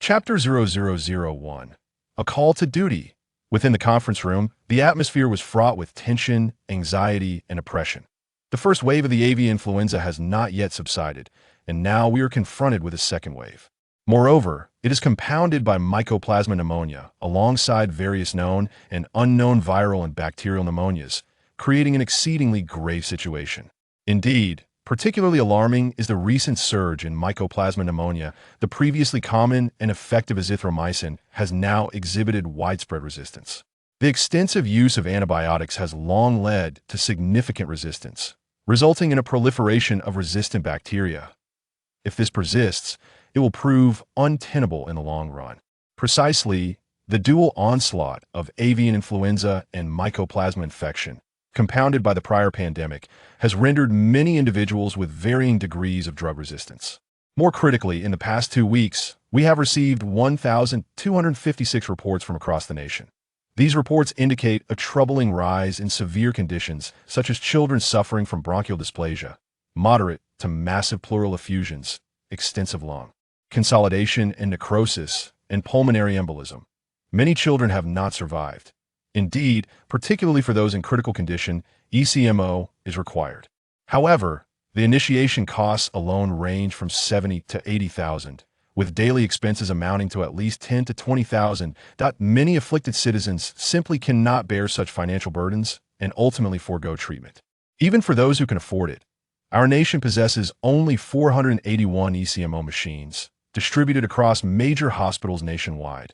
Chapter 0001, A Call to Duty. Within the conference room, the atmosphere was fraught with tension, anxiety, and oppression. The first wave of the avian influenza has not yet subsided, and now we are confronted with a second wave. Moreover, it is compounded by mycoplasma pneumonia, alongside various known and unknown viral and bacterial pneumonias, creating an exceedingly grave situation. Indeed, particularly alarming is the recent surge in mycoplasma pneumonia. The previously common and effective azithromycin has now exhibited widespread resistance. The extensive use of antibiotics has long led to significant resistance, resulting in a proliferation of resistant bacteria. If this persists, it will prove untenable in the long run. Precisely, the dual onslaught of avian influenza and mycoplasma infection, compounded by the prior pandemic, has rendered many individuals with varying degrees of drug resistance. More critically, in the past 2 weeks, we have received 1,256 reports from across the nation. These reports indicate a troubling rise in severe conditions such as children suffering from bronchial dysplasia, moderate to massive pleural effusions, extensive lung consolidation and necrosis, and pulmonary embolism. Many children have not survived. Indeed, particularly for those in critical condition, ECMO is required. However, the initiation costs alone range from $70,000 to $80,000, with daily expenses amounting to at least $10,000 to $20,000. Many afflicted citizens simply cannot bear such financial burdens and ultimately forego treatment. Even for those who can afford it, our nation possesses only 481 ECMO machines, distributed across major hospitals nationwide.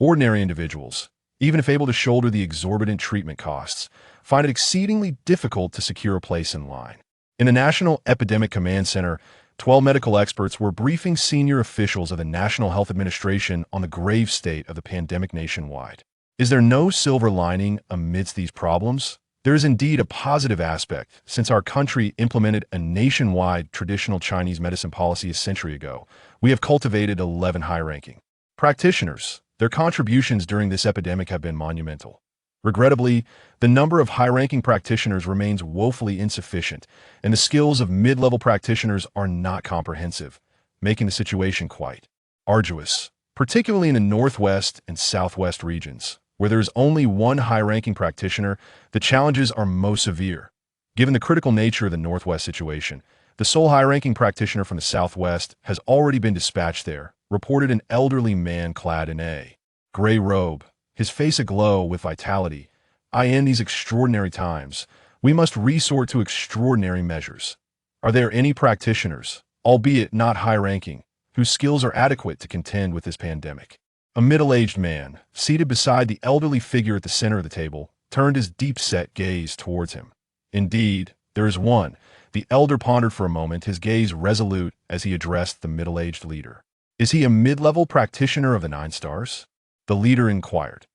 Ordinary individuals, even if able to shoulder the exorbitant treatment costs, find it exceedingly difficult to secure a place in line. In the National Epidemic Command Center, 12 medical experts were briefing senior officials of the National Health Administration on the grave state of the pandemic nationwide. Is there no silver lining amidst these problems? There is indeed a positive aspect. Since our country implemented a nationwide traditional Chinese medicine policy a century ago, we have cultivated 11 high-ranking practitioners. Their contributions during this epidemic have been monumental. Regrettably, the number of high-ranking practitioners remains woefully insufficient, and the skills of mid-level practitioners are not comprehensive, making the situation quite arduous, particularly in the Northwest and Southwest regions, where there is only one high-ranking practitioner. The challenges are most severe. Given the critical nature of the Northwest situation, the sole high-ranking practitioner from the Southwest has already been dispatched there, reported an elderly man clad in a gray robe, his face aglow with vitality. In these extraordinary times, we must resort to extraordinary measures. Are there any practitioners, albeit not high-ranking, whose skills are adequate to contend with this pandemic? A middle-aged man, seated beside the elderly figure at the center of the table, turned his deep-set gaze towards him. Indeed, there is one. The elder pondered for a moment, his gaze resolute as he addressed the middle-aged leader. Is he a mid-level practitioner of the 9 stars? The leader inquired.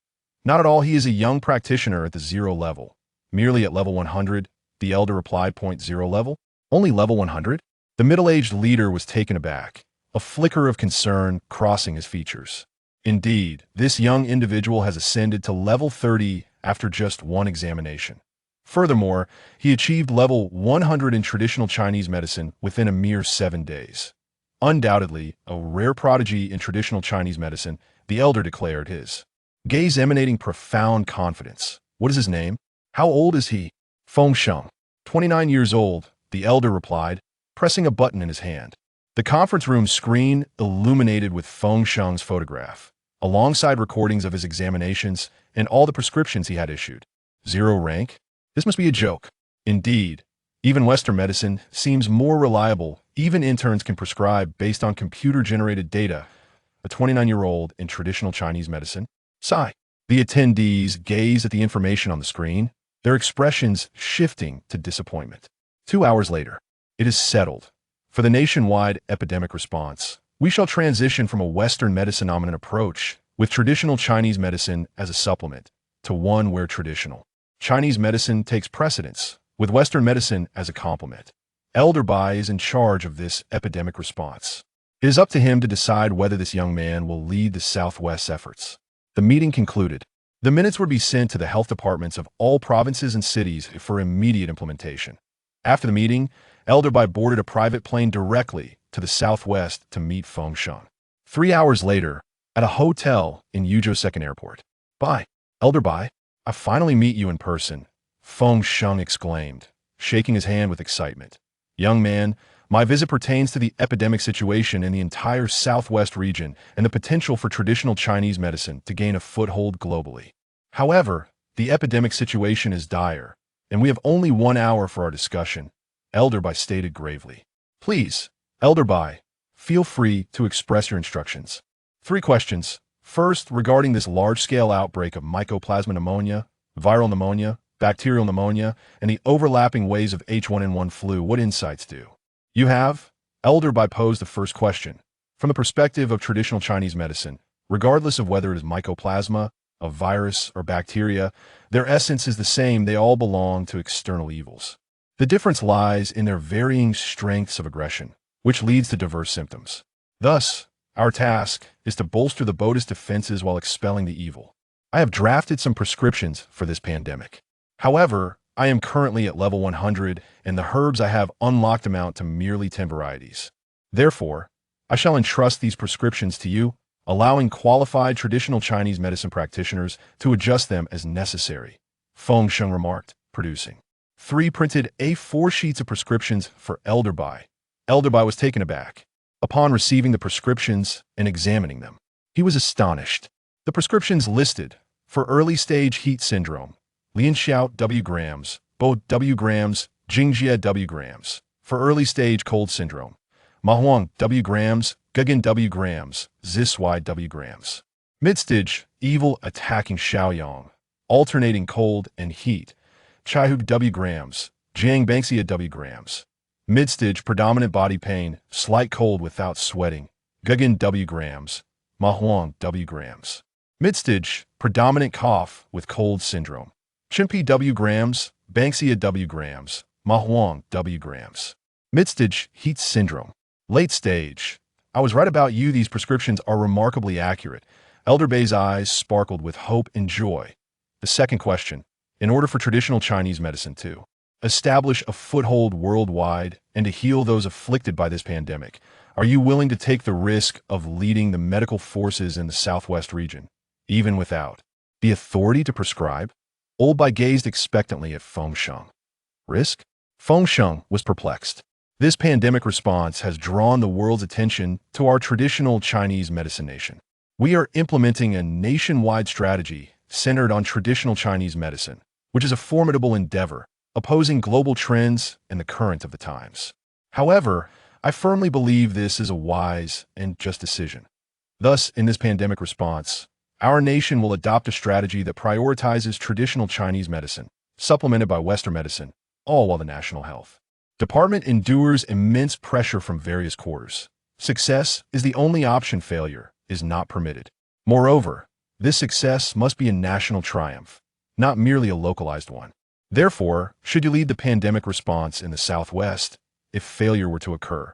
Not at all. He is a young practitioner at the 0 level. Merely at level 100, the elder replied. 0 level? Only level 100? The middle-aged leader was taken aback, a flicker of concern crossing his features. Indeed, this young individual has ascended to level 30 after just one examination. Furthermore, he achieved level 100 in traditional Chinese medicine within a mere 7 days. Undoubtedly, a rare prodigy in traditional Chinese medicine, the elder declared, his gaze emanating profound confidence. What is his name? How old is he? Feng Sheng. 29 years old, the elder replied, pressing a button in his hand. The conference room screen illuminated with Feng Sheng's photograph, alongside recordings of his examinations and all the prescriptions he had issued. 0 rank? This must be a joke. Indeed, even Western medicine seems more reliable. Even interns can prescribe based on computer-generated data. A 29-year-old in traditional Chinese medicine? Sigh. The attendees gaze at the information on the screen, their expressions shifting to disappointment. 2 hours later, it is settled. For the nationwide epidemic response, we shall transition from a Western medicine dominant approach with traditional Chinese medicine as a supplement to one where traditional Chinese medicine takes precedence, with Western medicine as a complement. Elder Bai is in charge of this epidemic response. It is up to him to decide whether this young man will lead the Southwest's efforts. The meeting concluded. The minutes would be sent to the health departments of all provinces and cities for immediate implementation. After the meeting, Elder Bai boarded a private plane directly to the Southwest to meet Feng Sheng. 3 hours later, at a hotel in Yuzhou Second Airport. Bai, Elder Bai, I finally meet you in person, Feng Sheng exclaimed, shaking his hand with excitement. Young man, my visit pertains to the epidemic situation in the entire southwest region and the potential for traditional Chinese medicine to gain a foothold globally. However, the epidemic situation is dire, and we have only 1 hour for our discussion, Elder Bai stated gravely. Please, Elder Bai, feel free to express your instructions. 3 questions. First, regarding this large-scale outbreak of mycoplasma pneumonia, viral pneumonia, bacterial pneumonia, and the overlapping waves of H1N1 flu, what insights do you have? Elder Bai posed the first question. From the perspective of traditional Chinese medicine, regardless of whether it is mycoplasma, a virus, or bacteria, their essence is the same. They all belong to external evils. The difference lies in their varying strengths of aggression, which leads to diverse symptoms. Thus, our task is to bolster the body's defenses while expelling the evil. I have drafted some prescriptions for this pandemic. However, I am currently at level 100, and the herbs I have unlocked amount to merely 10 varieties. Therefore, I shall entrust these prescriptions to you, allowing qualified traditional Chinese medicine practitioners to adjust them as necessary, Feng Sheng remarked, producing 3 printed A4 sheets of prescriptions for Elder Bai. Elder Bai was taken aback. Upon receiving the prescriptions and examining them, he was astonished. The prescriptions listed for early-stage heat syndrome, Lianxiao W grams, Bo W grams, Jingjia W grams. For early-stage cold syndrome, Mahuang W grams, Gugan W grams, Ziswai W grams. Mid-stage, evil attacking Shaoyang, alternating cold and heat, Chaihu W grams, Jiang Banksia W grams. Mid-stage, predominant body pain, slight cold without sweating, Gugan W grams, Mahuang W grams. Mid-stage, predominant cough with cold syndrome, Chimpi W grams, Banksia W grams, Mahuang W grams. Mid-stage, heat syndrome. Late stage. I was right about you. These prescriptions are remarkably accurate. Elder Bai's eyes sparkled with hope and joy. The second question. In order for traditional Chinese medicine to establish a foothold worldwide and to heal those afflicted by this pandemic, are you willing to take the risk of leading the medical forces in the southwest region, even without the authority to prescribe? Old Bai gazed expectantly at Feng Sheng. Risk? Feng Sheng was perplexed. This pandemic response has drawn the world's attention to our traditional Chinese medicine nation. We are implementing a nationwide strategy centered on traditional Chinese medicine, which is a formidable endeavor, opposing global trends and the current of the times. However, I firmly believe this is a wise and just decision. Thus, in this pandemic response, our nation will adopt a strategy that prioritizes traditional Chinese medicine, supplemented by Western medicine, all while the national health department endures immense pressure from various quarters. Success is the only option. Failure is not permitted. Moreover, this success must be a national triumph, not merely a localized one. Therefore, should you lead the pandemic response in the Southwest, if failure were to occur?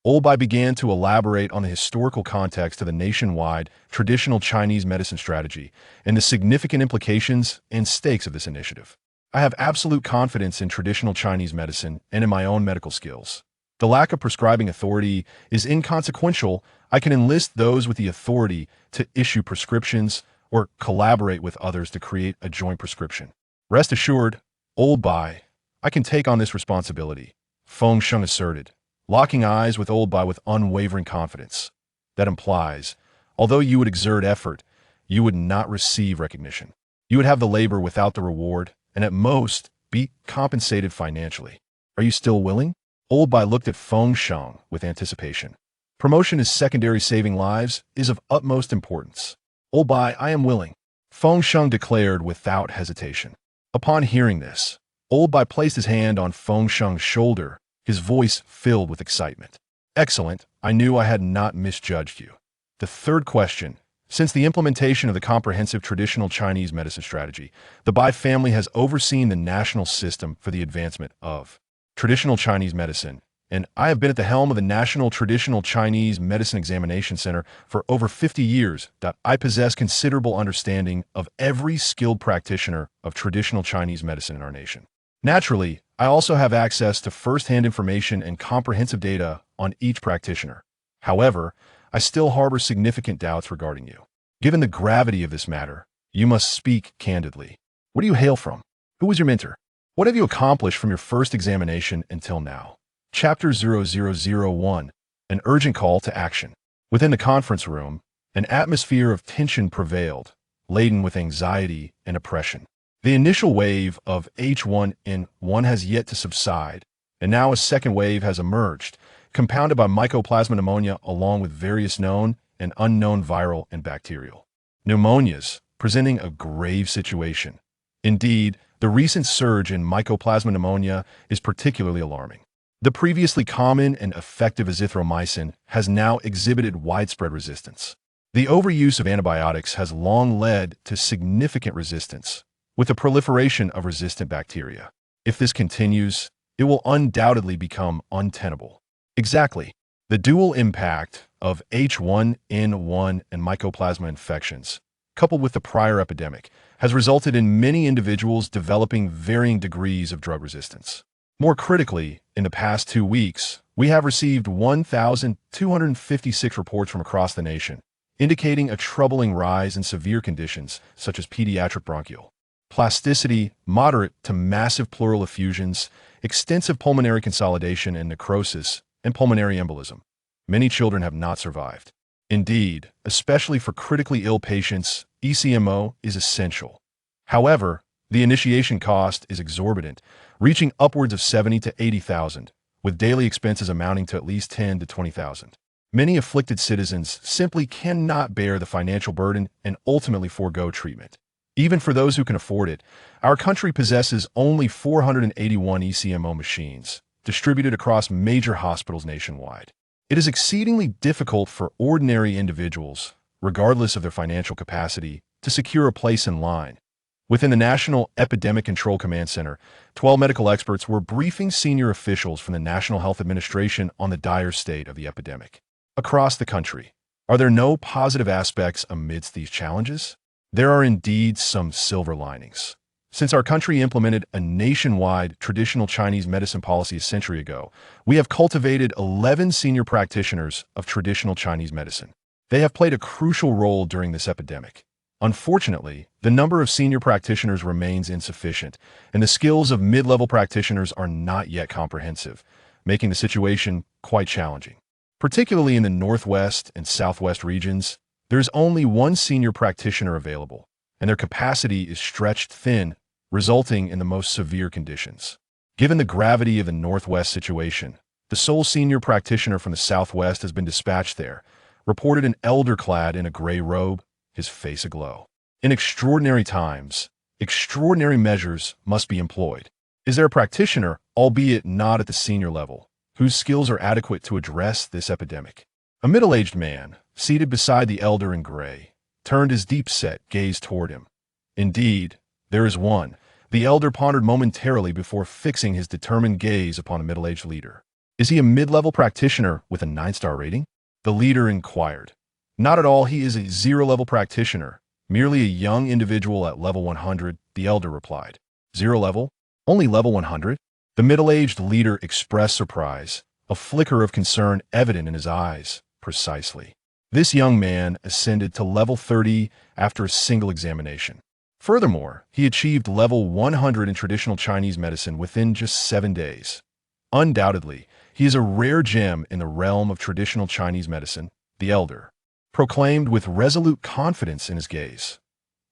Old Bai began to elaborate on the historical context of the nationwide traditional Chinese medicine strategy and the significant implications and stakes of this initiative. I have absolute confidence in traditional Chinese medicine and in my own medical skills. The lack of prescribing authority is inconsequential. I can enlist those with the authority to issue prescriptions or collaborate with others to create a joint prescription. Rest assured, Old Bai, I can take on this responsibility, Feng Sheng asserted, locking eyes with Old Bai with unwavering confidence. That implies, although you would exert effort, you would not receive recognition. You would have the labor without the reward, and at most, be compensated financially. Are you still willing? Old Bai looked at Feng Sheng with anticipation. Promotion is secondary. Saving lives is of utmost importance. Old Bai, I am willing, Feng Sheng declared without hesitation. Upon hearing this, Old Bai placed his hand on Feng Sheng's shoulder, his voice filled with excitement. Excellent, I knew I had not misjudged you. The third question. Since the implementation of the comprehensive traditional Chinese medicine strategy, the Bai family has overseen the national system for the advancement of traditional Chinese medicine, and I have been at the helm of the National Traditional Chinese Medicine Examination Center for over 50 years. I possess considerable understanding of every skilled practitioner of traditional Chinese medicine in our nation. Naturally, I also have access to first-hand information and comprehensive data on each practitioner. However, I still harbor significant doubts regarding you. Given the gravity of this matter, you must speak candidly. Where do you hail from? Who was your mentor? What have you accomplished from your first examination until now? Chapter 0001, an urgent call to action. Within the conference room, an atmosphere of tension prevailed, laden with anxiety and oppression. The initial wave of H1N1 has yet to subside, and now a second wave has emerged, compounded by mycoplasma pneumonia along with various known and unknown viral and bacterial pneumonias, presenting a grave situation. Indeed, the recent surge in mycoplasma pneumonia is particularly alarming. The previously common and effective azithromycin has now exhibited widespread resistance. The overuse of antibiotics has long led to significant resistance, with the proliferation of resistant bacteria. If this continues, it will undoubtedly become untenable. Exactly. The dual impact of H1N1 and mycoplasma infections, coupled with the prior epidemic, has resulted in many individuals developing varying degrees of drug resistance. More critically, in the past 2 weeks, we have received 1,256 reports from across the nation, indicating a troubling rise in severe conditions such as pediatric bronchial plasticity, moderate to massive pleural effusions, extensive pulmonary consolidation and necrosis, and pulmonary embolism. Many children have not survived. Indeed, especially for critically ill patients, ECMO is essential. However, the initiation cost is exorbitant, reaching upwards of 70 to 80,000, with daily expenses amounting to at least 10 to 20,000. Many afflicted citizens simply cannot bear the financial burden and ultimately forego treatment. Even for those who can afford it, our country possesses only 481 ECMO machines, distributed across major hospitals nationwide. It is exceedingly difficult for ordinary individuals, regardless of their financial capacity, to secure a place in line. Within the National Epidemic Control Command Center, 12 medical experts were briefing senior officials from the National Health Administration on the dire state of the epidemic. Across the country, are there no positive aspects amidst these challenges? There are indeed some silver linings. Since our country implemented a nationwide traditional Chinese medicine policy a century ago, we have cultivated 11 senior practitioners of traditional Chinese medicine. They have played a crucial role during this epidemic. Unfortunately, the number of senior practitioners remains insufficient, and the skills of mid-level practitioners are not yet comprehensive, making the situation quite challenging. Particularly in the Northwest and Southwest regions, there is only one senior practitioner available, and their capacity is stretched thin, resulting in the most severe conditions. Given the gravity of the Northwest situation, the sole senior practitioner from the Southwest has been dispatched there, reported an elder clad in a gray robe, his face aglow. In extraordinary times, extraordinary measures must be employed. Is there a practitioner, albeit not at the senior level, whose skills are adequate to address this epidemic? A middle-aged man, seated beside the elder in gray, turned his deep-set gaze toward him. Indeed, there is one. The elder pondered momentarily before fixing his determined gaze upon the middle-aged leader. Is he a mid-level practitioner with a 9-star rating? The leader inquired. Not at all, he is a 0-level practitioner, merely a young individual at level 100, the elder replied. 0 level? Only level 100? The middle-aged leader expressed surprise, a flicker of concern evident in his eyes. Precisely. This young man ascended to level 30 after a single examination. Furthermore, he achieved level 100 in traditional Chinese medicine within just 7 days. Undoubtedly, he is a rare gem in the realm of traditional Chinese medicine, the elder proclaimed with resolute confidence in his gaze.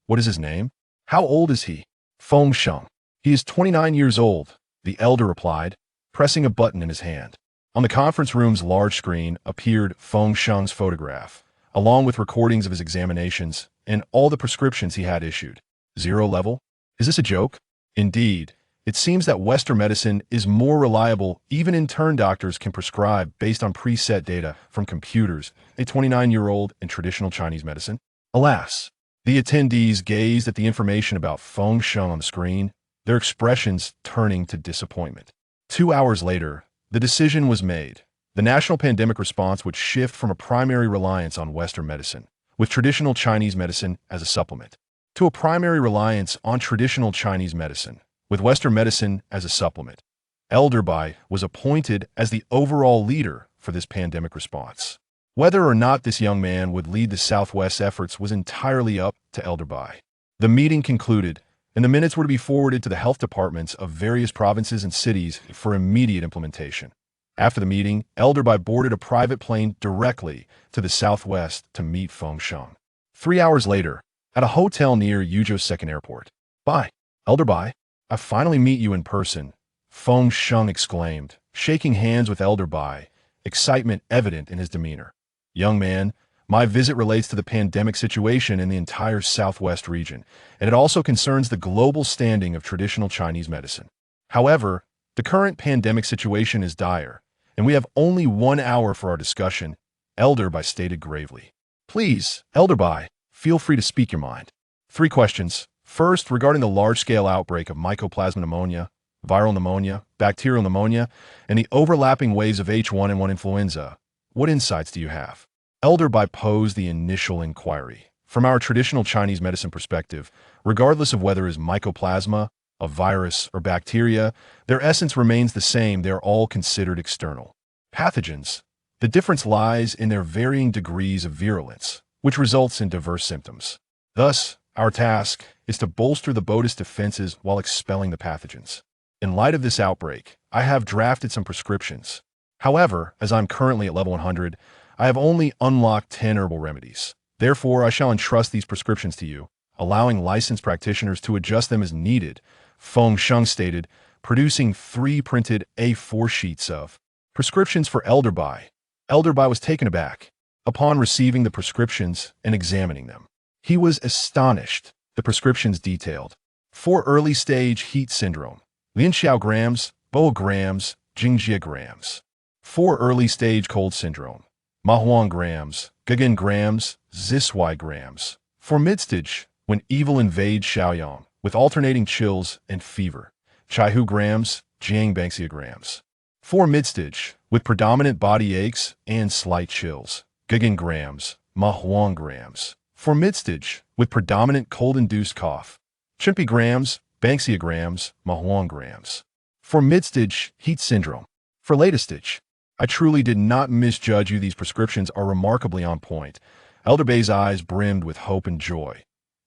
What is his name? How old is he? Feng Sheng. He is 29 years old, the elder replied, pressing a button in his hand. On the conference room's large screen appeared Feng Sheng's photograph, along with recordings of his examinations and all the prescriptions he had issued. 0 level? Is this a joke? Indeed, it seems that Western medicine is more reliable. Even intern doctors can prescribe based on preset data from computers, a 29-year-old in traditional Chinese medicine. Alas, the attendees gazed at the information about Feng Sheng on the screen, their expressions turning to disappointment. 2 hours later, the decision was made. The national pandemic response would shift from a primary reliance on Western medicine, with traditional Chinese medicine as a supplement, to a primary reliance on traditional Chinese medicine, with Western medicine as a supplement. Elder Bai was appointed as the overall leader for this pandemic response. Whether or not this young man would lead the Southwest's efforts was entirely up to Elder Bai. The meeting concluded, and the minutes were to be forwarded to the health departments of various provinces and cities for immediate implementation. After the meeting, Elder Bai boarded a private plane directly to the Southwest to meet Feng Sheng. 3 hours later, at a hotel near Yuzhou's second airport. "Bye, Elder Bai. I finally meet you in person," Feng Sheng exclaimed, shaking hands with Elder Bai, excitement evident in his demeanor. "Young man, my visit relates to the pandemic situation in the entire Southwest region, and it also concerns the global standing of traditional Chinese medicine. However, the current pandemic situation is dire, and we have only 1 hour for our discussion," Elder Bai stated gravely. "Please, Elder Bai, feel free to speak your mind." 3 questions. First, regarding the large-scale outbreak of mycoplasma pneumonia, viral pneumonia, bacterial pneumonia, and the overlapping waves of H1N1 influenza, what insights do you have? Elder Bai posed the initial inquiry. From our traditional Chinese medicine perspective, regardless of whether it is mycoplasma, a virus, or bacteria, their essence remains the same. They are all considered external pathogens. The difference lies in their varying degrees of virulence, which results in diverse symptoms. Thus, our task is to bolster the body's defenses while expelling the pathogens. In light of this outbreak, I have drafted some prescriptions. However, as I'm currently at level 100, I have only unlocked 10 herbal remedies. Therefore, I shall entrust these prescriptions to you, allowing licensed practitioners to adjust them as needed, Feng Sheng stated, producing 3 printed A4 sheets of prescriptions for Elder Bai. Elder Bai was taken aback upon receiving the prescriptions and examining them. He was astonished. The prescriptions detailed 4 early-stage heat syndrome, Lianxiao grams, Bo grams, Jingjia grams. 4 early-stage cold syndrome, Mahuang grams, Gagin grams, Ziswai grams. 4 mid-stage, when evil invades Shaoyang, with alternating chills and fever, Chaihu grams, Jiang Banksia grams. 4 mid-stage, with predominant body aches and slight chills, Gagin grams, Mahuang grams. 4 mid-stage, with predominant cold-induced cough, Chimpi grams, Banksia grams, Mahuang grams. 4 mid-stage, heat syndrome. For latest stage, I truly did not misjudge you. These prescriptions are remarkably on point. Elder Bai's eyes brimmed with hope and joy.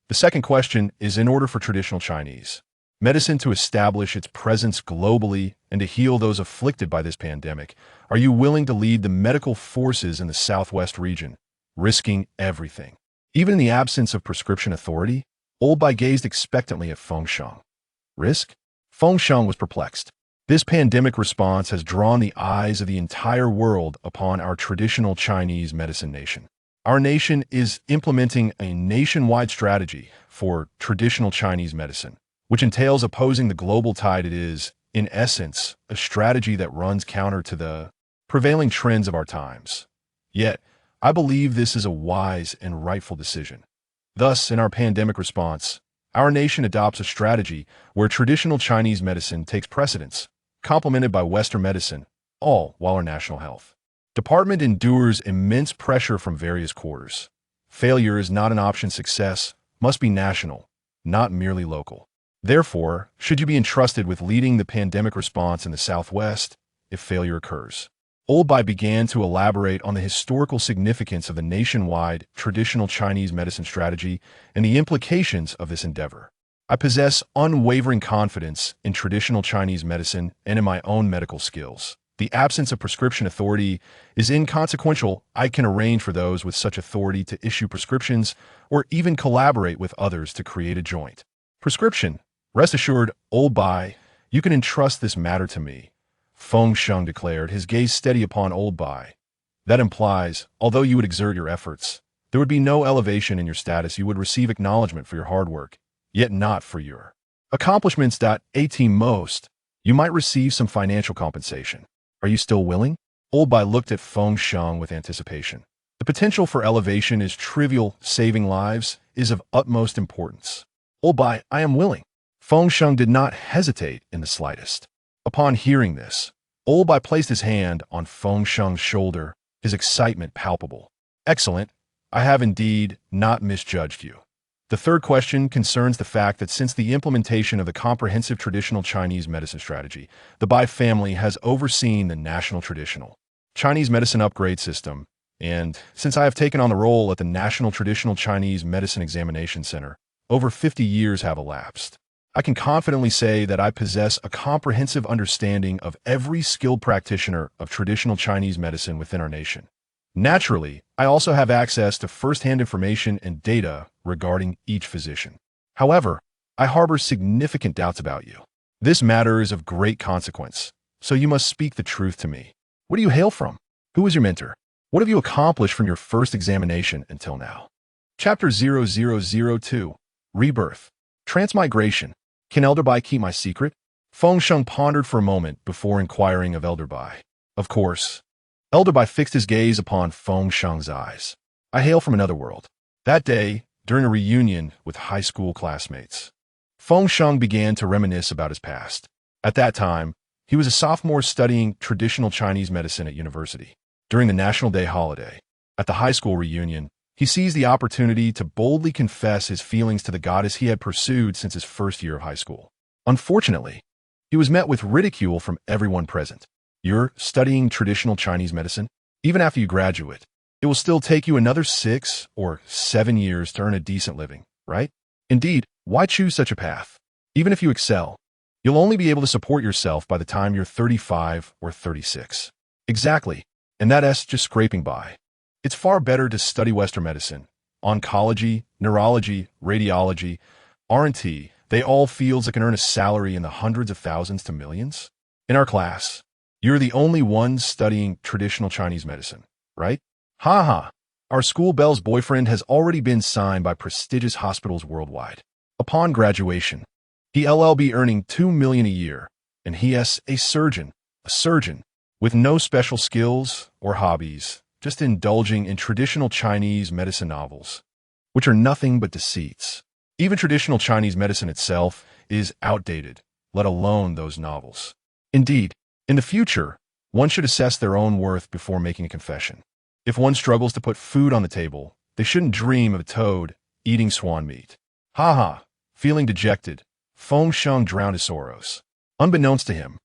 The second question is, in order for traditional Chinese medicine to establish its presence globally and to heal those afflicted by this pandemic, are you willing to lead the medical forces in the Southwest region, risking everything? Even in the absence of prescription authority, Old Bai gazed expectantly at Feng Sheng. Risk? Feng Sheng was perplexed. This pandemic response has drawn the eyes of the entire world upon our traditional Chinese medicine nation. Our nation is implementing a nationwide strategy for traditional Chinese medicine, which entails opposing the global tide. It is, in essence, a strategy that runs counter to the prevailing trends of our times. Yet, I believe this is a wise and rightful decision. Thus, in our pandemic response, our nation adopts a strategy where traditional Chinese medicine takes precedence, complemented by Western medicine, all while our national health department endures immense pressure from various quarters. Failure is not an option. Success must be national, not merely local. Therefore, should you be entrusted with leading the pandemic response in the Southwest, if failure occurs, Old Bai began to elaborate on the historical significance of the nationwide traditional Chinese medicine strategy and the implications of this endeavor. I possess unwavering confidence in traditional Chinese medicine and in my own medical skills. The absence of prescription authority is inconsequential. I can arrange for those with such authority to issue prescriptions or even collaborate with others to create a joint prescription. Rest assured, Old Bai, you can entrust this matter to me, Feng Sheng declared, his gaze steady upon Old Bai. That implies, although you would exert your efforts, there would be no elevation in your status. You would receive acknowledgement for your hard work, yet not for your accomplishments. At most, you might receive some financial compensation. Are you still willing? Old Bai looked at Feng Sheng with anticipation. The potential for elevation is trivial. Saving lives is of utmost importance. Old Bai, I am willing. Feng Sheng did not hesitate in the slightest. Upon hearing this, Old Bai placed his hand on Feng Sheng's shoulder, his excitement palpable. Excellent. I have indeed not misjudged you. The third question concerns the fact that since the implementation of the comprehensive traditional Chinese medicine strategy, the Bai family has overseen the national traditional Chinese medicine upgrade system And since I have taken on the role at the National Traditional Chinese Medicine Examination Center, over 50 years have elapsed. I can confidently say that I possess a comprehensive understanding of every skilled practitioner of traditional Chinese medicine within our nation. Naturally, I also have access to first-hand information and data regarding each physician. However, I harbor significant doubts about you. This matter is of great consequence, so you must speak the truth to me. Where do you hail from? Who is your mentor? What have you accomplished from your first examination until now? Chapter 0002, Rebirth. Transmigration. Can Elderbai keep my secret? Feng Sheng pondered for a moment before inquiring of Elderbai. Of course. Elderbai fixed his gaze upon Feng Sheng's eyes. I hail from another world. That day, during a reunion with high school classmates, Feng Sheng began to reminisce about his past. At that time, he was a sophomore studying traditional Chinese medicine at university. During the National Day holiday, at the high school reunion, he seized the opportunity to boldly confess his feelings to the goddess he had pursued since his first year of high school. Unfortunately, he was met with ridicule from everyone present. You're studying traditional Chinese medicine? Even after you graduate, it will still take you another 6 or 7 years to earn a decent living, right? Indeed, why choose such a path? Even if you excel, you'll only be able to support yourself by the time you're 35 or 36. Exactly, and that's just scraping by. It's far better to study Western medicine, oncology, neurology, radiology, R&T. They all fields that can earn a salary in the hundreds of thousands to millions. In our class, you're the only one studying traditional Chinese medicine, right? Ha ha. Our school belle's boyfriend has already been signed by prestigious hospitals worldwide. Upon graduation, he'll be earning $2 million a year, and he's a surgeon, with no special skills or hobbies, just indulging in traditional Chinese medicine novels, which are nothing but deceits. Even traditional Chinese medicine itself is outdated, let alone those novels. Indeed, in the future, one should assess their own worth before making a confession. If one struggles to put food on the table, they shouldn't dream of a toad eating swan meat. Ha ha. Feeling dejected, Feng Sheng drowned his sorrows. Unbeknownst to him,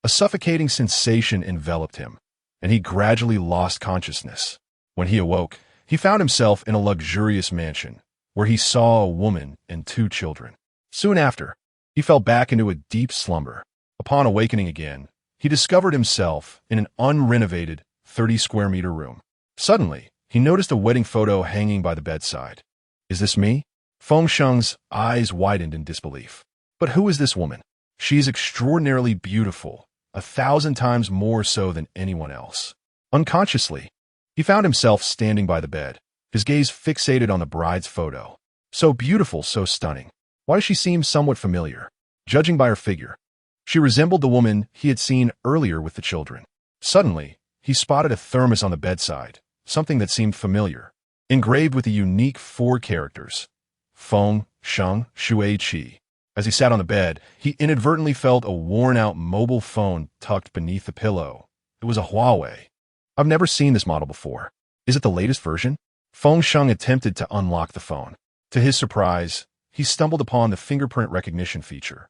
a suffocating sensation enveloped him, and he gradually lost consciousness. When he awoke, he found himself in a luxurious mansion, where he saw a woman and 2 children. Soon after, he fell back into a deep slumber. Upon awakening again, he discovered himself in an unrenovated 30-square-meter room. Suddenly, he noticed a wedding photo hanging by the bedside. Is this me? Feng Sheng's eyes widened in disbelief. But who is this woman? She is extraordinarily beautiful, 1,000 times more so than anyone else. Unconsciously, he found himself standing by the bed, his gaze fixated on the bride's photo. So beautiful, so stunning. Why does she seem somewhat familiar? Judging by her figure, she resembled the woman he had seen earlier with the children. Suddenly, he spotted a thermos on the bedside, something that seemed familiar, engraved with the unique 4 characters, Feng Sheng Shui Qi. As he sat on the bed, he inadvertently felt a worn-out mobile phone tucked beneath the pillow. It was a Huawei. I've never seen this model before. Is it the latest version? Feng Sheng attempted to unlock the phone. To his surprise, he stumbled upon the fingerprint recognition feature.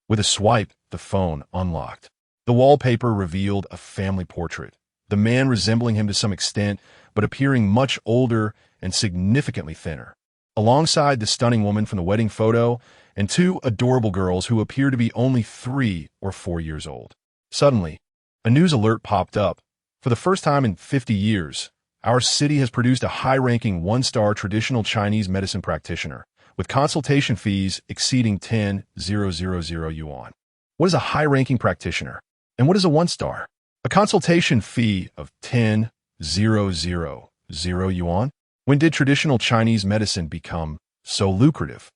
With a swipe, the phone unlocked. The wallpaper revealed a family portrait, the man resembling him to some extent, but appearing much older and significantly thinner. Alongside the stunning woman from the wedding photo, and 2 adorable girls who appear to be only 3 or 4 years old. Suddenly, a news alert popped up. For the first time in 50 years, our city has produced a high-ranking 1-star traditional Chinese medicine practitioner, with consultation fees exceeding 10,000 yuan. What is a high-ranking practitioner? And what is a 1-star? A consultation fee of 10,000 yuan? When did traditional Chinese medicine become so lucrative?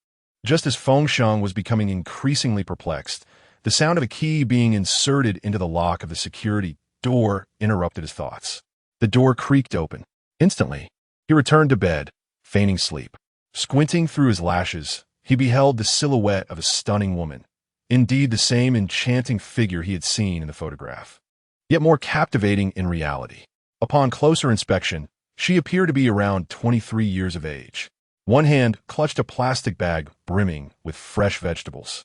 Just as Feng Sheng was becoming increasingly perplexed, the sound of a key being inserted into the lock of the security door interrupted his thoughts. The door creaked open. Instantly, he returned to bed, feigning sleep. Squinting through his lashes, he beheld the silhouette of a stunning woman, indeed the same enchanting figure he had seen in the photograph, yet more captivating in reality. Upon closer inspection, she appeared to be around 23 years of age. One hand clutched a plastic bag brimming with fresh vegetables.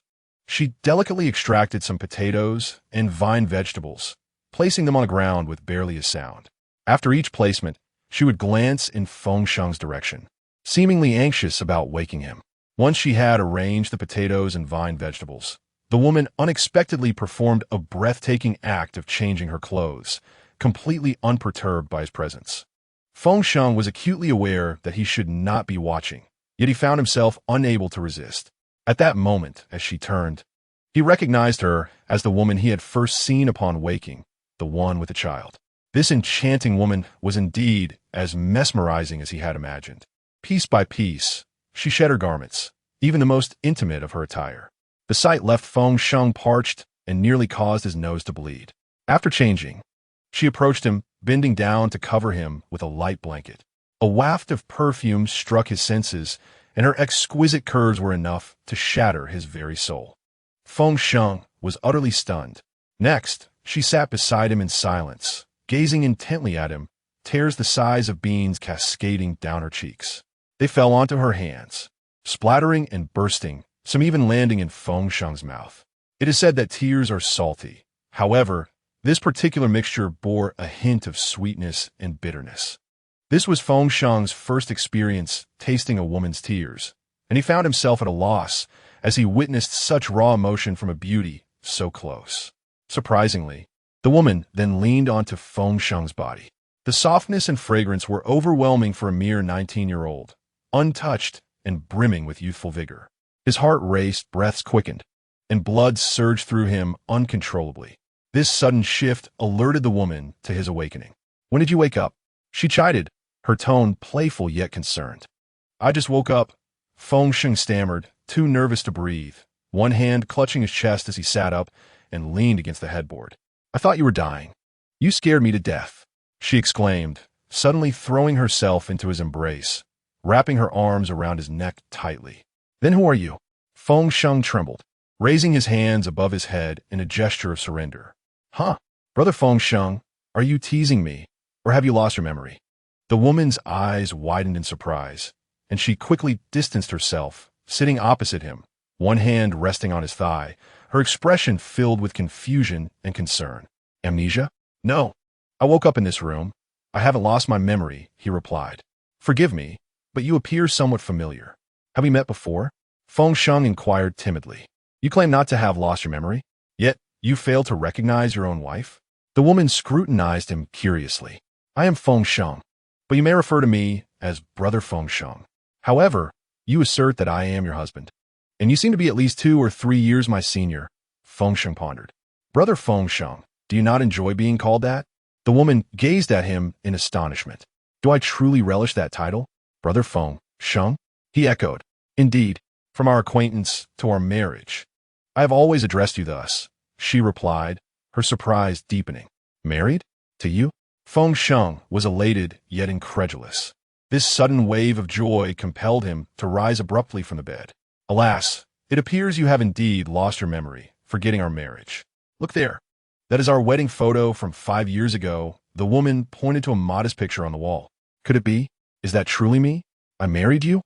She delicately extracted some potatoes and vine vegetables, placing them on the ground with barely a sound. After each placement, she would glance in Feng Sheng's direction, seemingly anxious about waking him. Once she had arranged the potatoes and vine vegetables, the woman unexpectedly performed a breathtaking act of changing her clothes, completely unperturbed by his presence. Feng Sheng was acutely aware that he should not be watching, yet he found himself unable to resist. At that moment, as she turned, he recognized her as the woman he had first seen upon waking, the one with the child. This enchanting woman was indeed as mesmerizing as he had imagined. Piece by piece, she shed her garments, even the most intimate of her attire. The sight left Feng Sheng parched and nearly caused his nose to bleed. After changing, she approached him, bending down to cover him with a light blanket. A waft of perfume struck his senses, and her exquisite curves were enough to shatter his very soul. Feng Sheng was utterly stunned. Next, she sat beside him in silence, gazing intently at him, tears the size of beans cascading down her cheeks. They fell onto her hands, splattering and bursting, some even landing in Feng Sheng's mouth. It is said that tears are salty. However, this particular mixture bore a hint of sweetness and bitterness. This was Feng Sheng's first experience tasting a woman's tears, and he found himself at a loss as he witnessed such raw emotion from a beauty so close. Surprisingly, the woman then leaned onto Feng Sheng's body. The softness and fragrance were overwhelming for a mere 19-year-old, untouched and brimming with youthful vigor. His heart raced, breaths quickened, and blood surged through him uncontrollably. This sudden shift alerted the woman to his awakening. "When did you wake up?" she chided, her tone playful yet concerned. "I just woke up," Feng Sheng stammered, too nervous to breathe, one hand clutching his chest as he sat up and leaned against the headboard. "I thought you were dying. You scared me to death," she exclaimed, suddenly throwing herself into his embrace, wrapping her arms around his neck tightly. "Then who are you?" Feng Sheng trembled, raising his hands above his head in a gesture of surrender. "Huh? Brother Feng Sheng, are you teasing me, or have you lost your memory?" The woman's eyes widened in surprise, and she quickly distanced herself, sitting opposite him, one hand resting on his thigh, her expression filled with confusion and concern. "Amnesia? No. I woke up in this room. I haven't lost my memory," he replied. "Forgive me, but you appear somewhat familiar. Have we met before?" Feng Sheng inquired timidly. "You claim not to have lost your memory, yet you fail to recognize your own wife?" The woman scrutinized him curiously. "I am Feng Sheng, but you may refer to me as Brother Feng Sheng. However, you assert that I am your husband, and you seem to be at least 2 or 3 years my senior," Feng Sheng pondered. "Brother Feng Sheng, do you not enjoy being called that?" The woman gazed at him in astonishment. "Do I truly relish that title? Brother Feng Sheng?" he echoed. "Indeed, from our acquaintance to our marriage, I have always addressed you thus," she replied, her surprise deepening. "Married? To you?" Feng Sheng was elated yet incredulous. This sudden wave of joy compelled him to rise abruptly from the bed. "Alas, it appears you have indeed lost your memory, forgetting our marriage. Look there. That is our wedding photo from 5 years ago." The woman pointed to a modest picture on the wall. "Could it be? Is that truly me? I married you?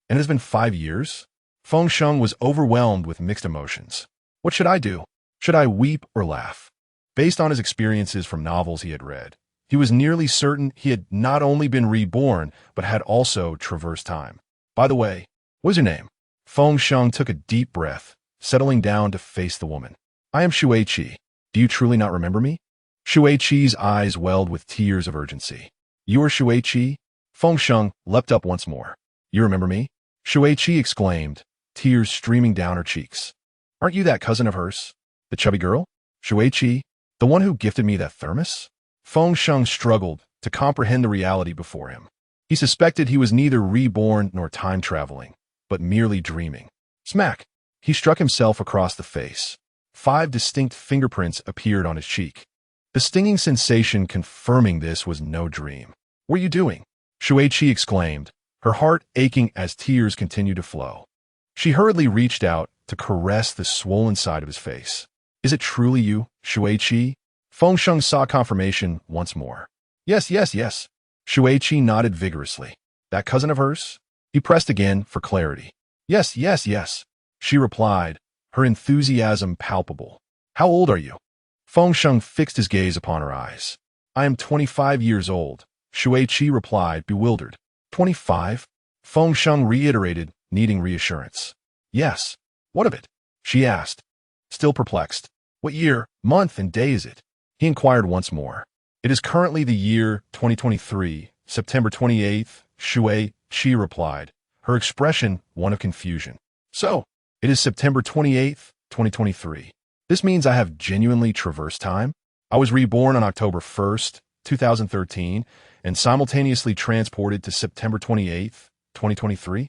And it has been 5 years?" Feng Sheng was overwhelmed with mixed emotions. What should I do? Should I weep or laugh? Based on his experiences from novels he had read, he was nearly certain he had not only been reborn, but had also traversed time. "By the way, what is your name?" Feng Sheng took a deep breath, settling down to face the woman. "I am Shuiqi. Do you truly not remember me?" Shuiqi's eyes welled with tears of urgency. "You are Shuiqi?" Feng Sheng leapt up once more. "You remember me?" Shuiqi exclaimed, tears streaming down her cheeks. "Aren't you that cousin of hers? The chubby girl? Shuiqi, the one who gifted me that thermos?" Feng Sheng struggled to comprehend the reality before him. He suspected he was neither reborn nor time-traveling, but merely dreaming. Smack! He struck himself across the face. 5 distinct fingerprints appeared on his cheek, the stinging sensation confirming this was no dream. "What are you doing?" Shuiqi exclaimed, her heart aching as tears continued to flow. She hurriedly reached out to caress the swollen side of his face. "Is it truly you, Shuiqi?" Feng Sheng saw confirmation once more. Yes. Shuiqi nodded vigorously. "That cousin of hers?" He pressed again for clarity. Yes. She replied, her enthusiasm palpable. "How old are you?" Feng Sheng fixed his gaze upon her eyes. "I am 25 years old," Shuiqi replied, bewildered. 25? Feng Sheng reiterated, needing reassurance. Yes. What of it? She asked, still perplexed. What year, month, and day is it? He inquired once more. It is currently the year 2023, September 28th, Shuiqi replied, her expression one of confusion. So, it is September 28th, 2023. This means I have genuinely traversed time? I was reborn on October 1st, 2013, and simultaneously transported to September 28th, 2023?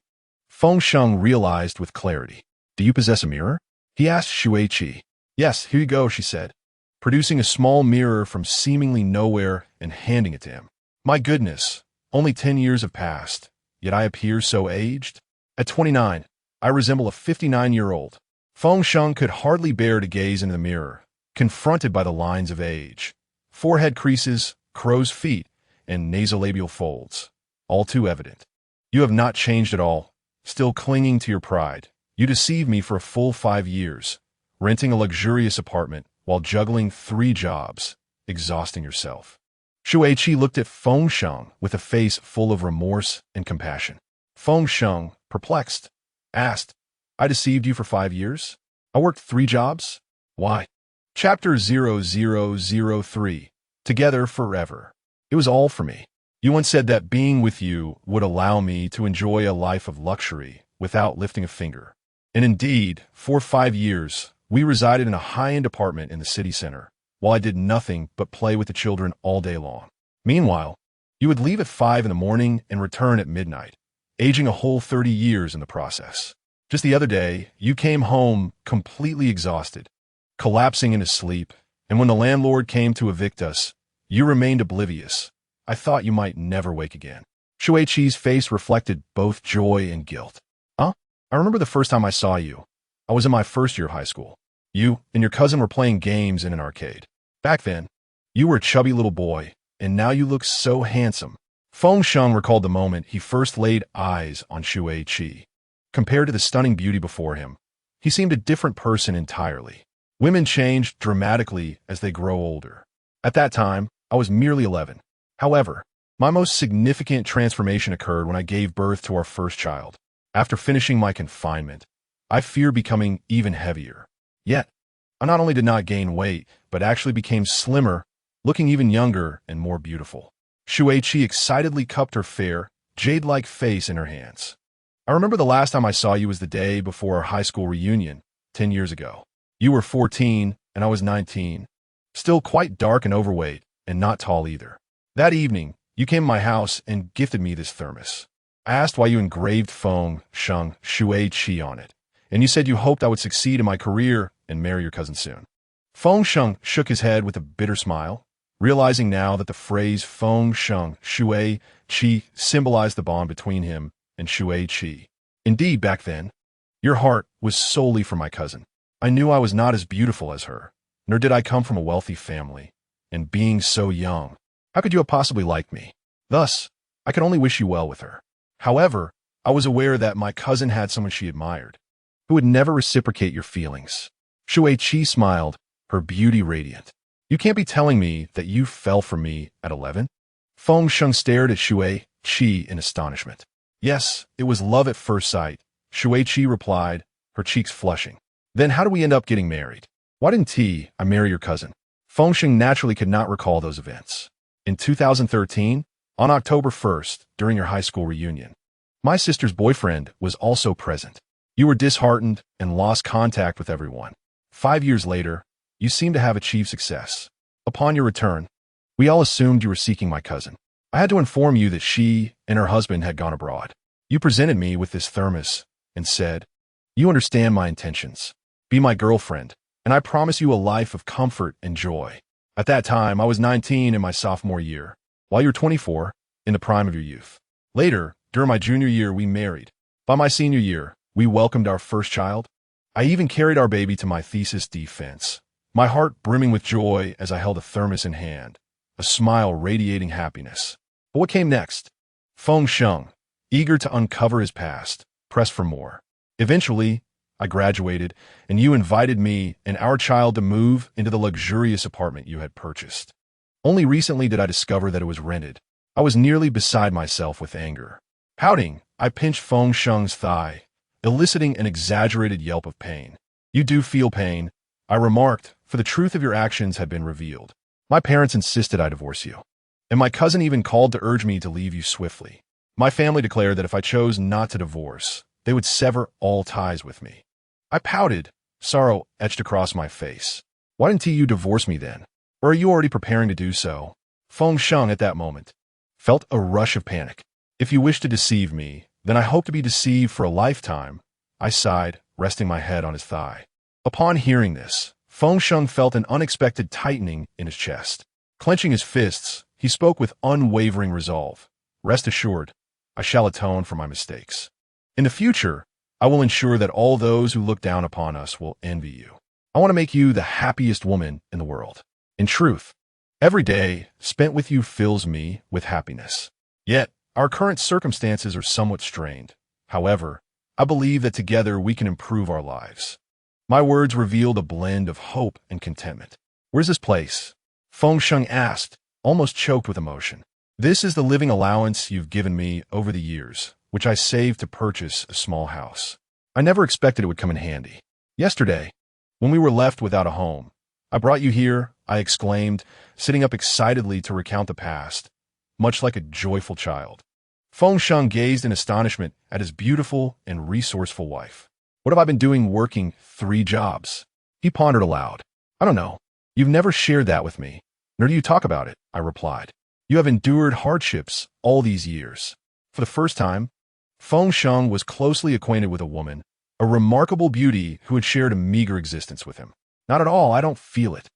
Feng Sheng realized with clarity. Do you possess a mirror? He asked Shuiqi. Yes, here you go, she said, producing a small mirror from seemingly nowhere and handing it to him. My goodness, only 10 years have passed, yet I appear so aged. At 29, I resemble a 59-year-old. Feng Sheng could hardly bear to gaze into the mirror, confronted by the lines of age. Forehead creases, crow's feet, and nasolabial folds, all too evident. You have not changed at all, still clinging to your pride. You deceived me for a full 5 years, renting a luxurious apartment while juggling 3 jobs, exhausting yourself. Shuiqi looked at Feng Sheng with a face full of remorse and compassion. Feng Sheng, perplexed, asked, I deceived you for 5 years? I worked 3 jobs? Why? Chapter 0003. Together forever. It was all for me. You once said that being with you would allow me to enjoy a life of luxury without lifting a finger. And indeed, for 5 years, we resided in a high-end apartment in the city center, while I did nothing but play with the children all day long. Meanwhile, you would leave at 5 in the morning and return at midnight, aging a whole 30 years in the process. Just the other day, you came home completely exhausted, collapsing into sleep, and when the landlord came to evict us, you remained oblivious. I thought you might never wake again. Shuiqi's face reflected both joy and guilt. Huh? I remember the first time I saw you. I was in my first year of high school. You and your cousin were playing games in an arcade. Back then, you were a chubby little boy, and now you look so handsome. Feng Sheng recalled the moment he first laid eyes on Shuiqi. Compared to the stunning beauty before him, he seemed a different person entirely. Women change dramatically as they grow older. At that time, I was merely 11. However, my most significant transformation occurred when I gave birth to our first child. After finishing my confinement, I feared becoming even heavier. Yet, I not only did not gain weight, but actually became slimmer, looking even younger and more beautiful. Shuiqi excitedly cupped her fair, jade-like face in her hands. I remember the last time I saw you was the day before our high school reunion, 10 years ago. You were 14, and I was 19. Still quite dark and overweight, and not tall either. That evening, you came to my house and gifted me this thermos. I asked why you engraved Feng Sheng Shuiqi on it, and you said you hoped I would succeed in my career and marry your cousin soon. Feng Sheng shook his head with a bitter smile, realizing now that the phrase Feng Sheng Shuiqi symbolized the bond between him and Shuiqi. Indeed, back then, your heart was solely for my cousin. I knew I was not as beautiful as her, nor did I come from a wealthy family. And being so young, how could you have possibly liked me? Thus, I could only wish you well with her. However, I was aware that my cousin had someone she admired, who would never reciprocate your feelings. Shuiqi smiled, her beauty radiant. You can't be telling me that you fell for me at 11? Feng Sheng stared at Shuiqi in astonishment. Yes, it was love at first sight, Shuiqi replied, her cheeks flushing. Then how did we end up getting married? Why didn't I marry your cousin? Feng Sheng naturally could not recall those events. In 2013, on October 1st, during your high school reunion, my sister's boyfriend was also present. You were disheartened and lost contact with everyone. 5 years later, you seem to have achieved success. Upon your return, we all assumed you were seeking my cousin. I had to inform you that she and her husband had gone abroad. You presented me with this thermos and said, you understand my intentions. Be my girlfriend, and I promise you a life of comfort and joy. At that time, I was 19 in my sophomore year, while you were 24, in the prime of your youth. Later, during my junior year, we married. By my senior year, we welcomed our first child. I even carried our baby to my thesis defense, my heart brimming with joy as I held a thermos in hand, a smile radiating happiness. But what came next? Feng Sheng, eager to uncover his past, pressed for more. Eventually, I graduated, and you invited me and our child to move into the luxurious apartment you had purchased. Only recently did I discover that it was rented. I was nearly beside myself with anger. Pouting, I pinched Feng Sheng's thigh, eliciting an exaggerated yelp of pain. You do feel pain, I remarked, for the truth of your actions had been revealed. My parents insisted I divorce you. And my cousin even called to urge me to leave you swiftly. My family declared that if I chose not to divorce, they would sever all ties with me. I pouted, sorrow etched across my face. Why didn't you divorce me then? Or are you already preparing to do so? Feng Sheng at that moment felt a rush of panic. If you wish to deceive me, then I hope to be deceived for a lifetime, I sighed, resting my head on his thigh. Upon hearing this, Feng Sheng felt an unexpected tightening in his chest. Clenching his fists, he spoke with unwavering resolve. Rest assured, I shall atone for my mistakes. In the future, I will ensure that all those who look down upon us will envy you. I want to make you the happiest woman in the world. In truth, every day spent with you fills me with happiness. Yet, our current circumstances are somewhat strained. However, I believe that together we can improve our lives. My words revealed a blend of hope and contentment. Where's this place? Feng Sheng asked, almost choked with emotion. This is the living allowance you've given me over the years, which I saved to purchase a small house. I never expected it would come in handy. Yesterday, when we were left without a home, I brought you here, I exclaimed, sitting up excitedly to recount the past, much like a joyful child. Feng Sheng gazed in astonishment at his beautiful and resourceful wife. What have I been doing working 3 jobs? He pondered aloud. I don't know. You've never shared that with me, nor do you talk about it, I replied. You have endured hardships all these years. For the first time, Feng Sheng was closely acquainted with a woman, a remarkable beauty who had shared a meager existence with him. Not at all, I don't feel it.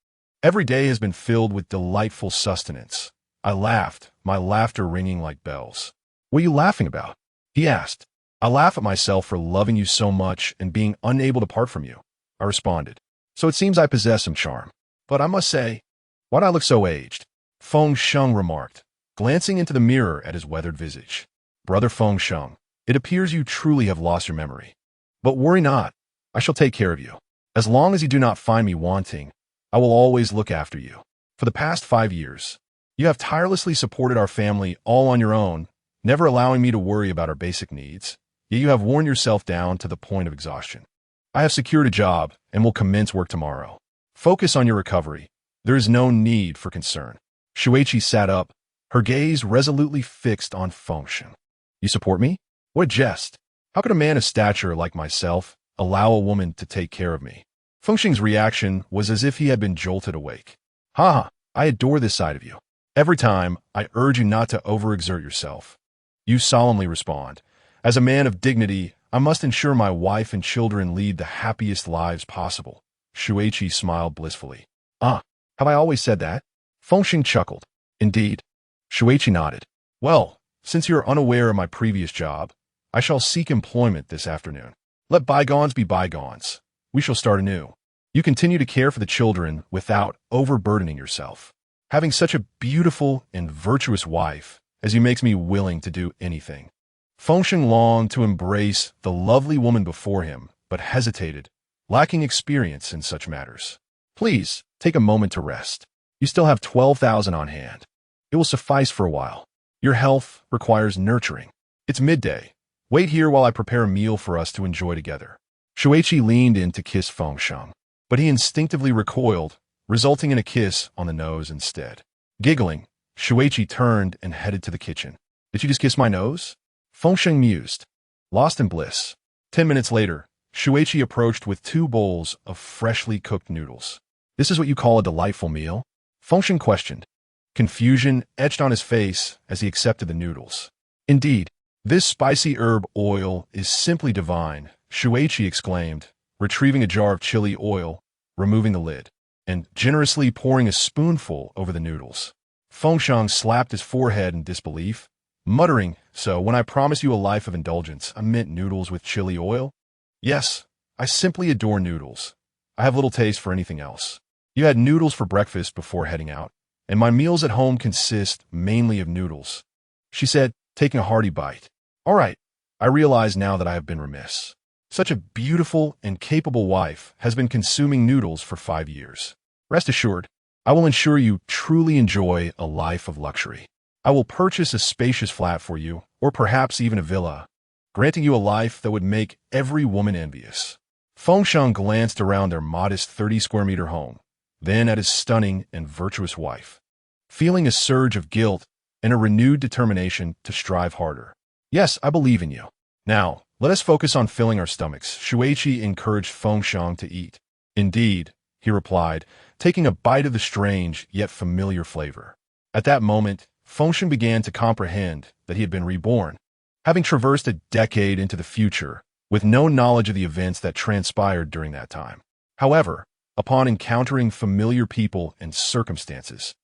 Every day has been filled with delightful sustenance. I laughed, my laughter ringing like bells. What are you laughing about? He asked. I laugh at myself for loving you so much and being unable to part from you, I responded. So it seems I possess some charm. But I must say, why do I look so aged? Feng Sheng remarked, glancing into the mirror at his weathered visage. Brother Feng Sheng, it appears you truly have lost your memory. But worry not, I shall take care of you. As long as you do not find me wanting, I will always look after you. For the past 5 years, you have tirelessly supported our family all on your own, never allowing me to worry about our basic needs, yet you have worn yourself down to the point of exhaustion. I have secured a job and will commence work tomorrow. Focus on your recovery. There is no need for concern. Shuiqi sat up, her gaze resolutely fixed on Feng Sheng. You support me? What a jest. How could a man of stature like myself allow a woman to take care of me? Feng Sheng's reaction was as if he had been jolted awake. Ha! I adore this side of you. Every time, I urge you not to overexert yourself. You solemnly respond. As a man of dignity, I must ensure my wife and children lead the happiest lives possible. Shuiqi smiled blissfully. Have I always said that? Feng Sheng chuckled. Indeed. Shuiqi nodded. Well, since you're unaware of my previous job, I shall seek employment this afternoon. Let bygones be bygones. We shall start anew. You continue to care for the children without overburdening yourself. Having such a beautiful and virtuous wife as you makes me willing to do anything. Feng Sheng longed to embrace the lovely woman before him, but hesitated, lacking experience in such matters. Please, take a moment to rest. You still have 12,000 on hand. It will suffice for a while. Your health requires nurturing. It's midday. Wait here while I prepare a meal for us to enjoy together. Shuiqi leaned in to kiss Feng Sheng, but he instinctively recoiled, resulting in a kiss on the nose instead. Giggling, Shuiqi turned and headed to the kitchen. Did you just kiss my nose? Feng Sheng mused, lost in bliss. 10 minutes later, Shuiqi approached with 2 bowls of freshly cooked noodles. This is what you call a delightful meal? Feng Sheng questioned. Confusion etched on his face as he accepted the noodles. Indeed, this spicy herb oil is simply divine, Shuiqi exclaimed, retrieving a jar of chili oil, removing the lid, and generously pouring a spoonful over the noodles. Feng Sheng slapped his forehead in disbelief, muttering, so when I promised you a life of indulgence, I meant noodles with chili oil? Yes, I simply adore noodles. I have little taste for anything else. You had noodles for breakfast before heading out, and my meals at home consist mainly of noodles, she said, taking a hearty bite. All right, I realize now that I have been remiss. Such a beautiful and capable wife has been consuming noodles for 5 years. Rest assured, I will ensure you truly enjoy a life of luxury. I will purchase a spacious flat for you, or perhaps even a villa, granting you a life that would make every woman envious. Feng Sheng glanced around their modest 30-square-meter home, then at his stunning and virtuous wife, feeling a surge of guilt and a renewed determination to strive harder. Yes, I believe in you. Now, let us focus on filling our stomachs. Shuiqi encouraged Feng Sheng to eat. Indeed, he replied, taking a bite of the strange yet familiar flavor. At that moment, Feng Sheng began to comprehend that he had been reborn, having traversed a decade into the future, with no knowledge of the events that transpired during that time. However, upon encountering familiar people and circumstances,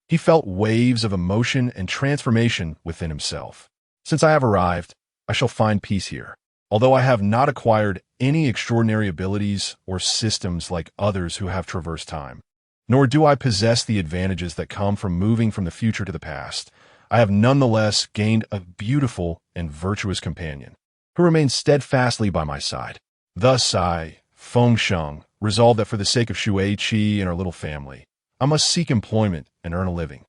he felt waves of emotion and transformation within himself. Since I have arrived, I shall find peace here. Although I have not acquired any extraordinary abilities or systems like others who have traversed time, nor do I possess the advantages that come from moving from the future to the past, I have nonetheless gained a beautiful and virtuous companion, who remains steadfastly by my side. Thus I, Feng Sheng, resolved that for the sake of Shuiqi and our little family, I must seek employment and earn a living.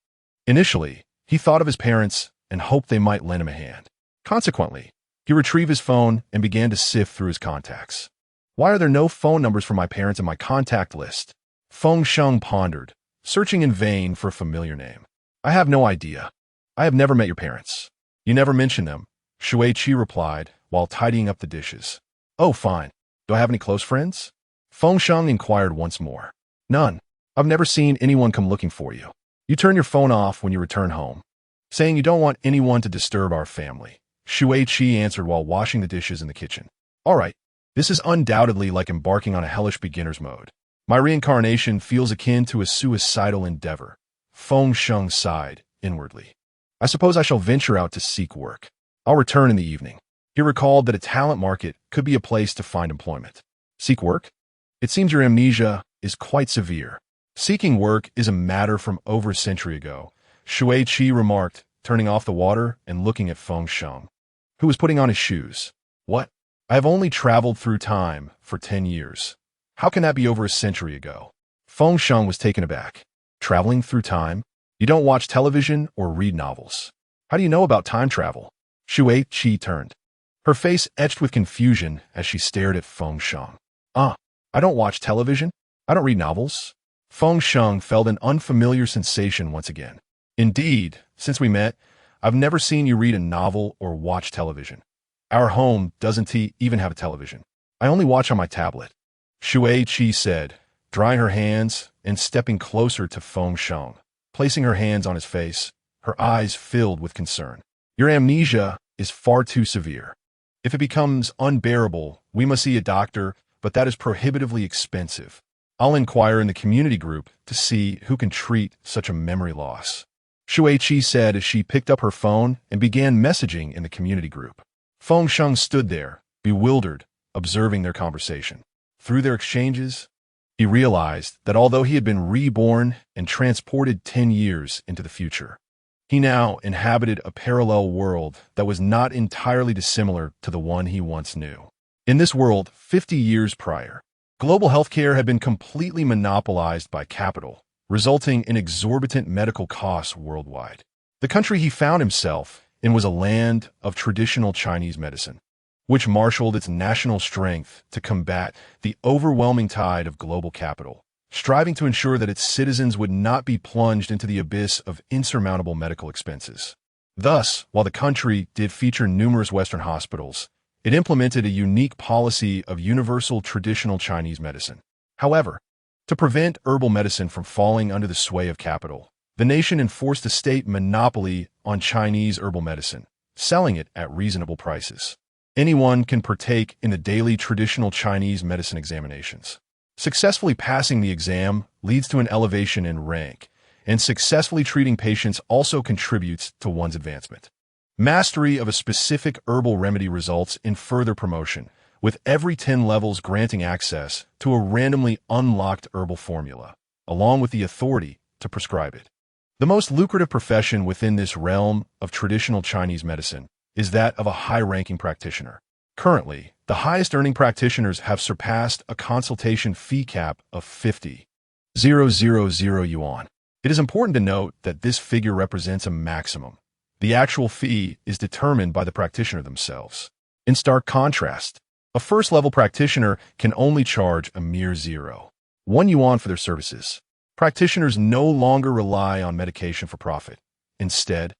Initially, he thought of his parents and hoped they might lend him a hand. Consequently, he retrieved his phone and began to sift through his contacts. Why are there no phone numbers for my parents in my contact list? Feng Sheng pondered, searching in vain for a familiar name. I have no idea. I have never met your parents. You never mentioned them, Shuiqi replied while tidying up the dishes. Oh, fine. Do I have any close friends? Feng Sheng inquired once more. None. I've never seen anyone come looking for you. You turn your phone off when you return home, saying you don't want anyone to disturb our family, Shuiqi answered while washing the dishes in the kitchen. All right, this is undoubtedly like embarking on a hellish beginner's mode. My reincarnation feels akin to a suicidal endeavor. Feng Sheng sighed inwardly. I suppose I shall venture out to seek work. I'll return in the evening. He recalled that a talent market could be a place to find employment. Seek work? It seems your amnesia is quite severe. Seeking work is a matter from over a century ago, Shuiqi remarked, turning off the water and looking at Feng Sheng, who was putting on his shoes. What? I have only traveled through time for 10 years. How can that be over a century ago? Feng Sheng was taken aback. Traveling through time? You don't watch television or read novels. How do you know about time travel? Shuiqi turned, her face etched with confusion as she stared at Feng Sheng. I don't watch television. I don't read novels. Feng Sheng felt an unfamiliar sensation once again. Indeed, since we met, I've never seen you read a novel or watch television. Our home doesn't even have a television. I only watch on my tablet, Shuiqi said, drying her hands and stepping closer to Feng Sheng, placing her hands on his face, her eyes filled with concern. Your amnesia is far too severe. If it becomes unbearable, we must see a doctor, but that is prohibitively expensive. I'll inquire in the community group to see who can treat such a memory loss, Shuiqi said as she picked up her phone and began messaging in the community group. Feng Sheng stood there, bewildered, observing their conversation. Through their exchanges, he realized that although he had been reborn and transported 10 years into the future, he now inhabited a parallel world that was not entirely dissimilar to the one he once knew. In this world, 50 years prior, global healthcare had been completely monopolized by capital, resulting in exorbitant medical costs worldwide. The country he found himself in was a land of traditional Chinese medicine, which marshaled its national strength to combat the overwhelming tide of global capital, striving to ensure that its citizens would not be plunged into the abyss of insurmountable medical expenses. Thus, while the country did feature numerous Western hospitals, it implemented a unique policy of universal traditional Chinese medicine. However, to prevent herbal medicine from falling under the sway of capital, the nation enforced a state monopoly on Chinese herbal medicine, selling it at reasonable prices. Anyone can partake in the daily traditional Chinese medicine examinations. Successfully passing the exam leads to an elevation in rank, and successfully treating patients also contributes to one's advancement. Mastery of a specific herbal remedy results in further promotion, with every 10 levels granting access to a randomly unlocked herbal formula, along with the authority to prescribe it. The most lucrative profession within this realm of traditional Chinese medicine is that of a high-ranking practitioner. Currently, the highest-earning practitioners have surpassed a consultation fee cap of 50,000 yuan. It is important to note that this figure represents a maximum, The actual fee is determined by the practitioner themselves. In stark contrast, a first-level practitioner can only charge a mere 0.1 yuan for their services. Practitioners no longer rely on medication for profit. Instead,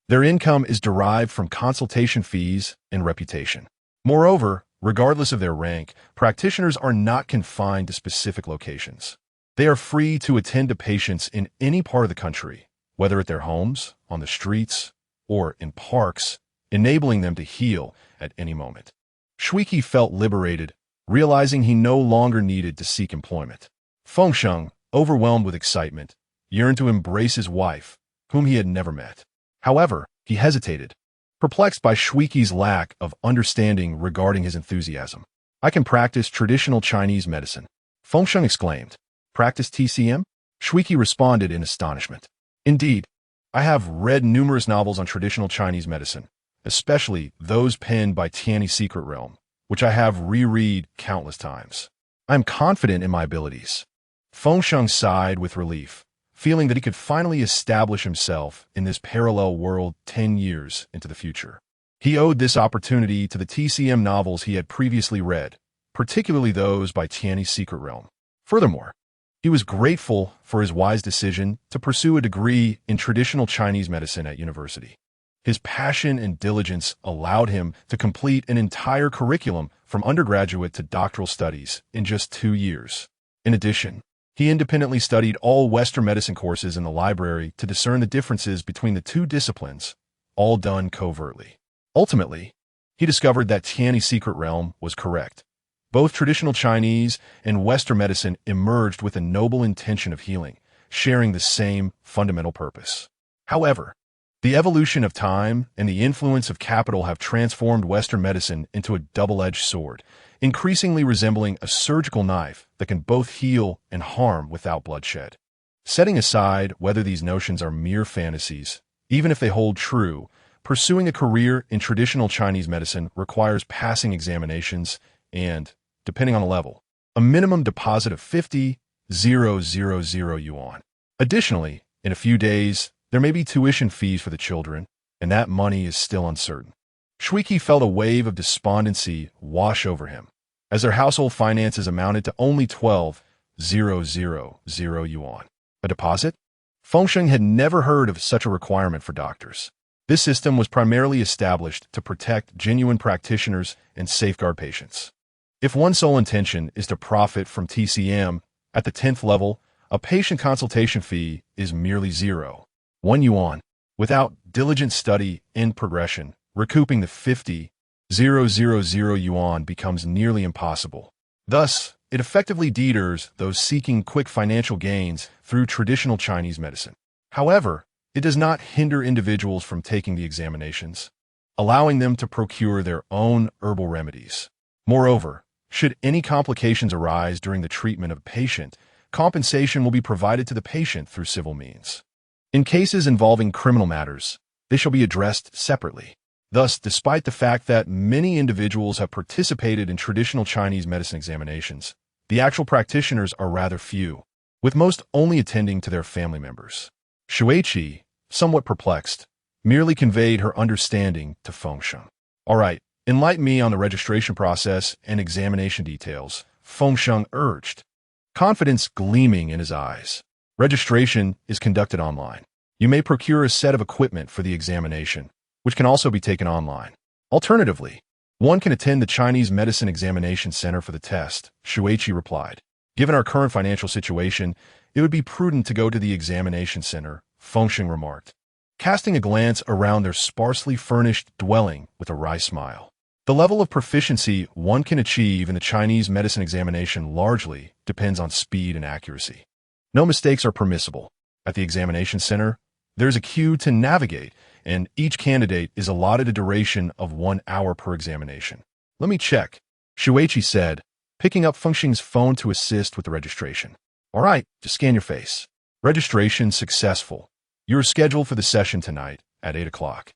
their income is derived from consultation fees and reputation. Moreover, regardless of their rank, practitioners are not confined to specific locations. They are free to attend to patients in any part of the country, whether at their homes, on the streets, or in parks, enabling them to heal at any moment. Shuiqi felt liberated, realizing he no longer needed to seek employment. Feng Sheng, overwhelmed with excitement, yearned to embrace his wife, whom he had never met. However, he hesitated, perplexed by Shuiqi's lack of understanding regarding his enthusiasm. "I can practice traditional Chinese medicine," Feng Sheng exclaimed. "Practice TCM?" Shuiqi responded in astonishment. "Indeed, I have read numerous novels on traditional Chinese medicine, especially those penned by Tiany's Secret Realm, which I have reread countless times. I am confident in my abilities." Feng Sheng sighed with relief, feeling that he could finally establish himself in this parallel world 10 years into the future. He owed this opportunity to the TCM novels he had previously read, particularly those by Tiany's Secret Realm. Furthermore, he was grateful for his wise decision to pursue a degree in traditional Chinese medicine at university. His passion and diligence allowed him to complete an entire curriculum from undergraduate to doctoral studies in just 2 years. In addition, he independently studied all Western medicine courses in the library to discern the differences between the two disciplines, all done covertly. Ultimately, he discovered that Tiany's Secret Realm was correct. Both traditional Chinese and Western medicine emerged with a noble intention of healing, sharing the same fundamental purpose. However, the evolution of time and the influence of capital have transformed Western medicine into a double-edged sword, increasingly resembling a surgical knife that can both heal and harm without bloodshed. Setting aside whether these notions are mere fantasies, even if they hold true, pursuing a career in traditional Chinese medicine requires passing examinations and, depending on the level, a minimum deposit of 50,000 yuan. Additionally, in a few days, there may be tuition fees for the children, and that money is still uncertain. Shuiqi felt a wave of despondency wash over him, as their household finances amounted to only 12,000 yuan. A deposit? Feng Sheng had never heard of such a requirement for doctors. This system was primarily established to protect genuine practitioners and safeguard patients. If one's sole intention is to profit from TCM, at the 10th level, a patient consultation fee is merely 0.1 yuan. Without diligent study and progression, recouping the 50,000 yuan becomes nearly impossible. Thus, it effectively deters those seeking quick financial gains through traditional Chinese medicine. However, it does not hinder individuals from taking the examinations, allowing them to procure their own herbal remedies. Moreover, should any complications arise during the treatment of a patient, compensation will be provided to the patient through civil means. In cases involving criminal matters, they shall be addressed separately. Thus, despite the fact that many individuals have participated in traditional Chinese medicine examinations, the actual practitioners are rather few, with most only attending to their family members. Shuiqi, somewhat perplexed, merely conveyed her understanding to Feng Sheng. "All right, enlighten me on the registration process and examination details," Feng Sheng urged, confidence gleaming in his eyes. "Registration is conducted online. You may procure a set of equipment for the examination, which can also be taken online. Alternatively, one can attend the Chinese Medicine Examination Center for the test," Shuiqi replied. "Given our current financial situation, it would be prudent to go to the examination center," Feng Sheng remarked, casting a glance around their sparsely furnished dwelling with a wry smile. The level of proficiency one can achieve in the Chinese medicine examination largely depends on speed and accuracy. No mistakes are permissible. At the examination center, there's a queue to navigate, and each candidate is allotted a duration of 1 hour per examination. "Let me check," Shuiqi said, picking up Feng Sheng's phone to assist with the registration. "All right, just scan your face. Registration successful. You're scheduled for the session tonight at 8 o'clock.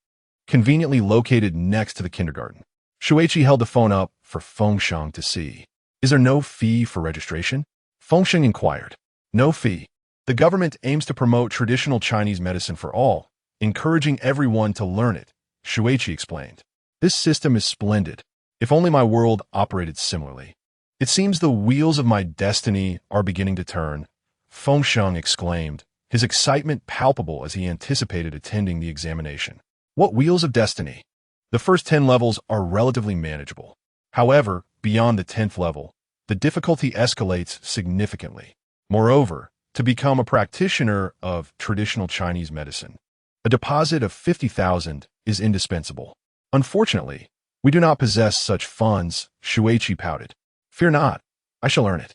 Conveniently located next to the kindergarten." Shuiqi held the phone up for Feng Sheng to see. "Is there no fee for registration?" Feng Sheng inquired. "No fee. The government aims to promote traditional Chinese medicine for all, encouraging everyone to learn it, Shuichi explained. This system is splendid. If only my world operated similarly. It seems the wheels of my destiny are beginning to turn, Feng Sheng exclaimed, his excitement palpable as he anticipated attending the examination. What wheels of destiny? The first 10 levels are relatively manageable. However, beyond the 10th level, the difficulty escalates significantly. Moreover, to become a practitioner of traditional Chinese medicine, a deposit of 50,000 is indispensable. Unfortunately, we do not possess such funds, Shuichi pouted. Fear not, I shall earn it.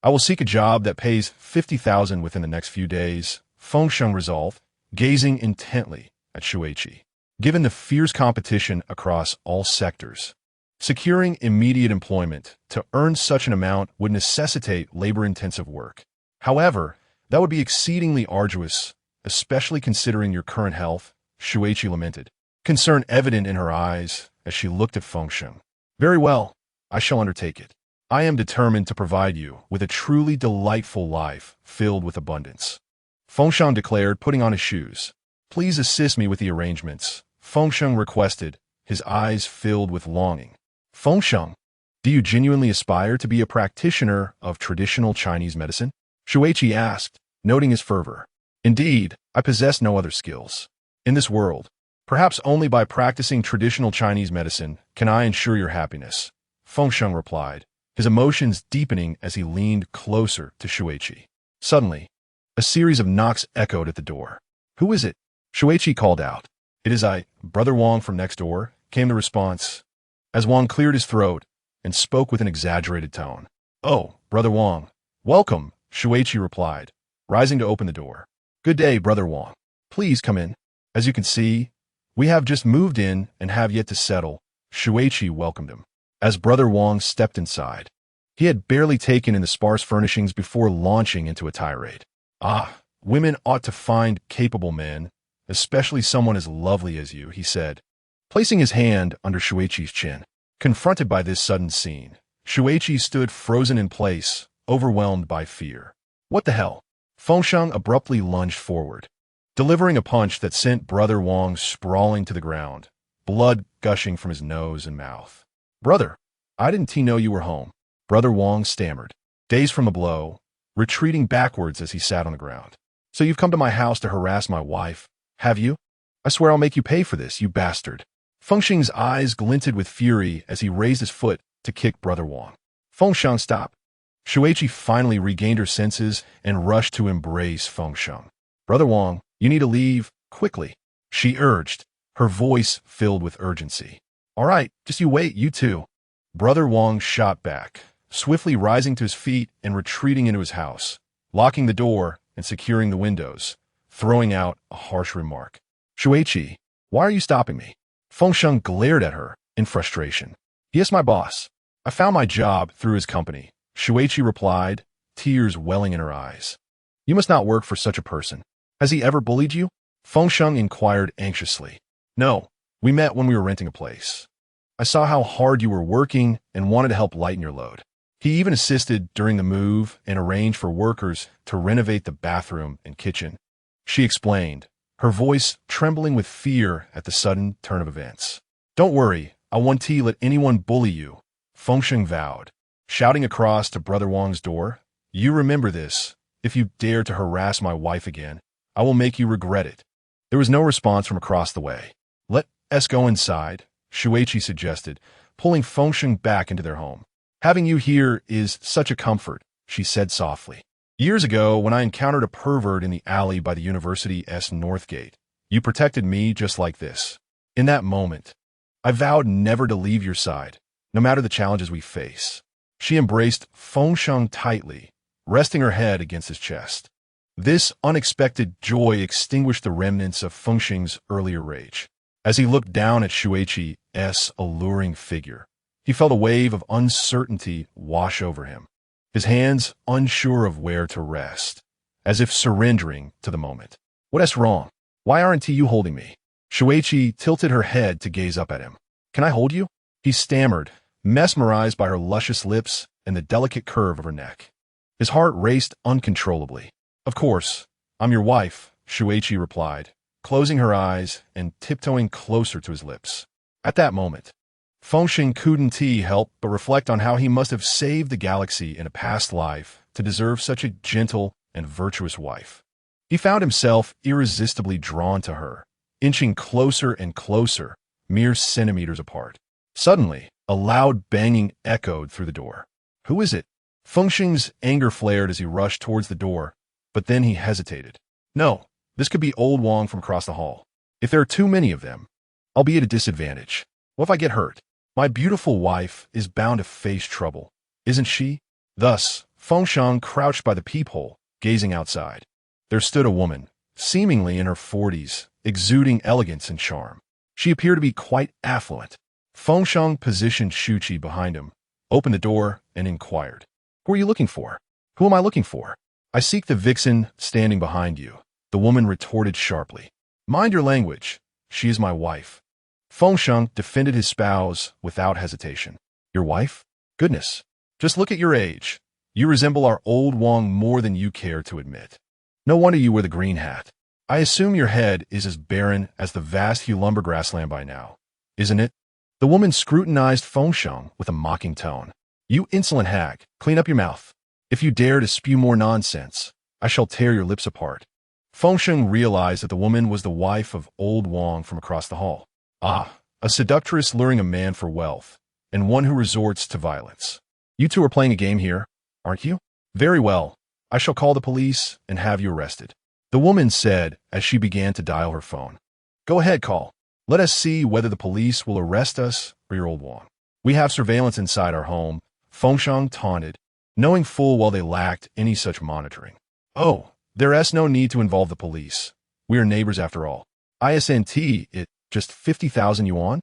I will seek a job that pays 50,000 within the next few days, Feng Sheng resolved, gazing intently at Shuichi. Given the fierce competition across all sectors, securing immediate employment to earn such an amount would necessitate labor-intensive work. However, that would be exceedingly arduous, especially considering your current health, Shuichi lamented, concern evident in her eyes as she looked at Feng Sheng. Very well, I shall undertake it. I am determined to provide you with a truly delightful life filled with abundance. Feng Sheng declared, putting on his shoes. Please assist me with the arrangements, Feng Sheng requested, his eyes filled with longing. Feng Sheng, do you genuinely aspire to be a practitioner of traditional Chinese medicine? Shuichi asked, noting his fervor. Indeed, I possess no other skills. In this world, perhaps only by practicing traditional Chinese medicine can I ensure your happiness, Feng Sheng replied, his emotions deepening as he leaned closer to Shuichi. Suddenly, a series of knocks echoed at the door. Who is it? Shuichi called out. It is I, Brother Wang from next door, came the response, as Wang cleared his throat and spoke with an exaggerated tone. Oh, Brother Wang, welcome, Shuichi replied, rising to open the door. Good day, Brother Wang. Please come in. As you can see, we have just moved in and have yet to settle, Shuichi welcomed him. As Brother Wang stepped inside, he had barely taken in the sparse furnishings before launching into a tirade. Ah, women ought to find capable men, especially someone as lovely as you, he said, placing his hand under Shuichi's chin. Confronted by this sudden scene, Shuichi stood frozen in place, overwhelmed by fear. What the hell? Feng Sheng abruptly lunged forward, delivering a punch that sent Brother Wang sprawling to the ground, blood gushing from his nose and mouth. Brother, I didn't know you were home, Brother Wang stammered, dazed from the blow, retreating backwards as he sat on the ground. So you've come to my house to harass my wife, have you? I swear I'll make you pay for this, you bastard. Feng Sheng's eyes glinted with fury as he raised his foot to kick Brother Wang. Feng Sheng, stop. Shuichi finally regained her senses and rushed to embrace Feng Sheng. Brother Wang, you need to leave, quickly, she urged, her voice filled with urgency. All right, just you wait, you too. Brother Wang shot back, swiftly rising to his feet and retreating into his house, locking the door and securing the windows, throwing out a harsh remark. Shuichi, why are you stopping me? Feng Sheng glared at her in frustration. He is my boss. I found my job through his company, Shuichi replied, tears welling in her eyes. You must not work for such a person. Has he ever bullied you? Feng Sheng inquired anxiously. No, we met when we were renting a place. I saw how hard you were working and wanted to help lighten your load. He even assisted during the move and arranged for workers to renovate the bathroom and kitchen. She explained, her voice trembling with fear at the sudden turn of events. Don't worry, I won't let anyone bully you, Feng Sheng vowed, shouting across to Brother Wang's door. You remember this. If you dare to harass my wife again, I will make you regret it. There was no response from across the way. Let us go inside, Shuichi suggested, pulling Feng Sheng back into their home. Having you here is such a comfort, she said softly. Years ago, when I encountered a pervert in the alley by the University's North Gate, you protected me just like this. In that moment, I vowed never to leave your side, no matter the challenges we face. She embraced Feng Sheng tightly, resting her head against his chest. This unexpected joy extinguished the remnants of Feng Sheng's earlier rage. As he looked down at Shuichi's alluring figure, he felt a wave of uncertainty wash over him, his hands unsure of where to rest, as if surrendering to the moment. What's wrong? Why aren't you holding me? Shuichi tilted her head to gaze up at him. Can I hold you? He stammered, mesmerized by her luscious lips and the delicate curve of her neck. His heart raced uncontrollably. Of course, I'm your wife, Shuichi replied, closing her eyes and tiptoeing closer to his lips. At that moment, Feng Sheng couldn't help but reflect on how he must have saved the galaxy in a past life to deserve such a gentle and virtuous wife. He found himself irresistibly drawn to her, inching closer and closer, mere centimeters apart. Suddenly, a loud banging echoed through the door. "Who is it?" Feng Sheng's anger flared as he rushed towards the door, but then he hesitated. No, this could be old Wang from across the hall. If there are too many of them, I'll be at a disadvantage. What if I get hurt? My beautiful wife is bound to face trouble, isn't she? Thus, Feng Sheng crouched by the peephole, gazing outside. There stood a woman, seemingly in her 40s, exuding elegance and charm. She appeared to be quite affluent. Feng Sheng positioned Shuqi behind him, opened the door, and inquired, "Who are you looking for?" "Who am I looking for? I seek the vixen standing behind you," the woman retorted sharply. "Mind your language. She is my wife." Feng Sheng defended his spouse without hesitation. "Your wife? Goodness. Just look at your age. You resemble our old Wang more than you care to admit. No wonder you wear the green hat. I assume your head is as barren as the vast lumber grassland by now, isn't it?" The woman scrutinized Feng Sheng with a mocking tone. "You insolent hag, clean up your mouth. If you dare to spew more nonsense, I shall tear your lips apart." Feng Sheng realized that the woman was the wife of old Wang from across the hall. Ah, a seductress luring a man for wealth, and one who resorts to violence. "You two are playing a game here, aren't you? Very well. I shall call the police and have you arrested," the woman said as she began to dial her phone. "Go ahead, call. Let us see whether the police will arrest us or your old Wang. We have surveillance inside our home," Feng Sheng taunted, knowing full well they lacked any such monitoring. "Oh, there's no need to involve the police. We are neighbors after all. ISNT, it just 50,000 yuan?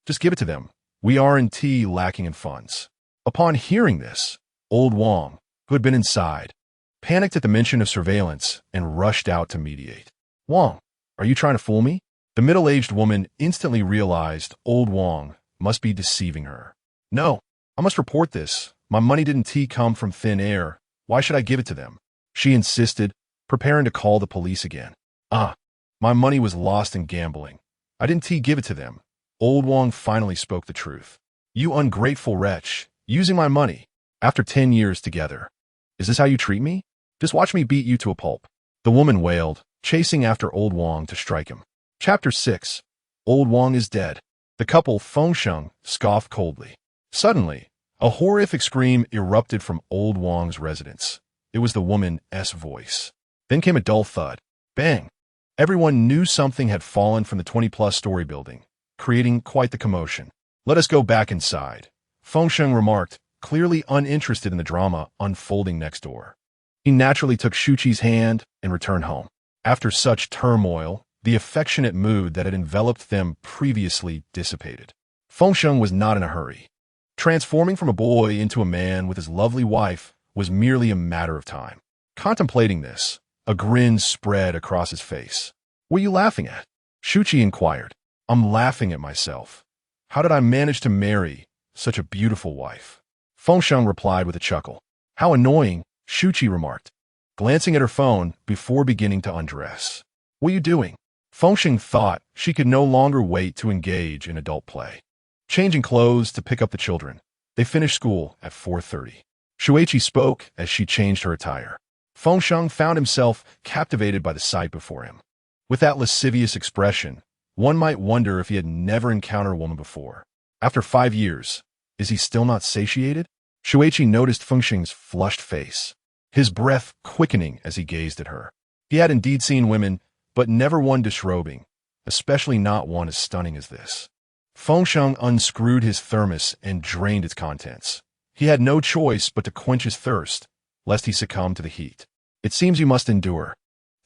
Just give it to them. We aren't lacking in funds." Upon hearing this, old Wang, who had been inside, panicked at the mention of surveillance and rushed out to mediate. "Wang, are you trying to fool me?" The middle-aged woman instantly realized old Wang must be deceiving her. "No, I must report this. My money didn't come from thin air. Why should I give it to them?" she insisted, preparing to call the police again. "Ah, my money was lost in gambling. I didn't give it to them." Old Wang finally spoke the truth. "You ungrateful wretch, using my money, after 10 years together. Is this how you treat me? Just watch me beat you to a pulp," the woman wailed, chasing after old Wang to strike him. Chapter 6. Old Wang is dead. The couple, Feng Sheng, scoffed coldly. Suddenly, a horrific scream erupted from old Wang's residence. It was the woman's voice. Then came a dull thud. Bang! Everyone knew something had fallen from the 20-plus story building, creating quite the commotion. "Let us go back inside," Feng Sheng remarked, clearly uninterested in the drama unfolding next door. He naturally took Shuqi's hand and returned home. After such turmoil, the affectionate mood that had enveloped them previously dissipated. Feng Sheng was not in a hurry. Transforming from a boy into a man with his lovely wife was merely a matter of time. Contemplating this, a grin spread across his face. "What are you laughing at?" Shuqi inquired. "I'm laughing at myself. How did I manage to marry such a beautiful wife?" Feng Sheng replied with a chuckle. "How annoying," Shuqi remarked, glancing at her phone before beginning to undress. "What are you doing?" Feng Sheng thought she could no longer wait to engage in adult play. Changing clothes to pick up the children. They finished school at 4:30. Shuichi spoke as she changed her attire. Feng Sheng found himself captivated by the sight before him. With that lascivious expression, one might wonder if he had never encountered a woman before. After 5 years, is he still not satiated? Shuichi noticed Feng Sheng's flushed face, his breath quickening as he gazed at her. He had indeed seen women, but never one disrobing, especially not one as stunning as this. Feng Sheng unscrewed his thermos and drained its contents. He had no choice but to quench his thirst, lest he succumb to the heat. "It seems you must endure.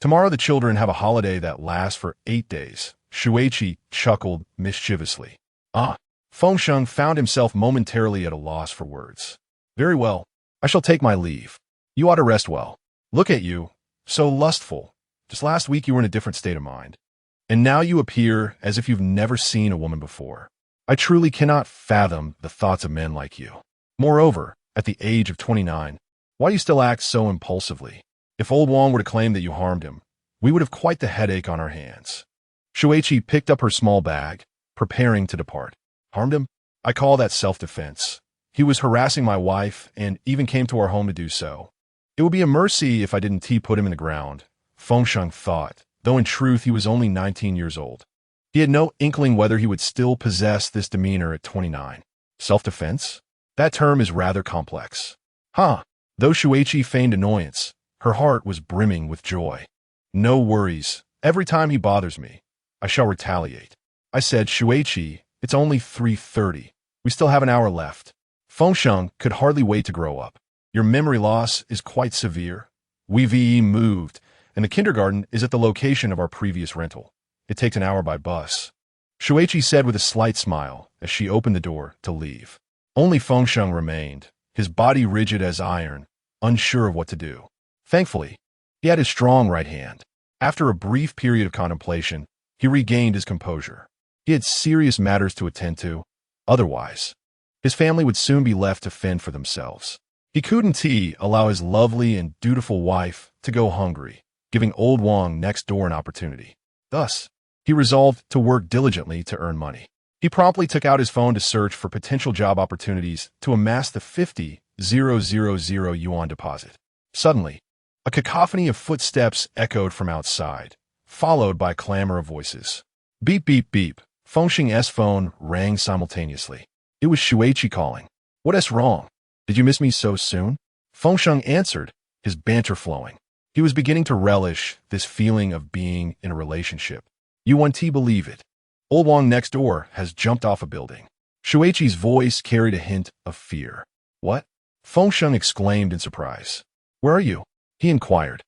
Tomorrow the children have a holiday that lasts for 8 days. Shuichi chuckled mischievously. "Ah." Feng Sheng found himself momentarily at a loss for words. "Very well. I shall take my leave. You ought to rest well. Look at you, so lustful. Just last week you were in a different state of mind. And now you appear as if you've never seen a woman before. I truly cannot fathom the thoughts of men like you. Moreover, at the age of 29, why do you still act so impulsively? If old Wang were to claim that you harmed him, we would have quite the headache on our hands." Shuichi picked up her small bag, preparing to depart. Harmed him? I call that self-defense. He was harassing my wife and even came to our home to do so. It would be a mercy if I didn't put him in the ground, Feng Sheng thought, though in truth he was only 19 years old. He had no inkling whether he would still possess this demeanor at 29. Self-defense? That term is rather complex. Huh. Though Shuichi feigned annoyance, her heart was brimming with joy. No worries. Every time he bothers me, I shall retaliate. I said, Shuichi, it's only 3:30. We still have an hour left. Feng Sheng could hardly wait to grow up. Your memory loss is quite severe. We've moved, and the kindergarten is at the location of our previous rental. It takes an hour by bus. Shuichi said with a slight smile as she opened the door to leave. Only Feng Sheng remained, his body rigid as iron, unsure of what to do. Thankfully, he had his strong right hand. After a brief period of contemplation, he regained his composure. He had serious matters to attend to. Otherwise, his family would soon be left to fend for themselves. He couldn't allow his lovely and dutiful wife to go hungry, giving old Wang next door an opportunity. Thus, he resolved to work diligently to earn money. He promptly took out his phone to search for potential job opportunities to amass the 50,000 yuan deposit. Suddenly, a cacophony of footsteps echoed from outside, followed by a clamor of voices. Beep, beep, beep. Feng Sheng's phone rang simultaneously. It was Shuichi calling. What's wrong? Did you miss me so soon? Feng Sheng answered, his banter flowing. He was beginning to relish this feeling of being in a relationship. You won't believe it. Old Wang next door has jumped off a building. Shuichi's voice carried a hint of fear. What? Feng Sheng exclaimed in surprise. Where are you? He inquired.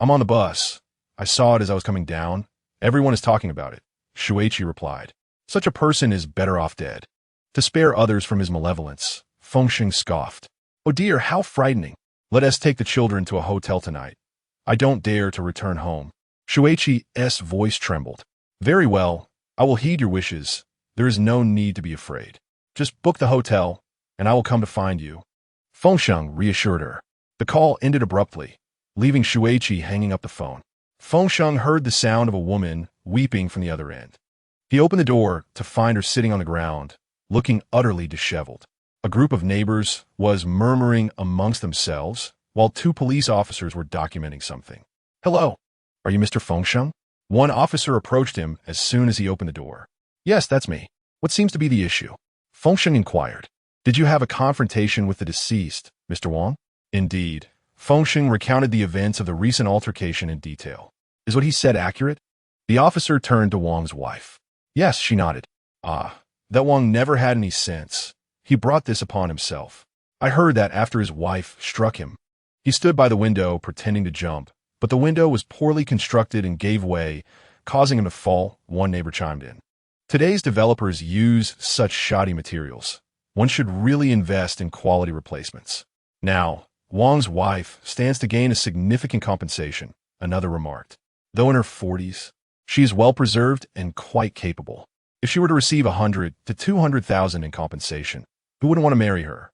I'm on the bus. I saw it as I was coming down. Everyone is talking about it. Shuichi replied. Such a person is better off dead. To spare others from his malevolence, Feng Sheng scoffed. Oh dear, how frightening. Let us take the children to a hotel tonight. I don't dare to return home. Shuichi's voice trembled. Very well, I will heed your wishes. There is no need to be afraid. Just book the hotel, and I will come to find you. Feng Sheng reassured her. The call ended abruptly, leaving Shuichi hanging up the phone. Feng Sheng heard the sound of a woman weeping from the other end. He opened the door to find her sitting on the ground, looking utterly disheveled. A group of neighbors was murmuring amongst themselves, while two police officers were documenting something. Hello, are you Mr. Feng Sheng? One officer approached him as soon as he opened the door. Yes, that's me. What seems to be the issue? Feng Sheng inquired. Did you have a confrontation with the deceased, Mr. Wang? Indeed. Feng Sheng recounted the events of the recent altercation in detail. Is what he said accurate? The officer turned to Wang's wife. Yes, she nodded. Ah, that Wang never had any sense. He brought this upon himself. I heard that after his wife struck him. He stood by the window pretending to jump, but the window was poorly constructed and gave way, causing him to fall, one neighbor chimed in. Today's developers use such shoddy materials. One should really invest in quality replacements. Now, Wang's wife stands to gain a significant compensation, another remarked. Though in her 40s, she is well preserved and quite capable. If she were to receive 100 to 200,000 in compensation, who wouldn't want to marry her?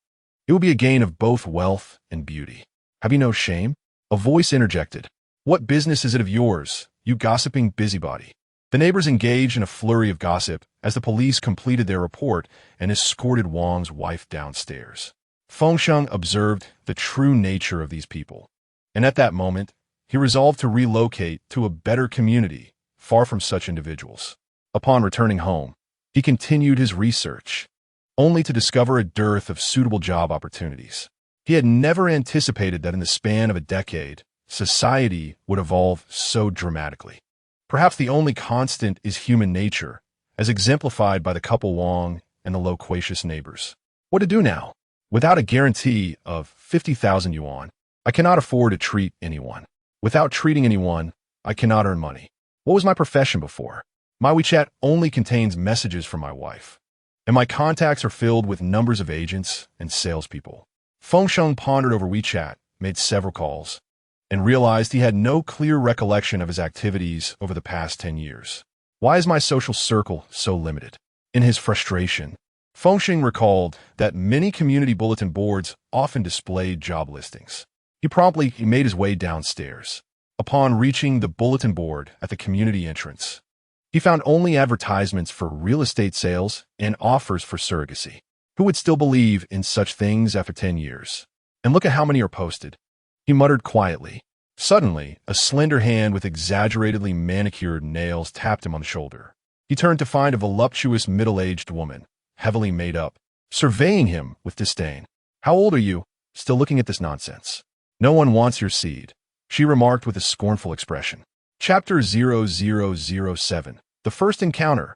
It would be a gain of both wealth and beauty. Have you no shame? A voice interjected. What business is it of yours, you gossiping busybody? The neighbors engaged in a flurry of gossip as the police completed their report and escorted Wang's wife downstairs. Feng Sheng observed the true nature of these people, and at that moment, he resolved to relocate to a better community, far from such individuals. Upon returning home, he continued his research, only to discover a dearth of suitable job opportunities. He had never anticipated that in the span of a decade, society would evolve so dramatically. Perhaps the only constant is human nature, as exemplified by the couple Wang and the loquacious neighbors. What to do now? Without a guarantee of 50,000 yuan, I cannot afford to treat anyone. Without treating anyone, I cannot earn money. What was my profession before? My WeChat only contains messages from my wife, and my contacts are filled with numbers of agents and salespeople. Feng Sheng pondered over WeChat, made several calls, and realized he had no clear recollection of his activities over the past 10 years. Why is my social circle so limited? In his frustration, Feng Sheng recalled that many community bulletin boards often displayed job listings. He promptly made his way downstairs. Upon reaching the bulletin board at the community entrance, He found only advertisements for real estate sales and offers for surrogacy. Who would still believe in such things after 10 years? And look at how many are posted. He muttered quietly. Suddenly, a slender hand with exaggeratedly manicured nails tapped him on the shoulder. He turned to find a voluptuous middle-aged woman, heavily made up, surveying him with disdain. "How old are you? Still looking at this nonsense?" "No one wants your seed," she remarked with a scornful expression. Chapter 0007. The First Encounter.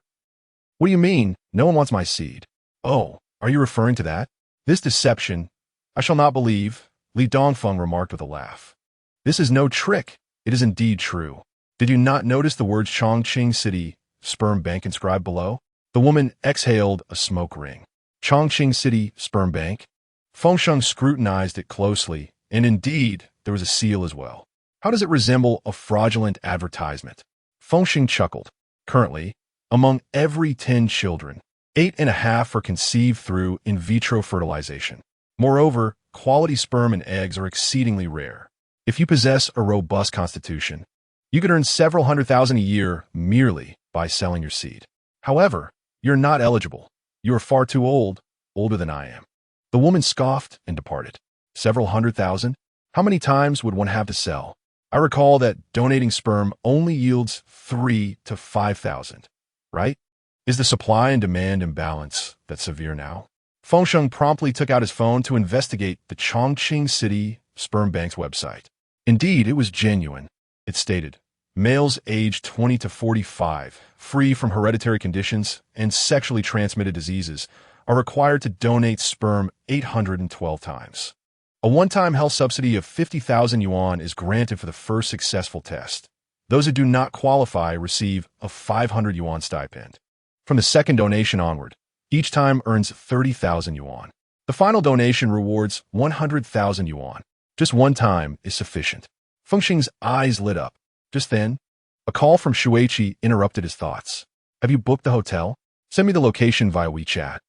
"What do you mean, no one wants my seed?" "Oh, are you referring to that? This deception, I shall not believe," Li Dongfeng remarked with a laugh. "This is no trick. It is indeed true. Did you not notice the words Chongqing City Sperm Bank inscribed below?" The woman exhaled a smoke ring. Chongqing City Sperm Bank? Feng Sheng scrutinized it closely, and indeed, there was a seal as well. "How does it resemble a fraudulent advertisement?" Feng Sheng chuckled. "Currently, among every 10 children, 8.5 are conceived through in vitro fertilization. Moreover, quality sperm and eggs are exceedingly rare. If you possess a robust constitution, you could earn several $100,000 a year merely by selling your seed. However, you're not eligible. You are far too old, older than I am." The woman scoffed and departed. "Several $100,000? How many times would one have to sell? I recall that donating sperm only yields 3 to 5,000, right? Is the supply and demand imbalance that severe now?" Feng Sheng promptly took out his phone to investigate the Chongqing City Sperm Bank's website. Indeed, it was genuine. It stated, "Males aged 20 to 45, free from hereditary conditions and sexually transmitted diseases, are required to donate sperm 812 times. A one-time health subsidy of 50,000 yuan is granted for the first successful test. Those who do not qualify receive a 500 yuan stipend. From the second donation onward, each time earns 30,000 yuan. The final donation rewards 100,000 yuan. Just one time is sufficient." Feng Sheng's eyes lit up. Just then, a call from Shuiqi interrupted his thoughts. "Have you booked the hotel? Send me the location via WeChat.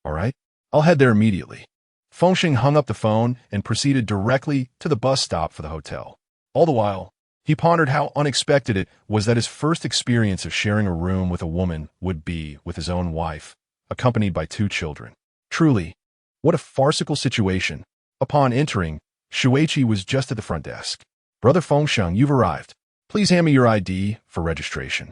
All right? I'll head there immediately." Feng Sheng hung up the phone and proceeded directly to the bus stop for the hotel. All the while, he pondered how unexpected it was that his first experience of sharing a room with a woman would be with his own wife, accompanied by 2 children. Truly, what a farcical situation. Upon entering, Shuiqi was just at the front desk. "Brother Feng Sheng, you've arrived. Please hand me your ID for registration."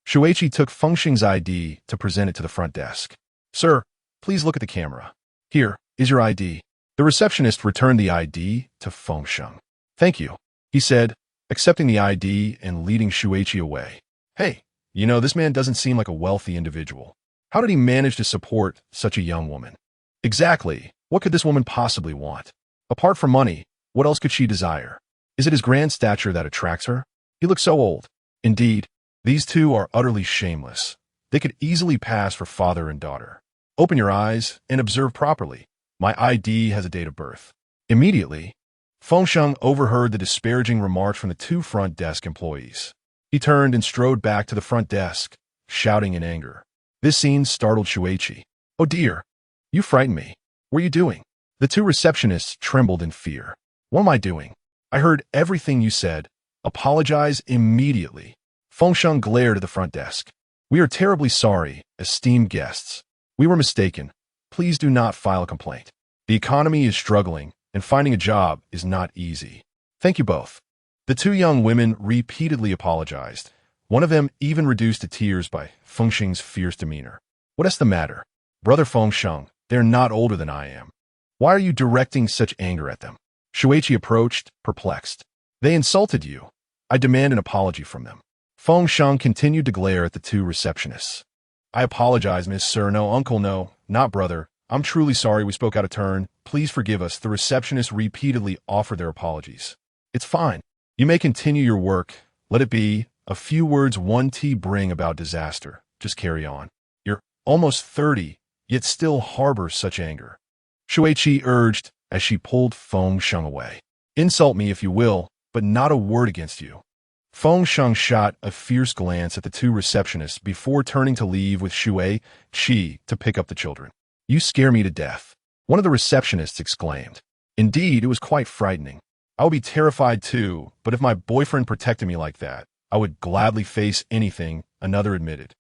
Shuiqi took Feng Sheng's ID to present it to the front desk. "Sir, please look at the camera. Here is your ID." The receptionist returned the ID to Feng Sheng. "Thank you," he said, accepting the ID and leading Shuiqi away. "Hey, you know, this man doesn't seem like a wealthy individual. How did he manage to support such a young woman? Exactly, what could this woman possibly want? Apart from money, what else could she desire? Is it his grand stature that attracts her? He looks so old. Indeed, these two are utterly shameless. They could easily pass for father and daughter. Open your eyes and observe properly. My ID has a date of birth." Immediately, Feng Sheng overheard the disparaging remarks from the 2 front desk employees. He turned and strode back to the front desk, shouting in anger. This scene startled Shuiqi. "Oh dear, you frightened me. What are you doing?" The 2 receptionists trembled in fear. "What am I doing? I heard everything you said. Apologize immediately." Feng Sheng glared at the front desk. "We are terribly sorry, esteemed guests. We were mistaken. Please do not file a complaint. The economy is struggling, and finding a job is not easy. Thank you both." The 2 young women repeatedly apologized. One of them even reduced to tears by Feng Sheng's fierce demeanor. "What is the matter? Brother Feng Sheng, they're not older than I am. Why are you directing such anger at them?" Shuiqi approached, perplexed. "They insulted you. I demand an apology from them." Feng Sheng continued to glare at the 2 receptionists. "I apologize, miss, sir. No, uncle, no, not brother. I'm truly sorry we spoke out of turn. Please forgive us." The receptionists repeatedly offered their apologies. "It's fine. You may continue your work. Let it be. A few words one tea bring about disaster. Just carry on. You're almost 30, yet still harbor such anger," Shuiqi urged as she pulled Feng Sheng away. "Insult me if you will, but not a word against you." Feng Sheng shot a fierce glance at the 2 receptionists before turning to leave with Shuiqi to pick up the children. "You scare me to death," one of the receptionists exclaimed. Indeed, it was quite frightening. "I would be terrified too, but if my boyfriend protected me like that, I would gladly face anything," another admitted.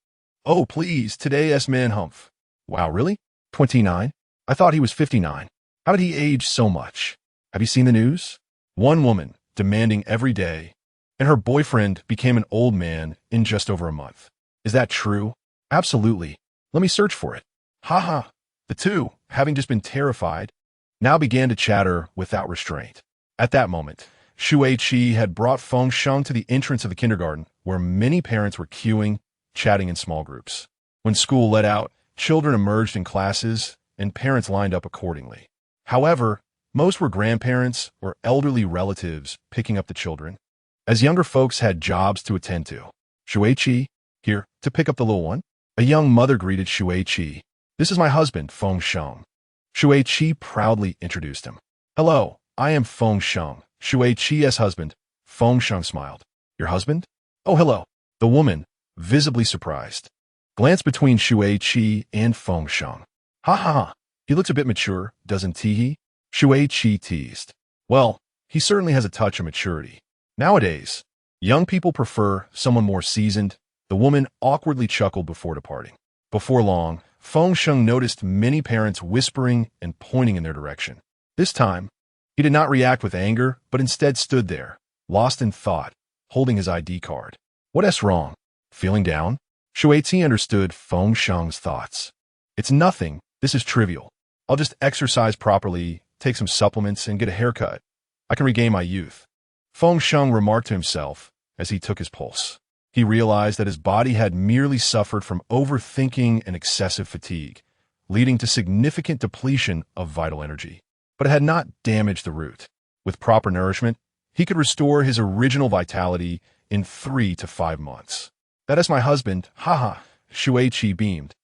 Oh, please, today's man humph. Wow, really? 29? I thought he was 59. How did he age so much? Have you seen the news? One woman demanding every day, and her boyfriend became an old man in just over a month. Is that true? Absolutely. Let me search for it. Ha ha. The two, having just been terrified, now began to chatter without restraint. At that moment, Shuiqi had brought Feng Sheng to the entrance of the kindergarten, where many parents were queuing, chatting in small groups. When school let out, children emerged in classes, and parents lined up accordingly. However, most were grandparents or elderly relatives picking up the children, as younger folks had jobs to attend to. Shuiqi, here, to pick up the little one. A young mother greeted Shuiqi. This is my husband, Feng Sheng. Shuiqi proudly introduced him. Hello, I am Feng Sheng, Shuiqi's husband. Feng Sheng smiled. Your husband? Oh, hello. The woman, visibly surprised, glanced between Shuiqi and Feng Sheng. Ha ha ha. He looks a bit mature, doesn't he? Shuiqi teased. Well, he certainly has a touch of maturity. Nowadays, young people prefer someone more seasoned. The woman awkwardly chuckled before departing. Before long, Feng Sheng noticed many parents whispering and pointing in their direction. This time, he did not react with anger, but instead stood there, lost in thought, holding his ID card. What's wrong? Feeling down? Shuiqi understood Feng Sheng's thoughts. It's nothing. This is trivial. I'll just exercise properly, take some supplements, and get a haircut. I can regain my youth. Feng Sheng remarked to himself as he took his pulse. He realized that his body had merely suffered from overthinking and excessive fatigue, leading to significant depletion of vital energy. But it had not damaged the root. With proper nourishment, he could restore his original vitality in 3 to 5 months. That is my husband, haha, Shuiqi beamed.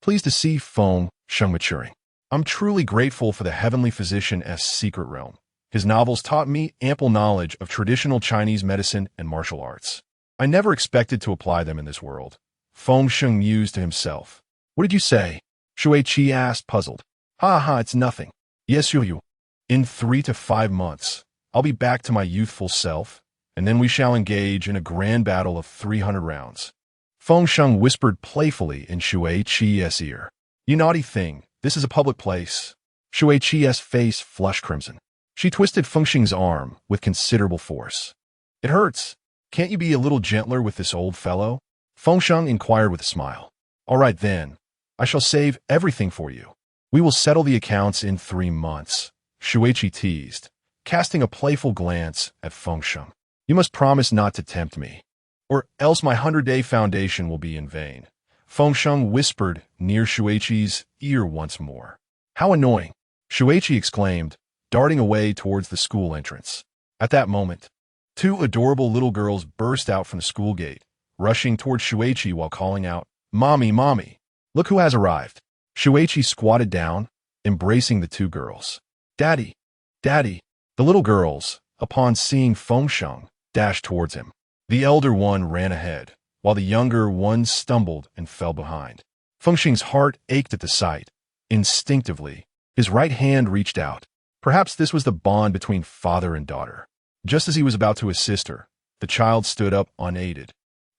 Pleased to see Feng Sheng maturing. I'm truly grateful for the heavenly physician's secret realm. His novels taught me ample knowledge of traditional Chinese medicine and martial arts. I never expected to apply them in this world. Feng Sheng mused to himself. What did you say? Shuiqi asked, puzzled. Ha ha, it's nothing. Yes, you. In 3 to 5 months, I'll be back to my youthful self, and then we shall engage in a grand battle of 300 rounds. Feng Sheng whispered playfully in Shuiqi's ear. You naughty thing, this is a public place. Shuiqi's face flushed crimson. She twisted Feng Sheng's arm with considerable force. It hurts. Can't you be a little gentler with this old fellow? Feng Sheng inquired with a smile. All right then, I shall save everything for you. We will settle the accounts in 3 months. Shuiqi teased, casting a playful glance at Feng Sheng. You must promise not to tempt me, or else my 100-day foundation will be in vain. Feng Sheng whispered near Shuiqi's ear once more. How annoying! Shuiqi exclaimed, darting away towards the school entrance. At that moment, 2 adorable little girls burst out from the school gate, rushing towards Shuiqi while calling out, Mommy, Mommy! Look who has arrived! Shuiqi squatted down, embracing the 2 girls. Daddy! Daddy! The little girls, upon seeing Feng Sheng, dashed towards him. The elder one ran ahead, while the younger one stumbled and fell behind. Feng Sheng's heart ached at the sight. Instinctively, his right hand reached out. Perhaps this was the bond between father and daughter. Just as he was about to assist her, the child stood up unaided,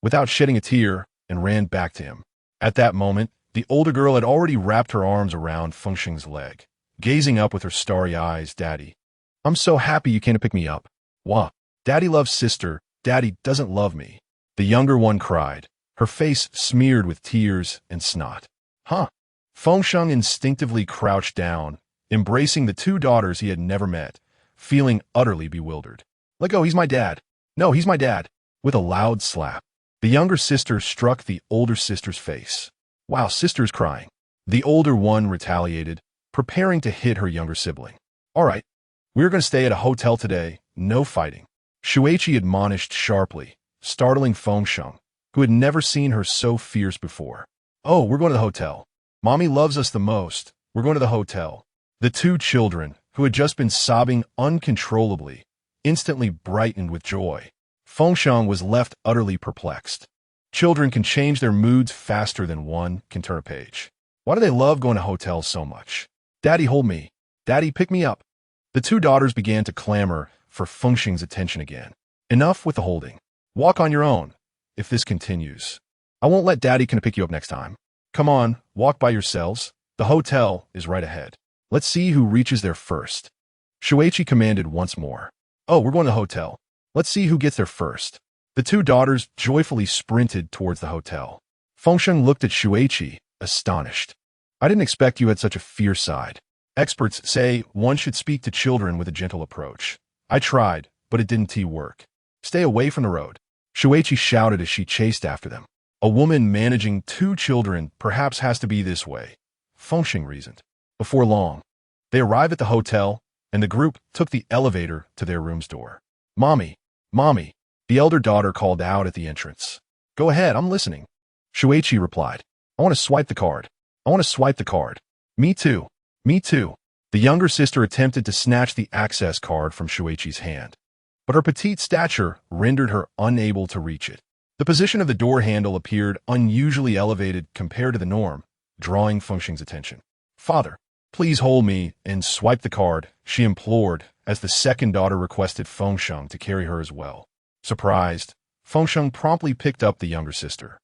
without shedding a tear, and ran back to him. At that moment, the older girl had already wrapped her arms around Feng Sheng's leg, gazing up with her starry eyes. Daddy, I'm so happy you came to pick me up. Wah! Daddy loves sister, Daddy doesn't love me. The younger one cried, her face smeared with tears and snot. Huh? Feng Sheng instinctively crouched down, embracing the 2 daughters he had never met, feeling utterly bewildered. Let go, he's my dad. No, he's my dad. With a loud slap, the younger sister struck the older sister's face. Wow, sister's crying. The older one retaliated, preparing to hit her younger sibling. All right, we're going to stay at a hotel today, no fighting. Shuiqi admonished sharply, startling Feng Sheng, who had never seen her so fierce before. Oh, we're going to the hotel. Mommy loves us the most. We're going to the hotel. The 2 children, who had just been sobbing uncontrollably, instantly brightened with joy. Feng Sheng was left utterly perplexed. Children can change their moods faster than one can turn a page. Why do they love going to hotels so much? Daddy, hold me. Daddy, pick me up. The 2 daughters began to clamor for Feng Sheng's attention again. Enough with the holding. Walk on your own. If this continues, I won't let Daddy can pick you up next time. Come on, walk by yourselves. The hotel is right ahead. Let's see who reaches there first. Shuichi commanded once more. Oh, we're going to the hotel. Let's see who gets there first. The two daughters joyfully sprinted towards the hotel. Feng Sheng looked at Shuichi, astonished. I didn't expect you had such a fierce side. Experts say one should speak to children with a gentle approach. I tried, but it didn't work. Stay away from the road. Shuichi shouted as she chased after them. A woman managing two children perhaps has to be this way, Feng Sheng reasoned. Before long, they arrived at the hotel, and the group took the elevator to their room's door. Mommy, Mommy, the elder daughter called out at the entrance. Go ahead, I'm listening. Shuichi replied. I want to swipe the card. I want to swipe the card. Me too. Me too. The younger sister attempted to snatch the access card from Shuichi's hand, but her petite stature rendered her unable to reach it. The position of the door handle appeared unusually elevated compared to the norm, drawing Feng Sheng's attention. Father, please hold me and swipe the card, she implored, as the second daughter requested Feng Sheng to carry her as well. Surprised, Feng Sheng promptly picked up the younger sister.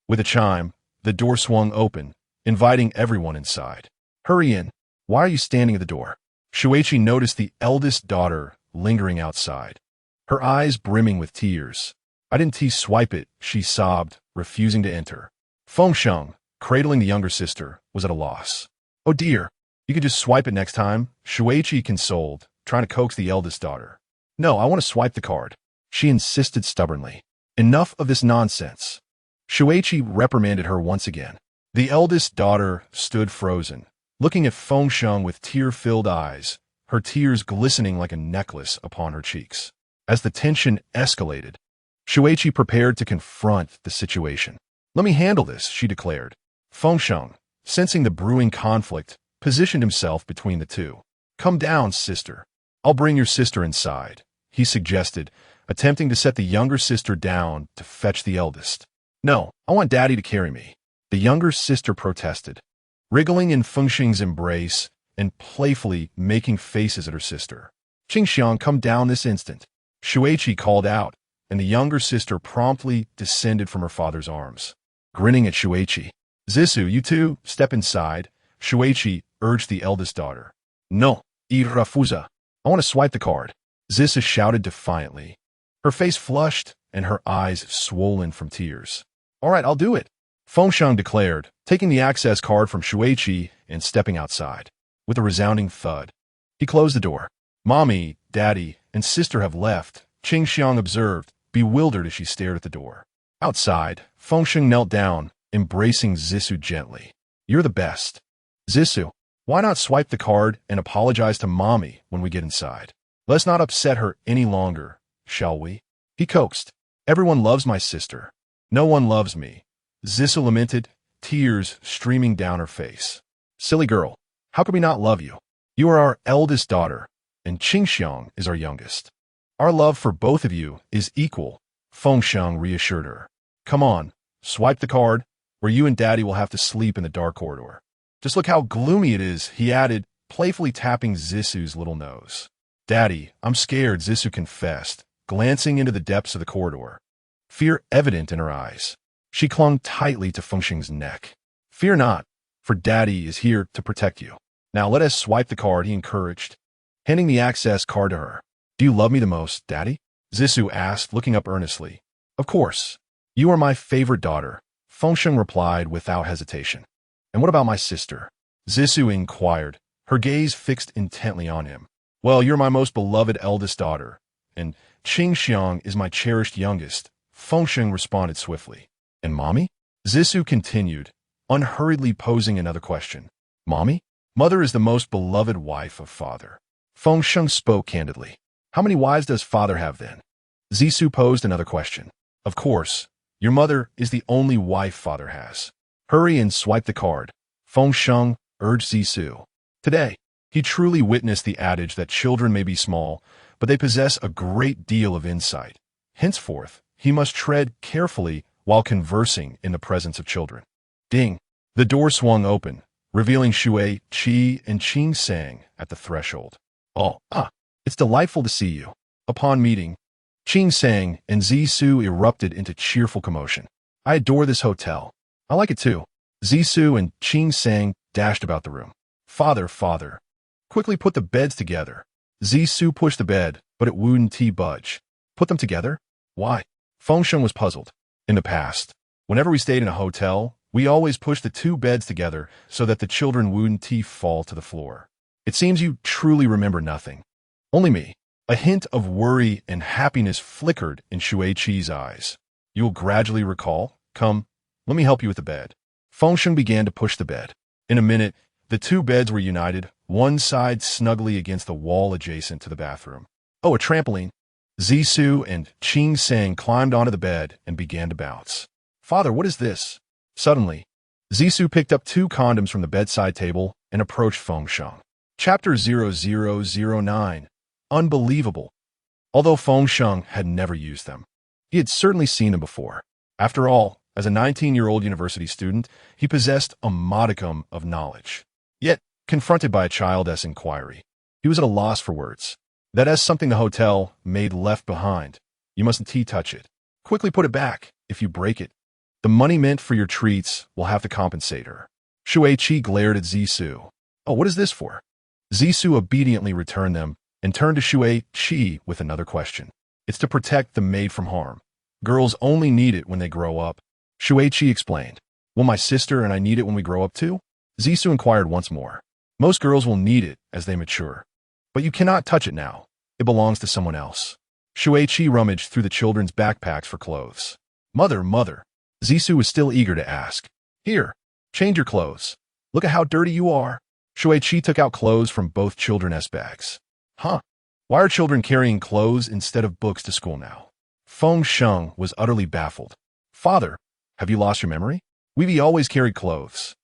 With a chime, the door swung open, inviting everyone inside. Hurry in. Why are you standing at the door? Shuichi noticed the eldest daughter lingering outside, her eyes brimming with tears. I didn't swipe it, she sobbed, refusing to enter. Feng Sheng, cradling the younger sister, was at a loss. Oh dear, you could just swipe it next time, Shuichi consoled, trying to coax the eldest daughter. No, I want to swipe the card, she insisted stubbornly. Enough of this nonsense. Shuichi reprimanded her once again. The eldest daughter stood frozen, looking at Feng Sheng with tear-filled eyes, her tears glistening like a necklace upon her cheeks. As the tension escalated, Shuichi prepared to confront the situation. Let me handle this, she declared. Feng Sheng, sensing the brewing conflict, positioned himself between the two. Come down, sister. I'll bring your sister inside, he suggested, attempting to set the younger sister down to fetch the eldest. No, I want Daddy to carry me, the younger sister protested, wriggling in Feng Sheng's embrace and playfully making faces at her sister. Qingxiang, come down this instant, Shuichi called out, and the younger sister promptly descended from her father's arms. Grinning at Shuichi. Zissou, you two, step inside, Shuichi urged the eldest daughter. No, Irafuza. I want to swipe the card, Zissou shouted defiantly, her face flushed and her eyes swollen from tears. All right, I'll do it, Feng Sheng declared, taking the access card from Shuichi and stepping outside. With a resounding thud, he closed the door. Mommy, Daddy, and sister have left, Qingxiang observed, bewildered as she stared at the door. Outside, Feng Sheng knelt down, embracing Zissou gently. You're the best. Zissou, why not swipe the card and apologize to Mommy when we get inside? Let's not upset her any longer, shall we? He coaxed. Everyone loves my sister. No one loves me, Zissou lamented, tears streaming down her face. Silly girl, how could we not love you? You are our eldest daughter, and Qingxiang is our youngest. Our love for both of you is equal, Feng Sheng reassured her. Come on, swipe the card, or you and Daddy will have to sleep in the dark corridor. Just look how gloomy it is, he added, playfully tapping Zissou's little nose. Daddy, I'm scared, Zissou confessed, glancing into the depths of the corridor. Fear evident in her eyes. She clung tightly to Feng Sheng's neck. Fear not, for Daddy is here to protect you. Now let us swipe the card, he encouraged, handing the access card to her. Do you love me the most, Daddy? Zissou asked, looking up earnestly. Of course. You are my favorite daughter, Feng Sheng replied without hesitation. And what about my sister? Zissou inquired, her gaze fixed intently on him. Well, you're my most beloved eldest daughter, and Qingxiang is my cherished youngest, Feng Sheng responded swiftly. And Mommy? Zissou continued, unhurriedly posing another question. Mommy? Mother is the most beloved wife of Father. Feng Sheng spoke candidly. How many wives does Father have then? Zissou posed another question. Of course, your mother is the only wife Father has. Hurry and swipe the card, Feng Sheng urged Zissou. Today, he truly witnessed the adage that children may be small, but they possess a great deal of insight. Henceforth, he must tread carefully while conversing in the presence of children. Ding! The door swung open, revealing Shui, Qi, and Qing Sang at the threshold. Oh, it's delightful to see you. Upon meeting, Qing Sang and Zissou erupted into cheerful commotion. I adore this hotel. I like it too. Zissou and Qing Sang dashed about the room. Father, father. Quickly put the beds together. Zissou pushed the bed, but it wouldn't budge. Put them together? Why? Feng Sheng was puzzled. In the past, whenever we stayed in a hotel, we always pushed the two beds together so that the children wouldn't fall to the floor. It seems you truly remember nothing. Only me. A hint of worry and happiness flickered in Shuiqi's eyes. You will gradually recall. Come, let me help you with the bed. Feng Sheng began to push the bed. In a minute, the two beds were united, one side snugly against the wall adjacent to the bathroom. Oh, a trampoline. Zissou and Qing Sang climbed onto the bed and began to bounce. Father, what is this? Suddenly, Zissou picked up two condoms from the bedside table and approached Feng Sheng. Chapter 0009. Unbelievable. Although Feng Sheng had never used them, he had certainly seen them before. After all, as a 19-year-old university student, he possessed a modicum of knowledge. Yet, confronted by a child's inquiry, he was at a loss for words. That is something the hotel maid left behind. You mustn't touch it. Quickly put it back. If you break it, the money meant for your treats will have to compensate her. Shuiqi glared at Zissou. Oh, what is this for? Zissou obediently returned them and turned to Shuiqi with another question. It's to protect the maid from harm. Girls only need it when they grow up. Shuiqi explained. Will my sister and I need it when we grow up too? Zissou inquired once more. Most girls will need it as they mature. But you cannot touch it now. It belongs to someone else. Shuiqi rummaged through the children's backpacks for clothes. Mother, mother. Zissou was still eager to ask. Here, change your clothes. Look at how dirty you are. Shuiqi took out clothes from both children's bags. Huh? Why are children carrying clothes instead of books to school now? Feng Sheng was utterly baffled. Father, have you lost your memory? We've always carried clothes.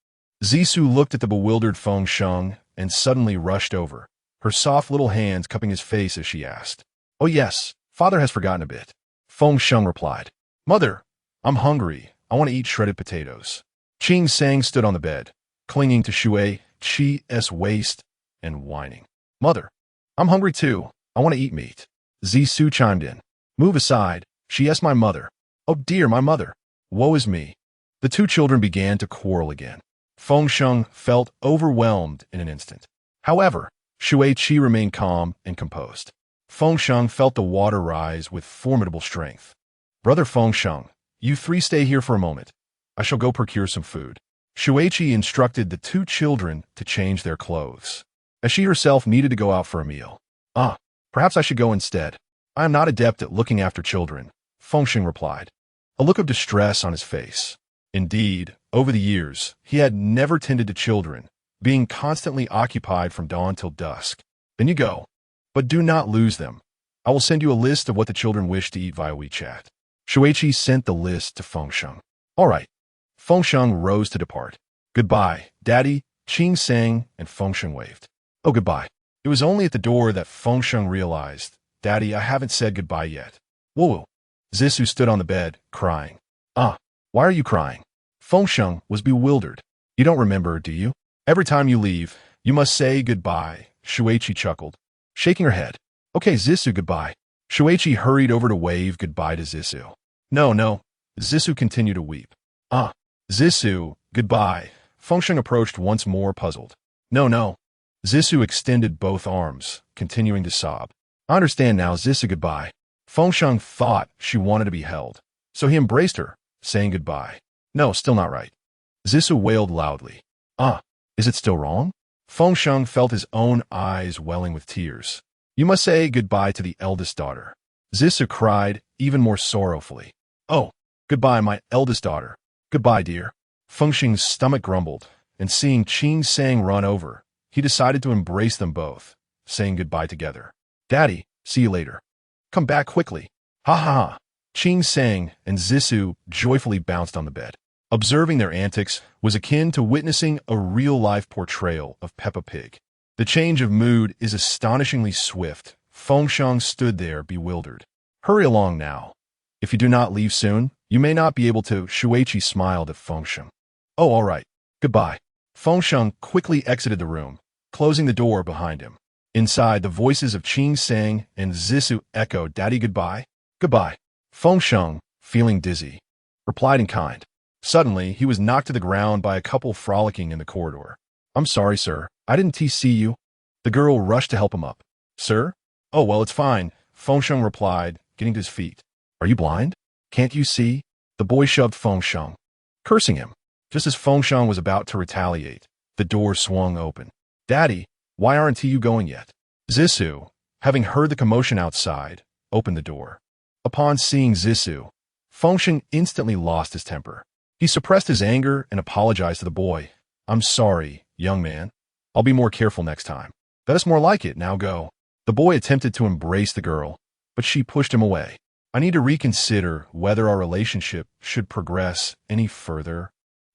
Zissou looked at the bewildered Feng Sheng and suddenly rushed over, her soft little hands cupping his face as she asked. Oh yes, father has forgotten a bit. Feng Sheng replied. Mother, I'm hungry. I want to eat shredded potatoes. Qing Sang stood on the bed, clinging to Shuiqi's waist and whining. Mother, I'm hungry too. I want to eat meat. Zissou chimed in. Move aside. She is my mother. Oh dear, my mother. Woe is me. The two children began to quarrel again. Feng Sheng felt overwhelmed in an instant. However, Shuiqi remained calm and composed. Feng Sheng felt the water rise with formidable strength. Brother Feng Sheng, you three stay here for a moment. I shall go procure some food. Shuiqi instructed the two children to change their clothes, as she herself needed to go out for a meal. Perhaps I should go instead. I am not adept at looking after children, Feng Sheng replied, a look of distress on his face. Indeed, over the years, he had never tended to children, being constantly occupied from dawn till dusk. Then you go, but do not lose them. I will send you a list of what the children wish to eat via WeChat. Shuiqi sent the list to Feng Sheng. All right. Feng Sheng rose to depart. Goodbye, Daddy, Qing Sang, and Feng Sheng waved. Oh, goodbye. It was only at the door that Feng Sheng realized, Daddy, I haven't said goodbye yet. Whoa. Zissou stood on the bed, crying. Why are you crying? Feng Sheng was bewildered. You don't remember, do you? Every time you leave, you must say goodbye, Shuiqi chuckled, shaking her head. Okay, Zissou, goodbye. Shuiqi hurried over to wave goodbye to Zissou. No. Zissou continued to weep. Zissou, goodbye. Feng Sheng approached once more, puzzled. No. Zissou extended both arms, continuing to sob. I understand now, Zissou, goodbye. Feng Sheng thought she wanted to be held, so he embraced her, saying goodbye. No, still not right. Zissou wailed loudly. Is it still wrong? Feng Sheng felt his own eyes welling with tears. You must say goodbye to the eldest daughter. Zissou cried even more sorrowfully. Oh, goodbye, my eldest daughter. Goodbye, dear. Feng Sheng's stomach grumbled, and seeing Qing Sang run over, he decided to embrace them both, saying goodbye together. Daddy, see you later. Come back quickly. Ha ha ha. Qing Sang and Zissou joyfully bounced on the bed. Observing their antics was akin to witnessing a real-life portrayal of Peppa Pig. The change of mood is astonishingly swift. Feng Sheng stood there bewildered. Hurry along now. If you do not leave soon, you may not be able to. Shuiqi smiled at Feng Sheng. Oh, all right. Goodbye. Feng Sheng quickly exited the room, closing the door behind him. Inside, the voices of Qing Sang and Zissou echoed, Daddy, goodbye. Goodbye. Feng Sheng, feeling dizzy, replied in kind. Suddenly, he was knocked to the ground by a couple frolicking in the corridor. I'm sorry, sir. I didn't see you. The girl rushed to help him up. Sir? Oh, well, it's fine, Feng Sheng replied, getting to his feet. Are you blind? Can't you see? The boy shoved Feng Sheng, cursing him. Just as Feng Sheng was about to retaliate, the door swung open. Daddy, why aren't you going yet? Zissou, having heard the commotion outside, opened the door. Upon seeing Zissou, Feng Sheng instantly lost his temper. He suppressed his anger and apologized to the boy. I'm sorry, young man. I'll be more careful next time. That's more like it, now go. The boy attempted to embrace the girl, but she pushed him away. I need to reconsider whether our relationship should progress any further,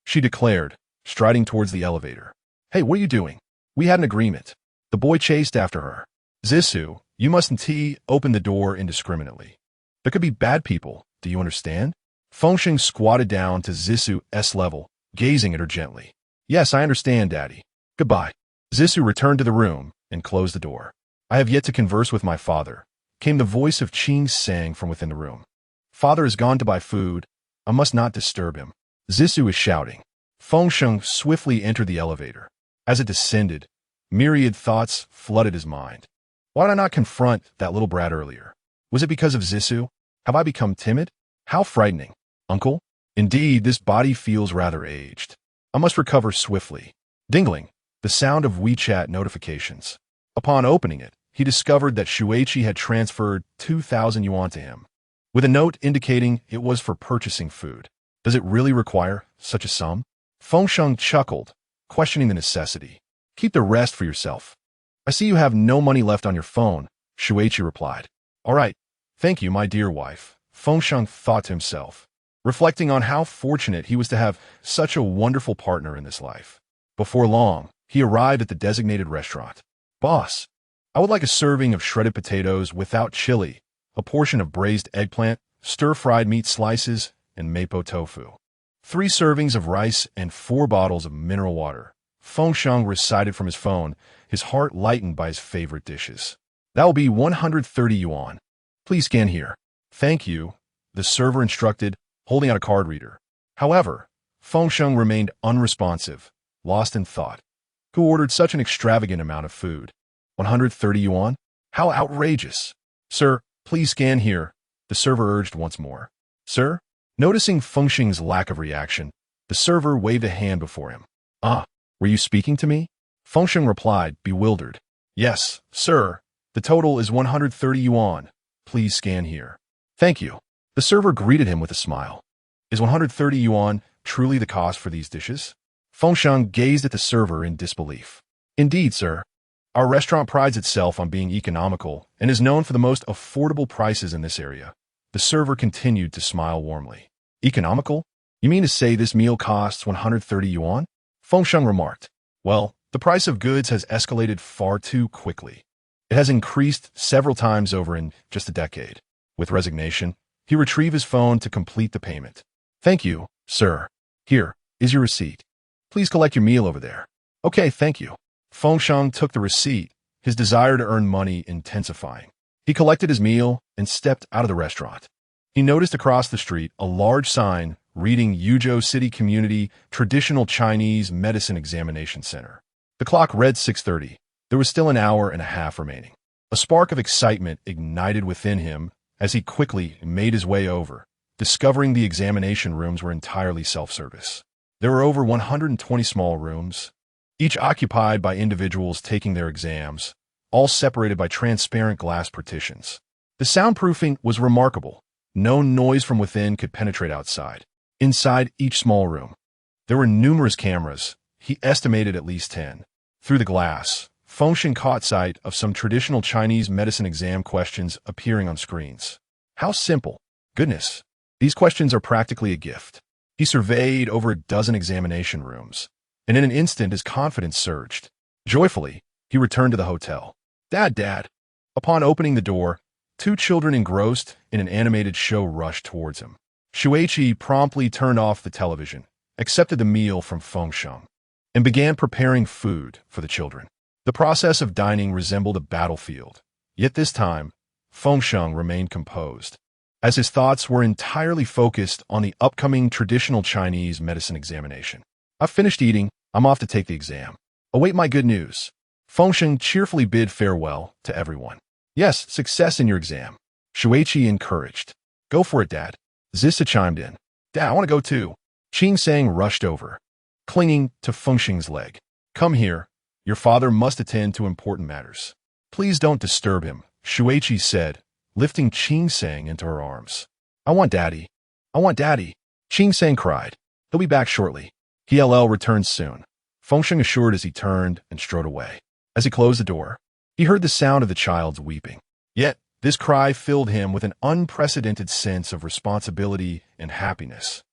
she declared, striding towards the elevator. Hey, what are you doing? We had an agreement. The boy chased after her. Zissou, you mustn't open the door indiscriminately. There could be bad people, do you understand? Feng Sheng squatted down to Zissou's level, gazing at her gently. Yes, I understand, Daddy. Goodbye. Zissou returned to the room and closed the door. I have yet to converse with my father, came the voice of Qing Sang from within the room. Father has gone to buy food. I must not disturb him. Zissou is shouting. Feng Sheng swiftly entered the elevator. As it descended, myriad thoughts flooded his mind. Why did I not confront that little brat earlier? Was it because of Zissou? Have I become timid? How frightening. Uncle? Indeed, this body feels rather aged. I must recover swiftly. Dingling, the sound of WeChat notifications. Upon opening it, he discovered that Shuiqi had transferred 2,000 yuan to him, with a note indicating it was for purchasing food. Does it really require such a sum? Feng Sheng chuckled, questioning the necessity. Keep the rest for yourself. I see you have no money left on your phone, Shuiqi replied. All right, thank you, my dear wife, Feng Sheng thought to himself, reflecting on how fortunate he was to have such a wonderful partner in this life. Before long, he arrived at the designated restaurant. Boss, I would like a serving of shredded potatoes without chili, a portion of braised eggplant, stir-fried meat slices, and mapo tofu. 3 servings of rice and 4 bottles of mineral water. Feng Sheng recited from his phone, his heart lightened by his favorite dishes. That will be 130 yuan. Please scan here. Thank you, the server instructed, holding out a card reader. However, Feng Sheng remained unresponsive, lost in thought. Who ordered such an extravagant amount of food? 130 yuan? How outrageous! Sir, please scan here, the server urged once more. Sir? Noticing Feng Sheng's lack of reaction, the server waved a hand before him. Ah, were you speaking to me? Feng Sheng replied, bewildered. Yes, sir. The total is 130 yuan. Please scan here. Thank you. The server greeted him with a smile. Is 130 yuan truly the cost for these dishes? Feng Sheng gazed at the server in disbelief. Indeed, sir. Our restaurant prides itself on being economical and is known for the most affordable prices in this area. The server continued to smile warmly. Economical? You mean to say this meal costs 130 yuan? Feng Sheng remarked. Well, the price of goods has escalated far too quickly. It has increased several times over in just a decade. With resignation, he retrieved his phone to complete the payment. Thank you, sir. Here is your receipt. Please collect your meal over there. Okay, thank you. Feng Sheng took the receipt, his desire to earn money intensifying. He collected his meal and stepped out of the restaurant. He noticed across the street a large sign reading Yuzhou City Community Traditional Chinese Medicine Examination Center. The clock read 6:30. There was still an hour and a half remaining. A spark of excitement ignited within him as he quickly made his way over, discovering the examination rooms were entirely self-service. There were over 120 small rooms, each occupied by individuals taking their exams, all separated by transparent glass partitions. The soundproofing was remarkable. No noise from within could penetrate outside. Inside each small room, there were numerous cameras, he estimated at least 10. Through the glass, Feng Sheng caught sight of some traditional Chinese medicine exam questions appearing on screens. How simple. Goodness, these questions are practically a gift. He surveyed over a dozen examination rooms, and in an instant his confidence surged. Joyfully, he returned to the hotel. Dad. Upon opening the door, 2 children engrossed in an animated show rushed towards him. Shuiqi promptly turned off the television, accepted the meal from Feng Sheng, and began preparing food for the children. The process of dining resembled a battlefield, yet this time, Feng Sheng remained composed. as his thoughts were entirely focused on the upcoming traditional Chinese medicine examination. "I've finished eating. I'm off to take the exam. Await my good news." Feng Sheng cheerfully bid farewell to everyone. "Yes, success in your exam," Shuiqi encouraged. "Go for it, Dad." Zissa chimed in. "Dad, I want to go too." Qing Sang rushed over, clinging to Feng Sheng's leg. "Come here. Your father must attend to important matters." "Please don't disturb him," Shuiqi said, lifting Qing Sang into her arms. "I want Daddy. I want Daddy." Qing Sang cried. "He'll be back shortly. He'll return soon," Feng Sheng assured as he turned and strode away. As he closed the door, he heard the sound of the child's weeping. Yet, this cry filled him with an unprecedented sense of responsibility and happiness.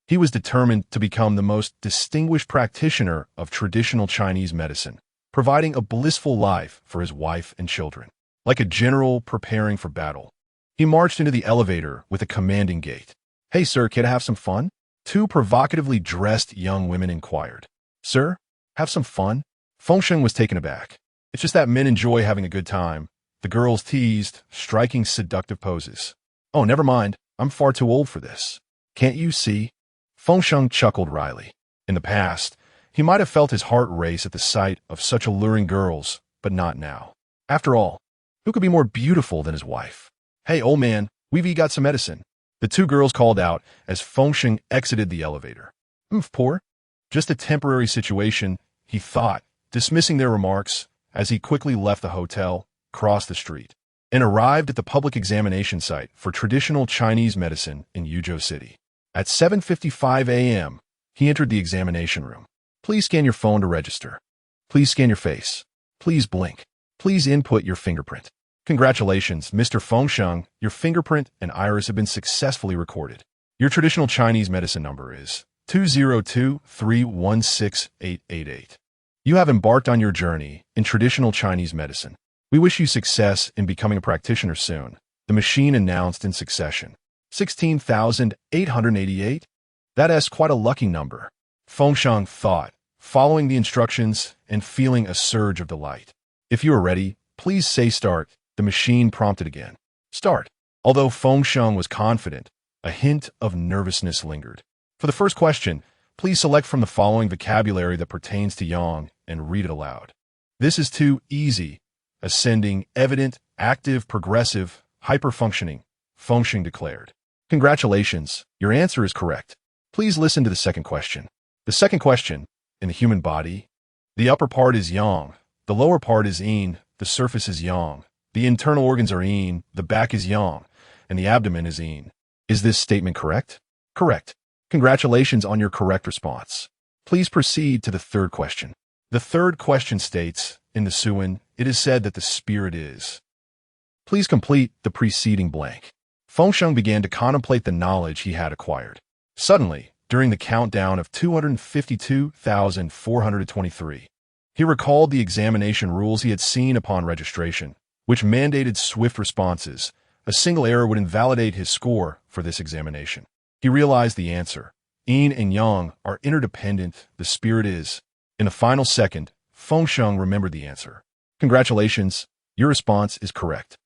He was determined to become the most distinguished practitioner of traditional Chinese medicine, providing a blissful life for his wife and children. Like a general preparing for battle, he marched into the elevator with a commanding gait. "Hey, sir, can I have some fun?" Two provocatively dressed young women inquired. "Sir, have some fun?" Feng Sheng was taken aback. "It's just that men enjoy having a good time," the girls teased, striking seductive poses. "Oh, never mind. I'm far too old for this. Can't you see?" Feng Sheng chuckled wryly. In the past, he might have felt his heart race at the sight of such alluring girls, but not now. After all, who could be more beautiful than his wife? "Hey, old man, we've got some medicine," the two girls called out as Feng Sheng exited the elevator. Poor. Just a temporary situation, he thought, dismissing their remarks as he quickly left the hotel, crossed the street, and arrived at the public examination site for traditional Chinese medicine in Yuzhou City. At 7:55 a.m., he entered the examination room. "Please scan your phone to register. Please scan your face. Please blink. Please input your fingerprint." "Congratulations, Mr. Feng Sheng. Your fingerprint and iris have been successfully recorded. Your traditional Chinese medicine number is 202316888. You have embarked on your journey in traditional Chinese medicine. We wish you success in becoming a practitioner soon," the machine announced in succession. 16,888? That's quite a lucky number, Feng Sheng thought, following the instructions and feeling a surge of delight. "If you are ready, please say start," the machine prompted again. Start. Although Feng Sheng was confident, a hint of nervousness lingered. For the first question, please select from the following vocabulary that pertains to yang and read it aloud. "This is too easy. Ascending, evident, active, progressive, hyperfunctioning," Feng Sheng declared. "Congratulations, your answer is correct. Please listen to the second question." The second question, in the human body, the upper part is yang, the lower part is yin, the surface is yang, the internal organs are yin, the back is yang, and the abdomen is yin. Is this statement correct? Correct. Congratulations on your correct response. Please proceed to the third question. The third question states, in the Suan, it is said that the spirit is. Please complete the preceding blank. Feng Sheng began to contemplate the knowledge he had acquired. Suddenly, during the countdown of 252,423, he recalled the examination rules he had seen upon registration, which mandated swift responses. A single error would invalidate his score for this examination. He realized the answer. Yin and yang are interdependent, the spirit is. In the final second, Feng Sheng remembered the answer. Congratulations, your response is correct.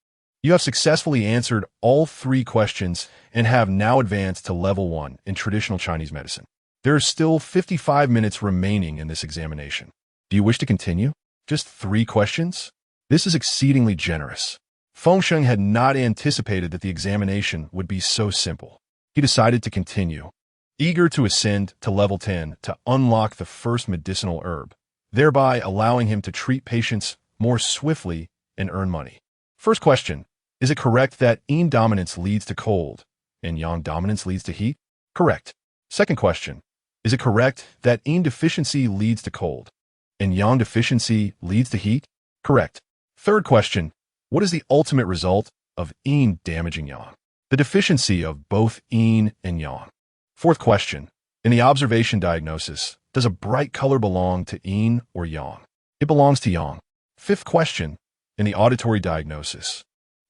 You have successfully answered all three questions and have now advanced to level 1 in traditional Chinese medicine. There are still 55 minutes remaining in this examination. Do you wish to continue? Just 3 questions? This is exceedingly generous. Feng Sheng had not anticipated that the examination would be so simple. He decided to continue, eager to ascend to level 10 to unlock the first medicinal herb, thereby allowing him to treat patients more swiftly and earn money. First question, is it correct that yin dominance leads to cold and yang dominance leads to heat? Correct. Second question, is it correct that yin deficiency leads to cold and yang deficiency leads to heat? Correct. Third question, what is the ultimate result of yin damaging yang? The deficiency of both yin and yang. Fourth question, in the observation diagnosis, does a bright color belong to yin or yang? It belongs to yang. Fifth question, in the auditory diagnosis,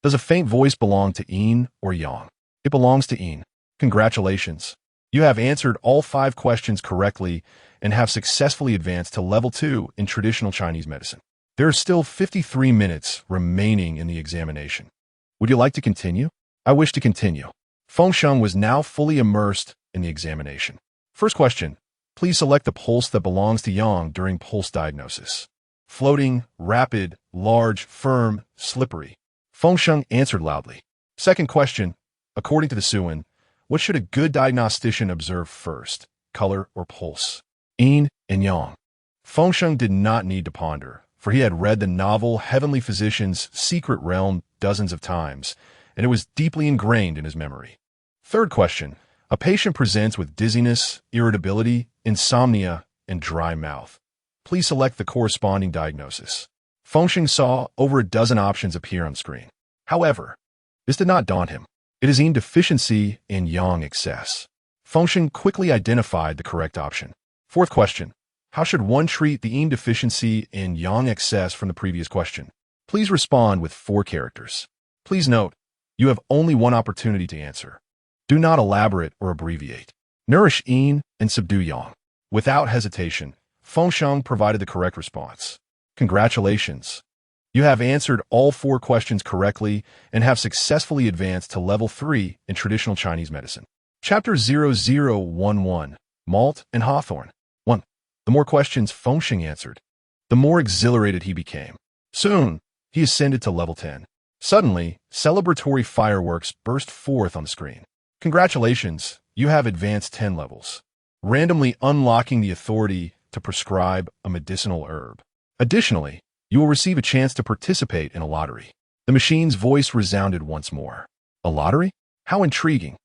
does a faint voice belong to yin or yang? It belongs to yin. Congratulations. You have answered all 5 questions correctly and have successfully advanced to level 2 in traditional Chinese medicine. There are still 53 minutes remaining in the examination. Would you like to continue? I wish to continue. Feng Sheng was now fully immersed in the examination. First question. Please select the pulse that belongs to Yang during pulse diagnosis. Floating, rapid, large, firm, slippery. Feng Sheng answered loudly. Second question. According to the Suan, what should a good diagnostician observe first, color or pulse? Yin and Yang. Feng Sheng did not need to ponder, for he had read the novel Heavenly Physician's Secret Realm dozens of times, and it was deeply ingrained in his memory. Third question. A patient presents with dizziness, irritability, insomnia, and dry mouth. Please select the corresponding diagnosis. Feng Sheng saw over a dozen options appear on screen. However, this did not daunt him. It is Yin deficiency and Yang excess. Feng Sheng quickly identified the correct option. Fourth question. How should one treat the Yin deficiency and Yang excess from the previous question? Please respond with 4 characters. Please note, you have only one opportunity to answer. Do not elaborate or abbreviate. Nourish Yin and subdue Yang. Without hesitation, Feng Sheng provided the correct response. Congratulations! You have answered all 4 questions correctly and have successfully advanced to Level 3 in traditional Chinese medicine. Chapter 0011, Malt and Hawthorn. 1. The more questions Feng Sheng answered, the more exhilarated he became. Soon, he ascended to Level 10. Suddenly, celebratory fireworks burst forth on the screen. Congratulations, you have advanced 10 levels, randomly unlocking the authority to prescribe a medicinal herb. Additionally, you will receive a chance to participate in a lottery. The machine's voice resounded once more. A lottery? How intriguing.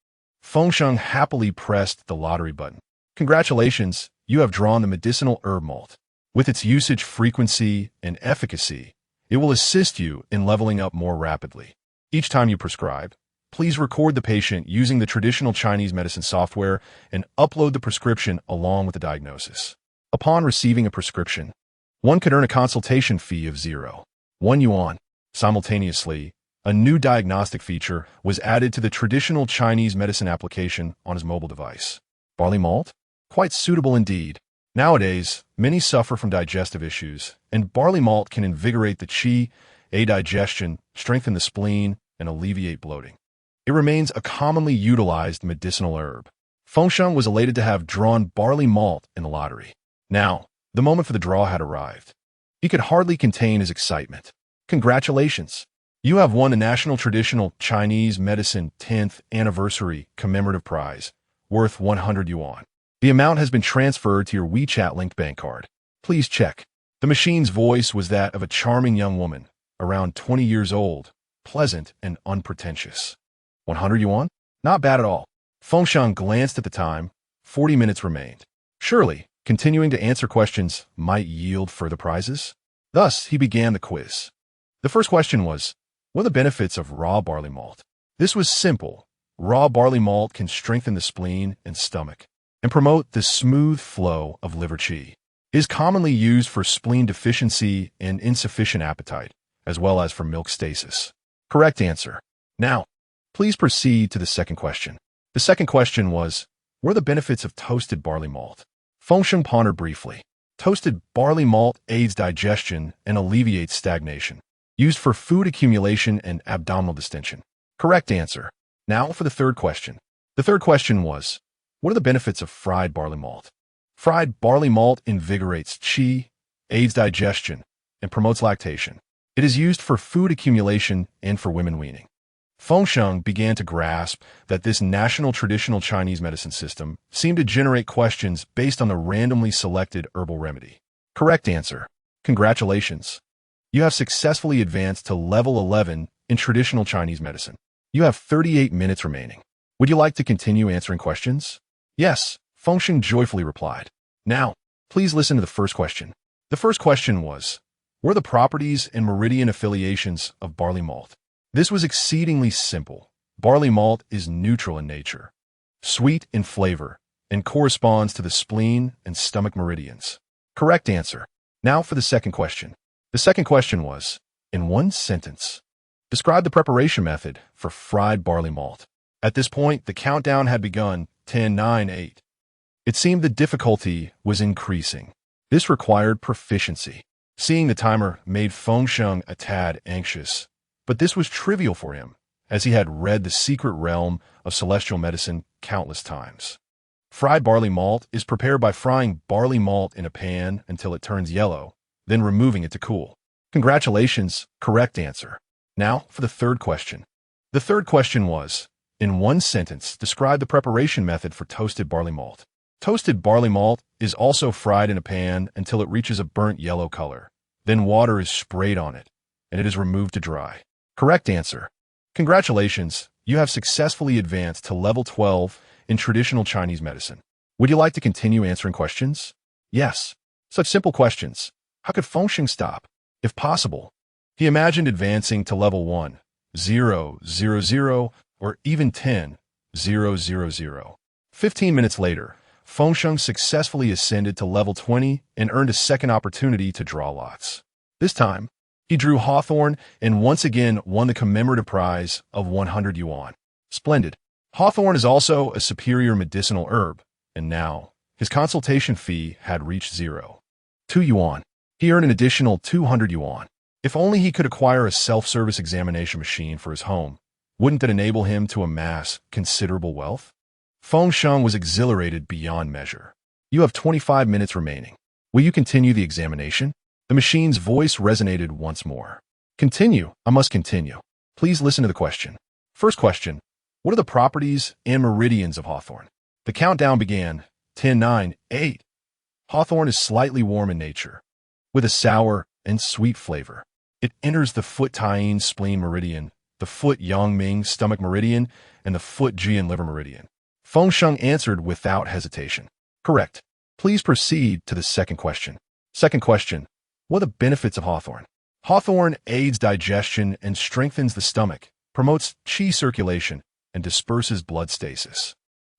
Feng Sheng happily pressed the lottery button. Congratulations, you have drawn the medicinal herb malt. With its usage frequency and efficacy, it will assist you in leveling up more rapidly. Each time you prescribe, please record the patient using the traditional Chinese medicine software and upload the prescription along with the diagnosis. Upon receiving a prescription, one could earn a consultation fee of 0.1 yuan. Simultaneously, a new diagnostic feature was added to the traditional Chinese medicine application on his mobile device. Barley malt? Quite suitable indeed. Nowadays, many suffer from digestive issues, and barley malt can invigorate the qi, aid digestion, strengthen the spleen, and alleviate bloating. It remains a commonly utilized medicinal herb. Feng Sheng was elated to have drawn barley malt in the lottery. Now, the moment for the draw had arrived. He could hardly contain his excitement. Congratulations! You have won the National Traditional Chinese Medicine 10th Anniversary Commemorative Prize, worth 100 yuan. The amount has been transferred to your WeChat-linked bank card. Please check. The machine's voice was that of a charming young woman, around 20 years old, pleasant and unpretentious. 100 yuan? Not bad at all. Feng Sheng glanced at the time. 40 minutes remained. Surely, continuing to answer questions might yield further prizes? Thus, he began the quiz. The first question was, what are the benefits of raw barley malt? This was simple. Raw barley malt can strengthen the spleen and stomach and promote the smooth flow of liver qi. It is commonly used for spleen deficiency and insufficient appetite, as well as for milk stasis. Correct answer. Now, please proceed to the second question. The second question was, what are the benefits of toasted barley malt? Feng Sheng pondered briefly. Toasted barley malt aids digestion and alleviates stagnation. Used for food accumulation and abdominal distension. Correct answer. Now for the third question. The third question was, what are the benefits of fried barley malt? Fried barley malt invigorates qi, aids digestion, and promotes lactation. It is used for food accumulation and for women weaning. Feng Sheng began to grasp that this national traditional Chinese medicine system seemed to generate questions based on the randomly selected herbal remedy. Correct answer. Congratulations. You have successfully advanced to level 11 in traditional Chinese medicine. You have 38 minutes remaining. Would you like to continue answering questions? Yes, Feng Sheng joyfully replied. Now, please listen to the first question. The first question was, what are the properties and meridian affiliations of barley malt? This was exceedingly simple. Barley malt is neutral in nature, sweet in flavor, and corresponds to the spleen and stomach meridians. Correct answer. Now for the second question. The second question was, in one sentence, describe the preparation method for fried barley malt. At this point, the countdown had begun. 10, 9, 8. It seemed the difficulty was increasing. This required proficiency. Seeing the timer made Feng Sheng a tad anxious, but this was trivial for him, as he had read The Secret Realm of Celestial Medicine countless times. Fried barley malt is prepared by frying barley malt in a pan until it turns yellow, then removing it to cool. Congratulations, correct answer. Now for the third question. The third question was, in one sentence, describe the preparation method for toasted barley malt. Toasted barley malt is also fried in a pan until it reaches a burnt yellow color. Then water is sprayed on it, and it is removed to dry. Correct answer. Congratulations, you have successfully advanced to level 12 in traditional Chinese medicine. Would you like to continue answering questions? Yes. Such simple questions. How could Feng Sheng stop? If possible, he imagined advancing to level 1, 0, 0, 0, or even 10, 0, 0, 0. 15 minutes later, Feng Sheng successfully ascended to level 20 and earned a second opportunity to draw lots. This time, he drew Hawthorn and once again won the commemorative prize of 100 yuan. Splendid. Hawthorn is also a superior medicinal herb, and now his consultation fee had reached 0. 2 yuan. He earned an additional 200 yuan. If only he could acquire a self-service examination machine for his home, wouldn't that enable him to amass considerable wealth? Feng Sheng was exhilarated beyond measure. You have 25 minutes remaining. Will you continue the examination? The machine's voice resonated once more. Continue. I must continue. Please listen to the question. First question. What are the properties and meridians of hawthorn? The countdown began. 10, 9, 8. Hawthorn is slightly warm in nature, with a sour and sweet flavor. It enters the foot Taiyin spleen meridian, the foot Yangming stomach meridian, and the foot Jian liver meridian. Feng Sheng answered without hesitation. Correct. Please proceed to the second question. Second question. What are the benefits of hawthorn? Hawthorn aids digestion and strengthens the stomach, promotes qi circulation, and disperses blood stasis.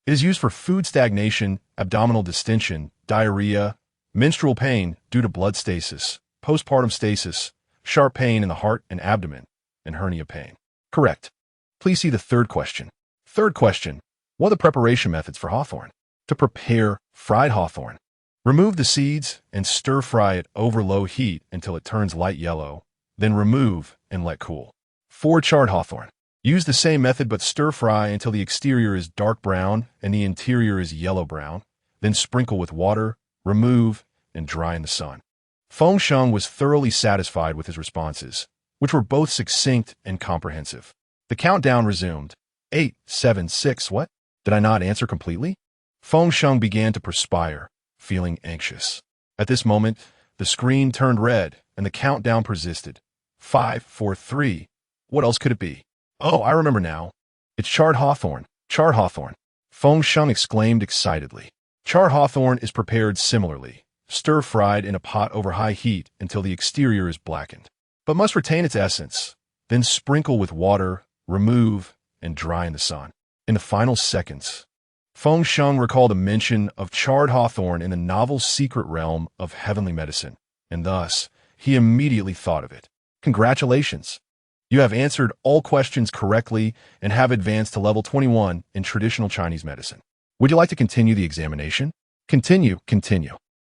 It is used for food stagnation, abdominal distension, diarrhea, menstrual pain due to blood stasis, postpartum stasis, sharp pain in the heart and abdomen, and hernia pain. Correct. Please see the third question. Third question. What are the preparation methods for hawthorn? To prepare fried hawthorn, remove the seeds and stir-fry it over low heat until it turns light yellow, then remove and let cool. For charred hawthorn, use the same method but stir-fry until the exterior is dark brown and the interior is yellow-brown, then sprinkle with water, remove, and dry in the sun. Feng Sheng was thoroughly satisfied with his responses, which were both succinct and comprehensive. The countdown resumed. 8, 7, 6, what? Did I not answer completely? Feng Sheng began to perspire, feeling anxious. At this moment, the screen turned red and the countdown persisted. 5, 4, 3. What else could it be? Oh, I remember now. It's charred hawthorn. Charred hawthorn. Feng Sheng exclaimed excitedly. Charred hawthorn is prepared similarly, stir-fried in a pot over high heat until the exterior is blackened, but must retain its essence. Then sprinkle with water, remove, and dry in the sun. In the final seconds, Feng Sheng recalled a mention of charred hawthorn in the novel Secret Realm of Heavenly Medicine, and thus he immediately thought of it. Congratulations! You have answered all questions correctly and have advanced to level 21 in traditional Chinese medicine. Would you like to continue the examination? Continue.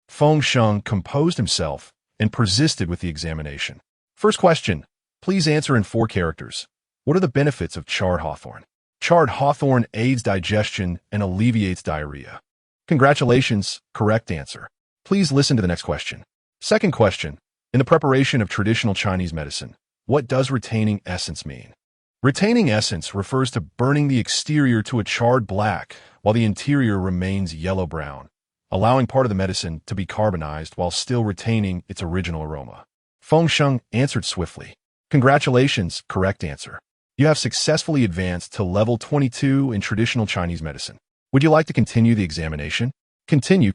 Feng Sheng composed himself and persisted with the examination. First question. Please answer in 4 characters. What are the benefits of charred hawthorn? Charred hawthorn aids digestion and alleviates diarrhea. Congratulations, correct answer. Please listen to the next question. Second question. In the preparation of traditional Chinese medicine, what does retaining essence mean? Retaining essence refers to burning the exterior to a charred black while the interior remains yellow-brown, allowing part of the medicine to be carbonized while still retaining its original aroma. Feng Sheng answered swiftly. Congratulations, correct answer. You have successfully advanced to level 22 in traditional Chinese medicine. Would you like to continue the examination? Continue.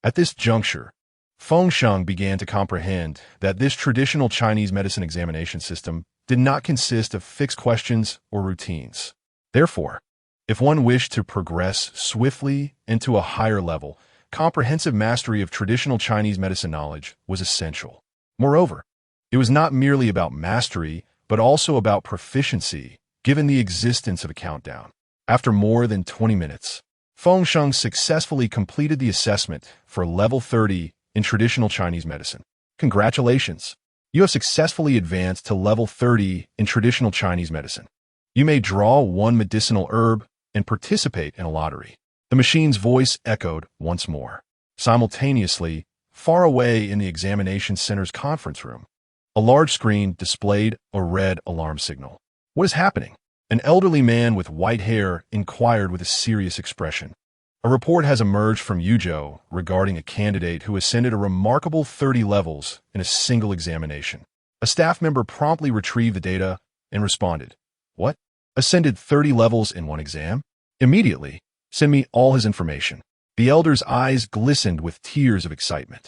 At this juncture, Feng Sheng began to comprehend that this traditional Chinese medicine examination system did not consist of fixed questions or routines. Therefore, if one wished to progress swiftly into a higher level, comprehensive mastery of traditional Chinese medicine knowledge was essential. Moreover, it was not merely about mastery, but also about proficiency, given the existence of a countdown. After more than 20 minutes, Feng Sheng successfully completed the assessment for level 30 in traditional Chinese medicine. Congratulations! You have successfully advanced to level 30 in traditional Chinese medicine. You may draw one medicinal herb and participate in a lottery. The machine's voice echoed once more. Simultaneously, far away in the examination center's conference room, a large screen displayed a red alarm signal. What is happening? An elderly man with white hair inquired with a serious expression. A report has emerged from Yuzhou regarding a candidate who ascended a remarkable 30 levels in a single examination. A staff member promptly retrieved the data and responded, "What? Ascended 30 levels in one exam? Immediately, send me all his information." The elder's eyes glistened with tears of excitement.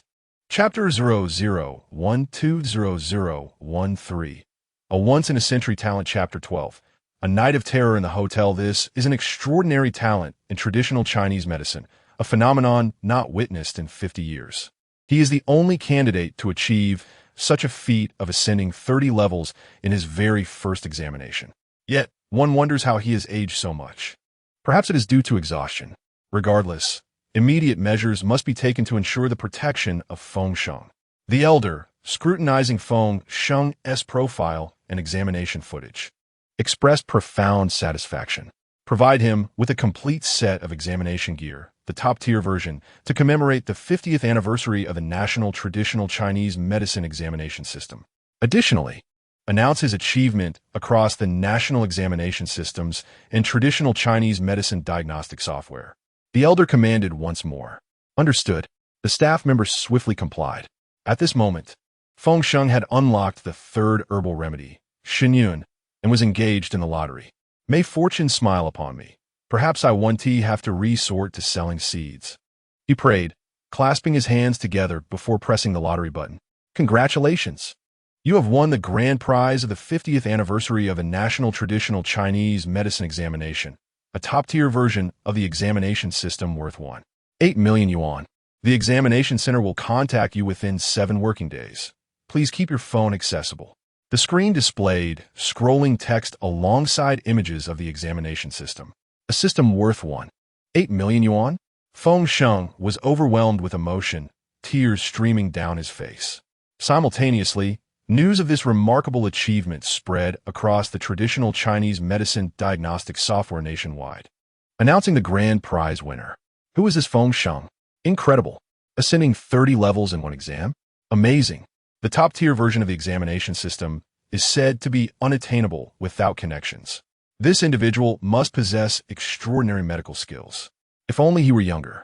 Chapter 00120013. A once-in-a-century talent. Chapter 12. A night of terror in the hotel. This is an extraordinary talent in traditional Chinese medicine, a phenomenon not witnessed in 50 years. He is the only candidate to achieve such a feat of ascending 30 levels in his very first examination. Yet, one wonders how he has aged so much. Perhaps it is due to exhaustion. Regardless, immediate measures must be taken to ensure the protection of Feng Sheng. The elder, scrutinizing Feng Sheng's profile and examination footage, expressed profound satisfaction. Provide him with a complete set of examination gear, the top-tier version, to commemorate the 50th anniversary of the National Traditional Chinese Medicine Examination System. Additionally, announce his achievement across the national examination systems and traditional Chinese medicine diagnostic software. The elder commanded once more. Understood. The staff member swiftly complied. At this moment, Feng Sheng had unlocked the third herbal remedy, Shenyun, and was engaged in the lottery. May fortune smile upon me. Perhaps I won't have to resort to selling seeds. He prayed, clasping his hands together before pressing the lottery button. Congratulations! You have won the grand prize of the 50th anniversary of a National Traditional Chinese Medicine Examination, a top-tier version of the examination system worth 1.8 million yuan. The examination center will contact you within 7 working days. Please keep your phone accessible. The screen displayed scrolling text alongside images of the examination system. A system worth 1.8 million yuan? Feng Sheng was overwhelmed with emotion, tears streaming down his face. Simultaneously, news of this remarkable achievement spread across the traditional Chinese medicine diagnostic software nationwide. Announcing the grand prize winner. Who is this Feng Sheng? Incredible. Ascending 30 levels in one exam? Amazing. The top-tier version of the examination system is said to be unattainable without connections. This individual must possess extraordinary medical skills. If only he were younger.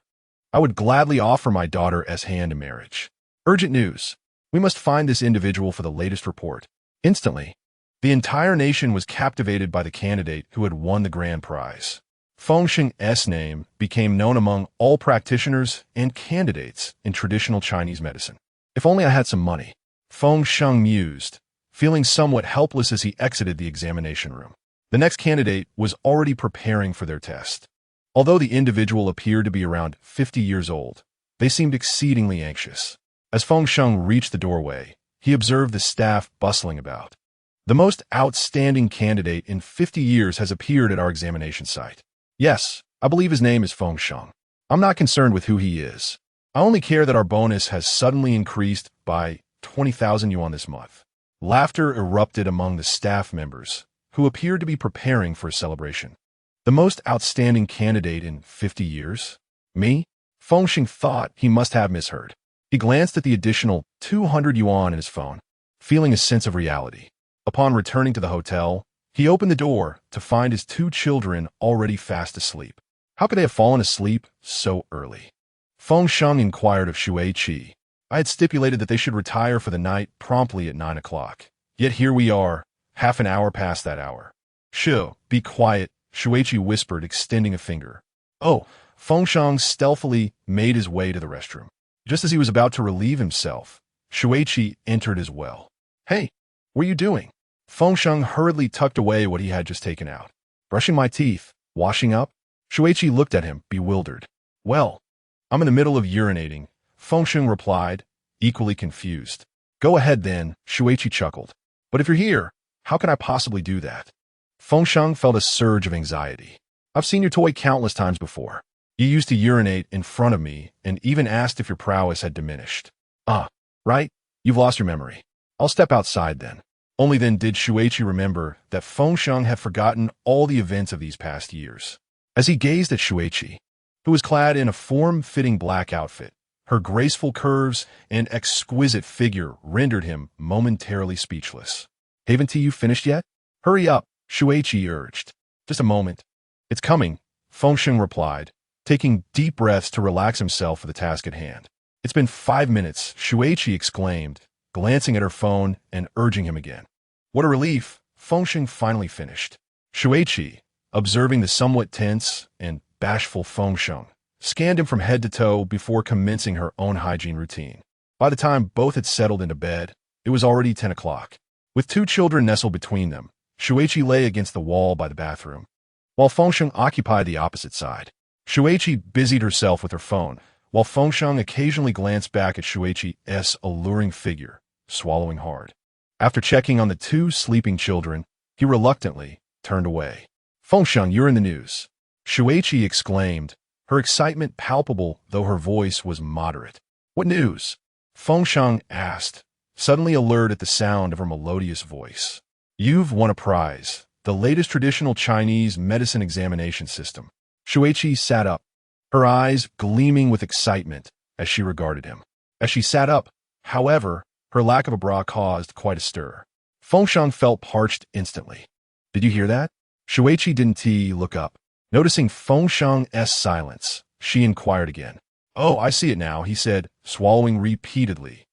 I would gladly offer my daughter's hand in marriage. Urgent news. We must find this individual for the latest report. Instantly, the entire nation was captivated by the candidate who had won the grand prize. Feng Sheng's name became known among all practitioners and candidates in traditional Chinese medicine. If only I had some money. Feng Sheng mused, feeling somewhat helpless as he exited the examination room. The next candidate was already preparing for their test. Although the individual appeared to be around 50 years old, they seemed exceedingly anxious. As Feng Sheng reached the doorway, he observed the staff bustling about. The most outstanding candidate in 50 years has appeared at our examination site. Yes, I believe his name is Feng Sheng. I'm not concerned with who he is. I only care that our bonus has suddenly increased by 20,000 yuan this month. Laughter erupted among the staff members, who appeared to be preparing for a celebration. The most outstanding candidate in 50 years? Me? Feng Sheng thought he must have misheard. He glanced at the additional 200 yuan in his phone, feeling a sense of reality. Upon returning to the hotel, he opened the door to find his 2 children already fast asleep. How could they have fallen asleep so early? Feng Sheng inquired of Shuiqi. I had stipulated that they should retire for the night promptly at 9 o'clock. Yet here we are, half an hour past that hour. Shu, be quiet, Shuiqi whispered, extending a finger. Oh, Feng Sheng stealthily made his way to the restroom. Just as he was about to relieve himself, Shuiqi entered as well. Hey, what are you doing? Feng Sheng hurriedly tucked away what he had just taken out. Brushing my teeth, washing up? Shuiqi looked at him, bewildered. Well, I'm in the middle of urinating, Feng Sheng replied, equally confused. Go ahead then, Shuiqi chuckled. But if you're here, how can I possibly do that? Feng Sheng felt a surge of anxiety. I've seen your toy countless times before. You used to urinate in front of me and even asked if your prowess had diminished. Right? You've lost your memory. I'll step outside then. Only then did Shuichi remember that Feng Sheng had forgotten all the events of these past years. As he gazed at Shuichi, who was clad in a form-fitting black outfit, her graceful curves and exquisite figure rendered him momentarily speechless. "Haven't you finished yet? Hurry up," Shuichi urged. "Just a moment. It's coming," Feng Sheng replied, taking deep breaths to relax himself for the task at hand. "It's been 5 minutes," Shuichi exclaimed, glancing at her phone and urging him again. What a relief! Feng Sheng finally finished. Shuichi, observing the somewhat tense and bashful Feng Sheng, scanned him from head to toe before commencing her own hygiene routine. By the time both had settled into bed, it was already 10 o'clock. With 2 children nestled between them, Shuichi lay against the wall by the bathroom, while Feng Sheng occupied the opposite side. Shuichi busied herself with her phone, while Feng Sheng occasionally glanced back at Shuichi's alluring figure, swallowing hard. After checking on the 2 sleeping children, he reluctantly turned away. "Feng Sheng, you're in the news," Shuichi exclaimed, her excitement palpable though her voice was moderate. "What news?" Feng Sheng asked, suddenly alert at the sound of her melodious voice. "You've won a prize, the latest traditional Chinese medicine examination system." Shuichi sat up, her eyes gleaming with excitement as she regarded him. As she sat up, however, her lack of a bra caused quite a stir. Feng Sheng felt parched instantly. "Did you hear that?" Shuichi didn't look up. Noticing Feng Sheng's silence, she inquired again. "Oh, I see it now," he said, swallowing repeatedly.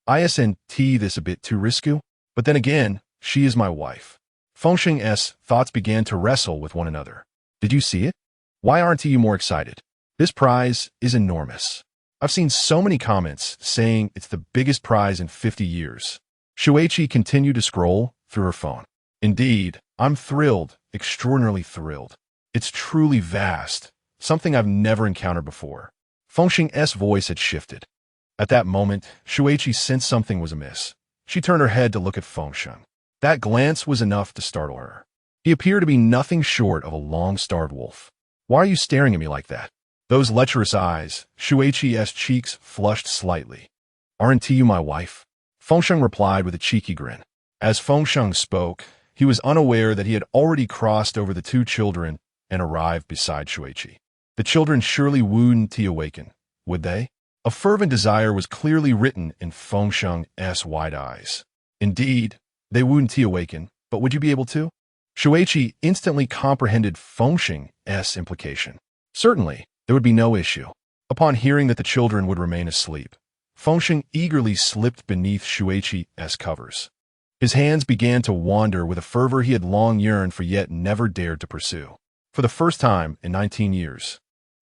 "Isn't this a bit too risky? But then again, she is my wife." Feng Sheng's thoughts began to wrestle with one another. "Did you see it? Why aren't you more excited? This prize is enormous. I've seen so many comments saying it's the biggest prize in 50 years. Shuichi continued to scroll through her phone. "Indeed, I'm thrilled, extraordinarily thrilled. It's truly vast, something I've never encountered before." Feng Sheng's voice had shifted. At that moment, Shuichi sensed something was amiss. She turned her head to look at Feng Sheng. That glance was enough to startle her. He appeared to be nothing short of a long-starved wolf. "Why are you staring at me like that?" Those lecherous eyes, Shuichi's cheeks flushed slightly. "Aren't you my wife?" Feng Sheng replied with a cheeky grin. As Feng Sheng spoke, he was unaware that he had already crossed over the 2 children and arrived beside Shuichi. The children surely wouldn't awaken, would they? A fervent desire was clearly written in Feng Sheng's wide eyes. "Indeed, they wouldn't awaken, but would you be able to?" Shuichi instantly comprehended Feng Sheng's implication. Certainly, there would be no issue. Upon hearing that the children would remain asleep, Feng Sheng eagerly slipped beneath Shuichi's covers. His hands began to wander with a fervor he had long yearned for yet never dared to pursue. For the first time in 19 years,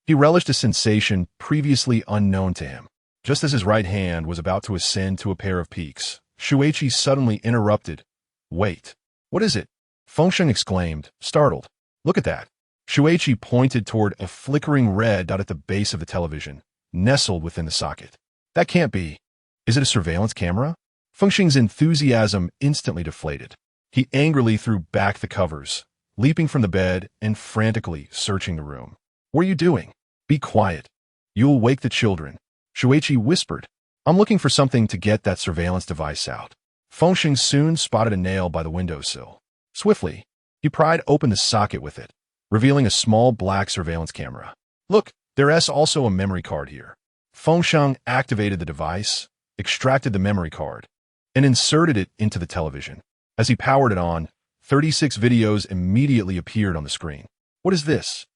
he relished a sensation previously unknown to him. Just as his right hand was about to ascend to a pair of peaks, Shuichi suddenly interrupted. "Wait, what is it?" Feng Sheng exclaimed, startled. "Look at that." Shuichi pointed toward a flickering red dot at the base of the television, nestled within the socket. "That can't be. Is it a surveillance camera?" Feng Sheng's enthusiasm instantly deflated. He angrily threw back the covers, leaping from the bed and frantically searching the room. "What are you doing?" "Be quiet. You'll wake the children," Shuichi whispered. "I'm looking for something to get that surveillance device out." Feng Sheng soon spotted a nail by the windowsill. Swiftly, he pried open the socket with it, revealing a small black surveillance camera. "Look, there's also a memory card here." Feng Sheng activated the device, extracted the memory card, and inserted it into the television. As he powered it on, 36 videos immediately appeared on the screen. "What is this?"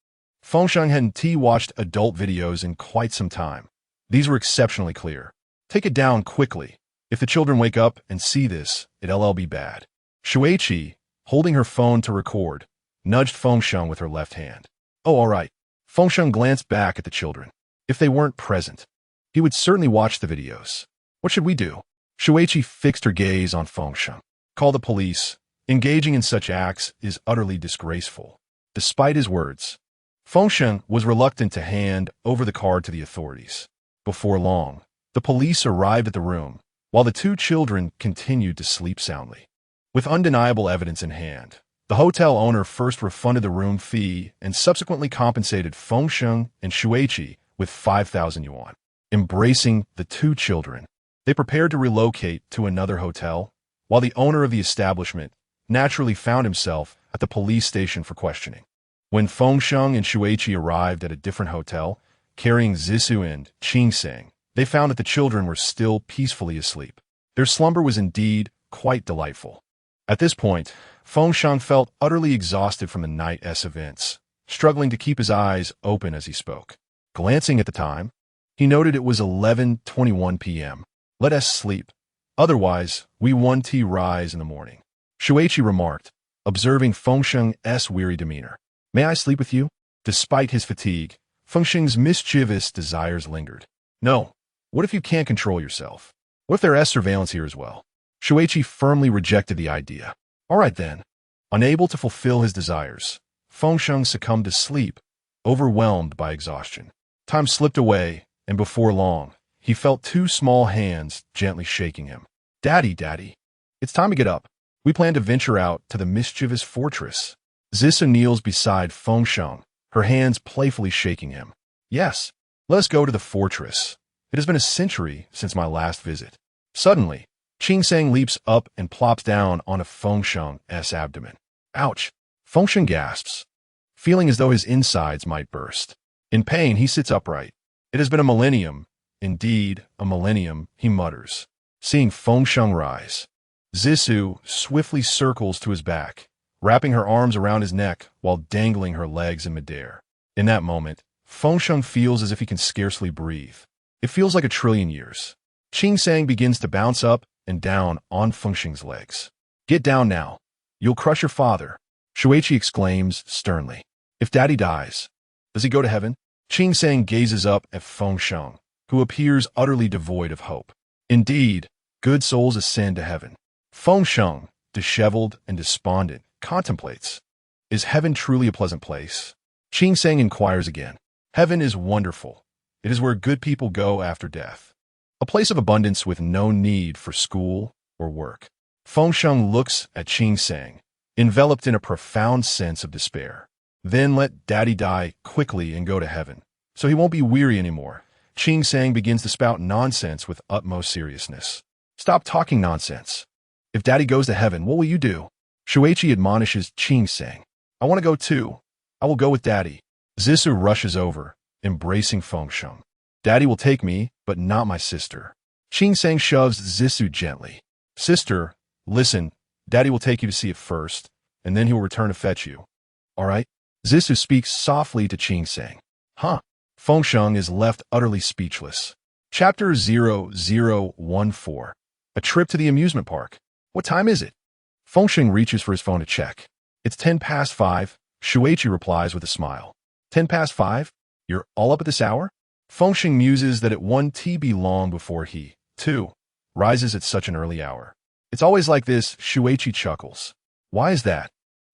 Feng Sheng hadn't watched adult videos in quite some time. These were exceptionally clear. "Take it down quickly. If the children wake up and see this, it'll be bad." Shuichi, holding her phone to record, nudged Feng Sheng with her left hand. "Oh, all right." Feng Sheng glanced back at the children. If they weren't present, he would certainly watch the videos. "What should we do?" Shuichi fixed her gaze on Feng Sheng. "Call the police. Engaging in such acts is utterly disgraceful." Despite his words, Feng Sheng was reluctant to hand over the card to the authorities. Before long, the police arrived at the room, while the 2 children continued to sleep soundly. With undeniable evidence in hand, the hotel owner first refunded the room fee and subsequently compensated Feng Sheng and Shuichi with 5,000 yuan. Embracing the 2 children, they prepared to relocate to another hotel, while the owner of the establishment naturally found himself at the police station for questioning. When Feng Sheng and Shuiqi arrived at a different hotel, carrying Zissou and Qing Sheng, they found that the children were still peacefully asleep. Their slumber was indeed quite delightful. At this point, Feng Sheng felt utterly exhausted from the night's events, struggling to keep his eyes open as he spoke. Glancing at the time, he noted it was 11:21 p.m. Let us sleep. Otherwise, we won't rise in the morning. Shuiqi remarked, observing Feng Sheng's weary demeanor. May I sleep with you? Despite his fatigue, Feng Sheng's mischievous desires lingered. No. What if you can't control yourself? What if there is surveillance here as well? Shuiqi firmly rejected the idea. All right then. Unable to fulfill his desires, Feng Sheng succumbed to sleep, overwhelmed by exhaustion. Time slipped away, and before long, he felt two small hands gently shaking him. Daddy, it's time to get up. We plan to venture out to the mischievous fortress. Zissou kneels beside Feng Sheng, her hands playfully shaking him. Yes, let us go to the fortress. It has been a century since my last visit. Suddenly, Qing Sheng leaps up and plops down on a Feng Sheng's abdomen. Ouch! Feng Sheng gasps, feeling as though his insides might burst. In pain, he sits upright. It has been a millennium. Indeed, a millennium, he mutters. Seeing Feng Sheng rise, Zissou swiftly circles to his back, wrapping her arms around his neck while dangling her legs in midair. In that moment, Feng Sheng feels as if he can scarcely breathe. It feels like a trillion years. Qing Sheng begins to bounce up and down on Feng Sheng's legs. Get down now. You'll crush your father, Shuiqi exclaims sternly. If daddy dies, does he go to heaven? Qing Sheng gazes up at Feng Sheng, who appears utterly devoid of hope. Indeed, good souls ascend to heaven. Feng Sheng, disheveled and despondent, contemplates. Is heaven truly a pleasant place? Qing Sheng inquires again. Heaven is wonderful. It is where good people go after death. A place of abundance with no need for school or work. Feng Sheng looks at Qing Sheng, enveloped in a profound sense of despair. Then let daddy die quickly and go to heaven, so he won't be weary anymore. Qing Sheng begins to spout nonsense with utmost seriousness. Stop talking nonsense. If daddy goes to heaven, what will you do? Shuiqi admonishes Qing Sheng. I want to go too. I will go with daddy. Zissou rushes over, embracing Feng Sheng. Daddy will take me, but not my sister. Qing Sheng shoves Zissou gently. Sister, listen, daddy will take you to see it first, and then he will return to fetch you. All right? Zissou speaks softly to Qing Sheng. Huh? Feng Sheng is left utterly speechless. Chapter 0014. A trip to the amusement park. What time is it? Feng Sheng reaches for his phone to check. It's 5:10. Shuiqi replies with a smile. 5:10? You're all up at this hour? Feng Sheng muses that it won't be long before he, too, rises at such an early hour. It's always like this, Shuiqi chuckles. Why is that?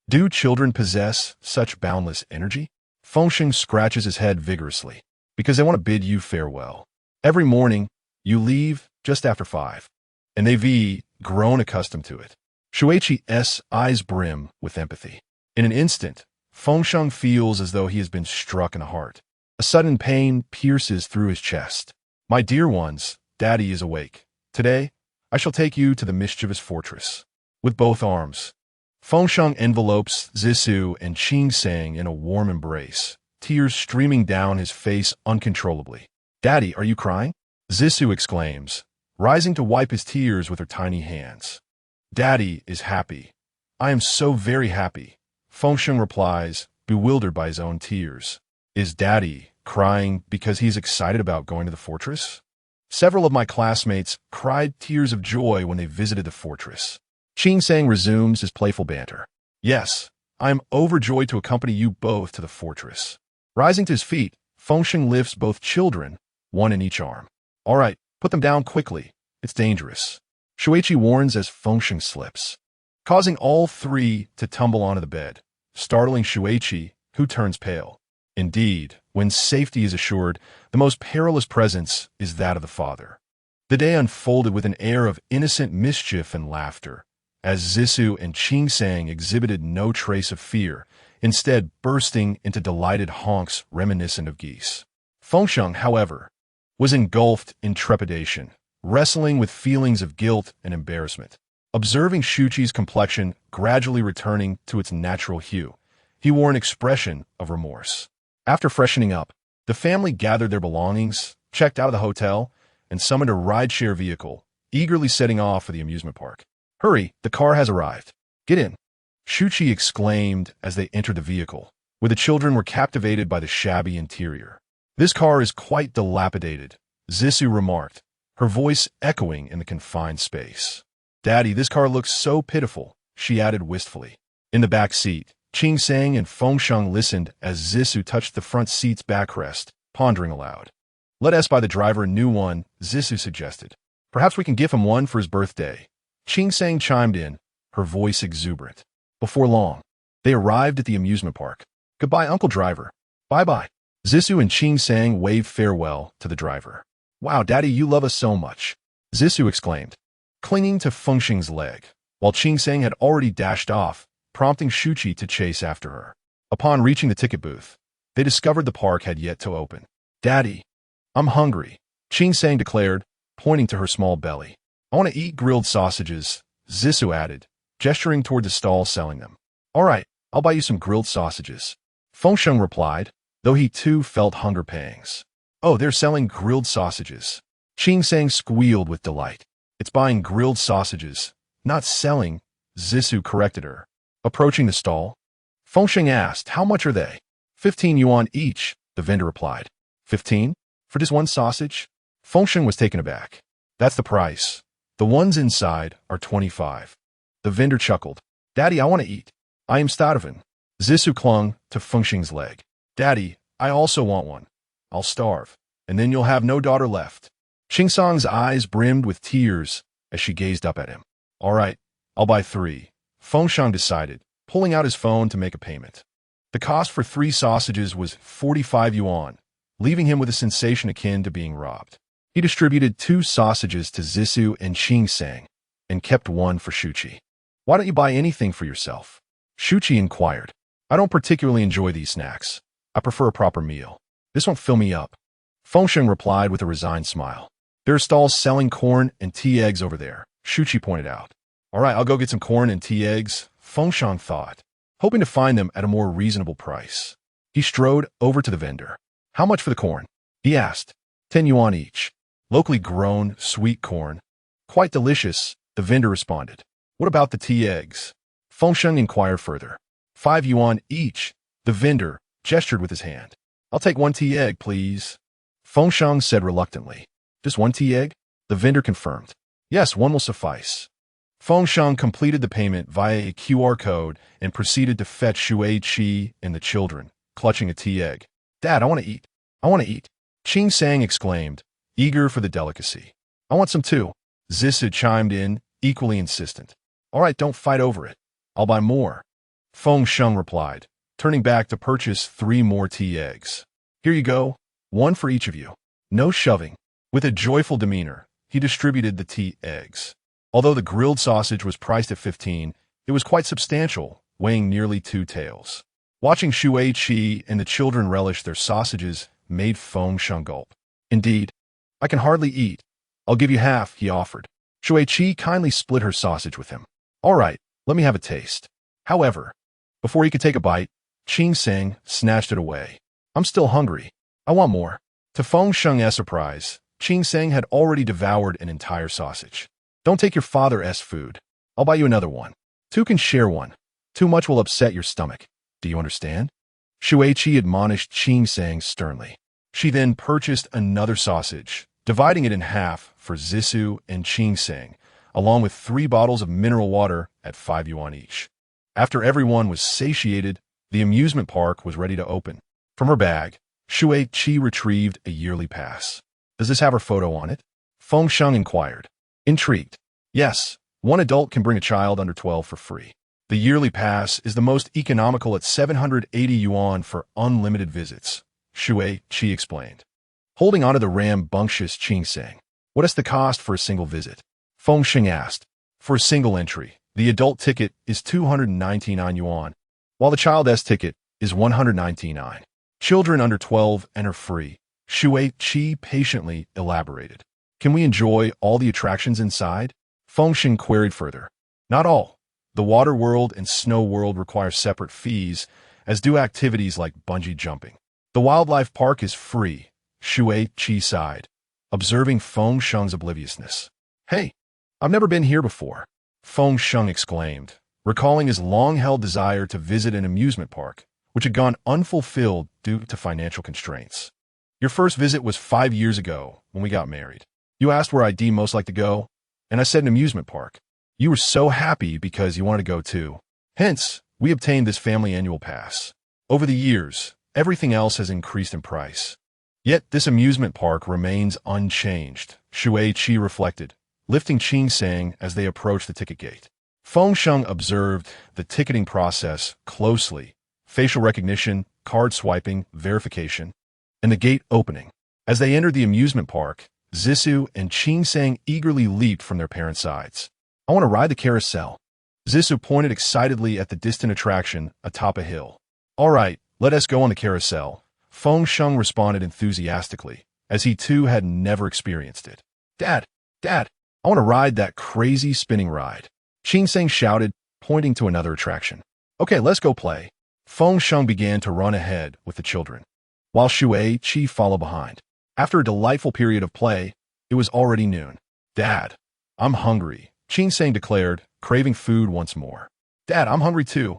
Do children possess such boundless energy? Feng Sheng scratches his head vigorously. Because they want to bid you farewell. Every morning, you leave just after 5. And they've grown accustomed to it. Shuiqi's eyes brim with empathy. In an instant, Feng Sheng feels as though he has been struck in the heart. A sudden pain pierces through his chest. My dear ones, daddy is awake. Today, I shall take you to the mischievous fortress. With both arms, Feng Sheng envelopes Zissou and Qing Sheng in a warm embrace, tears streaming down his face uncontrollably. Daddy, are you crying? Zissou exclaims, rising to wipe his tears with her tiny hands. Daddy is happy. I am so very happy. Feng Sheng replies, bewildered by his own tears. Is daddy crying because he's excited about going to the fortress? Several of my classmates cried tears of joy when they visited the fortress. Qing Sheng resumes his playful banter. Yes, I am overjoyed to accompany you both to the fortress. Rising to his feet, Feng Sheng lifts both children, one in each arm. All right, put them down quickly. It's dangerous. Shuiqi warns as Feng Sheng slips, causing all three to tumble onto the bed, startling Shuiqi, who turns pale. Indeed, when safety is assured, the most perilous presence is that of the father. The day unfolded with an air of innocent mischief and laughter, as Zissou and Qing Sheng exhibited no trace of fear, instead bursting into delighted honks reminiscent of geese. Feng Sheng, however, was engulfed in trepidation, wrestling with feelings of guilt and embarrassment. Observing Shuqi's complexion gradually returning to its natural hue, he wore an expression of remorse. After freshening up, the family gathered their belongings, checked out of the hotel, and summoned a rideshare vehicle, eagerly setting off for the amusement park. "Hurry, the car has arrived. Get in," Shuqi exclaimed as they entered the vehicle, where the children were captivated by the shabby interior. "This car is quite dilapidated," Zissou remarked, her voice echoing in the confined space. "Daddy, this car looks so pitiful," she added wistfully. In the back seat, Qing Sang and Feng Sheng listened as Zissou touched the front seat's backrest, pondering aloud. "Let us buy the driver a new one," Zissou suggested. "Perhaps we can give him one for his birthday." Qing Sang chimed in, her voice exuberant. Before long, they arrived at the amusement park. "Goodbye, Uncle Driver." "Bye-bye." Zissou and Qing Sang waved farewell to the driver. "Wow, Daddy, you love us so much," Zissou exclaimed, clinging to Feng Sheng's leg, while Qing Sang had already dashed off, prompting Shuqi to chase after her. Upon reaching the ticket booth, they discovered the park had yet to open. "Daddy, I'm hungry," Qing Sang declared, pointing to her small belly. "I want to eat grilled sausages," Zissou added, gesturing toward the stall selling them. "All right, I'll buy you some grilled sausages," Feng Sheng replied, though he too felt hunger pangs. "Oh, they're selling grilled sausages." Qing Sang squealed with delight. "It's buying grilled sausages, not selling," Zissou corrected her. Approaching the stall, Feng Sheng asked, "How much are they?" 15 yuan each, the vendor replied. 15? For just one sausage? Feng Sheng was taken aback. "That's the price. The ones inside are 25. The vendor chuckled. "Daddy, I want to eat. I am starving." Zissou clung to Feng Sheng's leg. "Daddy, I also want one. I'll starve, and then you'll have no daughter left." Qing Sang's eyes brimmed with tears as she gazed up at him. "All right, I'll buy 3. Feng Sheng decided, pulling out his phone to make a payment. The cost for 3 sausages was 45 yuan, leaving him with a sensation akin to being robbed. He distributed 2 sausages to Zissou and Qing Sang, and kept 1 for Shuqi. "Why don't you buy anything for yourself?" Shuqi inquired. "I don't particularly enjoy these snacks. I prefer a proper meal. This won't fill me up." Feng Sheng replied with a resigned smile. "There are stalls selling corn and tea eggs over there," Shuqi pointed out. "All right, I'll go get some corn and tea eggs," Feng Sheng thought, hoping to find them at a more reasonable price. He strode over to the vendor. "How much for the corn?" he asked. 10 yuan each. Locally grown, sweet corn. "Quite delicious," the vendor responded. "What about the tea eggs?" Feng Sheng inquired further. 5 yuan each, the vendor gestured with his hand. "I'll take 1 tea egg, please," Feng Sheng said reluctantly. "Just 1 tea egg?" the vendor confirmed. "Yes, 1 will suffice." Feng Sheng completed the payment via a QR code and proceeded to fetch Shui Qi and the children, clutching a tea egg. "Dad, I want to eat. I want to eat," Qing Sang exclaimed, eager for the delicacy. "I want some too," Zissou chimed in, equally insistent. "All right, don't fight over it. I'll buy more," Feng Sheng replied, turning back to purchase 3 more tea eggs. "Here you go, 1 for each of you. No shoving." With a joyful demeanor, he distributed the tea eggs. Although the grilled sausage was priced at 15, it was quite substantial, weighing nearly 2 taels. Watching Shui Qi and the children relish their sausages made Feng Sheng gulp. "Indeed, I can hardly eat. I'll give you half," he offered. Shui Qi kindly split her sausage with him. "All right, let me have a taste." However, before he could take a bite, Qing Sang snatched it away. "I'm still hungry. I want more." To Feng Sheng's surprise, Qing Sang had already devoured an entire sausage. "Don't take your father's food. I'll buy you another one. 2 can share one. Too much will upset your stomach. Do you understand?" Shui Qi admonished Qing Sang sternly. She then purchased another sausage, dividing it in half for Zissou and Qing Sang, along with 3 bottles of mineral water at 5 yuan each. After everyone was satiated, the amusement park was ready to open. From her bag, Shui Qi retrieved a yearly pass. "Does this have her photo on it?" Feng Sheng inquired. Intrigued. "Yes, 1 adult can bring a child under 12 for free. The yearly pass is the most economical at 780 yuan for unlimited visits," Shui Qi explained. Holding onto the rambunctious Qing Sang. "What is the cost for a single visit?" Feng Sheng asked. "For a single entry, the adult ticket is 299 yuan, while the child's ticket is 199. Children under 12 enter free," Shui Qi patiently elaborated. "Can we enjoy all the attractions inside?" Feng Sheng queried further. Not all. The water world and snow world require separate fees, as do activities like bungee jumping. The wildlife park is free, Shui-Chi sighed, observing Feng Sheng's obliviousness. Hey, I've never been here before, Feng Sheng exclaimed, recalling his long-held desire to visit an amusement park, which had gone unfulfilled due to financial constraints. Your first visit was 5 years ago, when we got married. You asked where I'd most like to go, and I said an amusement park. You were so happy because you wanted to go too. Hence, we obtained this family annual pass. Over the years, everything else has increased in price. Yet this amusement park remains unchanged, Shui-Chi reflected, lifting Feng Sheng as they approached the ticket gate. Feng Sheng observed the ticketing process closely, facial recognition, card swiping, verification, and the gate opening. As they entered the amusement park, Zissou and Feng Sheng eagerly leaped from their parents' sides. I want to ride the carousel. Zissou pointed excitedly at the distant attraction atop a hill. All right, let us go on the carousel, Feng Sheng responded enthusiastically, as he too had never experienced it. Dad, I want to ride that crazy spinning ride, Feng Sheng shouted, pointing to another attraction. Okay, let's go play. Feng Sheng began to run ahead with the children, while Shui-Chi followed behind. After a delightful period of play, it was already noon. Dad, I'm hungry, Feng Sheng declared, craving food once more. Dad, I'm hungry too,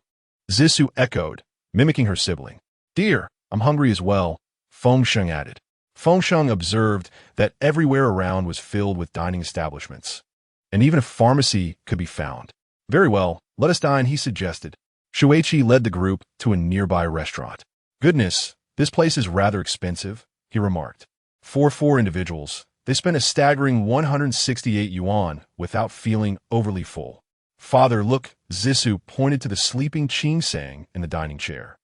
Zissou echoed, mimicking her sibling. Dear, I'm hungry as well, Feng Sheng added. Feng Sheng observed that everywhere around was filled with dining establishments, and even a pharmacy could be found. Very well, let us dine, he suggested. Shui-Chi led the group to a nearby restaurant. Goodness, this place is rather expensive, he remarked. For 4 individuals, they spent a staggering 168 yuan without feeling overly full. Father, look, Zissou pointed to the sleeping Feng Sheng in the dining chair.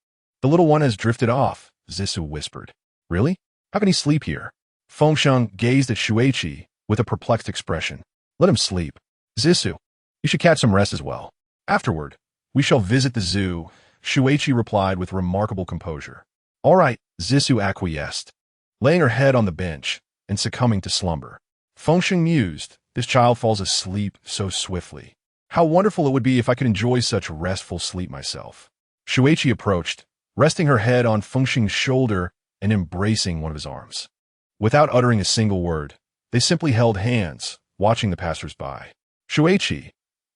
The little one has drifted off, Zissou whispered. Really? How can he sleep here? Feng Sheng gazed at Shui-Chi with a perplexed expression. Let him sleep. Zissou, you should catch some rest as well. Afterward, we shall visit the zoo, Shui-Chi replied with remarkable composure. All right, Zissou acquiesced, laying her head on the bench and succumbing to slumber. Feng Sheng mused, this child falls asleep so swiftly. How wonderful it would be if I could enjoy such restful sleep myself. Shui-Chi approached, resting her head on Feng Sheng's shoulder and embracing one of his arms. Without uttering a single word, they simply held hands, watching the passers-by. Shui-Chi,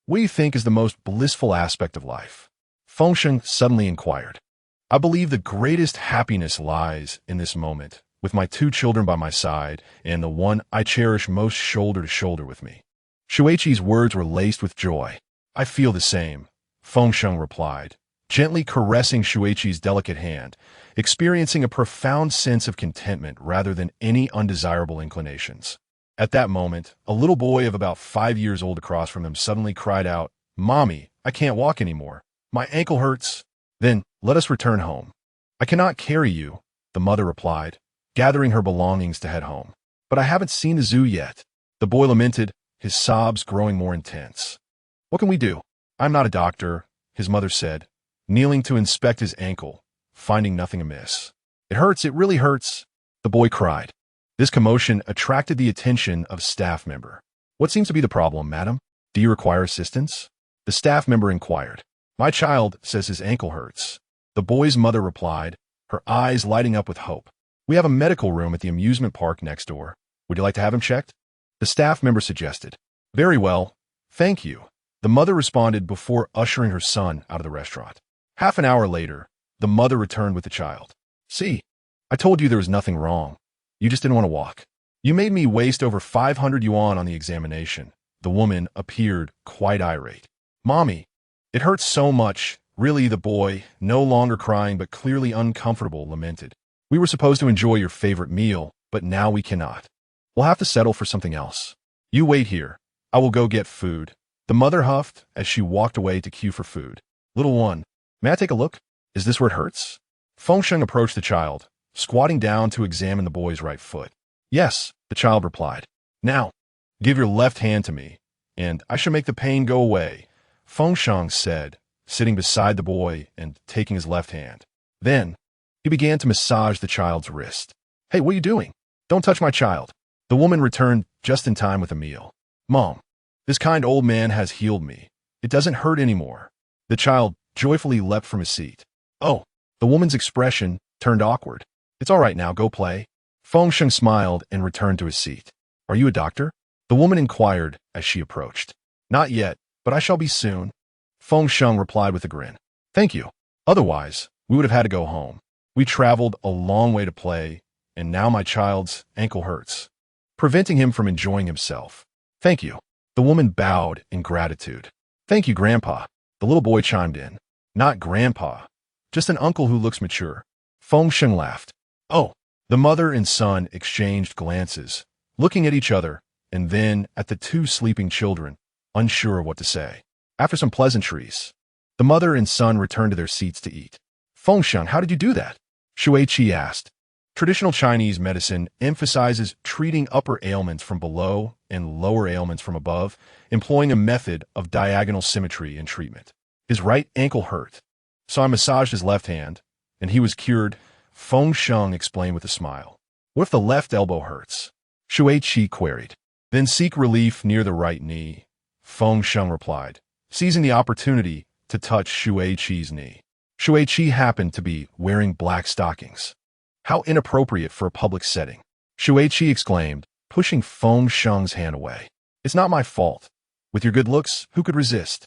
what do you think is the most blissful aspect of life? Feng Sheng suddenly inquired. I believe the greatest happiness lies in this moment, with my 2 children by my side and the one I cherish most shoulder to shoulder with me. Shui-Chi's words were laced with joy. I feel the same, Feng Sheng replied, gently caressing Shui-Chi's delicate hand, experiencing a profound sense of contentment rather than any undesirable inclinations. At that moment, a little boy of about 5 years old across from them suddenly cried out, Mommy, I can't walk anymore. My ankle hurts. Then, let us return home. I cannot carry you, the mother replied, gathering her belongings to head home. But I haven't seen the zoo yet. The boy lamented, his sobs growing more intense. What can we do? I'm not a doctor, his mother said, kneeling to inspect his ankle, finding nothing amiss. It hurts, it really hurts, the boy cried. This commotion attracted the attention of a staff member. What seems to be the problem, madam? Do you require assistance? The staff member inquired. My child says his ankle hurts. The boy's mother replied, her eyes lighting up with hope. We have a medical room at the amusement park next door. Would you like to have him checked? The staff member suggested. Very well, thank you, the mother responded before ushering her son out of the restaurant. Half an hour later, the mother returned with the child. See, I told you there was nothing wrong. You just didn't want to walk. You made me waste over 500 yuan on the examination. The woman appeared quite irate. Mommy, it hurts so much. Really, the boy, no longer crying but clearly uncomfortable, lamented. We were supposed to enjoy your favorite meal, but now we cannot. We'll have to settle for something else. You wait here. I will go get food. The mother huffed as she walked away to queue for food. Little one, may I take a look? Is this where it hurts? Feng Sheng approached the child, squatting down to examine the boy's right foot. Yes, the child replied. Now, give your left hand to me, and I shall make the pain go away, Feng Sheng said, sitting beside the boy and taking his left hand. Then, he began to massage the child's wrist. Hey, what are you doing? Don't touch my child. The woman returned just in time with a meal. Mom, this kind old man has healed me, It doesn't hurt anymore. The child joyfully leapt from his seat. Oh, the woman's expression turned awkward. It's all right now, go play. Feng Sheng smiled and returned to his seat. Are you a doctor? The woman inquired as she approached. Not yet, but I shall be soon. Feng Sheng replied with a grin. Thank you. Otherwise, we would have had to go home. We traveled a long way to play, and now my child's ankle hurts, preventing him from enjoying himself. Thank you. The woman bowed in gratitude. Thank you, Grandpa. The little boy chimed in. Not Grandpa, just an uncle who looks mature. Feng Sheng laughed. Oh, the mother and son exchanged glances, looking at each other, and then at the two sleeping children, unsure of what to say. After some pleasantries, the mother and son returned to their seats to eat. Feng Sheng, how did you do that? Shui Qi asked. Traditional Chinese medicine emphasizes treating upper ailments from below and lower ailments from above, employing a method of diagonal symmetry in treatment. His right ankle hurt, so I massaged his left hand, and he was cured, Feng Sheng explained with a smile. What if the left elbow hurts? Shui Qi queried. Then seek relief near the right knee, Feng Sheng replied, seizing the opportunity to touch Shui Qi's knee. Shui Qi happened to be wearing black stockings. How inappropriate for a public setting. Shui Qi exclaimed, pushing Feng Sheng's hand away. It's not my fault. With your good looks, who could resist?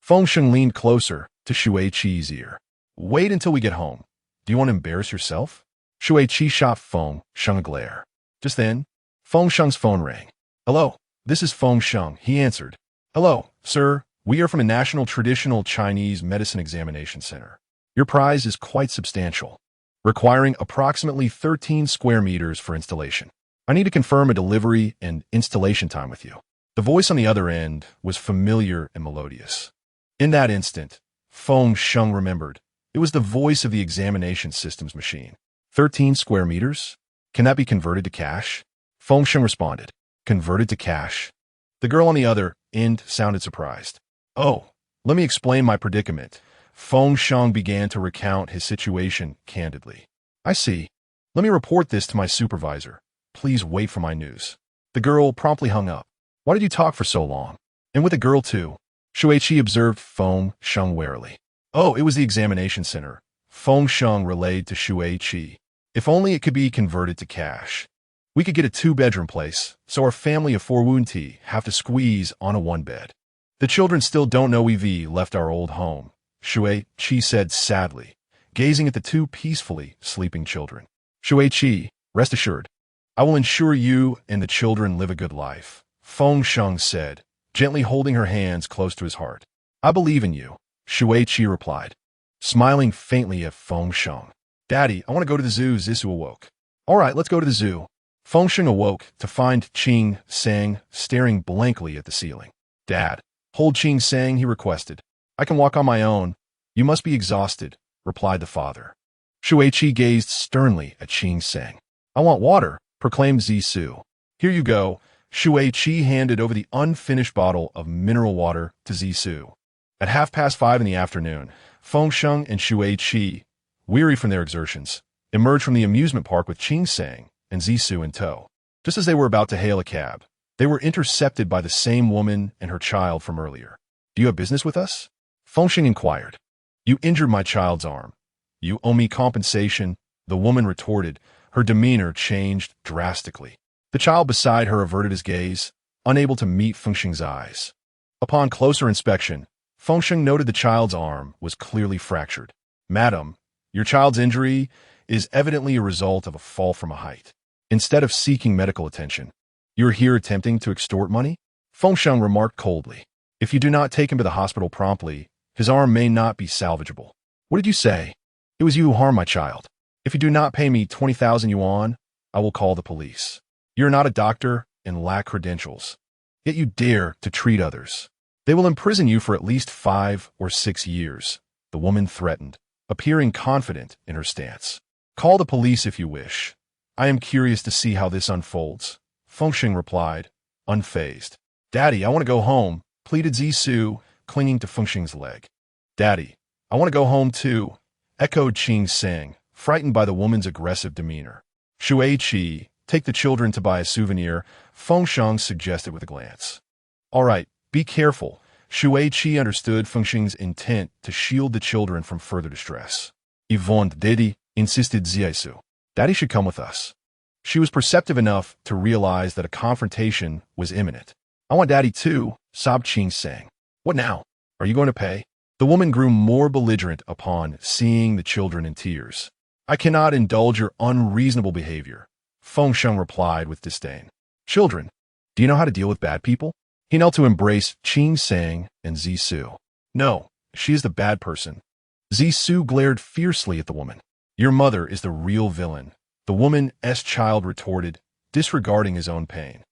Feng Sheng leaned closer to Shui Qi's ear. Wait until we get home. Do you want to embarrass yourself? Shui Qi shot Feng Sheng a glare. Just then, Feng Sheng's phone rang. Hello, this is Feng Sheng, he answered. Hello, sir. We are from a National Traditional Chinese Medicine Examination Center. Your prize is quite substantial, requiring approximately 13 square meters for installation. I need to confirm a delivery and installation time with you. The voice on the other end was familiar and melodious. In that instant, Feng Sheng remembered. It was the voice of the examination systems machine. 13 square meters? Can that be converted to cash? Feng Sheng responded. Converted to cash? The girl on the other end sounded surprised. Oh, let me explain my predicament. Feng Sheng began to recount his situation candidly. I see. Let me report this to my supervisor. Please wait for my news. The girl promptly hung up. Why did you talk for so long? And with a girl too? Shui Qi observed Feng Sheng warily. Oh, it was the examination center. Feng Sheng relayed to Shui Qi. If only it could be converted to cash. We could get a 2-bedroom place, so our family of 4 Wunti have to squeeze on a 1-bed. The children still don't know we've left our old home, Shui Qi said sadly, gazing at the 2 peacefully sleeping children. Shui Qi, rest assured, I will ensure you and the children live a good life, Feng Sheng said, gently holding her hands close to his heart. I believe in you, Shui Qi replied, smiling faintly at Feng Sheng. Daddy, I want to go to the zoo, Zissou awoke. All right, let's go to the zoo. Feng Sheng awoke to find Qing Sang staring blankly at the ceiling. Dad, hold Qing Sang, he requested. I can walk on my own. You must be exhausted, replied the father. Shui Qi gazed sternly at Qing Sang. I want water, proclaimed Zissou. Here you go. Shui Qi handed over the unfinished bottle of mineral water to Zissou. At 5:30 in the afternoon, Feng Sheng and Shui Qi, weary from their exertions, emerged from the amusement park with Qing Sang and Zissou in tow. Just as they were about to hail a cab, they were intercepted by the same woman and her child from earlier. Do you have business with us? Feng Sheng inquired. You injured my child's arm. You owe me compensation, the woman retorted. Her demeanor changed drastically. The child beside her averted his gaze, unable to meet Feng Sheng's eyes. Upon closer inspection, Feng Sheng noted the child's arm was clearly fractured. Madam, your child's injury is evidently a result of a fall from a height. Instead of seeking medical attention, you're here attempting to extort money? Feng Sheng remarked coldly. If you do not take him to the hospital promptly, his arm may not be salvageable. What did you say? It was you who harmed my child. If you do not pay me 20,000 yuan, I will call the police. You're not a doctor and lack credentials. Yet you dare to treat others. They will imprison you for at least 5 or 6 years, the woman threatened, appearing confident in her stance. Call the police if you wish. I am curious to see how this unfolds, Feng Sheng replied, unfazed. Daddy, I want to go home, pleaded Zissou, clinging to Feng Sheng's leg. Daddy, I want to go home too, echoed Qing Sang, frightened by the woman's aggressive demeanor. Shui Qi, take the children to buy a souvenir, Feng Sheng suggested with a glance. All right, be careful, Shuiqi understood Feng Sheng's intent to shield the children from further distress. Yvonne, Daddy, insisted Ziesu. Daddy should come with us. She was perceptive enough to realize that a confrontation was imminent. I want Daddy too, sobbed Qing Sang. What now? Are you going to pay? The woman grew more belligerent upon seeing the children in tears. I cannot indulge your unreasonable behavior, Feng Sheng replied with disdain. Children, do you know how to deal with bad people? He knelt to embrace Qing Sang and Zhisu. No, she is the bad person. Zhisu glared fiercely at the woman. Your mother is the real villain, the woman's child retorted, disregarding his own pain.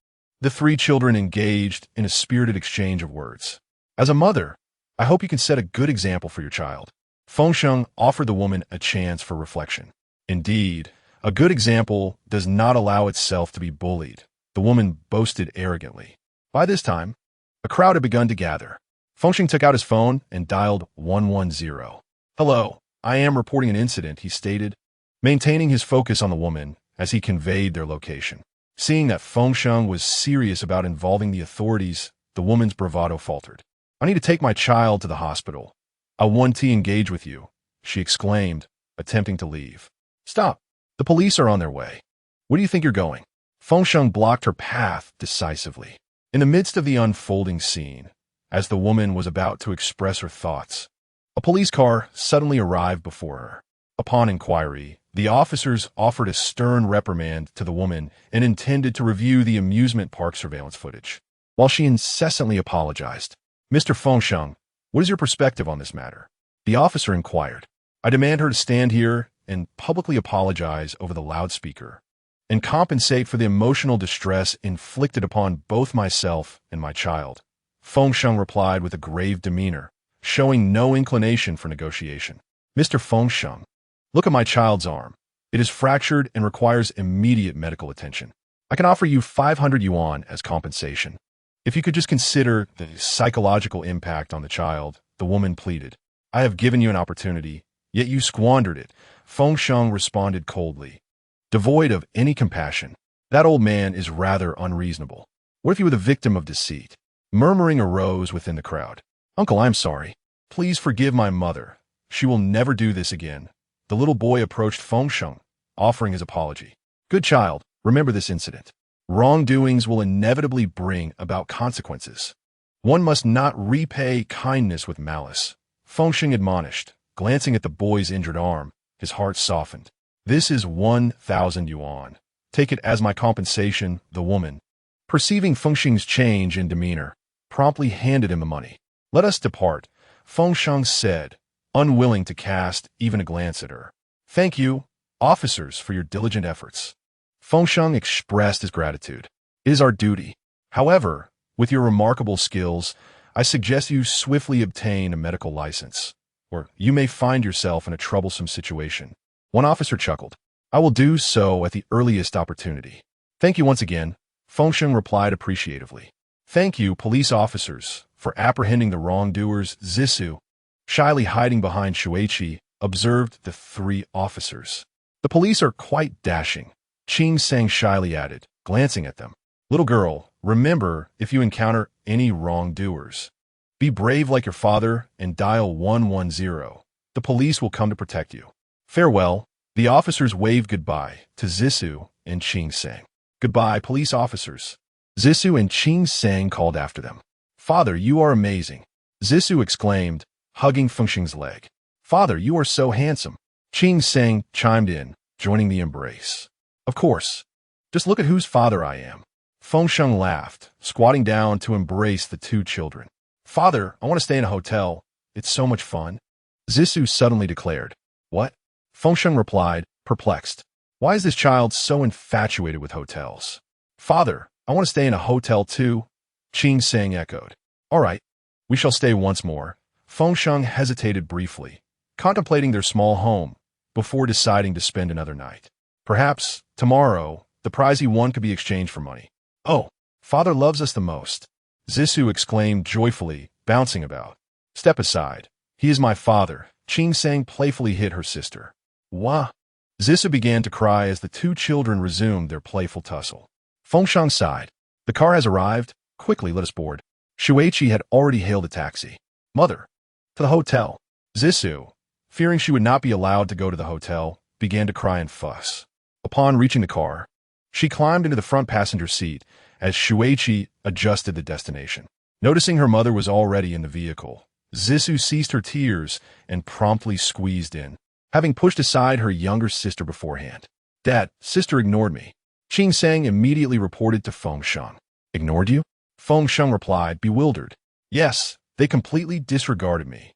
The three children engaged in a spirited exchange of words. As a mother, I hope you can set a good example for your child. Feng Sheng offered the woman a chance for reflection. Indeed, a good example does not allow itself to be bullied, the woman boasted arrogantly. By this time, a crowd had begun to gather. Feng Sheng took out his phone and dialed 110. Hello, I am reporting an incident, he stated, maintaining his focus on the woman as he conveyed their location. Seeing that Feng Sheng was serious about involving the authorities, the woman's bravado faltered. I need to take my child to the hospital. I want to engage with you, she exclaimed, attempting to leave. Stop. The police are on their way. Where do you think you're going? Feng Sheng blocked her path decisively. In the midst of the unfolding scene, as the woman was about to express her thoughts, a police car suddenly arrived before her. Upon inquiry, the officers offered a stern reprimand to the woman and intended to review the amusement park surveillance footage. While she incessantly apologized, Mr. Feng Sheng, what is your perspective on this matter? The officer inquired. I demand her to stand here and publicly apologize over the loudspeaker and compensate for the emotional distress inflicted upon both myself and my child. Feng Sheng replied with a grave demeanor, showing no inclination for negotiation. Mr. Feng Sheng, look at my child's arm. It is fractured and requires immediate medical attention. I can offer you 500 yuan as compensation. If you could just consider the psychological impact on the child, the woman pleaded. I have given you an opportunity, yet you squandered it. Feng Sheng responded coldly, devoid of any compassion. That old man is rather unreasonable. What if you were the victim of deceit? Murmuring arose within the crowd. Uncle, I'm sorry. Please forgive my mother. She will never do this again. The little boy approached Feng Sheng, offering his apology. Good child, remember this incident. Wrongdoings will inevitably bring about consequences. One must not repay kindness with malice. Feng Sheng admonished, glancing at the boy's injured arm. His heart softened. This is 1,000 yuan. Take it as my compensation, the woman, perceiving Feng Sheng's change in demeanor, promptly handed him the money. Let us depart, Feng Sheng said, unwilling to cast even a glance at her. Thank you, officers, for your diligent efforts. Feng Sheng expressed his gratitude. It is our duty. However, with your remarkable skills, I suggest you swiftly obtain a medical license, or you may find yourself in a troublesome situation. One officer chuckled. I will do so at the earliest opportunity. Thank you once again, Feng Sheng replied appreciatively. Thank you, police officers, for apprehending the wrongdoers. Zhisu, shyly hiding behind Shuiqi, observed the three officers. The police are quite dashing, Qing Sang shyly added, glancing at them. Little girl, remember, if you encounter any wrongdoers, be brave like your father and dial 110. The police will come to protect you. Farewell. The officers waved goodbye to Zhisu and Qing Sang. Goodbye, police officers. Zhisu and Qing Sang called after them. Father, you are amazing, Zhisu exclaimed, hugging Feng Sheng's leg. Father, you are so handsome. Qing Sang chimed in, joining the embrace. Of course. Just look at whose father I am. Feng Sheng laughed, squatting down to embrace the two children. Father, I want to stay in a hotel. It's so much fun. Zhisu suddenly declared. What? Feng Sheng replied, perplexed. Why is this child so infatuated with hotels? Father, I want to stay in a hotel too, Qing Sang echoed. All right, we shall stay once more. Feng Sheng hesitated briefly, contemplating their small home, before deciding to spend another night. Perhaps, tomorrow, the prize he won could be exchanged for money. Oh, father loves us the most, Zhisu exclaimed joyfully, bouncing about. Step aside. He is my father, Qing Sang playfully hit her sister. Wah! Zhisu began to cry as the two children resumed their playful tussle. Feng Sheng sighed. The car has arrived. Quickly, let us board. Shuichi had already hailed a taxi. Mother. To the hotel. Zissou, fearing she would not be allowed to go to the hotel, began to cry and fuss. Upon reaching the car, she climbed into the front passenger seat as Shuichi adjusted the destination. Noticing her mother was already in the vehicle, Zissou ceased her tears and promptly squeezed in, having pushed aside her younger sister beforehand. Dad, sister ignored me. Feng Sheng immediately reported to Feng Sheng. Ignored you? Feng Sheng replied, bewildered. Yes, they completely disregarded me.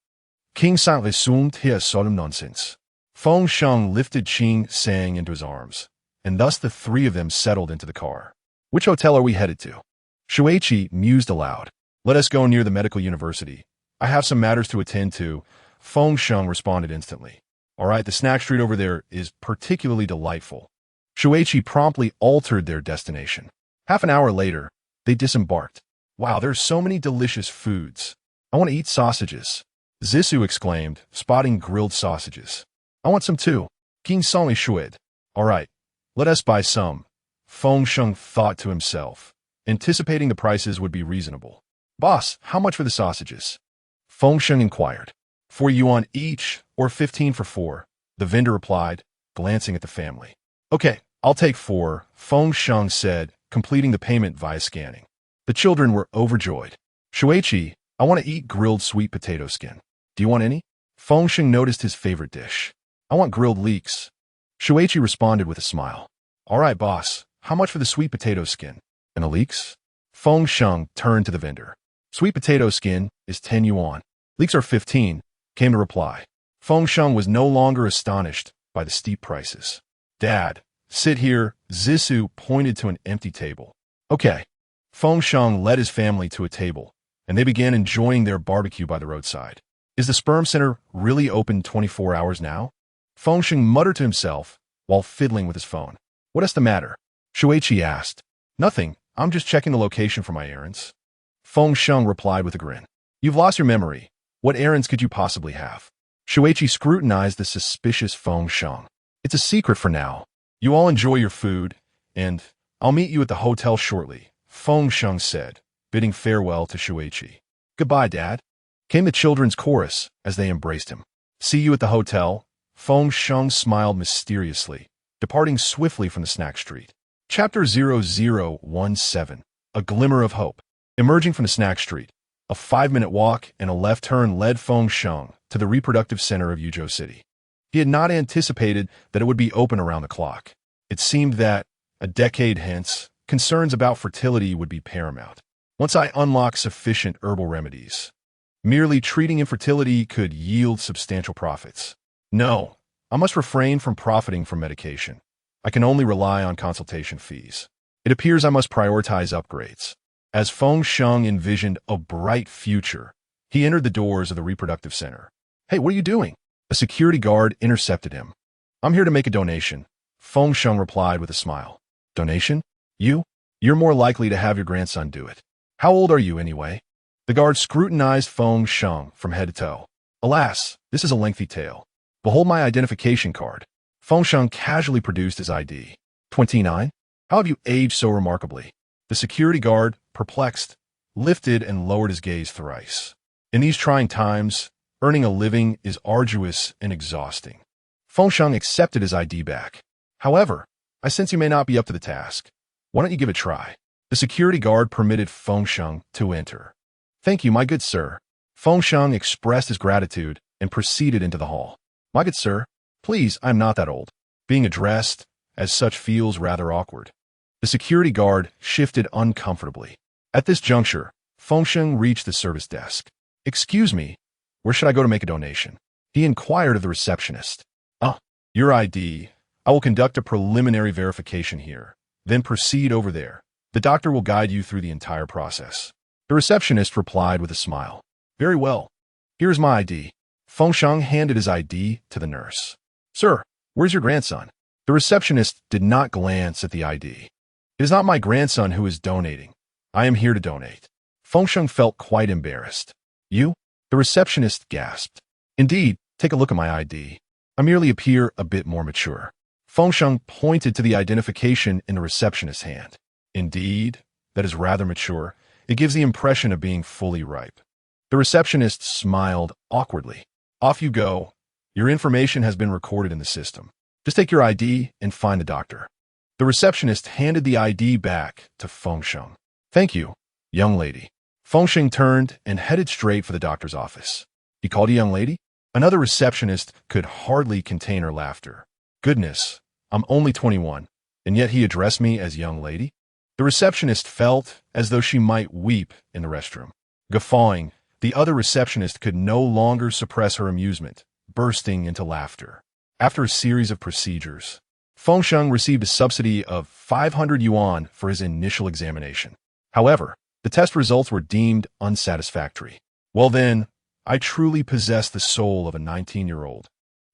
King Saint resumed his solemn nonsense. Feng Sheng lifted Feng Sheng into his arms, and thus the three of them settled into the car. Which hotel are we headed to? Shuichi mused aloud. Let us go near the medical university. I have some matters to attend to. Feng Sheng responded instantly. All right, the snack street over there is particularly delightful. Shuichi promptly altered their destination. Half an hour later, they disembarked. Wow, there's so many delicious foods. I want to eat sausages. Zissou exclaimed, spotting grilled sausages. I want some too. King Song shuid. All right, let us buy some. Feng Sheng thought to himself, anticipating the prices would be reasonable. Boss, how much for the sausages? Feng Sheng inquired. 4 yuan each, or 15 for 4, the vendor replied, glancing at the family. Okay, I'll take 4, Feng Sheng said, completing the payment via scanning. The children were overjoyed. Shuichi, I want to eat grilled sweet potato skin. Do you want any? Feng Sheng noticed his favorite dish. I want grilled leeks. Shuichi responded with a smile. All right, boss, how much for the sweet potato skin? And the leeks? Feng Sheng turned to the vendor. Sweet potato skin is 10 yuan. Leeks are 15, came the reply. Feng Sheng was no longer astonished by the steep prices. Dad, sit here, Zissou pointed to an empty table. Okay. Feng Sheng led his family to a table, and they began enjoying their barbecue by the roadside. Is the sperm center really open 24 hours now? Feng Sheng muttered to himself while fiddling with his phone. What is the matter? Shuichi asked. Nothing, I'm just checking the location for my errands. Feng Sheng replied with a grin. You've lost your memory. What errands could you possibly have? Shuichi scrutinized the suspicious Feng Sheng. It's a secret for now. You all enjoy your food, and I'll meet you at the hotel shortly, Feng Sheng said, bidding farewell to Shuichi. Goodbye, Dad, came the children's chorus as they embraced him. See you at the hotel, Feng Sheng smiled mysteriously, departing swiftly from the snack street. Chapter 0017, A Glimmer of Hope. Emerging from the snack street, a 5-minute walk and a left turn led Feng Sheng to the reproductive center of Yuzhou City. He had not anticipated that it would be open around the clock. It seemed that, a decade hence, concerns about fertility would be paramount. Once I unlock sufficient herbal remedies, merely treating infertility could yield substantial profits. No, I must refrain from profiting from medication. I can only rely on consultation fees. It appears I must prioritize upgrades. As Feng Sheng envisioned a bright future, he entered the doors of the reproductive center. Hey, what are you doing? A security guard intercepted him. I'm here to make a donation, Feng Sheng replied with a smile. Donation? You? You're more likely to have your grandson do it. How old are you anyway? The guard scrutinized Feng Sheng from head to toe. Alas, this is a lengthy tale. Behold my identification card. Feng Sheng casually produced his ID. 29? How have you aged so remarkably? The security guard, perplexed, lifted and lowered his gaze thrice. In these trying times, earning a living is arduous and exhausting. Feng Sheng accepted his ID back. However, I sense you may not be up to the task. Why don't you give it a try? The security guard permitted Feng Sheng to enter. Thank you, my good sir. Feng Sheng expressed his gratitude and proceeded into the hall. My good sir, please, I'm not that old. Being addressed as such feels rather awkward. The security guard shifted uncomfortably. At this juncture, Feng Sheng reached the service desk. Excuse me, where should I go to make a donation? He inquired of the receptionist. Your ID. I will conduct a preliminary verification here, then proceed over there. The doctor will guide you through the entire process. The receptionist replied with a smile. Very well. Here's my ID. Feng Sheng handed his ID to the nurse. Sir, where's your grandson? The receptionist did not glance at the ID. It is not my grandson who is donating. I am here to donate. Feng Sheng felt quite embarrassed. You? The receptionist gasped. Indeed, take a look at my ID. I merely appear a bit more mature. Feng Sheng pointed to the identification in the receptionist's hand. Indeed, that is rather mature. It gives the impression of being fully ripe. The receptionist smiled awkwardly. Off you go. Your information has been recorded in the system. Just take your ID and find the doctor. The receptionist handed the ID back to Feng Sheng. Thank you, young lady. Feng Sheng turned and headed straight for the doctor's office. He called a young lady? Another receptionist could hardly contain her laughter. Goodness, I'm only 21, and yet he addressed me as young lady? The receptionist felt as though she might weep in the restroom. Guffawing, the other receptionist could no longer suppress her amusement, bursting into laughter. After a series of procedures, Feng Sheng received a subsidy of 500 yuan for his initial examination. However, the test results were deemed unsatisfactory. Well then, I truly possess the soul of a 19-year-old.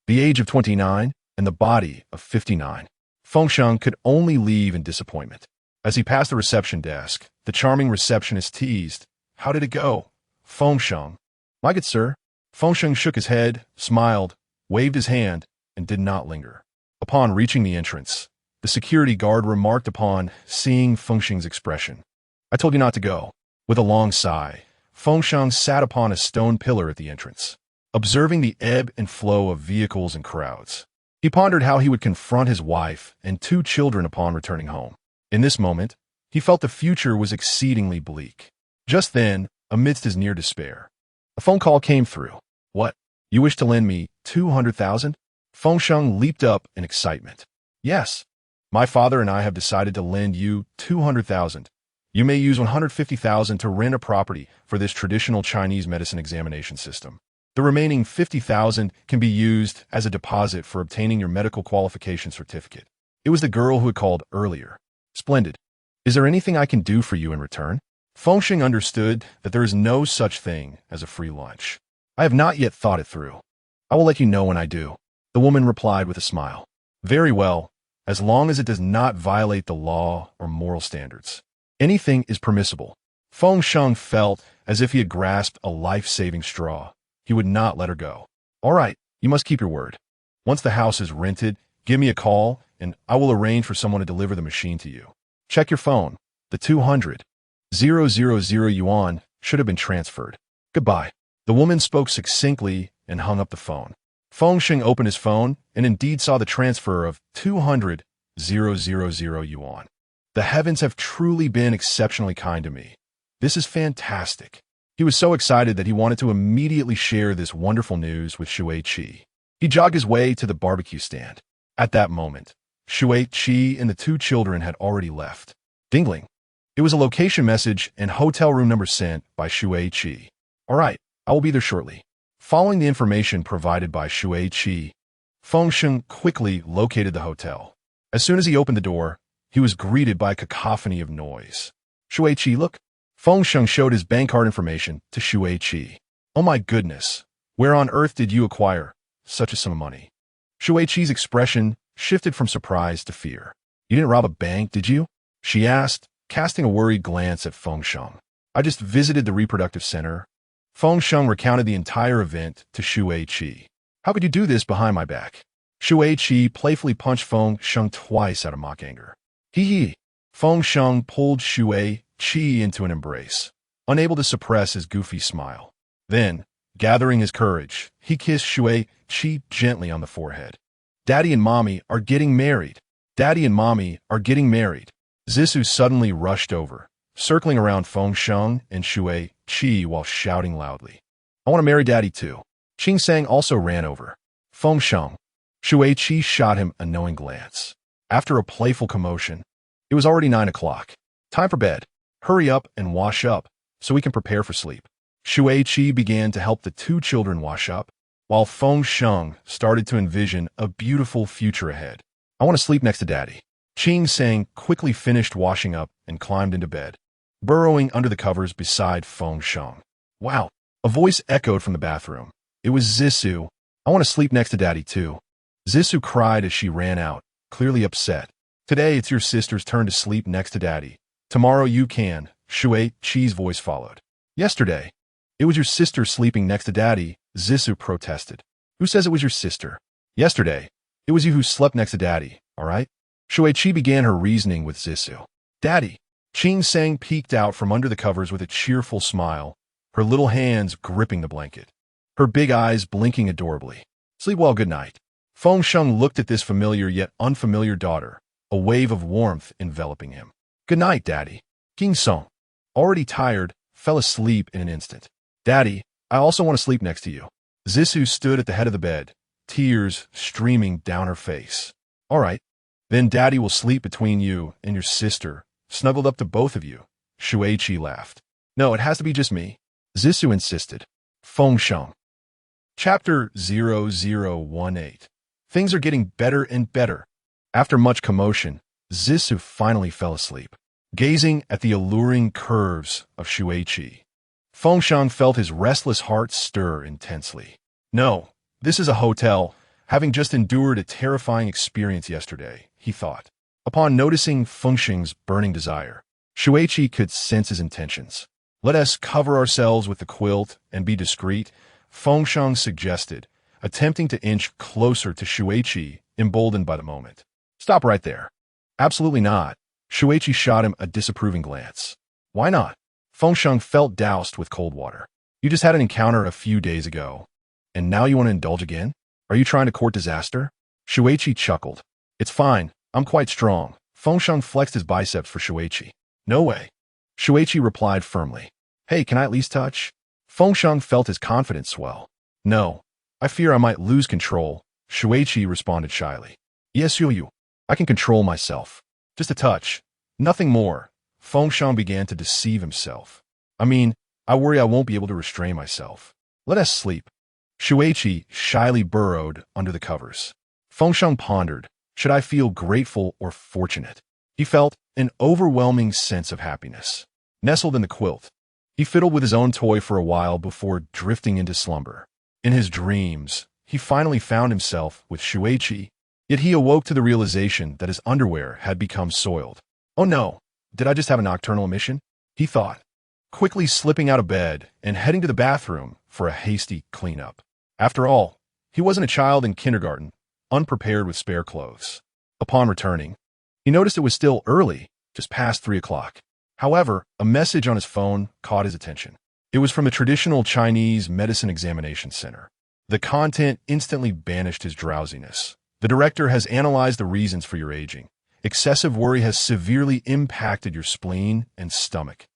The age of 29 and the body of 59. Feng Sheng could only leave in disappointment. As he passed the reception desk, the charming receptionist teased, "How did it go, Feng Sheng?" "My good sir." Feng Sheng shook his head, smiled, waved his hand, and did not linger. Upon reaching the entrance, the security guard remarked upon seeing Feng Sheng's expression. "I told you not to go." With a long sigh, Feng Sheng sat upon a stone pillar at the entrance, observing the ebb and flow of vehicles and crowds. He pondered how he would confront his wife and 2 children upon returning home. In this moment, he felt the future was exceedingly bleak. Just then, amidst his near despair, a phone call came through. "What? You wish to lend me 200,000? Feng Sheng leaped up in excitement. "Yes. My father and I have decided to lend you 200,000. You may use 150,000 to rent a property for this traditional Chinese medicine examination system. The remaining 50,000 can be used as a deposit for obtaining your medical qualification certificate." It was the girl who had called earlier. "Splendid. Is there anything I can do for you in return?" Feng Sheng understood that there is no such thing as a free lunch. "I have not yet thought it through. I will let you know when I do," the woman replied with a smile. "Very well, as long as it does not violate the law or moral standards. Anything is permissible." Feng Sheng felt as if he had grasped a life-saving straw. He would not let her go. "All right, you must keep your word. Once the house is rented, give me a call, and I will arrange for someone to deliver the machine to you. Check your phone. The 200,000 yuan should have been transferred. Goodbye." The woman spoke succinctly and hung up the phone. Feng Sheng opened his phone and indeed saw the transfer of 200,000 yuan. The heavens have truly been exceptionally kind to me. This is fantastic. He was so excited that he wanted to immediately share this wonderful news with Shui Qi. He jogged his way to the barbecue stand. At that moment, Shui Qi and the 2 children had already left. Dingling. It was a location message and hotel room number sent by Shui Qi. "All right, I will be there shortly." Following the information provided by Shui Qi, Feng Sheng quickly located the hotel. As soon as he opened the door, he was greeted by a cacophony of noise. "Shui Qi, look." Feng Sheng showed his bank card information to Shui Qi. "Oh my goodness, where on earth did you acquire such a sum of money?" Shui Qi's expression shifted from surprise to fear. "You didn't rob a bank, did you?" she asked, casting a worried glance at Feng Sheng. "I just visited the reproductive center." Feng Sheng recounted the entire event to Shui Qi. "How could you do this behind my back?" Shui Qi playfully punched Feng Sheng twice out of mock anger. "Hee hee." Feng Sheng pulled Shui Qi into an embrace, unable to suppress his goofy smile. Then, gathering his courage, he kissed Shui Qi gently on the forehead. "Daddy and Mommy are getting married. Daddy and Mommy are getting married." Zissou suddenly rushed over, circling around Feng Sheng and Shui Qi while shouting loudly, "I want to marry Daddy too." Qing Sang also ran over. "Feng Sheng." Shui Qi shot him a knowing glance. After a playful commotion, it was already 9 o'clock. "Time for bed. Hurry up and wash up, so we can prepare for sleep." Shui Qi began to help the 2 children wash up, while Feng Sheng started to envision a beautiful future ahead. "I want to sleep next to Daddy." Qing Sang quickly finished washing up and climbed into bed, burrowing under the covers beside Feng Sheng. "Wow!" A voice echoed from the bathroom. It was Zissou. "I want to sleep next to Daddy too." Zissou cried as she ran out, clearly upset. "Today it's your sister's turn to sleep next to Daddy. Tomorrow you can," Shui Qi's voice followed. "Yesterday, it was your sister sleeping next to Daddy," Zissou protested. "Who says it was your sister? Yesterday, it was you who slept next to Daddy, all right?" Shui Qi began her reasoning with Zissou. "Daddy." Feng Sheng peeked out from under the covers with a cheerful smile, her little hands gripping the blanket, her big eyes blinking adorably. Sleep well, good night. Feng Sheng looked at this familiar yet unfamiliar daughter, a wave of warmth enveloping him. Good night, Daddy. Feng Sheng, already tired, fell asleep in an instant. Daddy, I also want to sleep next to you. Zissou stood at the head of the bed, tears streaming down her face. All right, then Daddy will sleep between you and your sister, snuggled up to both of you. Shuiqi laughed. No, it has to be just me. Zissou insisted. Feng Sheng. Chapter 0018. Things are getting better and better. After much commotion, Zissou finally fell asleep, gazing at the alluring curves of Shuiqi. Feng Sheng felt his restless heart stir intensely. No, this is a hotel, having just endured a terrifying experience yesterday, he thought. Upon noticing Feng Sheng's burning desire, Shuiqi could sense his intentions. Let us cover ourselves with the quilt and be discreet, Feng Sheng suggested, attempting to inch closer to Shuiqi, emboldened by the moment. Stop right there. Absolutely not. Shuiqi shot him a disapproving glance. Why not? Feng Sheng felt doused with cold water. You just had an encounter a few days ago, and now you want to indulge again? Are you trying to court disaster? Shuiqi chuckled. It's fine. I'm quite strong. Feng Sheng flexed his biceps for Shuiqi. No way. Shuiqi replied firmly. Hey, can I at least touch? Feng Sheng felt his confidence swell. No. I fear I might lose control, Shuiqi responded shyly. Yes, you. I can control myself. Just a touch. Nothing more. Feng Sheng began to deceive himself. I mean, I worry I won't be able to restrain myself. Let us sleep. Shuiqi shyly burrowed under the covers. Feng Sheng pondered, should I feel grateful or fortunate? He felt an overwhelming sense of happiness. Nestled in the quilt, he fiddled with his own toy for a while before drifting into slumber. In his dreams, he finally found himself with Shuiqi, yet he awoke to the realization that his underwear had become soiled. Oh no, did I just have a nocturnal emission? He thought, quickly slipping out of bed and heading to the bathroom for a hasty cleanup. After all, he wasn't a child in kindergarten, unprepared with spare clothes. Upon returning, he noticed it was still early, just past 3 o'clock. However, a message on his phone caught his attention. It was from the traditional Chinese medicine examination center. The content instantly banished his drowsiness. The director has analyzed the reasons for your aging. Excessive worry has severely impacted your spleen and stomach,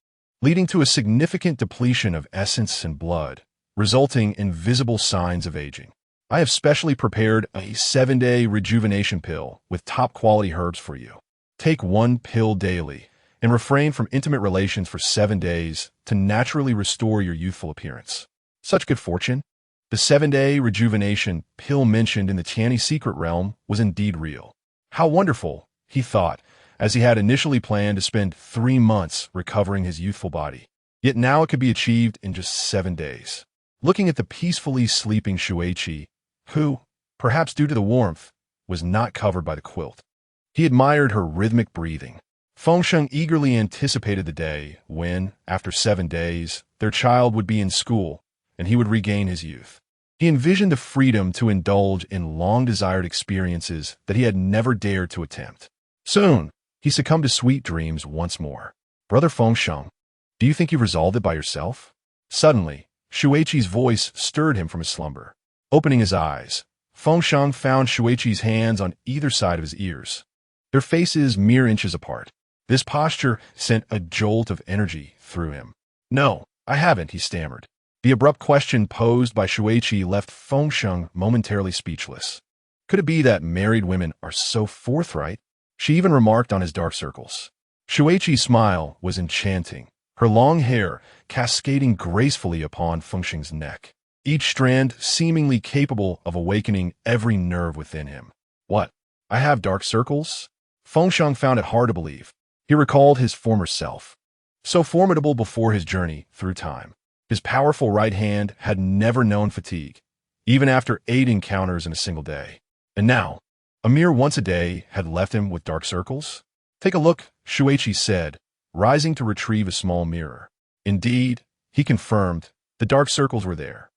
leading to a significant depletion of essence and blood, resulting in visible signs of aging. I have specially prepared a 7-day rejuvenation pill with top-quality herbs for you. Take 1 pill daily and refrain from intimate relations for 7 days to naturally restore your youthful appearance. Such good fortune. The 7-day rejuvenation pill mentioned in the Chinese secret realm was indeed real. How wonderful, he thought, as he had initially planned to spend 3 months recovering his youthful body. Yet now it could be achieved in just 7 days. Looking at the peacefully sleeping Shuiqi, who, perhaps due to the warmth, was not covered by the quilt, he admired her rhythmic breathing. Feng Sheng eagerly anticipated the day when, after 7 days, their child would be in school and he would regain his youth. He envisioned the freedom to indulge in long-desired experiences that he had never dared to attempt. Soon, he succumbed to sweet dreams once more. Brother Feng Sheng, do you think you've resolved it by yourself? Suddenly, Shuiqi's voice stirred him from his slumber. Opening his eyes, Feng Sheng found Shuiqi's hands on either side of his ears, their faces mere inches apart. This posture sent a jolt of energy through him. No, I haven't, he stammered. The abrupt question posed by Shuiqi left Feng Sheng momentarily speechless. Could it be that married women are so forthright? She even remarked on his dark circles. Shuiqi's smile was enchanting, her long hair cascading gracefully upon Feng Sheng's neck, each strand seemingly capable of awakening every nerve within him. What? I have dark circles? Feng Sheng found it hard to believe. He recalled his former self, so formidable before his journey through time. His powerful right hand had never known fatigue, even after 8 encounters in a single day. And now, a mere once a day had left him with dark circles? Take a look, Shuiqi said, rising to retrieve a small mirror. Indeed, he confirmed, the dark circles were there.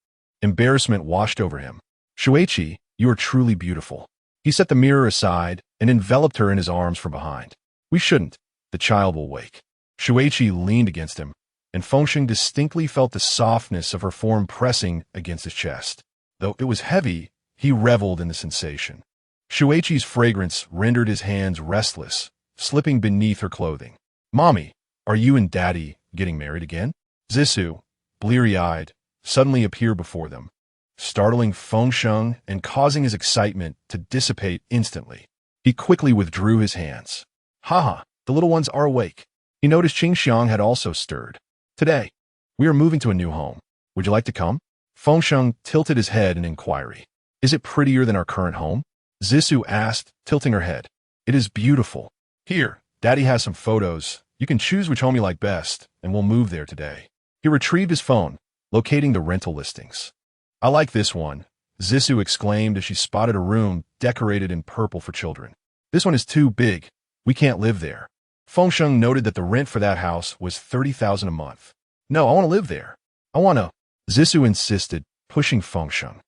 Embarrassment washed over him. Shuiqi, you are truly beautiful. He set the mirror aside and enveloped her in his arms from behind. We shouldn't. The child will wake. Shuiqi leaned against him, and Feng Sheng distinctly felt the softness of her form pressing against his chest. Though it was heavy, he reveled in the sensation. Shuiqi's fragrance rendered his hands restless, slipping beneath her clothing. "Mommy, are you and Daddy getting married again?" Zissou, bleary-eyed, suddenly appeared before them, startling Feng Sheng and causing his excitement to dissipate instantly. He quickly withdrew his hands. "Haha, the little ones are awake." He noticed Qingxiang had also stirred. "Today, we are moving to a new home. Would you like to come?" Feng Sheng tilted his head in inquiry. "Is it prettier than our current home?" Zissou asked, tilting her head. "It is beautiful. Here, Daddy has some photos. You can choose which home you like best, and we'll move there today." He retrieved his phone, locating the rental listings. "I like this one," Zissou exclaimed as she spotted a room decorated in purple for children. "This one is too big. We can't live there." Feng Sheng noted that the rent for that house was 30,000 a month. "No, I want to live there. I want to," Zissou insisted, pushing Feng Sheng.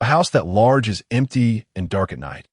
"A house that large is empty and dark at night.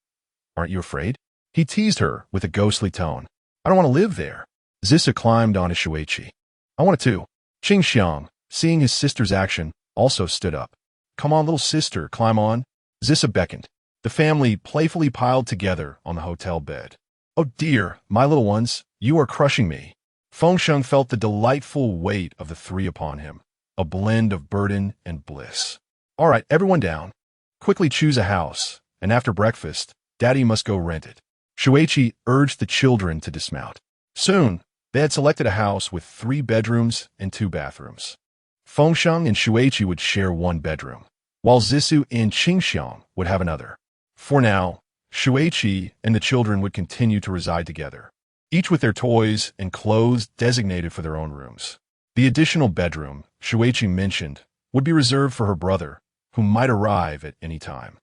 Aren't you afraid?" He teased her with a ghostly tone. "I don't want to live there." Zissou climbed onto Shuiqi. "I want it too." Qingxiang, seeing his sister's action, also stood up. "Come on, little sister, climb on." Zissou beckoned. The family playfully piled together on the hotel bed. "Oh dear, my little ones, you are crushing me." Feng Sheng felt the delightful weight of the three upon him, a blend of burden and bliss. "All right, everyone down. Quickly choose a house, and after breakfast, Daddy must go rent it." Shuiqi urged the children to dismount. Soon, they had selected a house with 3 bedrooms and 2 bathrooms. Feng Sheng and Shuiqi would share 1 bedroom, while Zissou and Qingxiang would have another. For now, Shuiqi and the children would continue to reside together, each with their toys and clothes designated for their own rooms. The additional bedroom, Shuiqi mentioned, would be reserved for her brother, who might arrive at any time.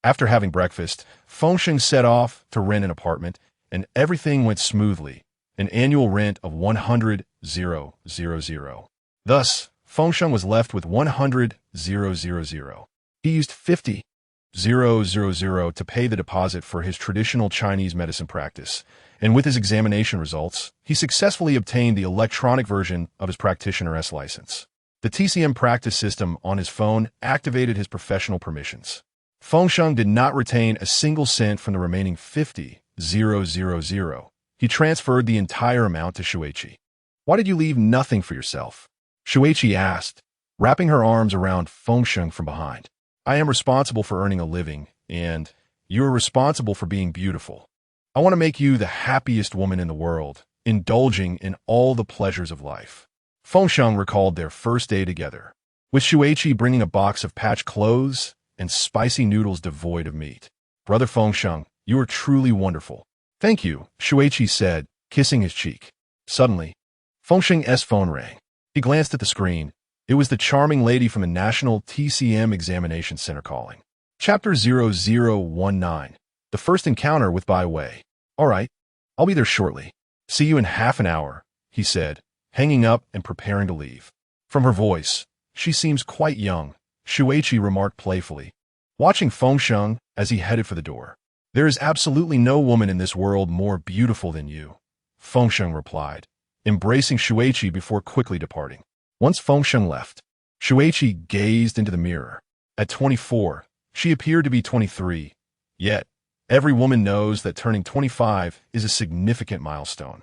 After having breakfast, Feng Sheng set off to rent an apartment, and everything went smoothly, an annual rent of 100,000. Thus, Feng Sheng was left with 100,000. He used 50,000 to pay the deposit for his traditional Chinese medicine practice, and with his examination results, he successfully obtained the electronic version of his practitioner's license. The TCM practice system on his phone activated his professional permissions. Feng Sheng did not retain a single cent from the remaining 50,000. He transferred the entire amount to Shuiqi. "Why did you leave nothing for yourself?" Shuiqi asked, wrapping her arms around Feng Sheng from behind. "I am responsible for earning a living, and you are responsible for being beautiful. I want to make you the happiest woman in the world, indulging in all the pleasures of life." Feng Sheng recalled their first day together, with Shuiqi bringing a box of patched clothes and spicy noodles devoid of meat. "Brother Feng Sheng, you are truly wonderful." "Thank you," Shuiqi said, kissing his cheek. Suddenly, Feng Sheng's phone rang. He glanced at the screen. It was the charming lady from the National TCM Examination Center calling. Chapter 0019, The First Encounter with Bai Wei. "All right, I'll be there shortly. See you in half an hour," he said, hanging up and preparing to leave. From her voice, "She seems quite young," Shuiqi remarked playfully, watching Feng Sheng as he headed for the door. "There is absolutely no woman in this world more beautiful than you," Feng Sheng replied, embracing Shuiqi before quickly departing. Once Feng Sheng left, Shuiqi gazed into the mirror. At 24, she appeared to be 23, yet every woman knows that turning 25 is a significant milestone.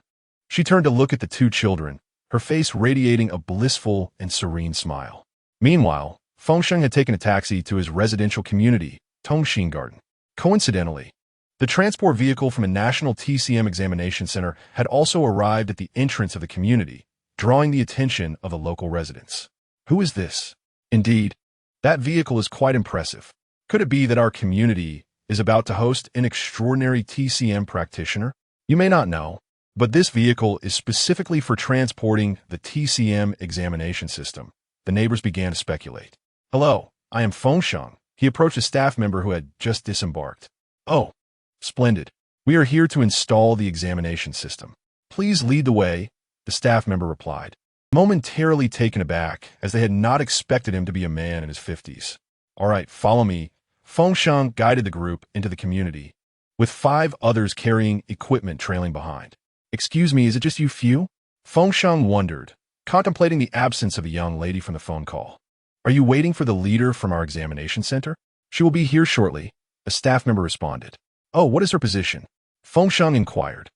She turned to look at the 2 children, her face radiating a blissful and serene smile. Meanwhile, Feng Sheng had taken a taxi to his residential community, Tongxin Garden. Coincidentally, the transport vehicle from a national TCM examination center had also arrived at the entrance of the community, drawing the attention of the local residents. Who is this? Indeed, that vehicle is quite impressive. Could it be that our community is about to host an extraordinary TCM practitioner? You may not know, but this vehicle is specifically for transporting the TCM examination system. The neighbors began to speculate. "Hello, I am Feng Sheng." He approached a staff member who had just disembarked. "Oh, splendid. We are here to install the examination system. Please lead the way," the staff member replied, momentarily taken aback as they had not expected him to be a man in his 50s. "All right, follow me." Feng Sheng guided the group into the community, with 5 others carrying equipment trailing behind. "Excuse me, is it just you few?" Feng Sheng wondered, contemplating the absence of the young lady from the phone call. Are you waiting for the leader from our examination center? She will be here shortly, a staff member responded. Oh, what is her position? Feng Sheng inquired,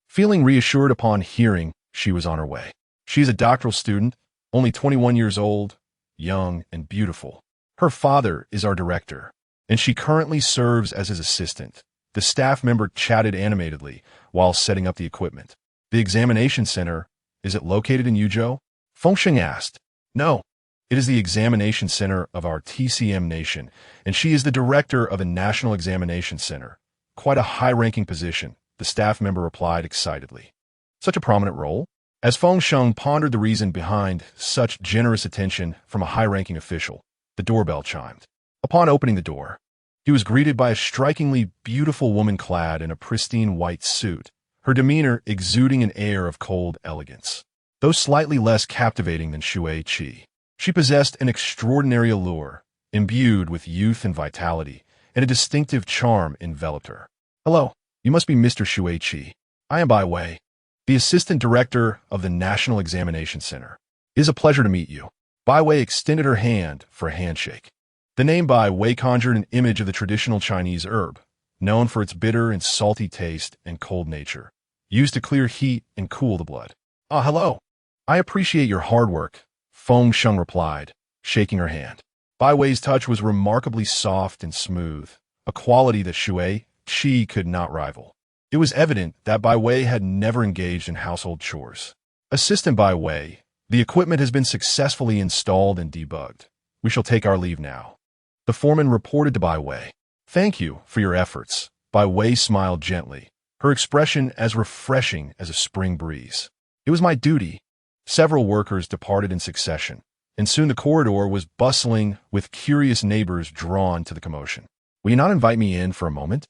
feeling reassured upon hearing she was on her way. She is a doctoral student, only 21 years old, young and beautiful. Her father is our director, and she currently serves as his assistant. The staff member chatted animatedly while setting up the equipment. The examination center, is it located in Yuzhou? Feng Sheng asked. No, it is the examination center of our TCM nation, and she is the director of the National Examination Center. Quite a high-ranking position, the staff member replied excitedly. Such a prominent role? As Feng Sheng pondered the reason behind such generous attention from a high-ranking official, the doorbell chimed. Upon opening the door, he was greeted by a strikingly beautiful woman clad in a pristine white suit, her demeanor exuding an air of cold elegance. Though slightly less captivating than Shui Qi, she possessed an extraordinary allure, imbued with youth and vitality, and a distinctive charm enveloped her. Hello, you must be Mr. Shui Qi. I am Bai Wei, the assistant director of the National Examination Center. It is a pleasure to meet you. Bai Wei extended her hand for a handshake. The name Bai Wei conjured an image of the traditional Chinese herb, known for its bitter and salty taste and cold nature, used to clear heat and cool the blood. Ah, hello. I appreciate your hard work, Feng Sheng replied, shaking her hand. Bai Wei's touch was remarkably soft and smooth, a quality that Shui Qi could not rival. It was evident that Bai Wei had never engaged in household chores. Assistant Bai Wei, the equipment has been successfully installed and debugged. We shall take our leave now. The foreman reported to Bai Wei. Thank you for your efforts. Bai Wei smiled gently, her expression as refreshing as a spring breeze. It was my duty. Several workers departed in succession, and soon the corridor was bustling with curious neighbors drawn to the commotion. Will you not invite me in for a moment?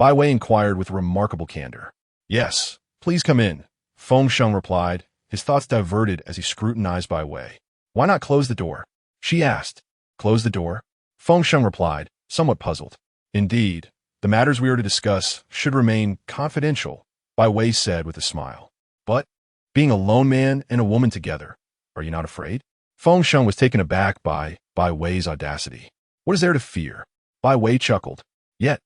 Bai Wei inquired with remarkable candor. Yes, please come in, Feng Sheng replied, his thoughts diverted as he scrutinized Bai Wei. Why not close the door? She asked. Close the door? Feng Sheng replied, somewhat puzzled. Indeed, the matters we are to discuss should remain confidential, Bai Wei said with a smile. But, being a lone man and a woman together, are you not afraid? Feng Sheng was taken aback by Bai Wei's audacity. What is there to fear? Bai Wei chuckled. Yet,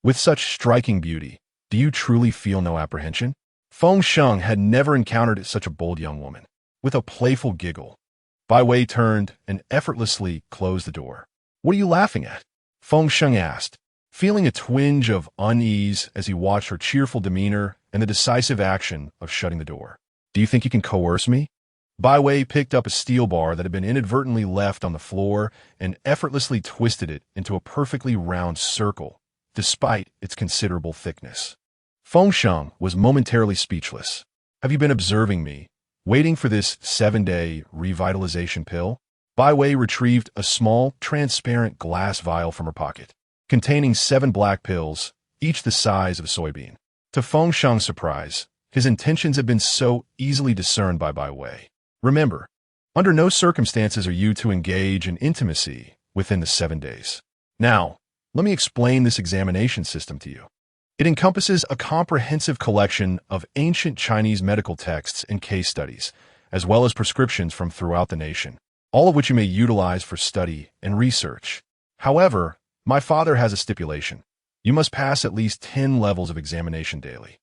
with such striking beauty, do you truly feel no apprehension? Feng Sheng had never encountered such a bold young woman. With a playful giggle, Bai Wei turned and effortlessly closed the door. What are you laughing at? Feng Sheng asked, feeling a twinge of unease as he watched her cheerful demeanor and the decisive action of shutting the door. Do you think you can coerce me? Bai Wei picked up a steel bar that had been inadvertently left on the floor and effortlessly twisted it into a perfectly round circle, despite its considerable thickness. Feng Sheng was momentarily speechless. Have you been observing me, waiting for this 7-day revitalization pill? Bai Wei retrieved a small, transparent glass vial from her pocket, containing 7 black pills, each the size of a soybean. To Feng Sheng's surprise, his intentions had been so easily discerned by Bai Wei. Remember, under no circumstances are you to engage in intimacy within the 7 days. Now, let me explain this examination system to you. It encompasses a comprehensive collection of ancient Chinese medical texts and case studies, as well as prescriptions from throughout the nation, all of which you may utilize for study and research. However, my father has a stipulation. You must pass at least 10 levels of examination daily.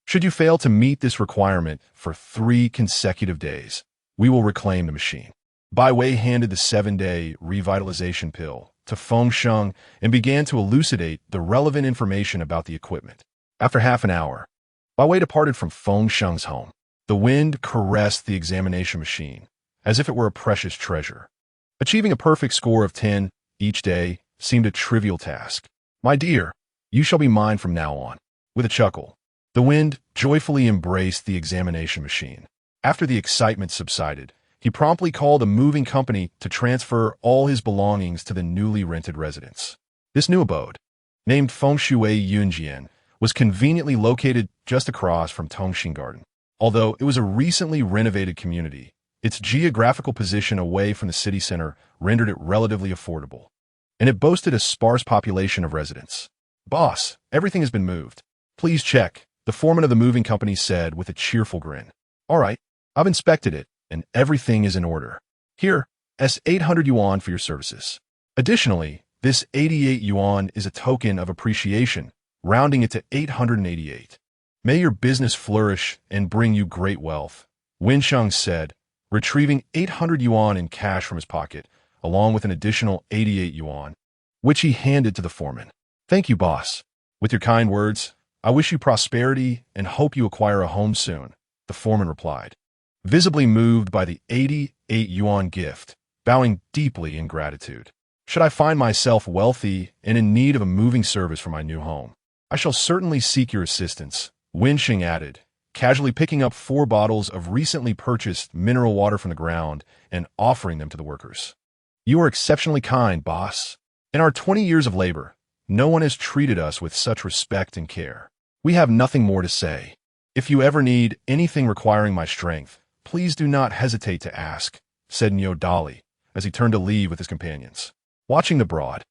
Should you fail to meet this requirement for 3 consecutive days, we will reclaim the machine. Bai Wei handed the 7-day revitalization pill to Feng Sheng and began to elucidate the relevant information about the equipment. After half an hour, Bai Wei departed from Feng Sheng's home. The wind caressed the examination machine, as if it were a precious treasure. Achieving a perfect score of 10 each day seemed a trivial task. My dear, you shall be mine from now on. With a chuckle, the wind joyfully embraced the examination machine. After the excitement subsided, he promptly called a moving company to transfer all his belongings to the newly rented residence. This new abode, named Fengshui Yunjian, was conveniently located just across from Tongxing Garden. Although it was a recently renovated community, its geographical position away from the city center rendered it relatively affordable, and it boasted a sparse population of residents. Boss, everything has been moved. Please check, the foreman of the moving company said with a cheerful grin. All right, I've inspected it, and everything is in order. Here, S 800 yuan for your services. Additionally, this 88 yuan is a token of appreciation, rounding it to 888. May your business flourish and bring you great wealth, Feng Sheng said, retrieving 800 yuan in cash from his pocket, along with an additional 88 yuan, which he handed to the foreman. Thank you, boss. With your kind words, I wish you prosperity and hope you acquire a home soon, the foreman replied, visibly moved by the 88 yuan gift, bowing deeply in gratitude. Should I find myself wealthy and in need of a moving service for my new home, I shall certainly seek your assistance, Feng Sheng added, casually picking up 4 bottles of recently purchased mineral water from the ground and offering them to the workers. You are exceptionally kind, boss. In our 20 years of labor, no one has treated us with such respect and care. We have nothing more to say. If you ever need anything requiring my strength, please do not hesitate to ask, said Neo Dali, as he turned to leave with his companions. Watching the broad,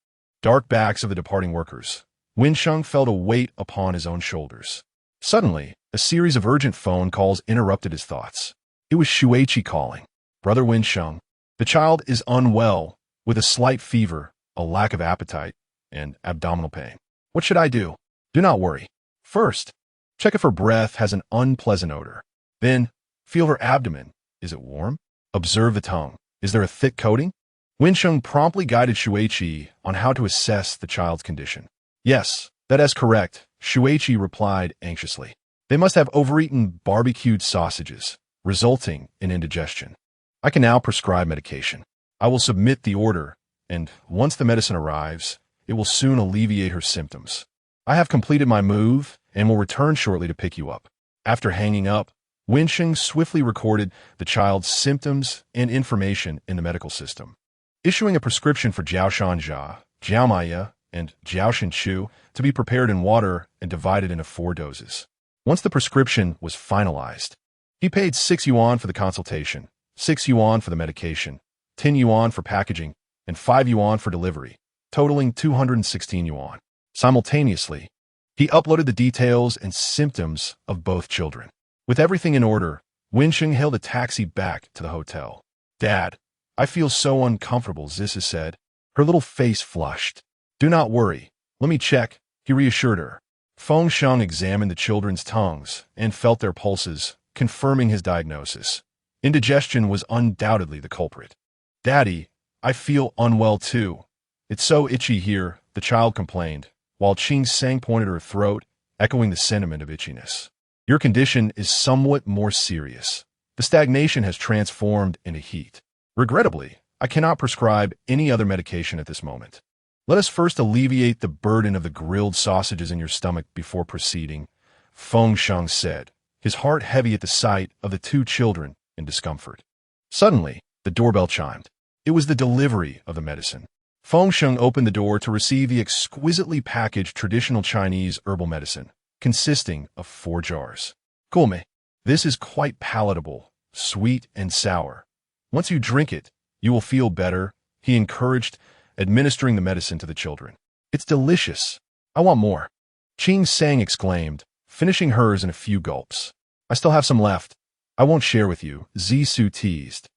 dark backs of the departing workers, Feng Sheng felt a weight upon his own shoulders. Suddenly, a series of urgent phone calls interrupted his thoughts. It was Shuiqi calling. Brother Feng Sheng, the child is unwell, with a slight fever, a lack of appetite, and abdominal pain. What should I do? Do not worry. First, check if her breath has an unpleasant odor. Then, feel her abdomen. Is it warm? Observe the tongue. Is there a thick coating? Feng Sheng promptly guided Shuiqi on how to assess the child's condition. Yes, that is correct, Shuiqi replied anxiously. They must have overeaten barbecued sausages, resulting in indigestion. I can now prescribe medication. I will submit the order, and once the medicine arrives, it will soon alleviate her symptoms. I have completed my move and will return shortly to pick you up. After hanging up, Feng Sheng swiftly recorded the child's symptoms and information in the medical system, issuing a prescription for Jiao Shanjia, Jiao Maya, and Jiao Shenchu to be prepared in water and divided into 4 doses. Once the prescription was finalized, he paid 6 yuan for the consultation, 6 yuan for the medication, 10 yuan for packaging, and 5 yuan for delivery, totaling 216 yuan. Simultaneously, he uploaded the details and symptoms of both children. With everything in order, Feng Sheng hailed a taxi back to the hotel. Dad, I feel so uncomfortable, Zissa said. Her little face flushed. Do not worry. Let me check, he reassured her. Feng Sheng examined the children's tongues and felt their pulses, confirming his diagnosis. Indigestion was undoubtedly the culprit. Daddy, I feel unwell too. It's so itchy here, the child complained, while Qing Sang pointed her throat, echoing the sentiment of itchiness. Your condition is somewhat more serious. The stagnation has transformed into heat. Regrettably, I cannot prescribe any other medication at this moment. Let us first alleviate the burden of the grilled sausages in your stomach before proceeding, Feng Sheng said, his heart heavy at the sight of the 2 children in discomfort. Suddenly, the doorbell chimed. It was the delivery of the medicine. Feng Sheng opened the door to receive the exquisitely packaged traditional Chinese herbal medicine, consisting of 4 jars. Gome, this is quite palatable, sweet and sour. Once you drink it, you will feel better, he encouraged, administering the medicine to the children. It's delicious. I want more. Qing Sang exclaimed, finishing hers in a few gulps. I still have some left. I won't share with you, Zisu teased,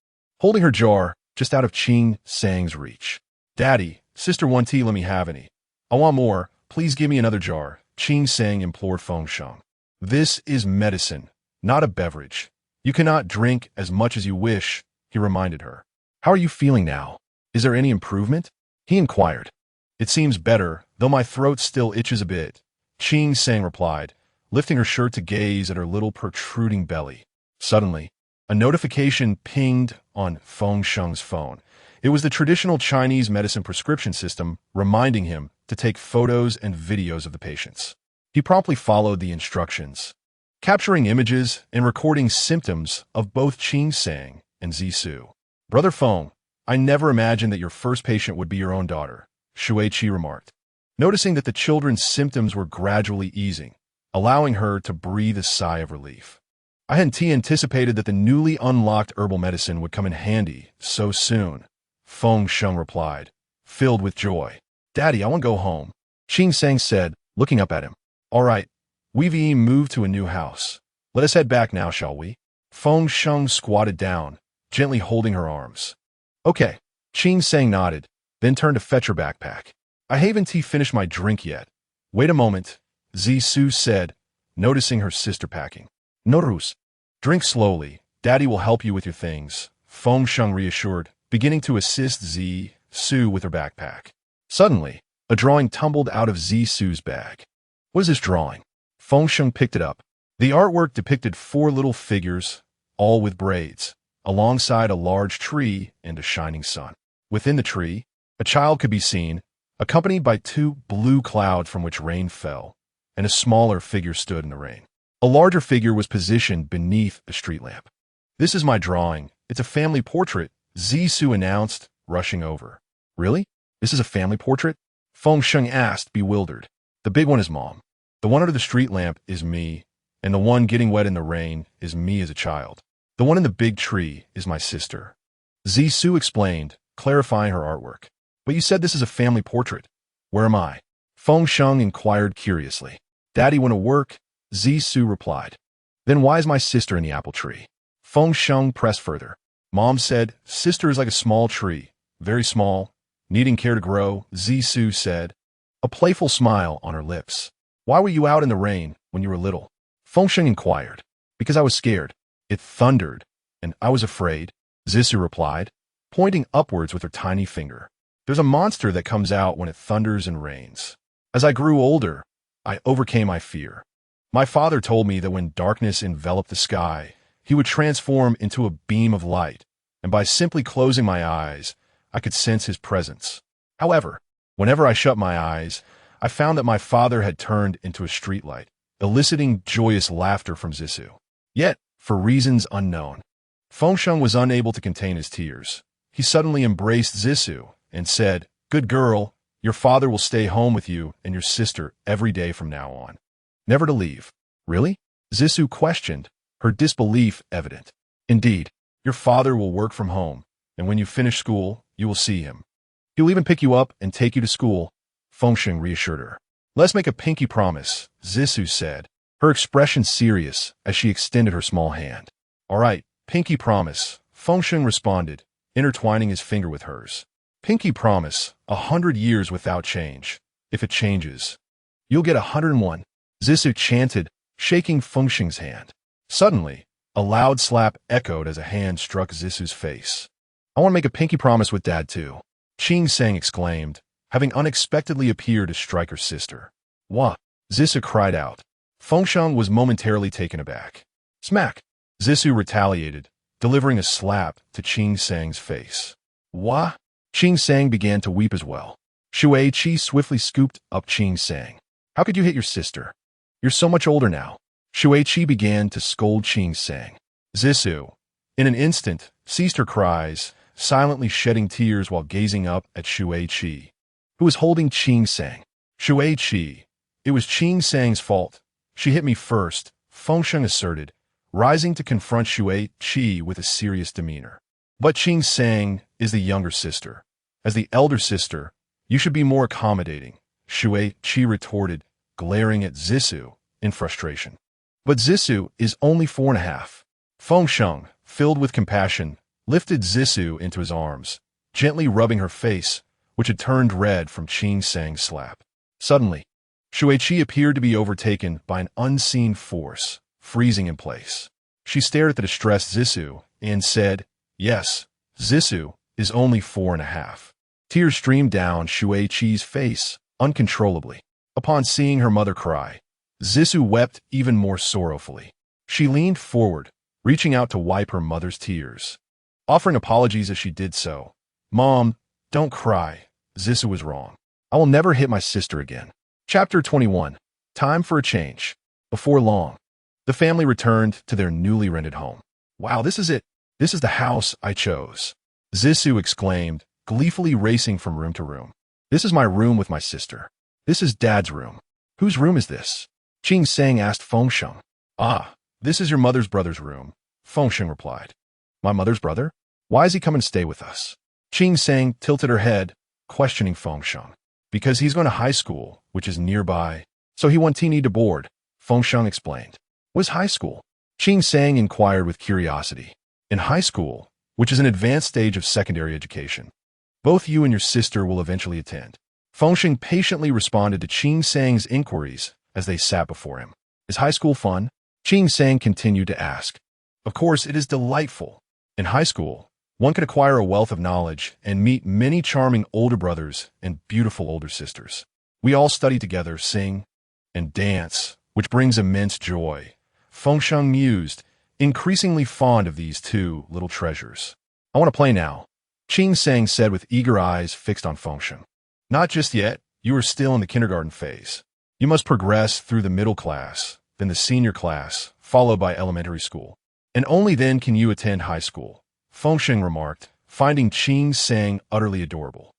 holding her jar just out of Qing Sang's reach. Daddy, Sister 1T, let me have any. I want more. Please give me another jar, Qing Sang implored Feng Sheng. This is medicine, not a beverage. You cannot drink as much as you wish, he reminded her. How are you feeling now? Is there any improvement? He inquired. It seems better, though my throat still itches a bit, Qing Sang replied, lifting her shirt to gaze at her little protruding belly. Suddenly, a notification pinged on Feng Sheng's phone. It was the traditional Chinese medicine prescription system reminding him to take photos and videos of the patients. He promptly followed the instructions, capturing images and recording symptoms of both Qing Sang and Zisu. Brother Feng, I never imagined that your first patient would be your own daughter, Shuiqi remarked, noticing that the children's symptoms were gradually easing, allowing her to breathe a sigh of relief. I hadn't anticipated that the newly unlocked herbal medicine would come in handy so soon, Feng Sheng replied, filled with joy. Daddy, I want to go home, Qing Sang said, looking up at him. All right, we've moved to a new house. Let us head back now, shall we? Feng Sheng squatted down, gently holding her arms. Okay. Qing Sang nodded, then turned to fetch her backpack. I haven't finished my drink yet. Wait a moment, Zisu said, noticing her sister packing. No ruse. Drink slowly. Daddy will help you with your things, Feng Sheng reassured, beginning to assist Zisu with her backpack. Suddenly, a drawing tumbled out of Zisu's bag. What is this drawing? Feng Sheng picked it up. The artwork depicted 4 little figures, all with braids, alongside a large tree and a shining sun. Within the tree, a child could be seen, accompanied by 2 blue clouds from which rain fell, and a smaller figure stood in the rain. A larger figure was positioned beneath a street lamp. This is my drawing. It's a family portrait, Zisu announced, rushing over. Really? This is a family portrait? Feng Sheng asked, bewildered. The big one is Mom. The one under the street lamp is me, and the one getting wet in the rain is me as a child. The one in the big tree is my sister. Zisu explained, clarifying her artwork. But you said this is a family portrait. Where am I? Feng Sheng inquired curiously. Daddy went to work, Zisu replied. Then why is my sister in the apple tree? Feng Sheng pressed further. Mom said, sister is like a small tree, very small, needing care to grow, Zisu said, a playful smile on her lips. Why were you out in the rain when you were little? Feng Sheng inquired. Because I was scared. It thundered, and I was afraid, Zisu replied, pointing upwards with her tiny finger. There's a monster that comes out when it thunders and rains. As I grew older, I overcame my fear. My father told me that when darkness enveloped the sky, he would transform into a beam of light, and by simply closing my eyes, I could sense his presence. However, whenever I shut my eyes, I found that my father had turned into a streetlight, eliciting joyous laughter from Zisu. Yet, for reasons unknown, Feng Sheng was unable to contain his tears. He suddenly embraced Zisu and said, Good girl, your father will stay home with you and your sister every day from now on. Never to leave. Really? Zisu questioned, her disbelief evident. Indeed, your father will work from home, and when you finish school, you will see him. He'll even pick you up and take you to school, Feng Sheng reassured her. Let's make a pinky promise, Zisu said, her expression serious as she extended her small hand. All right, pinky promise, Feng Sheng responded, intertwining his finger with hers. Pinky promise, 100 years without change. If it changes, you'll get 101, Zisu chanted, shaking Feng Sheng's hand. Suddenly, a loud slap echoed as a hand struck Zisu's face. I want to make a pinky promise with Dad too, Qing Sang exclaimed, having unexpectedly appeared to strike her sister. What? Zisu cried out. Feng Sheng was momentarily taken aback. Smack! Zisu retaliated, delivering a slap to Qing Sang's face. What? Qing Sang began to weep as well. Shui Qi swiftly scooped up Qing Sang. How could you hit your sister? You're so much older now. Shui Qi began to scold Qing Sang. Zisu, in an instant, ceased her cries, silently shedding tears while gazing up at Shui Qi, who was holding Qing Sang. Shui Qi, it was Qing Sang's fault. She hit me first, Feng Sheng asserted, rising to confront Shui Qi with a serious demeanor. But Qing Sang is the younger sister. As the elder sister, you should be more accommodating, Shui Qi retorted, glaring at Zisu in frustration. But Zisu is only 4.5. Feng Sheng, filled with compassion, lifted Zisu into his arms, gently rubbing her face, which had turned red from Qing Sang's slap. Suddenly, Shui Qi appeared to be overtaken by an unseen force, freezing in place. She stared at the distressed Zisu and said, Yes, Zisu is only 4.5. Tears streamed down Shui Qi's face uncontrollably. Upon seeing her mother cry, Zisu wept even more sorrowfully. She leaned forward, reaching out to wipe her mother's tears, offering apologies as she did so. Mom, don't cry. Zisu was wrong. I will never hit my sister again. Chapter 21. Time for a change. Before long, the family returned to their newly rented home. Wow, this is it. This is the house I chose, Zisu exclaimed, gleefully racing from room to room. This is my room with my sister. This is Dad's room. Whose room is this? Qing Sang asked Feng Sheng. Ah, this is your mother's brother's room, Feng Sheng replied. My mother's brother? Why is he coming to stay with us? Qing Sang tilted her head, questioning Feng Sheng. Because he's going to high school, which is nearby, so he want need to board, Feng Sheng explained. What is high school? Qing Sang inquired with curiosity. In high school, which is an advanced stage of secondary education, both you and your sister will eventually attend. Feng Sheng patiently responded to Qing Sang's inquiries as they sat before him. Is high school fun? Qing Sang continued to ask. Of course, it is delightful. In high school, one can acquire a wealth of knowledge and meet many charming older brothers and beautiful older sisters. We all study together, sing, and dance, which brings immense joy. Feng Sheng mused, increasingly fond of these two little treasures. I want to play now, Qing Sang said with eager eyes fixed on Feng Sheng. Not just yet. You are still in the kindergarten phase. You must progress through the middle class, then the senior class, followed by elementary school. And only then can you attend high school, Feng Sheng remarked, finding Qing Sang utterly adorable.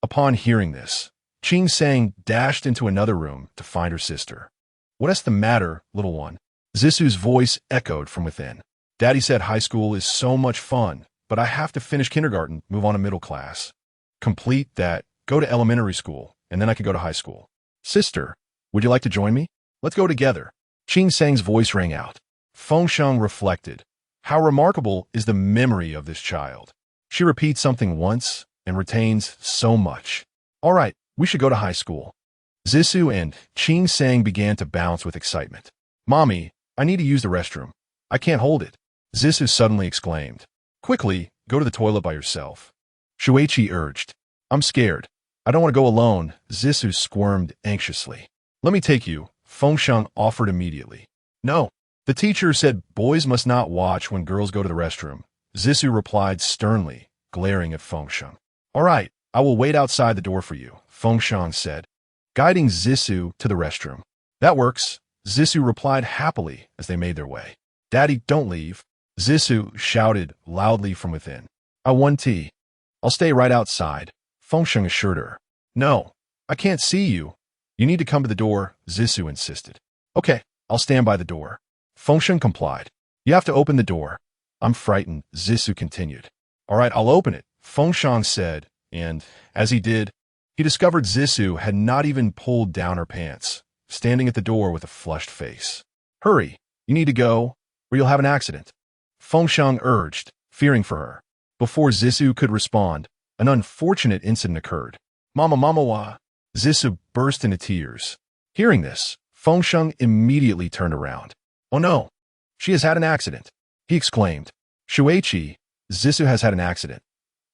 Upon hearing this, Qing Sang dashed into another room to find her sister. What's the matter, little one? Zisu's voice echoed from within. Daddy said high school is so much fun, but I have to finish kindergarten, move on to middle class. Complete that, go to elementary school, and then I can go to high school. Sister, would you like to join me? Let's go together. Qing Sang's voice rang out. Feng Sheng reflected. How remarkable is the memory of this child. She repeats something once and retains so much. All right, we should go to high school. Zisu and Qing Sang began to bounce with excitement. Mommy, I need to use the restroom. I can't hold it. Zisu suddenly exclaimed. Quickly, go to the toilet by yourself. Shuiqi urged. I'm scared. I don't want to go alone. Zisu squirmed anxiously. Let me take you, Feng Sheng offered immediately. No. The teacher said boys must not watch when girls go to the restroom. Zisu replied sternly, glaring at Feng Sheng. All right, I will wait outside the door for you, Feng Sheng said, guiding Zisu to the restroom. That works, Zisu replied happily as they made their way. Daddy, don't leave, Zisu shouted loudly from within. I want tea. I'll stay right outside, Feng Sheng assured her. No, I can't see you. You need to come to the door, Zisu insisted. Okay, I'll stand by the door. Feng Sheng complied. You have to open the door. I'm frightened, Zisu continued. All right, I'll open it, Feng Sheng said, and, as he did, he discovered Zisu had not even pulled down her pants, standing at the door with a flushed face. Hurry, you need to go, or you'll have an accident, Feng Sheng urged, fearing for her. Before Zisu could respond, an unfortunate incident occurred. Mama, wah! Zisu burst into tears. Hearing this, Feng Sheng immediately turned around. Oh no, she has had an accident, he exclaimed. Shuiqi, Zisu has had an accident.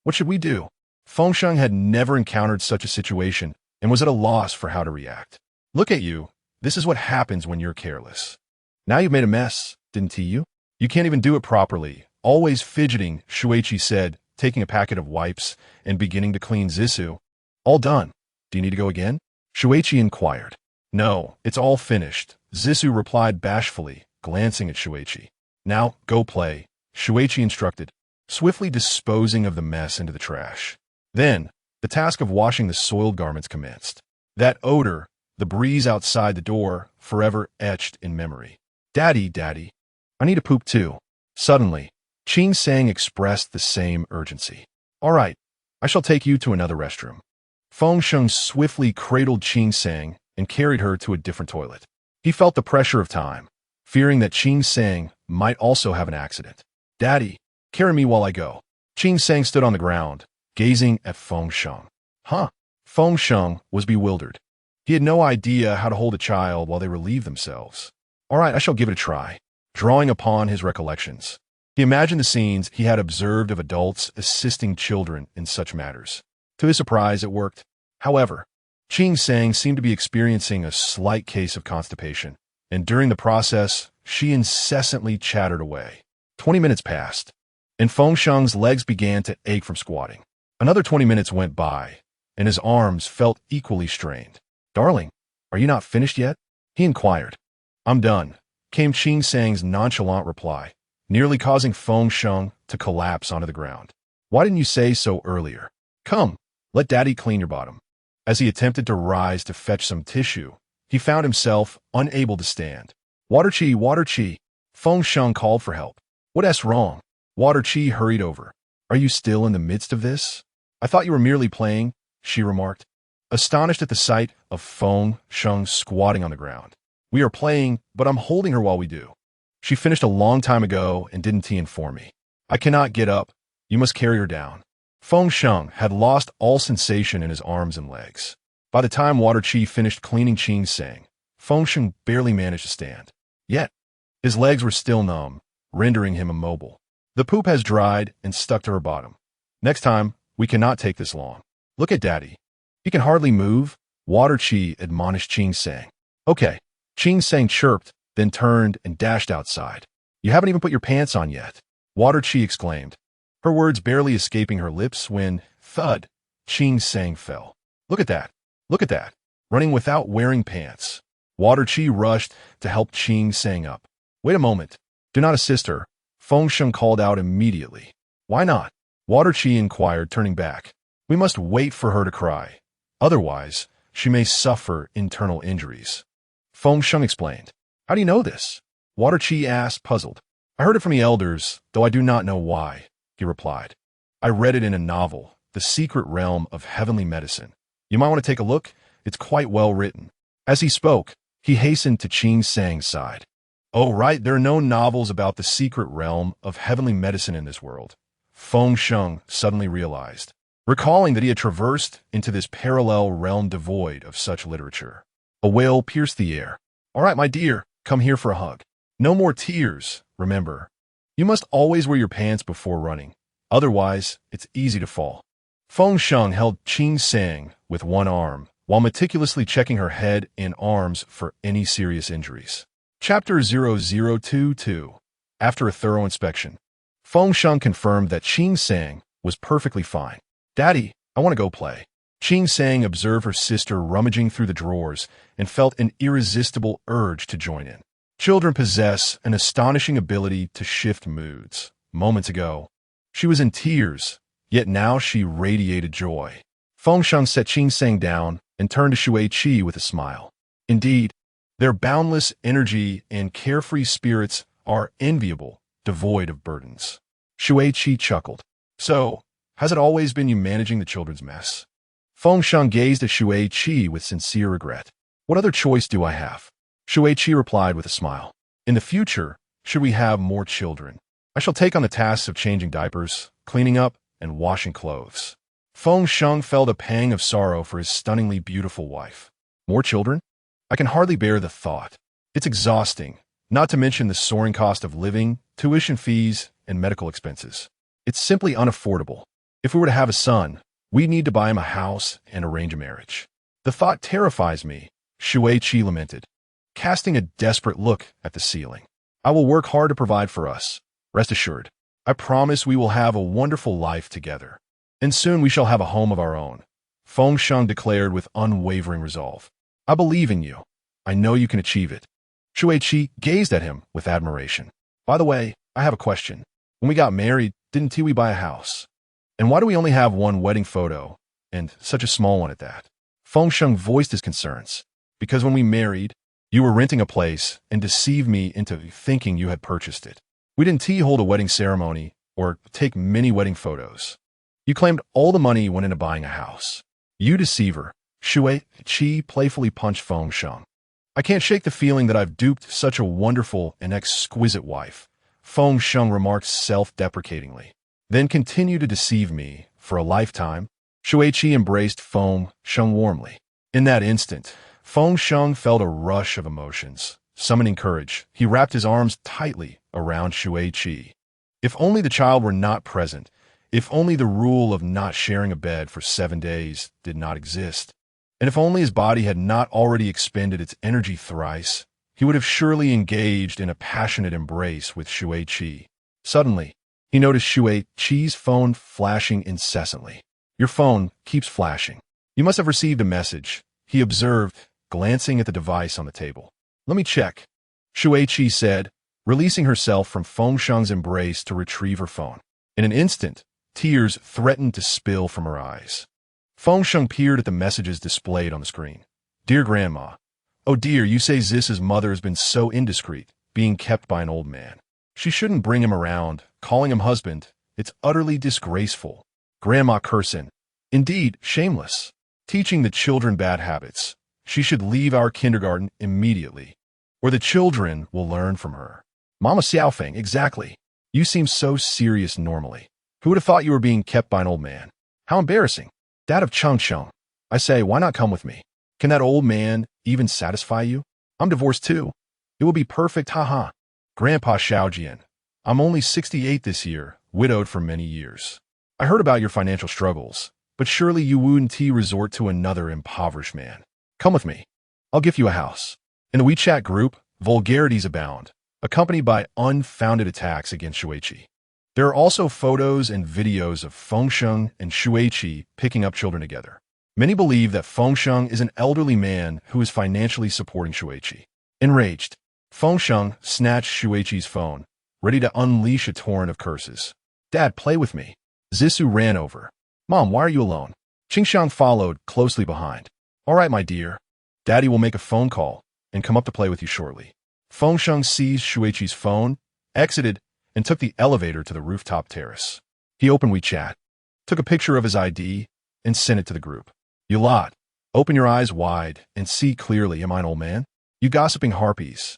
What should we do? Feng Sheng had never encountered such a situation and was at a loss for how to react. Look at you. This is what happens when you're careless. Now you've made a mess, didn't you? You can't even do it properly. Always fidgeting, Shuiqi said, taking a packet of wipes and beginning to clean Zisu. All done. Do you need to go again? Shuiqi inquired. No, it's all finished, Zisu replied bashfully, glancing at Shuiqi. Now, go play, Shuiqi instructed, swiftly disposing of the mess into the trash. Then, the task of washing the soiled garments commenced. That odor, the breeze outside the door, forever etched in memory. Daddy, I need to poop too. Suddenly, Qing Sang expressed the same urgency. All right, I shall take you to another restroom. Feng Sheng swiftly cradled Qing Sang and carried her to a different toilet. He felt the pressure of time, fearing that Qing Sang might also have an accident. Daddy, carry me while I go. Qing Sang stood on the ground, gazing at Feng Sheng. Huh? Feng Sheng was bewildered. He had no idea how to hold a child while they relieved themselves. All right, I shall give it a try. Drawing upon his recollections, he imagined the scenes he had observed of adults assisting children in such matters. To his surprise, it worked. However, Qing Sang seemed to be experiencing a slight case of constipation, and during the process, she incessantly chattered away. 20 minutes passed, and Feng Sheng's legs began to ache from squatting. Another 20 minutes went by, and his arms felt equally strained. Darling, are you not finished yet? He inquired. I'm done, came Qing Sang's nonchalant reply, nearly causing Feng Sheng to collapse onto the ground. Why didn't you say so earlier? Come, let Daddy clean your bottom. As he attempted to rise to fetch some tissue, he found himself unable to stand. Water Chi, Feng Sheng called for help. What's wrong? Water Chi hurried over. Are you still in the midst of this? I thought you were merely playing, she remarked, astonished at the sight of Feng Sheng squatting on the ground. We are playing, but I'm holding her while we do. She finished a long time ago and didn't inform me. I cannot get up. You must carry her down. Feng Sheng had lost all sensation in his arms and legs. By the time Water Qi finished cleaning Qing Sang, Feng Sheng barely managed to stand. Yet, his legs were still numb, rendering him immobile. The poop has dried and stuck to her bottom. Next time, we cannot take this long. Look at Daddy. He can hardly move. Water Qi admonished Qing Sang. Okay. Qing Sang chirped, then turned and dashed outside. You haven't even put your pants on yet. Water Qi exclaimed, her words barely escaping her lips when, thud, Qing Sang fell. Look at that. Look at that. Running without wearing pants. Water Qi rushed to help Qing Sang up. Wait a moment. Do not assist her. Feng Sheng called out immediately. Why not? Water Qi inquired, turning back. We must wait for her to cry. Otherwise, she may suffer internal injuries. Feng Sheng explained. How do you know this? Water Qi asked, puzzled. I heard it from the elders, though I do not know why, he replied. I read it in a novel, The Secret Realm of Heavenly Medicine. You might want to take a look. It's quite well written. As he spoke, he hastened to Qing Sang's side. Oh, right, there are no novels about the secret realm of heavenly medicine in this world. Feng Sheng suddenly realized, recalling that he had traversed into this parallel realm devoid of such literature. A wail pierced the air. All right, my dear, come here for a hug. No more tears, remember. You must always wear your pants before running. Otherwise, it's easy to fall. Feng Sheng held Qing Sang with one arm, while meticulously checking her head and arms for any serious injuries. Chapter 0022. After a thorough inspection, Feng Sheng confirmed that Qing Sang was perfectly fine. Daddy, I want to go play. Qing Sang observed her sister rummaging through the drawers and felt an irresistible urge to join in. Children possess an astonishing ability to shift moods. Moments ago, she was in tears, yet now she radiated joy. Feng Sheng set Qing Sang down and turned to Shui Qi with a smile. Indeed, their boundless energy and carefree spirits are enviable, devoid of burdens. Shui Qi chuckled. So, has it always been you managing the children's mess? Feng Sheng gazed at Shui Qi with sincere regret. What other choice do I have? Shui Qi replied with a smile. In the future, should we have more children, I shall take on the tasks of changing diapers, cleaning up, and washing clothes. Feng Sheng felt a pang of sorrow for his stunningly beautiful wife. More children? I can hardly bear the thought. It's exhausting, not to mention the soaring cost of living, tuition fees, and medical expenses. It's simply unaffordable. If we were to have a son, we'd need to buy him a house and arrange a marriage. The thought terrifies me, Shui Qi lamented, casting a desperate look at the ceiling. I will work hard to provide for us. Rest assured, I promise we will have a wonderful life together. And soon we shall have a home of our own, Feng Sheng declared with unwavering resolve. I believe in you. I know you can achieve it. Shui Qi gazed at him with admiration. By the way, I have a question. When we got married, didn't we buy a house? And why do we only have one wedding photo, and such a small one at that? Feng Sheng voiced his concerns. Because when we married, you were renting a place and deceived me into thinking you had purchased it. We didn't hold a wedding ceremony or take many wedding photos. You claimed all the money went into buying a house. You deceiver. Shui Qi playfully punched Feng Sheng. I can't shake the feeling that I've duped such a wonderful and exquisite wife, Feng Sheng remarked self-deprecatingly. Then continue to deceive me for a lifetime. Shui Qi embraced Feng Sheng warmly. In that instant, Feng Sheng felt a rush of emotions. Summoning courage, he wrapped his arms tightly around Shui Qi. If only the child were not present, if only the rule of not sharing a bed for 7 days did not exist, and if only his body had not already expended its energy thrice, he would have surely engaged in a passionate embrace with Shui Qi. Suddenly, he noticed Shui Qi's phone flashing incessantly. Your phone keeps flashing. You must have received a message, he observed, glancing at the device on the table. Let me check, Shui Qi said, releasing herself from Feng Sheng's embrace to retrieve her phone. In an instant, tears threatened to spill from her eyes. Feng Sheng peered at the messages displayed on the screen. Dear Grandma, oh dear, you say Zis's mother has been so indiscreet, being kept by an old man. She shouldn't bring him around, calling him husband. It's utterly disgraceful. Grandma cursing. Indeed, shameless. Teaching the children bad habits. She should leave our kindergarten immediately, or the children will learn from her. Mama Xiaofeng, exactly. You seem so serious normally. Who would have thought you were being kept by an old man? How embarrassing. Dad of Cheng. I say, why not come with me? Can that old man even satisfy you? I'm divorced too. It will be perfect, haha. Grandpa Xiaojian, I'm only 68 this year, widowed for many years. I heard about your financial struggles, but surely you wouldn't resort to another impoverished man. Come with me. I'll give you a house. In the WeChat group, vulgarities abound, accompanied by unfounded attacks against Shuiqi. There are also photos and videos of Feng Sheng and Shuiqi picking up children together. Many believe that Feng Sheng is an elderly man who is financially supporting Shuiqi. Enraged, Feng Sheng snatched Shuiqi's phone, ready to unleash a torrent of curses. Dad, play with me. Zissou ran over. Mom, why are you alone? Qingxiang followed closely behind. All right, my dear. Daddy will make a phone call and come up to play with you shortly. Feng Sheng seized Shuiqi's phone, exited, and took the elevator to the rooftop terrace. He opened WeChat, took a picture of his ID, and sent it to the group. You lot, open your eyes wide and see clearly, am I an old man? You gossiping harpies.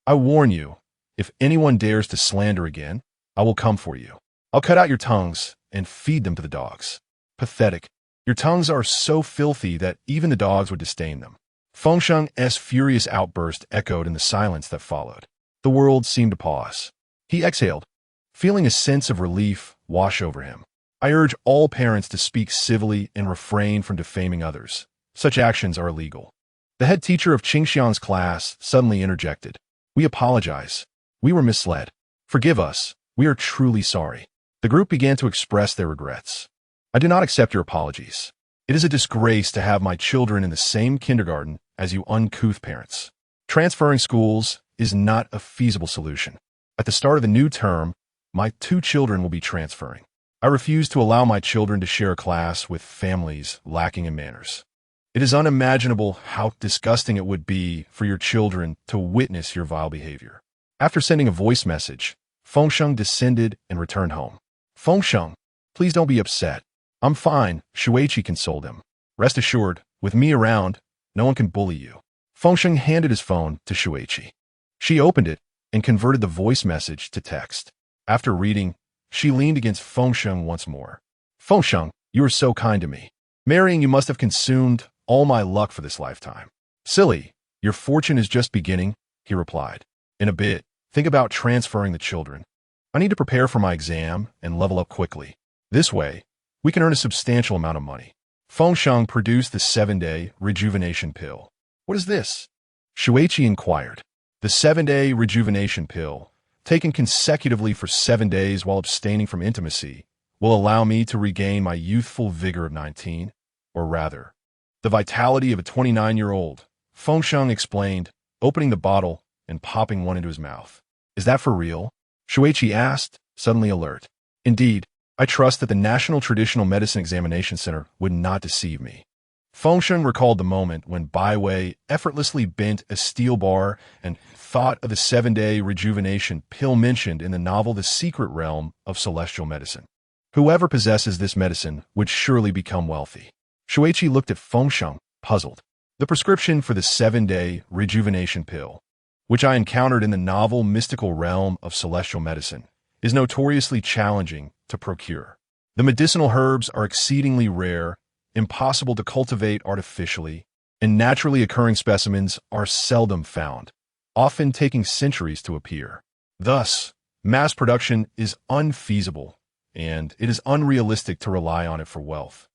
I warn you, if anyone dares to slander again, I will come for you. I'll cut out your tongues and feed them to the dogs. Pathetic. Your tongues are so filthy that even the dogs would disdain them. Feng Sheng's furious outburst echoed in the silence that followed. The world seemed to pause. He exhaled, feeling a sense of relief wash over him. I urge all parents to speak civilly and refrain from defaming others. Such actions are illegal. The head teacher of Qingxiang's class suddenly interjected. We apologize. We were misled. Forgive us. We are truly sorry. The group began to express their regrets. I do not accept your apologies. It is a disgrace to have my children in the same kindergarten as you uncouth parents. Transferring schools is not a feasible solution. At the start of the new term, my 2 children will be transferring. I refuse to allow my children to share a class with families lacking in manners. It is unimaginable how disgusting it would be for your children to witness your vile behavior. After sending a voice message, Feng Sheng descended and returned home. Feng Sheng, please don't be upset. I'm fine, Shuiqi consoled him. Rest assured, with me around, no one can bully you. Feng Sheng handed his phone to Shuiqi. She opened it and converted the voice message to text. After reading, she leaned against Feng Sheng once more. Feng Sheng, you are so kind to me. Marrying you must have consumed all my luck for this lifetime. Silly, your fortune is just beginning, he replied. In a bit, think about transferring the children. I need to prepare for my exam and level up quickly. This way, we can earn a substantial amount of money. Feng Sheng produced the 7-day rejuvenation pill. What is this? Shuiqi inquired. The 7-day rejuvenation pill, taken consecutively for 7 days while abstaining from intimacy, will allow me to regain my youthful vigor of 19, or rather, the vitality of a 29-year-old, Feng Sheng explained, opening the bottle and popping one into his mouth. Is that for real? Shuiqi asked, suddenly alert. Indeed, I trust that the National Traditional Medicine Examination Center would not deceive me. Feng Sheng recalled the moment when Bai Wei effortlessly bent a steel bar and thought of the 7-day rejuvenation pill mentioned in the novel The Secret Realm of Celestial Medicine. Whoever possesses this medicine would surely become wealthy. Shuiqi looked at Feng Sheng, puzzled. The prescription for the 7-day rejuvenation pill, which I encountered in the novel Mystical Realm of Celestial Medicine, is notoriously challenging to procure. The medicinal herbs are exceedingly rare, impossible to cultivate artificially, and naturally occurring specimens are seldom found, often taking centuries to appear. Thus, mass production is unfeasible, and it is unrealistic to rely on it for wealth,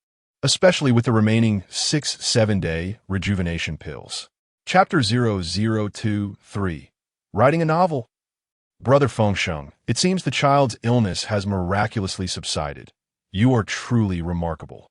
especially with the remaining 6 7-day rejuvenation pills. Chapter 0023. Writing a novel. Brother Feng Sheng, it seems the child's illness has miraculously subsided. You are truly remarkable.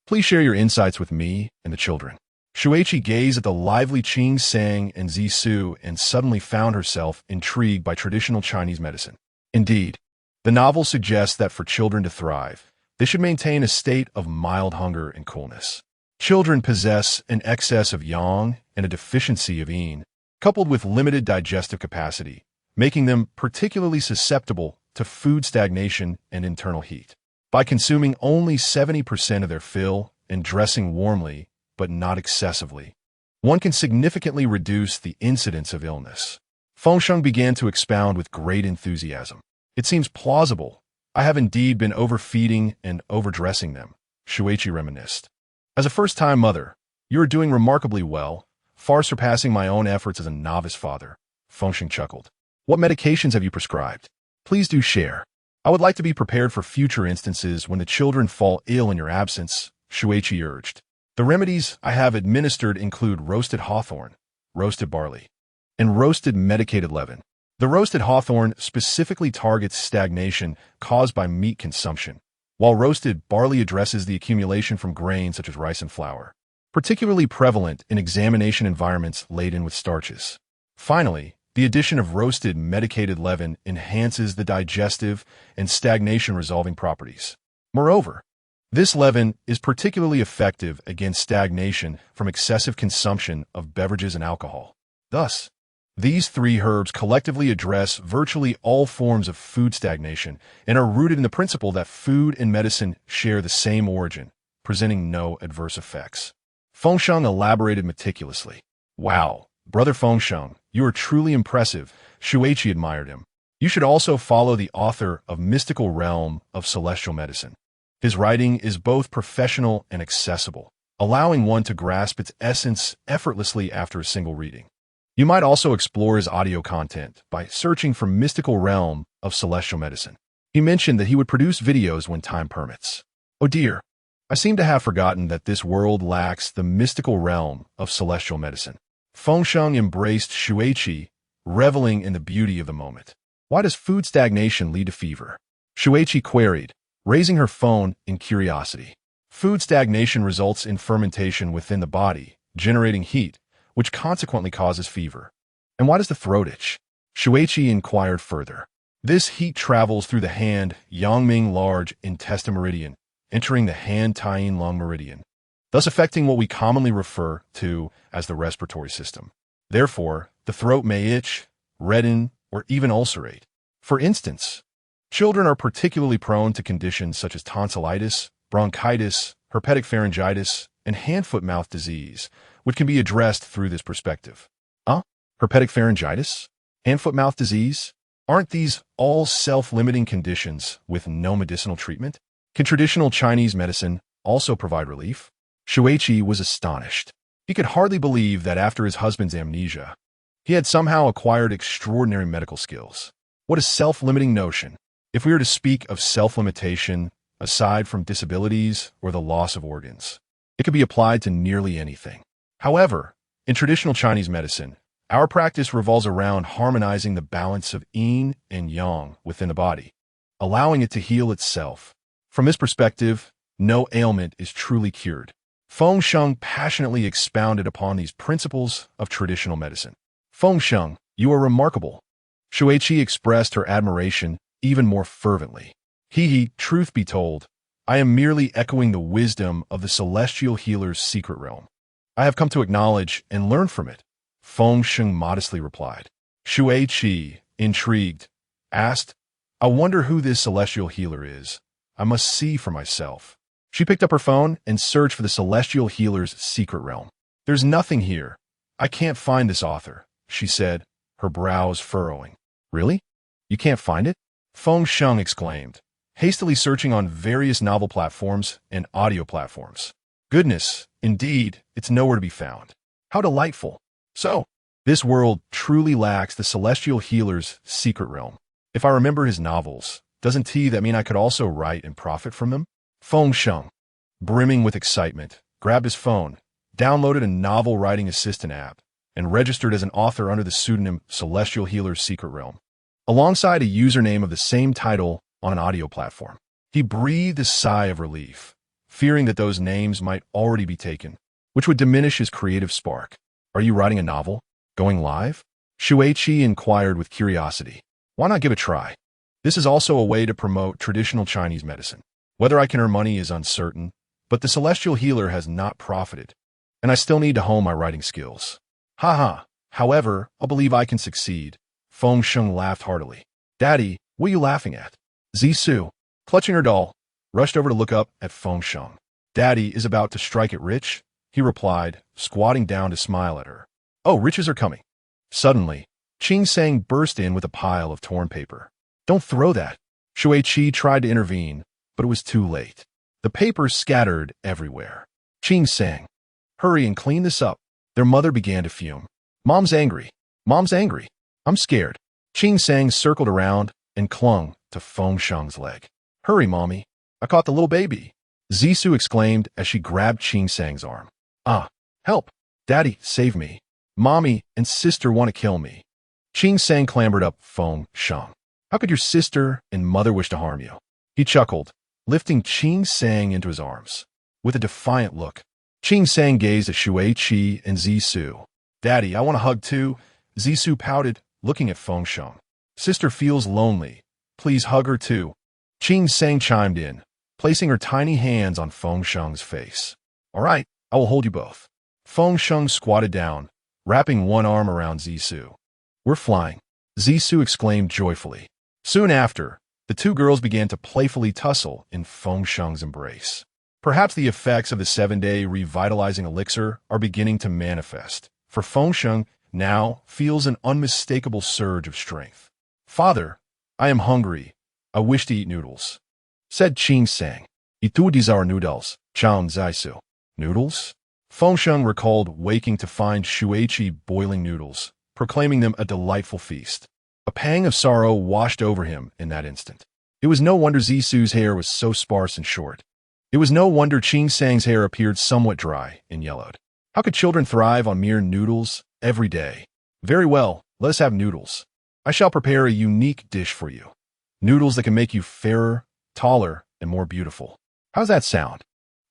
Please share your insights with me and the children. Shuiqi gazed at the lively Qing Sang and Zissou and suddenly found herself intrigued by traditional Chinese medicine. Indeed, the novel suggests that for children to thrive, they should maintain a state of mild hunger and coolness. Children possess an excess of yang and a deficiency of yin, coupled with limited digestive capacity, making them particularly susceptible to food stagnation and internal heat. By consuming only 70% of their fill and dressing warmly, but not excessively, one can significantly reduce the incidence of illness. Feng Sheng began to expound with great enthusiasm. It seems plausible. I have indeed been overfeeding and overdressing them, Shuiqi reminisced. As a first-time mother, you are doing remarkably well, far surpassing my own efforts as a novice father, Feng Sheng chuckled. What medications have you prescribed? Please do share. I would like to be prepared for future instances when the children fall ill in your absence, Shuiqi urged. The remedies I have administered include roasted hawthorn, roasted barley, and roasted medicated leaven. The roasted hawthorn specifically targets stagnation caused by meat consumption, while roasted barley addresses the accumulation from grains such as rice and flour, particularly prevalent in examination environments laden with starches. Finally, the addition of roasted medicated leaven enhances the digestive and stagnation-resolving properties. Moreover, this leaven is particularly effective against stagnation from excessive consumption of beverages and alcohol. Thus, these three herbs collectively address virtually all forms of food stagnation and are rooted in the principle that food and medicine share the same origin, presenting no adverse effects. Feng Sheng elaborated meticulously. Wow, Brother Feng Sheng, you are truly impressive, Shuiqi admired him. You should also follow the author of Mystical Realm of Celestial Medicine. His writing is both professional and accessible, allowing one to grasp its essence effortlessly after a single reading. You might also explore his audio content by searching for Mystical Realm of Celestial Medicine. He mentioned that he would produce videos when time permits. Oh dear, I seem to have forgotten that this world lacks the mystical realm of celestial medicine. Feng Sheng embraced Shuiqi, reveling in the beauty of the moment. Why does food stagnation lead to fever? Shuiqi queried, raising her phone in curiosity. Food stagnation results in fermentation within the body, generating heat, which consequently causes fever. And why does the throat itch? Shuiqi inquired further. This heat travels through the hand-Yangming large intestine meridian, entering the hand-Taiyin long meridian, thus affecting what we commonly refer to as the respiratory system. Therefore, the throat may itch, redden, or even ulcerate. For instance, children are particularly prone to conditions such as tonsillitis, bronchitis, herpetic pharyngitis, and hand-foot-mouth disease, which can be addressed through this perspective. Herpetic pharyngitis? Hand-foot-mouth disease? Aren't these all self-limiting conditions with no medicinal treatment? Can traditional Chinese medicine also provide relief? Shuiqi was astonished. He could hardly believe that after his husband's amnesia, he had somehow acquired extraordinary medical skills. What a self-limiting notion. If we were to speak of self-limitation, aside from disabilities or the loss of organs, it could be applied to nearly anything. However, in traditional Chinese medicine, our practice revolves around harmonizing the balance of yin and yang within the body, allowing it to heal itself. From this perspective, no ailment is truly cured. Feng Sheng passionately expounded upon these principles of traditional medicine. Feng Sheng, you are remarkable. Shuiqi expressed her admiration even more fervently. Truth be told, I am merely echoing the wisdom of the celestial healer's secret realm. I have come to acknowledge and learn from it, Feng Sheng modestly replied. Shuiqi, intrigued, asked, I wonder who this celestial healer is. I must see for myself. She picked up her phone and searched for the celestial healer's secret realm. There's nothing here. I can't find this author, she said, her brows furrowing. Really? You can't find it? Feng Sheng exclaimed, hastily searching on various novel platforms and audio platforms. Goodness, indeed, it's nowhere to be found. How delightful. So, this world truly lacks the celestial healer's secret realm. If I remember his novels, doesn't that mean I could also write and profit from them? Feng Sheng, brimming with excitement, grabbed his phone, downloaded a novel writing assistant app, and registered as an author under the pseudonym Celestial Healer's Secret Realm, alongside a username of the same title on an audio platform. He breathed a sigh of relief, fearing that those names might already be taken, which would diminish his creative spark. Are you writing a novel? Going live? Shuiqi inquired with curiosity. Why not give it a try? This is also a way to promote traditional Chinese medicine. Whether I can earn money is uncertain, but the celestial healer has not profited, and I still need to hone my writing skills. However, I believe I can succeed. Feng Sheng laughed heartily. Daddy, what are you laughing at? Zisu, clutching her doll, rushed over to look up at Feng Sheng. Daddy is about to strike it rich, he replied, squatting down to smile at her. Oh, riches are coming. Suddenly, Qing Sang burst in with a pile of torn paper. Don't throw that. Shui Qi tried to intervene, but it was too late. The paper scattered everywhere. Qing Sang, hurry and clean this up. Their mother began to fume. Mom's angry. Mom's angry. I'm scared. Qing Sang circled around and clung to Feng Sheng's leg. Hurry, Mommy. I caught the little baby. Zissou exclaimed as she grabbed Qing Sang's arm. Ah, help. Daddy, save me. Mommy and sister want to kill me. Qing Sang clambered up Feng Sheng. How could your sister and mother wish to harm you? He chuckled, lifting Qing Sang into his arms. With a defiant look, Qing Sang gazed at Shui Qi and Zissou. Daddy, I want a hug too. Zissou pouted, looking at Feng Sheng. Sister feels lonely. Please hug her too. Qing Sang chimed in, placing her tiny hands on Feng Sheng's face. All right, I will hold you both. Feng Sheng squatted down, wrapping one arm around Zissou. We're flying, Zissou exclaimed joyfully. Soon after, the two girls began to playfully tussle in Feng Sheng's embrace. Perhaps the effects of the 7-day revitalizing elixir are beginning to manifest, for Feng Sheng now feels an unmistakable surge of strength. Father, I am hungry. I wish to eat noodles, said Qing Sang. Itu these noodles, Chang Zaisu. Noodles? Feng Sheng recalled waking to find Shui Qi boiling noodles, proclaiming them a delightful feast. A pang of sorrow washed over him in that instant. It was no wonder Zissou's hair was so sparse and short. It was no wonder Qing Sang's hair appeared somewhat dry and yellowed. How could children thrive on mere noodles every day? Very well, let us have noodles. I shall prepare a unique dish for you. Noodles that can make you fairer, taller, and more beautiful. How's that sound?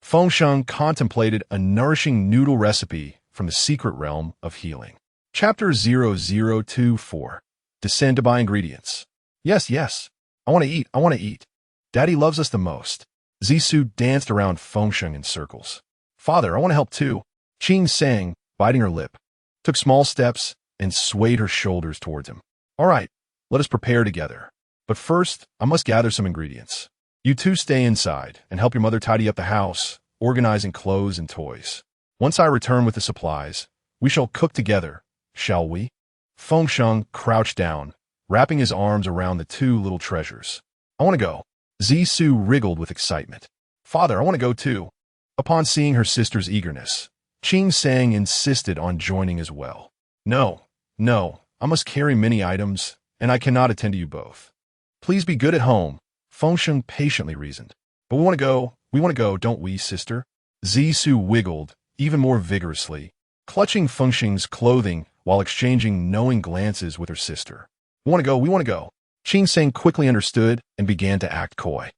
Feng Sheng contemplated a nourishing noodle recipe from the secret realm of healing. Chapter 0024. Descend to buy ingredients. Yes. I want to eat. Daddy loves us the most. Zissou danced around Feng Sheng in circles. Father, I want to help too. Qing Sang, biting her lip, took small steps and swayed her shoulders towards him. All right, let us prepare together. But first, I must gather some ingredients. You two stay inside and help your mother tidy up the house, organizing clothes and toys. Once I return with the supplies, we shall cook together, shall we? Feng Sheng crouched down, wrapping his arms around the two little treasures. I want to go. Zissou wriggled with excitement. Father, I want to go too. Upon seeing her sister's eagerness, Qing Sang insisted on joining as well. No, I must carry many items, and I cannot attend to you both. Please be good at home, Feng Sheng patiently reasoned. But we want to go, don't we, sister? Zissou wiggled even more vigorously, clutching Feng Sheng's clothing while exchanging knowing glances with her sister. We want to go. Qing Sang quickly understood and began to act coy.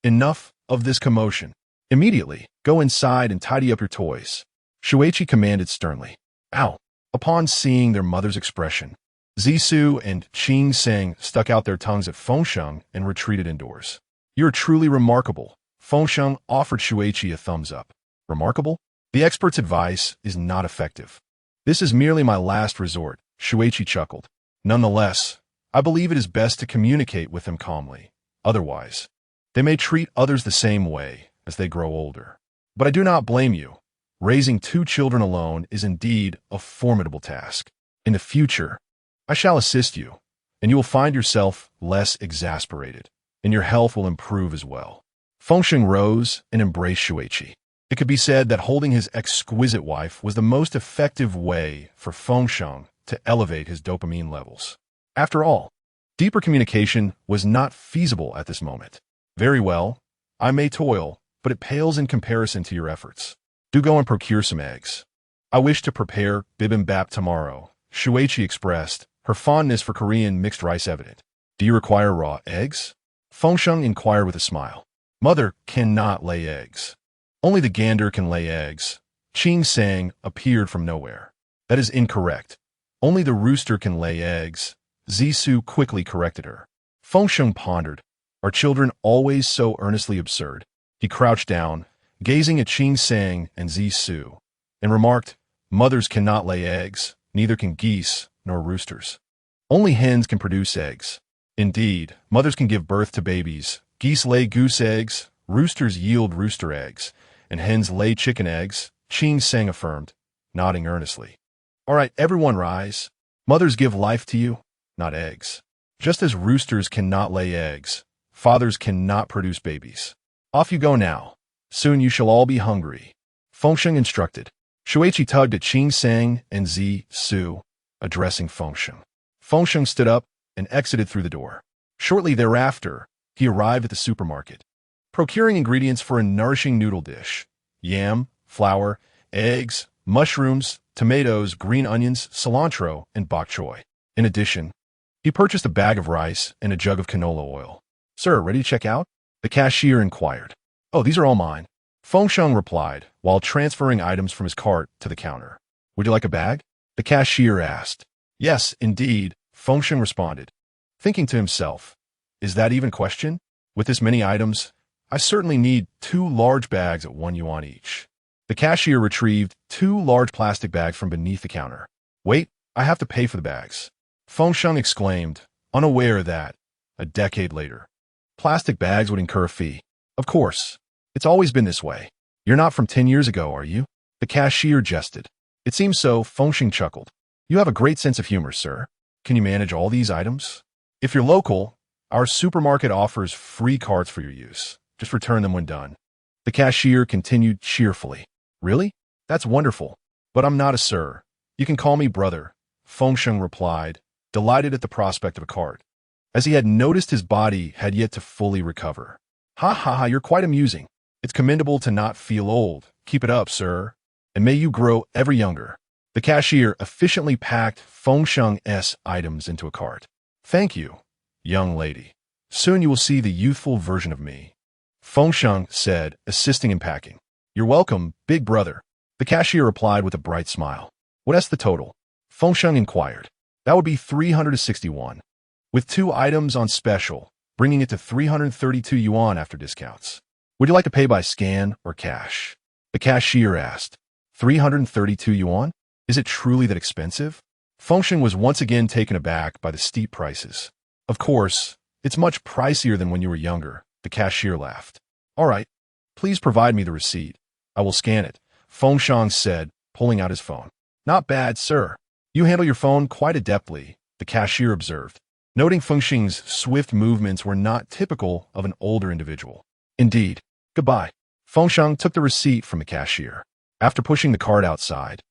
Enough of this commotion. Immediately, go inside and tidy up your toys, Shuichi commanded sternly. Ow! Upon seeing their mother's expression, Zissou and Qing Sang stuck out their tongues at Feng Sheng and retreated indoors. You're truly remarkable. Feng Sheng offered Shuichi a thumbs up. Remarkable? The expert's advice is not effective. This is merely my last resort, Shuichi chuckled. Nonetheless, I believe it is best to communicate with them calmly. Otherwise, they may treat others the same way as they grow older. But I do not blame you. Raising 2 children alone is indeed a formidable task. In the future, I shall assist you, and you will find yourself less exasperated, and your health will improve as well. Feng Sheng rose and embraced Shuichi. It could be said that holding his exquisite wife was the most effective way for Feng Sheng to elevate his dopamine levels. After all, deeper communication was not feasible at this moment. Very well, I may toil, but it pales in comparison to your efforts. Do go and procure some eggs. I wish to prepare bibimbap tomorrow, Shuichi expressed, her fondness for Korean mixed rice evident. Do you require raw eggs? Feng Sheng inquired with a smile. Mother cannot lay eggs. Only the gander can lay eggs. Qing Sang appeared from nowhere. That is incorrect. Only the rooster can lay eggs. Zissou quickly corrected her. Feng Sheng pondered. Are children always so earnestly absurd? He crouched down, gazing at Qing Sang and Zissou, and remarked, Mothers cannot lay eggs, neither can geese nor roosters. Only hens can produce eggs. Indeed, mothers can give birth to babies. Geese lay goose eggs, roosters yield rooster eggs, and hens lay chicken eggs, Qing Sang affirmed, nodding earnestly. All right, everyone rise. Mothers give life to you, not eggs. Just as roosters cannot lay eggs, fathers cannot produce babies. Off you go now. Soon you shall all be hungry. Feng Sheng instructed. Shuiqi tugged at Qing Sang and Zi Su, addressing Feng Sheng. Feng Sheng stood up and exited through the door. Shortly thereafter, he arrived at the supermarket, procuring ingredients for a nourishing noodle dish: yam, flour, eggs, mushrooms, tomatoes, green onions, cilantro, and bok choy. In addition, he purchased a bag of rice and a jug of canola oil. "Sir, ready to check out?" the cashier inquired. "Oh, these are all mine," Feng Sheng replied, while transferring items from his cart to the counter. "Would you like a bag?" the cashier asked. "Yes, indeed," Feng Sheng responded, thinking to himself, "Is that even a question? With this many items, I certainly need 2 large bags at 1 yuan each." The cashier retrieved 2 large plastic bags from beneath the counter. "Wait, I have to pay for the bags," Feng Sheng exclaimed, unaware that, a decade later, plastic bags would incur a fee. "Of course. It's always been this way. You're not from 10 years ago, are you?" the cashier jested. "It seems so," Feng Sheng chuckled. "You have a great sense of humor, sir. Can you manage all these items? If you're local, our supermarket offers free carts for your use. Just return them when done." The cashier continued cheerfully. "Really? That's wonderful. But I'm not a sir. You can call me brother," Feng Sheng replied, delighted at the prospect of a cart, as he had noticed his body had yet to fully recover. "Ha ha ha, you're quite amusing. It's commendable to not feel old. Keep it up, sir, and may you grow ever younger." The cashier efficiently packed Feng Sheng's items into a cart. "Thank you, young lady. Soon you will see the youthful version of me," Feng Sheng said, assisting in packing. "You're welcome, big brother," the cashier replied with a bright smile. "What's the total?" Feng Sheng inquired. "That would be 361, with 2 items on special, bringing it to 332 yuan after discounts. Would you like to pay by scan or cash?" the cashier asked. 332 yuan? Is it truly that expensive? Feng Sheng was once again taken aback by the steep prices. "Of course, it's much pricier than when you were younger," the cashier laughed. "All right, please provide me the receipt. I will scan it," Feng Sheng said, pulling out his phone. "Not bad, sir. You handle your phone quite adeptly," the cashier observed, noting Feng Sheng's swift movements were not typical of an older individual. "Indeed. Goodbye." Feng Sheng took the receipt from the cashier. After pushing the cart outside,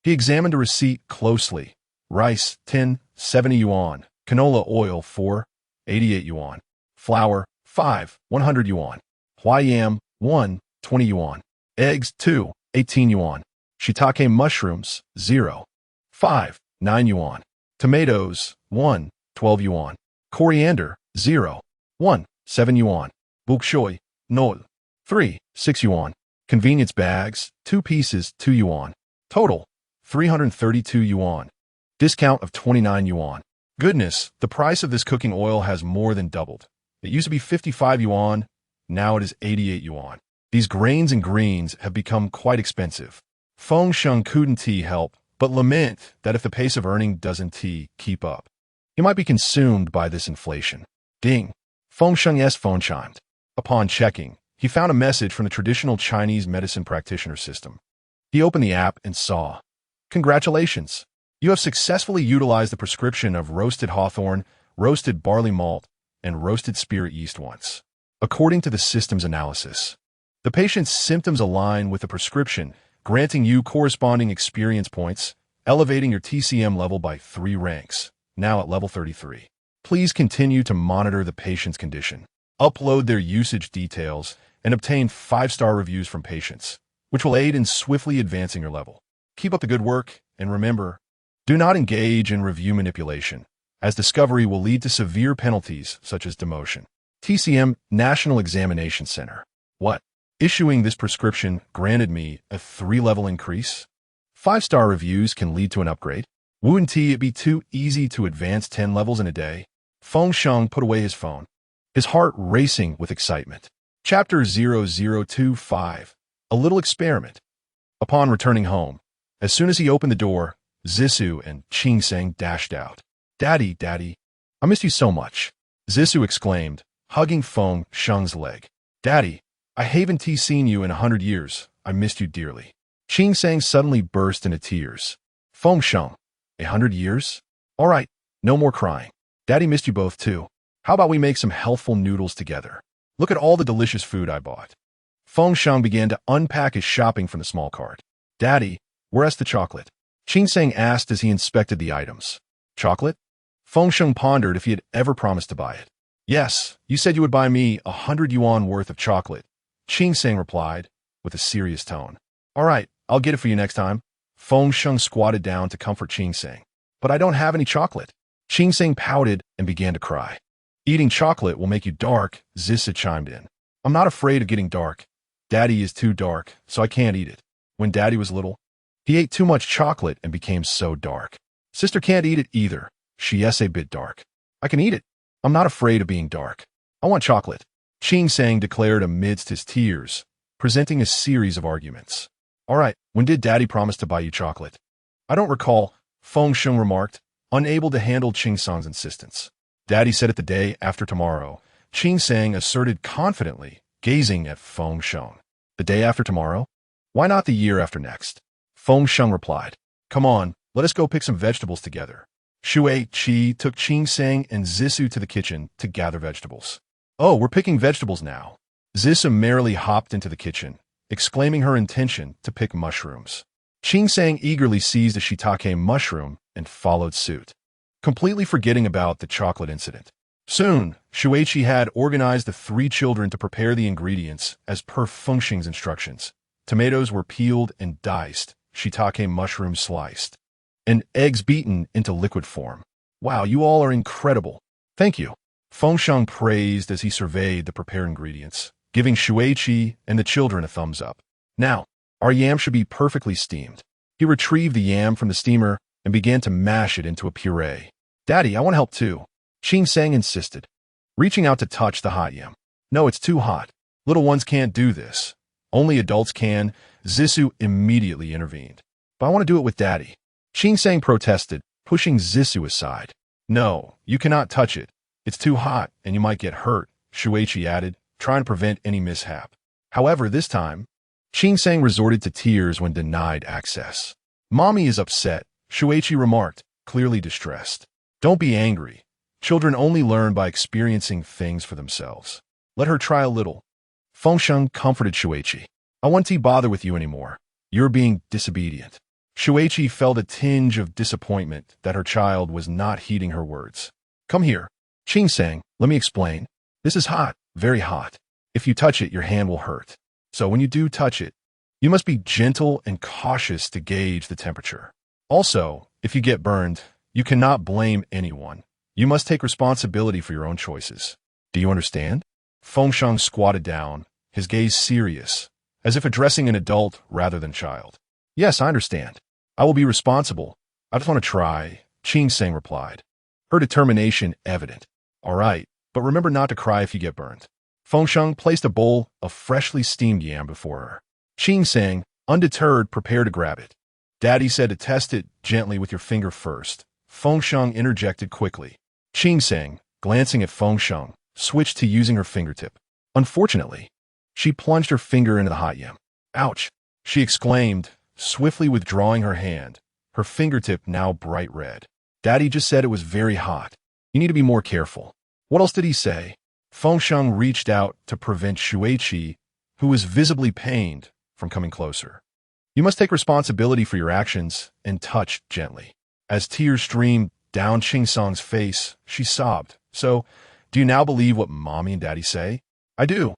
he examined the receipt closely. Rice, 10, 70 yuan. Canola oil, 4, 88 yuan. Flour, 5, 100 yuan. Yam, 1, 20 yuan. Eggs, 2, 18 yuan. Shiitake mushrooms, 0, 5, 9 yuan. Tomatoes, 1, 12 yuan. Coriander, 0, 1, 7 yuan. Bok choy, 0, 3, 6 yuan. Convenience bags, 2 pieces, 2 yuan. Total, 332 yuan. Discount of 29 yuan. Goodness, the price of this cooking oil has more than doubled. It used to be 55 yuan, now it is 88 yuan. These grains and greens have become quite expensive. Feng Sheng couldn't help but lament that if the pace of earning doesn't keep up, he might be consumed by this inflation. Ding! Feng Sheng's phone chimed. Upon checking, he found a message from the traditional Chinese medicine practitioner system. He opened the app and saw, "Congratulations! You have successfully utilized the prescription of roasted hawthorn, roasted barley malt, and roasted spirit yeast once." According to the system's analysis, the patient's symptoms align with the prescription, granting you corresponding experience points, elevating your TCM level by 3 ranks, now at level 33. Please continue to monitor the patient's condition, upload their usage details, and obtain 5-star reviews from patients, which will aid in swiftly advancing your level. Keep up the good work, and remember, do not engage in review manipulation, as discovery will lead to severe penalties such as demotion. TCM National Examination Center. What? Issuing this prescription granted me a 3-level increase? 5-star reviews can lead to an upgrade. Wouldn't it be too easy to advance 10 levels in a day? Feng Sheng put away his phone, his heart racing with excitement. Chapter 0025. A Little Experiment. Upon returning home, as soon as he opened the door, Zissou and Qing Sang dashed out. "Daddy, Daddy, I missed you so much," Zissou exclaimed, hugging Feng Sheng's leg. "Daddy, I haven't seen you in 100 years. I missed you dearly." Qing Sang suddenly burst into tears. "Feng Sheng, 100 years? All right, no more crying. Daddy missed you both too. How about we make some healthful noodles together? Look at all the delicious food I bought. Feng Sheng began to unpack his shopping from the small cart. Daddy, where's the chocolate? Qing Sheng asked as he inspected the items. Chocolate? Feng Sheng pondered if he had ever promised to buy it. Yes, you said you would buy me 100 yuan worth of chocolate, Qing Sheng replied, with a serious tone. All right, I'll get it for you next time. Feng Sheng squatted down to comfort Qing Sheng. But I don't have any chocolate. Qing Sheng pouted and began to cry. Eating chocolate will make you dark, Zissa chimed in. I'm not afraid of getting dark. Daddy is too dark, so I can't eat it. When Daddy was little, he ate too much chocolate and became so dark. Sister can't eat it either. She is a bit dark. I can eat it. I'm not afraid of being dark. I want chocolate, Qing Sheng declared amidst his tears, presenting a series of arguments. All right, when did Daddy promise to buy you chocolate? I don't recall, Feng Sheng remarked, unable to handle Qing Sheng's insistence. Daddy said it the day after tomorrow, Qing Sheng asserted confidently, gazing at Feng Sheng. The day after tomorrow? Why not the year after next? Feng Sheng replied. Come on, let us go pick some vegetables together. Shui Qi took Qing Sheng and Zissou to the kitchen to gather vegetables. Oh, we're picking vegetables now. Zissou merrily hopped into the kitchen, exclaiming her intention to pick mushrooms. Qing Sheng eagerly seized a shiitake mushroom and followed suit, completely forgetting about the chocolate incident. Soon, Shuichi had organized the three children to prepare the ingredients as per Feng Sheng's instructions. Tomatoes were peeled and diced, shiitake mushrooms sliced, and eggs beaten into liquid form. Wow, you all are incredible. Thank you. Feng Sheng praised as he surveyed the prepared ingredients, giving Shuichi and the children a thumbs up. Now, our yam should be perfectly steamed. He retrieved the yam from the steamer and began to mash it into a puree. Daddy, I want to help too, Qing Sheng insisted, reaching out to touch the hot yam. No, it's too hot. Little ones can't do this. Only adults can, Zissou immediately intervened. But I want to do it with Daddy. Qing Sheng protested, pushing Zissou aside. No, you cannot touch it. It's too hot, and you might get hurt, Shuichi added, trying to prevent any mishap. However, this time, Qing Sheng resorted to tears when denied access. Mommy is upset, Shuichi remarked, clearly distressed. Don't be angry. Children only learn by experiencing things for themselves. Let her try a little. Feng Sheng comforted Shuichi. I won't bother with you anymore. You're being disobedient. Shuichi felt a tinge of disappointment that her child was not heeding her words. Come here. Qing Sheng, let me explain. This is hot, very hot. If you touch it, your hand will hurt. So when you do touch it, you must be gentle and cautious to gauge the temperature. Also, if you get burned, you cannot blame anyone. You must take responsibility for your own choices. Do you understand? Feng Sheng squatted down, his gaze serious, as if addressing an adult rather than child. Yes, I understand. I will be responsible. I just want to try, Qing Sheng replied, her determination evident. All right, but remember not to cry if you get burned. Feng Sheng placed a bowl of freshly steamed yam before her. Qing Sheng, undeterred, prepared to grab it. Daddy said to test it gently with your finger first. Feng Sheng interjected quickly. Qing Sheng, glancing at Feng Sheng, switched to using her fingertip. Unfortunately, she plunged her finger into the hot yam. Ouch, she exclaimed, swiftly withdrawing her hand, her fingertip now bright red. Daddy just said it was very hot. You need to be more careful. What else did he say? Feng Sheng reached out to prevent Shuichi, who was visibly pained, from coming closer. You must take responsibility for your actions and touch gently. As tears streamed down Qing Sheng's face, she sobbed. So, do you now believe what Mommy and Daddy say? I do,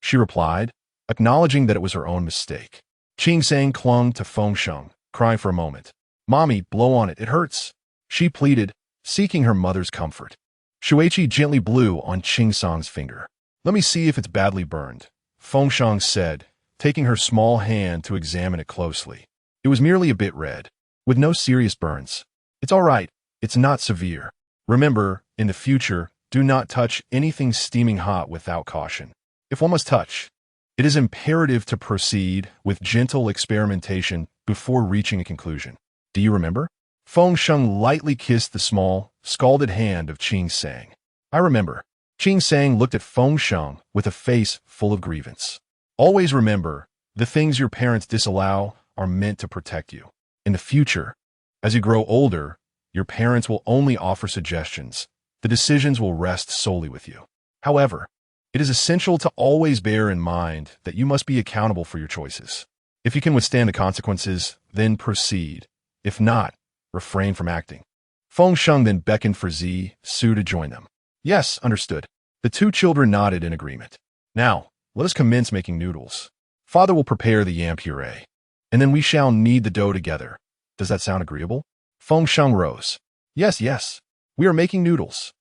she replied, acknowledging that it was her own mistake. Qing Sheng clung to Feng Sheng, crying for a moment. Mommy, blow on it, it hurts, she pleaded, seeking her mother's comfort. Shuichi gently blew on Qing Sheng's finger. Let me see if it's badly burned, Feng Sheng said, taking her small hand to examine it closely. It was merely a bit red, with no serious burns. It's all right, it's not severe. Remember, in the future, do not touch anything steaming hot without caution. If one must touch, it is imperative to proceed with gentle experimentation before reaching a conclusion. Do you remember? Feng Sheng lightly kissed the small, scalded hand of Qing Sheng. I remember. Qing Sheng looked at Feng Sheng with a face full of grievance. Always remember, the things your parents disallow are meant to protect you. In the future, as you grow older, your parents will only offer suggestions. The decisions will rest solely with you. However, it is essential to always bear in mind that you must be accountable for your choices. If you can withstand the consequences, then proceed. If not, refrain from acting. Feng Sheng then beckoned for Su to join them. Yes, understood. The two children nodded in agreement. Now, let us commence making noodles. Father will prepare the yam puree, and then we shall knead the dough together. Does that sound agreeable? Feng Sheng rose. Yes, yes. We are making noodles.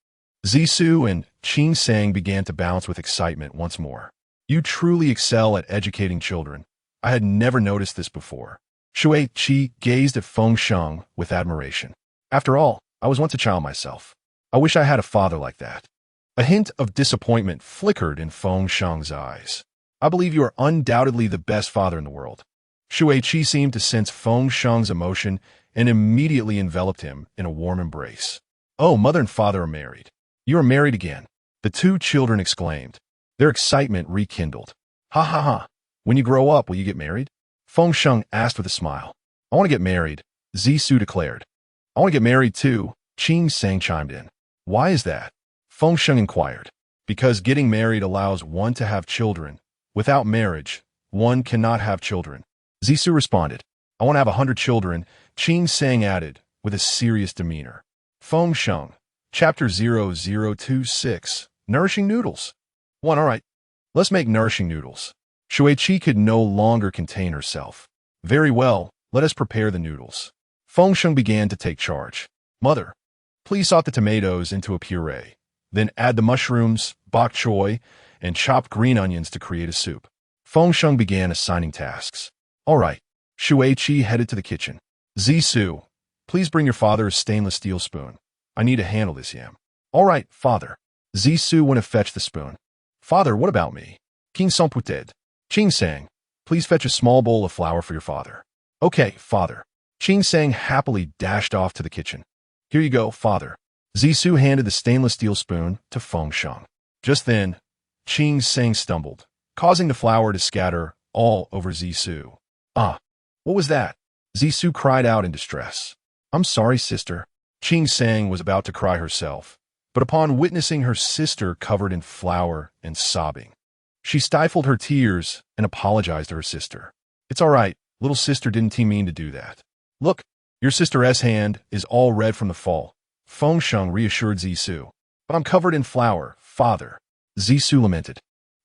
Su and Qing Sang began to bounce with excitement once more. You truly excel at educating children. I had never noticed this before. Shui Qi gazed at Feng Sheng with admiration. After all, I was once a child myself. I wish I had a father like that. A hint of disappointment flickered in Feng Sheng's eyes. I believe you are undoubtedly the best father in the world. Shui Qi seemed to sense Feng Sheng's emotion and immediately enveloped him in a warm embrace. Oh, mother and father are married. You are married again, the two children exclaimed. Their excitement rekindled. Ha ha ha. When you grow up, will you get married? Feng Sheng asked with a smile. I want to get married, Su declared. I want to get married too, Qing Sang chimed in. Why is that? Feng Sheng inquired. Because getting married allows one to have children. Without marriage, one cannot have children. Su responded. I want to have 100 children, Qing Sang added, with a serious demeanor. Feng Sheng, Chapter 0026, Nourishing Noodles. 1. All right, let's make nourishing noodles. Shui Qi could no longer contain herself. Very well, let us prepare the noodles. Feng Sheng began to take charge. Mother, please saute the tomatoes into a puree. Then add the mushrooms, bok choy, and chopped green onions to create a soup. Feng Sheng began assigning tasks. All right, Shui Qi headed to the kitchen. Su, please bring your father a stainless steel spoon. I need to handle this yam. All right, father. Su went to fetch the spoon. Father, what about me? King Sang puted. Qing Sang, please fetch a small bowl of flour for your father. Okay, father. Qing Sang happily dashed off to the kitchen. Here you go, father. Su handed the stainless steel spoon to Feng Sheng. Just then, Qing Sang stumbled, causing the flour to scatter all over Su. Ah, what was that? Su cried out in distress. I'm sorry, sister. Qing Sang was about to cry herself, but upon witnessing her sister covered in flour and sobbing, she stifled her tears and apologized to her sister. It's all right, little sister didn't mean to do that. Look, your sister's hand is all red from the fall. Feng Sheng reassured Su. But I'm covered in flour, father. Su lamented.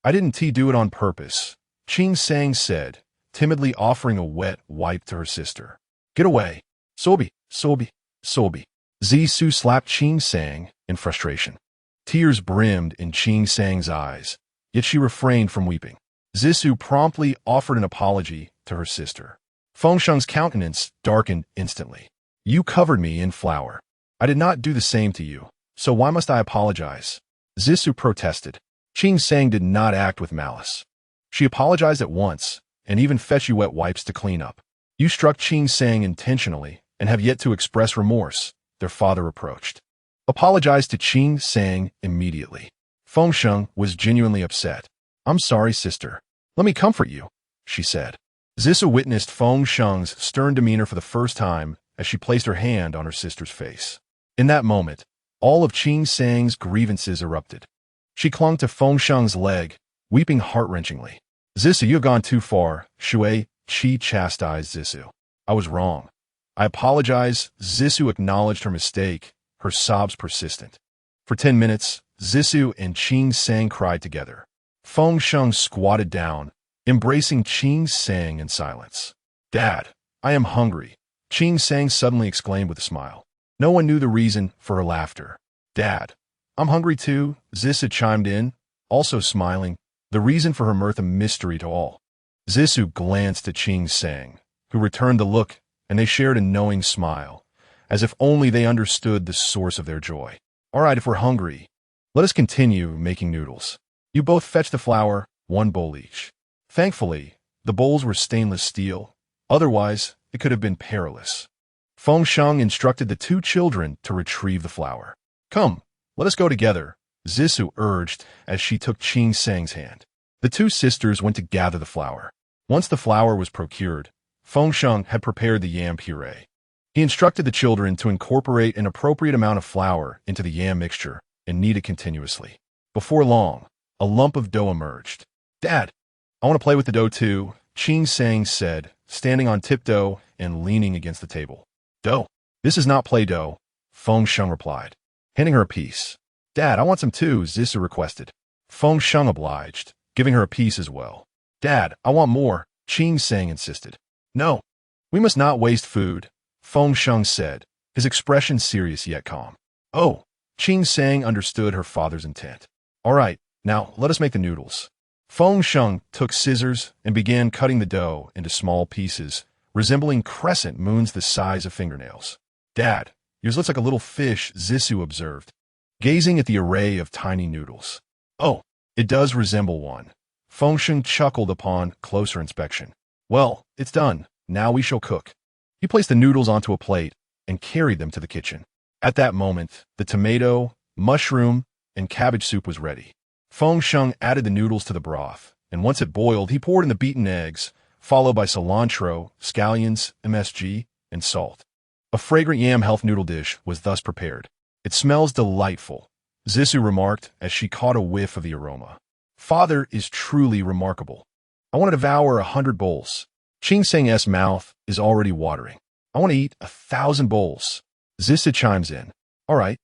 I didn't do it on purpose, Qing Sang said, timidly offering a wet wipe to her sister. Get away. Sobi, sobi, sobi. Su slapped Qing Sang in frustration. Tears brimmed in Qing Sang's eyes, yet she refrained from weeping. Su promptly offered an apology to her sister. Feng Sheng's countenance darkened instantly. You covered me in flour. I did not do the same to you, so why must I apologize? Su protested. Qing Sang did not act with malice. She apologized at once, and even fetched you wet wipes to clean up. You struck Qing Sang intentionally, and have yet to express remorse, their father reproached. Apologize to Qing Sang immediately. Feng Sheng was genuinely upset. I'm sorry, sister. Let me comfort you, she said. Su witnessed Feng Sheng's stern demeanor for the first time as she placed her hand on her sister's face. In that moment, all of Qing Sang's grievances erupted. She clung to Feng Sheng's leg, weeping heart-wrenchingly. Su, you have gone too far, Shui Qi chastised Su. I was wrong. I apologize. Su acknowledged her mistake, her sobs persistent. For 10 minutes, Su and Qing Sang cried together. Feng Sheng squatted down, embracing Qing Sang in silence. Dad, I am hungry, Qing Sang suddenly exclaimed with a smile. No one knew the reason for her laughter. Dad, I'm hungry too, Su chimed in, also smiling, the reason for her mirth a mystery to all. Su glanced at Qing Sang, who returned the look, and they shared a knowing smile, as if only they understood the source of their joy. All right, if we're hungry, let us continue making noodles. You both fetch the flour, 1 bowl each. Thankfully, the bowls were stainless steel, otherwise it could have been perilous. Feng Sheng instructed the two children to retrieve the flour. Come, let us go together, Su urged as she took Qing Sang's hand. The two sisters went to gather the flour. Once the flour was procured, Feng Sheng had prepared the yam puree. He instructed the children to incorporate an appropriate amount of flour into the yam mixture, and kneaded continuously. Before long, a lump of dough emerged. "Dad, I want to play with the dough too," Feng Sheng said, standing on tiptoe and leaning against the table. "Dough? This is not Play-Doh," Feng Sheng replied, handing her a piece. "Dad, I want some too," Zissou requested. Feng Sheng obliged, giving her a piece as well. "Dad, I want more," Feng Sheng insisted. "No, we must not waste food," Feng Sheng said, his expression serious yet calm. "Oh," Feng Sheng understood her father's intent. "All right, now let us make the noodles." Feng Sheng took scissors and began cutting the dough into small pieces, resembling crescent moons the size of fingernails. "Dad, yours looks like a little fish," Zissou observed, gazing at the array of tiny noodles. "Oh, it does resemble one," Feng Sheng chuckled upon closer inspection. "Well, it's done. Now we shall cook." He placed the noodles onto a plate and carried them to the kitchen. At that moment, the tomato, mushroom, and cabbage soup was ready. Feng Sheng added the noodles to the broth, and once it boiled, he poured in the beaten eggs, followed by cilantro, scallions, MSG, and salt. A fragrant yam health noodle dish was thus prepared. "It smells delightful," Zissou remarked as she caught a whiff of the aroma. "Father is truly remarkable. I want to devour 100 bowls." Feng Sheng's mouth is already watering. "I want to eat 1,000 bowls." Zissou chimes in. "All right,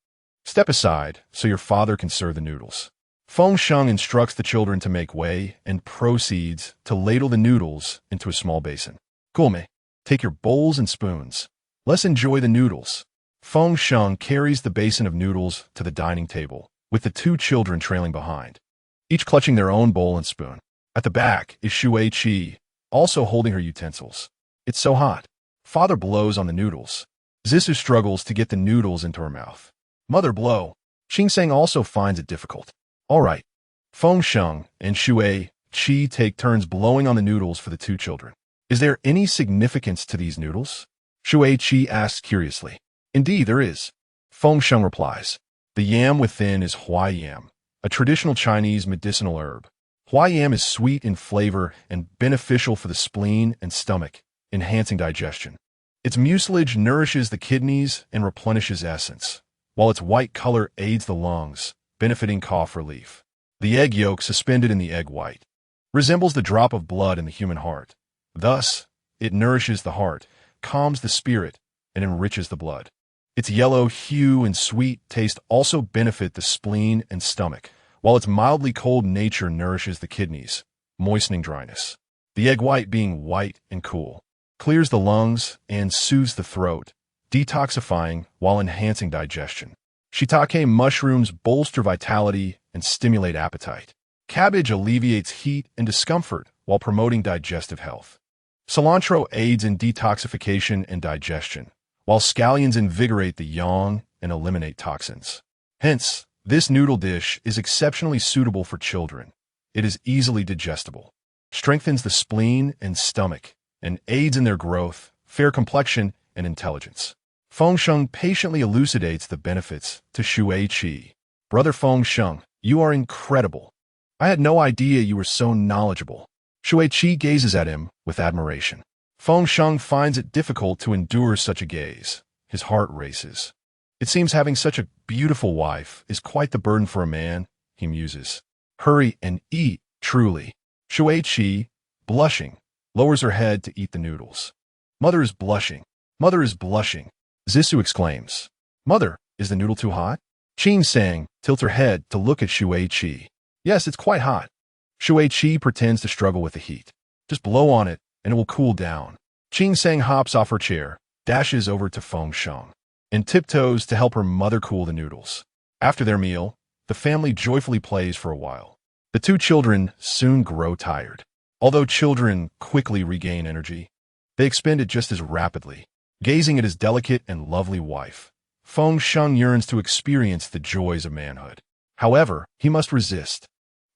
step aside so your father can serve the noodles." Feng Sheng instructs the children to make way and proceeds to ladle the noodles into a small basin. "Gulme, take your bowls and spoons. Let's enjoy the noodles." Feng Sheng carries the basin of noodles to the dining table, with the two children trailing behind, each clutching their own bowl and spoon. At the back is Shui Qi, also holding her utensils. "It's so hot." Father blows on the noodles. Zissou struggles to get the noodles into her mouth. "Mother, blow." Feng Sheng also finds it difficult. "All right." Feng Sheng and Shui Qi take turns blowing on the noodles for the two children. "Is there any significance to these noodles?" Shui Qi asks curiously. "Indeed, there is," Feng Sheng replies. "The yam within is hua yam, a traditional Chinese medicinal herb. Hua yam is sweet in flavor and beneficial for the spleen and stomach, enhancing digestion. Its mucilage nourishes the kidneys and replenishes essence, while its white color aids the lungs, benefiting cough relief. The egg yolk suspended in the egg white resembles the drop of blood in the human heart. Thus, it nourishes the heart, calms the spirit, and enriches the blood. Its yellow hue and sweet taste also benefit the spleen and stomach, while its mildly cold nature nourishes the kidneys, moistening dryness. The egg white, being white and cool, clears the lungs and soothes the throat, detoxifying while enhancing digestion. Shiitake mushrooms bolster vitality and stimulate appetite. Cabbage alleviates heat and discomfort while promoting digestive health. Cilantro aids in detoxification and digestion, while scallions invigorate the yang and eliminate toxins. Hence, this noodle dish is exceptionally suitable for children. It is easily digestible, strengthens the spleen and stomach, and aids in their growth, fair complexion, and intelligence. Feng Sheng patiently elucidates the benefits to Shui Qi. "Brother Feng Sheng, you are incredible. I had no idea you were so knowledgeable." Shui Qi gazes at him with admiration. Feng Sheng finds it difficult to endure such a gaze. His heart races. "It seems having such a beautiful wife is quite the burden for a man," he muses. "Hurry and eat, truly." Shui Qi, blushing, lowers her head to eat the noodles. "Mother is blushing. Mother is blushing." Zissou exclaims. "Mother, is the noodle too hot?" Feng Sheng tilts her head to look at Shui Qi. "Yes, it's quite hot." Shui Qi pretends to struggle with the heat. "Just blow on it, and it will cool down." Feng Sheng hops off her chair, dashes over to Feng Sheng, and tiptoes to help her mother cool the noodles. After their meal, the family joyfully plays for a while. The two children soon grow tired. Although children quickly regain energy, they expend it just as rapidly. Gazing at his delicate and lovely wife, Feng Sheng yearns to experience the joys of manhood. However, he must resist.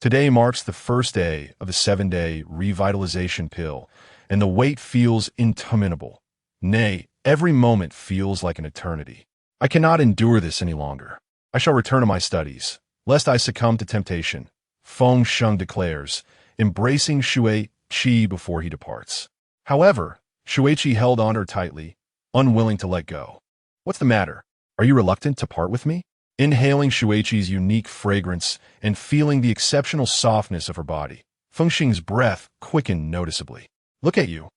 Today marks the first day of the 7-day revitalization pill, and the wait feels interminable. Nay, every moment feels like an eternity. "I cannot endure this any longer. I shall return to my studies, lest I succumb to temptation," Feng Sheng declares, embracing Shui Qi before he departs. However, Shui Qi held on her tightly, unwilling to let go. "What's the matter? Are you reluctant to part with me?" Inhaling Shuiqi's unique fragrance and feeling the exceptional softness of her body, Feng Sheng's breath quickened noticeably. Look at you.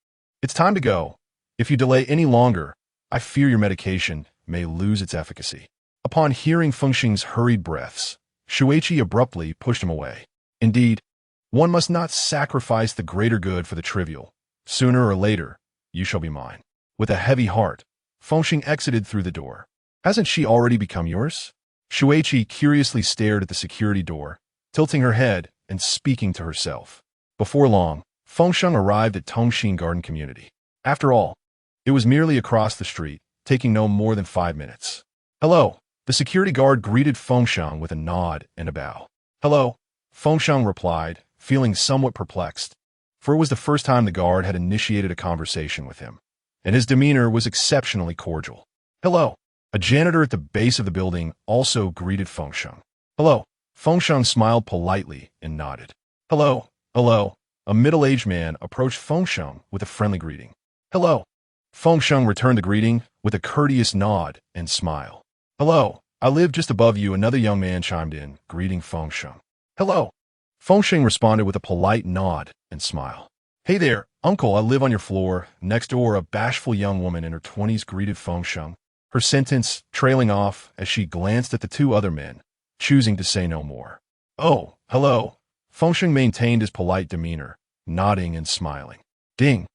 It's time to go. If you delay any longer, I fear your medication may lose its efficacy. Upon hearing Feng Sheng's hurried breaths, Shuiqi abruptly pushed him away. Indeed, one must not sacrifice the greater good for the trivial. Sooner or later, you shall be mine. With a heavy heart, Feng Sheng exited through the door. Hasn't she already become yours? Shuiqi curiously stared at the security door, tilting her head and speaking to herself. Before long, Feng Sheng arrived at Tongxin Garden Community. After all, it was merely across the street, taking no more than 5 minutes. Hello. The security guard greeted Feng Sheng with a nod and a bow. Hello. Feng Sheng replied, feeling somewhat perplexed, for it was the first time the guard had initiated a conversation with him, and his demeanor was exceptionally cordial. Hello. A janitor at the base of the building also greeted Feng Sheng. Hello. Feng Sheng smiled politely and nodded. Hello. Hello. A middle-aged man approached Feng Sheng with a friendly greeting. Hello. Feng Sheng returned the greeting with a courteous nod and smile. Hello. I live just above you, another young man chimed in, greeting Feng Sheng. Hello. Feng Sheng responded with a polite nod and smile. Hey there, uncle, I live on your floor. Next door, a bashful young woman in her 20s greeted Feng Sheng, her sentence trailing off as she glanced at the two other men, choosing to say no more. Oh, hello. Feng Sheng maintained his polite demeanor, nodding and smiling. Ding.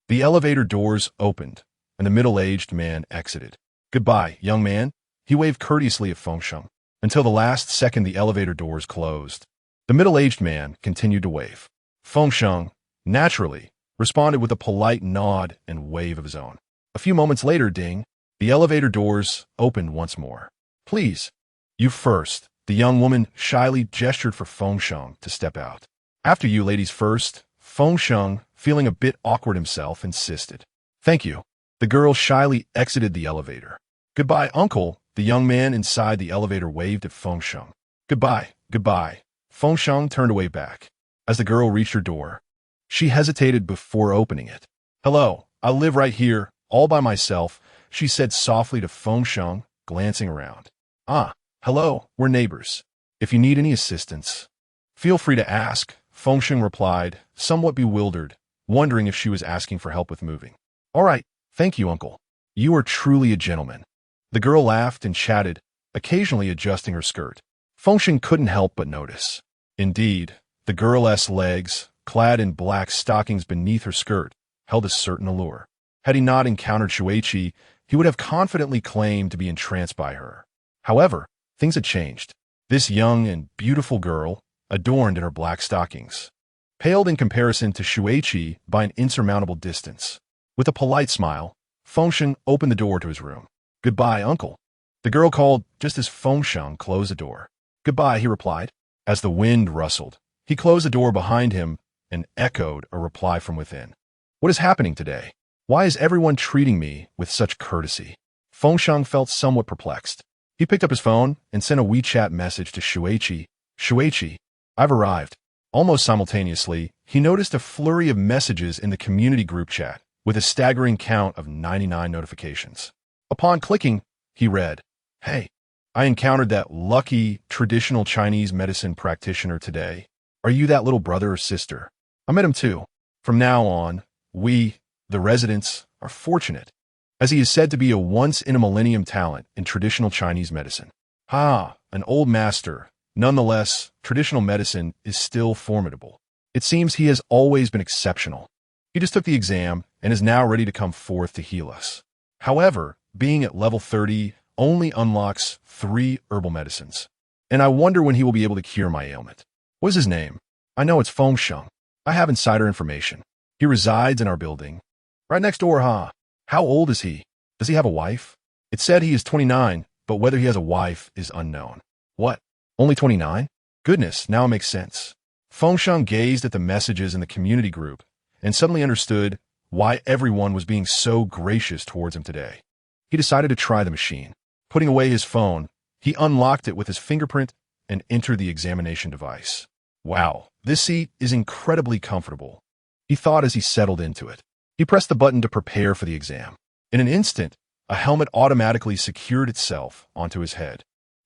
The elevator doors opened, and the middle-aged man exited. Goodbye, young man. He waved courteously at Feng Sheng. Until the last second the elevator doors closed. The middle-aged man continued to wave. Feng Sheng, naturally, responded with a polite nod and wave of his own. A few moments later, ding, the elevator doors opened once more. Please. You first. The young woman shyly gestured for Feng Sheng to step out. After you, ladies first. Feng Sheng, feeling a bit awkward himself, insisted. Thank you. The girl shyly exited the elevator. Goodbye, uncle. The young man inside the elevator waved at Feng Sheng. Goodbye, goodbye. Feng Sheng turned away back. As the girl reached her door, she hesitated before opening it. Hello, I live right here, all by myself, she said softly to Feng Sheng, glancing around. Ah, hello, we're neighbors. If you need any assistance, feel free to ask, Feng Sheng replied, somewhat bewildered, wondering if she was asking for help with moving. All right, thank you, uncle. You are truly a gentleman. The girl laughed and chatted, occasionally adjusting her skirt. Feng Sheng couldn't help but notice. Indeed, the girl's legs, clad in black stockings beneath her skirt, held a certain allure. Had he not encountered Shuiqi, he would have confidently claimed to be entranced by her. However, things had changed. This young and beautiful girl, adorned in her black stockings, paled in comparison to Shuiqi by an insurmountable distance. With a polite smile, Feng Sheng opened the door to his room. Goodbye, uncle. The girl called just as Feng Sheng closed the door. Goodbye, he replied. As the wind rustled, he closed the door behind him and echoed a reply from within. What is happening today? Why is everyone treating me with such courtesy? Feng Sheng felt somewhat perplexed. He picked up his phone and sent a WeChat message to Shuiqi. Shuiqi, I've arrived. Almost simultaneously, he noticed a flurry of messages in the community group chat, with a staggering count of 99 notifications. Upon clicking, he read, Hey, I encountered that lucky traditional Chinese medicine practitioner today. Are you that little brother or sister? I met him too. From now on, we, the residents, are fortunate, as he is said to be a once-in-a-millennium talent in traditional Chinese medicine. An old master. Nonetheless, traditional medicine is still formidable. It seems he has always been exceptional. He just took the exam and is now ready to come forth to heal us. However, being at level 30 only unlocks 3 herbal medicines, and I wonder when he will be able to cure my ailment. What is his name? I know it's Feng Sheng. I have insider information. He resides in our building. Right next door, How old is he? Does he have a wife? It said he is 29, but whether he has a wife is unknown. What? Only 29? Goodness, now it makes sense. Feng Sheng gazed at the messages in the community group and suddenly understood why everyone was being so gracious towards him today. He decided to try the machine. Putting away his phone, he unlocked it with his fingerprint and entered the examination device. Wow, this seat is incredibly comfortable, he thought as he settled into it. He pressed the button to prepare for the exam. In an instant, a helmet automatically secured itself onto his head.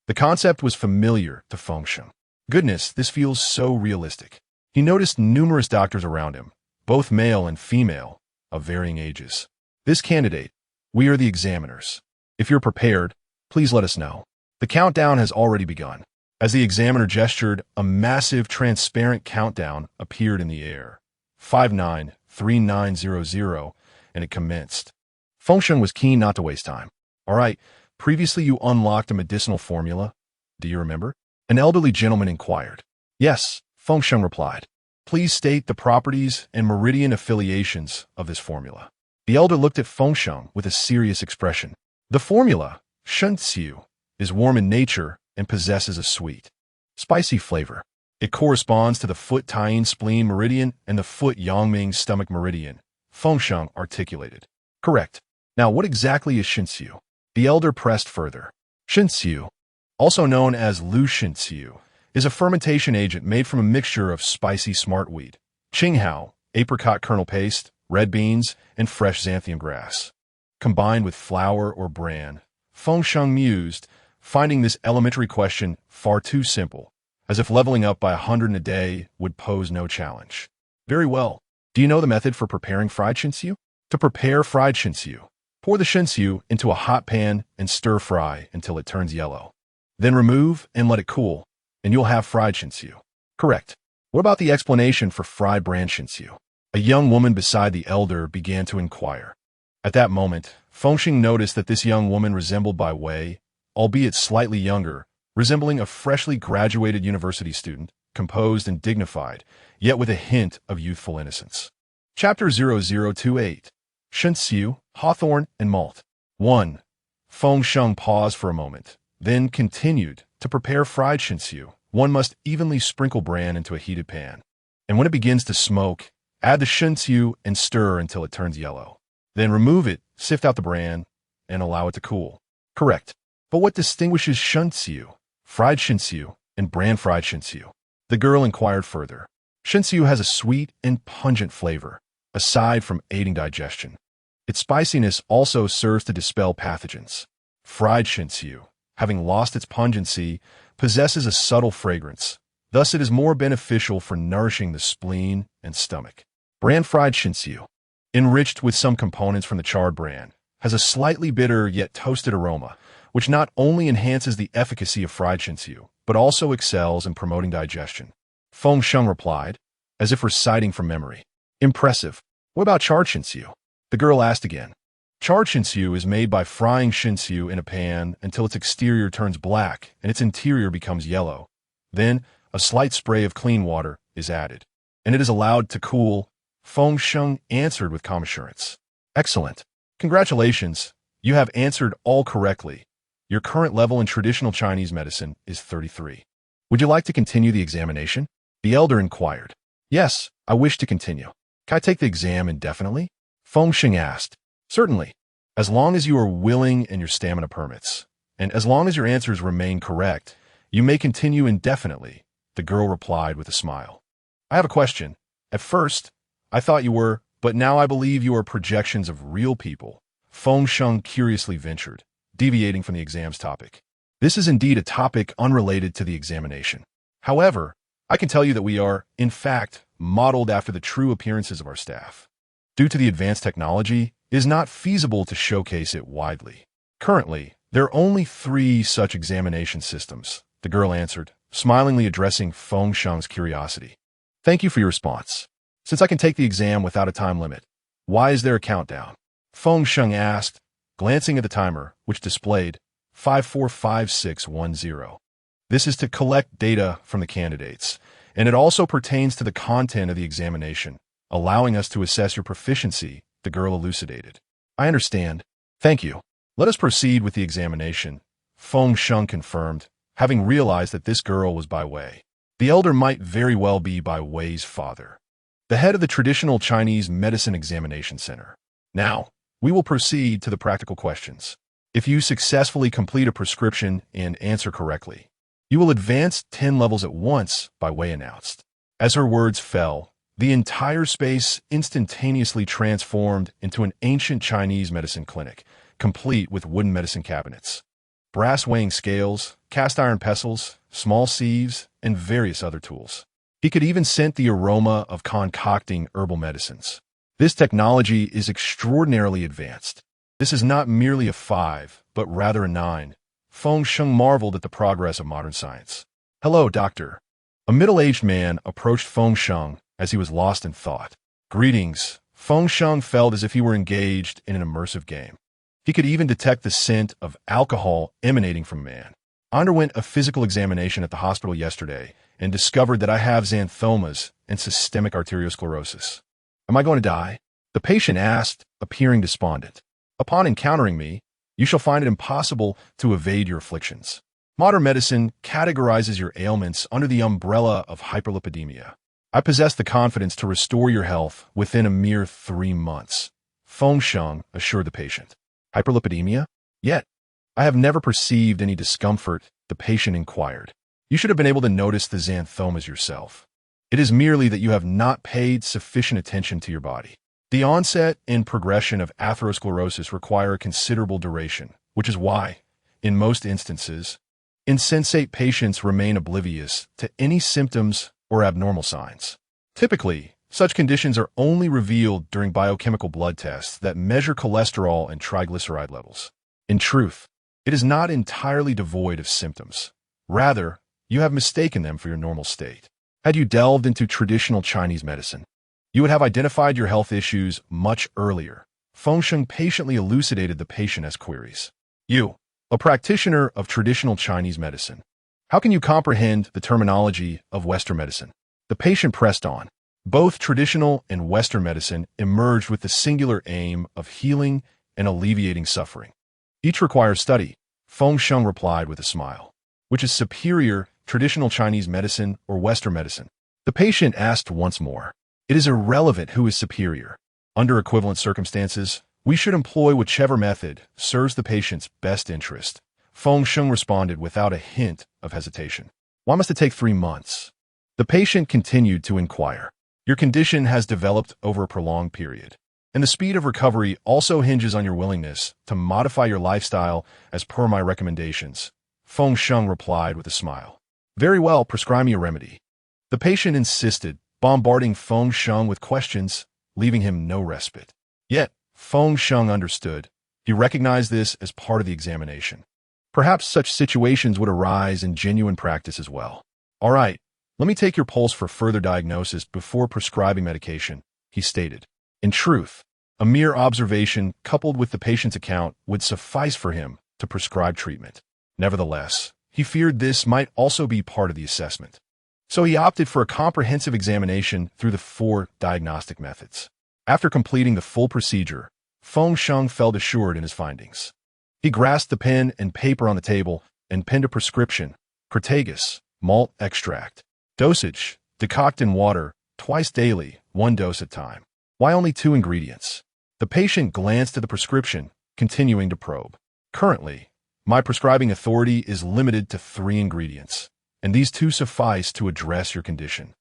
The concept was familiar to Feng Sheng. Goodness, this feels so realistic. He noticed numerous doctors around him, both male and female, of varying ages. This candidate, we are the examiners. If you're prepared, please let us know. The countdown has already begun. As the examiner gestured, a massive transparent countdown appeared in the air. 593900, and it commenced. Feng Sheng was keen not to waste time. All right, previously you unlocked a medicinal formula. Do you remember? An elderly gentleman inquired. Yes, Feng Sheng replied. Please state the properties and meridian affiliations of this formula. The elder looked at Feng Sheng with a serious expression. The formula, Shen Xiu, is warm in nature and possesses a sweet, spicy flavor. It corresponds to the foot Taiyin spleen meridian and the foot Yangming stomach meridian, Feng Sheng articulated. Correct. Now what exactly is Shen Xiu? The elder pressed further. Shen Xiu, also known as Lu Shen Xiu, is a fermentation agent made from a mixture of spicy smartweed, Qinghao, apricot kernel paste, red beans, and fresh xanthium grass. Combined with flour or bran, Feng Sheng mused, finding this elementary question far too simple, as if leveling up by 100 a day would pose no challenge. Very well. Do you know the method for preparing fried shinsiu? To prepare fried shinsiu, pour the shinsiu into a hot pan and stir fry until it turns yellow. Then remove and let it cool, and you'll have fried shinsiu. Correct. What about the explanation for fried bran shinsiu? A young woman beside the elder began to inquire. At that moment, Feng Sheng noticed that this young woman resembled Bai Wei, albeit slightly younger, resembling a freshly graduated university student, composed and dignified, yet with a hint of youthful innocence. Chapter 0028. Shinsiu, Hawthorn, and Malt. 1. Feng Sheng paused for a moment, then continued. To prepare fried shinsiu, one must evenly sprinkle bran into a heated pan. And when it begins to smoke, add the shinsiu and stir until it turns yellow. Then remove it, sift out the bran, and allow it to cool. Correct. But what distinguishes shinsiu, fried shinsiu, and bran fried shinsiu? The girl inquired further. Shinsiu has a sweet and pungent flavor, aside from aiding digestion. Its spiciness also serves to dispel pathogens. Fried shinsiu, having lost its pungency, possesses a subtle fragrance. Thus it is more beneficial for nourishing the spleen and stomach. Bran fried shinsiu, enriched with some components from the charred bran, has a slightly bitter yet toasted aroma, which not only enhances the efficacy of fried shinsiu, but also excels in promoting digestion. Feng Sheng replied, as if reciting from memory. Impressive. What about charred shinsiu? The girl asked again. Charred shinsiu is made by frying shinsiu in a pan until its exterior turns black and its interior becomes yellow. Then, a slight spray of clean water is added, and it is allowed to cool. Feng Sheng answered with calm assurance. Excellent. Congratulations. You have answered all correctly. Your current level in traditional Chinese medicine is 33. Would you like to continue the examination? The elder inquired. Yes, I wish to continue. Can I take the exam indefinitely? Feng Sheng asked. Certainly, as long as you are willing and your stamina permits, and as long as your answers remain correct, you may continue indefinitely, the girl replied with a smile. I have a question. At first, I thought you were, but now I believe you are projections of real people, Feng Sheng curiously ventured, deviating from the exam's topic. This is indeed a topic unrelated to the examination. However, I can tell you that we are, in fact, modeled after the true appearances of our staff. Due to the advanced technology, it is not feasible to showcase it widely. Currently, there are only 3 such examination systems, the girl answered, smilingly addressing Feng Sheng's curiosity. Thank you for your response. Since I can take the exam without a time limit, why is there a countdown? Feng Sheng asked, glancing at the timer, which displayed 545610. This is to collect data from the candidates, and it also pertains to the content of the examination, allowing us to assess your proficiency, the girl elucidated. I understand. Thank you. Let us proceed with the examination, Feng Sheng confirmed, having realized that this girl was Bai Wei. The elder might very well be Bai Wei's father, the head of the traditional Chinese medicine examination center. Now, we will proceed to the practical questions. If you successfully complete a prescription and answer correctly, you will advance 10 levels at once, Bai Wei announced. As her words fell, the entire space instantaneously transformed into an ancient Chinese medicine clinic, complete with wooden medicine cabinets. brass weighing scales, cast iron pestles, small sieves, and various other tools. He could even scent the aroma of concocting herbal medicines. This technology is extraordinarily advanced. This is not merely a 5, but rather a 9. Feng Sheng marveled at the progress of modern science. "Hello, doctor." A middle-aged man approached Feng Sheng as he was lost in thought. "Greetings." Feng Sheng felt as if he were engaged in an immersive game. He could even detect the scent of alcohol emanating from man. "I underwent a physical examination at the hospital yesterday and discovered that I have xanthomas and systemic arteriosclerosis. Am I going to die?" The patient asked, appearing despondent. "Upon encountering me, you shall find it impossible to evade your afflictions. Modern medicine categorizes your ailments under the umbrella of hyperlipidemia. I possess the confidence to restore your health within a mere 3 months," Feng Sheng assured the patient. "Hyperlipidemia? Yet, I have never perceived any discomfort," the patient inquired. "You should have been able to notice the xanthomas yourself. It is merely that you have not paid sufficient attention to your body. The onset and progression of atherosclerosis require a considerable duration, which is why, in most instances, insensate patients remain oblivious to any symptoms or abnormal signs. Typically, such conditions are only revealed during biochemical blood tests that measure cholesterol and triglyceride levels. In truth, it is not entirely devoid of symptoms. Rather, you have mistaken them for your normal state. Had you delved into traditional Chinese medicine, you would have identified your health issues much earlier." Feng Sheng patiently elucidated the patient's queries. "You, a practitioner of traditional Chinese medicine, how can you comprehend the terminology of Western medicine?" The patient pressed on. Both traditional and Western medicine emerged with the singular aim of healing and alleviating suffering. Each requires study, Feng Sheng replied with a smile. "Which is superior, traditional Chinese medicine or Western medicine?" The patient asked once more. "It is irrelevant who is superior. Under equivalent circumstances, we should employ whichever method serves the patient's best interest," Feng Sheng responded without a hint of hesitation. "Why must it take 3 months?" The patient continued to inquire. "Your condition has developed over a prolonged period, and the speed of recovery also hinges on your willingness to modify your lifestyle as per my recommendations," Feng Sheng replied with a smile. "Very well, prescribe me a remedy." The patient insisted, bombarding Feng Sheng with questions, leaving him no respite. Yet, Feng Sheng understood. He recognized this as part of the examination. Perhaps such situations would arise in genuine practice as well. "All right, let me take your pulse for further diagnosis before prescribing medication," he stated. In truth, a mere observation coupled with the patient's account would suffice for him to prescribe treatment. Nevertheless, he feared this might also be part of the assessment. So he opted for a comprehensive examination through the 4 diagnostic methods. After completing the full procedure, Feng Sheng felt assured in his findings. He grasped the pen and paper on the table and penned a prescription: Crataegus, malt extract. Dosage: decoct in water, twice daily, 1 dose at a time. Why only 2 ingredients? The patient glanced at the prescription, continuing to probe. "Currently, my prescribing authority is limited to 3 ingredients, and these 2 suffice to address your condition,"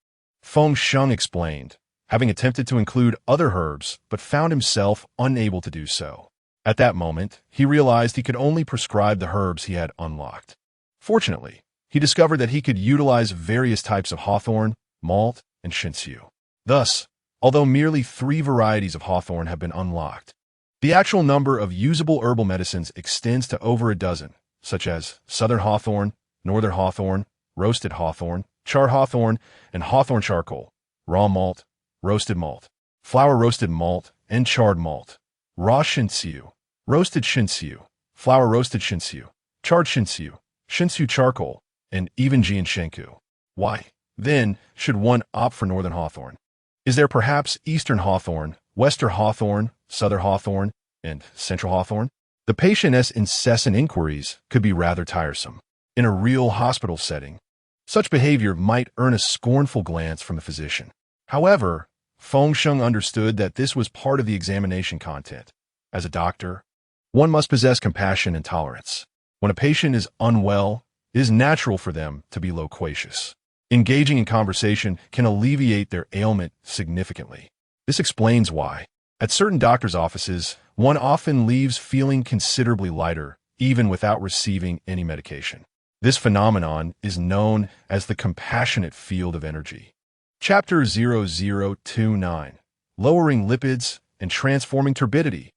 Feng Sheng explained, having attempted to include other herbs but found himself unable to do so. At that moment, he realized he could only prescribe the herbs he had unlocked. Fortunately, he discovered that he could utilize various types of hawthorn, malt, and shinshu. Thus, although merely 3 varieties of hawthorn have been unlocked, the actual number of usable herbal medicines extends to over a dozen, such as southern hawthorn, northern hawthorn, roasted hawthorn, char hawthorn, and hawthorn charcoal, raw malt, roasted malt, flour roasted malt, and charred malt, raw shinshu, roasted shinshu, flour roasted shinshu, charred shinshu, shinshu charcoal, and even jian shenku. Why, then, should one opt for northern hawthorn? Is there perhaps eastern hawthorn, western hawthorn, southern hawthorn, and central hawthorn? The patient's incessant inquiries could be rather tiresome. In a real hospital setting, such behavior might earn a scornful glance from the physician. However, Feng Sheng understood that this was part of the examination content. As a doctor, one must possess compassion and tolerance. When a patient is unwell, it is natural for them to be loquacious. Engaging in conversation can alleviate their ailment significantly. This explains why, at certain doctors' offices, one often leaves feeling considerably lighter even without receiving any medication. This phenomenon is known as the compassionate field of energy. Chapter 0029: Lowering Lipids and Transforming Turbidity.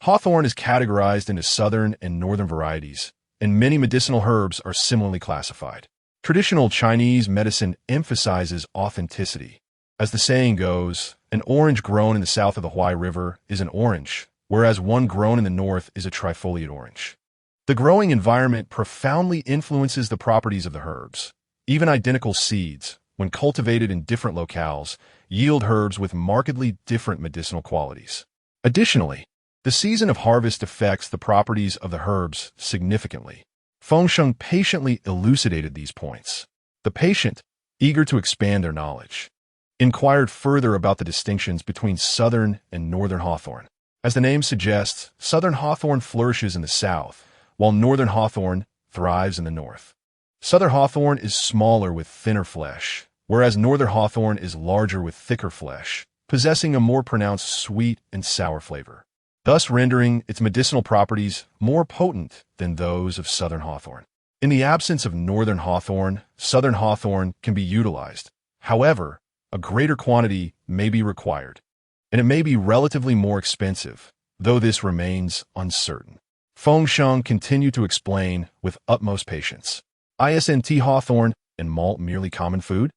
Hawthorn is categorized into southern and northern varieties, and many medicinal herbs are similarly classified. Traditional Chinese medicine emphasizes authenticity. As the saying goes, an orange grown in the south of the Huai River is an orange, whereas one grown in the north is a trifoliate orange. The growing environment profoundly influences the properties of the herbs. Even identical seeds, when cultivated in different locales, yield herbs with markedly different medicinal qualities. Additionally, the season of harvest affects the properties of the herbs significantly. Feng Sheng patiently elucidated these points. The patient, eager to expand their knowledge, inquired further about the distinctions between southern and northern hawthorn. As the name suggests, southern hawthorn flourishes in the south, while northern hawthorn thrives in the north. Southern hawthorn is smaller with thinner flesh, whereas northern hawthorn is larger with thicker flesh, possessing a more pronounced sweet and sour flavor, thus rendering its medicinal properties more potent than those of southern hawthorn. In the absence of northern hawthorn, southern hawthorn can be utilized. However, a greater quantity may be required, and it may be relatively more expensive, though this remains uncertain. Feng Sheng continued to explain with utmost patience. Isn't hawthorn and malt merely common food?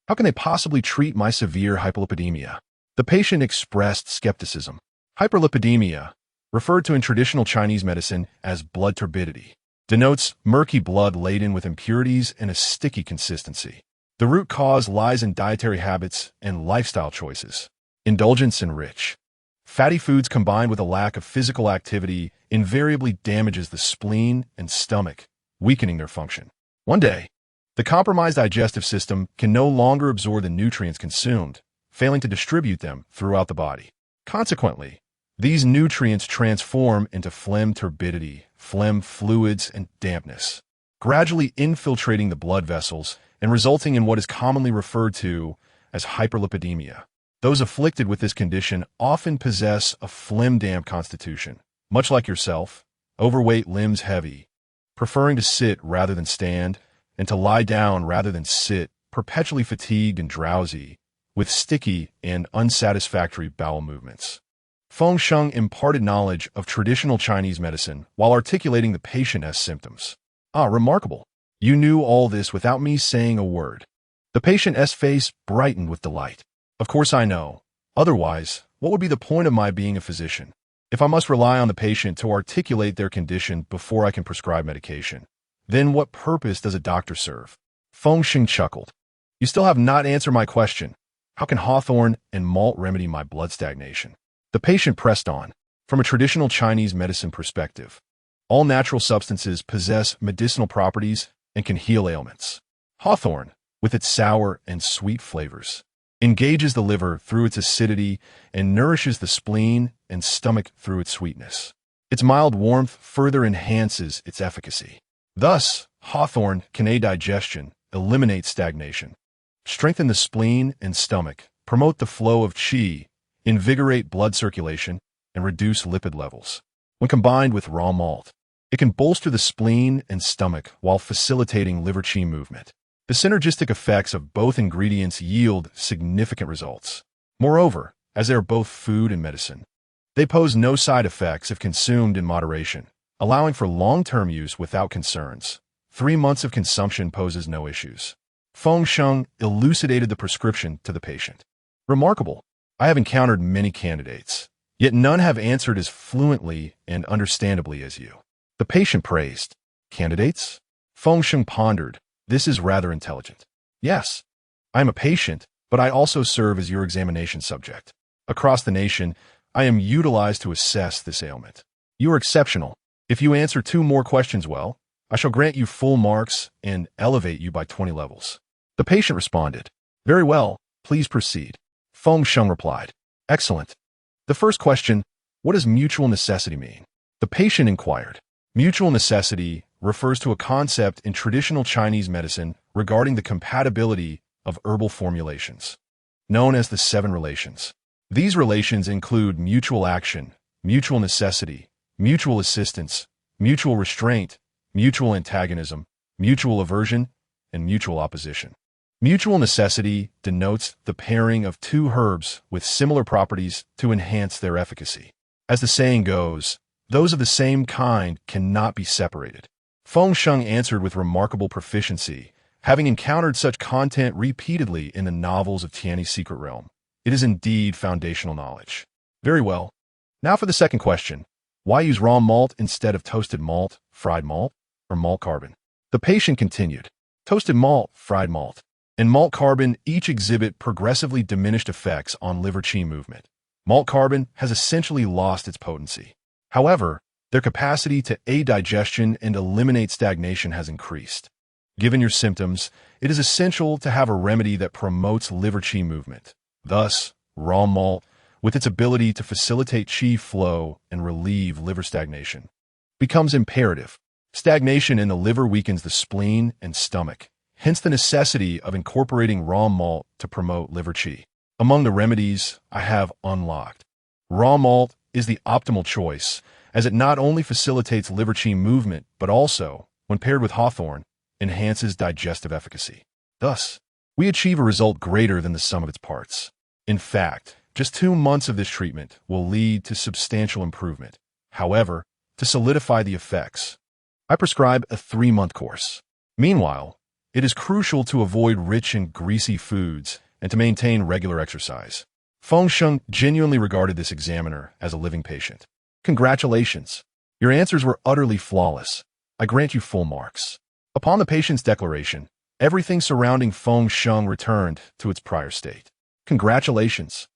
How can they possibly treat my severe hyperlipidemia? The patient expressed skepticism. Hyperlipidemia, referred to in traditional Chinese medicine as blood turbidity, denotes murky blood laden with impurities and a sticky consistency. The root cause lies in dietary habits and lifestyle choices. Indulgence in rich, fatty foods combined with a lack of physical activity invariably damages the spleen and stomach, weakening their function. One day, the compromised digestive system can no longer absorb the nutrients consumed, failing to distribute them throughout the body. Consequently, these nutrients transform into phlegm turbidity, phlegm fluids, and dampness, gradually infiltrating the blood vessels and resulting in what is commonly referred to as hyperlipidemia. Those afflicted with this condition often possess a phlegm-damp constitution, much like yourself, overweight, limbs heavy, preferring to sit rather than stand, and to lie down rather than sit, perpetually fatigued and drowsy, with sticky and unsatisfactory bowel movements. Feng Sheng imparted knowledge of traditional Chinese medicine while articulating the patient's symptoms. Ah, remarkable. You knew all this without me saying a word. The patient's face brightened with delight. Of course I know. Otherwise, what would be the point of my being a physician? If I must rely on the patient to articulate their condition before I can prescribe medication, then what purpose does a doctor serve? Feng Sheng chuckled. You still have not answered my question. How can hawthorn and malt remedy my blood stagnation? The patient pressed on. From a traditional Chinese medicine perspective, all natural substances possess medicinal properties and can heal ailments. Hawthorn, with its sour and sweet flavors, engages the liver through its acidity and nourishes the spleen and stomach through its sweetness. Its mild warmth further enhances its efficacy. Thus, hawthorn can aid digestion, eliminate stagnation, strengthen the spleen and stomach, promote the flow of qi, invigorate blood circulation, and reduce lipid levels. When combined with raw malt, it can bolster the spleen and stomach while facilitating liver qi movement. The synergistic effects of both ingredients yield significant results. Moreover, as they are both food and medicine, they pose no side effects if consumed in moderation, allowing for long-term use without concerns. 3 months of consumption poses no issues. Feng Sheng elucidated the prescription to the patient. Remarkable. I have encountered many candidates, yet none have answered as fluently and understandably as you. The patient praised. Candidates? Feng Sheng pondered. This is rather intelligent. Yes, I am a patient, but I also serve as your examination subject. Across the nation, I am utilized to assess this ailment. You are exceptional. If you answer 2 more questions well, I shall grant you full marks and elevate you by 20 levels. The patient responded. Very well, please proceed. Feng Sheng replied. Excellent. The first question, what does mutual necessity mean? The patient inquired. Mutual necessity refers to a concept in traditional Chinese medicine regarding the compatibility of herbal formulations, known as the 7 relations. These relations include mutual action, mutual necessity, mutual assistance, mutual restraint, mutual antagonism, mutual aversion, and mutual opposition. Mutual necessity denotes the pairing of two herbs with similar properties to enhance their efficacy. As the saying goes, those of the same kind cannot be separated. Feng Sheng answered with remarkable proficiency, having encountered such content repeatedly in the novels of Tiany's Secret Realm. It is indeed foundational knowledge. Very well. Now for the second question. Why use raw malt instead of toasted malt, fried malt, or malt carbon? The patient continued. Toasted malt, fried malt, and malt carbon each exhibit progressively diminished effects on liver qi movement. Malt carbon has essentially lost its potency. However, their capacity to aid digestion and eliminate stagnation has increased. Given your symptoms, it is essential to have a remedy that promotes liver qi movement. Thus, raw malt, with its ability to facilitate qi flow and relieve liver stagnation, becomes imperative. Stagnation in the liver weakens the spleen and stomach, hence the necessity of incorporating raw malt to promote liver qi. Among the remedies I have unlocked, raw malt is the optimal choice, as it not only facilitates liver qi movement, but also, when paired with hawthorn, enhances digestive efficacy. Thus, we achieve a result greater than the sum of its parts. In fact, just 2 months of this treatment will lead to substantial improvement. However, to solidify the effects, I prescribe a 3-month course. Meanwhile, it is crucial to avoid rich and greasy foods and to maintain regular exercise. Feng Sheng genuinely regarded this examiner as a living patient. Congratulations. Your answers were utterly flawless. I grant you full marks. Upon the patient's declaration, everything surrounding Feng Sheng returned to its prior state. Congratulations.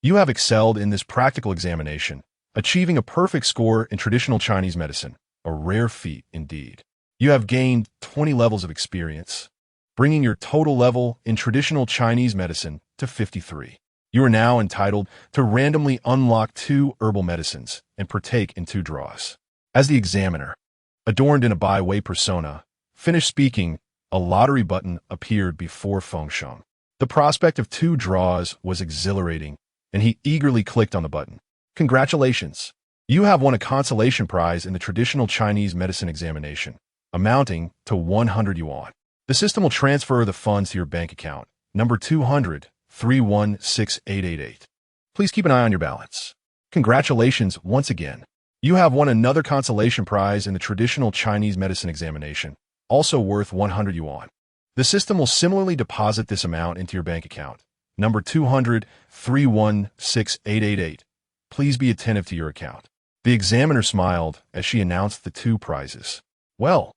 You have excelled in this practical examination, achieving a perfect score in traditional Chinese medicine, a rare feat indeed. You have gained 20 levels of experience, bringing your total level in traditional Chinese medicine to 53. You are now entitled to randomly unlock 2 herbal medicines and partake in 2 draws. As the examiner, adorned in a by-way persona, finished speaking, a lottery button appeared before Feng Sheng. The prospect of 2 draws was exhilarating, and he eagerly clicked on the button. Congratulations! You have won a consolation prize in the traditional Chinese medicine examination, amounting to 100 yuan. The system will transfer the funds to your bank account, number 200-316-888. Please keep an eye on your balance. Congratulations once again. You have won another consolation prize in the traditional Chinese medicine examination, also worth 100 yuan. The system will similarly deposit this amount into your bank account, number 200-316-888. Please be attentive to your account. The examiner smiled as she announced the 2 prizes. Well,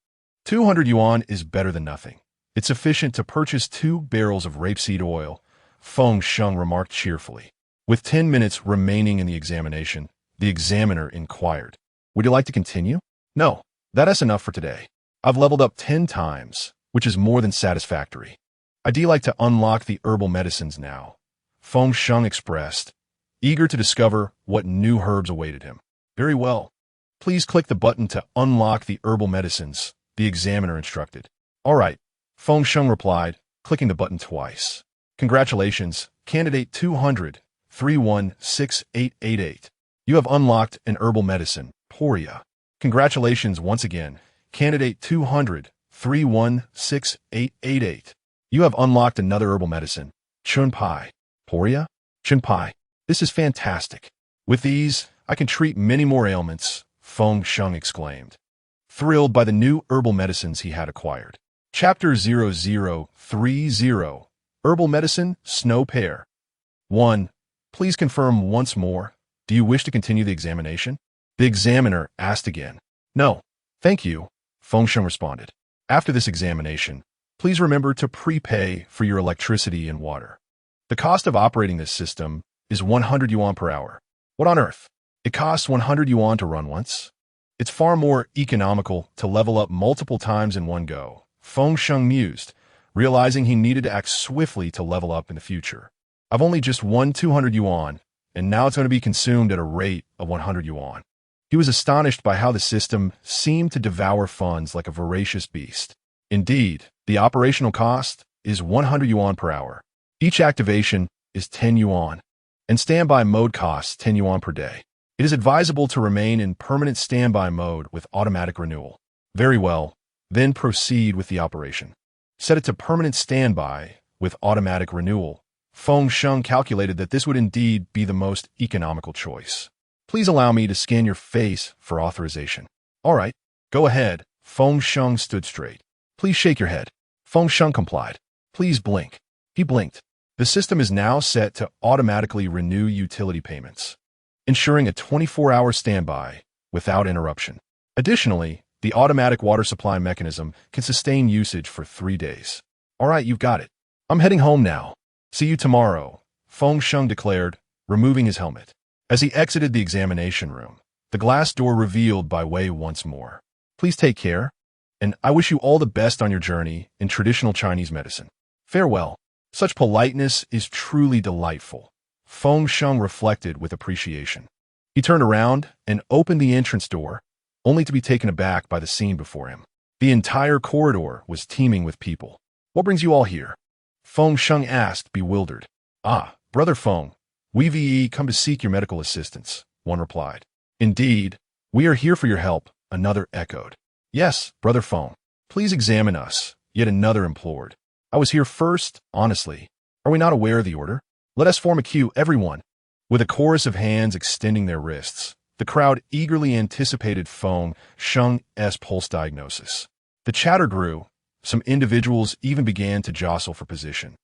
200 yuan is better than nothing. It's sufficient to purchase 2 barrels of rapeseed oil, Feng Sheng remarked cheerfully. With 10 minutes remaining in the examination, the examiner inquired, "Would you like to continue?" "No, that's enough for today. I've leveled up 10 times, which is more than satisfactory. I'd like to unlock the herbal medicines now," Feng Sheng expressed, eager to discover what new herbs awaited him. "Very well. Please click the button to unlock the herbal medicines," the examiner instructed. "All right," Feng Sheng replied, clicking the button twice. "Congratulations, candidate 200-316-888. You have unlocked an herbal medicine, Poria. Congratulations once again, candidate 200-316-888. You have unlocked another herbal medicine, Chunpai. Poria? Chunpai. This is fantastic. With these, I can treat many more ailments," Feng Sheng exclaimed, thrilled by the new herbal medicines he had acquired. Chapter 0030, Herbal Medicine, Snow Pear. 1. Please confirm once more. Do you wish to continue the examination? The examiner asked again. "No, thank you," Feng Sheng responded. "After this examination, please remember to prepay for your electricity and water. The cost of operating this system is 100 yuan per hour. What on earth? It costs 100 yuan to run once? It's far more economical to level up multiple times in one go," Feng Sheng mused, realizing he needed to act swiftly to level up in the future. "I've only just won 200 yuan, and now it's going to be consumed at a rate of 100 yuan. He was astonished by how the system seemed to devour funds like a voracious beast. Indeed, the operational cost is 100 yuan per hour. Each activation is 10 yuan, and standby mode costs 10 yuan per day. It is advisable to remain in permanent standby mode with automatic renewal. Very well, then proceed with the operation. Set it to permanent standby with automatic renewal. Feng Sheng calculated that this would indeed be the most economical choice. Please allow me to scan your face for authorization. All right, go ahead. Feng Sheng stood straight. Please shake your head. Feng Sheng complied. Please blink. He blinked. The system is now set to automatically renew utility payments, ensuring a 24-hour standby without interruption. Additionally, the automatic water supply mechanism can sustain usage for 3 days. All right, you've got it. I'm heading home now. See you tomorrow, Feng Sheng declared, removing his helmet. As he exited the examination room, the glass door revealed Bai Wei once more. Please take care, and I wish you all the best on your journey in traditional Chinese medicine. Farewell. Such politeness is truly delightful, Feng Sheng reflected with appreciation. He turned around and opened the entrance door, only to be taken aback by the scene before him. The entire corridor was teeming with people. What brings you all here? Feng Sheng asked, bewildered. Ah, Brother Feng, we've come to seek your medical assistance, one replied. Indeed, we are here for your help, another echoed. Yes, Brother Feng, please examine us, yet another implored. I was here first, honestly. Are we not aware of the order? Let us form a queue, everyone. With a chorus of hands extending their wrists, the crowd eagerly anticipated Feng Sheng's pulse diagnosis. The chatter grew. Some individuals even began to jostle for position.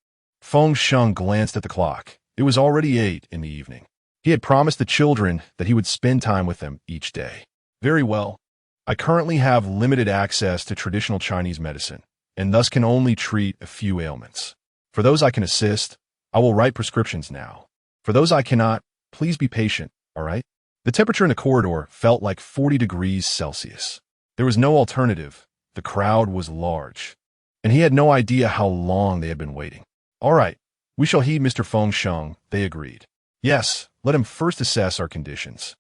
Feng Sheng glanced at the clock. It was already 8 in the evening. He had promised the children that he would spend time with them each day. Very well. I currently have limited access to traditional Chinese medicine, and thus can only treat a few ailments. For those I can assist, I will write prescriptions now. For those I cannot, please be patient, all right? The temperature in the corridor felt like 40 degrees Celsius. There was no alternative. The crowd was large, and he had no idea how long they had been waiting. All right, we shall heed Mr. Feng Sheng, they agreed. Yes, let him first assess our conditions.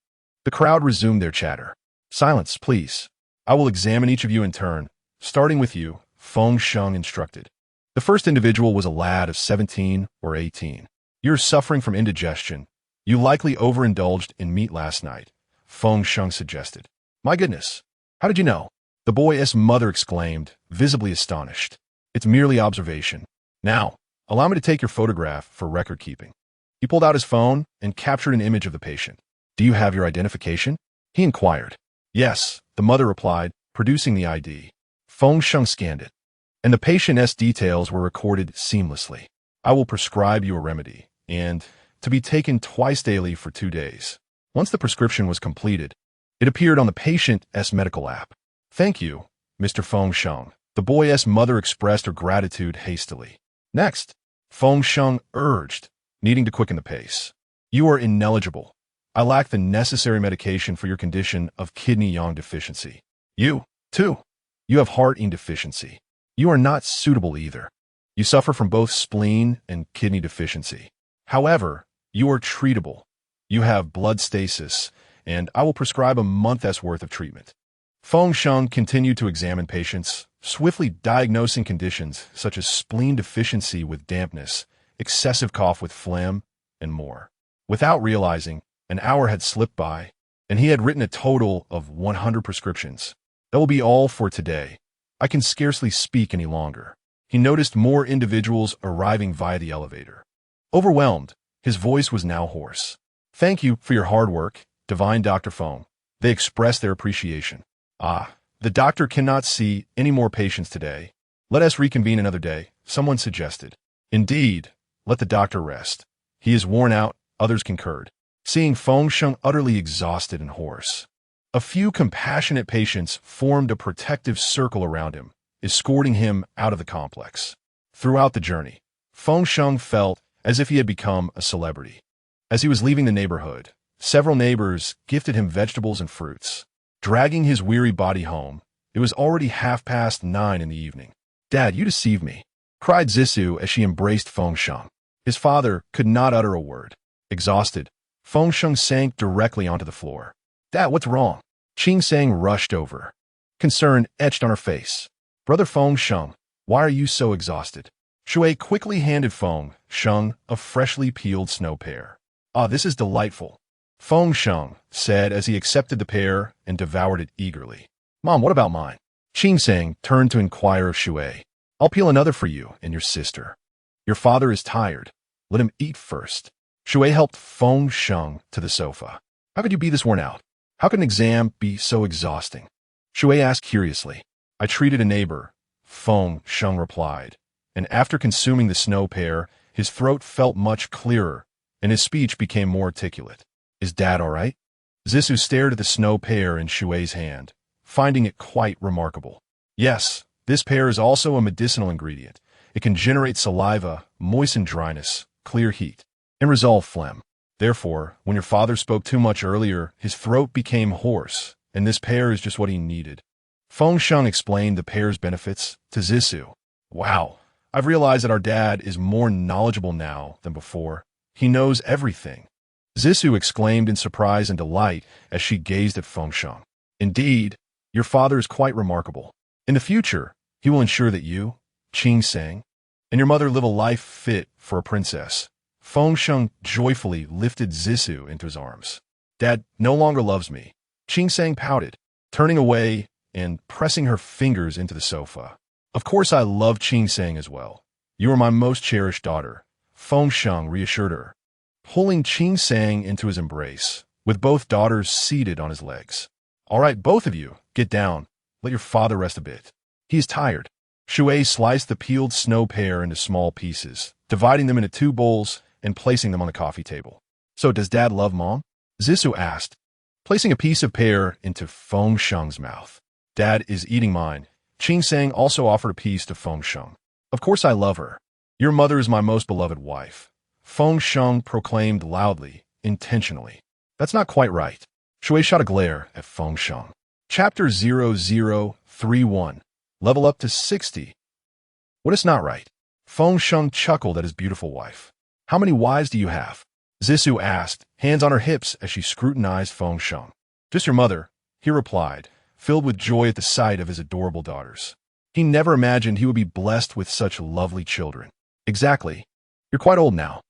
The crowd resumed their chatter. Silence, please. I will examine each of you in turn, starting with you, Feng Sheng instructed. The first individual was a lad of 17 or 18. You're suffering from indigestion. You likely overindulged in meat last night, Feng Sheng suggested. My goodness, how did you know? The boy's mother exclaimed, visibly astonished. It's merely observation. Now, allow me to take your photograph for record keeping. He pulled out his phone and captured an image of the patient. Do you have your identification? He inquired. Yes, the mother replied, producing the ID. Feng Sheng scanned it, and the patient's details were recorded seamlessly. I will prescribe you a remedy, and to be taken twice daily for 2 days. Once the prescription was completed, it appeared on the patient's medical app. Thank you, Mr. Feng Sheng. The boy's mother expressed her gratitude hastily. Next, Feng Sheng urged, needing to quicken the pace. You are ineligible. I lack the necessary medication for your condition of kidney yang deficiency. You, too. You have heart yin deficiency. You are not suitable either. You suffer from both spleen and kidney deficiency. However, you are treatable. You have blood stasis, and I will prescribe a month's worth of treatment. Feng Sheng continued to examine patients, swiftly diagnosing conditions such as spleen deficiency with dampness, excessive cough with phlegm, and more. Without realizing, an hour had slipped by, and he had written a total of 100 prescriptions. That will be all for today. I can scarcely speak any longer. He noticed more individuals arriving via the elevator. Overwhelmed, his voice was now hoarse. Thank you for your hard work, Divine Dr. Feng. They expressed their appreciation. Ah, the doctor cannot see any more patients today. Let us reconvene another day, someone suggested. Indeed, let the doctor rest. He is worn out, others concurred. Seeing Feng Sheng utterly exhausted and hoarse, a few compassionate patients formed a protective circle around him, escorting him out of the complex. Throughout the journey, Feng Sheng felt as if he had become a celebrity. As he was leaving the neighborhood, several neighbors gifted him vegetables and fruits. Dragging his weary body home, it was already 9:30 in the evening. Dad, you deceived me, cried Zissou as she embraced Feng Sheng. His father could not utter a word. Exhausted, Feng Sheng sank directly onto the floor. Dad, what's wrong? Qing Sang rushed over. Concern etched on her face. Brother Feng Sheng, why are you so exhausted? Shui quickly handed Feng Sheng a freshly peeled snow pear. Ah, this is delightful. Feng Sheng said as he accepted the pear and devoured it eagerly. Mom, what about mine? Qing Sheng turned to inquire of Shui. I'll peel another for you and your sister. Your father is tired. Let him eat first. Shui helped Feng Sheng to the sofa. How could you be this worn out? How could an exam be so exhausting? Shui asked curiously. I treated a neighbor, Feng Sheng replied, and after consuming the snow pear, his throat felt much clearer, and his speech became more articulate. Is Dad all right? Zissou stared at the snow pear in Shui's hand, finding it quite remarkable. Yes, this pear is also a medicinal ingredient. It can generate saliva, moisten dryness, clear heat, and resolve phlegm. Therefore, when your father spoke too much earlier, his throat became hoarse, and this pear is just what he needed. Feng Sheng explained the pear's benefits to Zissou. Wow, I've realized that our dad is more knowledgeable now than before. He knows everything. Zissou exclaimed in surprise and delight as she gazed at Feng Sheng. Indeed, your father is quite remarkable. In the future, he will ensure that you, Qing Sheng, and your mother live a life fit for a princess. Feng Sheng joyfully lifted Zissou into his arms. Dad no longer loves me. Qing Sheng pouted, turning away and pressing her fingers into the sofa. Of course I love Qing Sheng as well. You are my most cherished daughter, Feng Sheng reassured her, pulling Qing Sheng into his embrace, with both daughters seated on his legs. All right, both of you, get down. Let your father rest a bit. He is tired. Shui sliced the peeled snow pear into small pieces, dividing them into 2 bowls and placing them on the coffee table. So does Dad love Mom? Zissou asked, placing a piece of pear into Feng Sheng's mouth. Dad is eating mine. Qing Sheng also offered a piece to Feng Sheng. Of course I love her. Your mother is my most beloved wife. Feng Sheng proclaimed loudly, intentionally. That's not quite right. Shui shot a glare at Feng Sheng. Chapter 0031. Level up to 60. What is not right? Feng Sheng chuckled at his beautiful wife. How many wives do you have? Zissou asked, hands on her hips as she scrutinized Feng Sheng. Just your mother, he replied, filled with joy at the sight of his adorable daughters. He never imagined he would be blessed with such lovely children. Exactly. You're quite old now.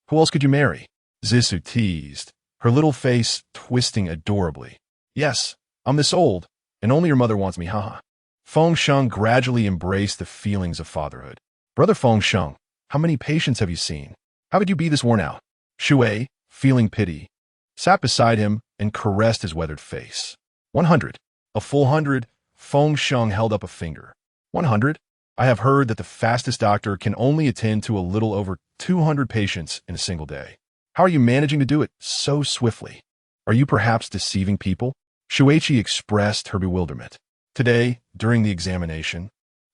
Who else could you marry? Zissou teased, her little face twisting adorably. Yes, I'm this old, and only your mother wants me, haha. Feng Sheng gradually embraced the feelings of fatherhood. Brother Feng Sheng, how many patients have you seen? How could you be this worn out? Shui, feeling pity, sat beside him and caressed his weathered face. 100. A full 100. Feng Sheng held up a finger. 100? I have heard that the fastest doctor can only attend to a little over 200 patients in a single day. How are you managing to do it so swiftly? Are you perhaps deceiving people? Shuiqi expressed her bewilderment. Today, during the examination,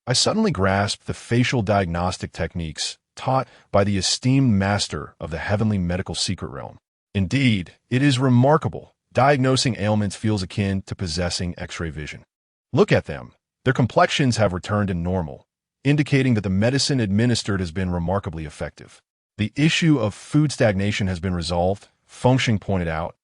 I suddenly grasped the facial diagnostic techniques taught by the esteemed master of the heavenly medical secret realm. Indeed, it is remarkable. Diagnosing ailments feels akin to possessing X-ray vision. Look at them. Their complexions have returned to normal, indicating that the medicine administered has been remarkably effective. The issue of food stagnation has been resolved, Feng Sheng pointed out,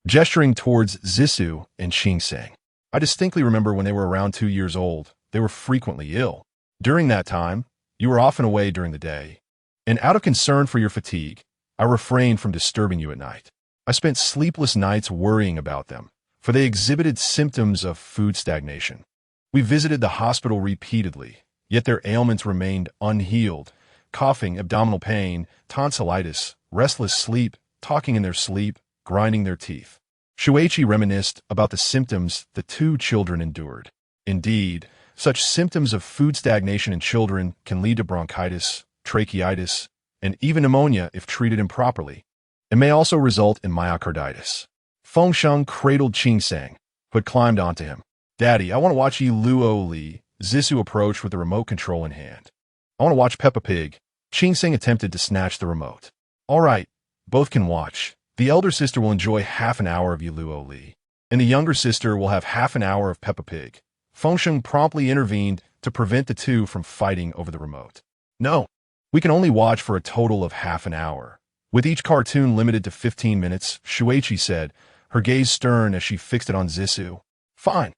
gesturing towards Zissou and Qing Sheng. I distinctly remember when they were around 2 years old, they were frequently ill. During that time, you were often away during the day, and out of concern for your fatigue, I refrained from disturbing you at night. I spent sleepless nights worrying about them, for they exhibited symptoms of food stagnation. We visited the hospital repeatedly, yet their ailments remained unhealed. Coughing, abdominal pain, tonsillitis, restless sleep, talking in their sleep, grinding their teeth. Shuiqi reminisced about the symptoms the 2 children endured. Indeed, such symptoms of food stagnation in children can lead to bronchitis, tracheitis, and even pneumonia if treated improperly. It may also result in myocarditis. Feng Sheng cradled Qing Sheng, who had climbed onto him. Daddy, I want to watch Yi Luo Li. Zissou approached with the remote control in hand. I want to watch Peppa Pig. Qing Sheng attempted to snatch the remote. All right, both can watch. The elder sister will enjoy half an hour of Yi Luo Li, and the younger sister will have half an hour of Peppa Pig. Feng Sheng promptly intervened to prevent the 2 from fighting over the remote. No, we can only watch for a total of half an hour. With each cartoon limited to 15 minutes, Shuiqi said, her gaze stern as she fixed it on Zissou. Fine.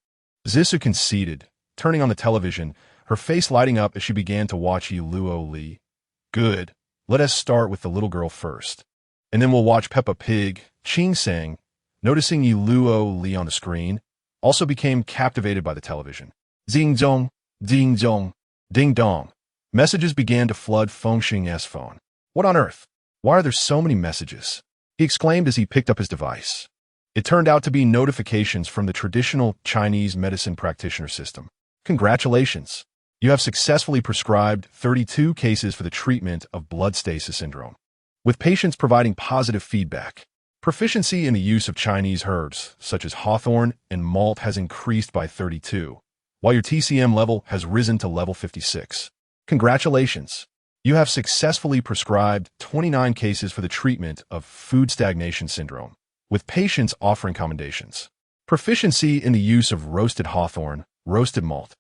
Zissou conceded, turning on the television, her face lighting up as she began to watch Yi Luo Li. Good. Let us start with the little girl first. And then we'll watch Peppa Pig. Qing Sheng noticing Yi Luo Li on the screen, also became captivated by the television. Ding dong, ding dong, ding dong. Messages began to flood Feng Sheng's phone. What on earth? Why are there so many messages? He exclaimed as he picked up his device. It turned out to be notifications from the traditional Chinese medicine practitioner system. Congratulations! You have successfully prescribed 32 cases for the treatment of blood stasis syndrome, with patients providing positive feedback. Proficiency in the use of Chinese herbs, such as hawthorn and malt, has increased by 32, while your TCM level has risen to level 56. Congratulations! You have successfully prescribed 29 cases for the treatment of food stagnation syndrome, with patients offering commendations. Proficiency in the use of roasted hawthorn, roasted malt,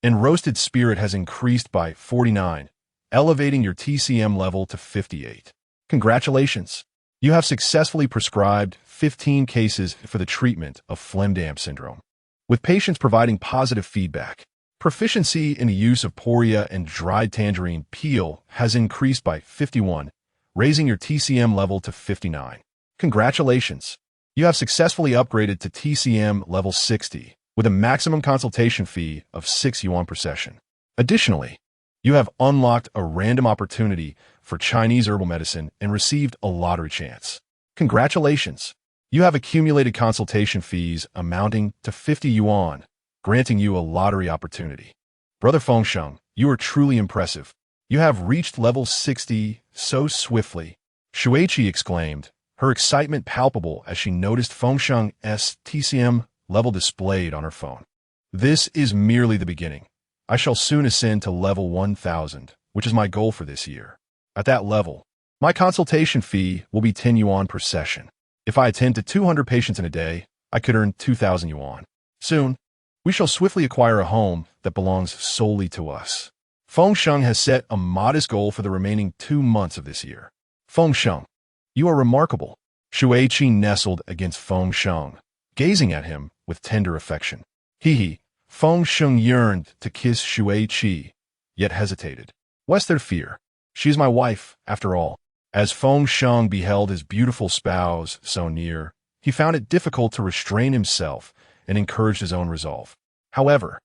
and roasted spirit has increased by 49, elevating your TCM level to 58. Congratulations! You have successfully prescribed 15 cases for the treatment of phlegm damp syndrome, with patients providing positive feedback. Proficiency in the use of poria and dried tangerine peel has increased by 51, raising your TCM level to 59. Congratulations! You have successfully upgraded to TCM level 60, with a maximum consultation fee of 6 yuan per session. Additionally, you have unlocked a random opportunity for Chinese herbal medicine and received a lottery chance. Congratulations! You have accumulated consultation fees amounting to 50 yuan, granting you a lottery opportunity. Brother Feng Sheng, you are truly impressive. You have reached level 60 so swiftly. Shuiqi exclaimed, her excitement palpable as she noticed Feng Sheng's TCM level displayed on her phone. This is merely the beginning. I shall soon ascend to level 1000, which is my goal for this year. At that level, my consultation fee will be 10 yuan per session. If I attend to 200 patients in a day, I could earn 2,000 yuan. Soon, we shall swiftly acquire a home that belongs solely to us. Feng Sheng has set a modest goal for the remaining 2 months of this year. Feng Sheng, you are remarkable. Shuiqi nestled against Feng Sheng, gazing at him with tender affection. Hee. Feng Sheng yearned to kiss Shuiqi, yet hesitated. What's there fear? She is my wife, after all. As Feng Sheng beheld his beautiful spouse so near, he found it difficult to restrain himself and encouraged his own resolve. However,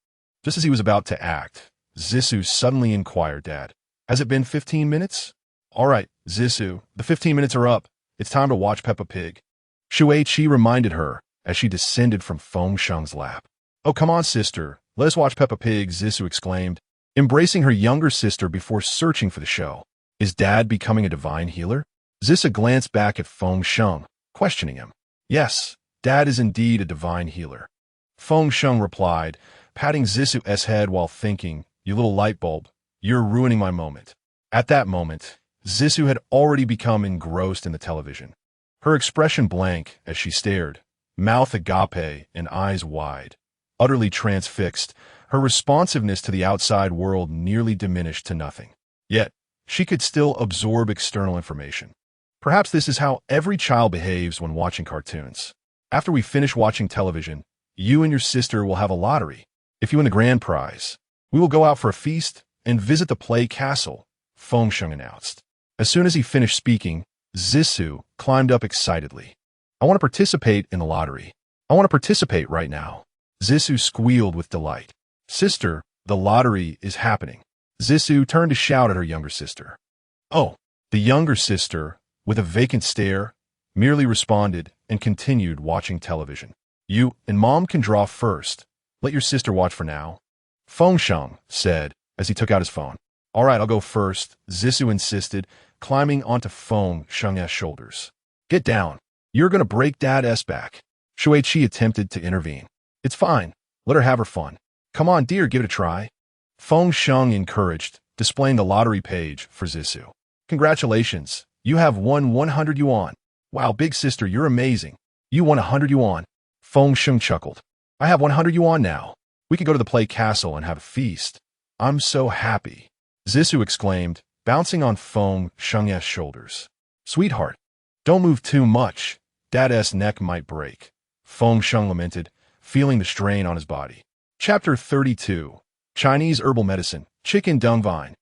just as he was about to act, Zissou suddenly inquired, Dad, has it been 15 minutes? All right, Zissou, the 15 minutes are up. It's time to watch Peppa Pig. Shuiqi reminded her as she descended from Feng Sheng's lap. Oh, come on, sister. Let us watch Peppa Pig, Zissou exclaimed, embracing her younger sister before searching for the show. Is Dad becoming a divine healer? Zissa glanced back at Feng Sheng, questioning him. Yes, Dad is indeed a divine healer. Feng Sheng replied, patting Zissou's head while thinking, you little light bulb, you're ruining my moment. At that moment, Zissou had already become engrossed in the television. Her expression blank as she stared, mouth agape and eyes wide. Utterly transfixed, her responsiveness to the outside world nearly diminished to nothing. Yet, she could still absorb external information. Perhaps this is how every child behaves when watching cartoons. After we finish watching television, you and your sister will have a lottery. If you win the grand prize, we will go out for a feast and visit the play castle, Feng Sheng announced. As soon as he finished speaking, Zissou climbed up excitedly. I want to participate in the lottery. I want to participate right now. Zissou squealed with delight. Sister, the lottery is happening. Zissou turned to shout at her younger sister. Oh, the younger sister, with a vacant stare, merely responded and continued watching television. You and Mom can draw first. Let your sister watch for now. Feng Sheng said as he took out his phone. All right, I'll go first, Zissou insisted, climbing onto Feng Sheng's shoulders. Get down. You're going to break Dad's back. Shuiqi attempted to intervene. It's fine. Let her have her fun. Come on, dear, give it a try. Feng Sheng encouraged, displaying the lottery page for Zissou. Congratulations. You have won 100 yuan. Wow, big sister, you're amazing. You won 100 yuan. Feng Sheng chuckled. I have 100 yuan now. We could go to the play castle and have a feast. I'm so happy. Zissou exclaimed, bouncing on Feng Sheng's shoulders. Sweetheart, don't move too much. Dad's neck might break. Feng Sheng lamented, feeling the strain on his body. Chapter 32. Chinese Herbal Medicine, Chicken Dung Vine.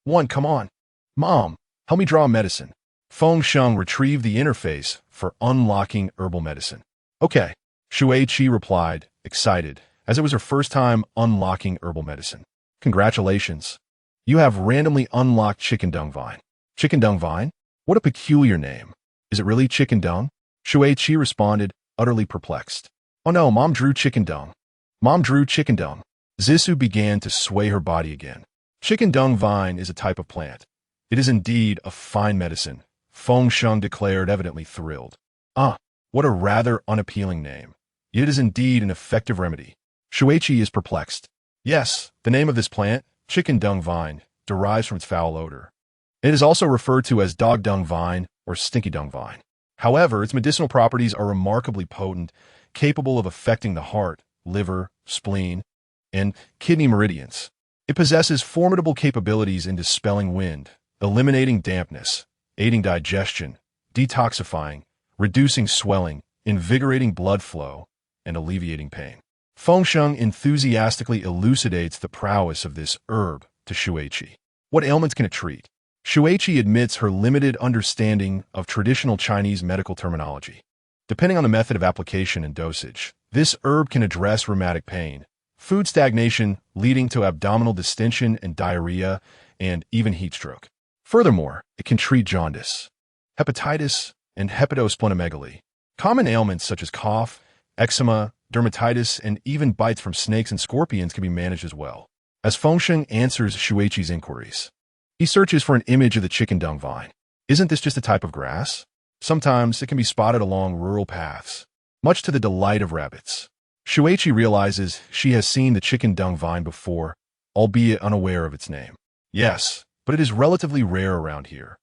1. Come on. Mom, help me draw medicine. Feng Sheng retrieved the interface for unlocking herbal medicine. Okay, Shuiqi replied, excited, as it was her first time unlocking herbal medicine. Congratulations. You have randomly unlocked chicken dung vine. Chicken dung vine? What a peculiar name. Is it really chicken dung? Shuiqi responded, utterly perplexed. Oh no, Mom drew chicken dung. Mom drew chicken dung. Zissou began to sway her body again. Chicken dung vine is a type of plant. It is indeed a fine medicine, Feng Sheng declared, evidently thrilled. Ah, what a rather unappealing name. Yet it is indeed an effective remedy. Shuiqi is perplexed. Yes, the name of this plant, chicken dung vine, derives from its foul odor. It is also referred to as dog dung vine or stinky dung vine. However, its medicinal properties are remarkably potent, capable of affecting the heart, liver, spleen, and kidney meridians. It possesses formidable capabilities in dispelling wind, eliminating dampness, aiding digestion, detoxifying, reducing swelling, invigorating blood flow, and alleviating pain. Feng Sheng enthusiastically elucidates the prowess of this herb to Shuiqi. What ailments can it treat? Shuiqi admits her limited understanding of traditional Chinese medical terminology. Depending on the method of application and dosage, this herb can address rheumatic pain, food stagnation leading to abdominal distension and diarrhea, and even heat stroke. Furthermore, it can treat jaundice, hepatitis, and hepatosplenomegaly. Common ailments such as cough, eczema, dermatitis, and even bites from snakes and scorpions can be managed as well. As Feng Sheng answers Shuiqi's inquiries, he searches for an image of the chicken dung vine. Isn't this just a type of grass? Sometimes it can be spotted along rural paths, much to the delight of rabbits. Shuiqi realizes she has seen the chicken dung vine before, albeit unaware of its name. Yes, but it is relatively rare around here.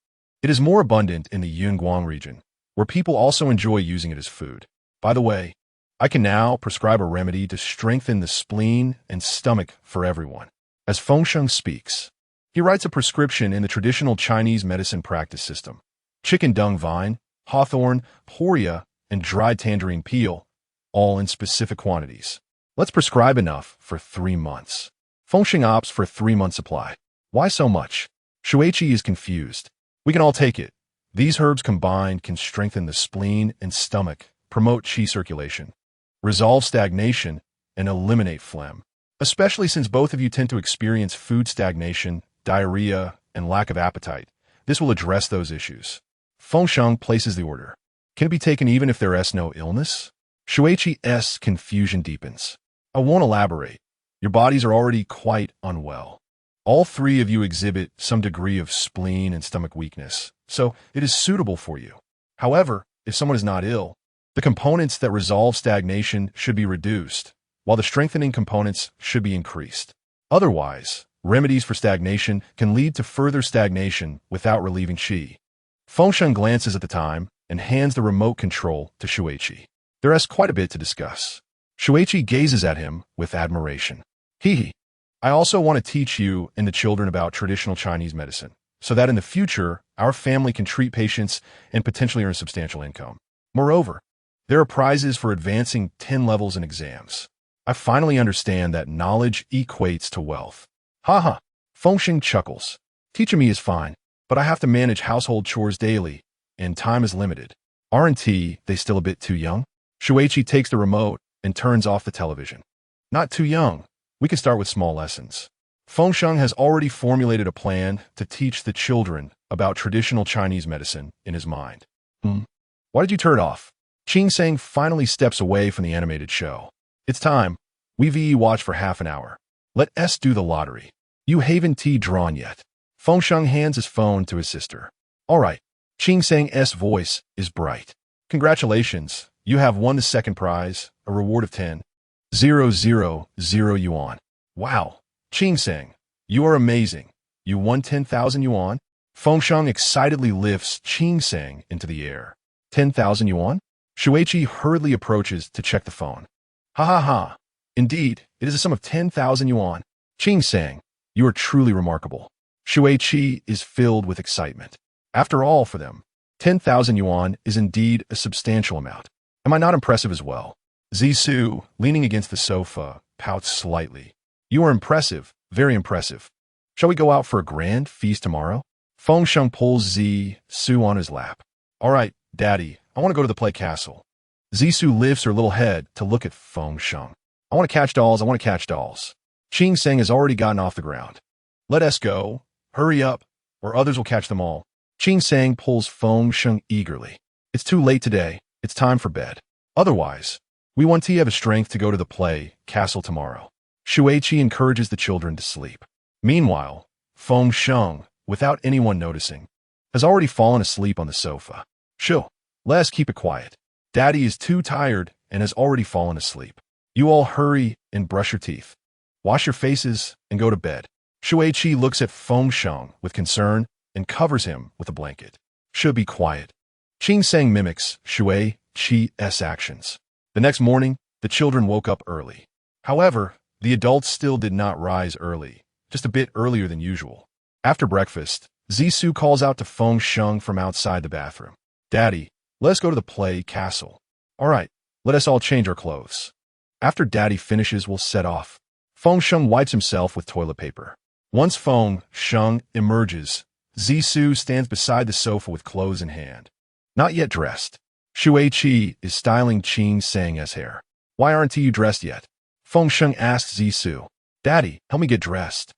It is more abundant in the Yunguang region, where people also enjoy using it as food. By the way, I can now prescribe a remedy to strengthen the spleen and stomach for everyone. As Feng Sheng speaks, he writes a prescription in the traditional Chinese medicine practice system. Chicken dung vine, hawthorn, poria, and dried tangerine peel, all in specific quantities. Let's prescribe enough for 3 months. Feng Sheng opts for a 3-month supply. Why so much? Shuiqi is confused. We can all take it. These herbs combined can strengthen the spleen and stomach, promote qi circulation, resolve stagnation, and eliminate phlegm. Especially since both of you tend to experience food stagnation, diarrhea, and lack of appetite. This will address those issues. Feng Sheng places the order. Can it be taken even if there is no illness? Shuiqi's confusion deepens. I won't elaborate. Your bodies are already quite unwell. All 3 of you exhibit some degree of spleen and stomach weakness, so it is suitable for you. However, if someone is not ill, the components that resolve stagnation should be reduced, while the strengthening components should be increased. Otherwise, remedies for stagnation can lead to further stagnation without relieving qi. Feng Sheng glances at the time and hands the remote control to Shuiqi. There is quite a bit to discuss. Shuiqi gazes at him with admiration. Hee. I also want to teach you and the children about traditional Chinese medicine, so that in the future, our family can treat patients and potentially earn substantial income. Moreover, there are prizes for advancing 10 levels in exams. I finally understand that knowledge equates to wealth. Haha. Feng Sheng chuckles. Teaching me is fine, but I have to manage household chores daily, and time is limited. Aren't they still a bit too young? Shuiqi takes the remote and turns off the television. Not too young. We can start with small lessons. Feng Sheng has already formulated a plan to teach the children about traditional Chinese medicine in his mind. Why did you turn it off? Qing Sang finally steps away from the animated show. It's time. We watch for half an hour. Let us do the lottery. You haven't drawn yet. Feng Sheng hands his phone to his sister. All right. Qing Sang's voice is bright. Congratulations. You have won the second prize, a reward of 10,000 yuan. Wow. Qing Sang, you are amazing. You won 10,000 yuan? Feng Sheng excitedly lifts Qing Sang into the air. 10,000 yuan? Shuiqi hurriedly approaches to check the phone. Ha ha ha. Indeed, it is a sum of 10,000 yuan. Qing Sang, you are truly remarkable. Shuiqi is filled with excitement. After all, for them, 10,000 yuan is indeed a substantial amount. Am I not impressive as well? Zissou, leaning against the sofa, pouts slightly. You are impressive, very impressive. Shall we go out for a grand feast tomorrow? Feng Sheng pulls Zissou on his lap. All right, Daddy, I want to go to the play castle. Zissou lifts her little head to look at Feng Sheng. I want to catch dolls, I want to catch dolls. Qing Sheng has already gotten off the ground. Let us go. Hurry up, or others will catch them all. Qing Sheng pulls Feng Sheng eagerly. It's too late today. It's time for bed. Otherwise, we want to have a strength to go to the play castle tomorrow. Shuiqi encourages the children to sleep. Meanwhile, Feng Sheng, without anyone noticing, has already fallen asleep on the sofa. Shoo, let us keep it quiet. Daddy is too tired and has already fallen asleep. You all hurry and brush your teeth. Wash your faces and go to bed. Shuiqi looks at Feng Sheng with concern and covers him with a blanket. Should be quiet. Qing Sheng mimics Shuiqi's actions. The next morning, the children woke up early. However, the adults still did not rise early, just a bit earlier than usual. After breakfast, Zissou calls out to Feng Sheng from outside the bathroom. Daddy, let us go to the play castle. All right, let us all change our clothes. After Daddy finishes, we'll set off. Feng Sheng wipes himself with toilet paper. Once Feng Sheng emerges, Zissou stands beside the sofa with clothes in hand. Not yet dressed. Shuiqi is styling Qing Sheng's hair. Why aren't you dressed yet? Feng Sheng asks Zissou. Daddy, help me get dressed.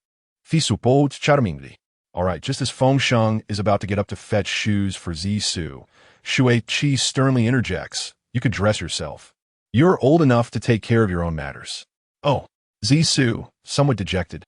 All right, just as Feng Sheng is about to get up to fetch shoes for Zissou, Shuiqi sternly interjects. You could dress yourself. You're old enough to take care of your own matters. Oh, Zissou, somewhat dejected,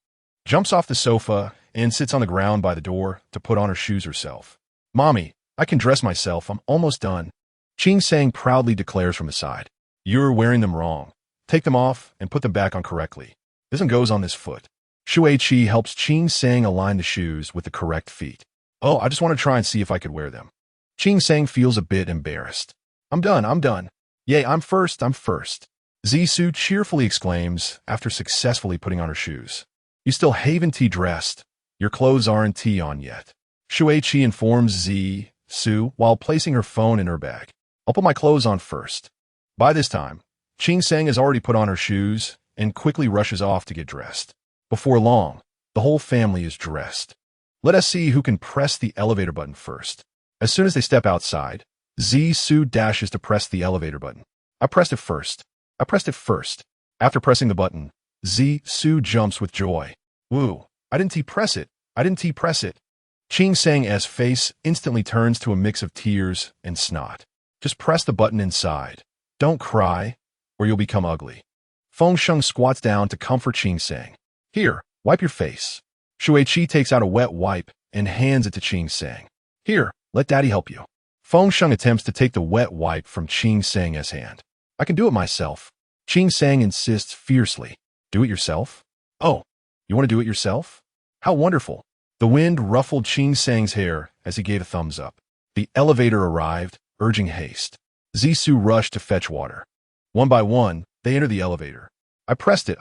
jumps off the sofa and sits on the ground by the door to put on her shoes herself. Mommy, I can dress myself. I'm almost done. Qing Sheng proudly declares from the side. You're wearing them wrong. Take them off and put them back on correctly. This one goes on this foot. Shuiqi helps Qing Sheng align the shoes with the correct feet. Oh, I just want to try and see if I could wear them. Qing Sheng feels a bit embarrassed. I'm done. Yay, I'm first. Zissou cheerfully exclaims after successfully putting on her shoes. You still haven't dressed. Your clothes aren't on yet. Shuiqi informs Zissou while placing her phone in her bag. I'll put my clothes on first. By this time, Qing Sheng has already put on her shoes and quickly rushes off to get dressed. Before long, the whole family is dressed. Let us see who can press the elevator button first. As soon as they step outside, Zissou dashes to press the elevator button. I pressed it first. After pressing the button, Zissou jumps with joy. Woo, I didn't press it. Qing Sheng's face instantly turns to a mix of tears and snot. Just press the button inside. Don't cry, or you'll become ugly. Feng Sheng squats down to comfort Qing Sheng. Here, wipe your face. Shuiqi takes out a wet wipe and hands it to Qing Sheng. Here, let Daddy help you. Feng Sheng attempts to take the wet wipe from Qing Sheng's hand. I can do it myself. Qing Sheng insists fiercely. Do it yourself? Oh, you want to do it yourself? How wonderful. The wind ruffled Qing Sheng's hair as he gave a thumbs up. The elevator arrived, urging haste. Zissou rushed to fetch water. One by one, they entered the elevator. I pressed it,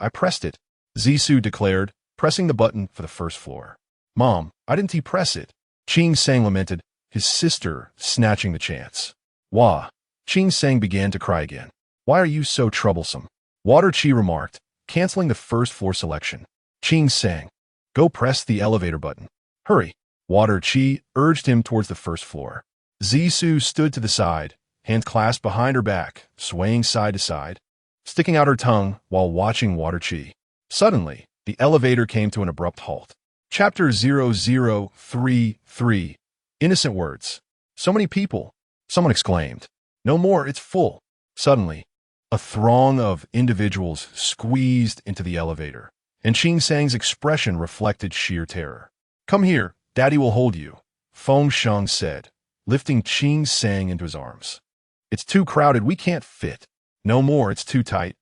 Zissou declared, pressing the button for the first floor. Mom, I didn't press it. Qing Sheng lamented, his sister snatching the chance. Wah. Qing Sheng began to cry again. Why are you so troublesome? Water Chi remarked, canceling the first floor selection. Qing Sheng, go press the elevator button. Hurry. Water Chi urged him towards the first floor. Zissou stood to the side, hands clasped behind her back, swaying side to side, sticking out her tongue while watching Water Chi. Suddenly, the elevator came to an abrupt halt. Chapter 0033. Innocent words. So many people. Someone exclaimed. No more, it's full. Suddenly, a throng of individuals squeezed into the elevator, and Qing Sheng's expression reflected sheer terror. Come here, Daddy will hold you, Feng Sheng said, lifting Qing Sheng into his arms. It's too crowded, we can't fit. No more, it's too tight.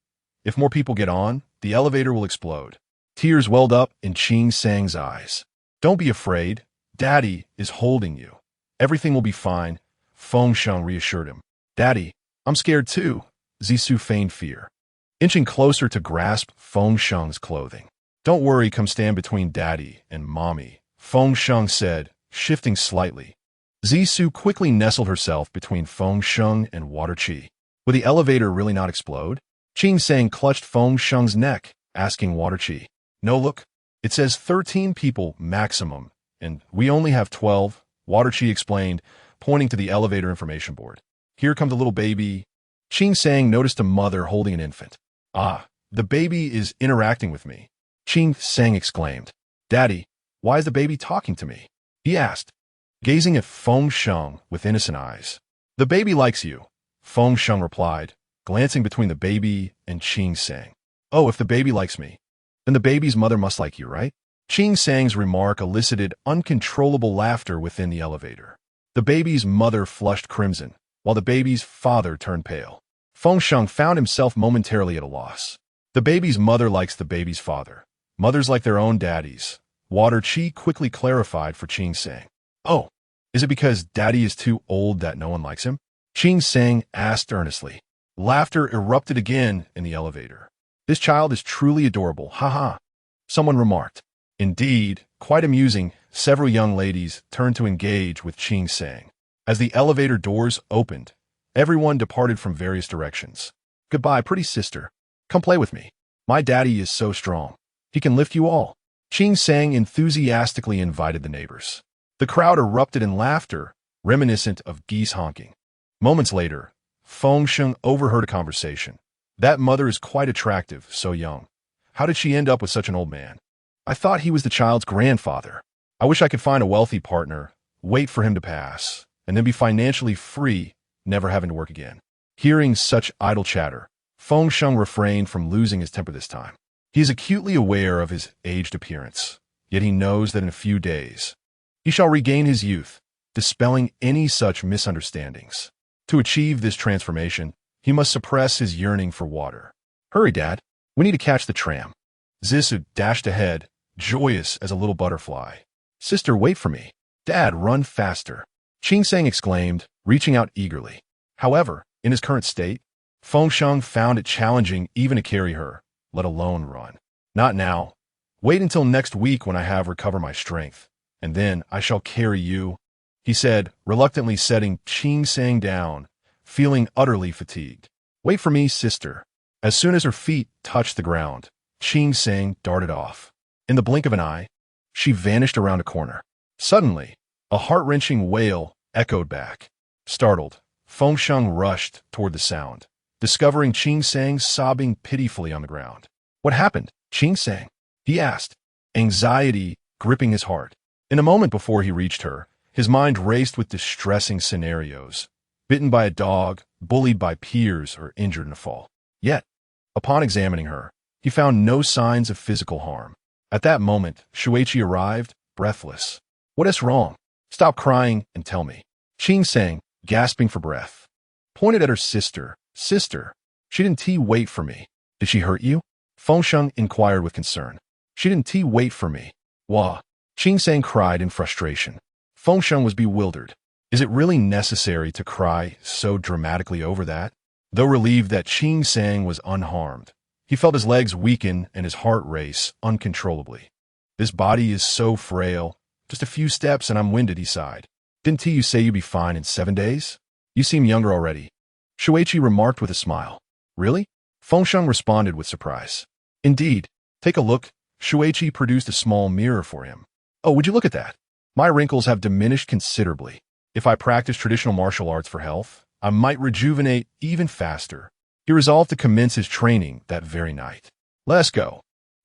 If more people get on, the elevator will explode. Tears welled up in Qing Sheng's eyes. Don't be afraid. Daddy is holding you. Everything will be fine, Feng Sheng reassured him. Daddy, I'm scared too, Zissou feigned fear, inching closer to grasp Feng Sheng's clothing. Don't worry, come stand between Daddy and Mommy, Feng Sheng said, shifting slightly. Zissou quickly nestled herself between Feng Sheng and Water Chi. Would the elevator really not explode? Qing Sheng clutched Feng Sheng's neck, asking Water Chi. No, look. It says 13 people maximum, and we only have 12, Water Chi explained, pointing to the elevator information board. Here comes a little baby. Qing Sang noticed a mother holding an infant. Ah, the baby is interacting with me. Qing Sang exclaimed. Daddy, why is the baby talking to me? He asked, gazing at Feng Sheng with innocent eyes. The baby likes you, Feng Sheng replied, glancing between the baby and Qing Sang. Oh, if the baby likes me, then the baby's mother must like you, right? Qing Sang's remark elicited uncontrollable laughter within the elevator. The baby's mother flushed crimson, while the baby's father turned pale. Feng Sheng found himself momentarily at a loss. The baby's mother likes the baby's father. Mothers like their own daddies. Water Chi quickly clarified for Qing Sang. Oh, is it because daddy is too old that no one likes him? Qing Sang asked earnestly. Laughter erupted again in the elevator. This child is truly adorable, haha, someone remarked. Indeed, quite amusing, several young ladies turned to engage with Qing Sang. As the elevator doors opened, everyone departed from various directions. Goodbye, pretty sister. Come play with me. My daddy is so strong. He can lift you all. Qing Sang enthusiastically invited the neighbors. The crowd erupted in laughter, reminiscent of geese honking. Moments later, Feng Sheng overheard a conversation. That mother is quite attractive, so young. How did she end up with such an old man? I thought he was the child's grandfather. I wish I could find a wealthy partner, wait for him to pass, and then be financially free, never having to work again. Hearing such idle chatter, Feng Sheng refrained from losing his temper this time. He is acutely aware of his aged appearance, yet he knows that in a few days, he shall regain his youth, dispelling any such misunderstandings. To achieve this transformation, he must suppress his yearning for water. Hurry, Dad. We need to catch the tram. Zissou dashed ahead, joyous as a little butterfly. Sister, wait for me. Dad, run faster. Qing Sang exclaimed, reaching out eagerly. However, in his current state, Feng Sheng found it challenging even to carry her, let alone run. Not now. Wait until next week when I have recovered my strength, and then I shall carry you, he said, reluctantly setting Qing Sang down, feeling utterly fatigued. Wait for me, sister. As soon as her feet touched the ground, Qing Sang darted off. In the blink of an eye, she vanished around a corner. Suddenly, a heart-wrenching wail echoed back. Startled, Feng Sheng rushed toward the sound, discovering Qing Sang sobbing pitifully on the ground. What happened, Qing Sang? He asked, anxiety gripping his heart. In a moment before he reached her, his mind raced with distressing scenarios. Bitten by a dog, bullied by peers, or injured in a fall. Yet, upon examining her, he found no signs of physical harm. At that moment, Shuiqi arrived, breathless. What is wrong? Stop crying and tell me. Qing Sang, gasping for breath, pointed at her sister. Sister, shouldn't T wait for me? Did she hurt you? Feng Sheng inquired with concern. Shouldn't T wait for me? Wah. Qing Sang cried in frustration. Feng Sheng was bewildered. Is it really necessary to cry so dramatically over that? Though relieved that Qing Sang was unharmed, he felt his legs weaken and his heart race uncontrollably. This body is so frail. Just a few steps and I'm winded, he sighed. Didn't you say you'd be fine in 7 days? You seem younger already. Shuiqi remarked with a smile. Really? Feng Sheng responded with surprise. Indeed. Take a look. Shuiqi produced a small mirror for him. Oh, would you look at that? My wrinkles have diminished considerably. If I practice traditional martial arts for health, I might rejuvenate even faster. He resolved to commence his training that very night. Let us go.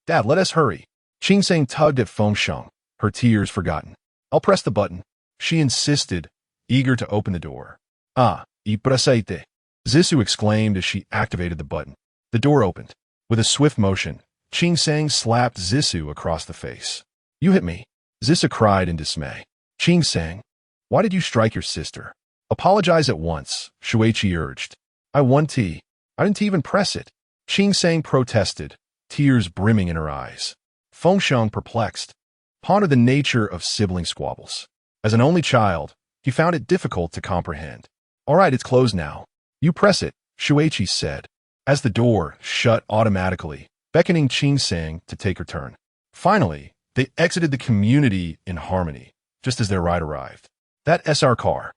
Dad, let us hurry. Qing Sang tugged at Feng Sheng, her tears forgotten. I'll press the button. She insisted, eager to open the door. Ah, y praseite. Zissou exclaimed as she activated the button. The door opened. With a swift motion, Qing Sang slapped Zissou across the face. You hit me. Zissou cried in dismay. Qing Sang, why did you strike your sister? Apologize at once, Shuiqi urged. I won tea. I didn't even press it. Qing Sang protested, tears brimming in her eyes. Feng Sheng, perplexed, pondered the nature of sibling squabbles. As an only child, he found it difficult to comprehend. All right, it's closed now. You press it, Shuiqi said, as the door shut automatically, beckoning Qing Sang to take her turn. Finally, they exited the community in harmony, just as their ride arrived. That SR car.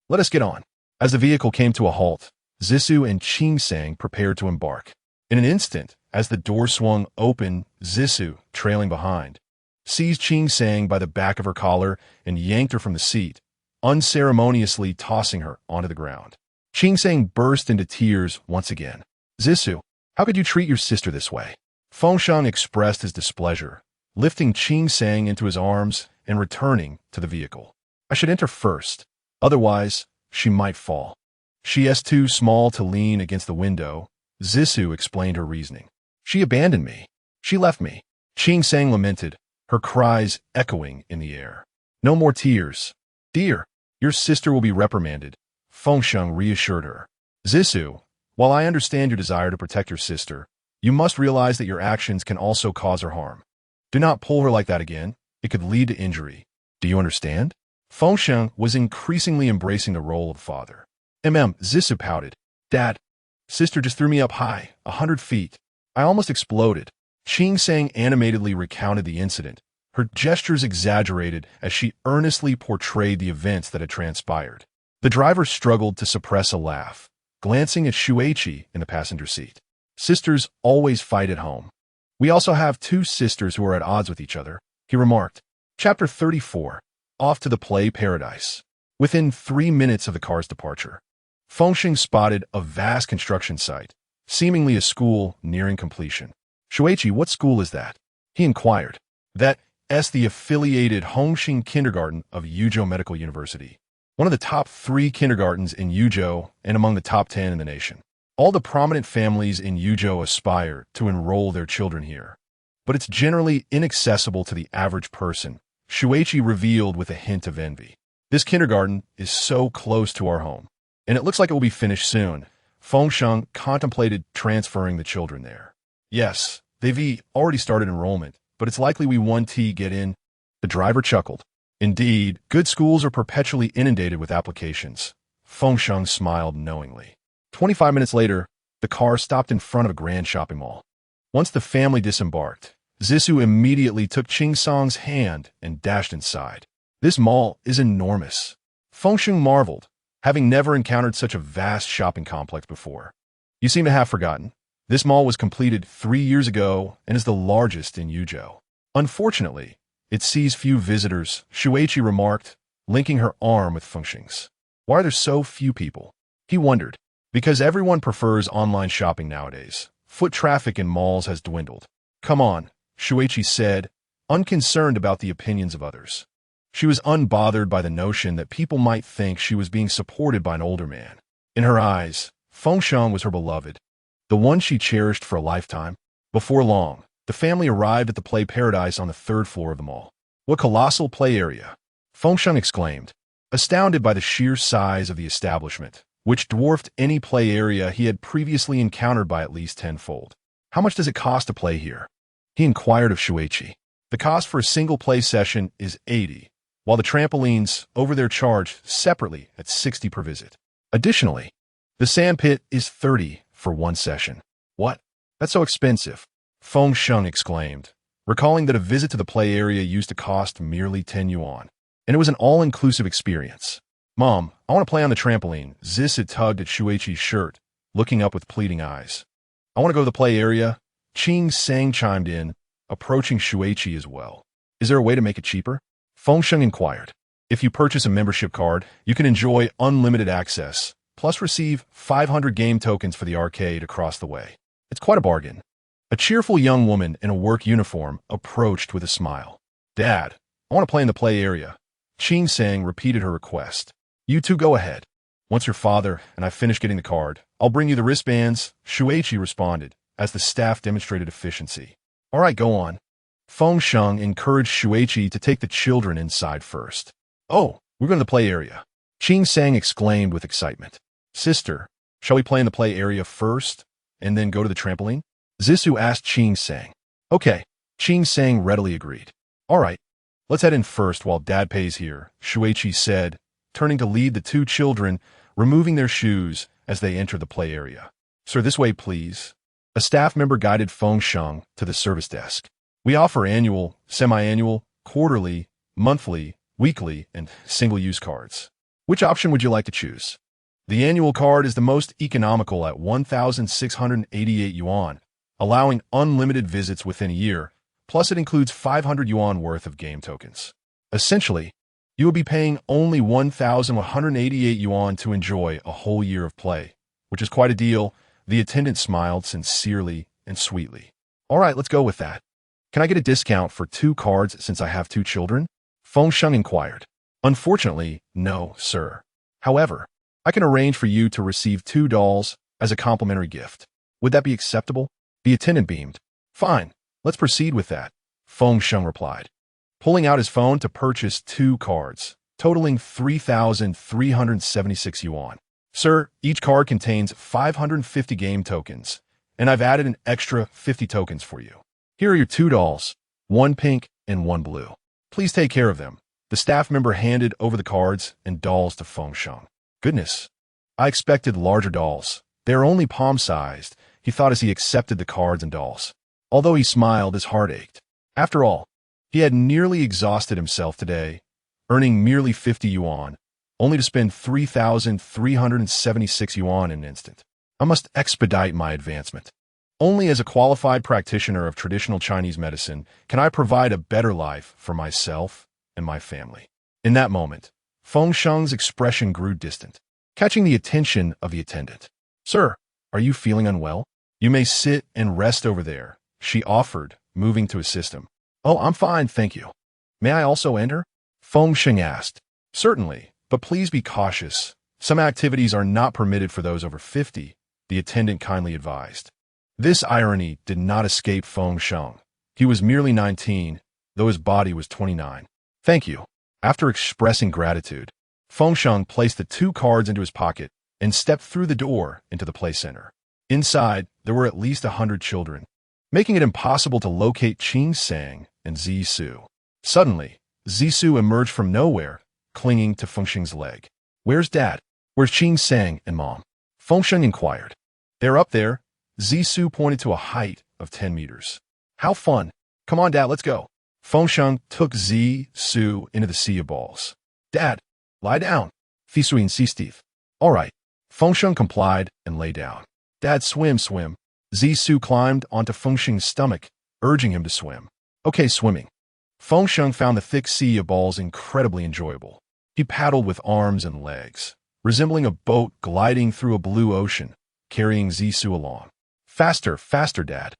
Let us get on. As the vehicle came to a halt, Zissou and Qing Sang prepared to embark. In an instant, as the door swung open, Zissou, trailing behind, seized Qing Sang by the back of her collar and yanked her from the seat, unceremoniously tossing her onto the ground. Qing Sheng burst into tears once again. Zissou, how could you treat your sister this way? Feng Sheng expressed his displeasure, lifting Qing Sheng into his arms and returning to the vehicle. I should enter first. Otherwise, she might fall. She is too small to lean against the window. Zissou explained her reasoning. She abandoned me. She left me. Qing Sheng lamented, her cries echoing in the air. No more tears. Dear, your sister will be reprimanded, Feng Sheng reassured her. Zissou, while I understand your desire to protect your sister, you must realize that your actions can also cause her harm. Do not pull her like that again. It could lead to injury. Do you understand? Feng Sheng was increasingly embracing the role of father. Zissou pouted. Dad, sister just threw me up high, 100 feet. I almost exploded. Qing Sheng animatedly recounted the incident, her gestures exaggerated as she earnestly portrayed the events that had transpired. The driver struggled to suppress a laugh, glancing at Shuiqi in the passenger seat. Sisters always fight at home. We also have two sisters who are at odds with each other, he remarked. Chapter 34. Off to the play paradise. Within 3 minutes of the car's departure, Feng Sheng spotted a vast construction site, seemingly a school nearing completion. Shuiqi, what school is that? He inquired. That's the affiliated Hongxing Kindergarten of Yuzhou Medical University, one of the top 3 kindergartens in Yuzhou and among the top 10 in the nation. All the prominent families in Yuzhou aspire to enroll their children here, but it's generally inaccessible to the average person, Shuiqi revealed with a hint of envy. This kindergarten is so close to our home, and it looks like it will be finished soon. Feng Sheng contemplated transferring the children there. Yes, they've already started enrollment, but it's likely we won't get in. The driver chuckled. Indeed, good schools are perpetually inundated with applications. Feng Sheng smiled knowingly. 25 minutes later, the car stopped in front of a grand shopping mall. Once the family disembarked, Zissou immediately took Qing Sheng's hand and dashed inside. This mall is enormous. Feng Sheng marveled, having never encountered such a vast shopping complex before. You seem to have forgotten. This mall was completed 3 years ago and is the largest in Yuzhou. Unfortunately, it sees few visitors, Shuiqi remarked, linking her arm with Feng Sheng's. Why are there so few people? He wondered. Because everyone prefers online shopping nowadays. Foot traffic in malls has dwindled. Come on, Shuiqi said, unconcerned about the opinions of others. She was unbothered by the notion that people might think she was being supported by an older man. In her eyes, Feng Sheng was her beloved, the one she cherished for a lifetime. Before long, the family arrived at the play paradise on the 3rd floor of the mall. What colossal play area! Feng Sheng exclaimed, astounded by the sheer size of the establishment, which dwarfed any play area he had previously encountered by at least tenfold. How much does it cost to play here? He inquired of Shuiqi. The cost for a single play session is 80, while the trampolines over there charge separately at 60 per visit. Additionally, the sandpit is 30 for one session. What? That's so expensive, Feng Sheng exclaimed, recalling that a visit to the play area used to cost merely 10 yuan, and it was an all-inclusive experience. Mom, I want to play on the trampoline. Zissou tugged at Shuiqi's shirt, looking up with pleading eyes. I want to go to the play area. Qing Sheng chimed in, approaching Shuiqi as well. Is there a way to make it cheaper? Feng Sheng inquired. If you purchase a membership card, you can enjoy unlimited access, plus receive 500 game tokens for the arcade across the way. It's quite a bargain. A cheerful young woman in a work uniform approached with a smile. Dad, I want to play in the play area. Qing Sheng repeated her request. You two go ahead. Once your father and I finish getting the card, I'll bring you the wristbands, Shuiqi responded, as the staff demonstrated efficiency. All right, go on. Feng Sheng encouraged Shuiqi to take the children inside first. Oh, we're going to the play area. Qing Sheng exclaimed with excitement. Sister, shall we play in the play area first, and then go to the trampoline? Zissou asked Qing Sheng. Okay, Qing Sheng readily agreed. All right, let's head in first while Dad pays here, Shuiqi said, turning to lead the two children, removing their shoes as they entered the play area. Sir, this way, please. A staff member guided Feng Sheng to the service desk. We offer annual, semi-annual, quarterly, monthly, weekly, and single-use cards. Which option would you like to choose? The annual card is the most economical at 1,688 yuan, allowing unlimited visits within a year, plus it includes 500 yuan worth of game tokens. Essentially, You will be paying only 1,188 yuan to enjoy a whole year of play, which is quite a deal. The attendant smiled sincerely and sweetly. All right, let's go with that. Can I get a discount for 2 cards since I have 2 children? Feng Sheng inquired. Unfortunately, no, sir. However, I can arrange for you to receive 2 dolls as a complimentary gift. Would that be acceptable? The attendant beamed. Fine, let's proceed with that, Feng Sheng replied, pulling out his phone to purchase 2 cards, totaling 3,376 yuan. Sir, each card contains 550 game tokens, and I've added an extra 50 tokens for you. Here are your 2 dolls, 1 pink and 1 blue. Please take care of them. The staff member handed over the cards and dolls to Feng Sheng. Goodness, I expected larger dolls. They're only palm-sized, he thought as he accepted the cards and dolls. Although he smiled, his heart ached. After all, he had nearly exhausted himself today, earning merely 50 yuan, only to spend 3,376 yuan in an instant. I must expedite my advancement. Only as a qualified practitioner of traditional Chinese medicine can I provide a better life for myself and my family. In that moment, Feng Sheng's expression grew distant, catching the attention of the attendant. Sir, are you feeling unwell? You may sit and rest over there, she offered, moving to assist him. Oh, I'm fine, thank you. May I also enter? Feng Sheng asked. Certainly, but please be cautious. Some activities are not permitted for those over 50, the attendant kindly advised. This irony did not escape Feng Sheng. He was merely 19, though his body was 29. Thank you. After expressing gratitude, Feng Sheng placed the 2 cards into his pocket and stepped through the door into the play center. Inside, there were at least 100 children, making it impossible to locate Qing Sang and Zisu. Suddenly, Zisu emerged from nowhere, clinging to Feng Sheng's leg. Where's Dad? Where's Qing Sang and Mom? Feng Sheng inquired. They're up there. Zisu pointed to a height of 10 meters. How fun. Come on, Dad, let's go. Feng Sheng took Zisu into the sea of balls. Dad, lie down, Zisu insisted. All right. Feng Sheng complied and lay down. Dad, swim. Zisu climbed onto Feng Sheng's stomach, urging him to swim. Okay, swimming. Feng Sheng found the thick sea of balls incredibly enjoyable. He paddled with arms and legs, resembling a boat gliding through a blue ocean, carrying Zisu along. Faster, Dad.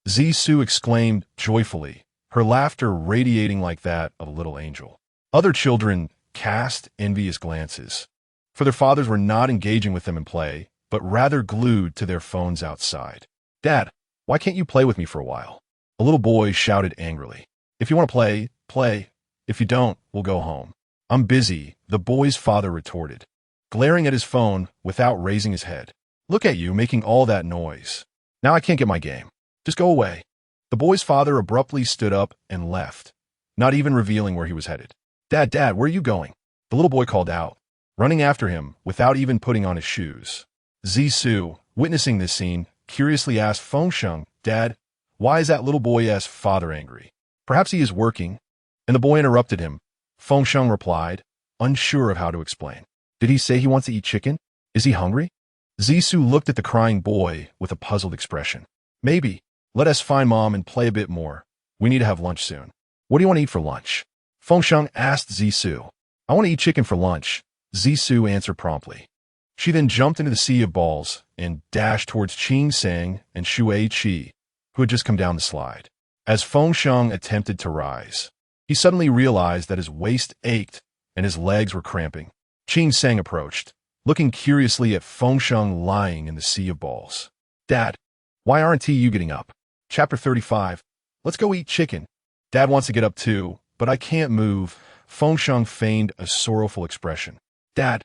Zisu exclaimed joyfully, her laughter radiating like that of a little angel. Other children cast envious glances, for their fathers were not engaging with them in play, but rather glued to their phones outside. Dad, why can't you play with me for a while? A little boy shouted angrily. If you want to play, play. If you don't, we'll go home. I'm busy, the boy's father retorted, glaring at his phone without raising his head. Look at you making all that noise. Now I can't get my game. Just go away. The boy's father abruptly stood up and left, not even revealing where he was headed. Dad, where are you going? The little boy called out, running after him without even putting on his shoes. Zisu, witnessing this scene, curiously asked Feng Sheng, Dad, why is that little boy's father angry? Perhaps he is working. And the boy interrupted him. Feng Sheng replied, unsure of how to explain. Did he say he wants to eat chicken? Is he hungry? Zisu looked at the crying boy with a puzzled expression. Maybe. Let us find Mom and play a bit more. We need to have lunch soon. What do you want to eat for lunch? Feng Sheng asked Zisu. I want to eat chicken for lunch, Zisu answered promptly. She then jumped into the sea of balls and dashed towards Qing Sang and Shui Qi, who had just come down the slide. As Feng Sheng attempted to rise, he suddenly realized that his waist ached and his legs were cramping. Qing Sang approached, looking curiously at Feng Sheng lying in the sea of balls. Dad, why aren't you getting up? Chapter 35. Let's go eat chicken. Dad wants to get up too, but I can't move. Feng Sheng feigned a sorrowful expression. Dad,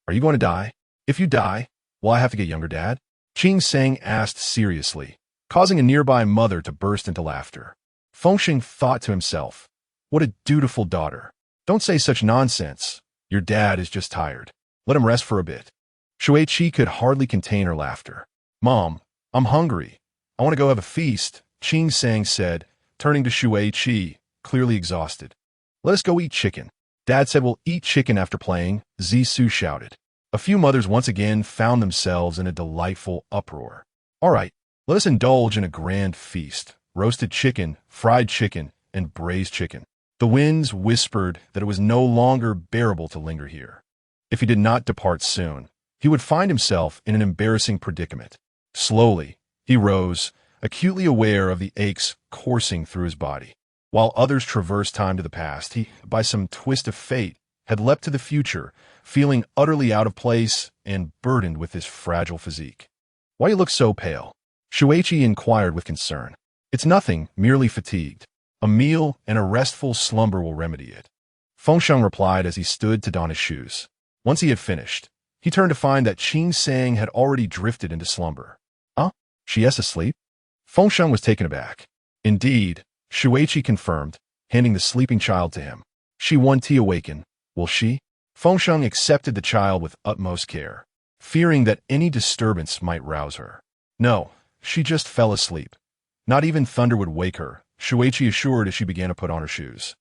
are you going to die? If you die, will I have to get younger, Dad? Qing Sang asked seriously, causing a nearby mother to burst into laughter. Feng Sheng thought to himself, what a dutiful daughter. Don't say such nonsense. Your dad is just tired. Let him rest for a bit. Shui Qi could hardly contain her laughter. Mom, I'm hungry. I want to go have a feast, Qing Sang said, turning to Shui Qi, clearly exhausted. Let us go eat chicken. Dad said we'll eat chicken after playing, Zisu shouted. A few mothers once again found themselves in a delightful uproar. All right, let us indulge in a grand feast. Roasted chicken, fried chicken, and braised chicken. The winds whispered that it was no longer bearable to linger here. If he did not depart soon, he would find himself in an embarrassing predicament. Slowly, he rose, acutely aware of the aches coursing through his body. While others traversed time to the past, he, by some twist of fate, had leapt to the future, feeling utterly out of place and burdened with his fragile physique. "Why you look so pale?" Shuichi inquired with concern. "It's nothing, merely fatigued. A meal and a restful slumber will remedy it," Feng Sheng replied as he stood to don his shoes. Once he had finished, he turned to find that Qing Sang had already drifted into slumber. "Huh? She is asleep?" Feng Sheng was taken aback. "Indeed," Shuichi confirmed, handing the sleeping child to him. "She won't awaken, will she?" Feng Sheng accepted the child with utmost care, fearing that any disturbance might rouse her. "No, she just fell asleep. Not even thunder would wake her," Shuichi assured as she began to put on her shoes.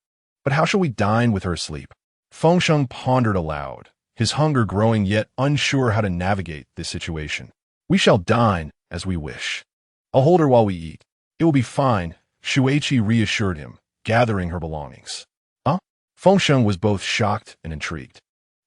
"But how shall we dine with her asleep?" Feng Sheng pondered aloud, his hunger growing yet unsure how to navigate this situation. "We shall dine as we wish. I'll hold her while we eat. It will be fine," Shuichi reassured him, gathering her belongings. "Huh?" Feng Sheng was both shocked and intrigued,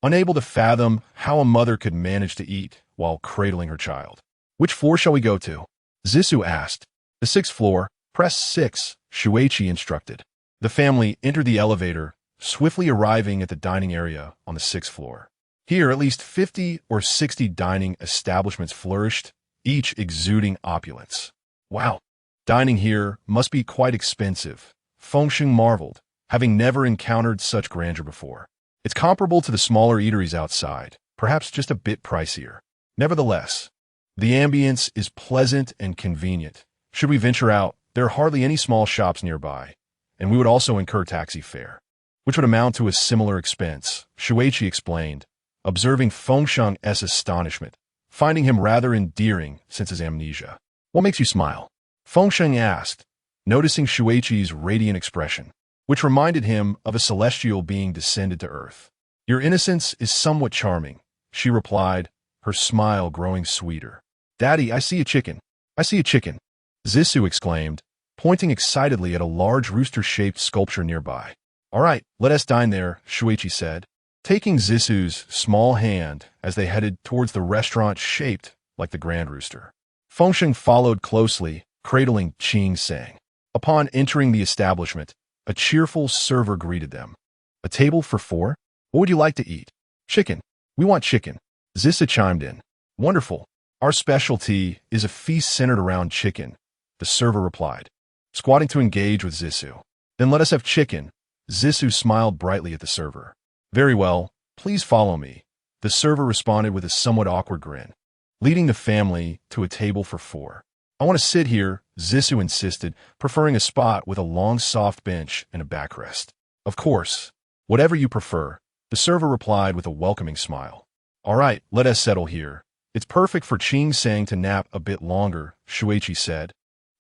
unable to fathom how a mother could manage to eat while cradling her child. "Which floor shall we go to?" Zissou asked. "The 6th floor. Press 6, Shuichi instructed. The family entered the elevator, swiftly arriving at the dining area on the 6th floor. Here, at least 50 or 60 dining establishments flourished, each exuding opulence. "Wow, dining here must be quite expensive," Feng Sheng marveled, having never encountered such grandeur before. "It's comparable to the smaller eateries outside, perhaps just a bit pricier. Nevertheless, the ambience is pleasant and convenient. Should we venture out, there are hardly any small shops nearby, and we would also incur taxi fare, which would amount to a similar expense," Shuichi explained, observing Feng Sheng's astonishment, finding him rather endearing since his amnesia. "What makes you smile?" Feng Sheng asked, noticing Shuichi's radiant expression, which reminded him of a celestial being descended to earth. "Your innocence is somewhat charming," she replied, her smile growing sweeter. "Daddy, I see a chicken. I see a chicken," Zissou exclaimed, pointing excitedly at a large rooster-shaped sculpture nearby. "All right, let us dine there," Shuichi said, taking Zissou's small hand as they headed towards the restaurant shaped like the Grand Rooster. Feng Sheng followed closely, cradling Qing Sang. Upon entering the establishment, a cheerful server greeted them. "A table for 4? What would you like to eat?" "Chicken. We want chicken," Zissou chimed in. "Wonderful. Our specialty is a feast centered around chicken," the server replied, squatting to engage with Zissou. "Then let us have chicken." Zissou smiled brightly at the server. "Very well, please follow me," the server responded with a somewhat awkward grin, leading the family to a table for 4. "I want to sit here," Zissou insisted, preferring a spot with a long soft bench and a backrest. "Of course. Whatever you prefer," the server replied with a welcoming smile. "All right, let us settle here. It's perfect for Qing Sang to nap a bit longer," Shuichi said,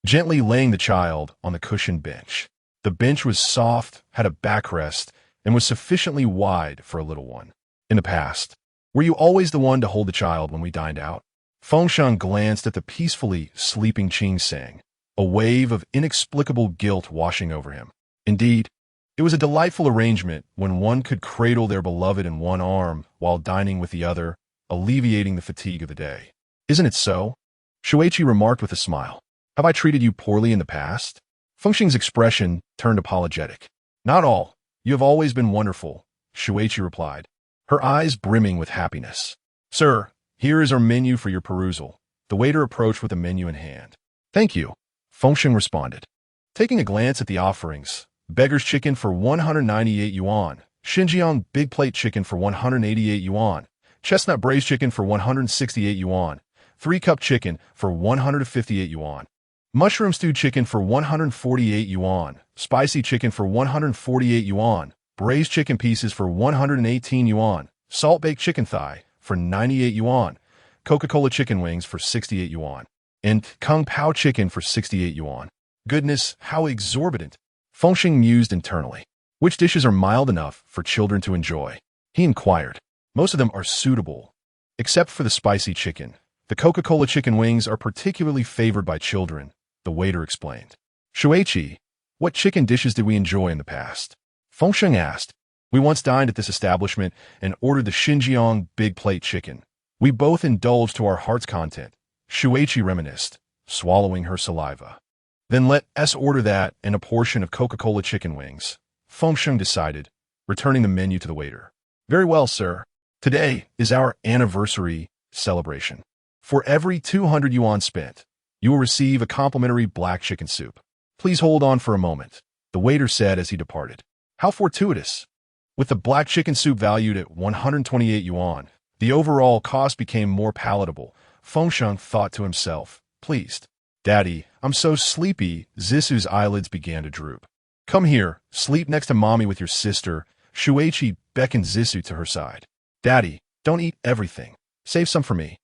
gently laying the child on the cushioned bench. The bench was soft, had a backrest, and was sufficiently wide for a little one. "In the past, were you always the one to hold the child when we dined out?" Feng Sheng glanced at the peacefully sleeping Qing Sang, a wave of inexplicable guilt washing over him. Indeed, it was a delightful arrangement when one could cradle their beloved in one arm while dining with the other, alleviating the fatigue of the day. "Isn't it so?" Shuichi remarked with a smile. "Have I treated you poorly in the past?" Feng Sheng's expression turned apologetic. "Not all. You have always been wonderful," Shuichi replied, her eyes brimming with happiness. "Sir, here is our menu for your perusal." The waiter approached with the menu in hand. "Thank you," Feng Sheng responded. Taking a glance at the offerings, beggar's chicken for 198 yuan, Xinjiang big plate chicken for 188 yuan, chestnut braised chicken for 168 yuan, 3-cup chicken for 158 yuan, mushroom stewed chicken for 148 yuan, spicy chicken for 148 yuan, braised chicken pieces for 118 yuan, salt-baked chicken thigh for 98 yuan, Coca-Cola chicken wings for 68 yuan, and Kung Pao chicken for 68 yuan. Goodness, how exorbitant! Feng Sheng mused internally. Which dishes are mild enough for children to enjoy? He inquired. Most of them are suitable, except for the spicy chicken. The Coca-Cola chicken wings are particularly favored by children, the waiter explained. "Shuichi, what chicken dishes did we enjoy in the past?" Feng Sheng asked. We once dined at this establishment and ordered the Xinjiang big plate chicken. We both indulged to our heart's content. Shuichi reminisced, swallowing her saliva. Then let us order that and a portion of Coca-Cola chicken wings, Feng Sheng decided, returning the menu to the waiter. Very well, sir. Today is our anniversary celebration. For every 200 yuan spent, you will receive a complimentary black chicken soup. Please hold on for a moment, the waiter said as he departed. How fortuitous. With the black chicken soup valued at 128 yuan, the overall cost became more palatable. Feng Sheng thought to himself, pleased. Daddy, I'm so sleepy. Zisu's eyelids began to droop. Come here, sleep next to mommy with your sister. Shuichi beckoned Zisu to her side. Daddy, don't eat everything. Save some for me.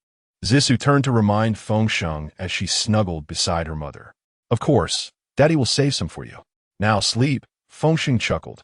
Zisu turned to remind Feng Sheng as she snuggled beside her mother. Of course, Daddy will save some for you. Now sleep, Feng Sheng chuckled.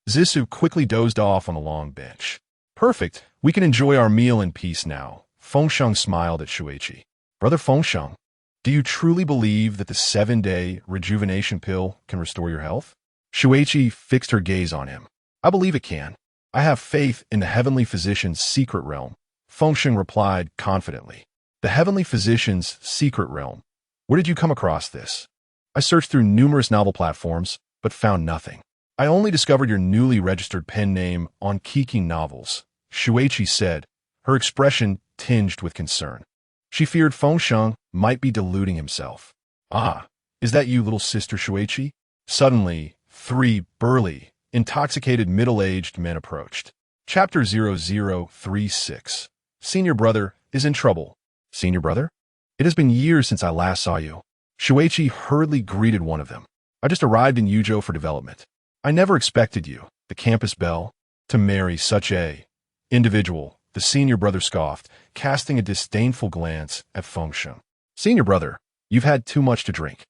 Zisu quickly dozed off on the long bench. Perfect, we can enjoy our meal in peace now. Feng Sheng smiled at Shuichi. Brother Feng Sheng, do you truly believe that the 7-day rejuvenation pill can restore your health? Shuichi fixed her gaze on him. I believe it can. I have faith in the heavenly physician's secret realm, Feng Sheng replied confidently. The heavenly physician's secret realm. Where did you come across this? I searched through numerous novel platforms, but found nothing. I only discovered your newly registered pen name on Kiki Novels, Shuichi said, her expression tinged with concern. She feared Feng Sheng might be deluding himself. Ah, is that you, little sister Shuichi? Suddenly, 3 burly, intoxicated middle-aged men approached. Chapter 0036. Senior brother is in trouble. Senior brother? It has been years since I last saw you. Shuichi hurriedly greeted one of them. I just arrived in Yuzhou for development. I never expected you, the campus belle, to marry such a individual, the senior brother scoffed, casting a disdainful glance at Feng Sheng. Senior brother, you've had too much to drink.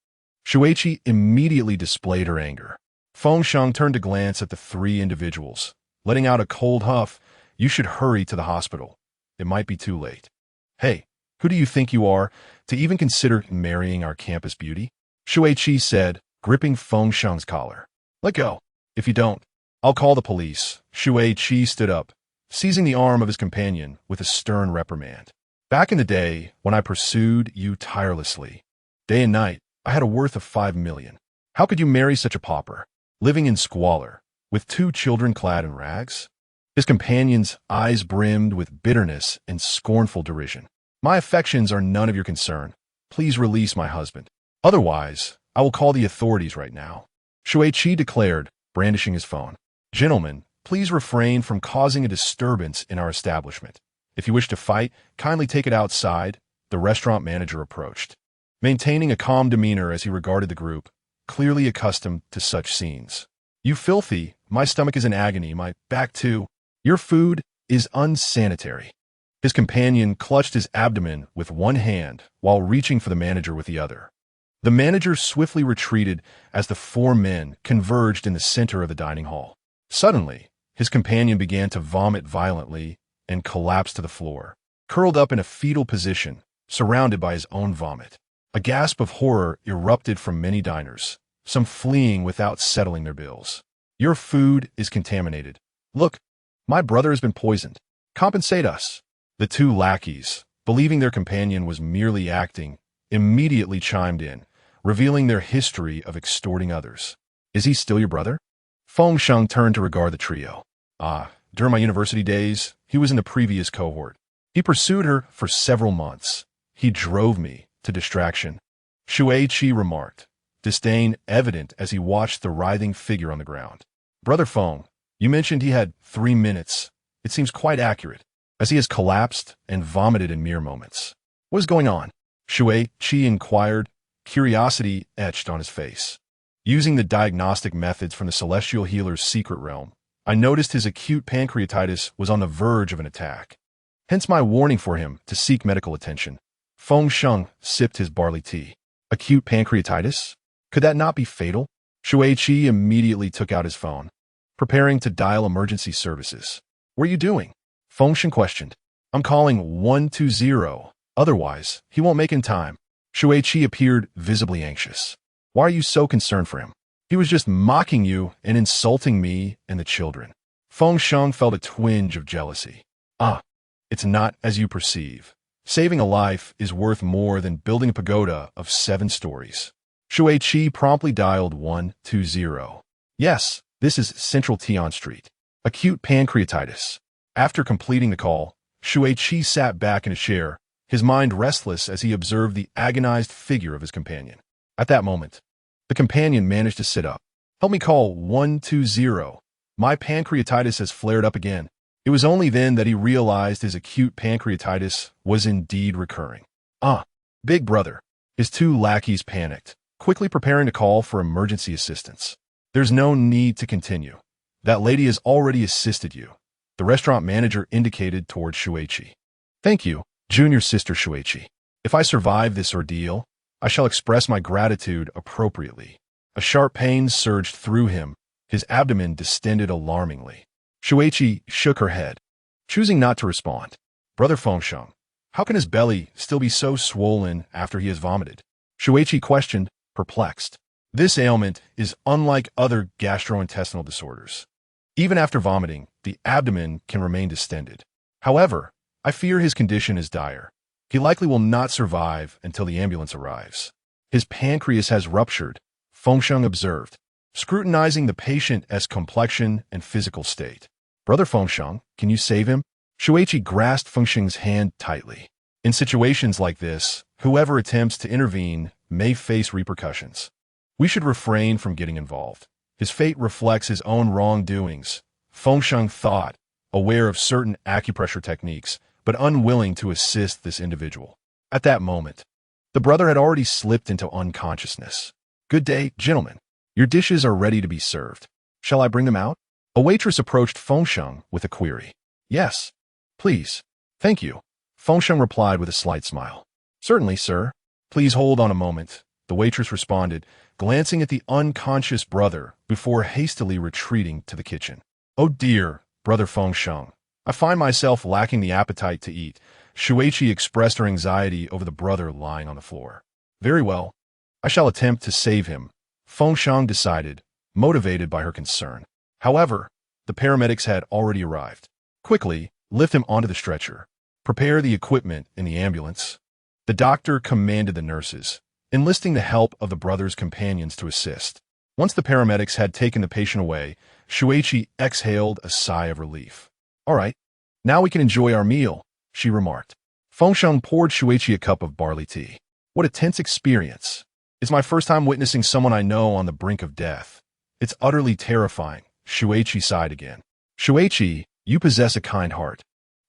Shuichi immediately displayed her anger. Feng Sheng turned to glance at the 3 individuals, letting out a cold huff. You should hurry to the hospital. It might be too late. Hey, who do you think you are to even consider marrying our campus beauty? Shuichi said, gripping Feng Sheng's collar. Let go. If you don't, I'll call the police. Shuichi stood up, seizing the arm of his companion with a stern reprimand. Back in the day, when I pursued you tirelessly, day and night, I had a worth of 5 million. How could you marry such a pauper, living in squalor, with 2 children clad in rags? His companion's eyes brimmed with bitterness and scornful derision. My affections are none of your concern. Please release my husband. Otherwise, I will call the authorities right now. Shuichi declared, brandishing his phone. Gentlemen, please refrain from causing a disturbance in our establishment. If you wish to fight, kindly take it outside, the restaurant manager approached, maintaining a calm demeanor as he regarded the group, clearly accustomed to such scenes. You filthy, my stomach is in agony, my back too. Your food is unsanitary. His companion clutched his abdomen with one hand while reaching for the manager with the other. The manager swiftly retreated as the 4 men converged in the center of the dining hall. Suddenly, his companion began to vomit violently and collapsed to the floor, curled up in a fetal position, surrounded by his own vomit. A gasp of horror erupted from many diners, some fleeing without settling their bills. Your food is contaminated. Look, my brother has been poisoned. Compensate us. The 2 lackeys, believing their companion was merely acting, immediately chimed in, revealing their history of extorting others. Is he still your brother? Feng Sheng turned to regard the trio. During my university days, he was in the previous cohort. He pursued her for several months. He drove me to distraction. Shuichi remarked, disdain evident as he watched the writhing figure on the ground. Brother Feng, you mentioned he had 3 minutes. It seems quite accurate, as he has collapsed and vomited in mere moments. What is going on? Shuichi inquired, curiosity etched on his face. Using the diagnostic methods from the celestial healer's secret realm, I noticed his acute pancreatitis was on the verge of an attack. Hence my warning for him to seek medical attention. Feng Sheng sipped his barley tea. Acute pancreatitis? Could that not be fatal? Shuichi immediately took out his phone, preparing to dial emergency services. What are you doing? Feng Sheng questioned. I'm calling 120. Otherwise, he won't make in time. Shuichi appeared visibly anxious. Why are you so concerned for him? He was just mocking you and insulting me and the children. Feng Sheng felt a twinge of jealousy. Ah, it's not as you perceive. Saving a life is worth more than building a pagoda of 7 stories. Shuiqi promptly dialed 120. Yes, this is Central Tian Street. Acute pancreatitis. After completing the call, Shuiqi sat back in a chair, his mind restless as he observed the agonized figure of his companion. At that moment, the companion managed to sit up. Help me call 120. My pancreatitis has flared up again. It was only then that he realized his acute pancreatitis was indeed recurring. Ah, big brother. His 2 lackeys panicked, quickly preparing to call for emergency assistance. There's no need to continue. That lady has already assisted you. The restaurant manager indicated towards Shuiqi. Thank you, junior sister Shuiqi. If I survive this ordeal, I shall express my gratitude appropriately. A sharp pain surged through him, his abdomen distended alarmingly. Shuiqi shook her head, choosing not to respond. Brother Feng Sheng, how can his belly still be so swollen after he has vomited? Shuiqi questioned, perplexed. This ailment is unlike other gastrointestinal disorders. Even after vomiting, the abdomen can remain distended. However, I fear his condition is dire. He likely will not survive until the ambulance arrives. His pancreas has ruptured, Feng Sheng observed, scrutinizing the patient's complexion and physical state. Brother Feng Sheng, can you save him? Shuiqi grasped Feng Sheng's hand tightly. In situations like this, whoever attempts to intervene may face repercussions. We should refrain from getting involved. His fate reflects his own wrongdoings, Feng Sheng thought, aware of certain acupressure techniques, but unwilling to assist this individual. At that moment, the brother had already slipped into unconsciousness. Good day, gentlemen. Your dishes are ready to be served. Shall I bring them out? A waitress approached Feng Sheng with a query. Yes, please. Thank you. Feng Sheng replied with a slight smile. Certainly, sir. Please hold on a moment, the waitress responded, glancing at the unconscious brother before hastily retreating to the kitchen. Oh dear, brother Feng Sheng. I find myself lacking the appetite to eat. Shuiqi expressed her anxiety over the brother lying on the floor. Very well. I shall attempt to save him, Feng Sheng decided, motivated by her concern. However, the paramedics had already arrived. Quickly, lift him onto the stretcher. Prepare the equipment in the ambulance. The doctor commanded the nurses, enlisting the help of the brother's companions to assist. Once the paramedics had taken the patient away, Shuiqi exhaled a sigh of relief. All right, now we can enjoy our meal, she remarked. Feng Sheng poured Shuiqi a cup of barley tea. What a tense experience. It's my first time witnessing someone I know on the brink of death. It's utterly terrifying, Shuiqi sighed again. Shuiqi, you possess a kind heart,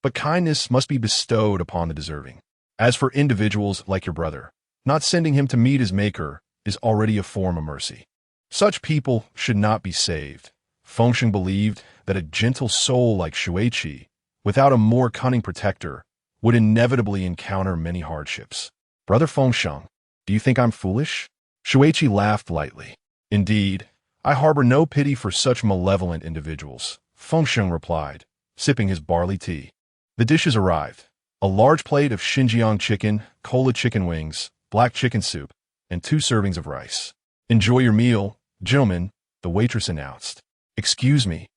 but kindness must be bestowed upon the deserving. As for individuals like your brother, not sending him to meet his maker is already a form of mercy. Such people should not be saved. Feng Sheng believed that a gentle soul like Shuiqi, without a more cunning protector, would inevitably encounter many hardships. Brother Feng Sheng, do you think I'm foolish? Shuiqi laughed lightly. Indeed, I harbor no pity for such malevolent individuals, Feng Sheng replied, sipping his barley tea. The dishes arrived. A large plate of Xinjiang chicken, cola chicken wings, black chicken soup, and 2 servings of rice. Enjoy your meal, gentlemen, the waitress announced. Excuse me,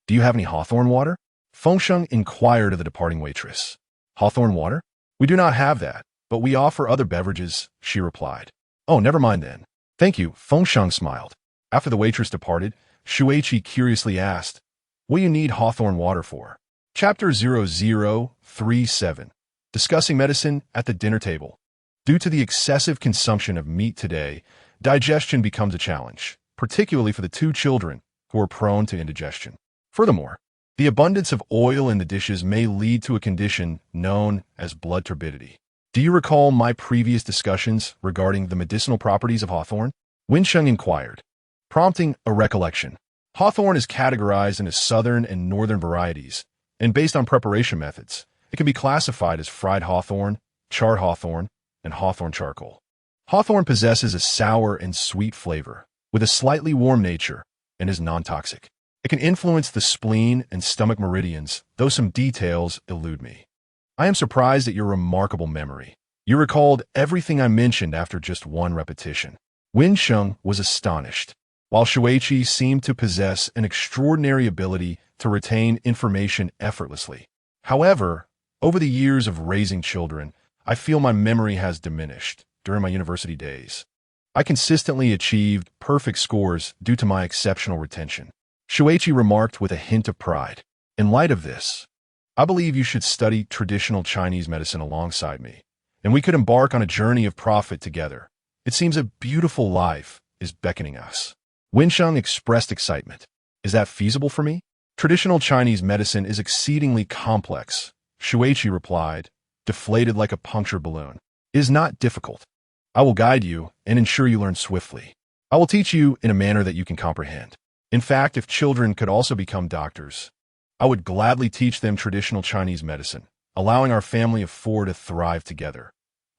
do you have any hawthorn water? Feng Sheng inquired of the departing waitress. Hawthorn water? We do not have that, but we offer other beverages, she replied. Oh, never mind then. Thank you, Feng Sheng smiled. After the waitress departed, Shuiqi curiously asked, what do you need hawthorn water for? Chapter 0037. Discussing medicine at the dinner table. Due to the excessive consumption of meat today, digestion becomes a challenge, particularly for the 2 children who are prone to indigestion. Furthermore, the abundance of oil in the dishes may lead to a condition known as blood turbidity. Do you recall my previous discussions regarding the medicinal properties of hawthorn? Feng Sheng inquired, prompting a recollection. Hawthorn is categorized into southern and northern varieties, and based on preparation methods, it can be classified as fried hawthorn, charred hawthorn, and hawthorn charcoal. Hawthorn possesses a sour and sweet flavor, with a slightly warm nature, and is non-toxic. It can influence the spleen and stomach meridians, though some details elude me. I am surprised at your remarkable memory. You recalled everything I mentioned after just 1 repetition. Feng Sheng was astonished. while Shuiqi seemed to possess an extraordinary ability to retain information effortlessly. However, over the years of raising children, I feel my memory has diminished during my university days. I consistently achieved perfect scores due to my exceptional retention. Shuiqi remarked with a hint of pride. In light of this, I believe you should study traditional Chinese medicine alongside me, and we could embark on a journey of profit together. It seems a beautiful life is beckoning us. Feng Sheng expressed excitement. Is that feasible for me? Traditional Chinese medicine is exceedingly complex, Shuiqi replied, deflated like a punctured balloon. It is not difficult. I will guide you and ensure you learn swiftly. I will teach you in a manner that you can comprehend. In fact, if children could also become doctors, I would gladly teach them traditional Chinese medicine, allowing our family of four to thrive together.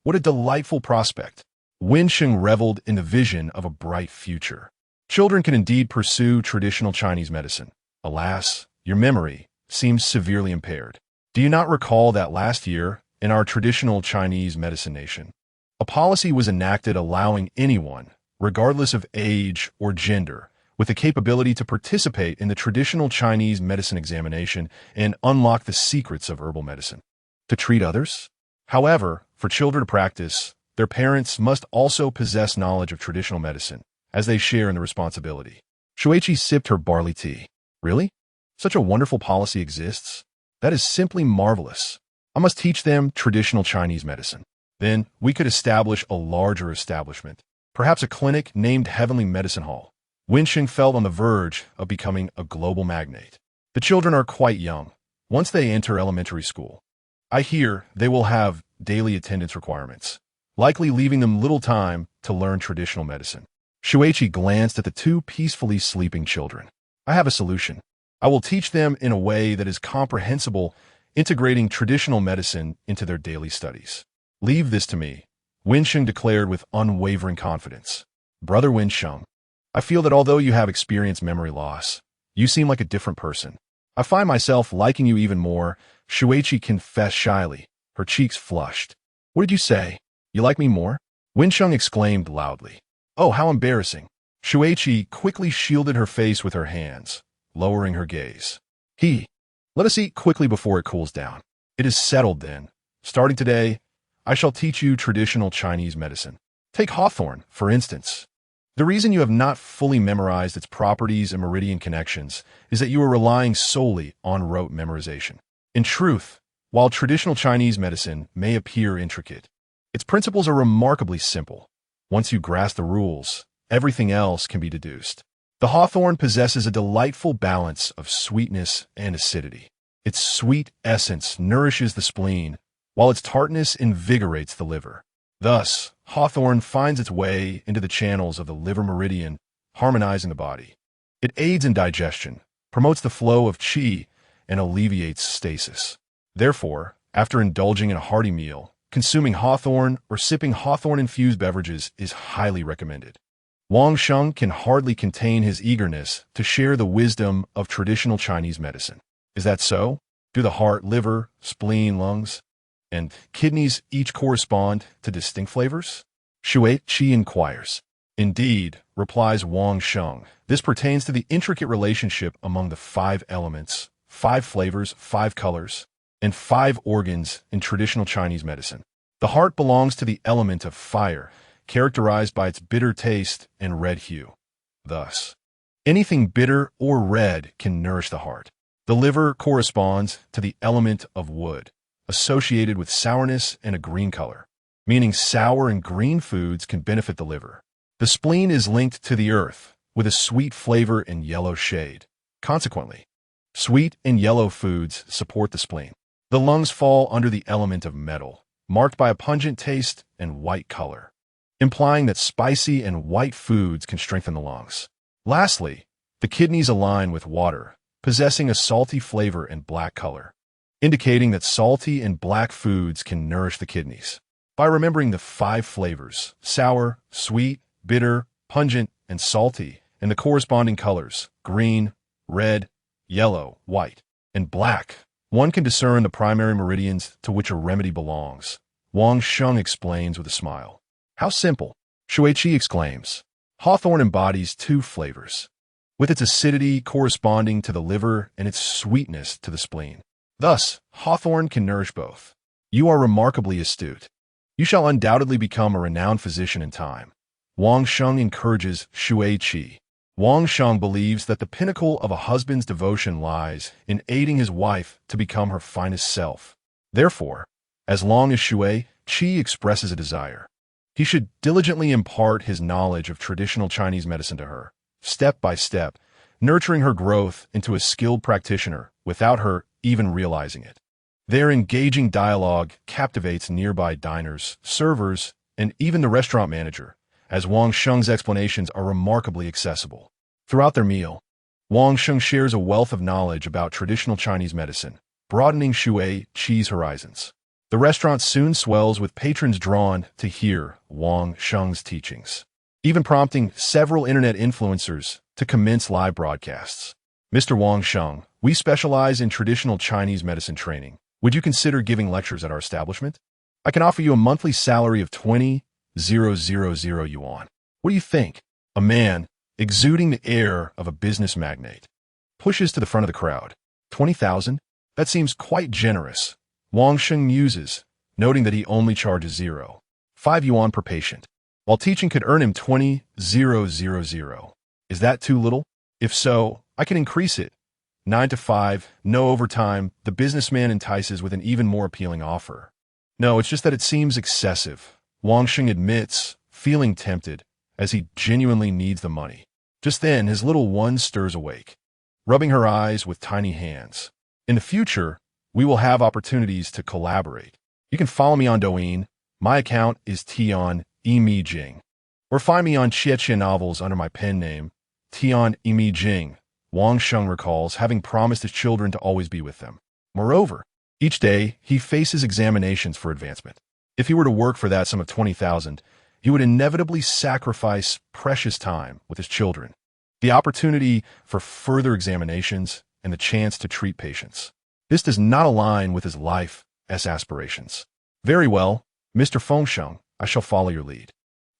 What a delightful prospect. Feng Sheng reveled in the vision of a bright future. Children can indeed pursue traditional Chinese medicine. Alas, your memory seems severely impaired. Do you not recall that last year, in our traditional Chinese medicine nation, a policy was enacted allowing anyone, regardless of age or gender, with the capability to participate in the traditional Chinese medicine examination and unlock the secrets of herbal medicine, to treat others? However, for children to practice, their parents must also possess knowledge of traditional medicine, as they share in the responsibility. Shuiqi sipped her barley tea. Really? Such a wonderful policy exists? That is simply marvelous. I must teach them traditional Chinese medicine. Then we could establish a larger establishment, perhaps a clinic named Heavenly Medicine Hall. Feng Sheng felt on the verge of becoming a global magnate. The children are quite young. Once they enter elementary school, I hear they will have daily attendance requirements, likely leaving them little time to learn traditional medicine. Shuiqi glanced at the two peacefully sleeping children. I have a solution. I will teach them in a way that is comprehensible, integrating traditional medicine into their daily studies. Leave this to me, Feng Sheng declared with unwavering confidence. Brother Feng Sheng, I feel that although you have experienced memory loss, you seem like a different person. I find myself liking you even more, Shuiqi confessed shyly, her cheeks flushed. What did you say? You like me more? Feng Sheng exclaimed loudly. Oh, how embarrassing. Shuiqi quickly shielded her face with her hands, lowering her gaze. Let us eat quickly before it cools down. It is settled then. Starting today, I shall teach you traditional Chinese medicine. Take hawthorn, for instance. The reason you have not fully memorized its properties and meridian connections is that you are relying solely on rote memorization. In truth, while traditional Chinese medicine may appear intricate, its principles are remarkably simple. Once you grasp the rules, everything else can be deduced. The hawthorn possesses a delightful balance of sweetness and acidity. Its sweet essence nourishes the spleen, while its tartness invigorates the liver. Thus, hawthorn finds its way into the channels of the liver meridian, harmonizing the body. It aids in digestion, promotes the flow of qi, and alleviates stasis. Therefore, after indulging in a hearty meal, consuming hawthorn or sipping hawthorn-infused beverages is highly recommended. Feng Sheng can hardly contain his eagerness to share the wisdom of traditional Chinese medicine. Is that so? Do the heart, liver, spleen, lungs, and kidneys each correspond to distinct flavors? Shuiqi inquires. Indeed, replies Feng Sheng, this pertains to the intricate relationship among the 5 elements, 5 flavors, 5 colors, and 5 organs in traditional Chinese medicine. The heart belongs to the element of fire, characterized by its bitter taste and red hue. Thus, anything bitter or red can nourish the heart. The liver corresponds to the element of wood, associated with sourness and a green color, meaning sour and green foods can benefit the liver. The spleen is linked to the earth, with a sweet flavor and yellow shade. Consequently, sweet and yellow foods support the spleen. The lungs fall under the element of metal, marked by a pungent taste and white color, implying that spicy and white foods can strengthen the lungs. Lastly, the kidneys align with water, possessing a salty flavor and black color, indicating that salty and black foods can nourish the kidneys. By remembering the 5 flavors, sour, sweet, bitter, pungent, and salty, and the corresponding colors, green, red, yellow, white, and black, one can discern the primary meridians to which a remedy belongs. Feng Sheng explains with a smile. How simple! Shuiqi exclaims. Hawthorn embodies two flavors, with its acidity corresponding to the liver and its sweetness to the spleen. Thus, hawthorn can nourish both. You are remarkably astute. You shall undoubtedly become a renowned physician in time. Feng Sheng encourages Shui Qi. Feng Sheng believes that the pinnacle of a husband's devotion lies in aiding his wife to become her finest self. Therefore, as long as Shui Qi expresses a desire, he should diligently impart his knowledge of traditional Chinese medicine to her, step by step, nurturing her growth into a skilled practitioner without her even realizing it. Their engaging dialogue captivates nearby diners, servers, and even the restaurant manager, as Feng Sheng's explanations are remarkably accessible. Throughout their meal, Feng Sheng shares a wealth of knowledge about traditional Chinese medicine, broadening Shui Qi's horizons. The restaurant soon swells with patrons drawn to hear Feng Sheng's teachings, even prompting several internet influencers to commence live broadcasts. Mr. Feng Sheng, we specialize in traditional Chinese medicine training. Would you consider giving lectures at our establishment? I can offer you a monthly salary of 20,000 yuan. What do you think? A man, exuding the air of a business magnate, pushes to the front of the crowd. 20,000? That seems quite generous. Feng Sheng muses, noting that he only charges 0.5 yuan per patient, while teaching could earn him 20,000. Is that too little? If so, I can increase it. 9 to 5, no overtime. The businessman entices with an even more appealing offer. No, it's just that it seems excessive. Feng Sheng admits, feeling tempted, as he genuinely needs the money. Just then, his little one stirs awake, rubbing her eyes with tiny hands. In the future, we will have opportunities to collaborate. You can follow me on Douyin. My account is Tian Yimi Jing. Or find me on Qianxia novels under my pen name, Tian Yimi Jing. Feng Sheng recalls having promised his children to always be with them. Moreover, each day he faces examinations for advancement. If he were to work for that sum of 20,000, he would inevitably sacrifice precious time with his children, the opportunity for further examinations, and the chance to treat patients. This does not align with his life's aspirations. Very well, Mr. Feng Sheng, I shall follow your lead.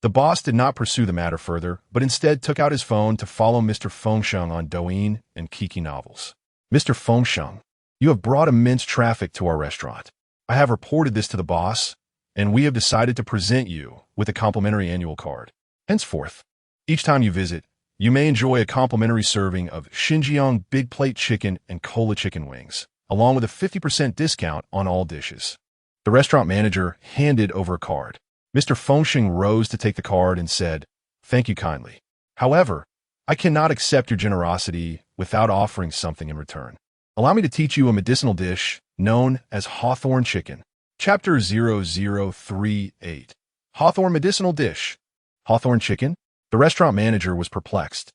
The boss did not pursue the matter further, but instead took out his phone to follow Mr. Feng Sheng on Douyin and Kiki novels. Mr. Feng Sheng, you have brought immense traffic to our restaurant. I have reported this to the boss, and we have decided to present you with a complimentary annual card. Henceforth, each time you visit, you may enjoy a complimentary serving of Xinjiang big plate chicken and cola chicken wings, along with a 50% discount on all dishes. The restaurant manager handed over a card. Mr. Feng Sheng rose to take the card and said, "Thank you kindly. However, I cannot accept your generosity without offering something in return. Allow me to teach you a medicinal dish known as hawthorn chicken." Chapter 0038. Hawthorn medicinal dish. Hawthorn chicken? The restaurant manager was perplexed,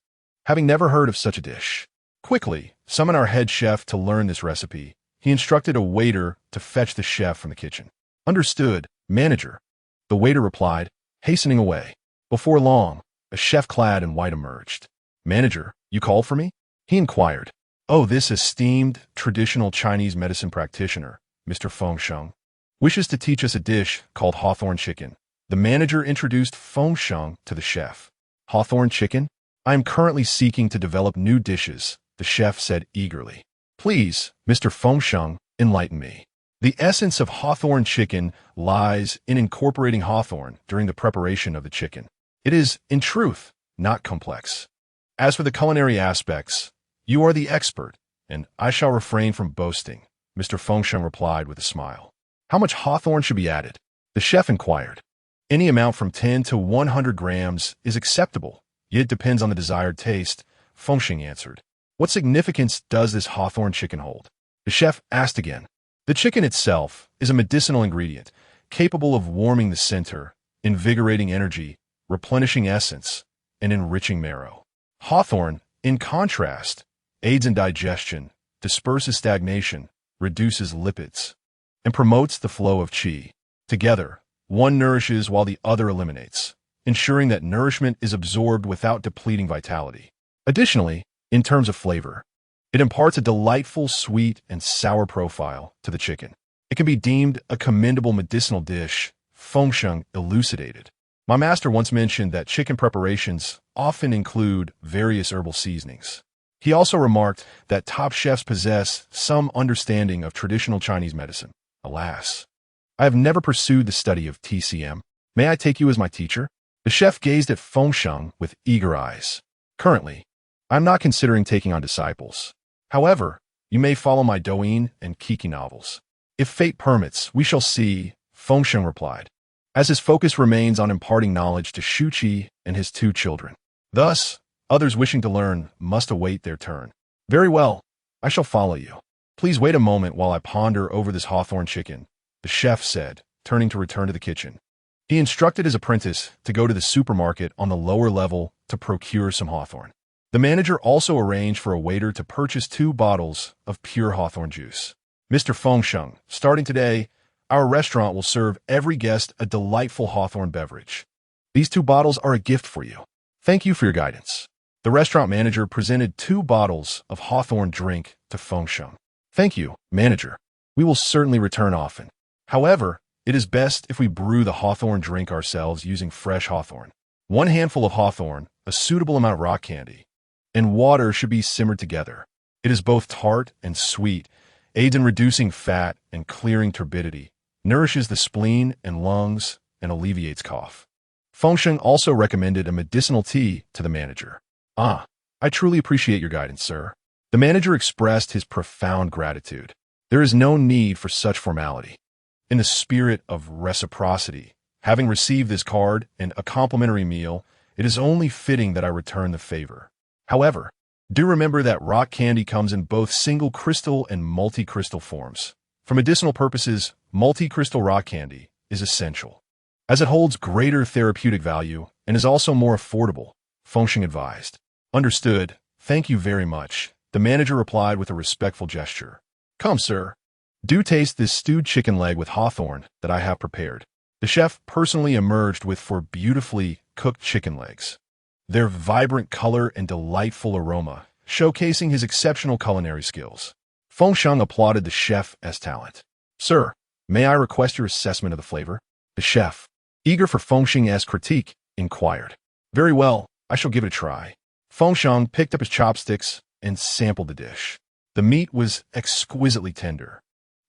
having never heard of such a dish. Quickly, summon our head chef to learn this recipe. He instructed a waiter to fetch the chef from the kitchen. Understood, manager. The waiter replied, hastening away. Before long, a chef clad in white emerged. Manager, you called for me? He inquired. Oh, this esteemed, traditional Chinese medicine practitioner, Mr. Feng Sheng, wishes to teach us a dish called hawthorn chicken. The manager introduced Feng Sheng to the chef. Hawthorn chicken? I am currently seeking to develop new dishes, the chef said eagerly. Please, Mr. Feng Sheng, enlighten me. The essence of hawthorn chicken lies in incorporating hawthorn during the preparation of the chicken. It is, in truth, not complex. As for the culinary aspects, you are the expert, and I shall refrain from boasting, Mr. Feng Sheng replied with a smile. How much hawthorn should be added? The chef inquired. Any amount from 10 to 100 grams is acceptable. It depends on the desired taste, Feng Sheng answered. What significance does this hawthorn chicken hold? The chef asked again. The chicken itself is a medicinal ingredient, capable of warming the center, invigorating energy, replenishing essence, and enriching marrow. Hawthorn, in contrast, aids in digestion, disperses stagnation, reduces lipids, and promotes the flow of qi. Together, one nourishes while the other eliminates, ensuring that nourishment is absorbed without depleting vitality. Additionally, in terms of flavor, it imparts a delightful sweet and sour profile to the chicken. It can be deemed a commendable medicinal dish, Feng Sheng elucidated. My master once mentioned that chicken preparations often include various herbal seasonings. He also remarked that top chefs possess some understanding of traditional Chinese medicine. Alas, I have never pursued the study of TCM. May I take you as my teacher? The chef gazed at Feng Sheng with eager eyes. Currently, I'm not considering taking on disciples. However, you may follow my Douyin and Kiki novels. If fate permits, we shall see, Feng Sheng replied, as his focus remains on imparting knowledge to Shuqi and his 2 children. Thus, others wishing to learn must await their turn. Very well, I shall follow you. Please wait a moment while I ponder over this hawthorn chicken, the chef said, turning to return to the kitchen. He instructed his apprentice to go to the supermarket on the lower level to procure some hawthorn. The manager also arranged for a waiter to purchase 2 bottles of pure hawthorn juice. Mr. Feng Sheng, starting today, our restaurant will serve every guest a delightful hawthorn beverage. These 2 bottles are a gift for you. Thank you for your guidance. The restaurant manager presented 2 bottles of hawthorn drink to Feng Sheng. Thank you, manager. We will certainly return often. However, it is best if we brew the hawthorn drink ourselves using fresh hawthorn. 1 handful of hawthorn, a suitable amount of rock candy, and water should be simmered together. It is both tart and sweet, aids in reducing fat and clearing turbidity, nourishes the spleen and lungs, and alleviates cough. Feng Sheng also recommended a medicinal tea to the manager. I truly appreciate your guidance, sir. The manager expressed his profound gratitude. There is no need for such formality. In the spirit of reciprocity, having received this card and a complimentary meal, it is only fitting that I return the favor. However, do remember that rock candy comes in both single crystal and multi-crystal forms. For medicinal purposes, multi-crystal rock candy is essential, as it holds greater therapeutic value and is also more affordable, Feng Sheng advised. Understood. Thank you very much, the manager replied with a respectful gesture. Come, sir. Do taste this stewed chicken leg with hawthorn that I have prepared. The chef personally emerged with 4 beautifully cooked chicken legs. Their vibrant color and delightful aroma, showcasing his exceptional culinary skills. Feng Sheng applauded the chef's talent. Sir, may I request your assessment of the flavor? The chef, eager for Feng Sheng's critique, inquired. Very well, I shall give it a try. Feng Sheng picked up his chopsticks and sampled the dish. The meat was exquisitely tender,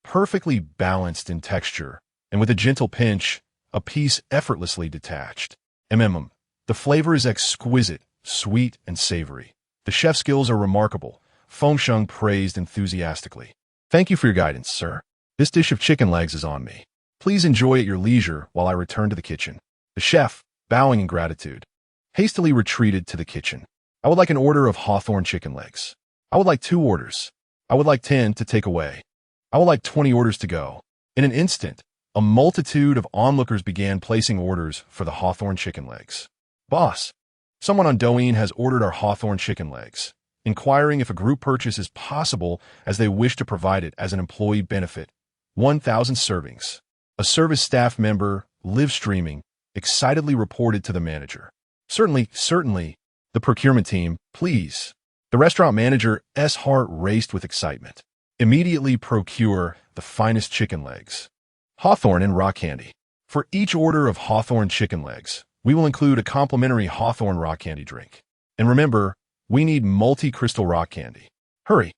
perfectly balanced in texture, and with a gentle pinch, a piece effortlessly detached. The flavor is exquisite, sweet, and savory. The chef's skills are remarkable, Feng Sheng praised enthusiastically. Thank you for your guidance, sir. This dish of chicken legs is on me. Please enjoy at your leisure while I return to the kitchen. The chef, bowing in gratitude, hastily retreated to the kitchen. I would like an order of hawthorn chicken legs. I would like 2 orders. I would like 10 to take away. I would like 20 orders to go. In an instant, a multitude of onlookers began placing orders for the hawthorn chicken legs. Boss, someone on Douyin has ordered our hawthorn chicken legs, inquiring if a group purchase is possible as they wish to provide it as an employee benefit. 1,000 servings. A service staff member, live streaming, excitedly reported to the manager. Certainly, the procurement team, please. The restaurant manager's heart raced with excitement. Immediately procure the finest chicken legs. Hawthorn and rock candy. For each order of hawthorn chicken legs, we will include a complimentary hawthorn rock candy drink. And remember, we need multi-crystal rock candy. Hurry.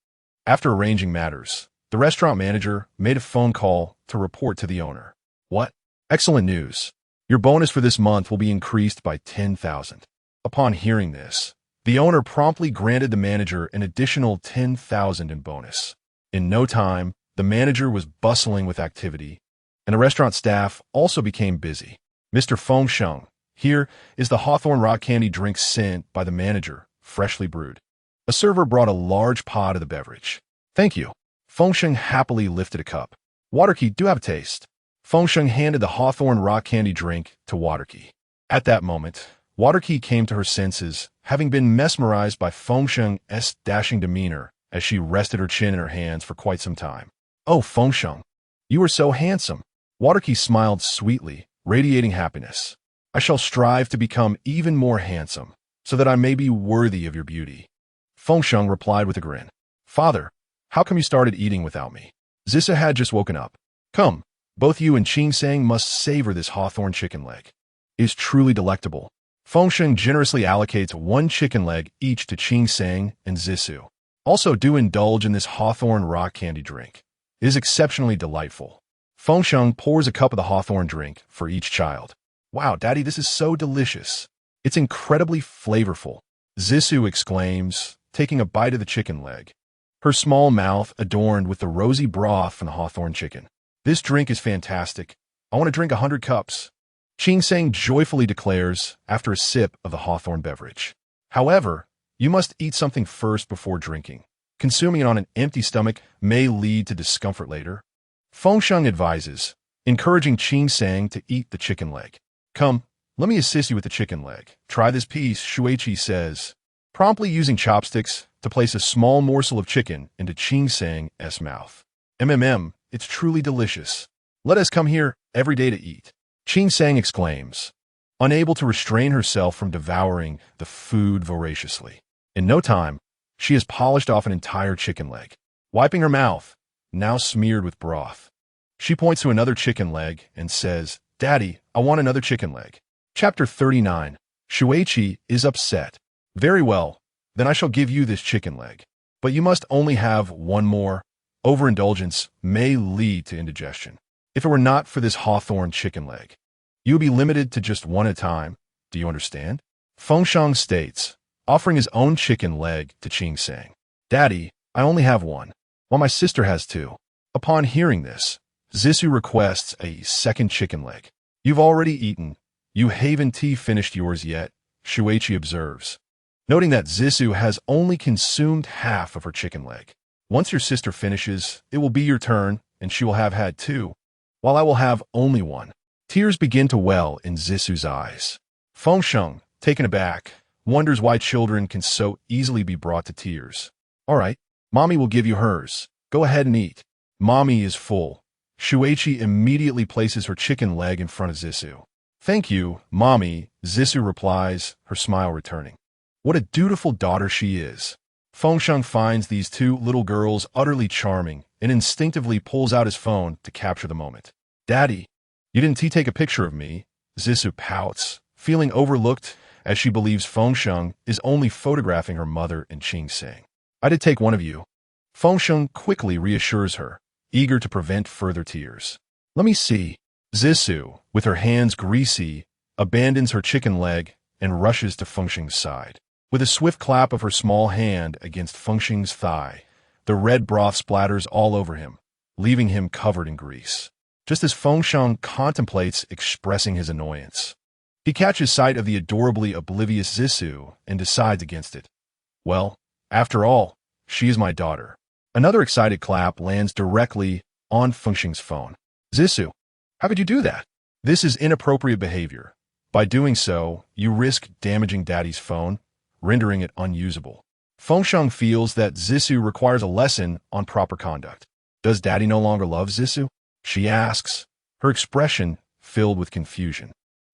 After arranging matters, the restaurant manager made a phone call to report to the owner. What? Excellent news. Your bonus for this month will be increased by 10,000. Upon hearing this, the owner promptly granted the manager an additional 10,000 in bonus. In no time, the manager was bustling with activity, and the restaurant staff also became busy. Mr. Feng Sheng, here is the hawthorn rock candy drink sent by the manager, freshly brewed. A server brought a large pot of the beverage. Thank you. Feng Sheng happily lifted a cup. Waterkey, do have a taste. Feng Sheng handed the hawthorn rock candy drink to Waterkey. At that moment, Waterkey came to her senses, having been mesmerized by Feng Sheng's dashing demeanor as she rested her chin in her hands for quite some time. Oh, Feng Sheng, you are so handsome. Waterkey smiled sweetly, radiating happiness. I shall strive to become even more handsome, so that I may be worthy of your beauty. Feng Sheng replied with a grin. Father, how come you started eating without me? Zissa had just woken up. Come, both you and Feng Sheng must savor this hawthorn chicken leg. is truly delectable. Feng Sheng generously allocates one chicken leg each to Qing Sang and Zissou. Also, do indulge in this hawthorn rock candy drink. It is exceptionally delightful. Feng Sheng pours a cup of the hawthorn drink for each child. Wow, Daddy, this is so delicious. It's incredibly flavorful, Zissou exclaims, taking a bite of the chicken leg, her small mouth adorned with the rosy broth from the hawthorn chicken. This drink is fantastic. I want to drink 100 cups. Qing Sang joyfully declares after a sip of the hawthorn beverage. However, you must eat something first before drinking. Consuming it on an empty stomach may lead to discomfort later. Feng Sheng advises, encouraging Qing Sang to eat the chicken leg. Come, let me assist you with the chicken leg. Try this piece, Shuiqi says, promptly using chopsticks to place a small morsel of chicken into Qing Sang's mouth. It's truly delicious. Let us come here every day to eat, Qing Sang exclaims, unable to restrain herself from devouring the food voraciously. In no time, she has polished off an entire chicken leg, wiping her mouth, now smeared with broth. She points to another chicken leg and says, Daddy, I want another chicken leg. Chapter 39. Shuiqi is upset. Very well, then I shall give you this chicken leg. But you must only have one more. Overindulgence may lead to indigestion. If it were not for this hawthorn chicken leg, you would be limited to just one at a time. Do you understand? Feng Sheng states, offering his own chicken leg to Qing Sang. Daddy, I only have one, while my sister has two. Upon hearing this, Zissou requests a second chicken leg. You've already eaten. You haven't finished yours yet, Shuiqi observes, noting that Zissou has only consumed half of her chicken leg. Once your sister finishes, it will be your turn, and she will have had two, while I will have only one. Tears begin to well in Zissou's eyes. Feng Sheng, taken aback, wonders why children can so easily be brought to tears. All right, Mommy will give you hers. Go ahead and eat. Mommy is full. Shuiqi immediately places her chicken leg in front of Zissou. Thank you, Mommy, Zissou replies, her smile returning. What a dutiful daughter she is. Feng Sheng finds these two little girls utterly charming and instinctively pulls out his phone to capture the moment. Daddy, you didn't take a picture of me, Zissou pouts, feeling overlooked as she believes Feng Sheng is only photographing her mother and Qing Sang. I did take one of you. Feng Sheng quickly reassures her, eager to prevent further tears. Let me see. Zissou, with her hands greasy, abandons her chicken leg and rushes to Feng Sheng's side. With a swift clap of her small hand against Feng Sheng's thigh, the red broth splatters all over him, leaving him covered in grease. Just as Feng Sheng contemplates expressing his annoyance, he catches sight of the adorably oblivious Zissou and decides against it. Well, after all, she is my daughter. Another excited clap lands directly on Feng Sheng's phone. Zissou, how could you do that? This is inappropriate behavior. By doing so, you risk damaging Daddy's phone, rendering it unusable. Feng Sheng feels that Zissou requires a lesson on proper conduct. Does Daddy no longer love Zissou? She asks, her expression filled with confusion.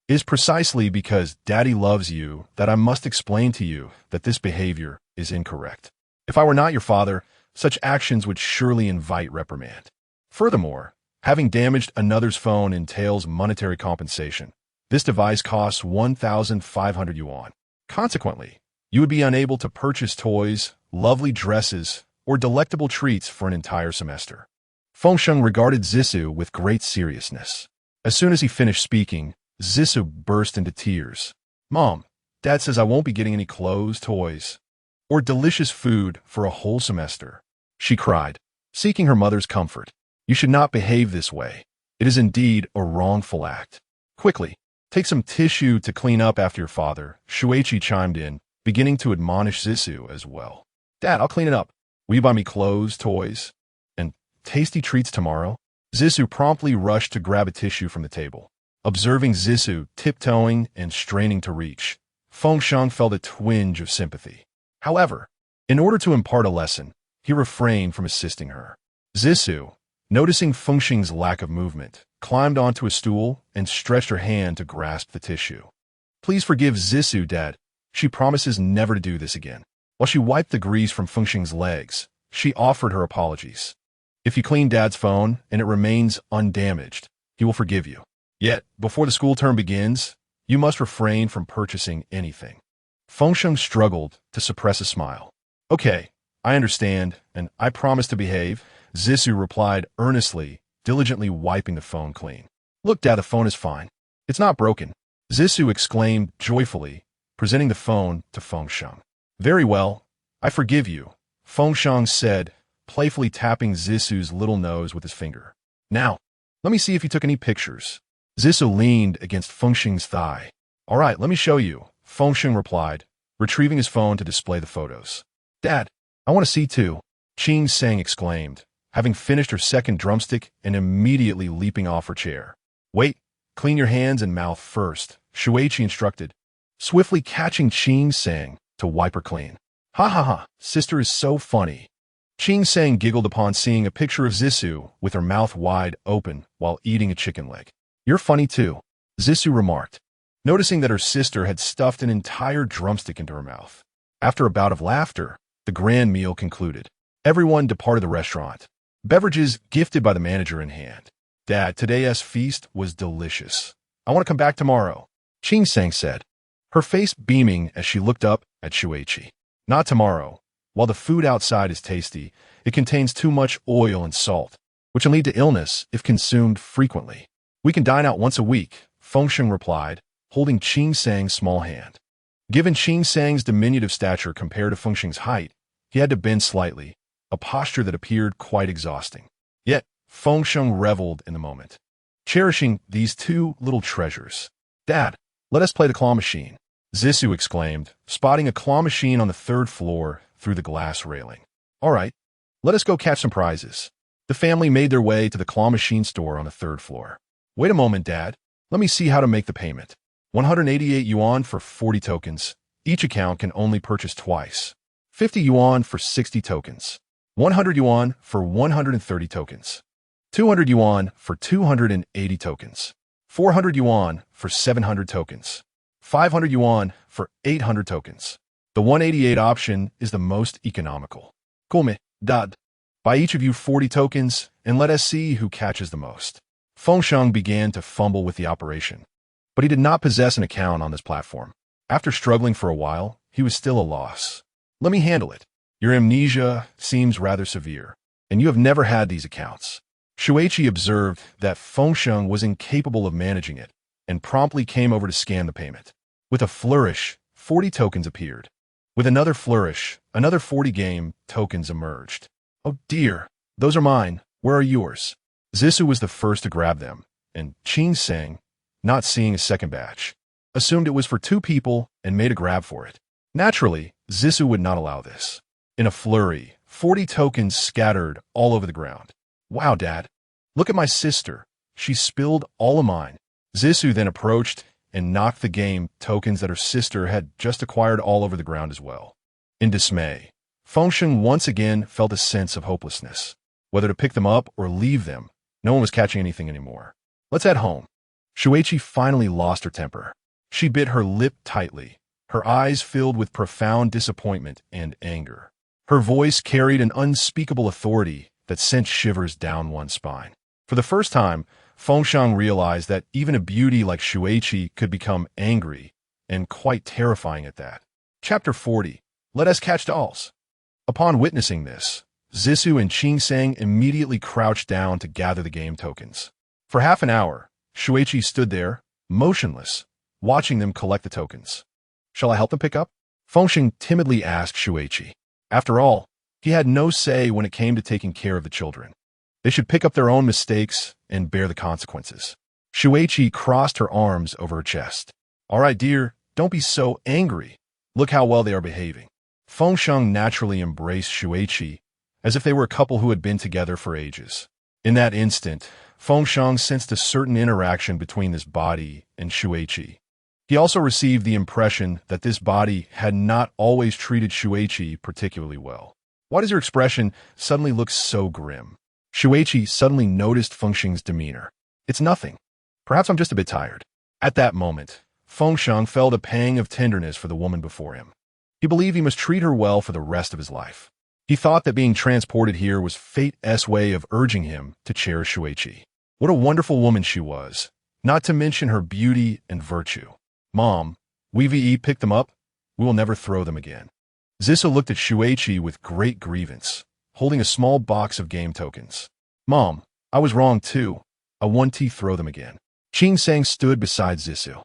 It is precisely because Daddy loves you that I must explain to you that this behavior is incorrect. If I were not your father, such actions would surely invite reprimand. Furthermore, having damaged another's phone entails monetary compensation. This device costs 1,500 yuan. Consequently, you would be unable to purchase toys, lovely dresses, or delectable treats for an entire semester. Feng Sheng regarded Zissou with great seriousness. As soon as he finished speaking, Zissou burst into tears. Mom, Dad says I won't be getting any clothes, toys, or delicious food for a whole semester, she cried, seeking her mother's comfort. You should not behave this way. It is indeed a wrongful act. Quickly, take some tissue to clean up after your father, Shuiqi chimed in, beginning to admonish Zissou as well. Dad, I'll clean it up. Will you buy me clothes, toys, and tasty treats tomorrow? Zissou promptly rushed to grab a tissue from the table. Observing Zissou tiptoeing and straining to reach, Feng Sheng felt a twinge of sympathy. However, in order to impart a lesson, he refrained from assisting her. Zissou, noticing Feng Sheng's lack of movement, climbed onto a stool and stretched her hand to grasp the tissue. Please forgive Zissou, Dad. She promises never to do this again. While she wiped the grease from Feng Sheng's legs, she offered her apologies. If you clean Dad's phone and it remains undamaged, he will forgive you. Yet, before the school term begins, You must refrain from purchasing anything. Feng Sheng struggled to suppress a smile. Okay, I understand, and I promise to behave, Zissou replied earnestly, diligently wiping the phone clean. Look, Dad, the phone is fine. It's not broken. Zissou exclaimed joyfully, presenting the phone to Feng Sheng. Very well, I forgive you, Feng Sheng said, playfully tapping Zissou's little nose with his finger. Now, let me see if you took any pictures. Zissou leaned against Feng Sheng's thigh. All right, let me show you, Feng Sheng replied, retrieving his phone to display the photos. Dad, I want to see too, Qing Sang exclaimed, having finished her second drumstick and immediately leaping off her chair. Wait, clean your hands and mouth first, Shuiqi instructed, swiftly catching Qing Sang to wipe her clean. Ha ha ha, sister is so funny. Qing Sang giggled upon seeing a picture of Zissou with her mouth wide open while eating a chicken leg. You're funny too, Zissou remarked, noticing that her sister had stuffed an entire drumstick into her mouth. After a bout of laughter, the grand meal concluded. Everyone departed the restaurant, beverages gifted by the manager in hand. Dad, today's feast was delicious. I want to come back tomorrow, Qing Sang said, her face beaming as she looked up at Shuiqi. Not tomorrow. While the food outside is tasty, it contains too much oil and salt, which can lead to illness if consumed frequently. We can dine out once a week, Feng Sheng replied, holding Qing Sang's small hand. Given Qing Sang's diminutive stature compared to Feng Sheng's height, he had to bend slightly, a posture that appeared quite exhausting. Yet, Feng Sheng reveled in the moment, cherishing these two little treasures. Dad, let us play the claw machine, Zissou exclaimed, spotting a claw machine on the third floor through the glass railing. All right, let us go catch some prizes. The family made their way to the claw machine store on the third floor. Wait a moment, Dad. Let me see how to make the payment. 188 yuan for 40 tokens. Each account can only purchase twice. 50 yuan for 60 tokens. 100 yuan for 130 tokens. 200 yuan for 280 tokens. 400 yuan for 700 tokens. 500 yuan for 800 tokens. The 188 option is the most economical. Come, Dad. Buy each of you 40 tokens, and let us see who catches the most. Feng Sheng began to fumble with the operation, but he did not possess an account on this platform. After struggling for a while, he was still a loss. Let me handle it. Your amnesia seems rather severe, and you have never had these accounts. Shuiqi observed that Feng Sheng was incapable of managing it, and promptly came over to scan the payment. With a flourish, 40 tokens appeared. With another flourish, another 40 game tokens emerged. Oh dear, those are mine. Where are yours? Zissou was the first to grab them, and Qing Sang, not seeing a second batch, assumed it was for two people and made a grab for it. Naturally, Zissou would not allow this. In a flurry, 40 tokens scattered all over the ground. Wow, Dad, look at my sister. She spilled all of mine. Zissou then approached and knocked the game tokens that her sister had just acquired all over the ground as well. In dismay, Feng Sheng once again felt a sense of hopelessness. Whether to pick them up or leave them, no one was catching anything anymore. Let's head home. Shuiqi finally lost her temper. She bit her lip tightly, her eyes filled with profound disappointment and anger. Her voice carried an unspeakable authority that sent shivers down one's spine. For the first time, Feng Sheng realized that even a beauty like Shuiqi could become angry, and quite terrifying at that. Chapter 40. Let us catch dolls. Upon witnessing this, Zissou and Qing Sang immediately crouched down to gather the game tokens. For half an hour, Shuiqi stood there, motionless, watching them collect the tokens. Shall I help them pick up? Feng Sheng timidly asked Shuiqi. After all, he had no say when it came to taking care of the children. They should pick up their own mistakes and bear the consequences. Shuiqi crossed her arms over her chest. All right, dear, don't be so angry. Look how well they are behaving. Feng Sheng naturally embraced Shuiqi, as if they were a couple who had been together for ages. In that instant, Feng Sheng sensed a certain interaction between this body and Shuiqi. He also received the impression that this body had not always treated Shuiqi particularly well. Why does your expression suddenly look so grim? Shuiqi suddenly noticed Feng Sheng's demeanor. It's nothing. Perhaps I'm just a bit tired. At that moment, Feng Sheng felt a pang of tenderness for the woman before him. He believed he must treat her well for the rest of his life. He thought that being transported here was fate's way of urging him to cherish Shuiqi. What a wonderful woman she was, not to mention her beauty and virtue. Mom, we picked them up. We will never throw them again. Zissou looked at Shuiqi with great grievance, holding a small box of game tokens. Mom, I was wrong too. I want to throw them again. Qing Sang stood beside Zissou,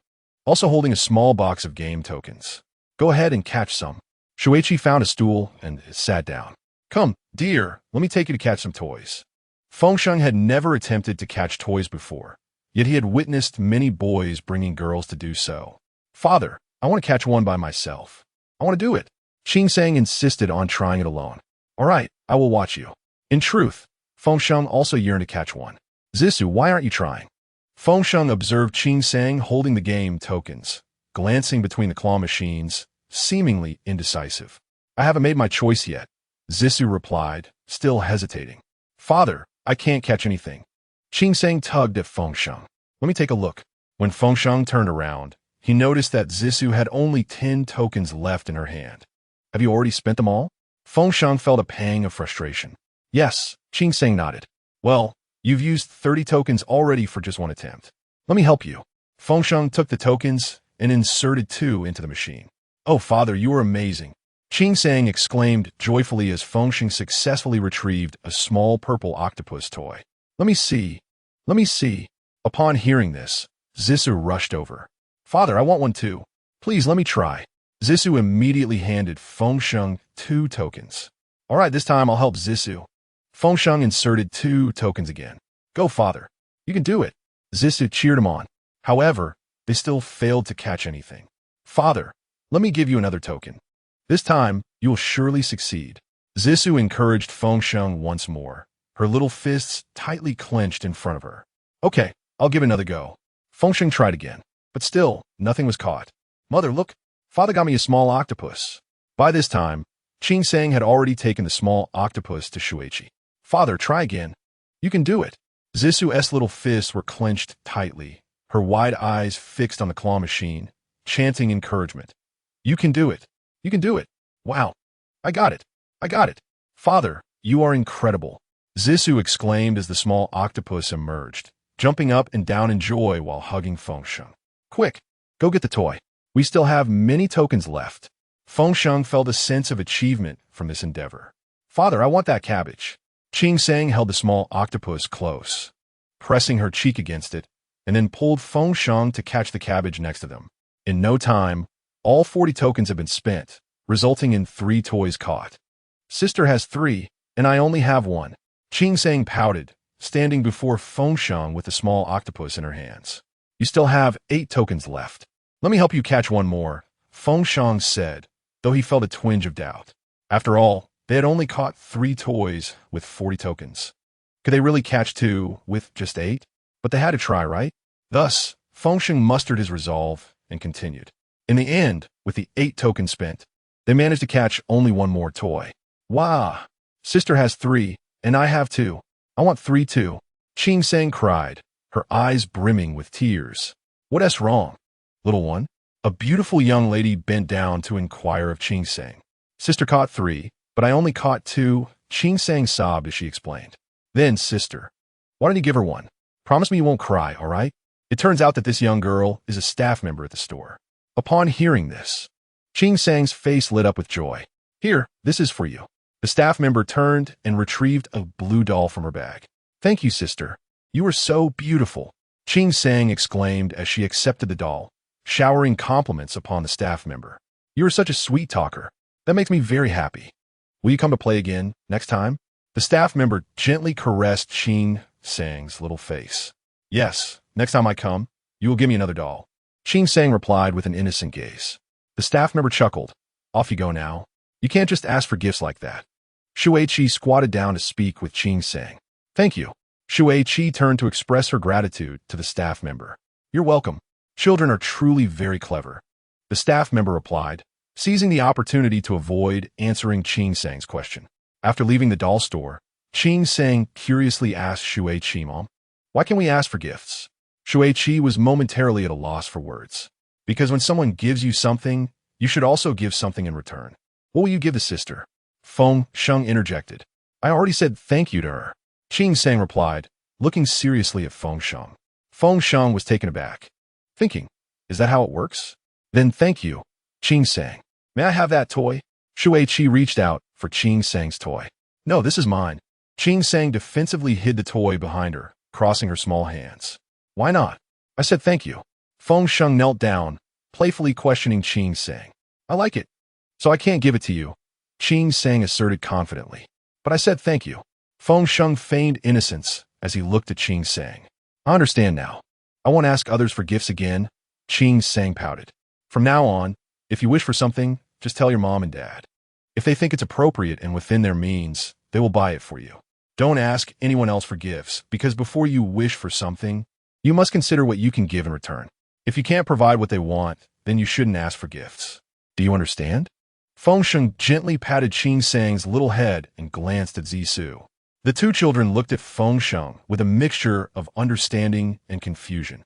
also holding a small box of game tokens. Go ahead and catch some. Shuiqi found a stool and sat down. Come, dear, let me take you to catch some toys. Feng Sheng had never attempted to catch toys before, yet he had witnessed many boys bringing girls to do so. Father, I want to catch one by myself. I want to do it. Qing Sang insisted on trying it alone. All right, I will watch you. In truth, Feng Sheng also yearned to catch one. Zissou, why aren't you trying? Feng Sheng observed Qing Sang holding the game tokens, glancing between the claw machines, seemingly indecisive. I haven't made my choice yet, Zissou replied, still hesitating. Father, I can't catch anything. Qing Sang tugged at Feng Sheng. Let me take a look. When Feng Sheng turned around, he noticed that Zissou had only 10 tokens left in her hand. Have you already spent them all? Feng Sheng felt a pang of frustration. Yes, Qing Sang nodded. Well, you've used 30 tokens already for just one attempt. Let me help you. Feng Sheng took the tokens and inserted 2 into the machine. Oh, Father, you are amazing. Qing Sang exclaimed joyfully as Feng Sheng successfully retrieved a small purple octopus toy. Let me see. Let me see. Upon hearing this, Zissou rushed over. Father, I want one too. Please let me try. Zissou immediately handed Feng Sheng 2 tokens. All right, this time I'll help Zissou. Feng Sheng inserted 2 tokens again. Go, Father. You can do it. Zissou cheered him on. However, they still failed to catch anything. Father, let me give you another token. This time, you will surely succeed. Zissou encouraged Feng Sheng once more, her little fists tightly clenched in front of her. Okay, I'll give it another go. Feng Sheng tried again, but still, nothing was caught. Mother, look, Father got me a small octopus. By this time, Qing Sang had already taken the small octopus to Shuiqi. Father, try again. You can do it. Zissou's little fists were clenched tightly, her wide eyes fixed on the claw machine, chanting encouragement. You can do it. You can do it. Wow. I got it. I got it. Father, you are incredible. Zissou exclaimed as the small octopus emerged, jumping up and down in joy while hugging Feng Sheng. Quick, go get the toy. We still have many tokens left. Feng Sheng felt a sense of achievement from this endeavor. Father, I want that cabbage. Qing Sang held the small octopus close, pressing her cheek against it, and then pulled Feng Sheng to catch the cabbage next to them. In no time, all 40 tokens have been spent, resulting in 3 toys caught. Sister has 3, and I only have 1. Qing Sang pouted, standing before Feng Sheng with the small octopus in her hands. You still have 8 tokens left. Let me help you catch one more, Feng Sheng said, though he felt a twinge of doubt. After all, they had only caught 3 toys with 40 tokens. Could they really catch 2 with just 8? But they had to try, right? Thus, Feng Sheng mustered his resolve and continued. In the end, with the 8 tokens spent, they managed to catch only 1 more toy. Wow! Sister has 3, and I have 2. I want 3 too. Qing Sang cried, her eyes brimming with tears. What's wrong, little one? A beautiful young lady bent down to inquire of Qing Sang. Sister caught 3, but I only caught 2, Qing Sang sobbed as she explained. Then, sister, why don't you give her 1? Promise me you won't cry, all right? It turns out that this young girl is a staff member at the store. Upon hearing this, Qing Sang's face lit up with joy. Here, this is for you. The staff member turned and retrieved a blue doll from her bag. Thank you, sister. You are so beautiful, Qing Sang exclaimed as she accepted the doll, showering compliments upon the staff member. You are such a sweet talker. That makes me very happy. Will you come to play again next time? The staff member gently caressed Qing Sang's little face. Yes, next time I come, you will give me another doll. Qing Sang replied with an innocent gaze. The staff member chuckled. Off you go now. You can't just ask for gifts like that. Shuiqi squatted down to speak with Qing Sang. Thank you. Shuiqi turned to express her gratitude to the staff member. You're welcome. Children are truly very clever. The staff member replied, seizing the opportunity to avoid answering Qing Sang's question. After leaving the doll store, Qing Sang curiously asked Shuiqi, Mom, why can't we ask for gifts? Shuiqi was momentarily at a loss for words. Because when someone gives you something, you should also give something in return. What will you give the sister? Feng Sheng interjected. I already said thank you to her. Qing Sang replied, looking seriously at Feng Sheng. Feng Sheng was taken aback, thinking, is that how it works? Then thank you, Qing sang. May I have that toy? Shuiqi reached out for Qing Sang's toy. No, this is mine. Qing Sang defensively hid the toy behind her, crossing her small hands. Why not? I said thank you. Feng Sheng knelt down, playfully questioning Qing Sang. I like it, so I can't give it to you, Qing Sang asserted confidently. But I said thank you. Feng Sheng feigned innocence as he looked at Qing Sang. I understand now. I won't ask others for gifts again, Qing Sang pouted. From now on, if you wish for something, just tell your mom and dad. If they think it's appropriate and within their means, they will buy it for you. Don't ask anyone else for gifts, because before you wish for something, you must consider what you can give in return. If you can't provide what they want, then you shouldn't ask for gifts. Do you understand? Feng Sheng gently patted Qing Sang's little head and glanced at Zisu. The two children looked at Feng Sheng with a mixture of understanding and confusion.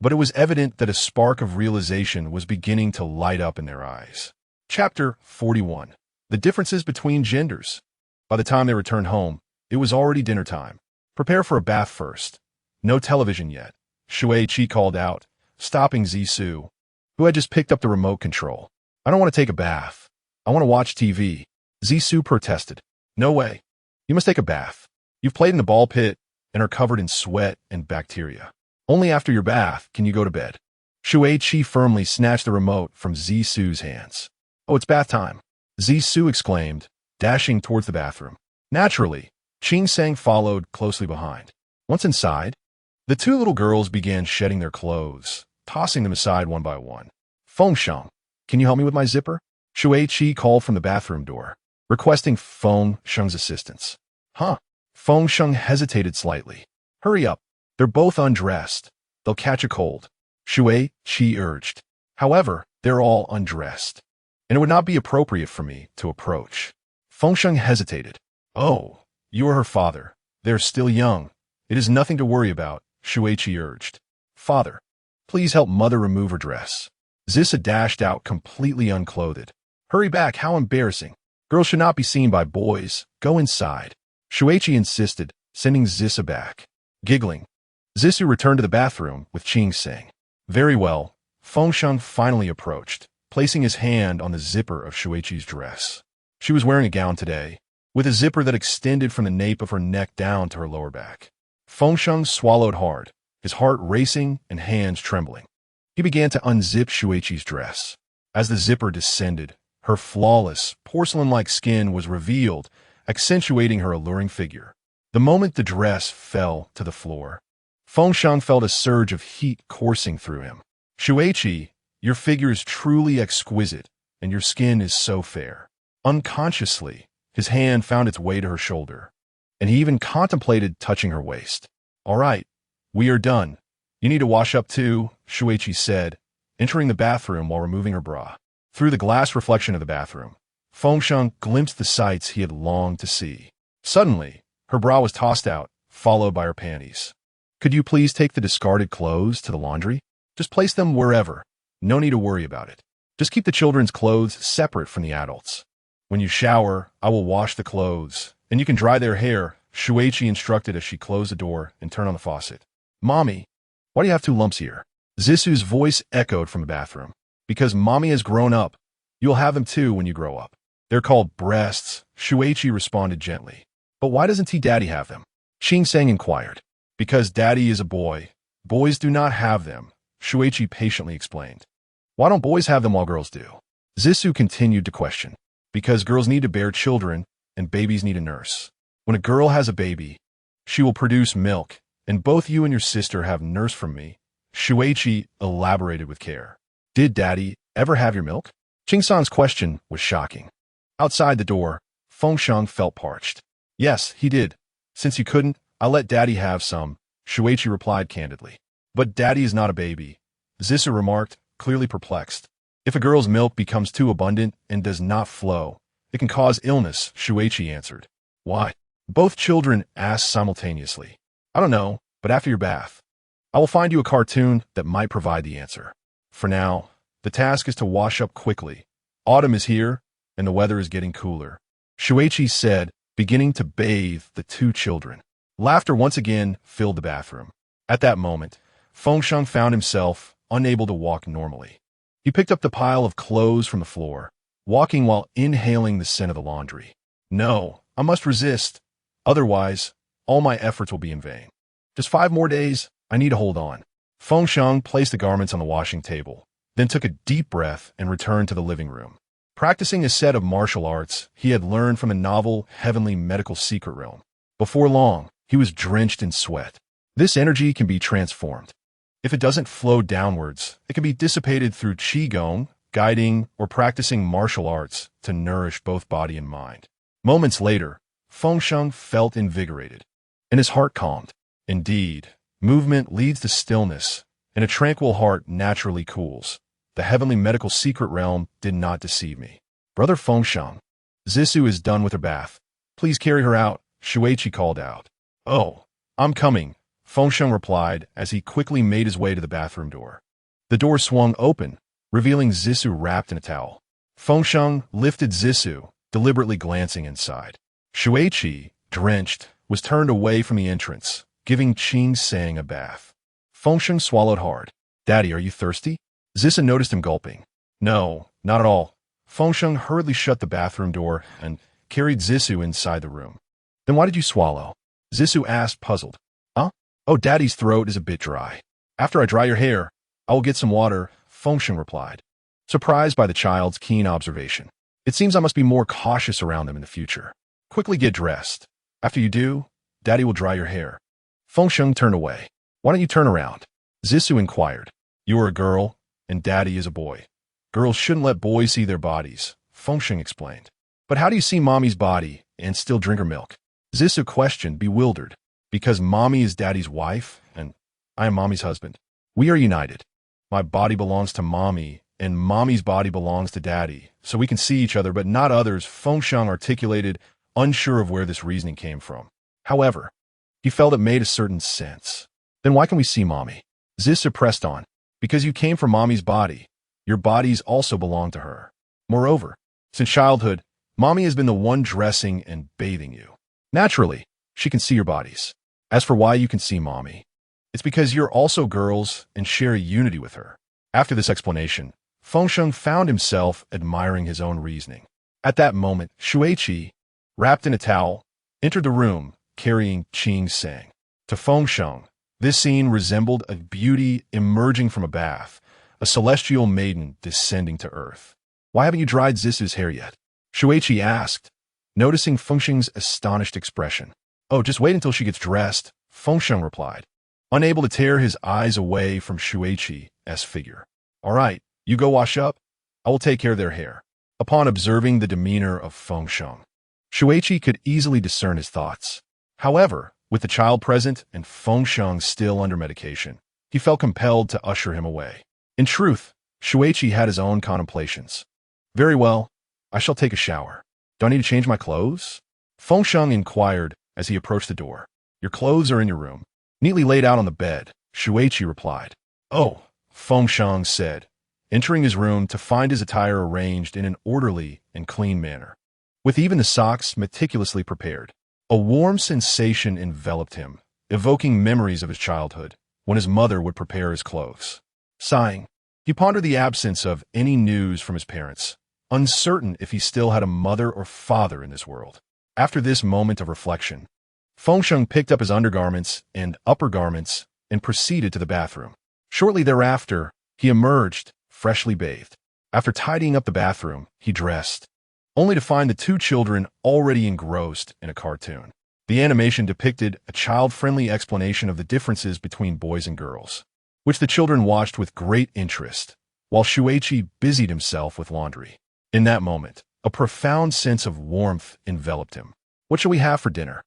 But it was evident that a spark of realization was beginning to light up in their eyes. Chapter 41. The differences between genders. By the time they returned home, it was already dinner time. Prepare for a bath first. No television yet, Shuiqi called out, stopping Zisu, who had just picked up the remote control. I don't want to take a bath. I want to watch TV. Zisu protested. No way. You must take a bath. You've played in the ball pit and are covered in sweat and bacteria. Only after your bath can you go to bed. Shuiqi firmly snatched the remote from Zisu's hands. Oh, it's bath time, Zisu exclaimed, dashing towards the bathroom. Naturally, Qing Sang followed closely behind. Once inside, the two little girls began shedding their clothes, tossing them aside one by one. Feng Sheng, can you help me with my zipper? Shuiqi called from the bathroom door, requesting Feng Sheng's assistance. Huh? Feng Sheng hesitated slightly. Hurry up. They're both undressed. They'll catch a cold, Shuiqi urged. However, they're all undressed, and it would not be appropriate for me to approach. Feng Sheng hesitated. Oh, you are her father. They're still young. It is nothing to worry about, Shuiqi urged. Father, please help mother remove her dress. Zissa dashed out completely unclothed. Hurry back, how embarrassing. Girls should not be seen by boys. Go inside. Shuiqi insisted, sending Zissa back. Giggling, Zisu returned to the bathroom with Qing Sang. Very well, Feng Sheng finally approached, placing his hand on the zipper of Shuiqi's dress. She was wearing a gown today, with a zipper that extended from the nape of her neck down to her lower back. Feng Sheng swallowed hard, his heart racing and hands trembling. He began to unzip Shuiqi's dress. As the zipper descended, her flawless, porcelain-like skin was revealed, accentuating her alluring figure. The moment the dress fell to the floor, Feng Sheng felt a surge of heat coursing through him. Shuiqi, your figure is truly exquisite, and your skin is so fair. Unconsciously, his hand found its way to her shoulder, and he even contemplated touching her waist. All right, we are done. You need to wash up too, Shuiqi said, entering the bathroom while removing her bra. Through the glass reflection of the bathroom, Feng Sheng glimpsed the sights he had longed to see. Suddenly, her bra was tossed out, followed by her panties. Could you please take the discarded clothes to the laundry? Just place them wherever. No need to worry about it. Just keep the children's clothes separate from the adults. When you shower, I will wash the clothes, and you can dry their hair, Shuiqi instructed as she closed the door and turned on the faucet. Mommy, why do you have two lumps here? Zisu's voice echoed from the bathroom. Because Mommy has grown up. You'll have them too when you grow up. They're called breasts, Shuiqi responded gently. But why doesn't Daddy have them? Qing Sang inquired. Because Daddy is a boy. Boys do not have them, Shuiqi patiently explained. Why don't boys have them while girls do? Zisu continued to question. Because girls need to bear children, and babies need a nurse. When a girl has a baby, she will produce milk, and both you and your sister have nurse from me, Shuiqi elaborated with care. Did Daddy ever have your milk? Qing Sang's question was shocking. Outside the door, Feng Sheng felt parched. Yes, he did. Since you couldn't, I'll let Daddy have some, Shuiqi replied candidly. But Daddy is not a baby, Zisu remarked, clearly perplexed. If a girl's milk becomes too abundant and does not flow, it can cause illness, Shuiqi answered. Why? Both children asked simultaneously. I don't know, but after your bath, I will find you a cartoon that might provide the answer. For now, the task is to wash up quickly. Autumn is here, and the weather is getting cooler, Shuiqi said, beginning to bathe the two children. Laughter once again filled the bathroom. At that moment, Feng Sheng found himself unable to walk normally. He picked up the pile of clothes from the floor, walking while inhaling the scent of the laundry. No, I must resist. Otherwise, all my efforts will be in vain. Just 5 more days, I need to hold on. Feng Sheng placed the garments on the washing table, then took a deep breath and returned to the living room. Practicing a set of martial arts he had learned from the novel Heavenly Medical Secret Realm. Before long, he was drenched in sweat. This energy can be transformed. If it doesn't flow downwards, it can be dissipated through qigong, guiding, or practicing martial arts to nourish both body and mind. Moments later, Feng Sheng felt invigorated, and his heart calmed. Indeed, movement leads to stillness, and a tranquil heart naturally cools. The Heavenly Medical Secret Realm did not deceive me. Brother Feng Sheng, Zissou is done with her bath. Please carry her out, Shuiqi called out. Oh, I'm coming, Feng Sheng replied as he quickly made his way to the bathroom door. The door swung open, revealing Zissou wrapped in a towel. Feng Sheng lifted Zissou, deliberately glancing inside. Shuiqi, drenched, was turned away from the entrance, giving Qing Sang a bath. Feng Sheng swallowed hard. Daddy, are you thirsty? Zissou noticed him gulping. No, not at all. Feng Sheng hurriedly shut the bathroom door and carried Zissou inside the room. Then why did you swallow? Zissou asked, puzzled. Huh? Oh, Daddy's throat is a bit dry. After I dry your hair, I will get some water, Feng Sheng replied, surprised by the child's keen observation. It seems I must be more cautious around them in the future. Quickly get dressed. After you do, Daddy will dry your hair. Feng Sheng turned away. Why don't you turn around? Zissou inquired. You are a girl, and Daddy is a boy. Girls shouldn't let boys see their bodies, Feng Sheng explained. But how do you see Mommy's body and still drink her milk? Zissou questioned, bewildered. Because Mommy is Daddy's wife, and I am Mommy's husband. We are united. My body belongs to Mommy, and Mommy's body belongs to Daddy, so we can see each other but not others, Feng Sheng articulated, unsure of where this reasoning came from. However, he felt it made a certain sense. Then why can we see Mommy? Zissou pressed on. Because you came from Mommy's body. Your bodies also belong to her. Moreover, since childhood, Mommy has been the one dressing and bathing you. Naturally, she can see your bodies. As for why you can see Mommy, it's because you're also girls and share a unity with her. After this explanation, Feng Sheng found himself admiring his own reasoning. At that moment, Shuiqi, wrapped in a towel, entered the room, carrying Qing Sang. To Feng Sheng, this scene resembled a beauty emerging from a bath, a celestial maiden descending to earth. Why haven't you dried Zissou's hair yet? Shuiqi asked, noticing Feng Sheng's astonished expression. Oh, just wait until she gets dressed, Feng Sheng replied, unable to tear his eyes away from Shuiqi's figure. All right, you go wash up. I will take care of their hair. Upon observing the demeanor of Feng Sheng, Shuiqi could easily discern his thoughts. However, with the child present and Feng Sheng still under medication, he felt compelled to usher him away. In truth, Shuiqi had his own contemplations. Very well, I shall take a shower. Do I need to change my clothes? Feng Sheng inquired as he approached the door. Your clothes are in your room, neatly laid out on the bed, Shuiqi replied. Oh, Feng Sheng said, entering his room to find his attire arranged in an orderly and clean manner, with even the socks meticulously prepared. A warm sensation enveloped him, evoking memories of his childhood, when his mother would prepare his clothes. Sighing, he pondered the absence of any news from his parents, uncertain if he still had a mother or father in this world. After this moment of reflection, Feng Sheng picked up his undergarments and upper garments and proceeded to the bathroom. Shortly thereafter, he emerged, freshly bathed. After tidying up the bathroom, he dressed, only to find the 2 children already engrossed in a cartoon. The animation depicted a child-friendly explanation of the differences between boys and girls, which the children watched with great interest, while Shuiqi busied himself with laundry. In that moment, a profound sense of warmth enveloped him. What shall we have for dinner?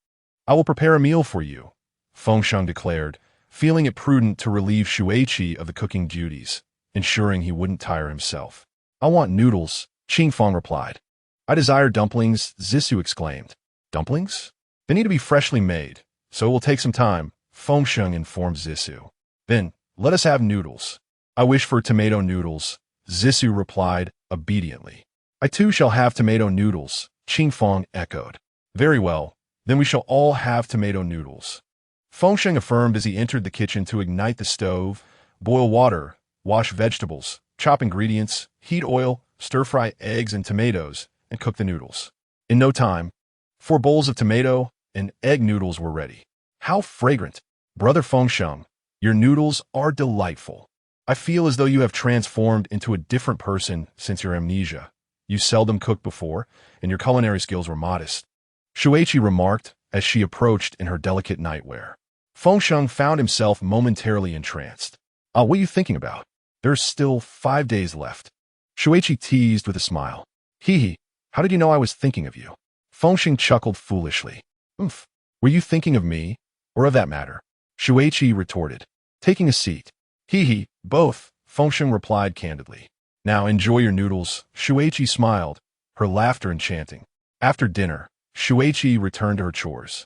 I will prepare a meal for you, Feng Sheng declared, feeling it prudent to relieve Shuiqi of the cooking duties, ensuring he wouldn't tire himself. I want noodles, Qing Feng replied. I desire dumplings, Zissou exclaimed. Dumplings? They need to be freshly made, so it will take some time, Feng Sheng informed Zissou. Then, let us have noodles. I wish for tomato noodles, Zissou replied, obediently. I too shall have tomato noodles, Qing Feng echoed. Very well, then we shall all have tomato noodles. Feng Sheng affirmed as he entered the kitchen to ignite the stove, boil water, wash vegetables, Chop ingredients, heat oil, stir-fry eggs and tomatoes, and cook the noodles. In no time, 4 bowls of tomato and egg noodles were ready. How fragrant! Brother Feng Sheng, your noodles are delightful. I feel as though you have transformed into a different person since your amnesia. You seldom cooked before, and your culinary skills were modest. Shuiqi remarked as she approached in her delicate nightwear. Feng Sheng found himself momentarily entranced. Ah, what are you thinking about? There's still 5 days left. Shuiqi teased with a smile. Hee, how did you know I was thinking of you? Feng Sheng chuckled foolishly. Oomph, were you thinking of me, or of that matter? Shuiqi retorted. Taking a seat. Hee, both, Feng Sheng replied candidly. Now enjoy your noodles, Shuiqi smiled, her laughter enchanting. After dinner, Shuiqi returned to her chores,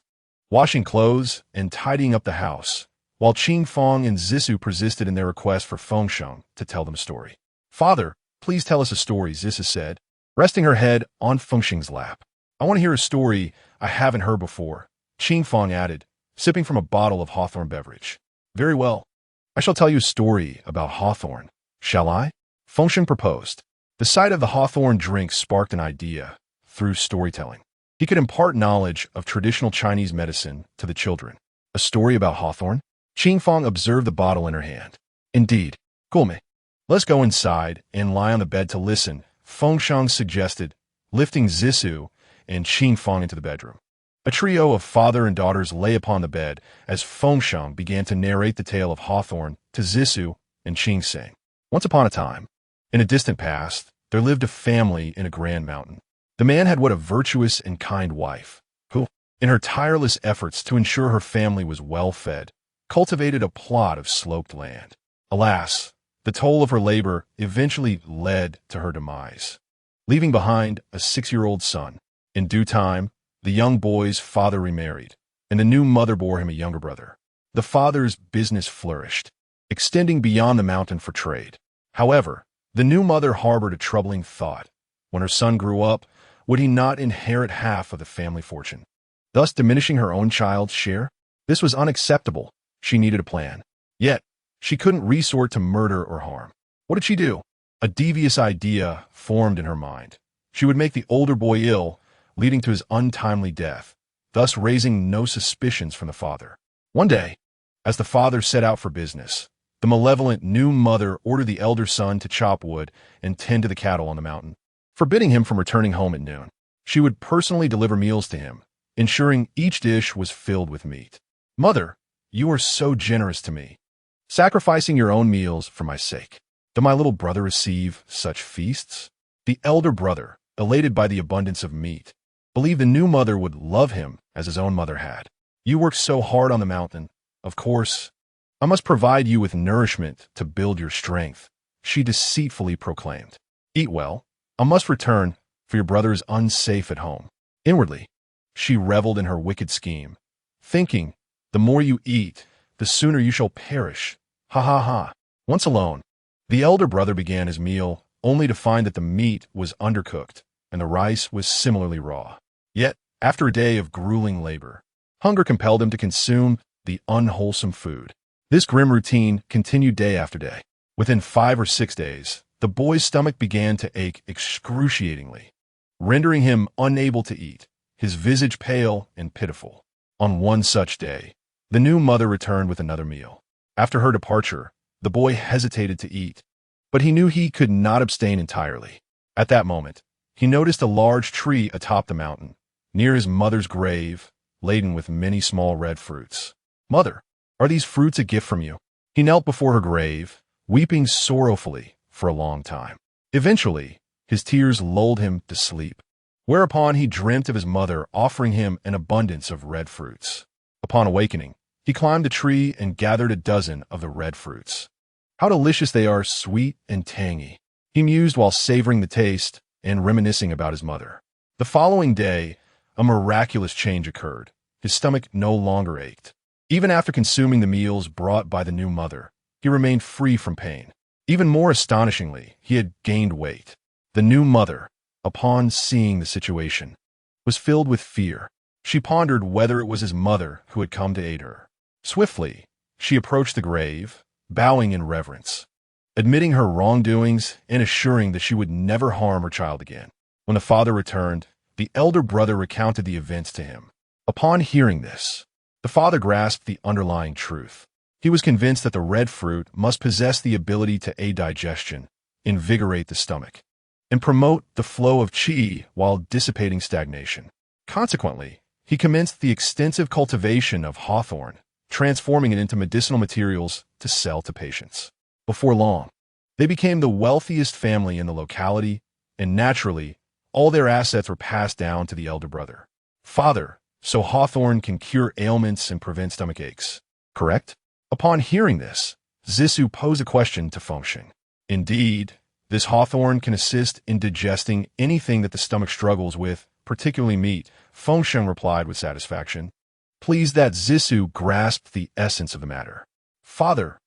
washing clothes and tidying up the house, while Qing Fong and Zissou persisted in their request for Feng Sheng to tell them a story. Father, please tell us a story, Zissou said, resting her head on Feng Sheng's lap. I want to hear a story I haven't heard before, Qing Fong added, sipping from a bottle of hawthorn beverage. Very well. I shall tell you a story about hawthorn. Shall I? Feng Sheng proposed. The sight of the hawthorn drink sparked an idea through storytelling. He could impart knowledge of traditional Chinese medicine to the children. A story about hawthorn? Qing Fong observed the bottle in her hand. Indeed. Gulme. Let's go inside and lie on the bed to listen, Feng Sheng suggested, lifting Zissou and Qing Fong into the bedroom. A trio of father and daughters lay upon the bed as Feng Sheng began to narrate the tale of hawthorn to Zissou and Qing Sang. Once upon a time, in a distant past, there lived a family in a grand mountain. The man had what a virtuous and kind wife, who, in her tireless efforts to ensure her family was well fed, cultivated a plot of sloped land. Alas, the toll of her labor eventually led to her demise, leaving behind a 6-year-old son. In due time, the young boy's father remarried, and the new mother bore him a younger brother. The father's business flourished, extending beyond the mountain for trade. However, the new mother harbored a troubling thought. When her son grew up, would he not inherit half of the family fortune, thus diminishing her own child's share? This was unacceptable. She needed a plan. Yet, she couldn't resort to murder or harm. What did she do? A devious idea formed in her mind. She would make the older boy ill, leading to his untimely death, thus raising no suspicions from the father. One day, as the father set out for business, the malevolent new mother ordered the elder son to chop wood and tend to the cattle on the mountain, forbidding him from returning home at noon. She would personally deliver meals to him, ensuring each dish was filled with meat. Mother, you are so generous to me, sacrificing your own meals for my sake. Did my little brother receive such feasts? The elder brother, elated by the abundance of meat, believed the new mother would love him as his own mother had. You worked so hard on the mountain. Of course, I must provide you with nourishment to build your strength, she deceitfully proclaimed. Eat well. I must return, for your brother is unsafe at home. Inwardly, she reveled in her wicked scheme, thinking, the more you eat, the sooner you shall perish. Ha ha ha. Once alone, the elder brother began his meal, only to find that the meat was undercooked and the rice was similarly raw. Yet, after a day of grueling labor, hunger compelled him to consume the unwholesome food. This grim routine continued day after day. Within 5 or 6 days, the boy's stomach began to ache excruciatingly, rendering him unable to eat, his visage pale and pitiful. On one such day, the new mother returned with another meal. After her departure, the boy hesitated to eat, but he knew he could not abstain entirely. At that moment, he noticed a large tree atop the mountain, near his mother's grave, laden with many small red fruits. Mother, are these fruits a gift from you? He knelt before her grave, weeping sorrowfully for a long time. Eventually, his tears lulled him to sleep, whereupon he dreamt of his mother offering him an abundance of red fruits. Upon awakening, he climbed the tree and gathered a dozen of the red fruits. How delicious they are, sweet and tangy, he mused while savoring the taste and reminiscing about his mother. The following day, a miraculous change occurred. His stomach no longer ached. Even after consuming the meals brought by the new mother, he remained free from pain. Even more astonishingly, he had gained weight. The new mother, upon seeing the situation, was filled with fear. She pondered whether it was his mother who had come to aid her. Swiftly, she approached the grave, bowing in reverence. admitting her wrongdoings and assuring that she would never harm her child again. When the father returned, the elder brother recounted the events to him. Upon hearing this, the father grasped the underlying truth. He was convinced that the red fruit must possess the ability to aid digestion, invigorate the stomach, and promote the flow of qi while dissipating stagnation. Consequently, he commenced the extensive cultivation of hawthorn, transforming it into medicinal materials to sell to patients. Before long, they became the wealthiest family in the locality, and naturally, all their assets were passed down to the elder brother. Father, so hawthorn can cure ailments and prevent stomach aches, correct? Upon hearing this, Zissou posed a question to Feng Sheng. Indeed, this hawthorn can assist in digesting anything that the stomach struggles with, particularly meat, Feng Sheng replied with satisfaction, pleased that Zissou grasped the essence of the matter. Father,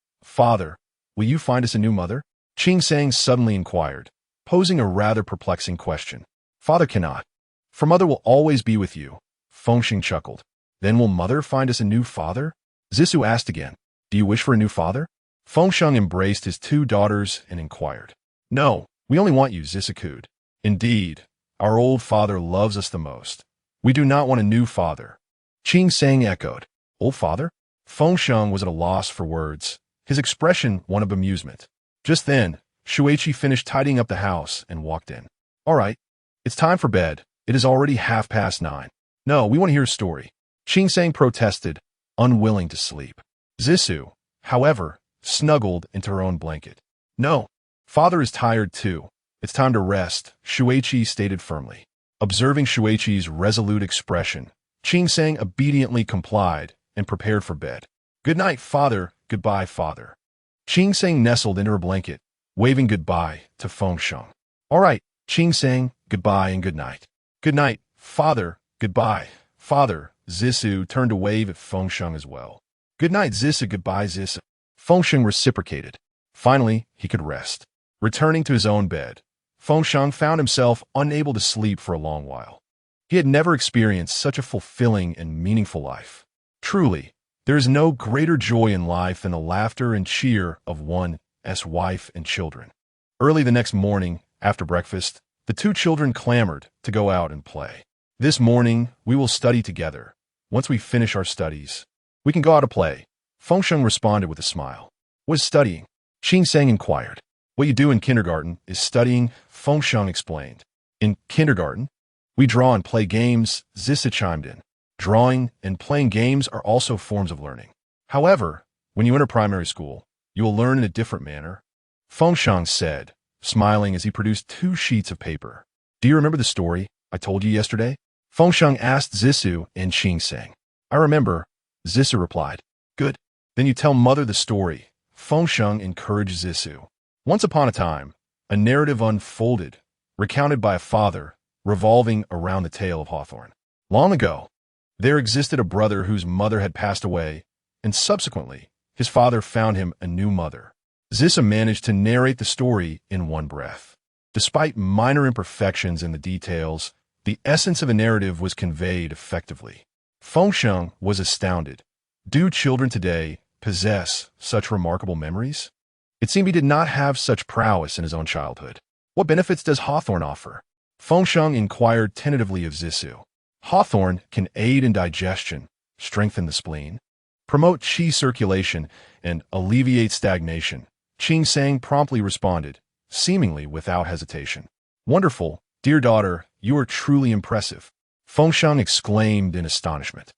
will you find us a new mother? Qing Sang suddenly inquired, posing a rather perplexing question. Father cannot, for mother will always be with you. Feng Sheng chuckled. Then will mother find us a new father? Zissou asked again. Do you wish for a new father? Feng Sheng embraced his two daughters and inquired. No, we only want you, Zissou. Indeed, our old father loves us the most. We do not want a new father. Qing Sang echoed. Old father? Feng Sheng was at a loss for words, his expression one of amusement. Just then, Shuiqi finished tidying up the house and walked in. All right, it's time for bed. It is already 9:30. No, we want to hear a story. Qing Sang protested, unwilling to sleep. Zissou, however, snuggled into her own blanket. No, father is tired too. It's time to rest, Shuiqi stated firmly. Observing Shuiqi's resolute expression, Qing Sang obediently complied and prepared for bed. Good night, father. Goodbye, father. Qing Sang nestled into her blanket, waving goodbye to Feng Sheng. All right, Qing Sang, goodbye and good night. Good night, father. Goodbye, father. Zissou turned to wave at Feng Sheng as well. Good night, Zissou. Goodbye, Zissou. Feng Sheng reciprocated. Finally, he could rest. Returning to his own bed, Feng Sheng found himself unable to sleep for a long while. He had never experienced such a fulfilling and meaningful life. Truly, there is no greater joy in life than the laughter and cheer of one's wife and children. Early the next morning, after breakfast, the two children clamored to go out and play. This morning, we will study together. Once we finish our studies, we can go out to play. Feng Sheng responded with a smile. What is studying? Qing Sang inquired. What you do in kindergarten is studying, Feng Sheng explained. In kindergarten, we draw and play games, Zissou chimed in. Drawing and playing games are also forms of learning. However, when you enter primary school, you will learn in a different manner. Feng Sheng said, smiling as he produced 2 sheets of paper. Do you remember the story I told you yesterday? Feng Sheng asked Zissou and Qing Sang. I remember, Zissou replied. Good. Then you tell mother the story. Feng Sheng encouraged Zissou. Once upon a time, a narrative unfolded, recounted by a father, revolving around the tale of hawthorn. Long ago, there existed a brother whose mother had passed away, and subsequently, his father found him a new mother. Zissou managed to narrate the story in one breath. Despite minor imperfections in the details, the essence of the narrative was conveyed effectively. Feng Sheng was astounded. Do children today possess such remarkable memories? It seemed he did not have such prowess in his own childhood. What benefits does hawthorn offer? Feng Sheng inquired tentatively of Zissou. Hawthorn can aid in digestion, strengthen the spleen, promote qi circulation, and alleviate stagnation. Qing Sang promptly responded, seemingly without hesitation. Wonderful, dear daughter, you are truly impressive. Feng Sheng exclaimed in astonishment.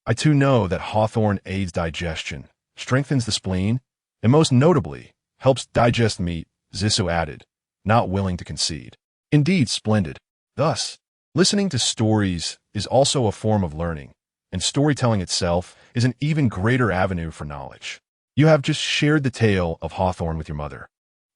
I too know that hawthorn aids digestion, strengthens the spleen, and most notably, helps digest meat, Zissou added, not willing to concede. Indeed, splendid. Thus, listening to stories is also a form of learning, and storytelling itself is an even greater avenue for knowledge. You have just shared the tale of hawthorn with your mother,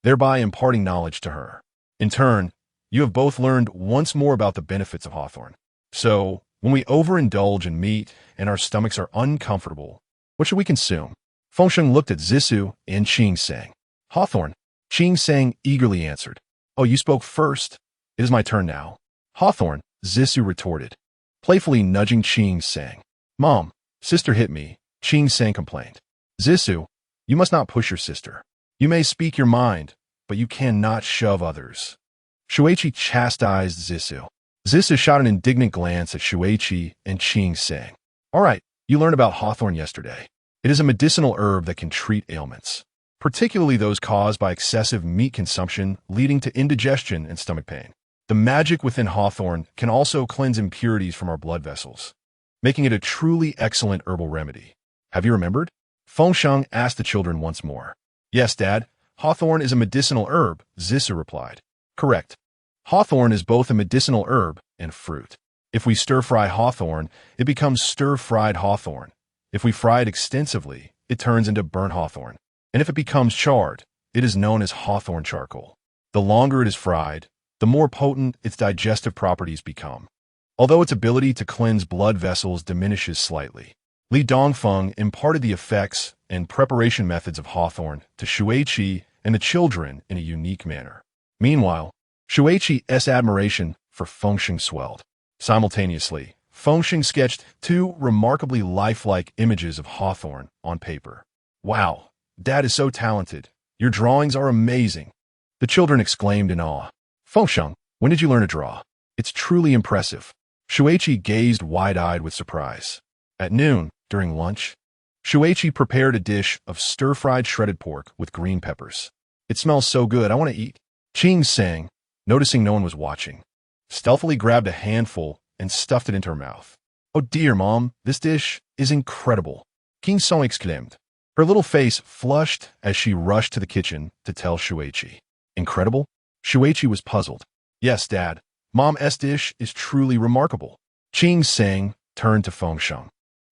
thereby imparting knowledge to her. In turn, you have both learned once more about the benefits of hawthorn. So, when we overindulge in meat and our stomachs are uncomfortable, what should we consume? Feng Sheng looked at Zissou and Qing Sang. Hawthorn. Qing Sang eagerly answered. Oh, you spoke first. It is my turn now. Hawthorn, Zissou retorted, playfully nudging Qing Sang. Mom, sister hit me, Qing Sang complained. Zissou, you must not push your sister. You may speak your mind, but you cannot shove others. Shuiqi chastised Zissou. Zissou shot an indignant glance at Shuiqi and Qing Sheng. All right, you learned about hawthorn yesterday. It is a medicinal herb that can treat ailments, particularly those caused by excessive meat consumption leading to indigestion and stomach pain. The magic within hawthorn can also cleanse impurities from our blood vessels, making it a truly excellent herbal remedy. Have you remembered? Feng Sheng asked the children once more. Yes, Dad. Hawthorn is a medicinal herb, Zissou replied. Correct. Hawthorn is both a medicinal herb and fruit. If we stir-fry hawthorn, it becomes stir-fried hawthorn. If we fry it extensively, it turns into burnt hawthorn. And if it becomes charred, it is known as hawthorn charcoal. The longer it is fried, the more potent its digestive properties become, although its ability to cleanse blood vessels diminishes slightly. Li Dongfeng imparted the effects and preparation methods of hawthorn to Shuiqi and the children in a unique manner. Meanwhile, Shuiqi's admiration for Feng Sheng swelled. Simultaneously, Feng Sheng sketched two remarkably lifelike images of hawthorn on paper. Wow, Dad is so talented. Your drawings are amazing. The children exclaimed in awe. Feng Sheng, when did you learn to draw? It's truly impressive. Shuiqi gazed wide-eyed with surprise. At noon, during lunch, Shuiqi prepared a dish of stir-fried shredded pork with green peppers. It smells so good, I want to eat. Qing Sheng, noticing no one was watching, stealthily grabbed a handful and stuffed it into her mouth. Oh dear, Mom, this dish is incredible. Qing Sheng exclaimed. Her little face flushed as she rushed to the kitchen to tell Shuiqi. Incredible? Shuiqi was puzzled. Yes, Dad. Mom's dish is truly remarkable. Qing Sheng turned to Feng Sheng,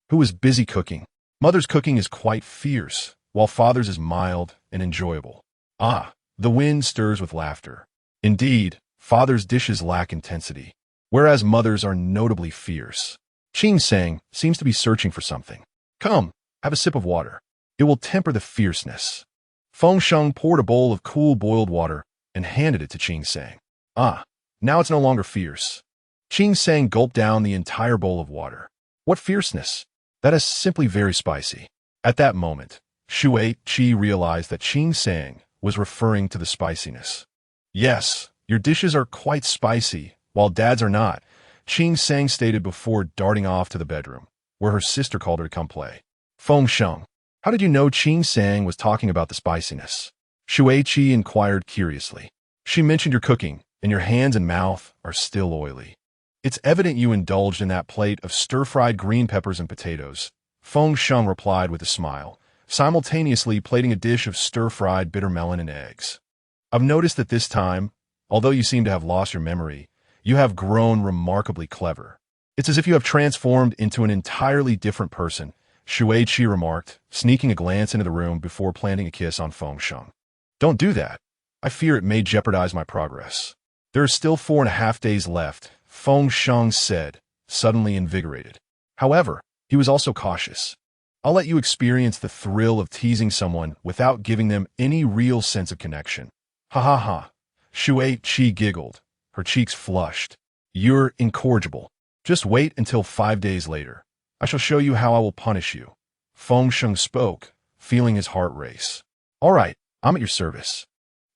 who was busy cooking. Mother's cooking is quite fierce, while Father's is mild and enjoyable. Ah, the wind stirs with laughter. Indeed, Father's dishes lack intensity, whereas Mother's are notably fierce. Qing Sheng seems to be searching for something. Come, have a sip of water. It will temper the fierceness. Feng Sheng poured a bowl of cool boiled water and handed it to Qing Sheng. Ah, now it's no longer fierce. Qing Sheng gulped down the entire bowl of water. What fierceness? That is simply very spicy. At that moment, Shuiqi realized that Qing Sheng was referring to the spiciness. Yes, your dishes are quite spicy, while Dad's are not, Qing Sheng stated before darting off to the bedroom, where her sister called her to come play. Feng Sheng, how did you know Qing Sheng was talking about the spiciness? Shuiqi inquired curiously. She mentioned your cooking, and your hands and mouth are still oily. It's evident you indulged in that plate of stir-fried green peppers and potatoes, Feng Sheng replied with a smile, simultaneously plating a dish of stir-fried bitter melon and eggs. I've noticed that this time, although you seem to have lost your memory, you have grown remarkably clever. It's as if you have transformed into an entirely different person, Shuiqi remarked, sneaking a glance into the room before planting a kiss on Feng Sheng. Don't do that. I fear it may jeopardize my progress. There are still 4.5 days left, Feng Sheng said, suddenly invigorated. However, he was also cautious. I'll let you experience the thrill of teasing someone without giving them any real sense of connection. Ha ha ha. Shuiqi giggled, her cheeks flushed. You're incorrigible. Just wait until 5 days later. I shall show you how I will punish you. Feng Sheng spoke, feeling his heart race. All right, I'm at your service.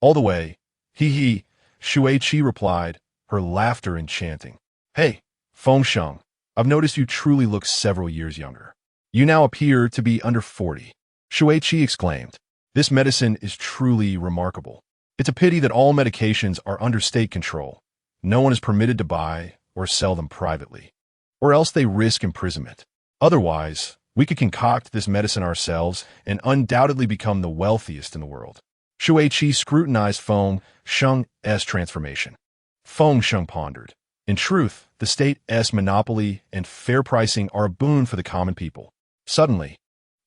All the way. Hee, Shuiqi replied, her laughter enchanting. Hey, Feng Sheng, I've noticed you truly look several years younger. You now appear to be under 40. Shuiqi exclaimed. This medicine is truly remarkable. It's a pity that all medications are under state control. No one is permitted to buy or sell them privately, or else they risk imprisonment. Otherwise, we could concoct this medicine ourselves and undoubtedly become the wealthiest in the world. Shuiqi scrutinized Feng Sheng's transformation. Feng Sheng pondered. In truth, the state's monopoly and fair pricing are a boon for the common people. Suddenly,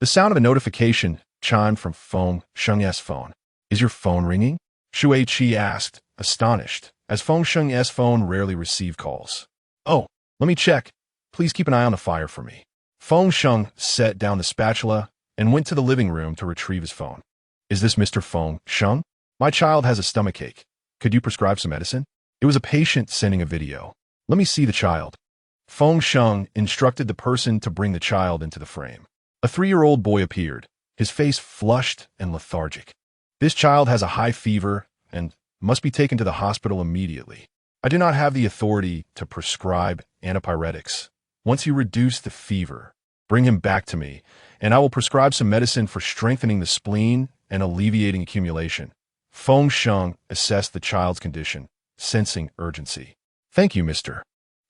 the sound of a notification chimed from Feng Sheng's phone. Is your phone ringing? Shuiqi asked, astonished, as Feng Sheng's phone rarely received calls. Oh, let me check. Please keep an eye on the fire for me. Feng Sheng set down the spatula and went to the living room to retrieve his phone. Is this Mr. Feng Sheng? My child has a stomachache. Could you prescribe some medicine? It was a patient sending a video. Let me see the child. Feng Sheng instructed the person to bring the child into the frame. A 3-year-old boy appeared, his face flushed and lethargic. This child has a high fever and must be taken to the hospital immediately. I do not have the authority to prescribe antipyretics. Once you reduce the fever, bring him back to me, and I will prescribe some medicine for strengthening the spleen and alleviating accumulation. Feng Sheng assessed the child's condition, sensing urgency. Thank you, Mr.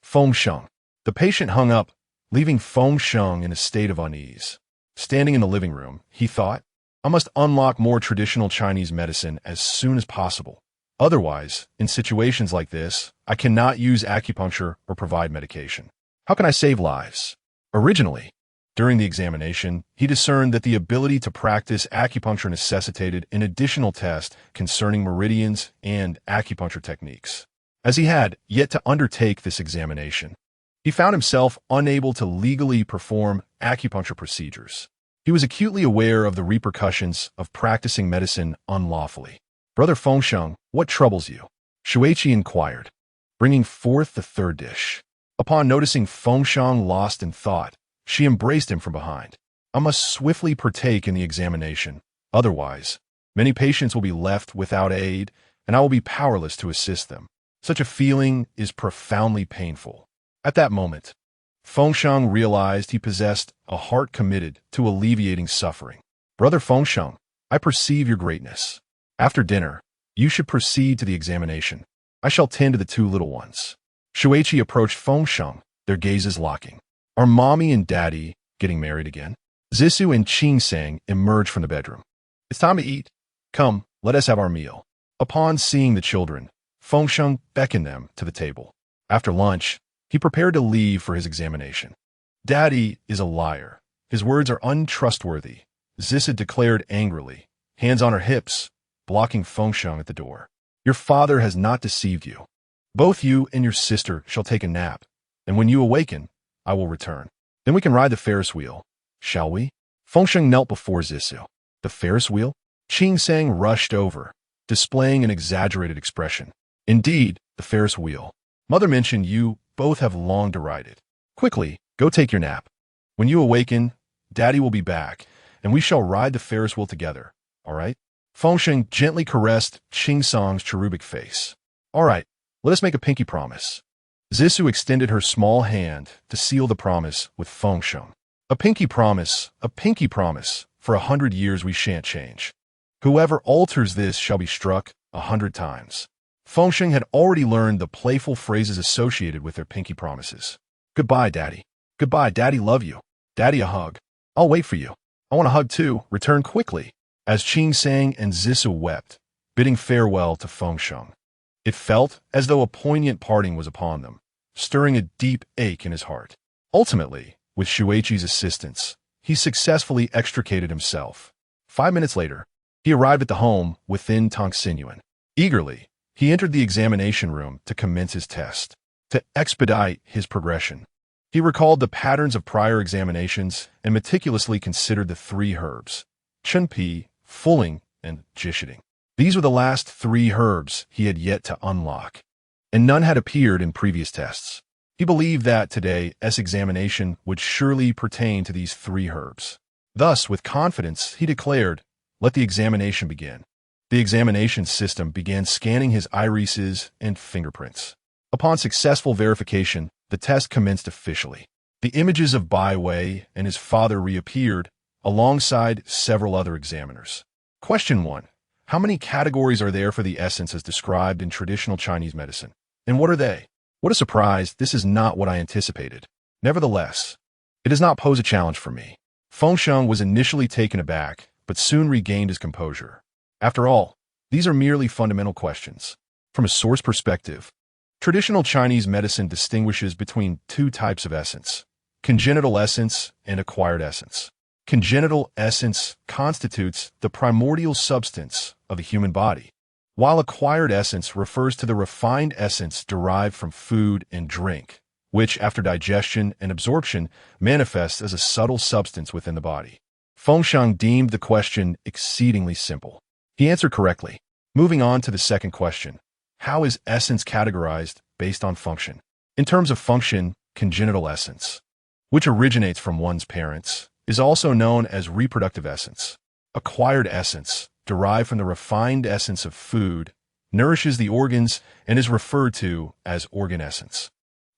Feng Sheng. The patient hung up, leaving Feng Sheng in a state of unease. Standing in the living room, he thought, I must unlock more traditional Chinese medicine as soon as possible. Otherwise, in situations like this, I cannot use acupuncture or provide medication. How can I save lives? Originally, during the examination, he discerned that the ability to practice acupuncture necessitated an additional test concerning meridians and acupuncture techniques. As he had yet to undertake this examination, he found himself unable to legally perform acupuncture procedures. He was acutely aware of the repercussions of practicing medicine unlawfully. Brother Feng Sheng, what troubles you? Shuiqi inquired, bringing forth the third dish. Upon noticing Feng Sheng lost in thought, she embraced him from behind. I must swiftly partake in the examination. Otherwise, many patients will be left without aid, and I will be powerless to assist them. Such a feeling is profoundly painful. At that moment, Feng Sheng realized he possessed a heart committed to alleviating suffering. Brother Feng Sheng, I perceive your greatness. After dinner, you should proceed to the examination. I shall tend to the two little ones. Shuiqi approached Feng Sheng, their gazes locking. Are mommy and daddy getting married again? Zissou and Feng Sheng emerged from the bedroom. It's time to eat. Come, let us have our meal. Upon seeing the children, Feng Sheng beckoned them to the table. After lunch, he prepared to leave for his examination. Daddy is a liar. His words are untrustworthy, Zissou declared angrily, hands on her hips, blocking Feng Sheng at the door. Your father has not deceived you. Both you and your sister shall take a nap, and when you awaken, I will return. Then we can ride the Ferris wheel, shall we? Feng Sheng knelt before Zissou. The Ferris wheel? Feng Sheng rushed over, displaying an exaggerated expression. Indeed, the Ferris wheel. Mother mentioned you both have longed to ride it. Quickly, go take your nap. When you awaken, Daddy will be back, and we shall ride the Ferris wheel together, all right? Feng Sheng gently caressed Feng Sheng's cherubic face. All right, let us make a pinky promise. Zissou extended her small hand to seal the promise with Feng Sheng. A pinky promise, for 100 years we shan't change. Whoever alters this shall be struck 100 times. Feng Sheng had already learned the playful phrases associated with their pinky promises. Goodbye, Daddy. Goodbye, Daddy, love you. Daddy, a hug. I'll wait for you. I want a hug too. Return quickly. As Feng Sheng and Zissou wept, bidding farewell to Feng Sheng. It felt as though a poignant parting was upon them, stirring a deep ache in his heart. Ultimately, with Shuiqi's assistance, he successfully extricated himself. 5 minutes later, he arrived at the home within Tongxinyuan. Eagerly, he entered the examination room to commence his test. To expedite his progression, he recalled the patterns of prior examinations and meticulously considered the 3 herbs, Chunpi, Fuling, and Jishiding. These were the last 3 herbs he had yet to unlock, and none had appeared in previous tests. He believed that today's examination would surely pertain to these 3 herbs. Thus, with confidence, he declared, let the examination begin. The examination system began scanning his irises and fingerprints. Upon successful verification, the test commenced officially. The images of Bai Wei and his father reappeared, alongside several other examiners. Question 1. How many categories are there for the essence as described in traditional Chinese medicine? And what are they? What a surprise, this is not what I anticipated. Nevertheless, it does not pose a challenge for me. Feng Sheng was initially taken aback, but soon regained his composure. After all, these are merely fundamental questions. From a source perspective, traditional Chinese medicine distinguishes between 2 types of essence, congenital essence and acquired essence. Congenital essence constitutes the primordial substance of the human body, while acquired essence refers to the refined essence derived from food and drink, which, after digestion and absorption, manifests as a subtle substance within the body. Feng Sheng deemed the question exceedingly simple. He answered correctly. Moving on to the second question, how is essence categorized based on function? In terms of function, congenital essence, which originates from one's parents, is also known as reproductive essence. Acquired essence, derived from the refined essence of food, nourishes the organs, and is referred to as organ essence.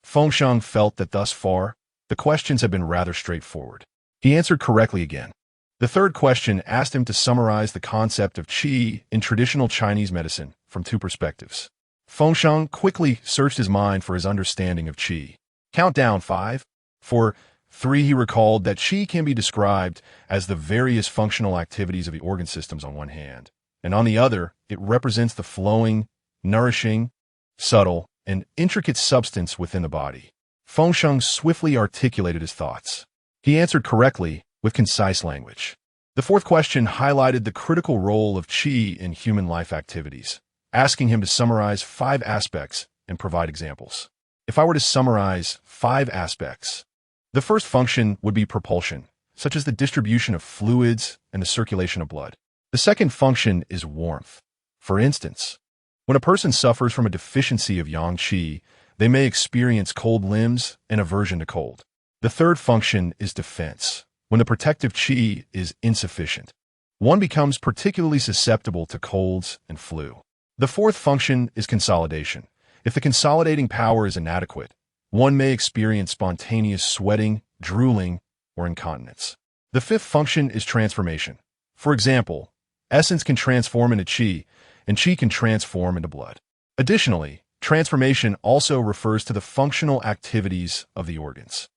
Feng Sheng felt that thus far, the questions had been rather straightforward. He answered correctly again. The third question asked him to summarize the concept of qi in traditional Chinese medicine from two perspectives. Feng Sheng quickly searched his mind for his understanding of qi. Count down 5, 4, 3. He recalled that qi can be described as the various functional activities of the organ systems on one hand, and on the other, it represents the flowing, nourishing, subtle, and intricate substance within the body. Feng Sheng swiftly articulated his thoughts. He answered correctly with concise language. The fourth question highlighted the critical role of qi in human life activities, asking him to summarize 5 aspects and provide examples. If I were to summarize 5 aspects, the first function would be propulsion, such as the distribution of fluids and the circulation of blood. The second function is warmth. For instance, when a person suffers from a deficiency of yang qi, they may experience cold limbs and aversion to cold. The third function is defense. When the protective qi is insufficient, one becomes particularly susceptible to colds and flu. The fourth function is consolidation. If the consolidating power is inadequate, one may experience spontaneous sweating, drooling, or incontinence. The fifth function is transformation. For example, essence can transform into qi, and qi can transform into blood. Additionally, transformation also refers to the functional activities of the organs.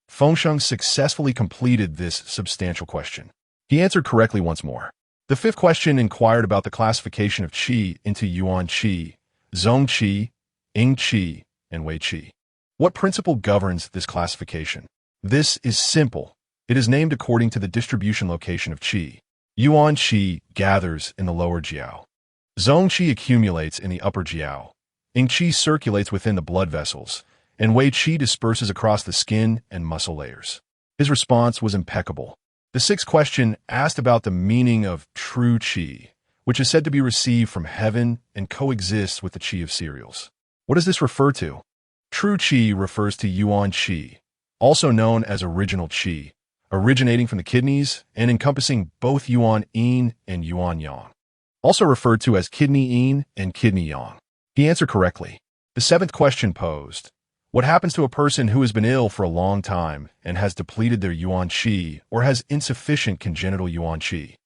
Feng Sheng successfully completed this substantial question. He answered correctly once more. The fifth question inquired about the classification of qi into yuan qi, zong qi, ying qi, and wei qi. What principle governs this classification? This is simple. It is named according to the distribution location of qi. Yuan qi gathers in the lower jiao. Zong qi accumulates in the upper jiao. Ying qi circulates within the blood vessels, and wei qi disperses across the skin and muscle layers. His response was impeccable. The sixth question asked about the meaning of true qi, which is said to be received from heaven and coexists with the qi of cereals. What does this refer to? True qi refers to yuan qi, also known as original qi, originating from the kidneys and encompassing both yuan yin and yuan yang, also referred to as kidney yin and kidney yang. He answered correctly. The seventh question posed, what happens to a person who has been ill for a long time and has depleted their yuan qi or has insufficient congenital yuan qi?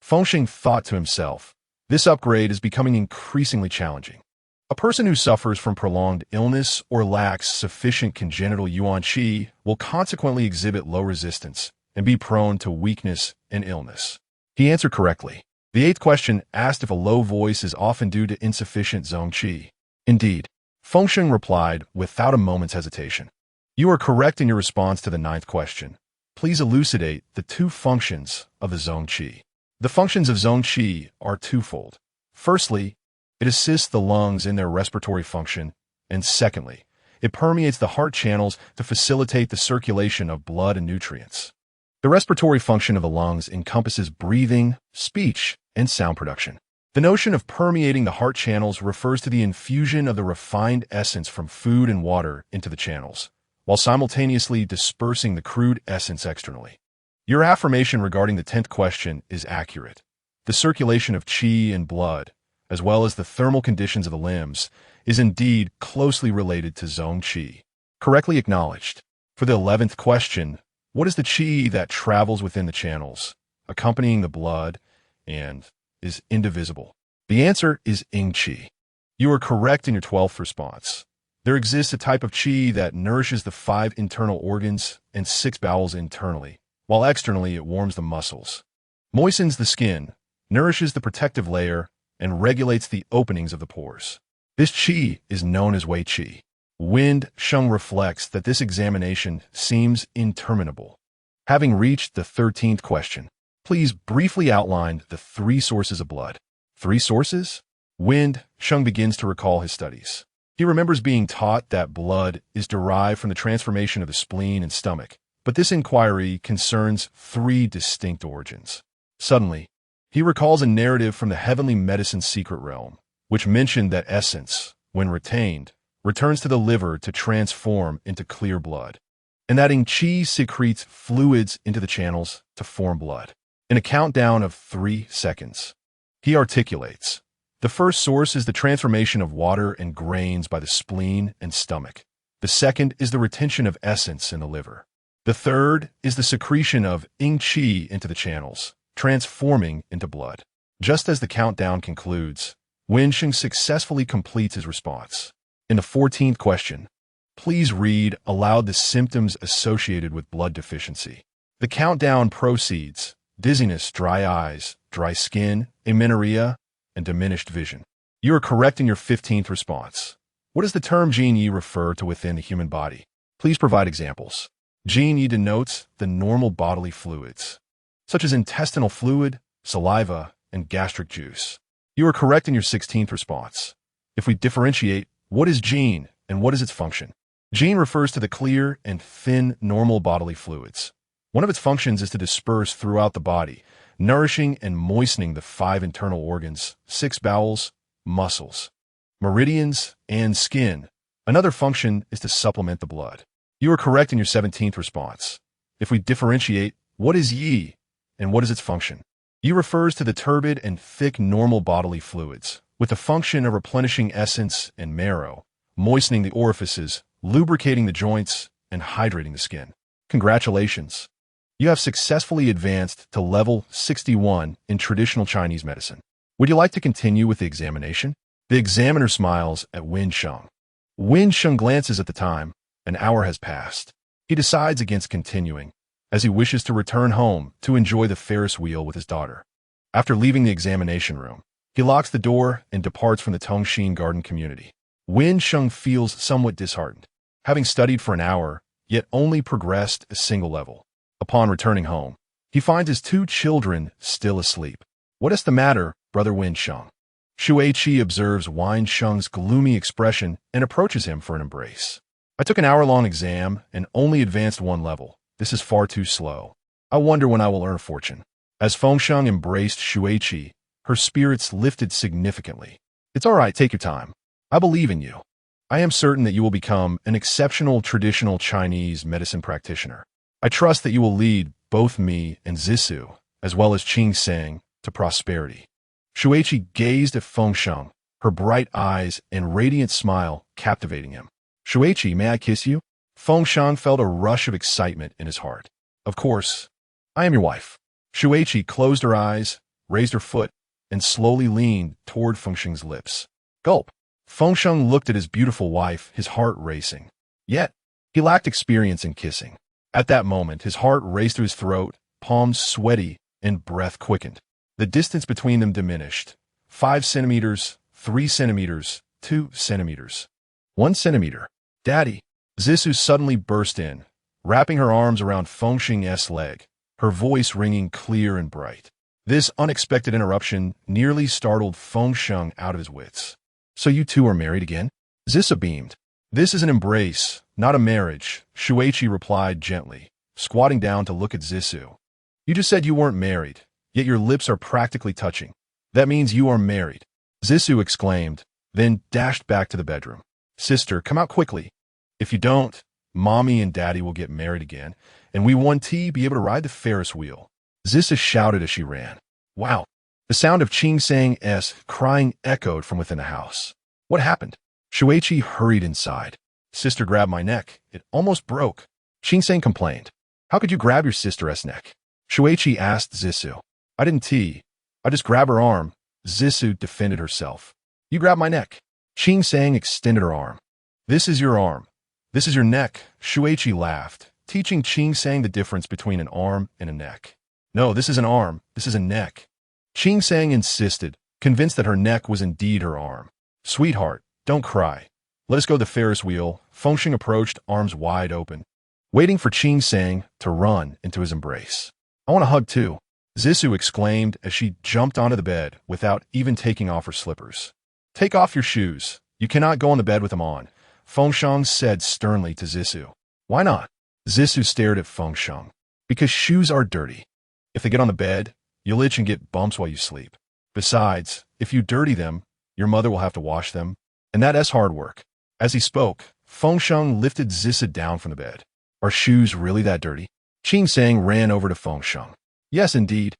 Feng Sheng thought to himself, this upgrade is becoming increasingly challenging. A person who suffers from prolonged illness or lacks sufficient congenital yuan qi will consequently exhibit low resistance and be prone to weakness and illness. He answered correctly. The eighth question asked if a low voice is often due to insufficient zong qi. Indeed, Feng Sheng replied without a moment's hesitation. You are correct in your response to the ninth question. Please elucidate the 2 functions of the zong qi. The functions of zong qi are twofold. Firstly, it assists the lungs in their respiratory function, and secondly, it permeates the heart channels to facilitate the circulation of blood and nutrients. The respiratory function of the lungs encompasses breathing, speech, and sound production. The notion of permeating the heart channels refers to the infusion of the refined essence from food and water into the channels, while simultaneously dispersing the crude essence externally. Your affirmation regarding the 10th question is accurate. The circulation of qi and blood, as well as the thermal conditions of the limbs, is indeed closely related to zong qi. Correctly acknowledged. For the 11th question, what is the qi that travels within the channels, accompanying the blood, and is indivisible? The answer is ying qi. You are correct in your 12th response. There exists a type of qi that nourishes the 5 internal organs and 6 bowels internally, while externally it warms the muscles, moistens the skin, nourishes the protective layer, and regulates the openings of the pores. This qi is known as wei qi. Feng Sheng reflects that this examination seems interminable. Having reached the 13th question, please briefly outline the 3 sources of blood. 3 sources? Feng Sheng begins to recall his studies. He remembers being taught that blood is derived from the transformation of the spleen and stomach, but this inquiry concerns 3 distinct origins. Suddenly, he recalls a narrative from the heavenly medicine secret realm, which mentioned that essence, when retained, returns to the liver to transform into clear blood, and that ying qi secretes fluids into the channels to form blood. In a countdown of 3 seconds, He articulates. The first source is the transformation of water and grains by the spleen and stomach. The second is the retention of essence in the liver. The third is the secretion of yin qi into the channels, transforming into blood. Just as the countdown concludes, Feng Sheng successfully completes his response. In the 14th question, please read aloud the symptoms associated with blood deficiency. The countdown proceeds: dizziness, dry eyes, dry skin, amenorrhea, and diminished vision. You are correct in your 15th response. What does the term jin yi refer to within the human body? Please provide examples. Jin yi denotes the normal bodily fluids, such as intestinal fluid, saliva, and gastric juice. You are correct in your 16th response. If we differentiate, what is jin and what is its function? Jin refers to the clear and thin normal bodily fluids. One of its functions is to disperse throughout the body, nourishing and moistening the 5 internal organs, 6 bowels, muscles, meridians, and skin. Another function is to supplement the blood. You are correct in your 17th response. If we differentiate, what is yi and what is its function? Yi refers to the turbid and thick normal bodily fluids, with the function of replenishing essence and marrow, moistening the orifices, lubricating the joints, and hydrating the skin. Congratulations! You have successfully advanced to level 61 in traditional Chinese medicine. Would you like to continue with the examination? The examiner smiles at Feng Sheng. Feng Sheng glances at the time. An hour has passed. He decides against continuing, as he wishes to return home to enjoy the Ferris wheel with his daughter. After leaving the examination room, he locks the door and departs from the Tongxin Garden community. Feng Sheng feels somewhat disheartened, having studied for an hour, yet only progressed a single level. Upon returning home, he finds his 2 children still asleep. What is the matter, brother Feng Sheng? Shuiqi observes Feng Sheng's gloomy expression and approaches him for an embrace. I took an hour-long exam and only advanced 1 level. This is far too slow. I wonder when I will earn a fortune. As Feng Sheng embraced Shuiqi, her spirits lifted significantly. It's all right, take your time. I believe in you. I am certain that you will become an exceptional traditional Chinese medicine practitioner. I trust that you will lead both me and Zissou, as well as Qing Sang, to prosperity. Shuiqi gazed at Feng Sheng, her bright eyes and radiant smile captivating him. Shuiqi, may I kiss you? Feng Sheng felt a rush of excitement in his heart. Of course. I am your wife. Shuiqi closed her eyes, raised her foot, and slowly leaned toward Feng Sheng's lips. Gulp. Feng Sheng looked at his beautiful wife, his heart racing. Yet, he lacked experience in kissing. At that moment, his heart raced to his throat, palms sweaty, and breath quickened. The distance between them diminished. 5 centimeters, 3 centimeters, 2 centimeters. 1 centimeter. Daddy. Zissou suddenly burst in, wrapping her arms around Feng Sheng's leg, her voice ringing clear and bright. This unexpected interruption nearly startled Feng Sheng out of his wits. So you two are married again? Zissou beamed. This is an embrace, not a marriage, Shuiqi replied gently, squatting down to look at Zissou. You just said you weren't married, yet your lips are practically touching. That means you are married. Zissou exclaimed, then dashed back to the bedroom. Sister, come out quickly. If you don't, Mommy and Daddy will get married again, and we won't be able to ride the Ferris wheel. Zissou shouted as she ran. Wow. The sound of Qing Sang's crying echoed from within the house. What happened? Shuiqi hurried inside. Sister grabbed my neck. It almost broke. Qing Sang complained. How could you grab your sister's neck? Shuiqi asked Zissou. I didn't I just grabbed her arm. Zissou defended herself. You grabbed my neck. Qing Sang extended her arm. This is your arm. This is your neck. Shuiqi laughed, teaching Qing Sang the difference between an arm and a neck. No, this is an arm. This is a neck. Qing Sang insisted, convinced that her neck was indeed her arm. Sweetheart, don't cry. Let us go to the Ferris wheel. Feng Sheng approached, arms wide open, waiting for Qing Sang to run into his embrace. I want a hug too, Zissou exclaimed as she jumped onto the bed without even taking off her slippers. Take off your shoes. You cannot go on the bed with them on, Feng Sheng said sternly to Zissou. Why not? Zissou stared at Feng Sheng. Because shoes are dirty. If they get on the bed, you'll itch and get bumps while you sleep. Besides, if you dirty them, your mother will have to wash them, and that's hard work. As he spoke, Feng Sheng lifted Zissou down from the bed. Are shoes really that dirty? Qing Sang ran over to Feng Sheng. Yes, indeed.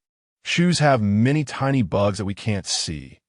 Shoes have many tiny bugs that we can't see.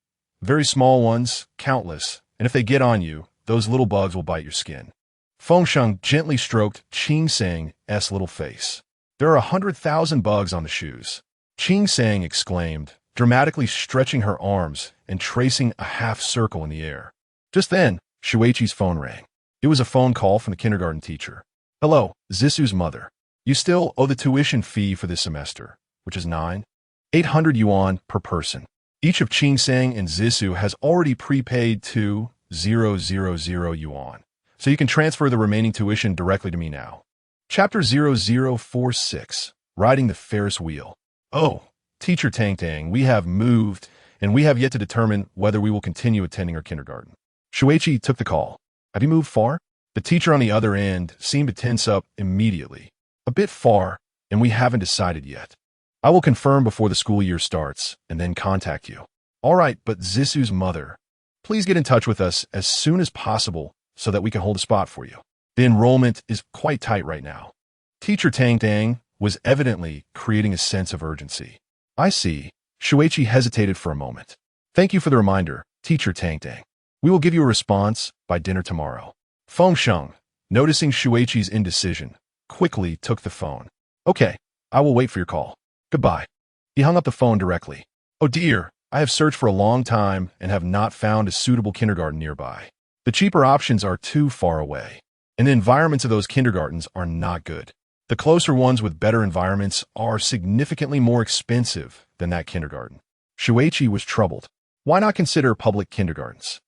Very small ones, countless, and if they get on you, those little bugs will bite your skin. Feng Sheng gently stroked Qing Sang's little face. There are 100,000 bugs on the shoes. Qing Sang exclaimed, dramatically stretching her arms and tracing a half circle in the air. Just then, Shuiqi's phone rang. It was a phone call from the kindergarten teacher. Hello, Zisu's mother. You still owe the tuition fee for this semester, which is 9,800 yuan per person. Each of Qing Sang and Zisu has already prepaid 2,000 yuan, so you can transfer the remaining tuition directly to me now. Chapter 0046, Riding the Ferris Wheel. Oh, Teacher Tang Tang, we have moved, and we have yet to determine whether we will continue attending our kindergarten. Shuiqi took the call. Have you moved far? The teacher on the other end seemed to tense up immediately. A bit far, and we haven't decided yet. I will confirm before the school year starts, and then contact you. All right, but Zisu's mother, please get in touch with us as soon as possible so that we can hold a spot for you. The enrollment is quite tight right now. Teacher Tang Tang was evidently creating a sense of urgency. I see. Shuiqi hesitated for a moment. Thank you for the reminder, Teacher Tang Tang. We will give you a response by dinner tomorrow. Feng Sheng, noticing Shuiqi's indecision, quickly took the phone. Okay, I will wait for your call. Goodbye. He hung up the phone directly. Oh dear, I have searched for a long time and have not found a suitable kindergarten nearby. The cheaper options are too far away, and the environments of those kindergartens are not good. The closer ones with better environments are significantly more expensive than that kindergarten. Shuiqi was troubled. Why not consider public kindergartens?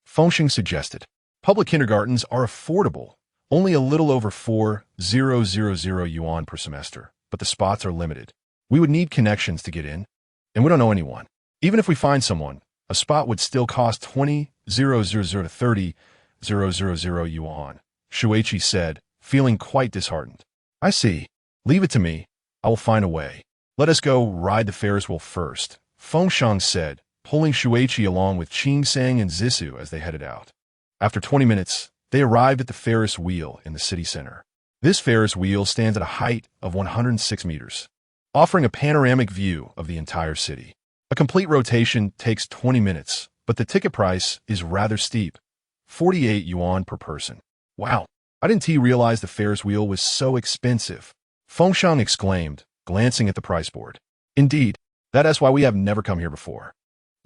Feng Sheng suggested. Public kindergartens are affordable, only a little over 4,000 yuan per semester, but the spots are limited. We would need connections to get in, and we don't know anyone. Even if we find someone, a spot would still cost 20,000 to 30,000 yuan, Shuiqi said, feeling quite disheartened. I see. Leave it to me. I will find a way. Let us go ride the Ferris wheel first, Feng Sheng said, pulling Shuiqi along with Qing Sang and Zisu as they headed out. After 20 minutes, they arrived at the Ferris wheel in the city center. This Ferris wheel stands at a height of 106 meters, offering a panoramic view of the entire city. A complete rotation takes 20 minutes, but the ticket price is rather steep, 48 yuan per person. Wow, I didn't realize the Ferris wheel was so expensive, Feng Sheng exclaimed, glancing at the price board. Indeed, that is why we have never come here before.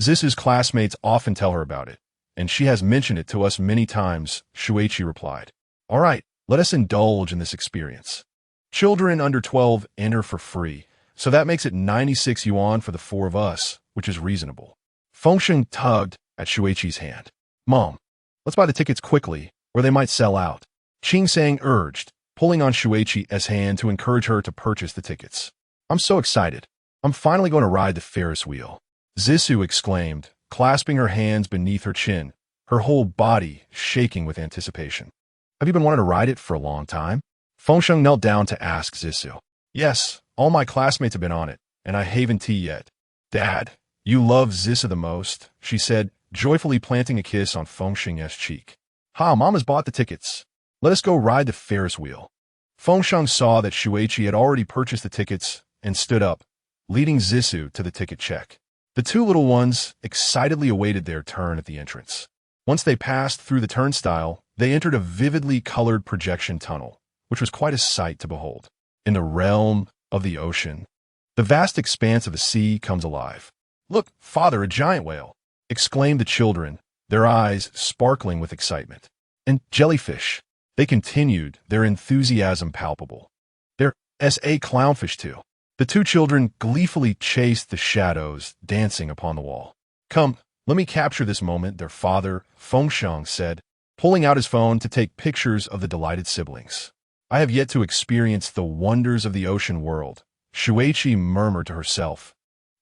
Zisu's classmates often tell her about it, and she has mentioned it to us many times, Shuiqi replied. All right, let us indulge in this experience. Children under 12 enter for free, so that makes it 96 yuan for the four of us, which is reasonable. Feng Sheng tugged at Shuiqi's hand. Mom, let's buy the tickets quickly, or they might sell out. Qing Sang urged, pulling on Shuiqi's hand to encourage her to purchase the tickets. I'm so excited. I'm finally going to ride the Ferris wheel. Zisu exclaimed, clasping her hands beneath her chin, her whole body shaking with anticipation. Have you been wanting to ride it for a long time? Feng Sheng knelt down to ask Zisu. Yes, all my classmates have been on it, and I haven't yet. Dad, you love Zisu the most, she said, joyfully planting a kiss on Feng Sheng's cheek. Ha, Mom has bought the tickets. Let us go ride the Ferris wheel. Feng Sheng saw that Shuiqi had already purchased the tickets and stood up, leading Zisu to the ticket check. The two little ones excitedly awaited their turn at the entrance. Once they passed through the turnstile, they entered a vividly colored projection tunnel, which was quite a sight to behold. In the realm of the ocean, the vast expanse of the sea comes alive. Look, Father, a giant whale, exclaimed the children, their eyes sparkling with excitement. And jellyfish. They continued, their enthusiasm palpable. There's a clownfish too. The two children gleefully chased the shadows dancing upon the wall. Come, let me capture this moment, their father, Feng Sheng, said, pulling out his phone to take pictures of the delighted siblings. I have yet to experience the wonders of the ocean world, Shuiqi murmured to herself,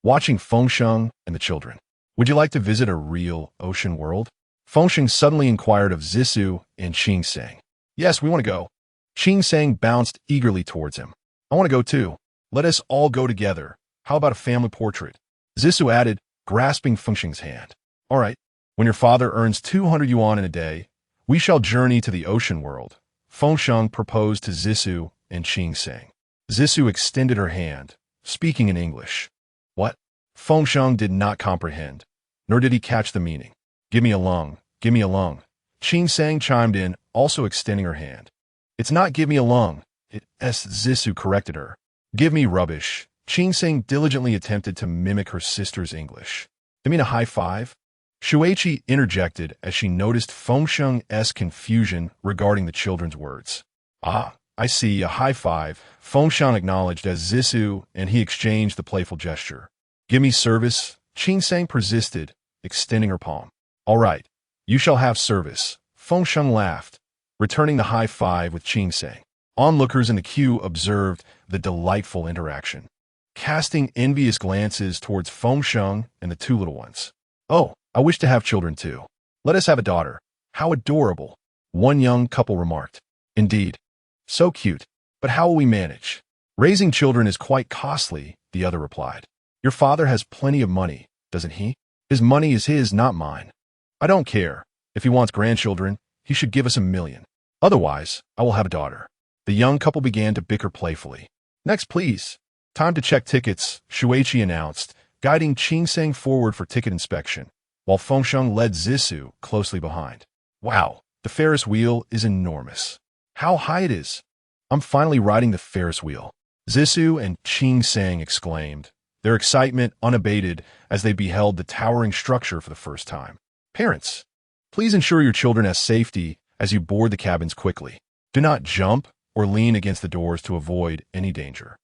watching Feng Sheng and the children. Would you like to visit a real ocean world? Feng Sheng suddenly inquired of Zisu and Qing Sang. Yes, we want to go. Qing Sang bounced eagerly towards him. I want to go too. Let us all go together. How about a family portrait? Zisu added, grasping Feng Sheng's hand. All right, when your father earns 200 yuan in a day, we shall journey to the ocean world, Feng Sheng proposed to Zisu and Qing Sang. Zisu extended her hand, speaking in English. What? Feng Sheng did not comprehend, nor did he catch the meaning. Give me a lung, give me a lung. Qing Sang chimed in, also extending her hand. It's not give me a lung, it's Zissou corrected her. Give me rubbish. Qing Sang diligently attempted to mimic her sister's English. You mean a high five? Shuiqi interjected as she noticed Feng Sheng's confusion regarding the children's words. Ah, I see, a high five, Feng Sheng acknowledged as Zissou, and he exchanged the playful gesture. Give me service, Qing Sang persisted, extending her palm. All right, you shall have service, Feng Sheng laughed, returning the high five with Qing Sang. Onlookers in the queue observed the delightful interaction, casting envious glances towards Feng Sheng and the two little ones. Oh, I wish to have children too. Let us have a daughter. How adorable, one young couple remarked. Indeed. So cute. But how will we manage? Raising children is quite costly, the other replied. Your father has plenty of money, doesn't he? His money is his, not mine. I don't care. If he wants grandchildren, he should give us 1 million. Otherwise, I will have a daughter. The young couple began to bicker playfully. Next, please. Time to check tickets, Shuiqi announced, guiding Qing Sang forward for ticket inspection, while Feng Sheng led Zissou closely behind. Wow, the Ferris wheel is enormous. How high it is. I'm finally riding the Ferris wheel. Zissou and Qing Sang exclaimed, their excitement unabated as they beheld the towering structure for the first time. Parents, please ensure your children have safety as you board the cabins quickly. Do not jump or lean against the doors to avoid any danger.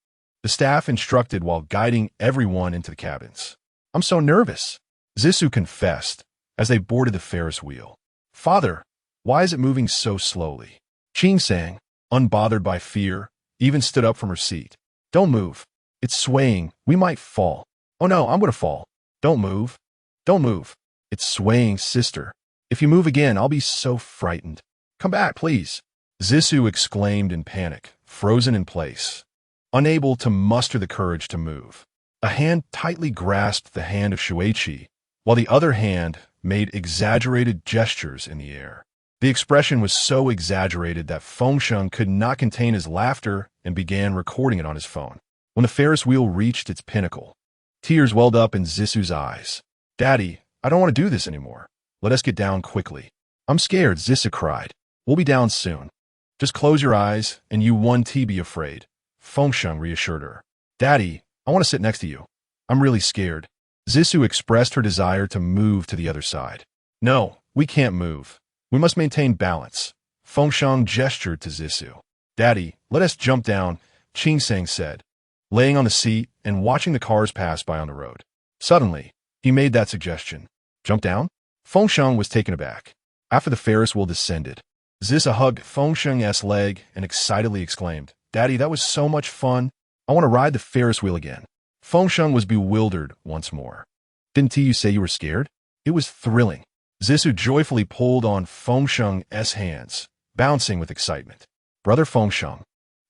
The staff instructed while guiding everyone into the cabins. I'm so nervous, Zissou confessed as they boarded the Ferris wheel. Father, why is it moving so slowly? Qing Sang, unbothered by fear, even stood up from her seat. Don't move. It's swaying. We might fall. Oh no, I'm going to fall. Don't move. Don't move. It's swaying, sister. If you move again, I'll be so frightened. Come back, please. Zissou exclaimed in panic, frozen in place, unable to muster the courage to move. A hand tightly grasped the hand of Shuiqi, while the other hand made exaggerated gestures in the air. The expression was so exaggerated that Feng Sheng could not contain his laughter and began recording it on his phone. When the Ferris wheel reached its pinnacle, tears welled up in Zissou's eyes. Daddy, I don't want to do this anymore. Let us get down quickly. I'm scared, Zissou cried. We'll be down soon. Just close your eyes and you won't be afraid, Feng Sheng reassured her. Daddy, I want to sit next to you. I'm really scared. Zissou expressed her desire to move to the other side. No, we can't move. We must maintain balance. Feng Sheng gestured to Zissou. Daddy, let us jump down, Qing Sang said, laying on the seat and watching the cars pass by on the road. Suddenly, he made that suggestion. Jump down? Feng Sheng was taken aback. After the Ferris wheel descended, Zissou hugged Feng Sheng's leg and excitedly exclaimed, Daddy, that was so much fun. I want to ride the Ferris wheel again. Feng Sheng was bewildered once more. Didn't you say you were scared? It was thrilling. Zissou joyfully pulled on Feng Sheng's hands, bouncing with excitement. Brother Feng Sheng,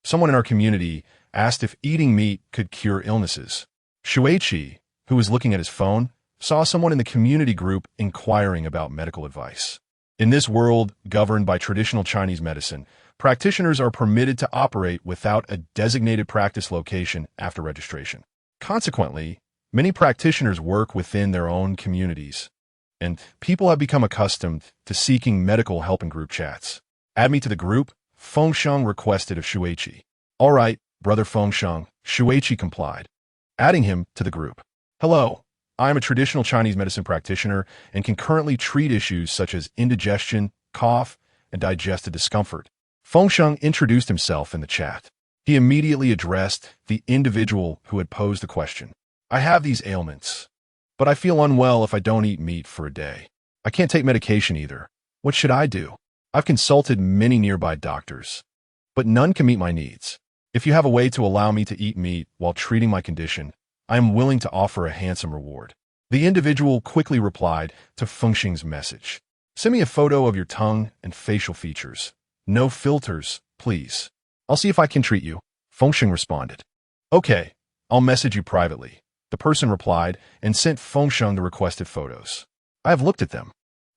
someone in our community asked if eating meat could cure illnesses. Shuiqi, who was looking at his phone, saw someone in the community group inquiring about medical advice. In this world governed by traditional Chinese medicine, practitioners are permitted to operate without a designated practice location after registration. Consequently, many practitioners work within their own communities, and people have become accustomed to seeking medical help in group chats. Add me to the group, Feng Sheng requested of Shuiqi. All right, brother Feng Sheng, Shuiqi complied, adding him to the group. Hello, I am a traditional Chinese medicine practitioner and can currently treat issues such as indigestion, cough, and digestive discomfort. Feng Sheng introduced himself in the chat. He immediately addressed the individual who had posed the question. I have these ailments, but I feel unwell if I don't eat meat for a day. I can't take medication either. What should I do? I've consulted many nearby doctors, but none can meet my needs. If you have a way to allow me to eat meat while treating my condition, I am willing to offer a handsome reward. The individual quickly replied to Feng Sheng's message. Send me a photo of your tongue and facial features. No filters, please. I'll see if I can treat you, Feng Sheng responded. Okay, I'll message you privately, the person replied and sent Feng Sheng the requested photos. I have looked at them.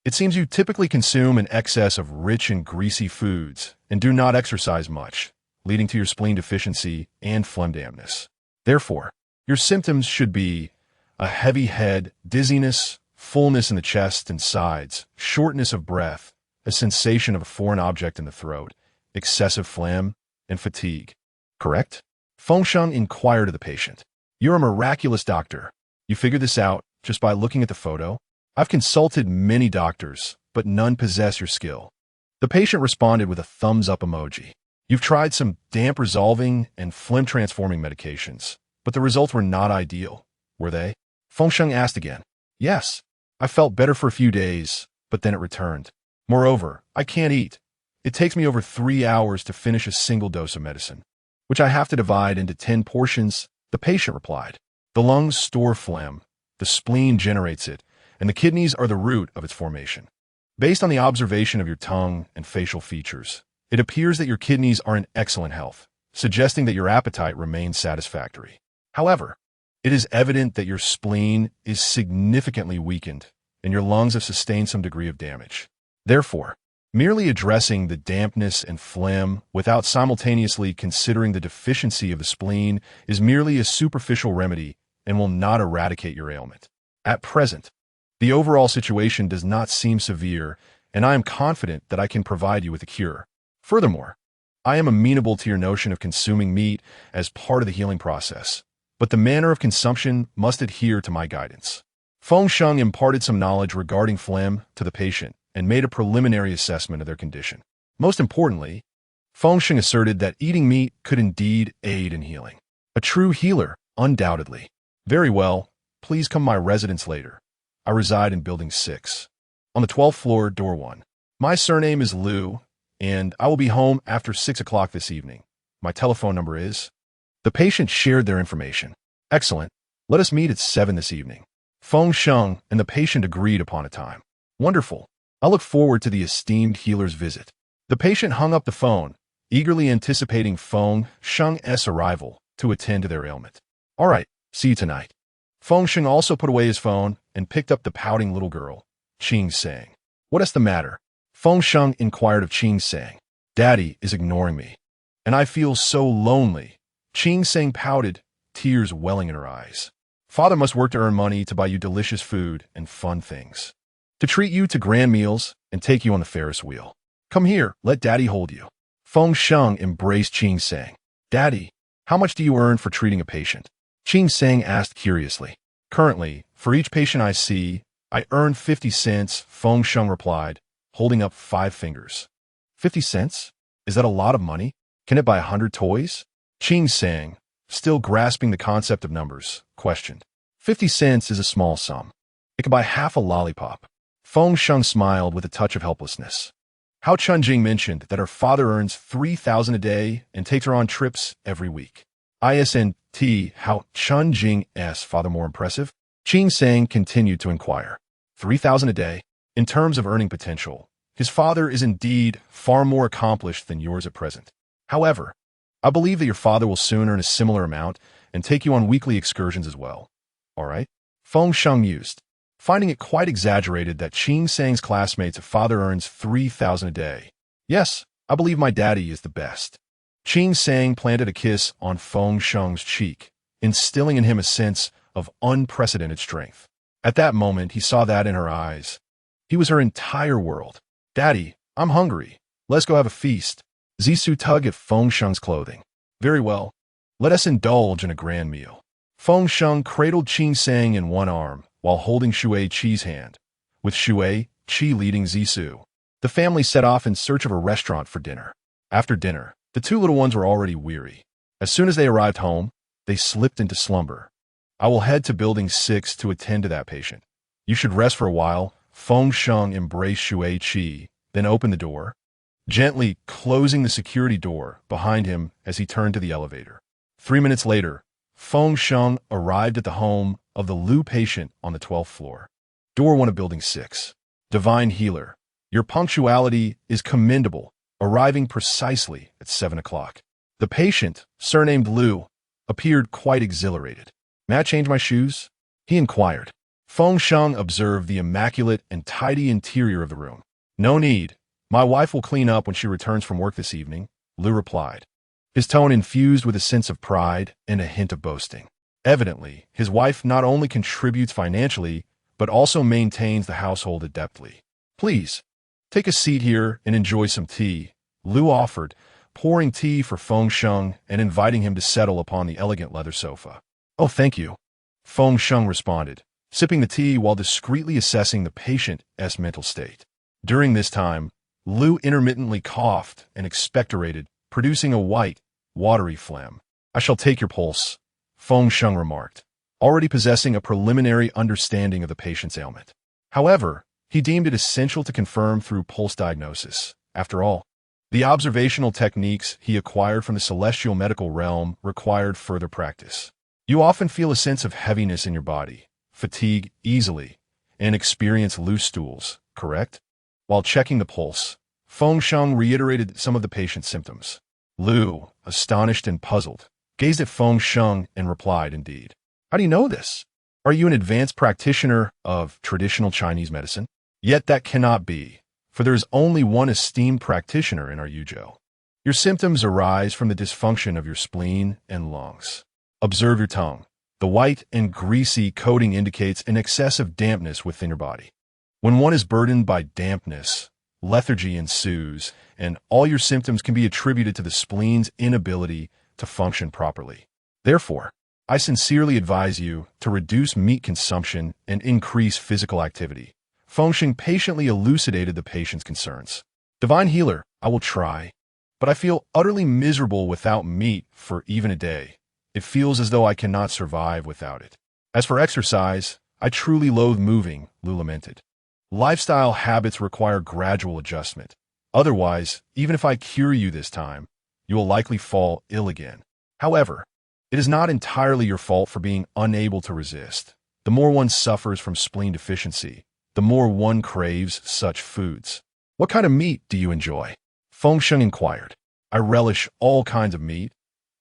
It seems you typically consume an excess of rich and greasy foods and do not exercise much, leading to your spleen deficiency and phlegm dampness. Therefore, your symptoms should be A heavy head, dizziness, fullness in the chest and sides, shortness of breath, a sensation of a foreign object in the throat, excessive phlegm, and fatigue. Correct? Feng Sheng inquired of the patient. You're a miraculous doctor. You figured this out just by looking at the photo? I've consulted many doctors, but none possess your skill. The patient responded with a thumbs-up emoji. You've tried some damp-resolving and phlegm-transforming medications, but the results were not ideal, were they? Feng Sheng asked again. Yes, I felt better for a few days, but then it returned. Moreover, I can't eat. It takes me over 3 hours to finish a single dose of medicine, which I have to divide into 10 portions, the patient replied. The lungs store phlegm, the spleen generates it, and the kidneys are the root of its formation. Based on the observation of your tongue and facial features, it appears that your kidneys are in excellent health, suggesting that your appetite remains satisfactory. However, it is evident that your spleen is significantly weakened and your lungs have sustained some degree of damage. Therefore, merely addressing the dampness and phlegm without simultaneously considering the deficiency of the spleen is merely a superficial remedy and will not eradicate your ailment. At present, the overall situation does not seem severe, and I am confident that I can provide you with a cure. Furthermore, I am amenable to your notion of consuming meat as part of the healing process, but the manner of consumption must adhere to my guidance. Feng Sheng imparted some knowledge regarding phlegm to the patient and made a preliminary assessment of their condition. Most importantly, Feng Sheng asserted that eating meat could indeed aid in healing. A true healer, undoubtedly. Very well, please come to my residence later. I reside in Building 6. On the 12th floor, door 1. My surname is Liu, and I will be home after 6 o'clock this evening. My telephone number is... The patient shared their information. Excellent. Let us meet at 7 this evening. Feng Sheng and the patient agreed upon a time. Wonderful. I look forward to the esteemed healer's visit. The patient hung up the phone, eagerly anticipating Feng Sheng's arrival to attend to their ailment. All right, see you tonight. Feng Sheng also put away his phone and picked up the pouting little girl, Qing Sang. What is the matter? Feng Sheng inquired of Qing Sang. Daddy is ignoring me, and I feel so lonely. Qing Sang pouted, tears welling in her eyes. Father must work to earn money to buy you delicious food and fun things, to treat you to grand meals and take you on the Ferris wheel. Come here, let Daddy hold you. Feng Sheng embraced Qing Sang. Daddy, how much do you earn for treating a patient? Qing Sang asked curiously. Currently, for each patient I see, I earn 50 cents, Feng Sheng replied, holding up 5 fingers. 50 cents? Is that a lot of money? Can it buy 100 toys? Qing Sang, still grasping the concept of numbers, questioned. 50 cents is a small sum. It can buy half a lollipop. Feng Sheng smiled with a touch of helplessness. How Chunjing mentioned that her father earns 3,000 a day and takes her on trips every week. ISNT, how Chunjing's father more impressive? Qing Sang continued to inquire. 3,000 a day? In terms of earning potential, his father is indeed far more accomplished than yours at present. However, I believe that your father will soon earn a similar amount and take you on weekly excursions as well. All right? Feng Sheng mused, finding it quite exaggerated that Qing Sang's classmate's father earns 3,000 a day. Yes, I believe my daddy is the best. Qing Sang planted a kiss on Feng Sheng's cheek, instilling in him a sense of unprecedented strength. At that moment, he saw that in her eyes. He was her entire world. Daddy, I'm hungry. Let's go have a feast. Zissou tugged at Feng Sheng's clothing. Very well. Let us indulge in a grand meal. Feng Sheng cradled Qing Sang in one arm while holding Shui Qi's hand, with Shui Qi leading Zissou. The family set off in search of a restaurant for dinner. After dinner, the 2 little ones were already weary. As soon as they arrived home, they slipped into slumber. I will head to Building 6 to attend to that patient. You should rest for a while. Feng Sheng embraced Shui Qi, then opened the door, gently closing the security door behind him as he turned to the elevator. 3 minutes later, Feng Sheng arrived at the home of the Liu patient on the 12th floor. Door 1 of Building 6. Divine Healer, your punctuality is commendable, arriving precisely at 7 o'clock. The patient, surnamed Liu, appeared quite exhilarated. May I change my shoes? He inquired. Feng Sheng observed the immaculate and tidy interior of the room. No need. My wife will clean up when she returns from work this evening, Liu replied, his tone infused with a sense of pride and a hint of boasting. Evidently, his wife not only contributes financially, but also maintains the household adeptly. Please, take a seat here and enjoy some tea, Lu offered, pouring tea for Feng Sheng and inviting him to settle upon the elegant leather sofa. Oh, thank you, Feng Sheng responded, sipping the tea while discreetly assessing the patient's mental state. During this time, Lu intermittently coughed and expectorated, producing a white, watery phlegm. I shall take your pulse, Feng Sheng remarked, already possessing a preliminary understanding of the patient's ailment. However, he deemed it essential to confirm through pulse diagnosis. After all, the observational techniques he acquired from the celestial medical realm required further practice. You often feel a sense of heaviness in your body, fatigue easily, and experience loose stools, correct? While checking the pulse, Feng Sheng reiterated some of the patient's symptoms. Lu, astonished and puzzled, gazed at Feng Sheng and replied, indeed. How do you know this? Are you an advanced practitioner of traditional Chinese medicine? Yet that cannot be, for there is only one esteemed practitioner in our Yuzhou. Your symptoms arise from the dysfunction of your spleen and lungs. Observe your tongue. The white and greasy coating indicates an excess of dampness within your body. When one is burdened by dampness, lethargy ensues, and all your symptoms can be attributed to the spleen's inability to function properly. Therefore, I sincerely advise you to reduce meat consumption and increase physical activity. Feng Sheng patiently elucidated the patient's concerns. Divine healer, I will try, but I feel utterly miserable without meat for even a day. It feels as though I cannot survive without it. As for exercise, I truly loathe moving, Lu lamented. Lifestyle habits require gradual adjustment. Otherwise, even if I cure you this time, you will likely fall ill again. However, it is not entirely your fault for being unable to resist. The more one suffers from spleen deficiency, the more one craves such foods. What kind of meat do you enjoy? Feng Sheng inquired. I relish all kinds of meat.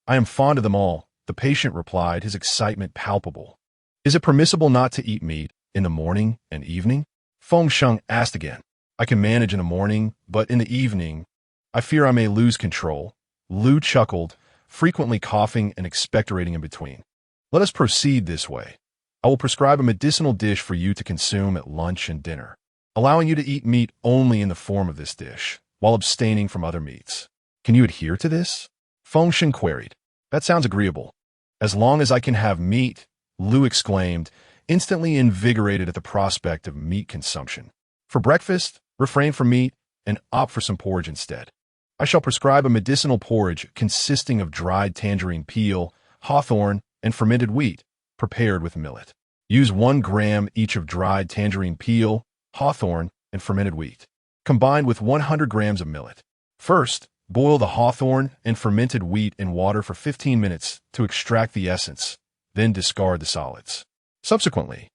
I am fond of them all, the patient replied, his excitement palpable. Is it permissible not to eat meat in the morning and evening? Feng Sheng asked again. I can manage in the morning, but in the evening, I fear I may lose control. Lu chuckled, frequently coughing and expectorating in between. Let us proceed this way. I will prescribe a medicinal dish for you to consume at lunch and dinner, allowing you to eat meat only in the form of this dish, while abstaining from other meats. Can you adhere to this? Feng Sheng queried. That sounds agreeable. As long as I can have meat, Lu exclaimed, instantly invigorated at the prospect of meat consumption. For breakfast, refrain from meat and opt for some porridge instead. I shall prescribe a medicinal porridge consisting of dried tangerine peel, hawthorn, and fermented wheat, prepared with millet. Use 1 gram each of dried tangerine peel, hawthorn, and fermented wheat, combined with 100 grams of millet. First, boil the hawthorn and fermented wheat in water for 15 minutes to extract the essence, then discard the solids. Subsequently,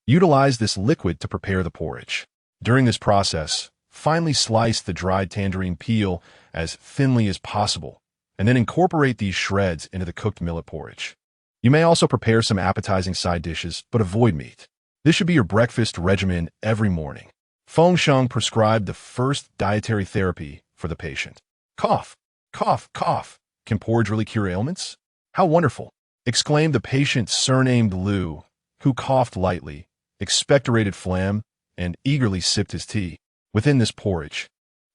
utilize this liquid to prepare the porridge. During this process, finely slice the dried tangerine peel as thinly as possible, and then incorporate these shreds into the cooked millet porridge. You may also prepare some appetizing side dishes, but avoid meat. This should be your breakfast regimen every morning. Feng Sheng prescribed the first dietary therapy for the patient. Cough, cough, cough. Can porridge really cure ailments? How wonderful, exclaimed the patient surnamed Lu, who coughed lightly, expectorated phlegm, and eagerly sipped his tea. Within this porridge,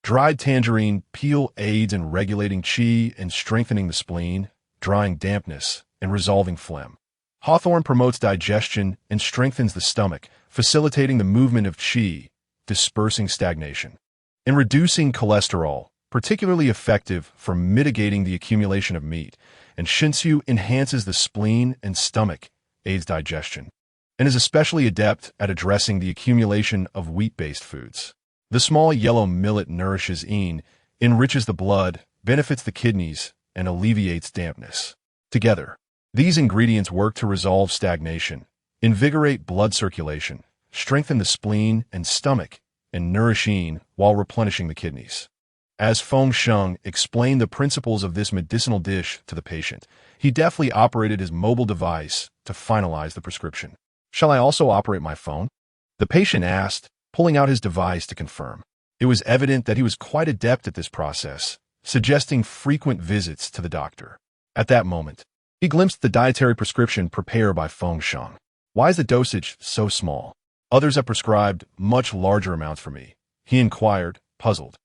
dried tangerine peel aids in regulating qi and strengthening the spleen, drying dampness, and resolving phlegm. Hawthorn promotes digestion and strengthens the stomach, facilitating the movement of qi, dispersing stagnation, and reducing cholesterol, particularly effective for mitigating the accumulation of meat, and Shinsu enhances the spleen and stomach, aids digestion, and is especially adept at addressing the accumulation of wheat-based foods. The small yellow millet nourishes yin, enriches the blood, benefits the kidneys, and alleviates dampness. Together, these ingredients work to resolve stagnation, invigorate blood circulation, strengthen the spleen and stomach, and nourish yin while replenishing the kidneys. As Feng Sheng explained the principles of this medicinal dish to the patient, he deftly operated his mobile device to finalize the prescription. Shall I also operate my phone? The patient asked, pulling out his device to confirm. It was evident that he was quite adept at this process, suggesting frequent visits to the doctor. At that moment, He glimpsed the dietary prescription prepared by Feng Sheng. Why is the dosage so small? Others have prescribed much larger amounts for me, he inquired, puzzled.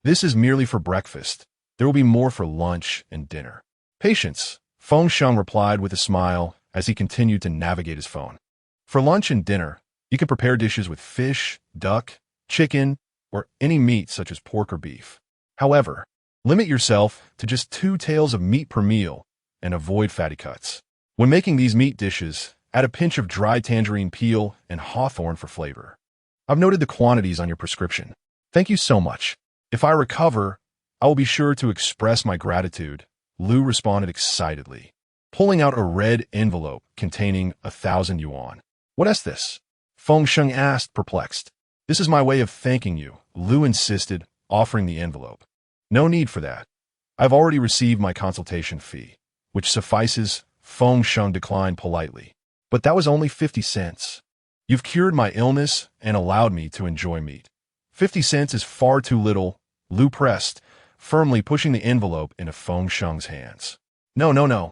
This is merely for breakfast. There will be more for lunch and dinner. Patience, Feng Sheng replied with a smile as he continued to navigate his phone. For lunch and dinner, you can prepare dishes with fish, duck, chicken, or any meat such as pork or beef. However, limit yourself to just 2 tails of meat per meal and avoid fatty cuts. When making these meat dishes, add a pinch of dried tangerine peel and hawthorn for flavor. I've noted the quantities on your prescription. Thank you so much. If I recover, I will be sure to express my gratitude, Lu responded excitedly, pulling out a red envelope containing 1,000 yuan. What is this? Feng Sheng asked, perplexed. This is my way of thanking you, Lu insisted, offering the envelope. No need for that. I've already received my consultation fee, which suffices, Feng Sheng declined politely. But that was only 50 cents. You've cured my illness and allowed me to enjoy meat. 50 cents is far too little, Lu pressed, firmly pushing the envelope into Feng Sheng's hands. No.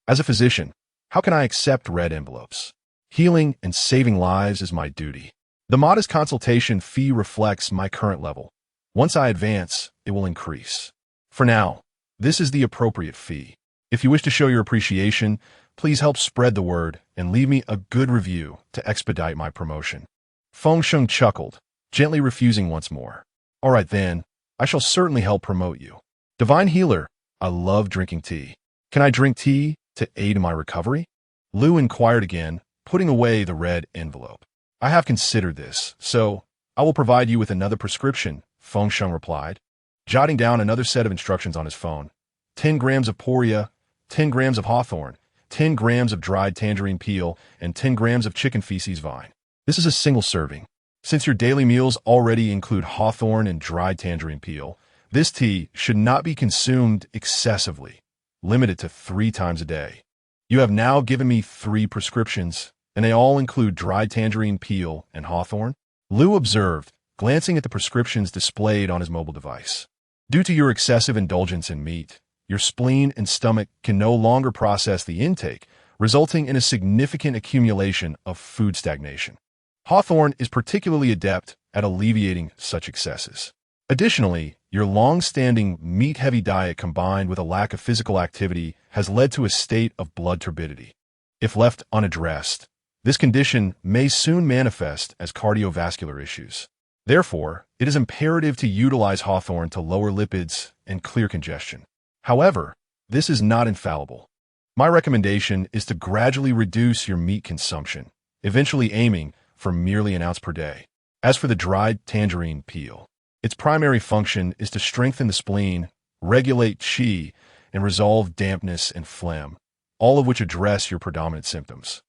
As a physician, how can I accept red envelopes? Healing and saving lives is my duty. The modest consultation fee reflects my current level. Once I advance, it will increase. For now, this is the appropriate fee. If you wish to show your appreciation, please help spread the word and leave me a good review to expedite my promotion. Feng Sheng chuckled, gently refusing once more. All right then, I shall certainly help promote you. Divine healer, I love drinking tea. Can I drink tea to aid in my recovery? Lu inquired again, putting away the red envelope. I have considered this, so I will provide you with another prescription, Feng Sheng replied, jotting down another set of instructions on his phone. 10 grams of poria, 10 grams of hawthorn, 10 grams of dried tangerine peel, and 10 grams of chicken feces vine. This is a single serving. Since your daily meals already include hawthorn and dried tangerine peel, this tea should not be consumed excessively, limited to 3 times a day. You have now given me 3 prescriptions, and they all include dried tangerine peel and hawthorn, Lu observed, glancing at the prescriptions displayed on his mobile device. Due to your excessive indulgence in meat, your spleen and stomach can no longer process the intake, resulting in a significant accumulation of food stagnation. Hawthorn is particularly adept at alleviating such excesses. Additionally, your long-standing meat-heavy diet combined with a lack of physical activity has led to a state of blood turbidity. If left unaddressed, this condition may soon manifest as cardiovascular issues. Therefore, it is imperative to utilize hawthorn to lower lipids and clear congestion. However, this is not infallible. My recommendation is to gradually reduce your meat consumption, eventually aiming for merely an ounce per day. As for the dried tangerine peel, its primary function is to strengthen the spleen, regulate qi, and resolve dampness and phlegm, all of which address your predominant symptoms.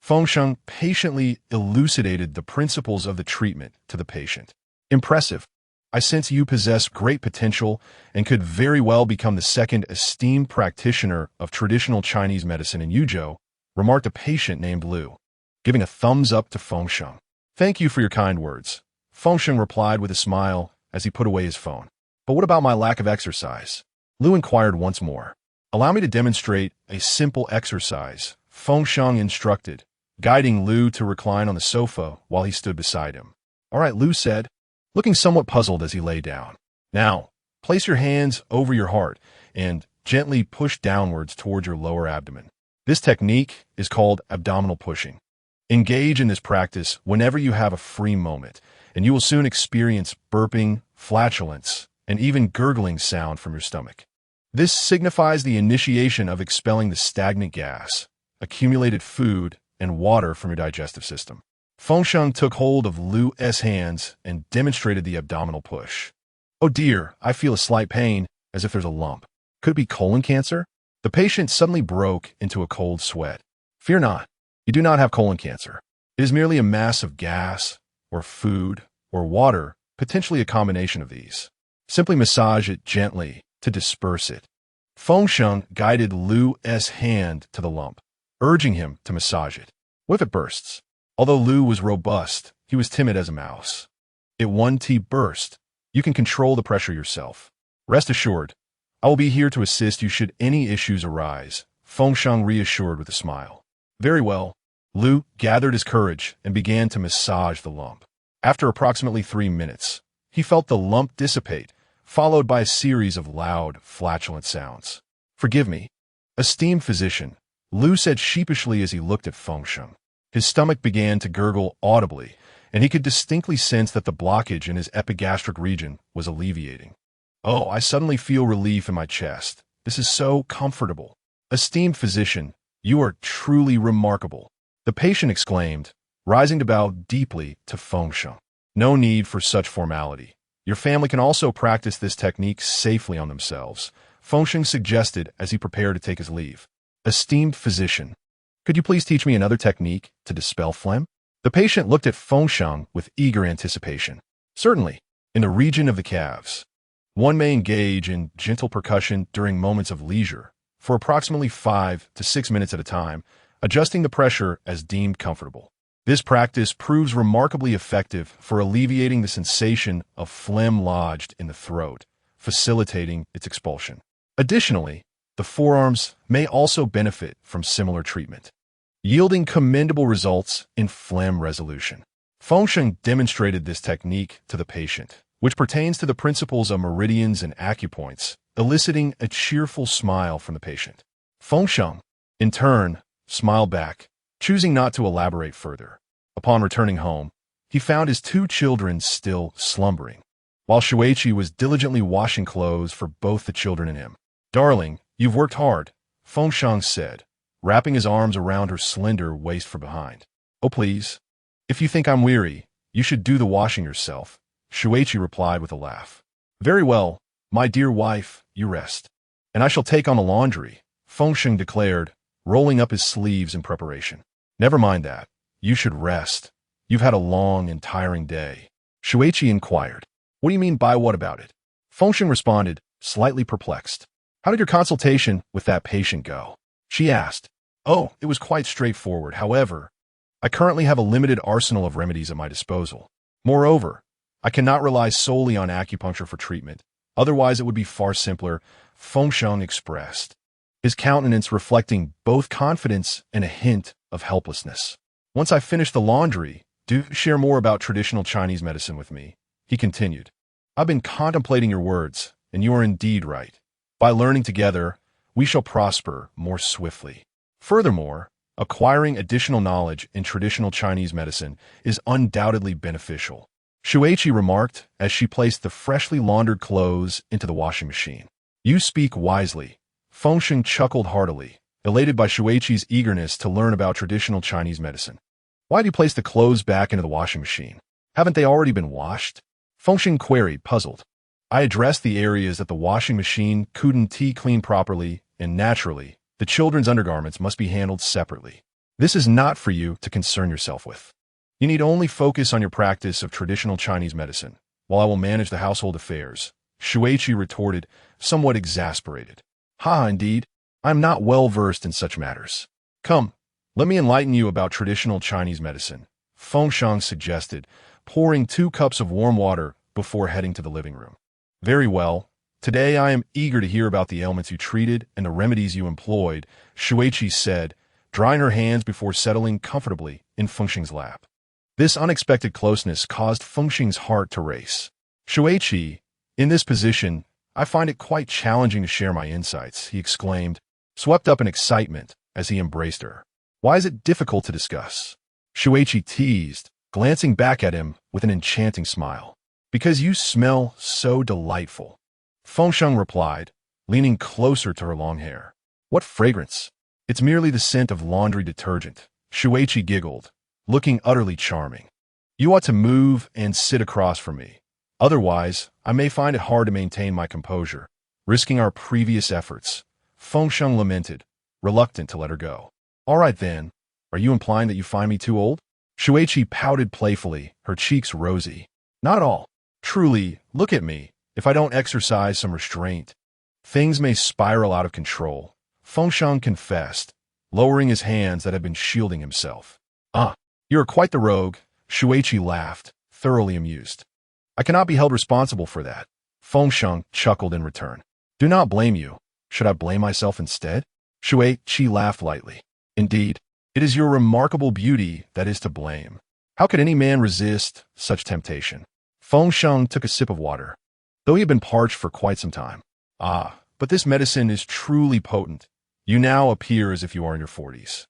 Feng Sheng patiently elucidated the principles of the treatment to the patient. Impressive. I sense you possess great potential and could very well become the second esteemed practitioner of traditional Chinese medicine in Yuzhou, remarked a patient named Lu, giving a thumbs up to Feng Sheng. Thank you for your kind words, Feng Sheng replied with a smile as he put away his phone. But what about my lack of exercise? Lu inquired once more. Allow me to demonstrate a simple exercise, Feng Sheng instructed, guiding Lu to recline on the sofa while he stood beside him. All right, Lu said, looking somewhat puzzled as he lay down. Now, place your hands over your heart and gently push downwards towards your lower abdomen. This technique is called abdominal pushing. Engage in this practice whenever you have a free moment, and you will soon experience burping, flatulence, and even gurgling sound from your stomach. This signifies the initiation of expelling the stagnant gas, accumulated food, and water from your digestive system. Feng Sheng took hold of Lu's hands and demonstrated the abdominal push. Oh dear, I feel a slight pain, as if there's a lump. Could it be colon cancer? The patient suddenly broke into a cold sweat. Fear not, you do not have colon cancer. It is merely a mass of gas, or food, or water, potentially a combination of these. Simply massage it gently to disperse it. Feng Sheng guided Lu's hand to the lump, urging him to massage it. What if it bursts? Although Lu was robust, he was timid as a mouse. If one tea burst, you can control the pressure yourself. Rest assured, I will be here to assist you should any issues arise, Feng Sheng reassured with a smile. Very well. Lu gathered his courage and began to massage the lump. After approximately 3 minutes, he felt the lump dissipate, followed by a series of loud, flatulent sounds. Forgive me, esteemed physician, Lu said sheepishly as he looked at Feng Sheng. His stomach began to gurgle audibly, and he could distinctly sense that the blockage in his epigastric region was alleviating. Oh, I suddenly feel relief in my chest. This is so comfortable. Esteemed physician, you are truly remarkable, the patient exclaimed, rising to bow deeply to Feng Sheng. No need for such formality. Your family can also practice this technique safely on themselves, Feng Sheng suggested as he prepared to take his leave. Esteemed physician, could you please teach me another technique to dispel phlegm? The patient looked at Feng Sheng with eager anticipation. Certainly, in the region of the calves. One may engage in gentle percussion during moments of leisure, for approximately 5 to 6 minutes at a time, adjusting the pressure as deemed comfortable. This practice proves remarkably effective for alleviating the sensation of phlegm lodged in the throat, facilitating its expulsion. Additionally, the forearms may also benefit from similar treatment, yielding commendable results in phlegm resolution. Feng Sheng demonstrated this technique to the patient, which pertains to the principles of meridians and acupoints, eliciting a cheerful smile from the patient. Feng Sheng, in turn, smiled back, choosing not to elaborate further. Upon returning home, he found his 2 children still slumbering, while Shuiqi was diligently washing clothes for both the children and him. Darling, you've worked hard, Feng Sheng said, wrapping his arms around her slender waist from behind. Oh, please. If you think I'm weary, you should do the washing yourself, Shuiqi replied with a laugh. Very well, my dear wife, you rest. And I shall take on the laundry, Feng Sheng declared, rolling up his sleeves in preparation. Never mind that. You should rest. You've had a long and tiring day. Shuiqi inquired. What do you mean by what about it? Feng Sheng responded, slightly perplexed. How did your consultation with that patient go? She asked. Oh, it was quite straightforward. However, I currently have a limited arsenal of remedies at my disposal. Moreover, I cannot rely solely on acupuncture for treatment. Otherwise, it would be far simpler, Feng Sheng expressed, his countenance reflecting both confidence and a hint of helplessness. Once I finish the laundry, do share more about traditional Chinese medicine with me, he continued. I've been contemplating your words, and you are indeed right. By learning together, we shall prosper more swiftly. Furthermore, acquiring additional knowledge in traditional Chinese medicine is undoubtedly beneficial, Shuiqi remarked as she placed the freshly laundered clothes into the washing machine. You speak wisely. Feng Sheng chuckled heartily, elated by Shuiqi's eagerness to learn about traditional Chinese medicine. Why do you place the clothes back into the washing machine? Haven't they already been washed? Feng Sheng queried, puzzled. I addressed the areas that the washing machine couldn't clean properly, and naturally, the children's undergarments must be handled separately. This is not for you to concern yourself with. You need only focus on your practice of traditional Chinese medicine, while I will manage the household affairs, Shuiqi retorted, somewhat exasperated. Ha, indeed. I am not well versed in such matters. Come, let me enlighten you about traditional Chinese medicine, Feng Sheng suggested, pouring 2 cups of warm water before heading to the living room. Very well. Today I am eager to hear about the ailments you treated and the remedies you employed, Shuiqi said, drying her hands before settling comfortably in Feng Sheng's lap. This unexpected closeness caused Feng Sheng's heart to race. Shuiqi, in this position, I find it quite challenging to share my insights, he exclaimed, swept up in excitement as he embraced her. Why is it difficult to discuss? Shuiqi teased, glancing back at him with an enchanting smile. Because you smell so delightful, Feng Sheng replied, leaning closer to her long hair. What fragrance? It's merely the scent of laundry detergent, Shuiqi giggled, looking utterly charming. You ought to move and sit across from me. Otherwise, I may find it hard to maintain my composure, risking our previous efforts, Feng Sheng lamented, reluctant to let her go. All right then, are you implying that you find me too old? Shuiqi pouted playfully, her cheeks rosy. Not at all. Truly, look at me. If I don't exercise some restraint, things may spiral out of control, Feng Sheng confessed, lowering his hands that had been shielding himself. Ah, you are quite the rogue, Shuiqi laughed, thoroughly amused. I cannot be held responsible for that. Feng Sheng chuckled in return. Do not blame you. Should I blame myself instead? Shui-Chi laughed lightly. Indeed, it is your remarkable beauty that is to blame. How could any man resist such temptation? Feng Sheng took a sip of water, though he had been parched for quite some time. Ah, but this medicine is truly potent. You now appear as if you are in your 40s.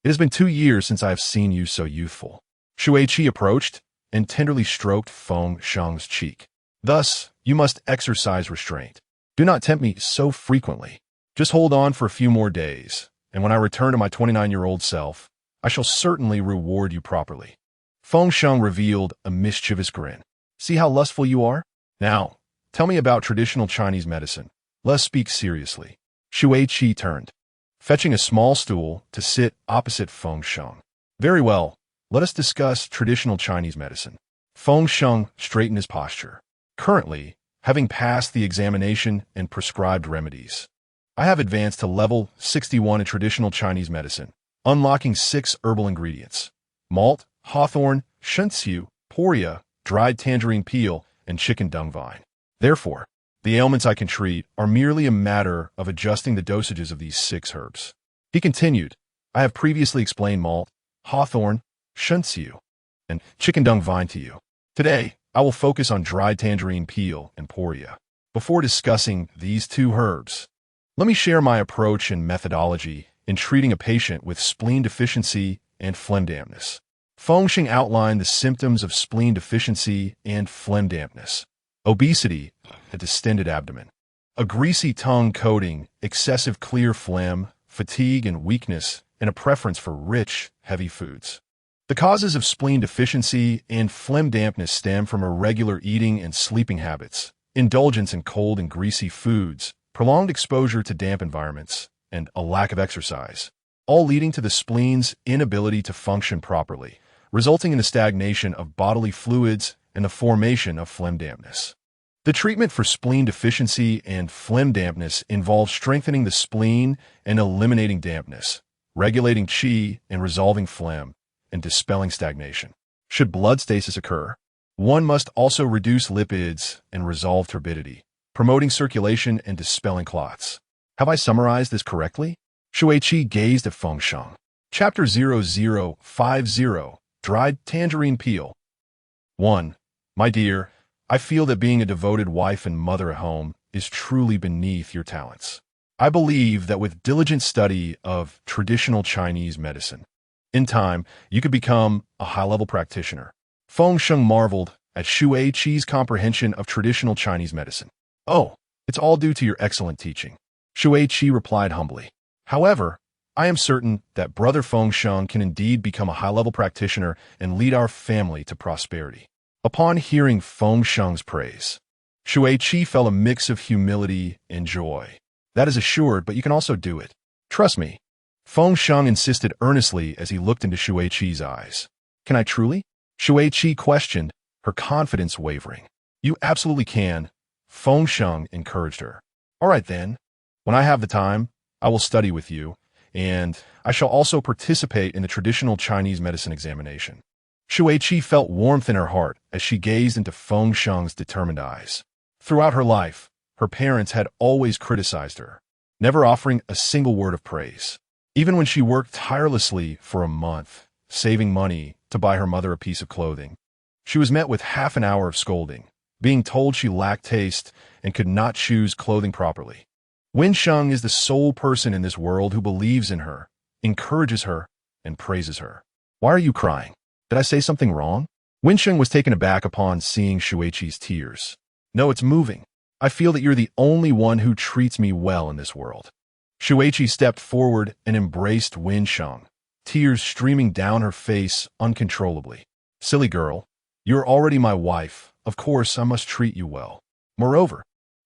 It has been 2 years since I have seen you so youthful. Shui-Chi approached and tenderly stroked Feng Sheng's cheek. Thus, you must exercise restraint. Do not tempt me so frequently. Just hold on for a few more days, and when I return to my 29-year-old self, I shall certainly reward you properly. Feng Sheng revealed a mischievous grin. See how lustful you are? Now, tell me about traditional Chinese medicine. Let's speak seriously. Shui-Chi turned, fetching a small stool to sit opposite Feng Sheng. Very well, let us discuss traditional Chinese medicine. Feng Sheng straightened his posture. Currently, having passed the examination and prescribed remedies, I have advanced to level 61 in traditional Chinese medicine, unlocking 6 herbal ingredients: malt, hawthorn, shenxiu, poria, dried tangerine peel, and chicken dung vine. Therefore, the ailments I can treat are merely a matter of adjusting the dosages of these 6 herbs. He continued, I have previously explained malt, hawthorn, shenxiu, and chicken dung vine to you. Today, I will focus on dried tangerine peel and poria. Before discussing these 2 herbs, let me share my approach and methodology in treating a patient with spleen deficiency and phlegm dampness. Feng Sheng outlined the symptoms of spleen deficiency and phlegm dampness: obesity, a distended abdomen, a greasy tongue coating, excessive clear phlegm, fatigue and weakness, and a preference for rich, heavy foods. The causes of spleen deficiency and phlegm dampness stem from irregular eating and sleeping habits, indulgence in cold and greasy foods, prolonged exposure to damp environments, and a lack of exercise, all leading to the spleen's inability to function properly, resulting in the stagnation of bodily fluids and the formation of phlegm dampness. The treatment for spleen deficiency and phlegm dampness involves strengthening the spleen and eliminating dampness, regulating qi and resolving phlegm, and dispelling stagnation. Should blood stasis occur, one must also reduce lipids and resolve turbidity, promoting circulation and dispelling clots. Have I summarized this correctly? Shui-Chi gazed at Feng Sheng. Chapter 0050, Dried Tangerine Peel. 1. My dear, I feel that being a devoted wife and mother at home is truly beneath your talents. I believe that with diligent study of traditional Chinese medicine, in time, you could become a high-level practitioner. Feng Sheng marveled at Shui-Chi's comprehension of traditional Chinese medicine. Oh, it's all due to your excellent teaching. Shui-Chi replied humbly. However, I am certain that Brother Feng Sheng can indeed become a high-level practitioner and lead our family to prosperity. Upon hearing Feng Sheng's praise, Shui-Chi felt a mix of humility and joy. That is assured, but you can also do it. Trust me. Feng Sheng insisted earnestly as he looked into Shui-Chi's eyes. Can I truly? Shui-Chi questioned, her confidence wavering. You absolutely can. Feng Sheng encouraged her. All right then. When I have the time, I will study with you, and I shall also participate in the traditional Chinese medicine examination. Shui-Chi felt warmth in her heart as she gazed into Feng Sheng's determined eyes. Throughout her life, her parents had always criticized her, never offering a single word of praise. Even when she worked tirelessly for a month, saving money to buy her mother a piece of clothing, she was met with half an hour of scolding, being told she lacked taste and could not choose clothing properly. Wen Sheng is the sole person in this world who believes in her, encourages her, and praises her. Why are you crying? Did I say something wrong? Wen Sheng was taken aback upon seeing Shui-Chi's tears. No, it's moving. I feel that you're the only one who treats me well in this world. Shui-Chi stepped forward and embraced Wen Sheng, tears streaming down her face uncontrollably. Silly girl, you're already my wife. Of course, I must treat you well. Moreover,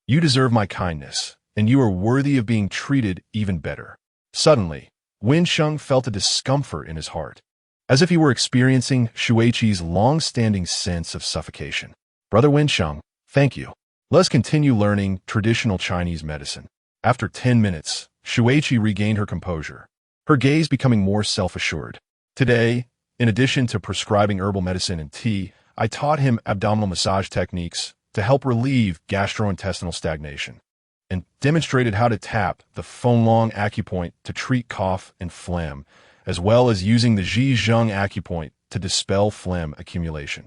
you deserve my kindness, and you are worthy of being treated even better. Suddenly, Wen Sheng felt a discomfort in his heart, as if he were experiencing Shui-Chi's long-standing sense of suffocation. Brother Wen Sheng, thank you. Let's continue learning traditional Chinese medicine. After 10 minutes, Shui-Chi regained her composure, her gaze becoming more self-assured. Today, in addition to prescribing herbal medicine and tea, I taught him abdominal massage techniques to help relieve gastrointestinal stagnation. and demonstrated how to tap the Feng Long acupoint to treat cough and phlegm, as well as using the Zhizheng acupoint to dispel phlegm accumulation.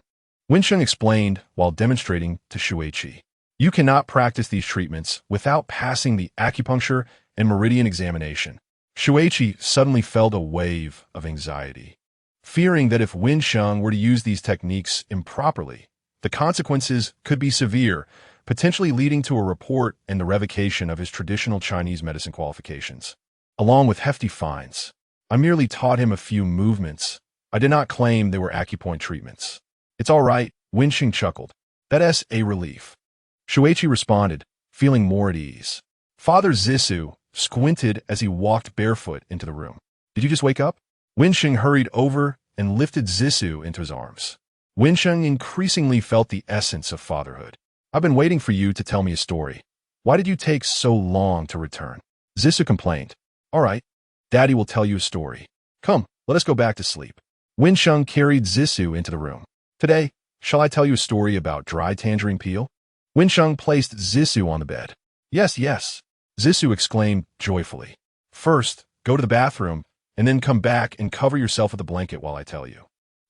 Feng Sheng explained while demonstrating to Shuiqi. You cannot practice these treatments without passing the acupuncture and meridian examination. Shuiqi suddenly felt a wave of anxiety, fearing that if Feng Sheng were to use these techniques improperly, the consequences could be severe, potentially leading to a report and the revocation of his traditional Chinese medicine qualifications, along with hefty fines. I merely taught him a few movements. I did not claim they were acupoint treatments. It's all right, Feng Sheng chuckled. That's a relief. Shuiqi responded, feeling more at ease. Father Zissou squinted as he walked barefoot into the room. Did you just wake up? Feng Sheng hurried over and lifted Zissou into his arms. Feng Sheng increasingly felt the essence of fatherhood. I've been waiting for you to tell me a story. Why did you take so long to return? Zissou complained. All right, Daddy will tell you a story. Come, let us go back to sleep. Feng Sheng carried Zissou into the room. Today, shall I tell you a story about dried tangerine peel? Feng Sheng placed Zissou on the bed. Yes, yes, Zissou exclaimed joyfully. First, go to the bathroom, and then come back and cover yourself with a blanket while I tell you.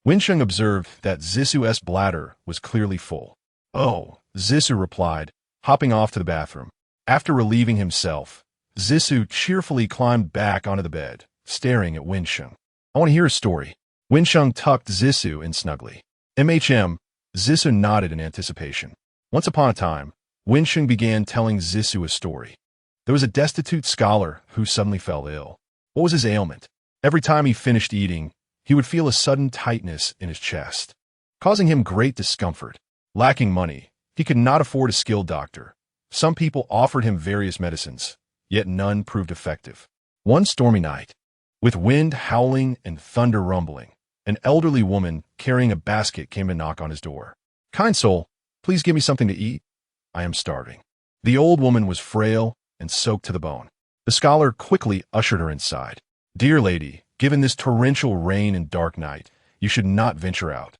Feng Sheng observed that Zissou's bladder was clearly full. Oh, Zissou replied, hopping off to the bathroom. After relieving himself, Zissou cheerfully climbed back onto the bed, staring at Feng Sheng. I want to hear a story. Feng Sheng tucked Zissou in snugly. Zissou nodded in anticipation. Once upon a time, Feng Sheng began telling Zissou a story. There was a destitute scholar who suddenly fell ill. What was his ailment? Every time he finished eating, he would feel a sudden tightness in his chest, causing him great discomfort. Lacking money, he could not afford a skilled doctor. Some people offered him various medicines, yet none proved effective. One stormy night, with wind howling and thunder rumbling, an elderly woman carrying a basket came to knock on his door. Kind soul, please give me something to eat. I am starving. The old woman was frail and soaked to the bone. The scholar quickly ushered her inside. Dear lady, given this torrential rain and dark night, you should not venture out.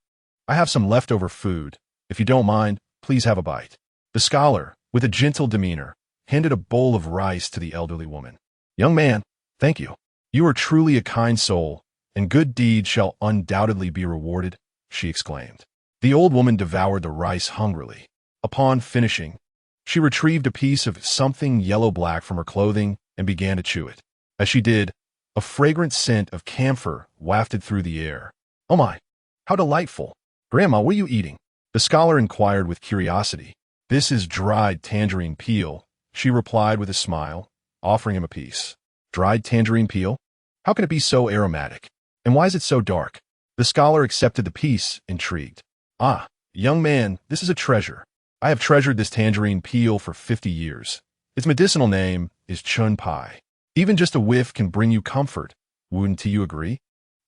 I have some leftover food. If you don't mind, please have a bite. The scholar, with a gentle demeanor, handed a bowl of rice to the elderly woman. Young man, thank you. You are truly a kind soul, and good deeds shall undoubtedly be rewarded, she exclaimed. The old woman devoured the rice hungrily. Upon finishing, she retrieved a piece of something yellow-black from her clothing and began to chew it. As she did, a fragrant scent of camphor wafted through the air. Oh my, how delightful. Grandma, what are you eating? The scholar inquired with curiosity. This is dried tangerine peel, she replied with a smile, offering him a piece. Dried tangerine peel? How can it be so aromatic? And why is it so dark? The scholar accepted the piece, intrigued. Ah, young man, this is a treasure. I have treasured this tangerine peel for 50 years. Its medicinal name is chun pai. Even just a whiff can bring you comfort. Wouldn't you agree?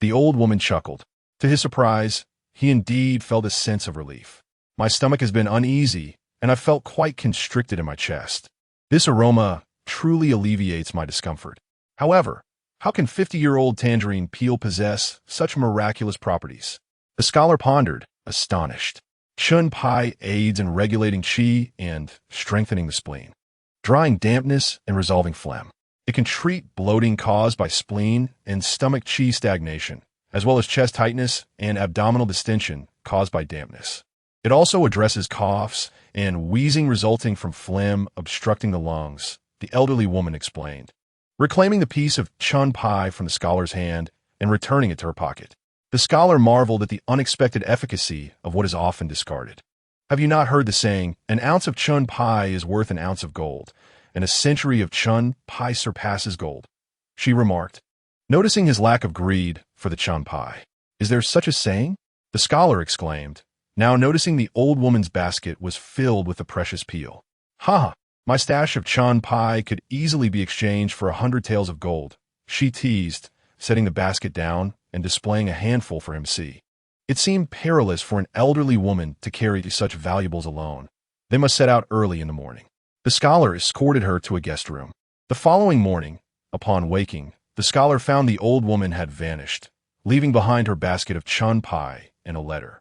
The old woman chuckled. To his surprise, he indeed felt a sense of relief. My stomach has been uneasy, and I felt quite constricted in my chest. This aroma truly alleviates my discomfort. However, how can 50-year-old tangerine peel possess such miraculous properties? The scholar pondered, astonished. Chun pai aids in regulating qi and strengthening the spleen, drying dampness and resolving phlegm. It can treat bloating caused by spleen and stomach qi stagnation, as well as chest tightness and abdominal distension caused by dampness. It also addresses coughs and wheezing resulting from phlegm obstructing the lungs, the elderly woman explained, reclaiming the piece of chun pai from the scholar's hand and returning it to her pocket. The scholar marveled at the unexpected efficacy of what is often discarded. Have you not heard the saying, an ounce of chun pai is worth an ounce of gold, and a century of chun pai surpasses gold? She remarked, noticing his lack of greed for the chun pai. Is there such a saying? The scholar exclaimed, now noticing the old woman's basket was filled with the precious peel. Ha! My stash of chun pai could easily be exchanged for 100 taels of gold, she teased, setting the basket down and displaying a handful for him to see. It seemed perilous for an elderly woman to carry such valuables alone. They must set out early in the morning. The scholar escorted her to a guest room. The following morning, upon waking, the scholar found the old woman had vanished, leaving behind her basket of chun pai and a letter.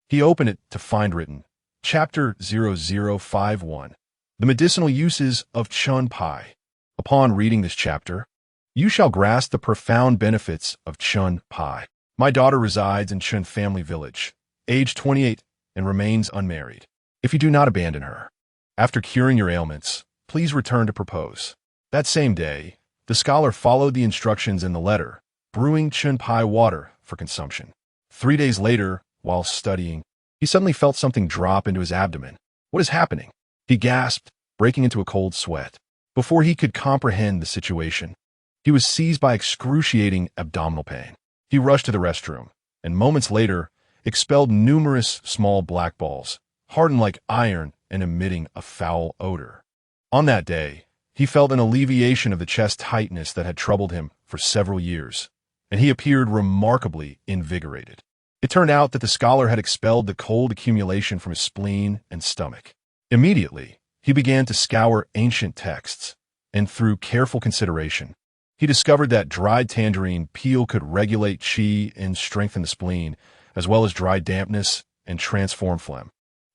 He opened it to find written, Chapter 0051. The medicinal uses of chun pai. Upon reading this chapter, you shall grasp the profound benefits of chun pai. My daughter resides in Chun Family Village, age 28, and remains unmarried. If you do not abandon her, after curing your ailments, please return to propose. That same day, the scholar followed the instructions in the letter, brewing chun pai water for consumption. 3 days later, while studying, he suddenly felt something drop into his abdomen. What is happening? He gasped, breaking into a cold sweat. Before he could comprehend the situation, he was seized by excruciating abdominal pain. He rushed to the restroom, and moments later, expelled numerous small black balls, hardened like iron and emitting a foul odor. On that day, he felt an alleviation of the chest tightness that had troubled him for several years, and he appeared remarkably invigorated. It turned out that the scholar had expelled the cold accumulation from his spleen and stomach. Immediately, he began to scour ancient texts, and through careful consideration, he discovered that dried tangerine peel could regulate qi and strengthen the spleen, as well as dry dampness and transform phlegm.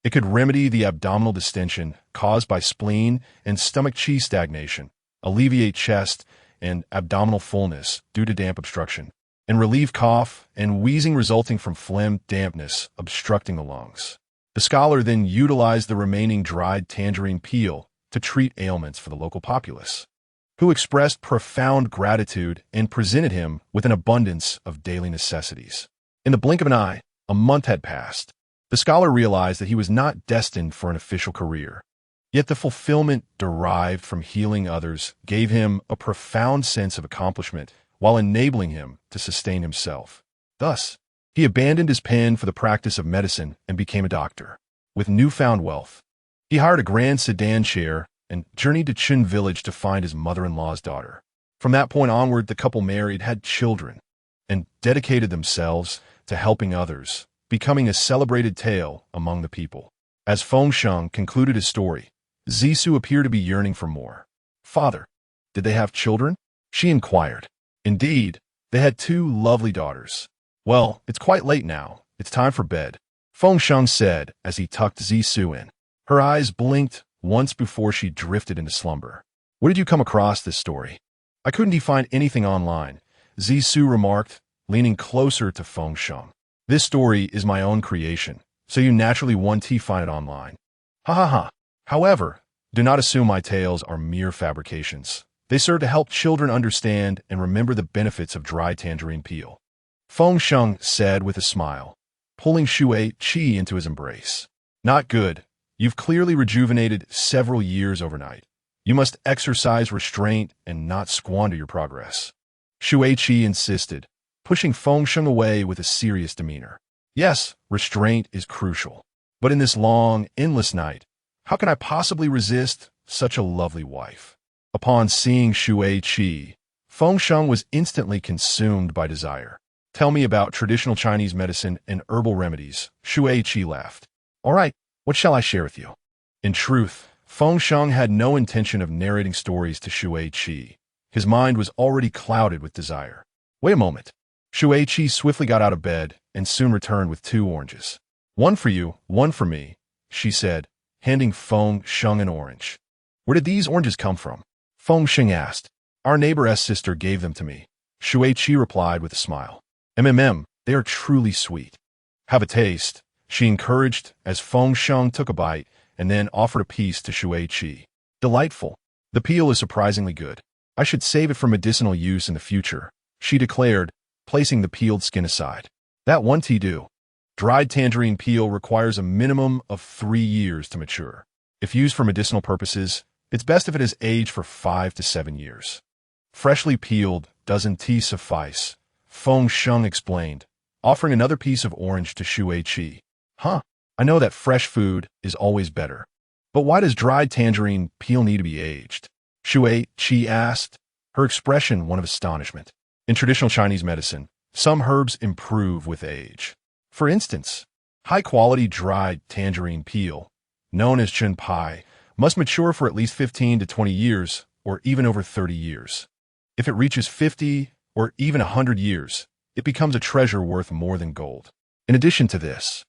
It could remedy the abdominal distension caused by spleen and stomach qi stagnation, alleviate chest and abdominal fullness due to damp obstruction, and relieve cough and wheezing resulting from phlegm dampness obstructing the lungs. The scholar then utilized the remaining dried tangerine peel to treat ailments for the local populace, who expressed profound gratitude and presented him with an abundance of daily necessities. In the blink of an eye, a month had passed. The scholar realized that he was not destined for an official career. Yet the fulfillment derived from healing others gave him a profound sense of accomplishment while enabling him to sustain himself. Thus, he abandoned his pen for the practice of medicine and became a doctor. With newfound wealth, he hired a grand sedan chair and journeyed to Chun village to find his mother-in-law's daughter. From that point onward, the couple married, had children, and dedicated themselves to helping others, becoming a celebrated tale among the people. As Feng Sheng concluded his story, Zissou appeared to be yearning for more. "Father, did they have children?" she inquired. Indeed, they had 2 lovely daughters. "Well, it's quite late now. It's time for bed," Feng Sheng said as he tucked Zissou in. Her eyes blinked once before she drifted into slumber. "Where did you come across this story?" "I couldn't find anything online," Zissou remarked, leaning closer to Feng Sheng. "This story is my own creation, so you naturally want to find it online." "Ha ha ha. However, do not assume my tales are mere fabrications. They serve to help children understand and remember the benefits of dry tangerine peel," Feng Sheng said with a smile, pulling Shui Qi into his embrace. "Not good. You've clearly rejuvenated several years overnight. You must exercise restraint and not squander your progress," Shui Qi insisted, pushing Feng Sheng away with a serious demeanor. "Yes, restraint is crucial. But in this long, endless night, how can I possibly resist such a lovely wife?" Upon seeing Shui Qi, Feng Sheng was instantly consumed by desire. "Tell me about traditional Chinese medicine and herbal remedies," Shui Qi laughed. "All right, what shall I share with you?" In truth, Feng Sheng had no intention of narrating stories to Shui Qi. His mind was already clouded with desire. "Wait a moment." Shui Qi swiftly got out of bed and soon returned with 2 oranges. "One for you, one for me," she said, handing Feng Sheng an orange. "Where did these oranges come from?" Feng Sheng asked. "Our neighbor's sister gave them to me," Shui Qi replied with a smile. They are truly sweet." "Have a taste," she encouraged as Feng Sheng took a bite and then offered a piece to Shui Qi. "Delightful. The peel is surprisingly good. I should save it for medicinal use in the future," she declared, placing the peeled skin aside. "That one tea do." Dried tangerine peel requires a minimum of 3 years to mature. If used for medicinal purposes, it's best if it is aged for 5 to 7 years. "Freshly peeled doesn't tea suffice," Feng Sheng explained, offering another piece of orange to Shui Qi. "Huh, I know that fresh food is always better. But why does dried tangerine peel need to be aged?" Shui Qi asked, her expression one of astonishment. In traditional Chinese medicine, some herbs improve with age. For instance, high-quality dried tangerine peel, known as chun pai, must mature for at least 15 to 20 years, or even over 30 years. If it reaches 50 or even 100 years, it becomes a treasure worth more than gold. In addition to this,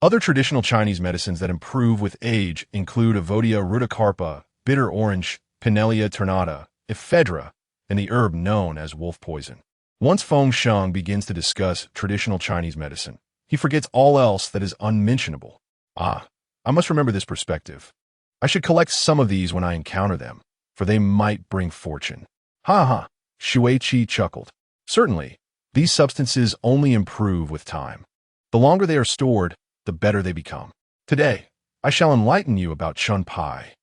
Other traditional Chinese medicines that improve with age include Avodia ruticarpa, bitter orange, Pinellia ternata, ephedra, and the herb known as wolf poison. Once Feng Sheng begins to discuss traditional Chinese medicine, he forgets all else that is unmentionable. Ah, I must remember this perspective. I should collect some of these when I encounter them, for they might bring fortune. Ha ha, Shui Qi chuckled. Certainly, these substances only improve with time. The longer they are stored, the better they become. Today, I shall enlighten you about Chun Pai.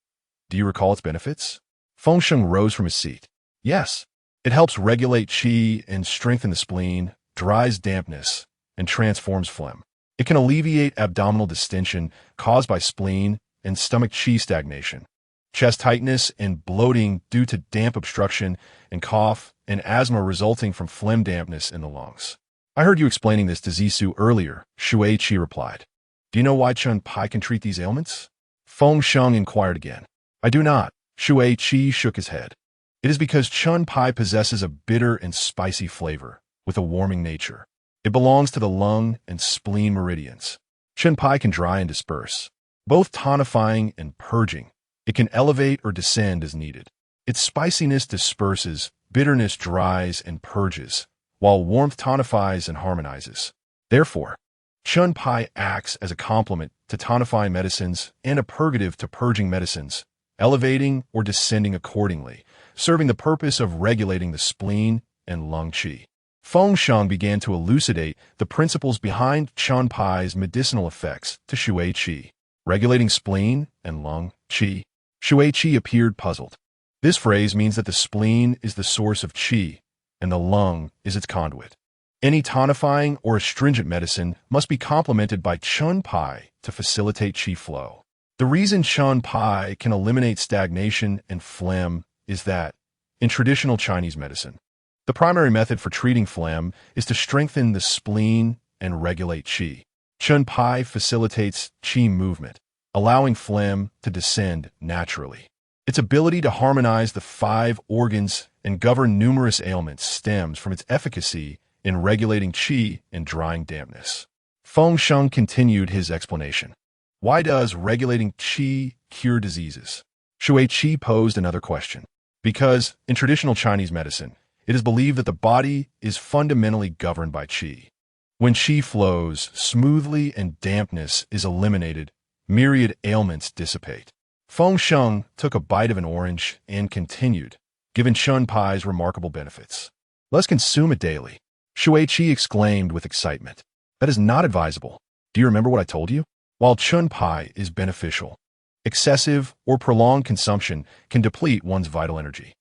Do you recall its benefits? Feng Sheng rose from his seat. Yes, it helps regulate qi and strengthen the spleen, dries dampness, and transforms phlegm. It can alleviate abdominal distension caused by spleen and stomach qi stagnation, chest tightness and bloating due to damp obstruction, and cough and asthma resulting from phlegm dampness in the lungs. I heard you explaining this to Zisu earlier, Shui Qi replied. Do you know why Chun Pai can treat these ailments? Feng Sheng inquired again. I do not. Shui Qi shook his head. It is because Chun Pai possesses a bitter and spicy flavor, with a warming nature. It belongs to the lung and spleen meridians. Chun Pai can dry and disperse, both tonifying and purging. It can elevate or descend as needed. Its spiciness disperses, bitterness dries and purges, while warmth tonifies and harmonizes. Therefore, Chun Pai acts as a complement to tonifying medicines and a purgative to purging medicines, elevating or descending accordingly, serving the purpose of regulating the spleen and lung qi. Feng Sheng began to elucidate the principles behind Chun Pai's medicinal effects to Shui Qi, regulating spleen and lung qi. Shui Qi appeared puzzled. This phrase means that the spleen is the source of qi, and the lung is its conduit. Any tonifying or astringent medicine must be complemented by Chun Pai to facilitate qi flow. The reason Chun Pai can eliminate stagnation and phlegm is that, in traditional Chinese medicine, the primary method for treating phlegm is to strengthen the spleen and regulate qi. Chun Pai facilitates qi movement, allowing phlegm to descend naturally. Its ability to harmonize the 5 organs and govern numerous ailments stems from its efficacy in regulating qi and drying dampness. Feng Sheng continued his explanation. Why does regulating qi cure diseases? Shui Qi posed another question. Because, in traditional Chinese medicine, it is believed that the body is fundamentally governed by qi. When qi flows smoothly and dampness is eliminated, myriad ailments dissipate. Feng Sheng took a bite of an orange and continued, given Chun Pai's remarkable benefits. Let's consume it daily. Shui Qi exclaimed with excitement. That is not advisable. Do you remember what I told you? While Chun Pai is beneficial, excessive or prolonged consumption can deplete one's vital energy.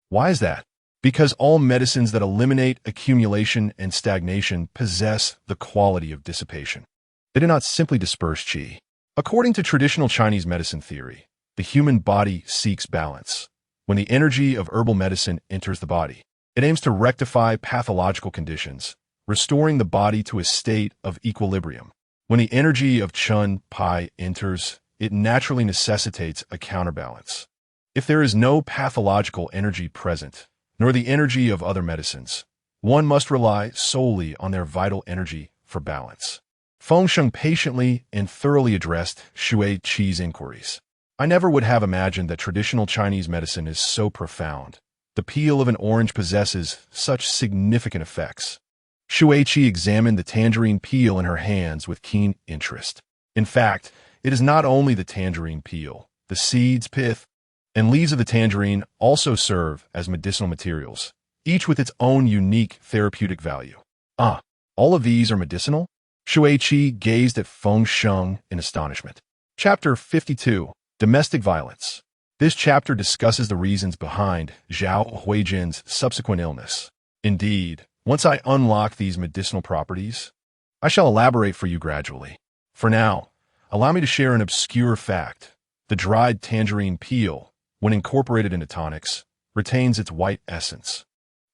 Why is that? Because all medicines that eliminate accumulation and stagnation possess the quality of dissipation. They do not simply disperse qi. According to traditional Chinese medicine theory, the human body seeks balance. When the energy of herbal medicine enters the body, it aims to rectify pathological conditions, restoring the body to a state of equilibrium. When the energy of Chun Pai enters, it naturally necessitates a counterbalance. If there is no pathological energy present, nor the energy of other medicines, one must rely solely on their vital energy for balance. Feng Sheng patiently and thoroughly addressed Shui Qi's inquiries. I never would have imagined that traditional Chinese medicine is so profound. The peel of an orange possesses such significant effects. Shui Qi examined the tangerine peel in her hands with keen interest. In fact, it is not only the tangerine peel. The seeds, pith, and leaves of the tangerine also serve as medicinal materials, each with its own unique therapeutic value. All of these are medicinal? Shui Qi gazed at Feng Sheng in astonishment. Chapter 52. Domestic Violence. This chapter discusses the reasons behind Zhao Huijin's subsequent illness. Indeed, once I unlock these medicinal properties, I shall elaborate for you gradually. For now, allow me to share an obscure fact. The dried tangerine peel, when incorporated into tonics, retains its white essence,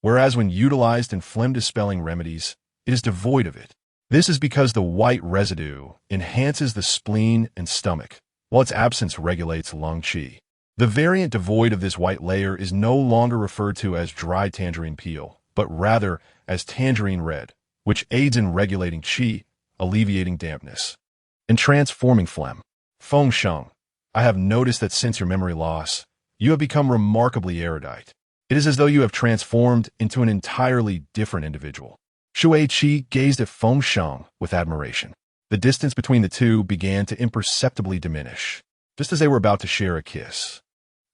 whereas when utilized in phlegm-dispelling remedies, it is devoid of it. This is because the white residue enhances the spleen and stomach, while its absence regulates lung qi. The variant devoid of this white layer is no longer referred to as dried tangerine peel, but rather as tangerine red, which aids in regulating qi, alleviating dampness. and transforming phlegm. Feng Sheng, I have noticed that since your memory loss, you have become remarkably erudite. It is as though you have transformed into an entirely different individual. Shui Qi gazed at Feng Sheng with admiration. The distance between the two began to imperceptibly diminish, just as they were about to share a kiss.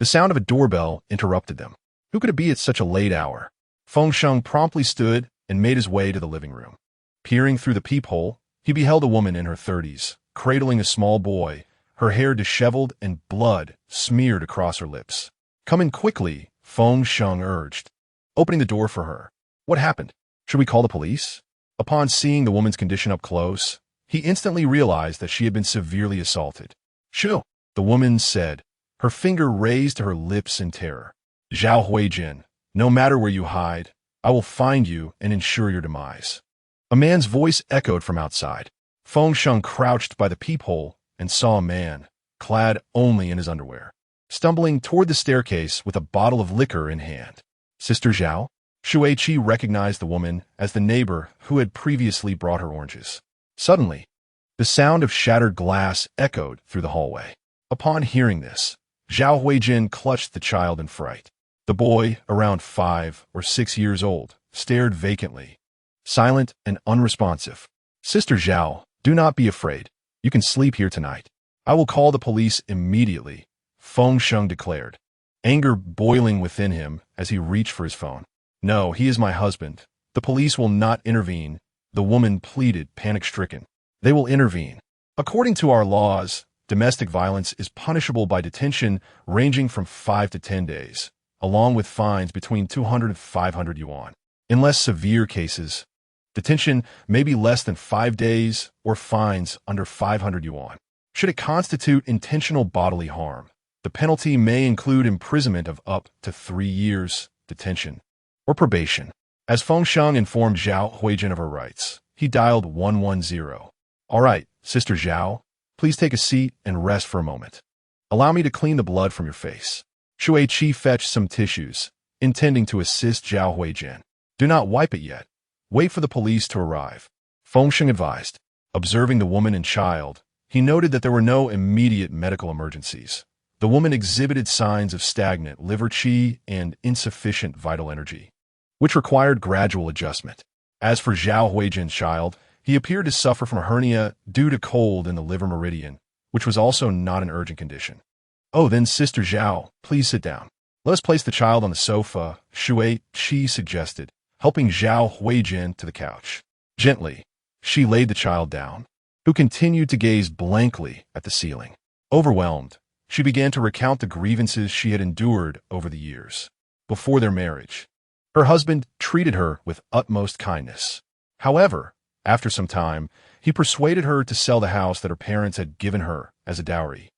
The sound of a doorbell interrupted them. Who could it be at such a late hour? Feng Sheng promptly stood and made his way to the living room. Peering through the peephole, he beheld a woman in her 30s, cradling a small boy, her hair disheveled and blood smeared across her lips. "Come in quickly," Feng Sheng urged, opening the door for her. What happened? Should we call the police? Upon seeing the woman's condition up close, he instantly realized that she had been severely assaulted. "Shoo," the woman said, her finger raised to her lips in terror. "Zhao Huijin, no matter where you hide, I will find you and ensure your demise." A man's voice echoed from outside. Feng Sheng crouched by the peephole and saw a man, clad only in his underwear, stumbling toward the staircase with a bottle of liquor in hand. "Sister Zhao?" Shui Qi recognized the woman as the neighbor who had previously brought her oranges. Suddenly, the sound of shattered glass echoed through the hallway. Upon hearing this, Zhao Huijin clutched the child in fright. The boy, around 5 or 6 years old, stared vacantly, silent and unresponsive. "Sister Zhao, do not be afraid. You can sleep here tonight. I will call the police immediately," Feng Sheng declared, anger boiling within him as he reached for his phone. "No, he is my husband. The police will not intervene," the woman pleaded, panic-stricken. "They will intervene. According to our laws, domestic violence is punishable by detention ranging from 5 to 10 days, along with fines between 200 and 500 yuan. In less severe cases, detention may be less than 5 days or fines under 500 yuan. Should it constitute intentional bodily harm, the penalty may include imprisonment of up to 3 years, detention, or probation." As Feng Sheng informed Zhao Huijin of her rights, he dialed 110. "All right, Sister Zhao, please take a seat and rest for a moment. Allow me to clean the blood from your face." Shui Qi fetched some tissues, intending to assist Zhao Huijin. "Do not wipe it yet. Wait for the police to arrive," Feng Sheng advised. Observing the woman and child, he noted that there were no immediate medical emergencies. The woman exhibited signs of stagnant liver qi and insufficient vital energy, which required gradual adjustment. As for Zhao Huijin's child, he appeared to suffer from a hernia due to cold in the liver meridian, which was also not an urgent condition. "Oh, then, Sister Zhao, please sit down. Let us place the child on the sofa," Shui Qi suggested, helping Zhao Huijin to the couch. Gently, she laid the child down, who continued to gaze blankly at the ceiling. Overwhelmed, she began to recount the grievances she had endured over the years. Before their marriage, her husband treated her with utmost kindness. However, after some time, he persuaded her to sell the house that her parents had given her as a dowry,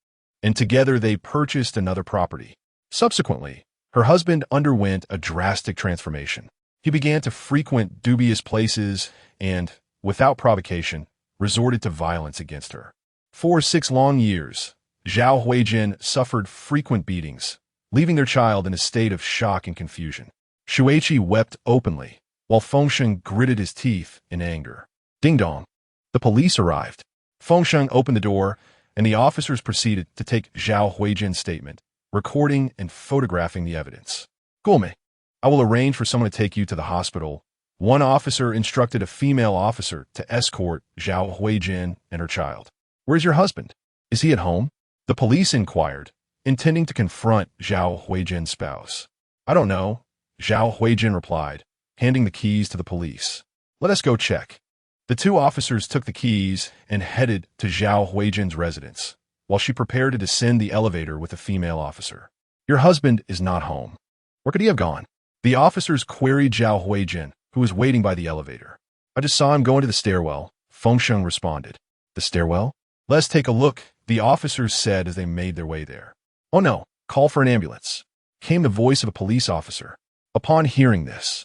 and together they purchased another property. Subsequently, her husband underwent a drastic transformation. He began to frequent dubious places and, without provocation, resorted to violence against her. For 6 long years, Zhao Huijin suffered frequent beatings, leaving their child in a state of shock and confusion. Shui Qi wept openly, while Feng Sheng gritted his teeth in anger. Ding dong. The police arrived. Feng Sheng opened the door, and the officers proceeded to take Zhao Huijin's statement, recording and photographing the evidence. "Gulme, I will arrange for someone to take you to the hospital." One officer instructed a female officer to escort Zhao Huijin and her child. "Where's your husband? Is he at home?" the police inquired, intending to confront Zhao Huijin's spouse. "I don't know," Zhao Huijin replied, handing the keys to the police. "Let us go check." The 2 officers took the keys and headed to Zhao Huijin's residence, while she prepared to descend the elevator with a female officer. "Your husband is not home. Where could he have gone?" The officers queried Zhao Huijin, who was waiting by the elevator. "I just saw him go into the stairwell," Feng Sheng responded. "The stairwell? Let's take a look," the officers said as they made their way there. "Oh no, call for an ambulance," came the voice of a police officer. Upon hearing this,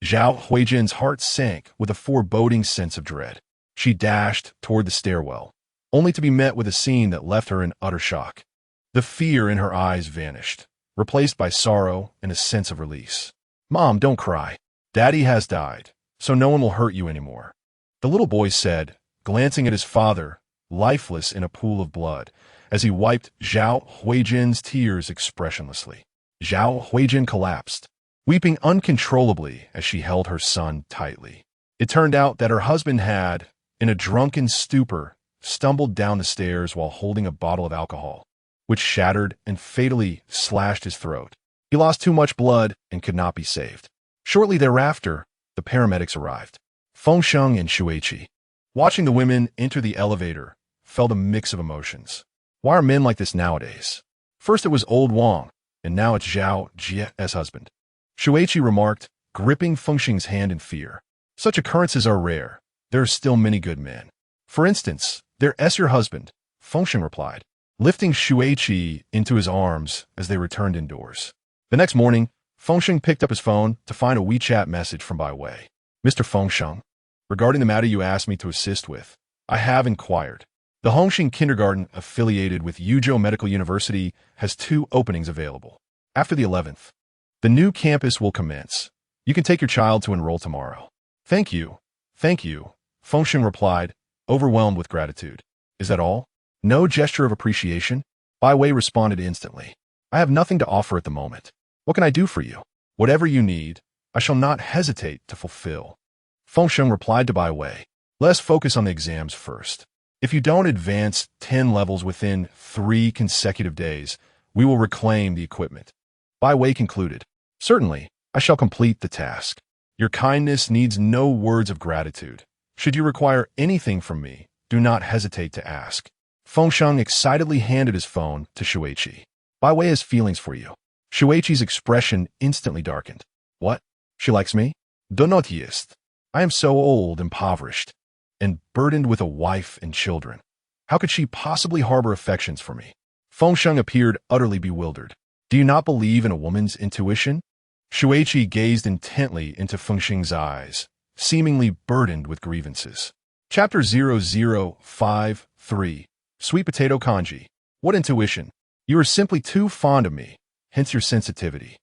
Zhao Huijin's heart sank with a foreboding sense of dread. She dashed toward the stairwell, only to be met with a scene that left her in utter shock. The fear in her eyes vanished, replaced by sorrow and a sense of release. "Mom, don't cry. Daddy has died, so no one will hurt you anymore," the little boy said, glancing at his father, lifeless in a pool of blood, as he wiped Zhao Huijin's tears expressionlessly. Zhao Huijin collapsed, weeping uncontrollably as she held her son tightly. It turned out that her husband had, in a drunken stupor, stumbled down the stairs while holding a bottle of alcohol, which shattered and fatally slashed his throat. He lost too much blood and could not be saved. Shortly thereafter, the paramedics arrived. Feng Sheng and Shuiqi, watching the women enter the elevator, felt a mix of emotions. Why are men like this nowadays? First it was old Wang, and now it's Zhao Jie's husband. Shuiqi remarked, gripping Feng Sheng's hand in fear. Such occurrences are rare. There are still many good men. For instance, there's your husband, Feng Sheng replied, lifting Shuiqi into his arms as they returned indoors. The next morning, Feng Sheng picked up his phone to find a WeChat message from Bai Wei. Mr. Feng Sheng, regarding the matter you asked me to assist with, I have inquired. The Hongxing Kindergarten affiliated with Yuzhou Medical University has 2 openings available. After the 11th, the new campus will commence. You can take your child to enroll tomorrow. Thank you. Thank you, Feng Sheng replied, overwhelmed with gratitude. Is that all? No gesture of appreciation? Bai Wei responded instantly. I have nothing to offer at the moment. What can I do for you? Whatever you need, I shall not hesitate to fulfill. Feng Sheng replied to Bai Wei. Let's focus on the exams first. If you don't advance 10 levels within 3 consecutive days, we will reclaim the equipment. Bai Wei concluded. Certainly, I shall complete the task. Your kindness needs no words of gratitude. Should you require anything from me, do not hesitate to ask. Feng Sheng excitedly handed his phone to Shuiqi. Bai Wei has feelings for you. Shuiqi's expression instantly darkened. What? She likes me? Donotist. I am so old, impoverished, and burdened with a wife and children. How could she possibly harbor affections for me? Feng Sheng appeared utterly bewildered. Do you not believe in a woman's intuition? Shuiqi gazed intently into Feng Sheng's eyes, seemingly burdened with grievances. Chapter 0053. Sweet Potato Kanji. What intuition? You are simply too fond of me, hence your sensitivity.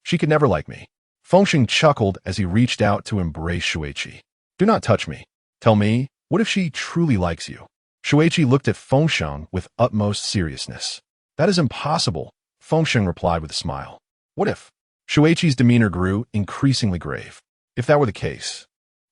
She could never like me. Feng Sheng chuckled as he reached out to embrace Shuiqi. Do not touch me. Tell me, what if she truly likes you? Shuiqi looked at Feng Sheng with utmost seriousness. That is impossible, Feng Sheng replied with a smile. What if? Shuiqi's demeanor grew increasingly grave. If that were the case,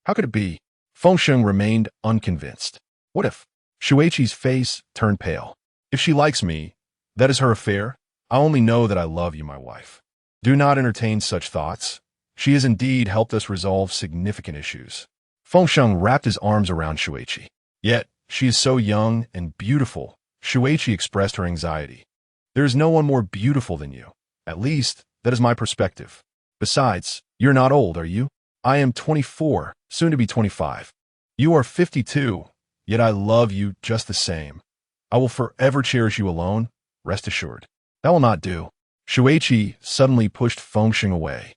how could it be? Feng Sheng remained unconvinced. What if? Shuiqi's face turned pale. If she likes me, that is her affair. I only know that I love you, my wife. Do not entertain such thoughts. She has indeed helped us resolve significant issues. Feng Sheng wrapped his arms around Shuiqi. Yet, she is so young and beautiful. Shuiqi expressed her anxiety. There is no one more beautiful than you. At least, that is my perspective. Besides, you're not old, are you? I am 24, soon to be 25. You are 52, yet I love you just the same. I will forever cherish you alone, rest assured. That will not do. Shuiqi suddenly pushed Feng Sheng away.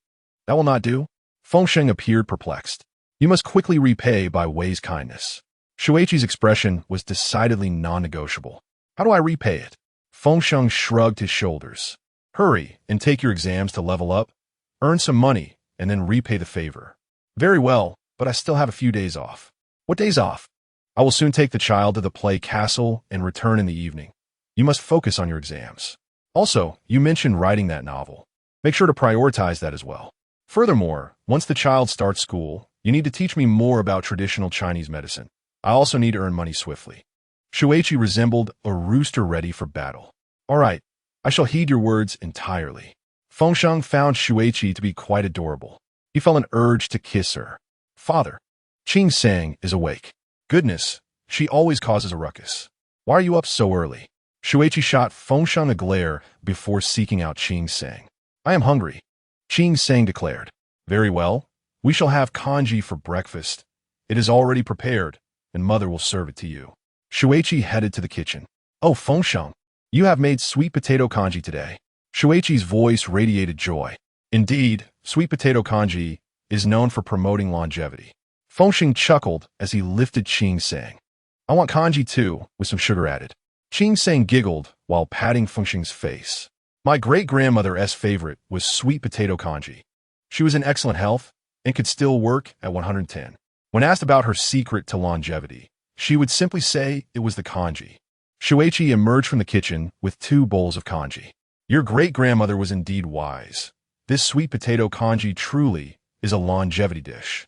That will not do? Feng Sheng appeared perplexed. You must quickly repay Bai Wei's kindness. Shuiqi's expression was decidedly non-negotiable. How do I repay it? Feng Sheng shrugged his shoulders. Hurry and take your exams to level up, earn some money, and then repay the favor. Very well, but I still have a few days off. What days off? I will soon take the child to the play castle and return in the evening. You must focus on your exams. Also, you mentioned writing that novel. Make sure to prioritize that as well. Furthermore, once the child starts school, you need to teach me more about traditional Chinese medicine. I also need to earn money swiftly. Shuiqi resembled a rooster ready for battle. All right, I shall heed your words entirely. Feng Sheng found Shuiqi to be quite adorable. He felt an urge to kiss her. Father, Qing Sang is awake. Goodness, she always causes a ruckus. Why are you up so early? Shuiqi shot Feng Sheng a glare before seeking out Qing Sang. I am hungry, Qing Sang declared. Very well, we shall have kanji for breakfast. It is already prepared, and mother will serve it to you. Shuiqi headed to the kitchen. Oh, Feng Sheng, you have made sweet potato kanji today. Shuiqi's voice radiated joy. Indeed, sweet potato kanji is known for promoting longevity. Feng Sheng chuckled as he lifted Qing Sang. I want kanji too, with some sugar added. Qing Sang giggled while patting Feng Sheng's face. My great-grandmother's favorite was sweet potato kanji. She was in excellent health and could still work at 110. When asked about her secret to longevity, she would simply say it was the congee. Shuichi emerged from the kitchen with 2 bowls of congee. Your great-grandmother was indeed wise. This sweet potato congee truly is a longevity dish.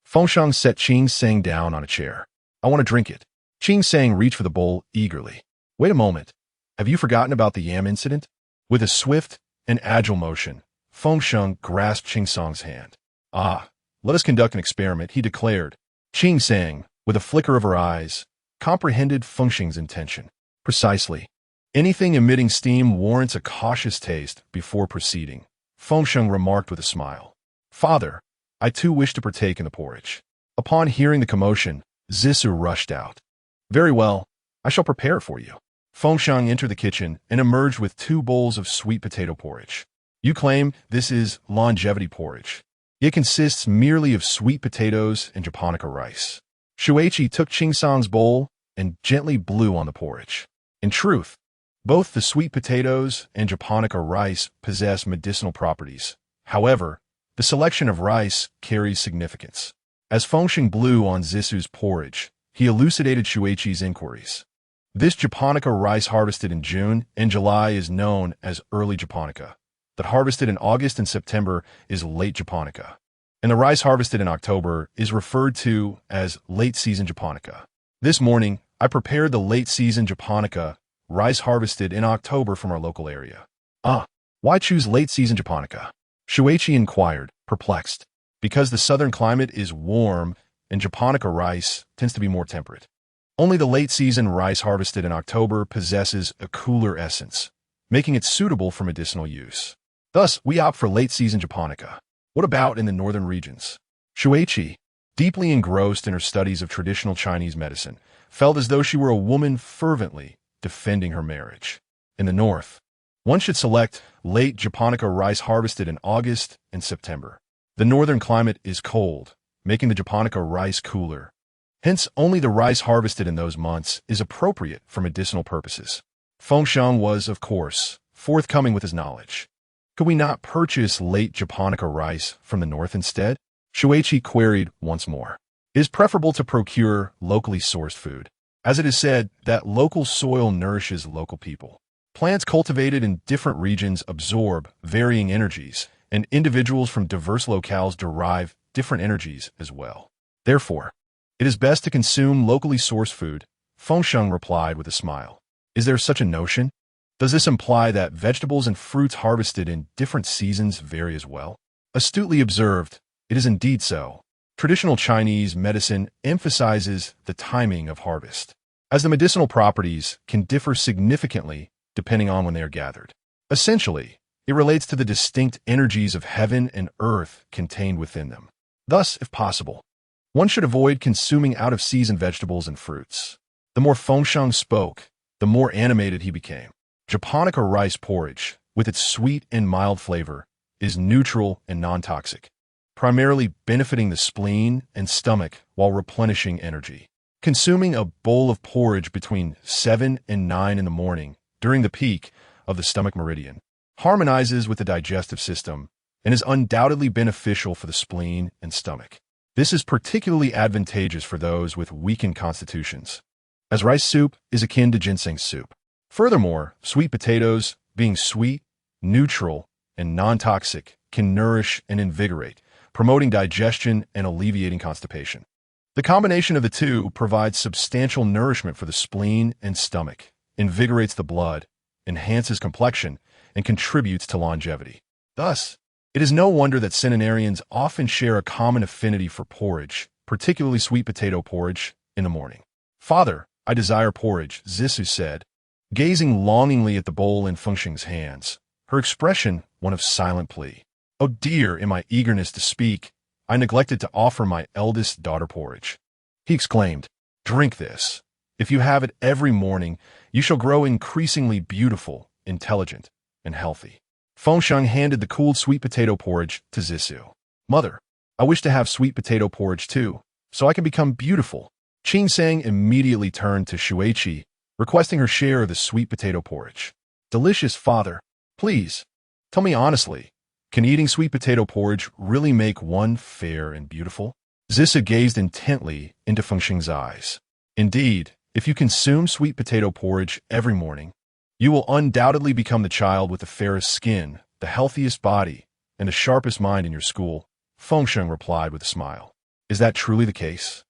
Feng Sheng set Qing Sang down on a chair. I want to drink it. Qing Sang reached for the bowl eagerly. Wait a moment. Have you forgotten about the yam incident? With a swift and agile motion, Feng Sheng grasped Qing Sang's hand. Ah, let us conduct an experiment, he declared. Qing Sang, with a flicker of her eyes, comprehended Feng Sheng's intention. Precisely. Anything emitting steam warrants a cautious taste before proceeding, Feng Sheng remarked with a smile. Father, I too wish to partake in the porridge. Upon hearing the commotion, Zissou rushed out. Very well, I shall prepare it for you. Feng Sheng entered the kitchen and emerged with 2 bowls of sweet potato porridge. You claim this is longevity porridge. It consists merely of sweet potatoes and japonica rice. Shuichi took Qing Sang's bowl and gently blew on the porridge. In truth, both the sweet potatoes and japonica rice possess medicinal properties. However, the selection of rice carries significance. As Feng Sheng blew on Zissou's porridge, he elucidated Shuichi's inquiries. This japonica rice harvested in June and July is known as early japonica. That harvested in August and September is late japonica. And the rice harvested in October is referred to as late-season japonica. This morning, I prepared the late-season japonica rice harvested in October from our local area. Why choose late-season japonica? Shuichi inquired, perplexed. Because the southern climate is warm and japonica rice tends to be more temperate. Only the late-season rice harvested in October possesses a cooler essence, making it suitable for medicinal use. Thus, we opt for late-season japonica. What about in the northern regions? Shuichi, deeply engrossed in her studies of traditional Chinese medicine, felt as though she were a woman fervently defending her marriage. In the north, one should select late japonica rice harvested in August and September. The northern climate is cold, making the japonica rice cooler. Hence, only the rice harvested in those months is appropriate for medicinal purposes. Feng Sheng was, of course, forthcoming with his knowledge. Could we not purchase late japonica rice from the north instead? Shuichi queried once more. It is preferable to procure locally sourced food, as it is said that local soil nourishes local people. Plants cultivated in different regions absorb varying energies, and individuals from diverse locales derive different energies as well. Therefore, it is best to consume locally sourced food, Feng Sheng replied with a smile. Is there such a notion? Does this imply that vegetables and fruits harvested in different seasons vary as well? Astutely observed, it is indeed so. Traditional Chinese medicine emphasizes the timing of harvest, as the medicinal properties can differ significantly depending on when they are gathered. Essentially, it relates to the distinct energies of heaven and earth contained within them. Thus, if possible, one should avoid consuming out-of-season vegetables and fruits. The more Feng Sheng spoke, the more animated he became. Japonica rice porridge, with its sweet and mild flavor, is neutral and non-toxic, primarily benefiting the spleen and stomach while replenishing energy. Consuming a bowl of porridge between 7 and 9 in the morning during the peak of the stomach meridian harmonizes with the digestive system and is undoubtedly beneficial for the spleen and stomach. This is particularly advantageous for those with weakened constitutions, as rice soup is akin to ginseng soup. Furthermore, sweet potatoes, being sweet, neutral, and non-toxic, can nourish and invigorate, promoting digestion and alleviating constipation. The combination of the two provides substantial nourishment for the spleen and stomach, invigorates the blood, enhances complexion, and contributes to longevity. Thus, it is no wonder that centenarians often share a common affinity for porridge, particularly sweet potato porridge, in the morning. Father, I desire porridge, Zissou said, gazing longingly at the bowl in Feng Sheng's hands, her expression one of silent plea. Oh dear, in my eagerness to speak, I neglected to offer my eldest daughter porridge. He exclaimed, drink this. If you have it every morning, you shall grow increasingly beautiful, intelligent, and healthy. Feng Sheng handed the cooled sweet potato porridge to Zissou. Mother, I wish to have sweet potato porridge too, so I can become beautiful. Qing Sang immediately turned to Shuichi, requesting her share of the sweet potato porridge. Delicious, father. Please, tell me honestly, can eating sweet potato porridge really make one fair and beautiful? Zissou gazed intently into Feng Sheng's eyes. Indeed, if you consume sweet potato porridge every morning, you will undoubtedly become the child with the fairest skin, the healthiest body, and the sharpest mind in your school, Feng Sheng replied with a smile. Is that truly the case?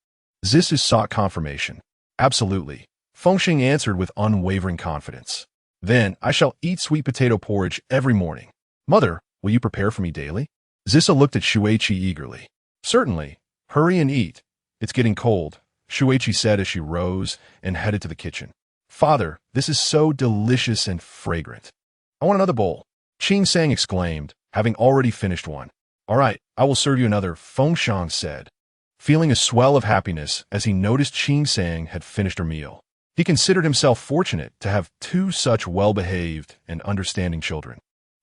Zissou sought confirmation. Absolutely. Feng Sheng answered with unwavering confidence. Then I shall eat sweet potato porridge every morning. Mother, will you prepare for me daily? Zissou looked at Shuiqi eagerly. Certainly. Hurry and eat. It's getting cold, Shuiqi said as she rose and headed to the kitchen. Father, this is so delicious and fragrant. I want another bowl, Qing Sang exclaimed, having already finished one. All right, I will serve you another, Feng Sheng said, feeling a swell of happiness as he noticed Qing Sang had finished her meal. He considered himself fortunate to have two such well-behaved and understanding children,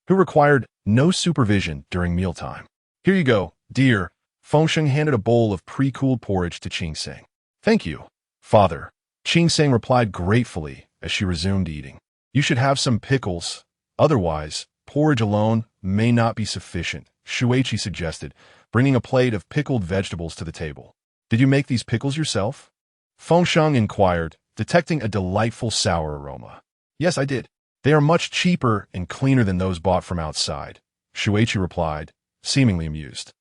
who required no supervision during mealtime. Here you go, dear. Feng Sheng handed a bowl of pre-cooled porridge to Qing Sang. Thank you, Father, Qing Sang replied gratefully as she resumed eating. You should have some pickles. Otherwise, porridge alone may not be sufficient, Shuiqi suggested, bringing a plate of pickled vegetables to the table. Did you make these pickles yourself? Feng Sheng inquired, detecting a delightful sour aroma. Yes, I did. They are much cheaper and cleaner than those bought from outside, Shuiqi replied, seemingly amused.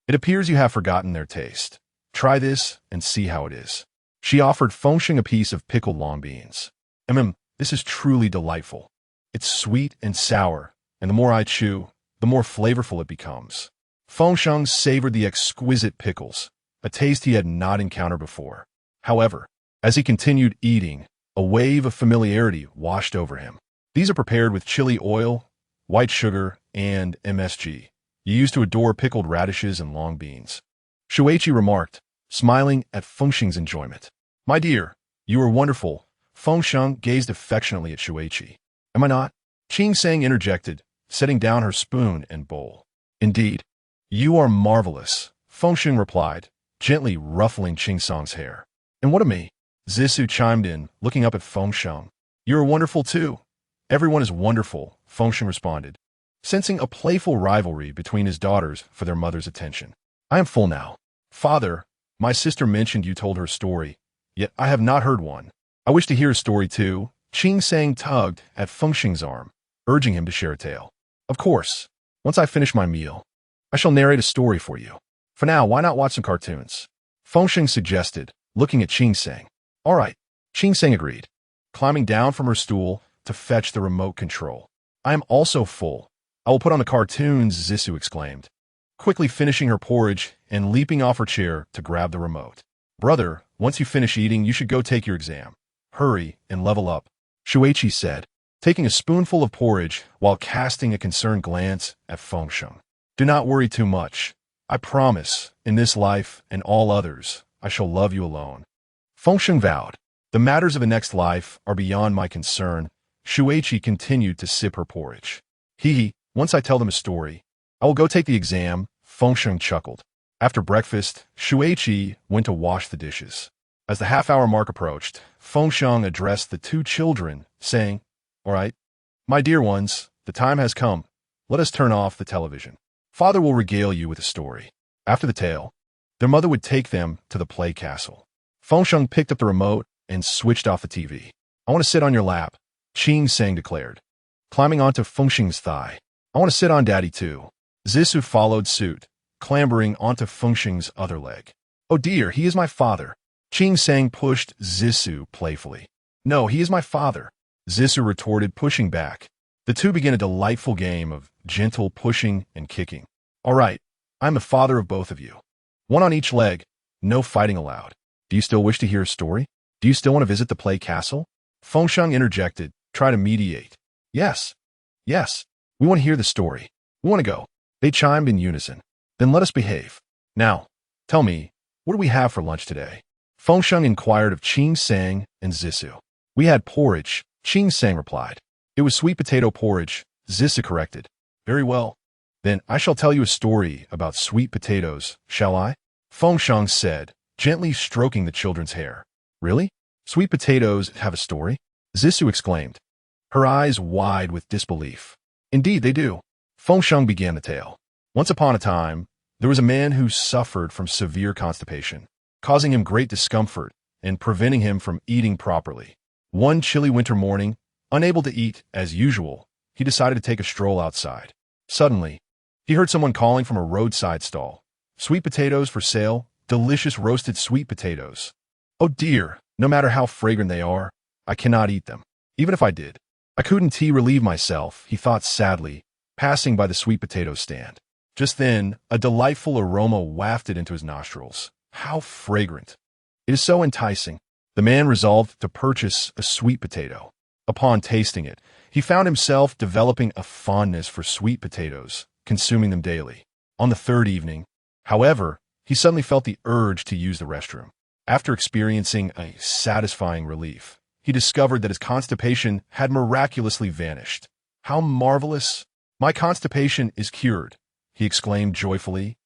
It appears you have forgotten their taste. Try this and see how it is. She offered Feng Sheng a piece of pickled long beans. This is truly delightful. It's sweet and sour, and the more I chew, the more flavorful it becomes. Feng Sheng savored the exquisite pickles, a taste he had not encountered before. However, as he continued eating, a wave of familiarity washed over him. These are prepared with chili oil, white sugar, and MSG. You used to adore pickled radishes and long beans, Shuiqi remarked, smiling at Feng Sheng's enjoyment. My dear, you are wonderful. Feng Sheng gazed affectionately at Shuiqi. Am I not? Qing Sang interjected, setting down her spoon and bowl. Indeed, you are marvelous, Feng Sheng replied, gently ruffling Qing Sang's hair. And what of me? Zissou chimed in, looking up at Feng Sheng. You are wonderful too. Everyone is wonderful, Feng Sheng responded, sensing a playful rivalry between his daughters for their mother's attention. I am full now. Father, my sister mentioned you told her story, yet I have not heard one. I wish to hear a story too. Qing Sang tugged at Feng Sheng's arm, urging him to share a tale. Of course. Once I finish my meal, I shall narrate a story for you. For now, why not watch some cartoons? Feng Sheng suggested, looking at Qing Sang. All right, Qing Sang agreed, climbing down from her stool to fetch the remote control. I am also full. I will put on the cartoons, Zissou exclaimed, quickly finishing her porridge and leaping off her chair to grab the remote. Brother, once you finish eating, you should go take your exam. Hurry and level up, Shuiqi said, taking a spoonful of porridge while casting a concerned glance at Feng Sheng. Do not worry too much. I promise, in this life and all others, I shall love you alone. Feng Sheng vowed. The matters of the next life are beyond my concern. Shuiqi continued to sip her porridge. Once I tell them a story, I will go take the exam, Feng Sheng chuckled. After breakfast, Shuiqi went to wash the dishes. As the half-hour mark approached, Feng Sheng addressed the two children, saying, All right, my dear ones, the time has come. Let us turn off the television. Father will regale you with a story. After the tale, their mother would take them to the play castle. Feng Sheng picked up the remote and switched off the TV. I want to sit on your lap, Qing Sang declared, climbing onto Feng Sheng's thigh. I want to sit on Daddy too. Zissou followed suit, clambering onto Feng Sheng's other leg. Oh dear, he is my father. Qing Sang pushed Zissou playfully. No, he is my father, Zissou retorted, pushing back. The two began a delightful game of gentle pushing and kicking. All right, I'm the father of both of you. One on each leg, no fighting allowed. Do you still wish to hear a story? Do you still want to visit the play castle? Feng Sheng interjected, try to mediate. Yes. We want to hear the story. We want to go. They chimed in unison. Then let us behave. Now, tell me, what do we have for lunch today? Feng Sheng inquired of Qing Sang and Zissou. We had porridge, Qing Sang replied. It was sweet potato porridge, Zissou corrected. Very well. Then I shall tell you a story about sweet potatoes, shall I? Feng Sheng said, gently stroking the children's hair. Really? Sweet potatoes have a story? Zissou exclaimed, her eyes wide with disbelief. Indeed, they do. Feng Sheng began the tale. Once upon a time, there was a man who suffered from severe constipation, causing him great discomfort and preventing him from eating properly. One chilly winter morning, unable to eat as usual, he decided to take a stroll outside. Suddenly, he heard someone calling from a roadside stall. "Sweet potatoes for sale, delicious roasted sweet potatoes." "Oh dear, no matter how fragrant they are, I cannot eat them. Even if I did, I couldn't relieve myself," he thought sadly, passing by the sweet potato stand. Just then, a delightful aroma wafted into his nostrils. How fragrant! It is so enticing. The man resolved to purchase a sweet potato. Upon tasting it, he found himself developing a fondness for sweet potatoes, consuming them daily. On the third evening, however, he suddenly felt the urge to use the restroom. After experiencing a satisfying relief, he discovered that his constipation had miraculously vanished. "How marvelous! My constipation is cured," he exclaimed joyfully,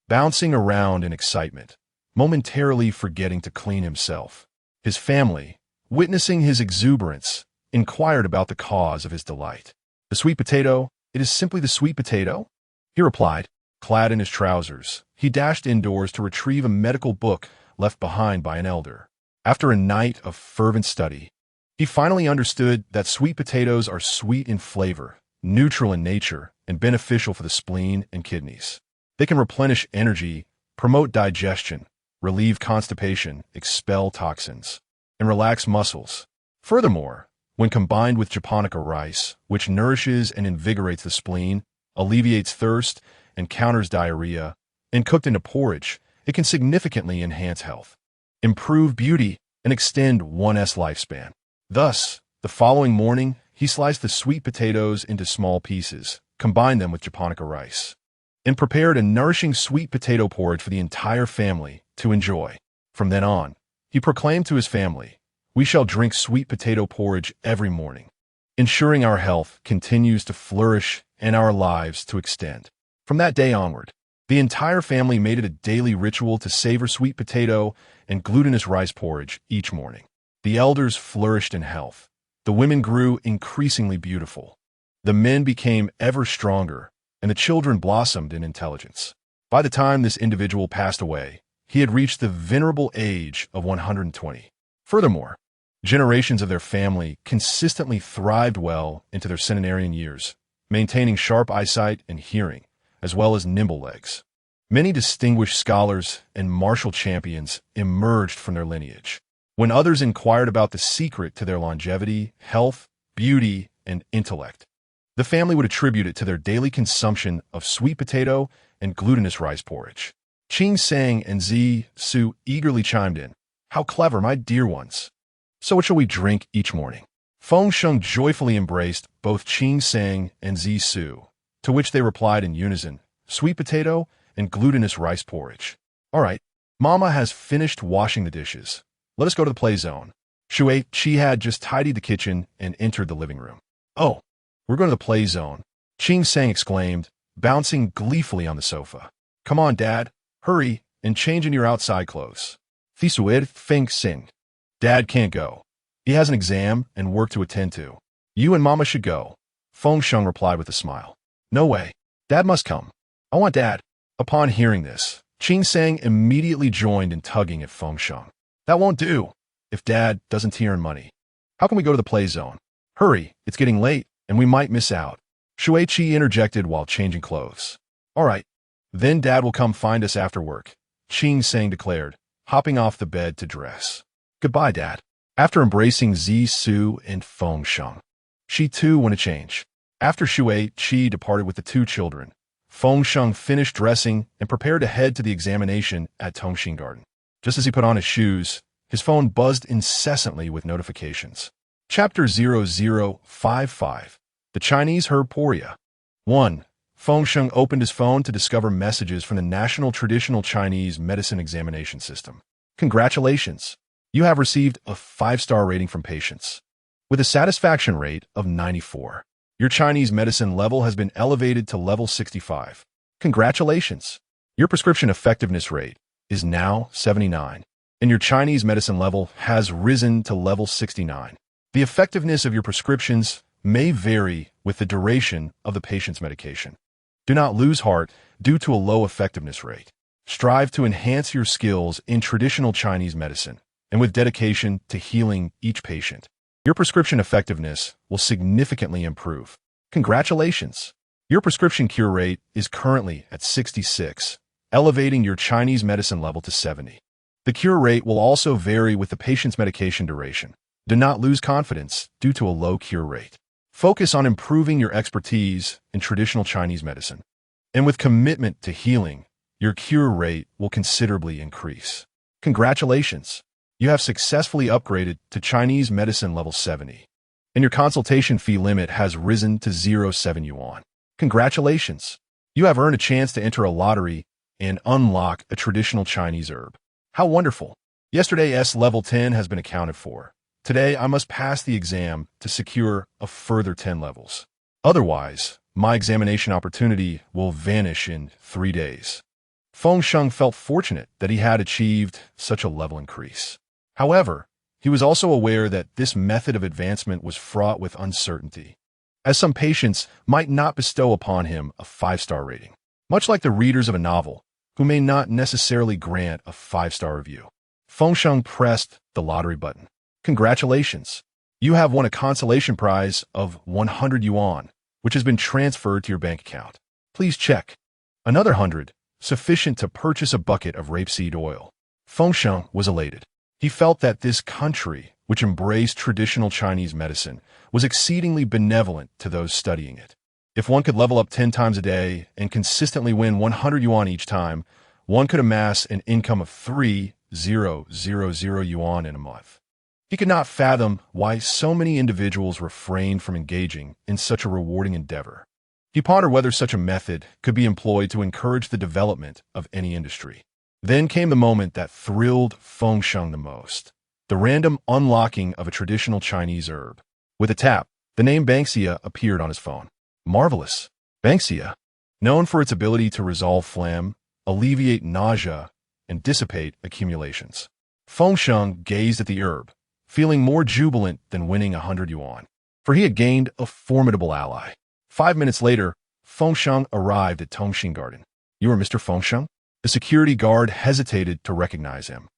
bouncing around in excitement, momentarily forgetting to clean himself. His family, witnessing his exuberance, inquired about the cause of his delight. "The sweet potato? It is simply the sweet potato," he replied. Clad in his trousers, he dashed indoors to retrieve a medical book left behind by an elder. After a night of fervent study, he finally understood that sweet potatoes are sweet in flavor, neutral in nature, and beneficial for the spleen and kidneys. They can replenish energy, promote digestion, relieve constipation, expel toxins, and relax muscles. Furthermore, when combined with japonica rice, which nourishes and invigorates the spleen, alleviates thirst, and counters diarrhea, and cooked into porridge, it can significantly enhance health, improve beauty, and extend one's lifespan. Thus, the following morning, he sliced the sweet potatoes into small pieces, combined them with japonica rice, and prepared a nourishing sweet potato porridge for the entire family to enjoy. From then on, he proclaimed to his family, "We shall drink sweet potato porridge every morning, ensuring our health continues to flourish and our lives to extend." From that day onward, the entire family made it a daily ritual to savor sweet potato and glutinous rice porridge each morning. The elders flourished in health. The women grew increasingly beautiful. The men became ever stronger, and the children blossomed in intelligence. By the time this individual passed away, he had reached the venerable age of 120. Furthermore, generations of their family consistently thrived well into their centenarian years, maintaining sharp eyesight and hearing, as well as nimble legs. Many distinguished scholars and martial champions emerged from their lineage. When others inquired about the secret to their longevity, health, beauty, and intellect, the family would attribute it to their daily consumption of sweet potato and glutinous rice porridge. Feng Sheng and Zi Su eagerly chimed in. "How clever, my dear ones! So what shall we drink each morning?" Feng Sheng joyfully embraced both Feng Sheng and Zi Su, to which they replied in unison, "Sweet potato and glutinous rice porridge." "All right, Mama has finished washing the dishes. Let us go to the play zone." She had just tidied the kitchen and entered the living room. "Oh, we're going to the play zone," Feng Sheng exclaimed, bouncing gleefully on the sofa. "Come on, Dad, hurry and change in your outside clothes." "Fisuid Feng Sheng. Dad can't go. He has an exam and work to attend to. You and Mama should go," Feng Sheng replied with a smile. "No way. Dad must come. I want Dad." Upon hearing this, Feng Sheng immediately joined in tugging at Feng Sheng. "That won't do. If Dad doesn't earn money, how can we go to the play zone? Hurry, it's getting late, and we might miss out." Shuiqi interjected while changing clothes. "All right, then Dad will come find us after work," Feng Sheng declared, hopping off the bed to dress. "Goodbye, Dad." After embracing Zi Su and Feng Sheng, she too went to change. After Shuiqi departed with the two children, Feng Sheng finished dressing and prepared to head to the examination at Tongxing Garden. Just as he put on his shoes, his phone buzzed incessantly with notifications. Chapter 0055. The Chinese Herb Poria. 1. Feng Sheng opened his phone to discover messages from the National Traditional Chinese Medicine Examination System. "Congratulations! You have received a 5-star rating from patients, with a satisfaction rate of 94. Your Chinese medicine level has been elevated to level 65. Congratulations! Your prescription effectiveness rate is now 79, and your Chinese medicine level has risen to level 69. The effectiveness of your prescriptions may vary with the duration of the patient's medication. Do not lose heart due to a low effectiveness rate. Strive to enhance your skills in traditional Chinese medicine and with dedication to healing each patient, your prescription effectiveness will significantly improve. Congratulations! Your prescription cure rate is currently at 66, elevating your Chinese medicine level to 70. The cure rate will also vary with the patient's medication duration. Do not lose confidence due to a low cure rate. Focus on improving your expertise in traditional Chinese medicine. And with commitment to healing, your cure rate will considerably increase. Congratulations! You have successfully upgraded to Chinese medicine level 70, and your consultation fee limit has risen to 07 yuan. Congratulations! You have earned a chance to enter a lottery and unlock a traditional Chinese herb. How wonderful! Yesterday's level 10 has been accounted for. Today, I must pass the exam to secure a further 10 levels. Otherwise, my examination opportunity will vanish in 3 days. Feng Sheng felt fortunate that he had achieved such a level increase. However, he was also aware that this method of advancement was fraught with uncertainty, as some patients might not bestow upon him a 5-star rating, much like the readers of a novel, who may not necessarily grant a 5-star review. Feng Sheng pressed the lottery button. Congratulations! You have won a consolation prize of 100 yuan, which has been transferred to your bank account. Please check. Another 100, sufficient to purchase a bucket of rapeseed oil. Feng Sheng was elated. He felt that this country, which embraced traditional Chinese medicine, was exceedingly benevolent to those studying it. If one could level up 10 times a day and consistently win 100 yuan each time, one could amass an income of 3,000 yuan in a month. He could not fathom why so many individuals refrained from engaging in such a rewarding endeavor. He pondered whether such a method could be employed to encourage the development of any industry. Then came the moment that thrilled Feng Sheng the most, the random unlocking of a traditional Chinese herb. With a tap, the name Banksia appeared on his phone. Marvelous! Banksia, known for its ability to resolve phlegm, alleviate nausea, and dissipate accumulations. Feng Sheng gazed at the herb, feeling more jubilant than winning 100 yuan, for he had gained a formidable ally. 5 minutes later, Feng Sheng arrived at Tongxin Garden. You are Mr. Feng Sheng? The security guard hesitated to recognize him,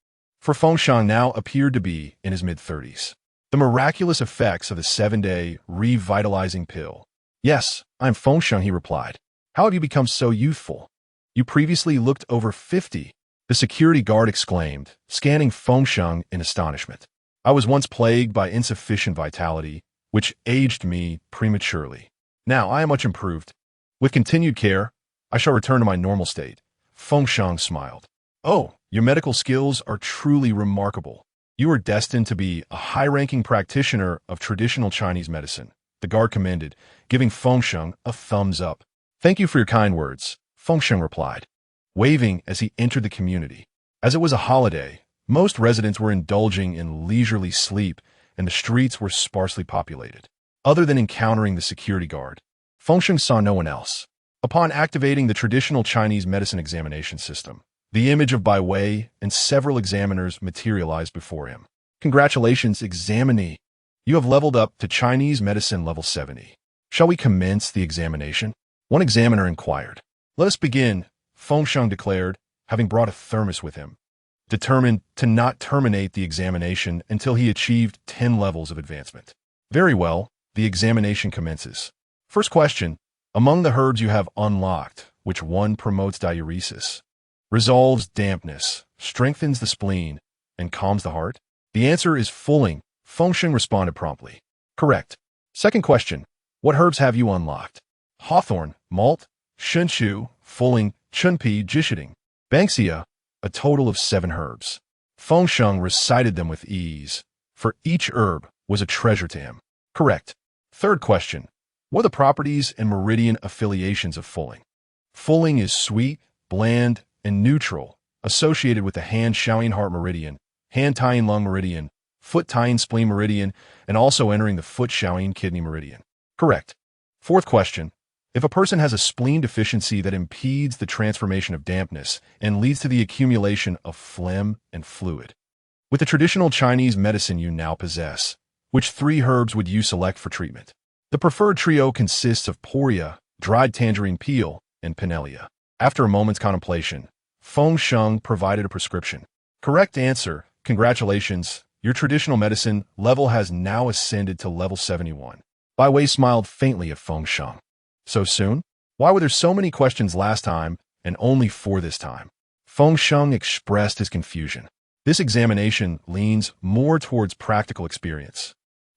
for Feng Sheng now appeared to be in his mid-30s. The miraculous effects of the 7-day revitalizing pill. Yes, I'm Feng Sheng, he replied. How have you become so youthful? You previously looked over 50, the security guard exclaimed, scanning Feng Sheng in astonishment. I was once plagued by insufficient vitality, which aged me prematurely. Now I am much improved. With continued care, I shall return to my normal state. Feng Sheng smiled. Oh, your medical skills are truly remarkable. You are destined to be a high-ranking practitioner of traditional Chinese medicine, the guard commended, giving Feng Sheng a thumbs up. Thank you for your kind words, Feng Sheng replied, waving as he entered the community. As it was a holiday, most residents were indulging in leisurely sleep and the streets were sparsely populated. Other than encountering the security guard, Feng Sheng saw no one else. Upon activating the traditional Chinese medicine examination system, the image of Bai Wei and several examiners materialized before him. Congratulations, examinee! You have leveled up to Chinese medicine level 70. Shall we commence the examination? One examiner inquired. Let us begin, Feng Sheng declared, having brought a thermos with him, determined to not terminate the examination until he achieved 10 levels of advancement. Very well, the examination commences. First question. Among the herbs you have unlocked, which one promotes diuresis, resolves dampness, strengthens the spleen, and calms the heart? The answer is Fulling. Feng Sheng responded promptly. Correct. Second question. What herbs have you unlocked? Hawthorn, malt, Shenchu, Fulling, Chunpi, Jishiding, Banksia, a total of 7 herbs. Feng Sheng recited them with ease, for each herb was a treasure to him. Correct. Third question. What are the properties and meridian affiliations of Fulling? Fulling is sweet, bland, and neutral, associated with the hand-showing heart meridian, hand-tying lung meridian, foot-tying spleen meridian, and also entering the foot-showing kidney meridian. Correct. Fourth question. If a person has a spleen deficiency that impedes the transformation of dampness and leads to the accumulation of phlegm and fluid, with the traditional Chinese medicine you now possess, which 3 herbs would you select for treatment? The preferred trio consists of poria, dried tangerine peel, and pinellia. After a moment's contemplation, Feng Sheng provided a prescription. Correct answer, Congratulations, your traditional medicine level has now ascended to level 71. Bai Wei smiled faintly at Feng Sheng. So soon? Why were there so many questions last time and only 4 this time? Feng Sheng expressed his confusion. This examination leans more towards practical experience.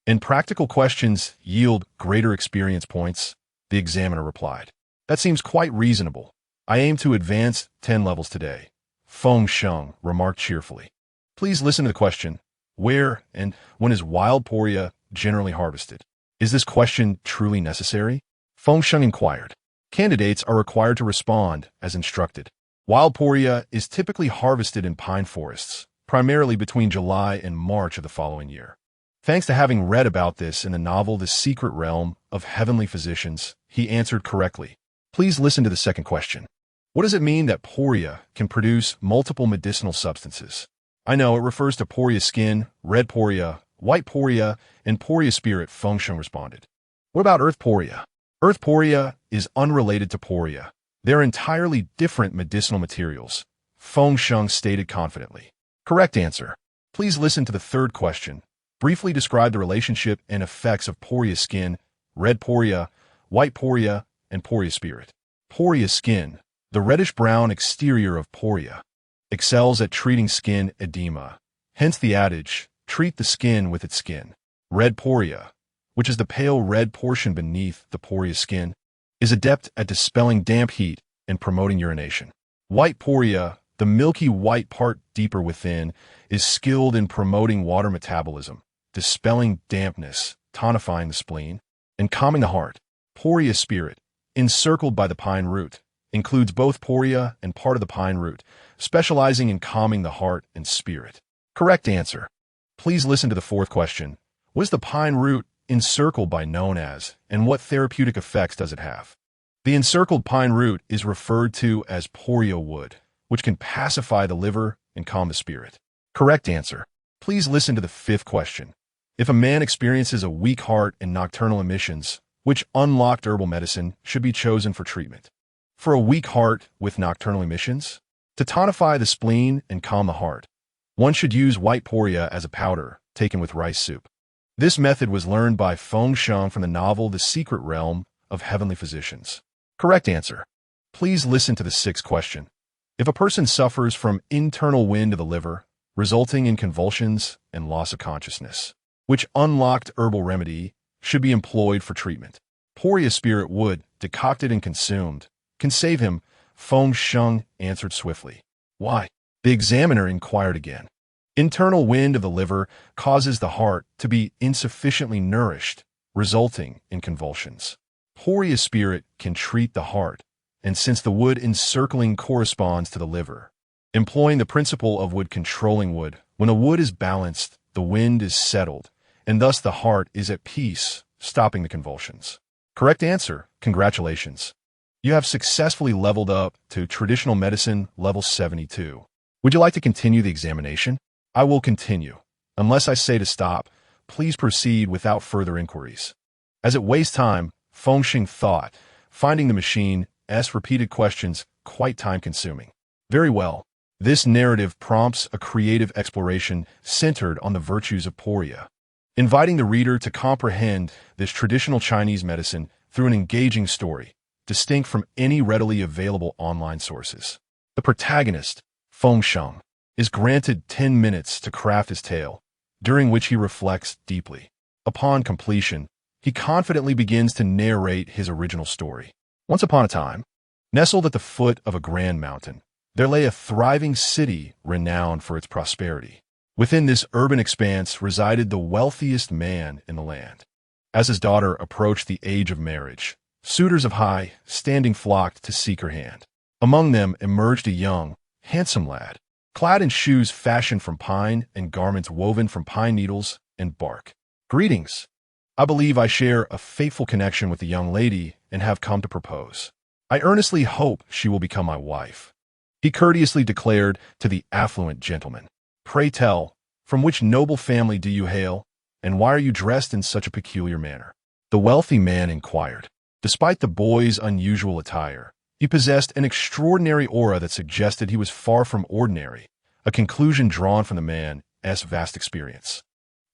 And practical questions yield greater experience points, the examiner replied. That seems quite reasonable. I aim to advance 10 levels today, Feng Sheng remarked cheerfully. Please listen to the question. Where and when is wild poria generally harvested? Is this question truly necessary? Feng Sheng inquired. Candidates are required to respond as instructed. Wild poria is typically harvested in pine forests, primarily between July and March of the following year. Thanks to having read about this in the novel The Secret Realm of Heavenly Physicians, he answered correctly. Please listen to the second question. What does it mean that poria can produce multiple medicinal substances? I know it refers to poria skin, red poria, white poria, and poria spirit, Feng Sheng responded. What about earth poria? Earth poria is unrelated to poria. They're entirely different medicinal materials, Feng Sheng stated confidently. Correct answer. Please listen to the third question. Briefly describe the relationship and effects of poria skin, red poria, white poria, and poria spirit. Poria skin, the reddish-brown exterior of poria, excels at treating skin edema. Hence the adage, treat the skin with its skin. Red poria, which is the pale red portion beneath the poria skin, is adept at dispelling damp heat and promoting urination. White poria, the milky white part deeper within, is skilled in promoting water metabolism, dispelling dampness, tonifying the spleen, and calming the heart. Poria spirit, encircled by the pine root, includes both poria and part of the pine root, specializing in calming the heart and spirit. Correct answer. Please listen to the fourth question. What is the pine root encircled by known as, and what therapeutic effects does it have? The encircled pine root is referred to as poria wood, which can pacify the liver and calm the spirit. Correct answer. Please listen to the fifth question. If a man experiences a weak heart and nocturnal emissions, which unlocked herbal medicine should be chosen for treatment? For a weak heart with nocturnal emissions? To tonify the spleen and calm the heart, one should use white poria as a powder, taken with rice soup. This method was learned by Feng Sheng from the novel The Secret Realm of Heavenly Physicians. Correct answer. Please listen to the sixth question. If a person suffers from internal wind of the liver, resulting in convulsions and loss of consciousness, which unlocked herbal remedy should be employed for treatment? Poria spirit wood, decocted and consumed, can save him, Feng Sheng answered swiftly. Why? The examiner inquired again. Internal wind of the liver causes the heart to be insufficiently nourished, resulting in convulsions. Poria spirit can treat the heart, and since the wood encircling corresponds to the liver, employing the principle of wood controlling wood, when a wood is balanced, the wind is settled, and thus the heart is at peace, stopping the convulsions. Correct answer. Congratulations. You have successfully leveled up to traditional medicine level 72. Would you like to continue the examination? I will continue. Unless I say to stop, please proceed without further inquiries. As it wastes time, Feng Sheng thought, finding the machine's repeated questions quite time-consuming. Very well. This narrative prompts a creative exploration centered on the virtues of poria, inviting the reader to comprehend this traditional Chinese medicine through an engaging story, distinct from any readily available online sources. The protagonist, Feng Sheng, is granted 10 minutes to craft his tale, during which he reflects deeply. Upon completion, he confidently begins to narrate his original story. Once upon a time, nestled at the foot of a grand mountain, there lay a thriving city renowned for its prosperity. Within this urban expanse resided the wealthiest man in the land. As his daughter approached the age of marriage, suitors of high standing flocked to seek her hand. Among them emerged a young, handsome lad, clad in shoes fashioned from pine and garments woven from pine needles and bark. Greetings. I believe I share a fateful connection with the young lady and have come to propose. I earnestly hope she will become my wife, he courteously declared to the affluent gentleman. Pray tell, from which noble family do you hail, and why are you dressed in such a peculiar manner? The wealthy man inquired. Despite the boy's unusual attire, he possessed an extraordinary aura that suggested he was far from ordinary, a conclusion drawn from the man Man's vast experience.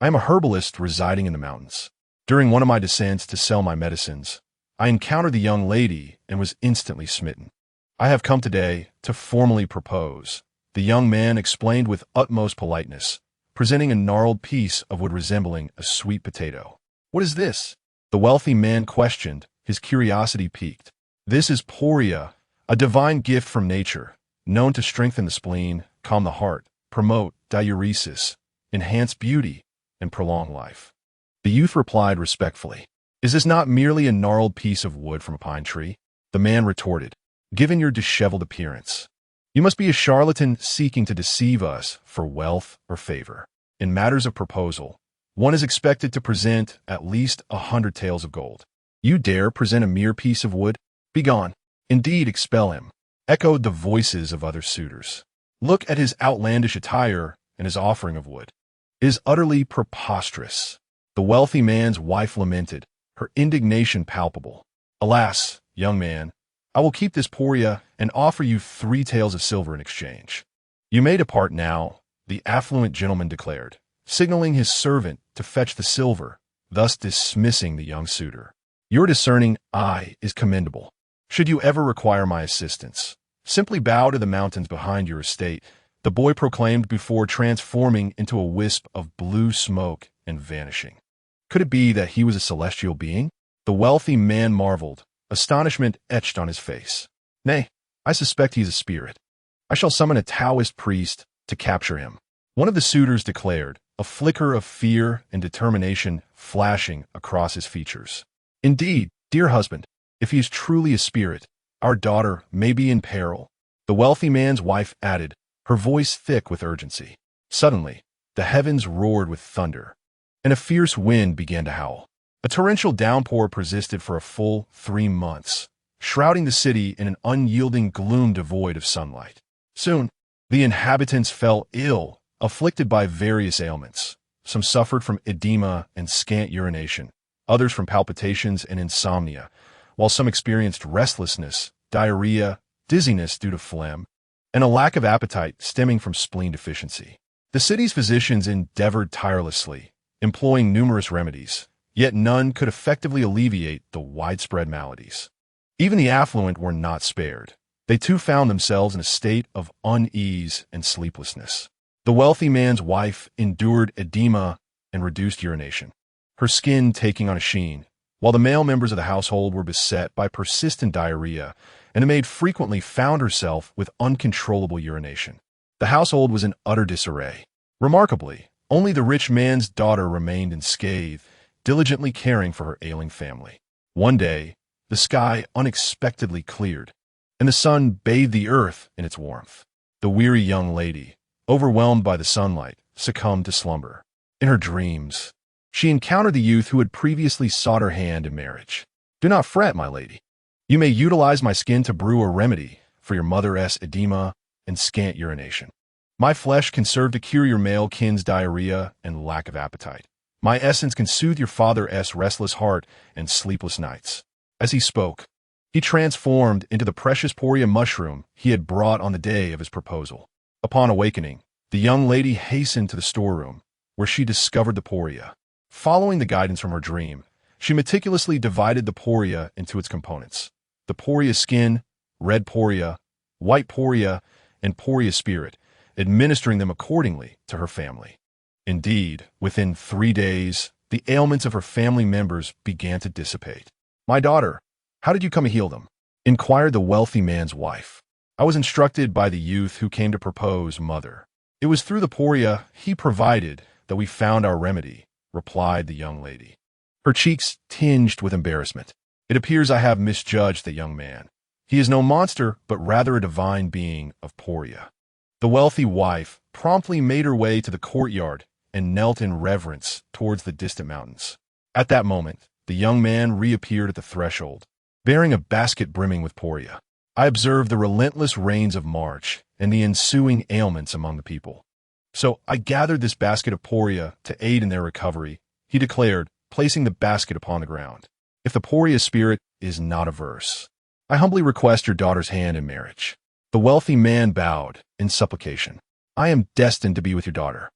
I am a herbalist residing in the mountains. During one of my descents to sell my medicines, I encountered the young lady and was instantly smitten. I have come today to formally propose, the young man explained with utmost politeness, presenting a gnarled piece of wood resembling a sweet potato. What is this? The wealthy man questioned, his curiosity piqued. This is poria, a divine gift from nature, known to strengthen the spleen, calm the heart, promote diuresis, enhance beauty, and prolong life. The youth replied respectfully, "Is this not merely a gnarled piece of wood from a pine tree?" The man retorted, "Given your disheveled appearance, you must be a charlatan seeking to deceive us for wealth or favor. In matters of proposal, one is expected to present at least 100 taels of gold. You dare present a mere piece of wood? Begone. Indeed, expel him," echoed the voices of other suitors. "Look at his outlandish attire and his offering of wood. It is utterly preposterous." The wealthy man's wife lamented, her indignation palpable. "Alas, young man, I will keep this poria and offer you 3 taels of silver in exchange." "You may depart now," the affluent gentleman declared, signaling his servant to fetch the silver, thus dismissing the young suitor. "Your discerning eye is commendable. Should you ever require my assistance, simply bow to the mountains behind your estate," the boy proclaimed before transforming into a wisp of blue smoke and vanishing. Could it be that he was a celestial being? The wealthy man marveled, astonishment etched on his face. "Nay, I suspect he is a spirit. I shall summon a Taoist priest to capture him," one of the suitors declared, a flicker of fear and determination flashing across his features. "Indeed, dear husband, if he is truly a spirit, our daughter may be in peril," the wealthy man's wife added, her voice thick with urgency. Suddenly, the heavens roared with thunder, and a fierce wind began to howl. A torrential downpour persisted for a full 3 months, shrouding the city in an unyielding gloom devoid of sunlight. Soon, the inhabitants fell ill, afflicted by various ailments. Some suffered from edema and scant urination, others from palpitations and insomnia, while some experienced restlessness, diarrhea, dizziness due to phlegm, and a lack of appetite stemming from spleen deficiency. The city's physicians endeavored tirelessly, employing numerous remedies, yet none could effectively alleviate the widespread maladies. Even the affluent were not spared. They too found themselves in a state of unease and sleeplessness. The wealthy man's wife endured edema and reduced urination, her skin taking on a sheen, while the male members of the household were beset by persistent diarrhea, and the maid frequently found herself with uncontrollable urination. The household was in utter disarray. Remarkably, only the rich man's daughter remained unscathed, diligently caring for her ailing family. One day, the sky unexpectedly cleared, and the sun bathed the earth in its warmth. The weary young lady, overwhelmed by the sunlight, succumbed to slumber. In her dreams, she encountered the youth who had previously sought her hand in marriage. "Do not fret, my lady. You may utilize my skin to brew a remedy for your mother's edema and scant urination. My flesh can serve to cure your male kin's diarrhea and lack of appetite. My essence can soothe your father's restless heart and sleepless nights." As he spoke, he transformed into the precious poria mushroom he had brought on the day of his proposal. Upon awakening, the young lady hastened to the storeroom, where she discovered the poria. Following the guidance from her dream, she meticulously divided the poria into its components: the poria skin, red poria, white poria, and poria spirit, administering them accordingly to her family. Indeed, within 3 days, the ailments of her family members began to dissipate. "My daughter, how did you come to heal them?" inquired the wealthy man's wife. "I was instructed by the youth who came to propose, mother. It was through the poria he provided that we found our remedy," replied the young lady, her cheeks tinged with embarrassment. "It appears I have misjudged the young man. He is no monster, but rather a divine being of poria." The wealthy wife promptly made her way to the courtyard and knelt in reverence towards the distant mountains. At that moment, the young man reappeared at the threshold, bearing a basket brimming with poria. "I observed the relentless rains of March and the ensuing ailments among the people. So I gathered this basket of poria to aid in their recovery," he declared, placing the basket upon the ground. "If the poria spirit is not averse, I humbly request your daughter's hand in marriage." The wealthy man bowed in supplication. "I am destined to be with your daughter.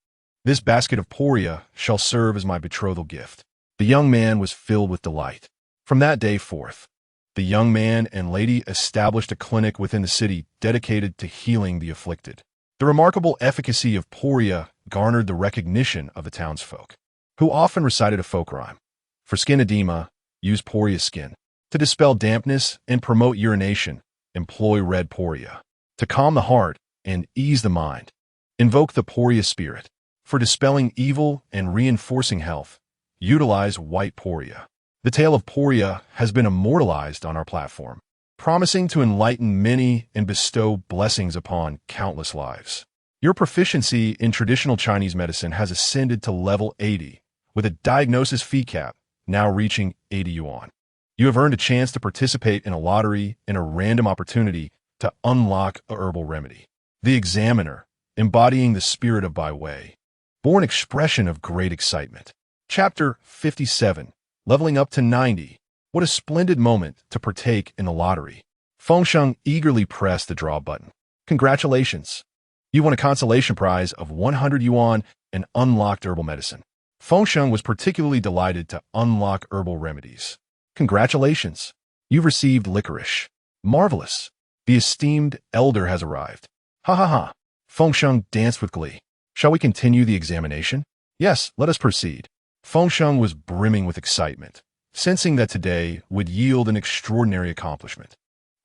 This basket of poria shall serve as my betrothal gift." The young man was filled with delight. From that day forth, the young man and lady established a clinic within the city dedicated to healing the afflicted. The remarkable efficacy of poria garnered the recognition of the townsfolk, who often recited a folk rhyme. For skin edema, use poria skin. To dispel dampness and promote urination, employ red poria. To calm the heart and ease the mind, invoke the poria spirit. For dispelling evil and reinforcing health, utilize white poria. The tale of poria has been immortalized on our platform, promising to enlighten many and bestow blessings upon countless lives. Your proficiency in traditional Chinese medicine has ascended to level 80, with a diagnosis fee cap now reaching 80 yuan. You have earned a chance to participate in a lottery and a random opportunity to unlock a herbal remedy. The Examiner, embodying the spirit of Bai Wei, bore an expression of great excitement. Chapter 57, Leveling Up to 90. What a splendid moment to partake in the lottery. Feng Sheng eagerly pressed the draw button. Congratulations! You won a consolation prize of 100 yuan and unlocked herbal medicine. Feng Sheng was particularly delighted to unlock herbal remedies. Congratulations! You've received licorice. Marvelous! The esteemed elder has arrived. Ha ha ha! Feng Sheng danced with glee. Shall we continue the examination? Yes, let us proceed. Feng Sheng was brimming with excitement, sensing that today would yield an extraordinary accomplishment.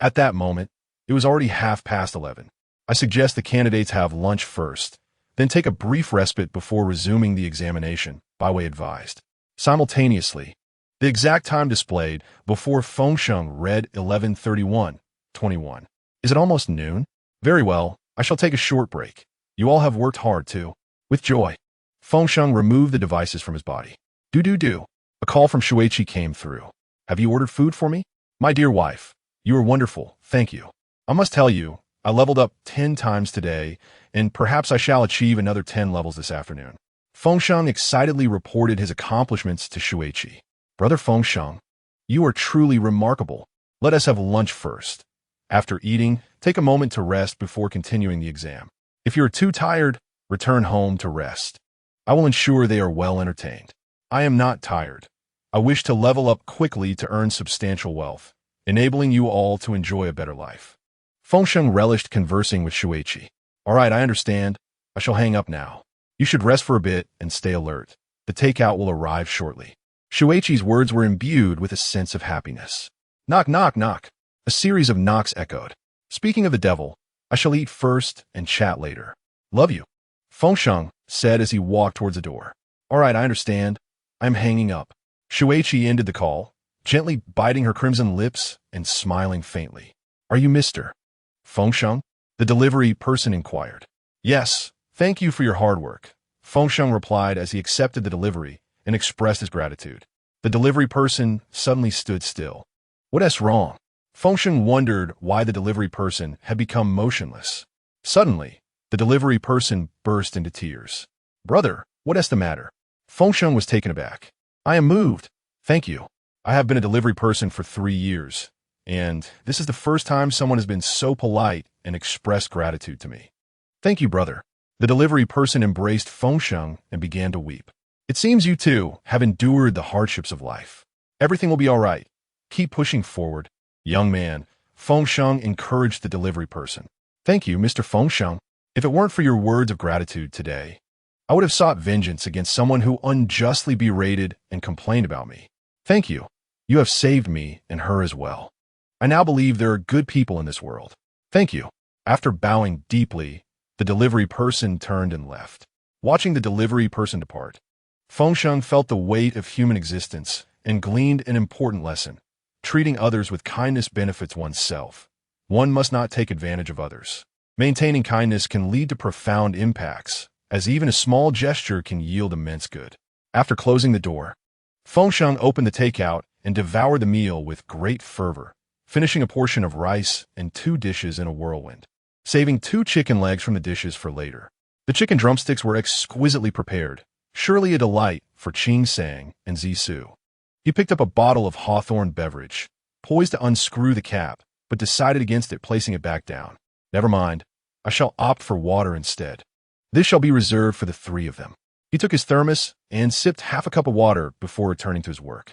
At that moment, it was already 11:30. I suggest the candidates have lunch first, then take a brief respite before resuming the examination, Bai Wei advised. Simultaneously, the exact time displayed before Feng Sheng read 11:31:21. Is it almost noon? Very well, I shall take a short break. You all have worked hard, too. With joy. Feng Sheng removed the devices from his body. Do. A call from Shuiqi came through. Have you ordered food for me? My dear wife, you are wonderful, thank you. I must tell you, I leveled up 10 times today, and perhaps I shall achieve another 10 levels this afternoon. Feng Sheng excitedly reported his accomplishments to Shuiqi. Brother Feng Sheng, you are truly remarkable. Let us have lunch first. After eating, take a moment to rest before continuing the exam. If you are too tired, return home to rest. I will ensure they are well entertained. I am not tired. I wish to level up quickly to earn substantial wealth, enabling you all to enjoy a better life. Feng Sheng relished conversing with Shuiqi. All right, I understand. I shall hang up now. You should rest for a bit and stay alert. The takeout will arrive shortly. Shuiqi's words were imbued with a sense of happiness. Knock, knock, knock. A series of knocks echoed. Speaking of the devil, I shall eat first and chat later. Love you. Feng Sheng said as he walked towards the door. All right, I understand. I'm hanging up. Shuiqi ended the call, gently biting her crimson lips and smiling faintly. Are you Mr. Feng Sheng? The delivery person inquired. Yes, thank you for your hard work. Feng Sheng replied as he accepted the delivery and expressed his gratitude. The delivery person suddenly stood still. What's wrong? Feng Sheng wondered why the delivery person had become motionless. Suddenly, the delivery person burst into tears. Brother, what's the matter? Feng Sheng was taken aback. I am moved. Thank you. I have been a delivery person for 3 years, and this is the first time someone has been so polite and expressed gratitude to me. Thank you, brother. The delivery person embraced Feng Sheng and began to weep. It seems you too have endured the hardships of life. Everything will be all right. Keep pushing forward. Young man, Feng Sheng encouraged the delivery person. Thank you, Mr. Feng Sheng. If it weren't for your words of gratitude today, I would have sought vengeance against someone who unjustly berated and complained about me. Thank you. You have saved me and her as well. I now believe there are good people in this world. Thank you. After bowing deeply, the delivery person turned and left. Watching the delivery person depart, Feng Sheng felt the weight of human existence and gleaned an important lesson. Treating others with kindness benefits oneself. One must not take advantage of others. Maintaining kindness can lead to profound impacts, as even a small gesture can yield immense good. After closing the door, Feng Sheng opened the takeout and devoured the meal with great fervor, finishing a portion of rice and 2 dishes in a whirlwind, saving 2 chicken legs from the dishes for later. The chicken drumsticks were exquisitely prepared, surely a delight for Qing Sang and Zisu. He picked up a bottle of Hawthorne beverage, poised to unscrew the cap, but decided against it, placing it back down. Never mind, I shall opt for water instead. This shall be reserved for the 3 of them. He took his thermos and sipped half a cup of water before returning to his work.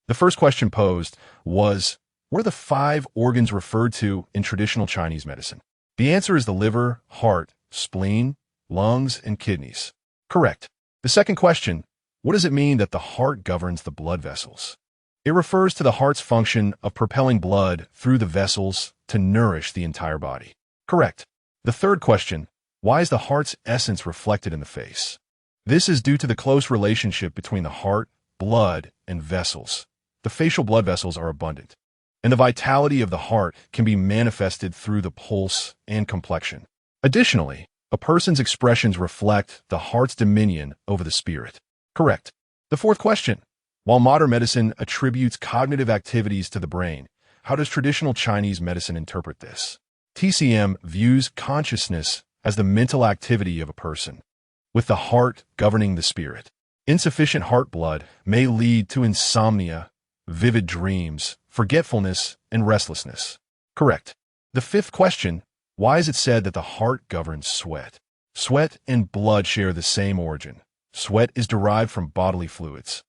The first question posed was, what are the 5 organs referred to in traditional Chinese medicine? The answer is the liver, heart, spleen, lungs, and kidneys. Correct. The second question, what does it mean that the heart governs the blood vessels? It refers to the heart's function of propelling blood through the vessels to nourish the entire body. Correct. The third question, why is the heart's essence reflected in the face? This is due to the close relationship between the heart, blood, and vessels. The facial blood vessels are abundant, and the vitality of the heart can be manifested through the pulse and complexion. Additionally, a person's expressions reflect the heart's dominion over the spirit. Correct. The fourth question, while modern medicine attributes cognitive activities to the brain, how does traditional Chinese medicine interpret this? TCM views consciousness as the mental activity of a person, with the heart governing the spirit. Insufficient heart blood may lead to insomnia, vivid dreams, forgetfulness, and restlessness. Correct. The fifth question, why is it said that the heart governs sweat? Sweat and blood share the same origin. Sweat is derived from bodily fluids,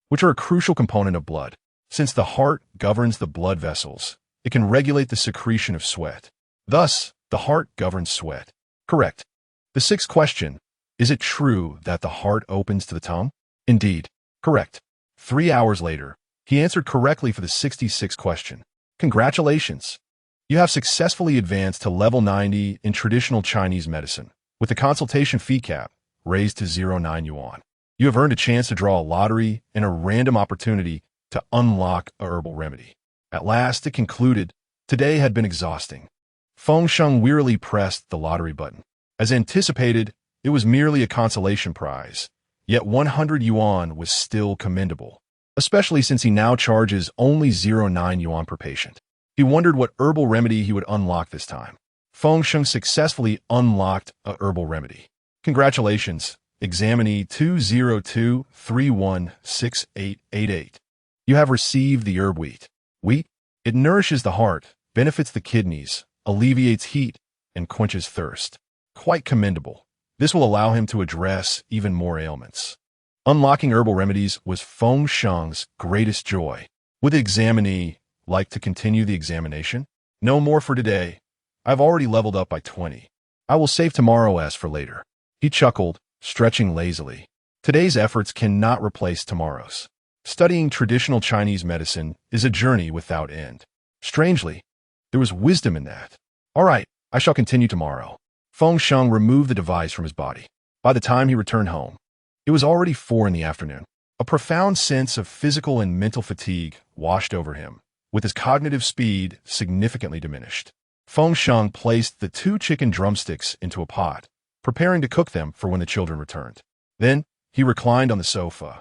which are a crucial component of blood. Since the heart governs the blood vessels, it can regulate the secretion of sweat. Thus, the heart governs sweat. Correct. The sixth question, is it true that the heart opens to the tongue? Indeed. Correct. 3 hours later, he answered correctly for the 66th question. Congratulations! You have successfully advanced to level 90 in traditional Chinese medicine, with the consultation fee cap raised to 09 yuan. You have earned a chance to draw a lottery and a random opportunity to unlock a herbal remedy. At last, it concluded. Today had been exhausting. Feng Sheng wearily pressed the lottery button. As anticipated, it was merely a consolation prize, yet 100 yuan was still commendable, especially since he now charges only 09 yuan per patient. He wondered what herbal remedy he would unlock this time. Feng Sheng successfully unlocked a herbal remedy. Congratulations, examinee 202316888. You have received the herb wheat. Wheat, it nourishes the heart, benefits the kidneys, alleviates heat, and quenches thirst. Quite commendable. This will allow him to address even more ailments. Unlocking herbal remedies was Feng Sheng's greatest joy. Would the examinee like to continue the examination? No more for today. I've already leveled up by 20. I will save tomorrow's for later. He chuckled, stretching lazily. Today's efforts cannot replace tomorrow's. Studying traditional Chinese medicine is a journey without end. Strangely, there was wisdom in that. All right, I shall continue tomorrow. Feng Sheng removed the device from his body. By the time he returned home, it was already 4 in the afternoon. A profound sense of physical and mental fatigue washed over him, with his cognitive speed significantly diminished. Feng Sheng placed the 2 chicken drumsticks into a pot, preparing to cook them for when the children returned. Then, he reclined on the sofa,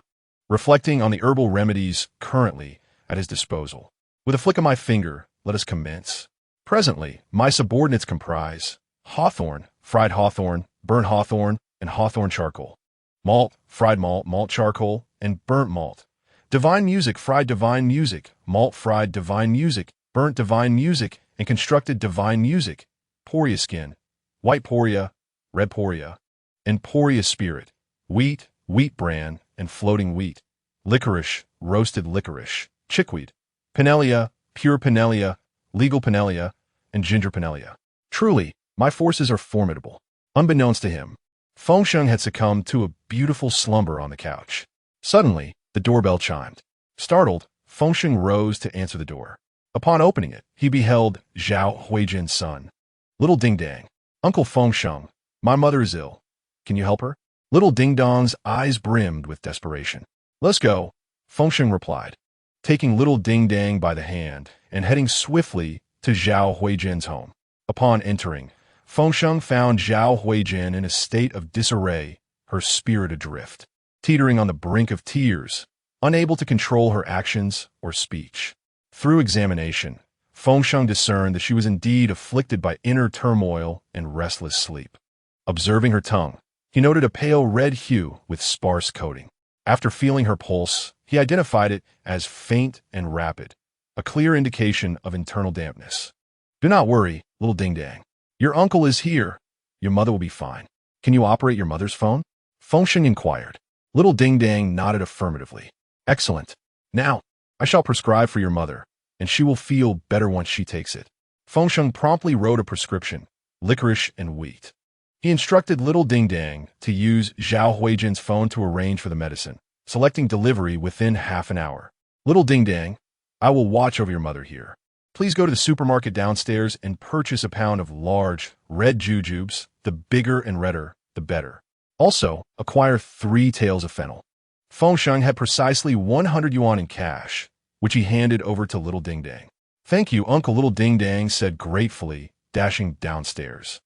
reflecting on the herbal remedies currently at his disposal. With a flick of my finger, let us commence. Presently, my subordinates comprise hawthorn, fried hawthorn, burnt hawthorn, and hawthorn charcoal. Malt, fried malt, malt charcoal, and burnt malt. Divine music, fried divine music, malt fried divine music, burnt divine music, and constructed divine music. Poria skin, white poria, red poria, and poria spirit. Wheat, wheat bran, and floating wheat. Licorice, roasted licorice. Chickweed, pinellia, pure pinellia, legal pinellia, and ginger pinellia. Truly, my forces are formidable. Unbeknownst to him, Feng Sheng had succumbed to a beautiful slumber on the couch. Suddenly, the doorbell chimed. Startled, Feng Sheng rose to answer the door. Upon opening it, he beheld Zhao Huijin's son. Little Ding Dang. Uncle Feng Sheng, my mother is ill. Can you help her? Little Ding Dong's eyes brimmed with desperation. Let's go, Feng Sheng replied, taking Little Ding Dang by the hand and heading swiftly to Zhao Huijin's home. Upon entering, Feng Sheng found Zhao Huijin in a state of disarray, her spirit adrift, teetering on the brink of tears, unable to control her actions or speech. Through examination, Feng Sheng discerned that she was indeed afflicted by inner turmoil and restless sleep. Observing her tongue, he noted a pale red hue with sparse coating. After feeling her pulse, he identified it as faint and rapid, a clear indication of internal dampness. Do not worry, Little Ding Dang. Your uncle is here. Your mother will be fine. Can you operate your mother's phone? Feng Sheng inquired. Little Ding Dang nodded affirmatively. Excellent. Now, I shall prescribe for your mother, and she will feel better once she takes it. Feng Sheng promptly wrote a prescription, licorice and wheat. He instructed Little Ding Dang to use Zhao Huijin's phone to arrange for the medicine, selecting delivery within half an hour. Little Ding Dang, I will watch over your mother here. Please go to the supermarket downstairs and purchase a pound of large, red jujubes. The bigger and redder, the better. Also, acquire 3 tails of fennel. Feng Sheng had precisely 100 yuan in cash, which he handed over to Little Ding Dang. Thank you, Uncle. Little Ding Dang said gratefully, dashing downstairs.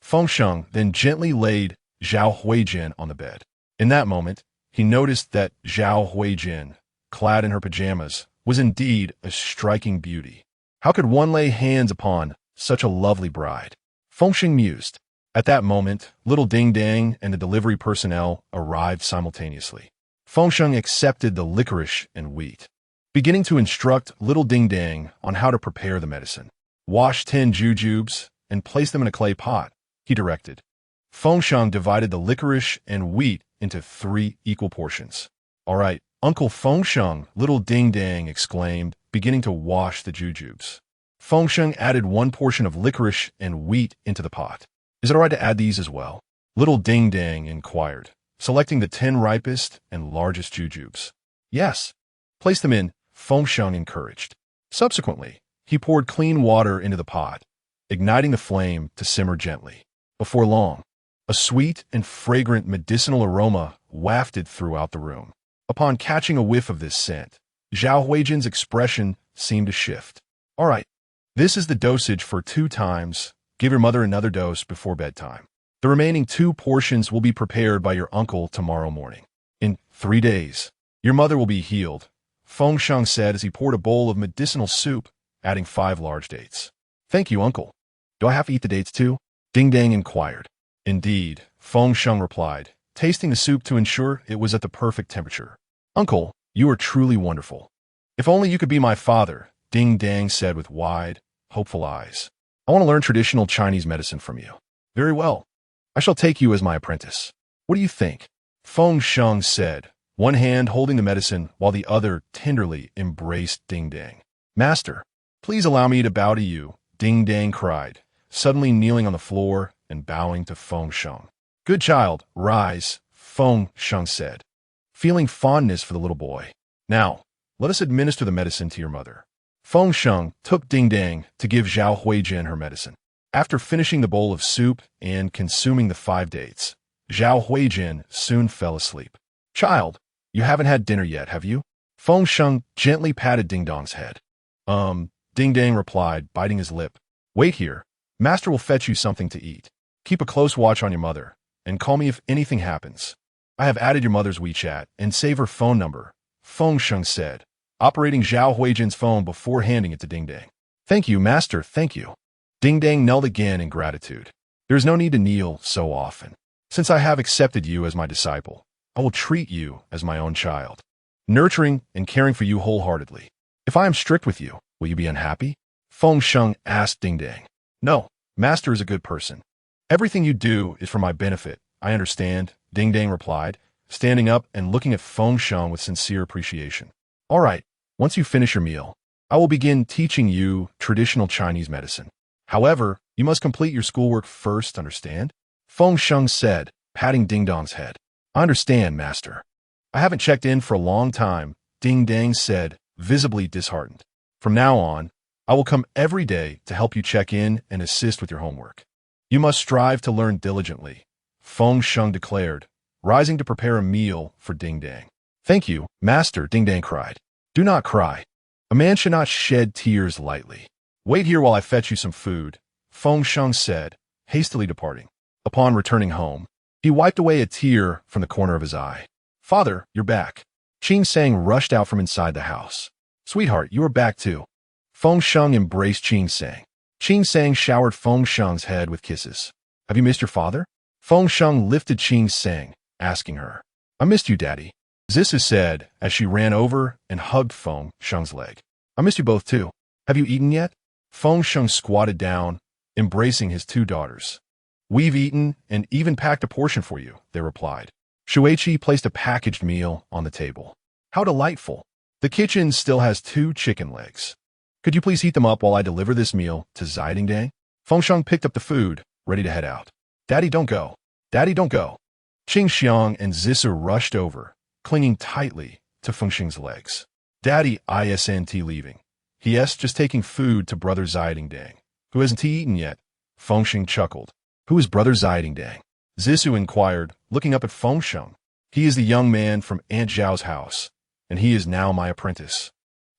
Feng Sheng then gently laid Zhao Huijin on the bed. In that moment, he noticed that Zhao Huijin, clad in her pajamas, was indeed a striking beauty. How could one lay hands upon such a lovely bride? Feng Sheng mused. At that moment, Little Ding Dang and the delivery personnel arrived simultaneously. Feng Sheng accepted the licorice and wheat, beginning to instruct Little Ding Dang on how to prepare the medicine. Wash 10 jujubes and place them in a clay pot, he directed. Feng Sheng divided the licorice and wheat into 3 equal portions. All right, Uncle Feng Sheng, Little Ding Dang exclaimed, beginning to wash the jujubes. Feng Sheng added 1 portion of licorice and wheat into the pot. Is it all right to add these as well? Little Ding Dang inquired, selecting the 10 ripest and largest jujubes. Yes. Place them in, Feng Sheng encouraged. Subsequently, he poured clean water into the pot, igniting the flame to simmer gently. Before long, a sweet and fragrant medicinal aroma wafted throughout the room. Upon catching a whiff of this scent, Zhao Huijin's expression seemed to shift. All right, this is the dosage for 2 times. Give your mother another dose before bedtime. The remaining 2 portions will be prepared by your uncle tomorrow morning. In 3 days, your mother will be healed, Feng Sheng said as he poured a bowl of medicinal soup, adding 5 large dates. Thank you, uncle. Do I have to eat the dates too? Ding Dang inquired. Indeed, Feng Sheng replied, tasting the soup to ensure it was at the perfect temperature. Uncle, you are truly wonderful. If only you could be my father, Ding Dang said with wide, hopeful eyes. I want to learn traditional Chinese medicine from you. Very well. I shall take you as my apprentice. What do you think? Feng Sheng said, one hand holding the medicine while the other tenderly embraced Ding Dang. Master, please allow me to bow to you, Ding Dang cried, suddenly kneeling on the floor and bowing to Feng Sheng. Good child, rise, Feng Sheng said, feeling fondness for the little boy. Now, let us administer the medicine to your mother. Feng Sheng took Ding Dang to give Zhao Huijin her medicine. After finishing the bowl of soup and consuming the 5 dates, Zhao Huijin soon fell asleep. Child, you haven't had dinner yet, have you? Feng Sheng gently patted Ding Dong's head. Ding Dang replied, biting his lip. Wait here. Master will fetch you something to eat. Keep a close watch on your mother, and call me if anything happens. I have added your mother's WeChat and save her phone number, Feng Sheng said, operating Zhao Huijin's phone before handing it to Ding Dang. Thank you, master, thank you. Ding Dang knelt again in gratitude. There is no need to kneel so often. Since I have accepted you as my disciple, I will treat you as my own child, nurturing and caring for you wholeheartedly. If I am strict with you, will you be unhappy? Feng Sheng asked Ding Dang. No, master is a good person. Everything you do is for my benefit, I understand, Ding Dang replied, standing up and looking at Feng Sheng with sincere appreciation. All right, once you finish your meal, I will begin teaching you traditional Chinese medicine. However, you must complete your schoolwork first, understand? Feng Sheng said, patting Ding Dong's head. I understand, master. I haven't checked in for a long time, Ding Dang said, visibly disheartened. From now on, I will come every day to help you check in and assist with your homework. You must strive to learn diligently, Feng Sheng declared, rising to prepare a meal for Ding Dang. Thank you, master, Ding Dang cried. Do not cry. A man should not shed tears lightly. Wait here while I fetch you some food, Feng Sheng said, hastily departing. Upon returning home, he wiped away a tear from the corner of his eye. Father, you're back. Qing Sang rushed out from inside the house. Sweetheart, you are back too. Feng Sheng embraced Qing Sang. Qing Sang showered Feng Sheng's head with kisses. Have you missed your father? Feng Sheng lifted Qing Sang, asking her. I missed you, Daddy, Zisu said as she ran over and hugged Feng Sheng's leg. I missed you both too. Have you eaten yet? Feng Sheng squatted down, embracing his 2 daughters. We've eaten and even packed a portion for you, they replied. Shuichi placed a packaged meal on the table. How delightful. The kitchen still has 2 chicken legs. Could you please heat them up while I deliver this meal to Zidingdang? Feng Sheng picked up the food, ready to head out. Daddy, don't go. Daddy, don't go. Qing Xiang and Zissou rushed over, clinging tightly to Feng Sheng's legs. Daddy isn't leaving. He just taking food to brother Zidingdang, who hasn't eaten yet. Feng Sheng chuckled. Who is brother Zidingdang? Zissou inquired, looking up at Feng Sheng. He is the young man from Aunt Zhao's house, and he is now my apprentice.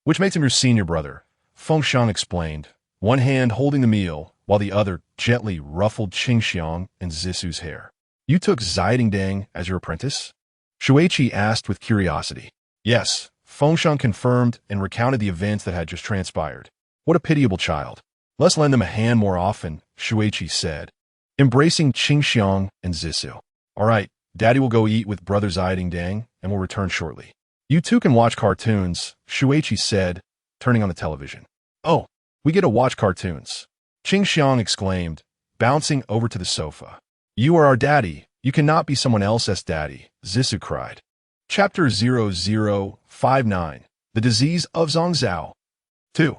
Which makes him your senior brother, Feng Sheng explained, one hand holding the meal, while the other gently ruffled Qing Xiang and Zissou's hair. You took Zidingdang as your apprentice? Shuichi asked with curiosity. Yes, Feng Sheng confirmed and recounted the events that had just transpired. What a pitiable child. Let's lend them a hand more often, Shuichi said, embracing Qing Xiang and Zissou. All right, Daddy will go eat with brother Zidingdang and will return shortly. You two can watch cartoons, Shuichi said, turning on the television. Oh, we get to watch cartoons. Qing Xiang exclaimed, bouncing over to the sofa. You are our daddy. You cannot be someone else's daddy, Zissou cried. Chapter 0059, The Disease of Zhongzhao. 2.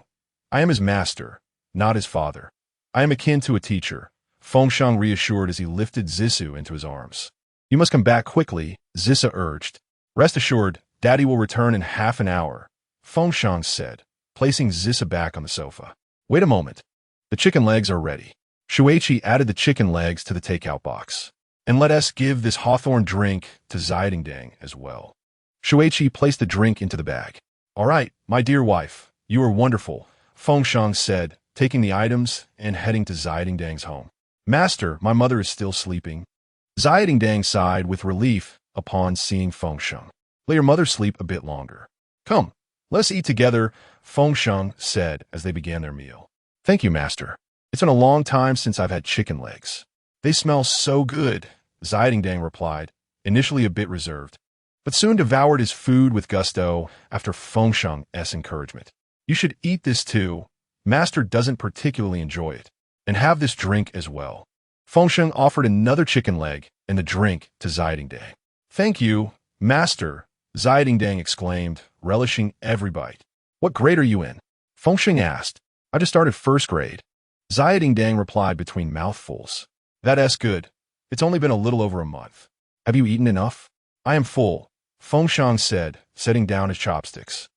I am his master, not his father. I am akin to a teacher, Feng Sheng reassured as he lifted Zissou into his arms. You must come back quickly, Zissou urged. Rest assured, Daddy will return in half an hour, Feng Sheng said, placing Zissou back on the sofa. Wait a moment. The chicken legs are ready. Shuichi added the chicken legs to the takeout box. And let us give this hawthorn drink to Zidingdang as well. Shuichi placed the drink into the bag. All right, my dear wife, you are wonderful, Feng Sheng said, taking the items and heading to Zidingdang's home. Master, my mother is still sleeping. Zidingdang sighed with relief upon seeing Feng Sheng. Let your mother sleep a bit longer. Come, let's eat together, Feng Sheng said as they began their meal. Thank you, master. It's been a long time since I've had chicken legs. They smell so good, Zidingdang replied, initially a bit reserved, but soon devoured his food with gusto after Feng Sheng's encouragement. You should eat this too. Master doesn't particularly enjoy it. And have this drink as well. Feng Sheng offered another chicken leg and the drink to Zidingdang. Thank you, master, Zidingdang exclaimed, relishing every bite. What grade are you in? Feng Sheng asked. I just started first grade. Zidingdang replied between mouthfuls. That's good. It's only been a little over a month. Have you eaten enough? I am full, Feng Sheng said, setting down his chopsticks.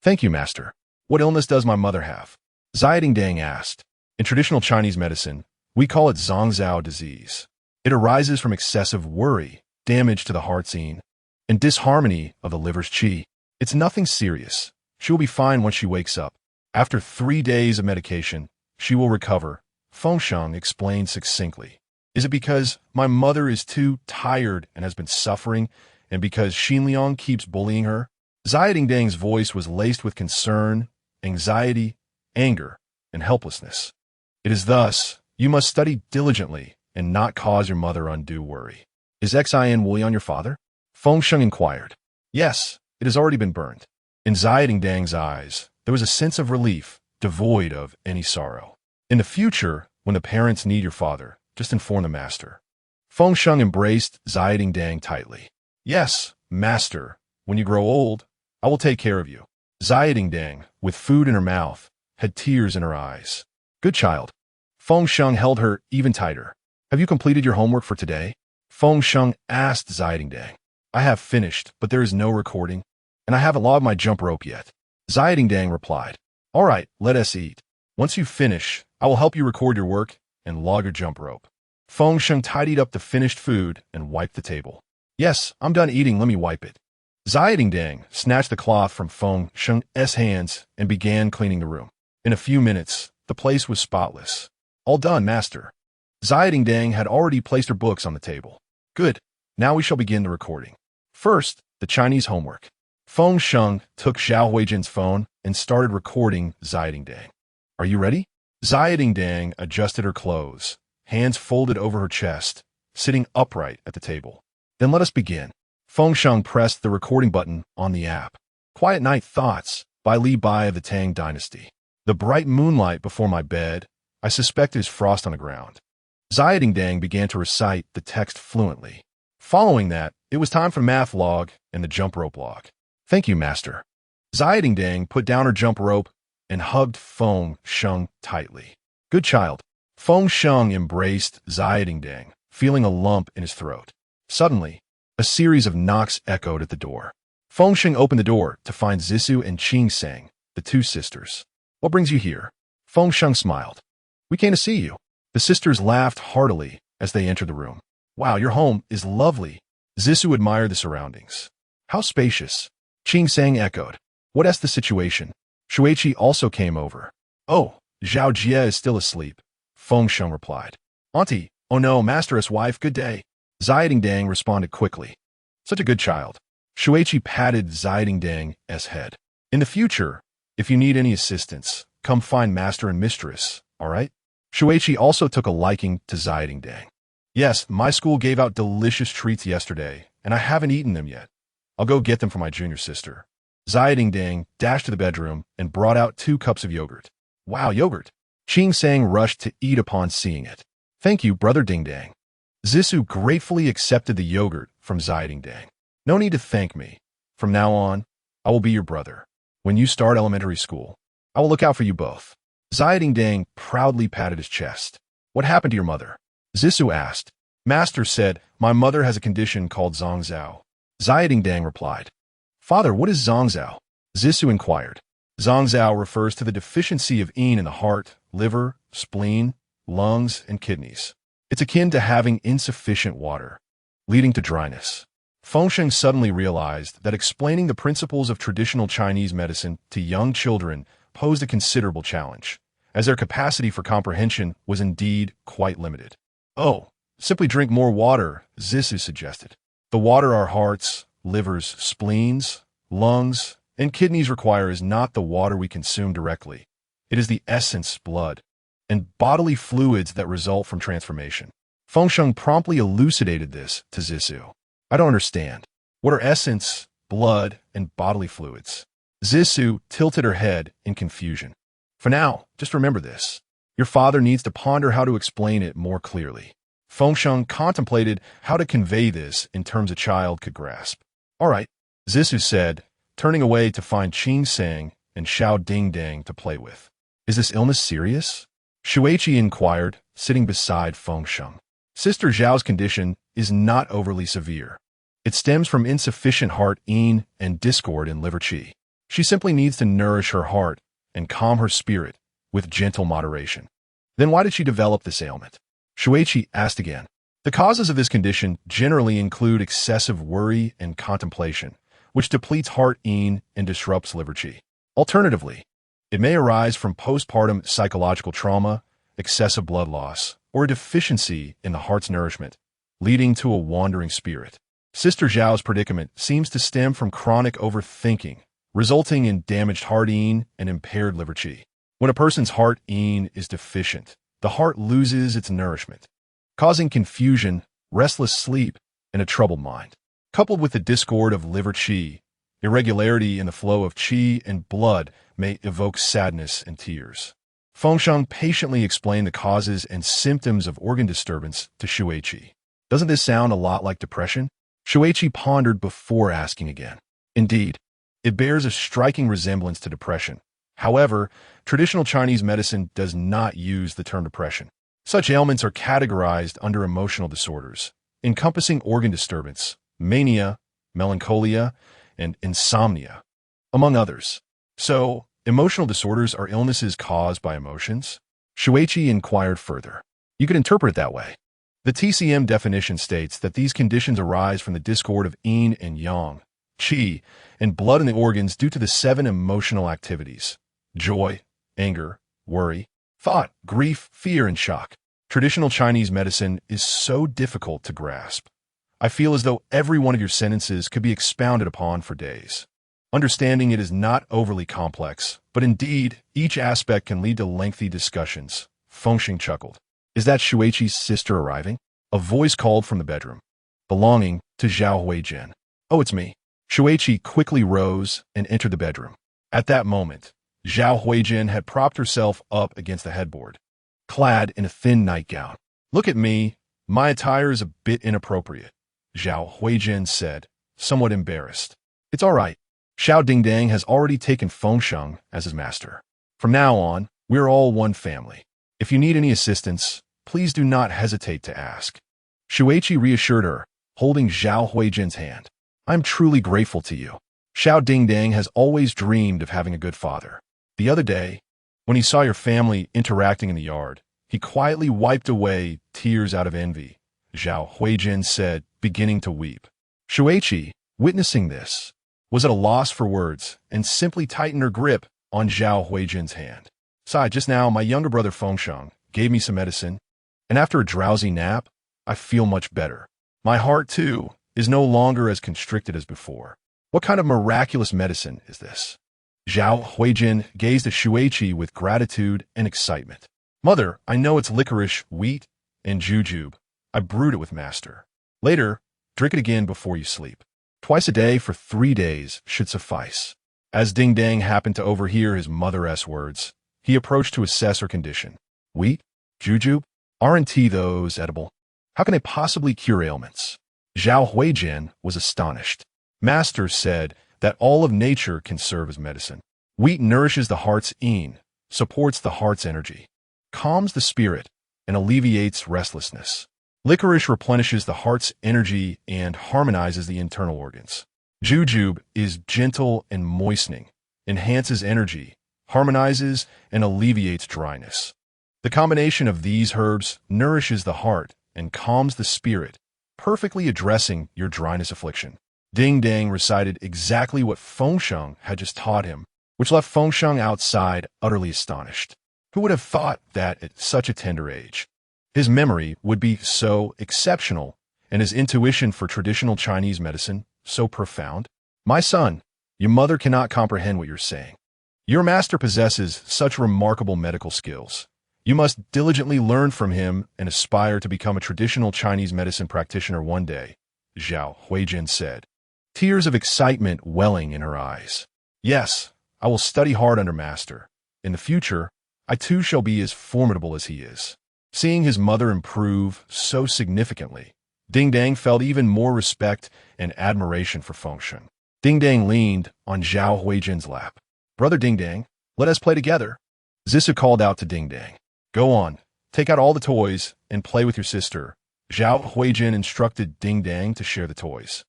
Thank you, master. What illness does my mother have? Zidingdang asked. In traditional Chinese medicine, we call it Zhongzhao disease. It arises from excessive worry, damage to the heart scene, and disharmony of the liver's qi. It's nothing serious. She will be fine once she wakes up. After 3 days of medication, she will recover, Feng Sheng explained succinctly. Is it because my mother is too tired and has been suffering, and because Xinliang keeps bullying her? Zidingdang's voice was laced with concern, anxiety, anger, and helplessness. It is thus, you must study diligently and not cause your mother undue worry. Is Xin Wuli on your father? Feng Sheng inquired. Yes, it has already been burned. In Zidingdang's eyes, there was a sense of relief, devoid of any sorrow. In the future, when the parents need your father, just inform the master. Feng Sheng embraced Zidingdang tightly. Yes, master, when you grow old, I will take care of you. Zidingdang, with food in her mouth, had tears in her eyes. Good child. Feng Sheng held her even tighter. Have you completed your homework for today? Feng Sheng asked Zidingdang. I have finished, but there is no recording, and I haven't logged my jump rope yet. Zidingdang replied. All right, let us eat. Once you finish, I will help you record your work and log your jump rope. Feng Sheng tidied up the finished food and wiped the table. Yes, I'm done eating, let me wipe it. Zidingdang snatched the cloth from Feng Sheng's hands and began cleaning the room. In a few minutes, the place was spotless. All done, master. Zidingdang had already placed her books on the table. Good. Now we shall begin the recording. First, the Chinese homework. Feng Sheng took Xiao Huijin's phone and started recording Zidingdang. Are you ready? Zidingdang adjusted her clothes, hands folded over her chest, sitting upright at the table. Then let us begin. Feng Sheng pressed the recording button on the app. Quiet Night Thoughts by Li Bai of the Tang Dynasty. The bright moonlight before my bed, I suspect it is frost on the ground. Zidingdang began to recite the text fluently. Following that, it was time for math log and the jump rope log. Thank you, master. Dang put down her jump rope and hugged Feng Sheng tightly. Good child. Feng Sheng embraced Dang, feeling a lump in his throat. Suddenly, a series of knocks echoed at the door. Feng Sheng opened the door to find Zissou and Qing Sang, the two sisters. What brings you here? Feng Sheng smiled. We came to see you. The sisters laughed heartily as they entered the room. Wow, your home is lovely. Zissou admired the surroundings. How spacious. Qing Sang echoed. What's the situation? Shuiqi also came over. Oh, Zhao Jie is still asleep. Feng Sheng replied. Auntie, oh no, master's wife, good day. Dang responded quickly. Such a good child. Shuiqi patted Dang's head. In the future, if you need any assistance, come find master and mistress, all right? Shuiqi also took a liking to Dang. Yes, my school gave out delicious treats yesterday, and I haven't eaten them yet. I'll go get them for my junior sister. Dang dashed to the bedroom and brought out 2 cups of yogurt. Wow, yogurt. Qing Sang rushed to eat upon seeing it. Thank you, brother Ding Dang. Zissou gratefully accepted the yogurt from Dang. No need to thank me. From now on, I will be your brother. When you start elementary school, I will look out for you both. Dang proudly patted his chest. What happened to your mother? Zissou asked. Master said, my mother has a condition called zongzao. Dang replied. Father, what is zongzao? Zissou inquired. Zongzao refers to the deficiency of yin in the heart, liver, spleen, lungs, and kidneys. It's akin to having insufficient water, leading to dryness. Feng Sheng suddenly realized that explaining the principles of traditional Chinese medicine to young children posed a considerable challenge, as their capacity for comprehension was indeed quite limited. Oh, simply drink more water, Zissou suggested. The water our hearts, livers, spleens, lungs, and kidneys require is not the water we consume directly. It is the essence, blood, and bodily fluids that result from transformation. Feng Sheng promptly elucidated this to Zissou. I don't understand. What are essence, blood, and bodily fluids? Zissou tilted her head in confusion. For now, just remember this. Your father needs to ponder how to explain it more clearly. Feng Sheng contemplated how to convey this in terms a child could grasp. All right, Zissou said, turning away to find Qing Sang and Xiao Ding Dang to play with. Is this illness serious? Shuiqi inquired, sitting beside Feng Sheng. Sister Zhao's condition is not overly severe. It stems from insufficient heart yin and discord in liver qi. She simply needs to nourish her heart and calm her spirit with gentle moderation. Then why did she develop this ailment? Shuiqi asked again. The causes of this condition generally include excessive worry and contemplation, which depletes heart yin and disrupts liver qi. Alternatively, it may arise from postpartum psychological trauma, excessive blood loss, or a deficiency in the heart's nourishment, leading to a wandering spirit. Sister Zhao's predicament seems to stem from chronic overthinking, resulting in damaged heart yin and impaired liver qi. When a person's heart yin is deficient, the heart loses its nourishment, causing confusion, restless sleep, and a troubled mind. Coupled with the discord of liver qi, irregularity in the flow of qi and blood may evoke sadness and tears. Feng Sheng patiently explained the causes and symptoms of organ disturbance to Shuiqi. Doesn't this sound a lot like depression? Shuiqi pondered before asking again. Indeed, it bears a striking resemblance to depression. However, traditional Chinese medicine does not use the term depression. Such ailments are categorized under emotional disorders, encompassing organ disturbance, mania, melancholia, and insomnia, among others. So, emotional disorders are illnesses caused by emotions? Shuiqi inquired further. You could interpret it that way. The TCM definition states that these conditions arise from the discord of yin and yang, qi, and blood in the organs due to the 7 emotional activities: joy, anger, worry, thought, grief, fear, and shock. Traditional Chinese medicine is so difficult to grasp. I feel as though every one of your sentences could be expounded upon for days. Understanding it is not overly complex, but indeed, each aspect can lead to lengthy discussions. Feng Sheng chuckled. Is that Shuiqi's sister arriving? A voice called from the bedroom, belonging to Zhao Huijian. Oh, it's me. Shuiqi quickly rose and entered the bedroom. At that moment, Zhao Huijian had propped herself up against the headboard, clad in a thin nightgown. Look at me. My attire is a bit inappropriate. Zhao Huijin said, somewhat embarrassed. It's all right. Xiao Dingdang has already taken Feng Sheng as his master. From now on, we're all one family. If you need any assistance, please do not hesitate to ask. Shuiqi reassured her, holding Zhao Huijin's hand. I'm truly grateful to you. Xiao Dingdang has always dreamed of having a good father. The other day, when he saw your family interacting in the yard, he quietly wiped away tears out of envy, Zhao Huijin said, beginning to weep. Shuiqi, witnessing this, was at a loss for words and simply tightened her grip on Zhao Huijin's hand. Besides, just now, my younger brother Feng Sheng gave me some medicine, and after a drowsy nap, I feel much better. My heart, too, is no longer as constricted as before. What kind of miraculous medicine is this? Zhao Huijin gazed at Shuiqi with gratitude and excitement. Mother, I know it's licorice, wheat, and jujube. I brewed it with master. Later, drink it again before you sleep. Twice a day for 3 days should suffice. As Dingdang happened to overhear his mother's words, he approached to assess her condition. Wheat? Jujube? Aren't those edible? How can they possibly cure ailments? Zhao Huijin was astonished. Master said that all of nature can serve as medicine. Wheat nourishes the heart's yin, supports the heart's energy, calms the spirit, and alleviates restlessness. Licorice replenishes the heart's energy and harmonizes the internal organs. Jujube is gentle and moistening, enhances energy, harmonizes, and alleviates dryness. The combination of these herbs nourishes the heart and calms the spirit, perfectly addressing your dryness affliction. Dingdang recited exactly what Feng Sheng had just taught him, which left Feng Sheng outside utterly astonished. Who would have thought that at such a tender age? His memory would be so exceptional, and his intuition for traditional Chinese medicine so profound. My son, your mother cannot comprehend what you're saying. Your master possesses such remarkable medical skills. You must diligently learn from him and aspire to become a traditional Chinese medicine practitioner one day, Zhao Huijin said, tears of excitement welling in her eyes. Yes, I will study hard under master. In the future, I too shall be as formidable as he is. Seeing his mother improve so significantly, Dingdang felt even more respect and admiration for Feng Sheng. Dingdang leaned on Zhao Huijin's lap. Brother Dingdang, let us play together. Zisu called out to Dingdang. Go on, take out all the toys and play with your sister. Zhao Huijin instructed Dingdang to share the toys.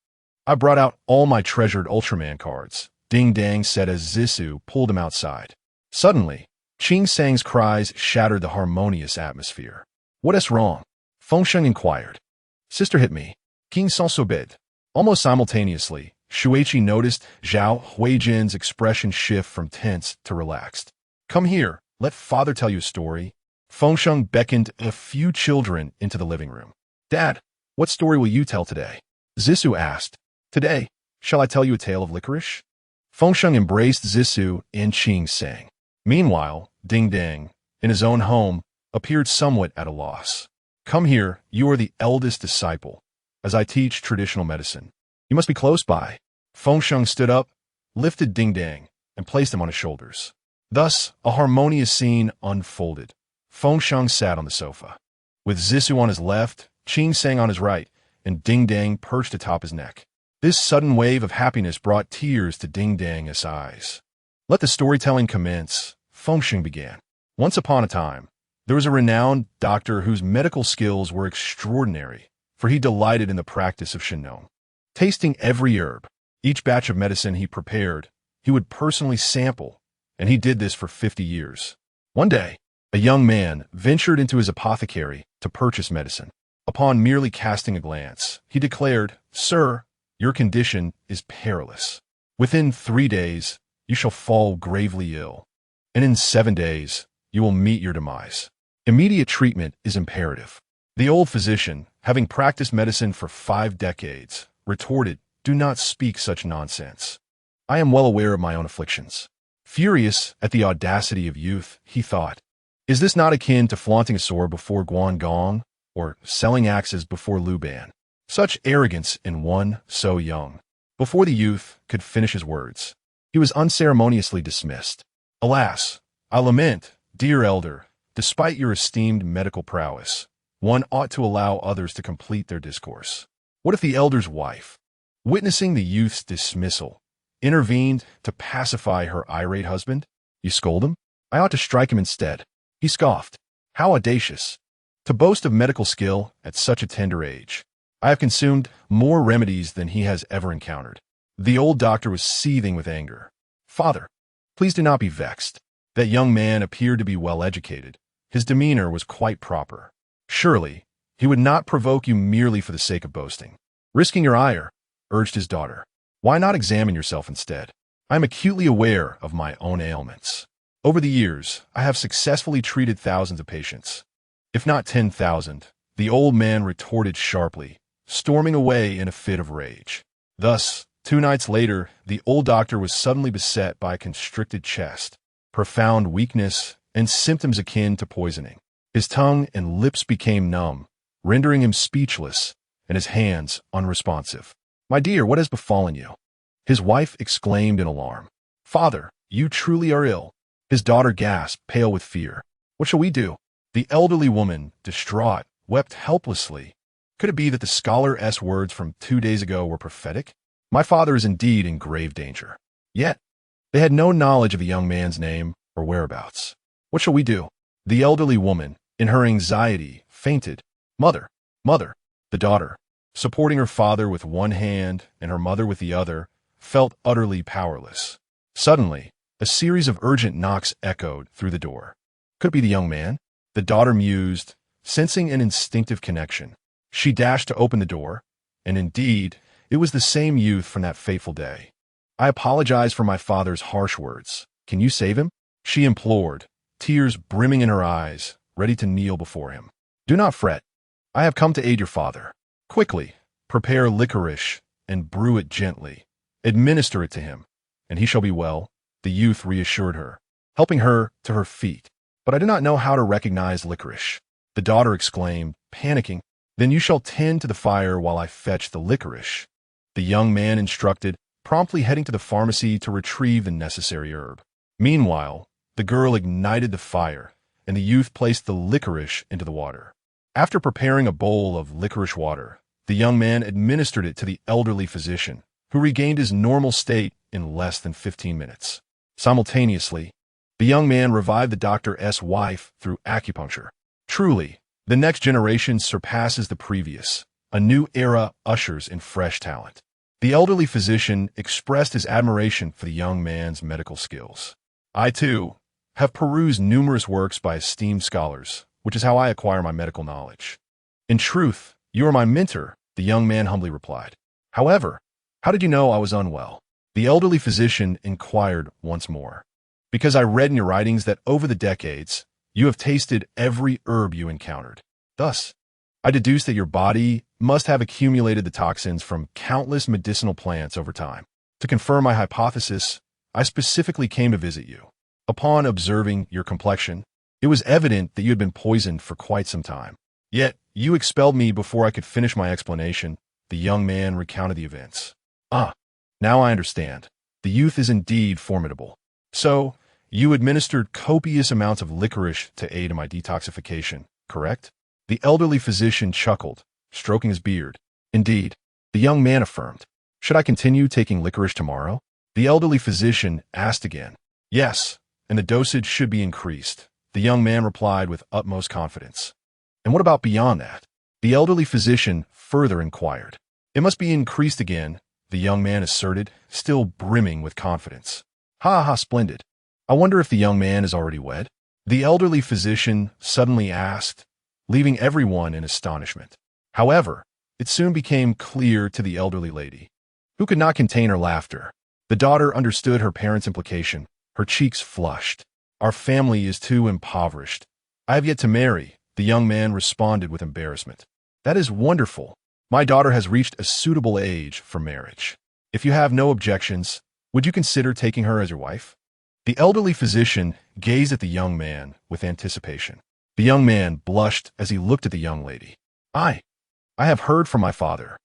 I brought out all my treasured Ultraman cards, Dingdang said as Zisu pulled him outside. Suddenly, Qing Sang's cries shattered the harmonious atmosphere. What is wrong? Feng Sheng inquired. Sister hit me. King Sansobed. Almost simultaneously, Shuiqi noticed Zhao Huijin's expression shift from tense to relaxed. Come here, let father tell you a story. Feng Sheng beckoned a few children into the living room. Dad, what story will you tell today? Zisu asked. Today, shall I tell you a tale of licorice? Feng Sheng embraced Zisu and Qing Sang. Meanwhile, Dingdang, in his own home, appeared somewhat at a loss. Come here, you are the eldest disciple, as I teach traditional medicine. You must be close by. Feng Sheng stood up, lifted Dingdang, and placed him on his shoulders. Thus, a harmonious scene unfolded. Feng Sheng sat on the sofa, with Zisu on his left, Qing Sang on his right, and Dingdang perched atop his neck. This sudden wave of happiness brought tears to Dingdang's eyes. Let the storytelling commence, Feng Sheng began. Once upon a time, there was a renowned doctor whose medical skills were extraordinary, for he delighted in the practice of Shinong. Tasting every herb, each batch of medicine he prepared, he would personally sample, and he did this for 50 years. One day, a young man ventured into his apothecary to purchase medicine. Upon merely casting a glance, he declared, Sir, your condition is perilous. Within 3 days, you shall fall gravely ill, and in 7 days, you will meet your demise. Immediate treatment is imperative. The old physician, having practiced medicine for 5 decades, retorted, Do not speak such nonsense. I am well aware of my own afflictions. Furious at the audacity of youth, he thought, Is this not akin to flaunting a sword before Guangong, or selling axes before Luban? Such arrogance in one so young. Before the youth could finish his words, he was unceremoniously dismissed. Alas, I lament, dear elder, despite your esteemed medical prowess, one ought to allow others to complete their discourse. What if the elder's wife, witnessing the youth's dismissal, intervened to pacify her irate husband? You scold him? I ought to strike him instead. He scoffed. How audacious! To boast of medical skill at such a tender age. I have consumed more remedies than he has ever encountered. The old doctor was seething with anger. Father, please do not be vexed. That young man appeared to be well educated. His demeanor was quite proper. Surely, he would not provoke you merely for the sake of boasting. Risking your ire, urged his daughter. Why not examine yourself instead? I am acutely aware of my own ailments. Over the years, I have successfully treated thousands of patients. If not 10,000, the old man retorted sharply, storming away in a fit of rage. Thus, 2 nights later, the old doctor was suddenly beset by a constricted chest, profound weakness, and symptoms akin to poisoning. His tongue and lips became numb, rendering him speechless, and his hands unresponsive. My dear, what has befallen you? His wife exclaimed in alarm. Father, you truly are ill. His daughter gasped, pale with fear. What shall we do? The elderly woman, distraught, wept helplessly. Could it be that the scholar's words from 2 days ago were prophetic? My father is indeed in grave danger. Yet, they had no knowledge of the young man's name or whereabouts. What shall we do? The elderly woman, in her anxiety, fainted. Mother, mother, the daughter, supporting her father with one hand and her mother with the other, felt utterly powerless. Suddenly, a series of urgent knocks echoed through the door. Could it be the young man? The daughter mused, sensing an instinctive connection. She dashed to open the door, and indeed, it was the same youth from that fateful day. I apologize for my father's harsh words. Can you save him? She implored, tears brimming in her eyes, ready to kneel before him. Do not fret. I have come to aid your father. Quickly, prepare licorice and brew it gently. Administer it to him, and he shall be well, the youth reassured her, helping her to her feet. But I do not know how to recognize licorice. The daughter exclaimed, panicking. Then you shall tend to the fire while I fetch the licorice. The young man instructed, promptly heading to the pharmacy to retrieve the necessary herb. Meanwhile, the girl ignited the fire, and the youth placed the licorice into the water. After preparing a bowl of licorice water, the young man administered it to the elderly physician, who regained his normal state in less than 15 minutes. Simultaneously, the young man revived the doctor's wife through acupuncture. Truly, the next generation surpasses the previous. A new era ushers in fresh talent. The elderly physician expressed his admiration for the young man's medical skills. I, too, have perused numerous works by esteemed scholars, which is how I acquire my medical knowledge. In truth, you are my mentor, the young man humbly replied. However, how did you know I was unwell? The elderly physician inquired once more. Because I read in your writings that over the decades, you have tasted every herb you encountered. Thus, I deduced that your body must have accumulated the toxins from countless medicinal plants over time. To confirm my hypothesis, I specifically came to visit you. Upon observing your complexion, it was evident that you had been poisoned for quite some time. Yet, you expelled me before I could finish my explanation. The young man recounted the events. Ah, now I understand. The youth is indeed formidable. So, you administered copious amounts of licorice to aid in my detoxification, correct? The elderly physician chuckled, stroking his beard. Indeed, the young man affirmed. Should I continue taking licorice tomorrow? The elderly physician asked again. Yes, and the dosage should be increased. The young man replied with utmost confidence. And what about beyond that? The elderly physician further inquired. It must be increased again, the young man asserted, still brimming with confidence. Ha ha, splendid. I wonder if the young man is already wed? The elderly physician suddenly asked, leaving everyone in astonishment. However, it soon became clear to the elderly lady, who could not contain her laughter. The daughter understood her parents' implication. Her cheeks flushed. Our family is too impoverished. I have yet to marry, the young man responded with embarrassment. That is wonderful. My daughter has reached a suitable age for marriage. If you have no objections, would you consider taking her as your wife? The elderly physician gazed at the young man with anticipation. The young man blushed as he looked at the young lady. I have heard from my father.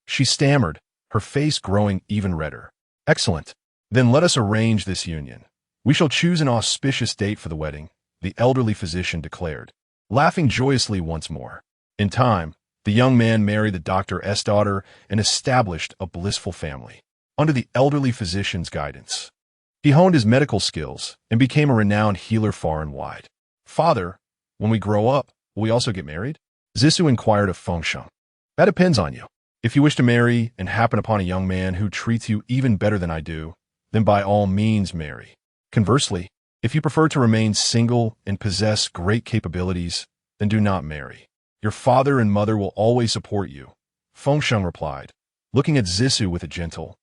She stammered, her face growing even redder. Excellent. Then let us arrange this union. We shall choose an auspicious date for the wedding, the elderly physician declared, laughing joyously once more. In time, The young man married the doctor's daughter and established a blissful family. Under the elderly physician's guidance, he honed his medical skills and became a renowned healer far and wide. "Father, when we grow up, will we also get married?" Zissou inquired of Feng Sheng. "That depends on you. If you wish to marry and happen upon a young man who treats you even better than I do, then by all means marry. Conversely, if you prefer to remain single and possess great capabilities, then do not marry. Your father and mother will always support you," Feng Sheng replied, looking at Zissou with a gentle,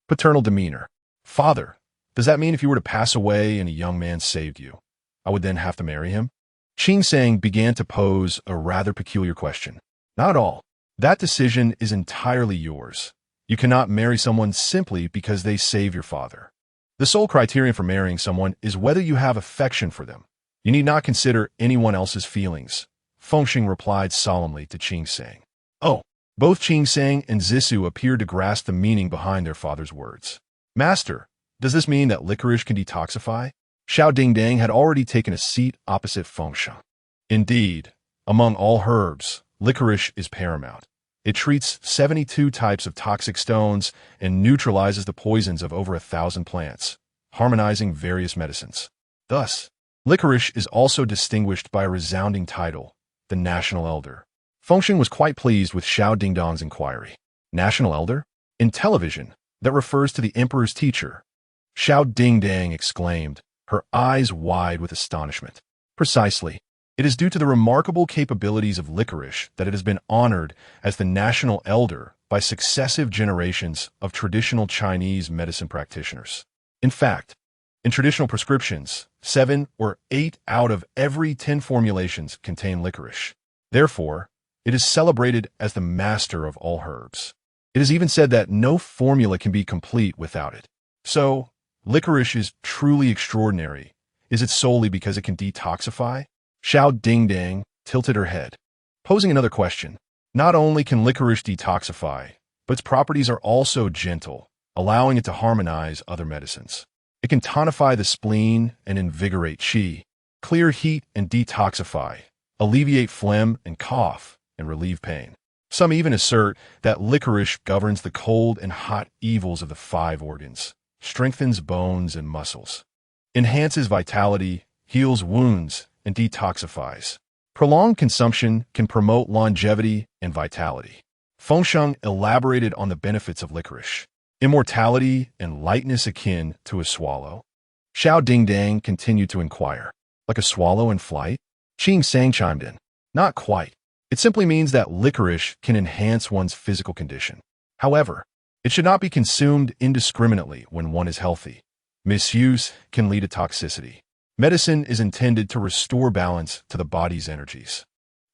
paternal demeanor. "Father, does that mean if you were to pass away and a young man saved you, I would then have to marry him?" Feng Sheng began to pose a rather peculiar question. "Not at all. That decision is entirely yours. You cannot marry someone simply because they save your father. The sole criterion for marrying someone is whether you have affection for them. You need not consider anyone else's feelings," Feng Sheng replied solemnly to Feng Sheng. Oh, both Feng Sheng and Zissou appeared to grasp the meaning behind their father's words. "Master, does this mean that licorice can detoxify?" Xiao Dingdang had already taken a seat opposite Feng Sheng. "Indeed, among all herbs, licorice is paramount. It treats 72 types of toxic stones and neutralizes the poisons of over 1,000 plants, harmonizing various medicines. Thus, licorice is also distinguished by a resounding title, the National Elder." Feng Sheng was quite pleased with Xiao Dingdang's inquiry. "National Elder? In television, that refers to the emperor's teacher," Xiao Dingdang exclaimed, her eyes wide with astonishment. "Precisely. It is due to the remarkable capabilities of licorice that it has been honored as the national elder by successive generations of traditional Chinese medicine practitioners. In fact, in traditional prescriptions, 7 or 8 out of every 10 formulations contain licorice. Therefore, it is celebrated as the master of all herbs. It is even said that no formula can be complete without it. So, licorice is truly extraordinary. Is it solely because it can detoxify?" Xiao Dingdang tilted her head, posing another question. "Not only can licorice detoxify, but its properties are also gentle, allowing it to harmonize other medicines. It can tonify the spleen and invigorate qi, clear heat and detoxify, alleviate phlegm and cough, and relieve pain. Some even assert that licorice governs the cold and hot evils of the 5 organs, strengthens bones and muscles, enhances vitality, heals wounds, and detoxifies. Prolonged consumption can promote longevity and vitality." Feng Sheng elaborated on the benefits of licorice. "Immortality and lightness akin to a swallow?" Xiao Dingdang continued to inquire. "Like a swallow in flight?" Feng Sheng chimed in. "Not quite. It simply means that licorice can enhance one's physical condition. However, it should not be consumed indiscriminately when one is healthy. Misuse can lead to toxicity. Medicine is intended to restore balance to the body's energies.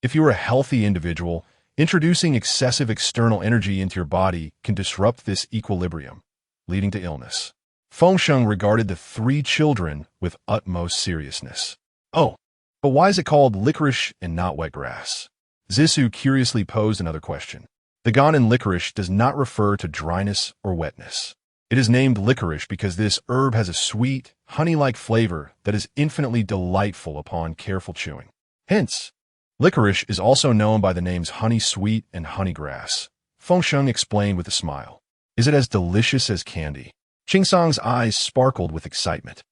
If you are a healthy individual, introducing excessive external energy into your body can disrupt this equilibrium, leading to illness." Feng Sheng regarded the 3 children with utmost seriousness. "Oh, but why is it called licorice and not wet grass?" Zissou curiously posed another question. "The Gannan licorice does not refer to dryness or wetness. It is named licorice because this herb has a sweet, honey-like flavor that is infinitely delightful upon careful chewing. Hence, licorice is also known by the names honey sweet and honey grass," Feng Sheng explained with a smile. "Is it as delicious as candy?" Feng Sheng's eyes sparkled with excitement.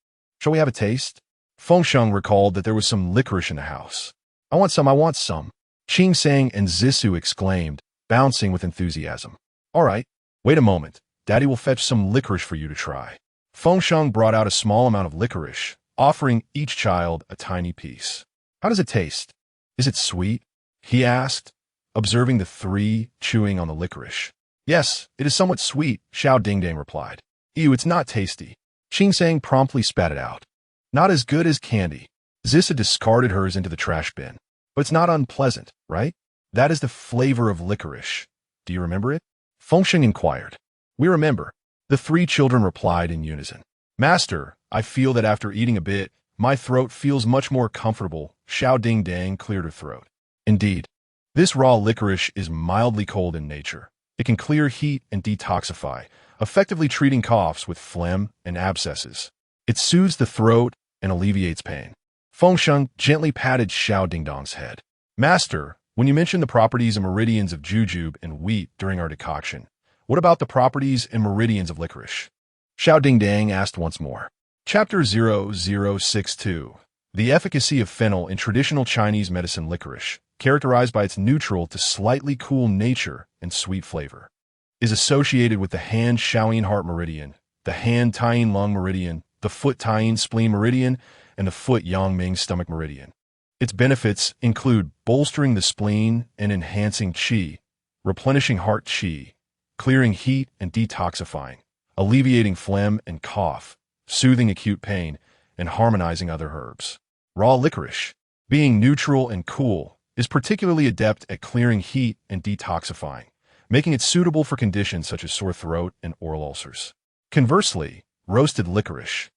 "Shall we have a taste?" Feng Sheng recalled that there was some licorice in the house. I want some," Feng Sheng and Zissou exclaimed, bouncing with enthusiasm. "All right, wait a moment. Daddy will fetch some licorice for you to try." Feng Sheng brought out a small amount of licorice, offering each child a tiny piece. "How does it taste? Is it sweet?" he asked, observing the 3 chewing on the licorice. "Yes, it is somewhat sweet," Xiao Dingdang replied. "Ew, it's not tasty." Feng Sheng promptly spat it out. "Not as good as candy." Zissou discarded hers into the trash bin. "But it's not unpleasant, right? That is the flavor of licorice. Do you remember it?" Feng Sheng inquired. "We remember," the 3 children replied in unison. "Master, I feel that after eating a bit, my throat feels much more comfortable." Xiao Dingdang cleared her throat. "Indeed, this raw licorice is mildly cold in nature. It can clear heat and detoxify, effectively treating coughs with phlegm and abscesses. It soothes the throat and alleviates pain." Feng Sheng gently patted Xiao Dingdang's head. "Master, When you mentioned the properties and meridians of jujube and wheat during our decoction, what about the properties and meridians of licorice? Xiao Dingdang asked once more. Chapter 0062. The efficacy of fennel in traditional Chinese medicine licorice, characterized by its neutral to slightly cool nature and sweet flavor, is associated with the hand Shaoyin heart meridian, the hand Taiyin lung meridian, the foot Taiyin spleen meridian, and the foot Yangming stomach meridian. Its benefits include bolstering the spleen and enhancing qi, replenishing heart qi, clearing heat and detoxifying, alleviating phlegm and cough, soothing acute pain, and harmonizing other herbs. Raw licorice, being neutral and cool, is particularly adept at clearing heat and detoxifying, making it suitable for conditions such as sore throat and oral ulcers. Conversely, roasted licorice,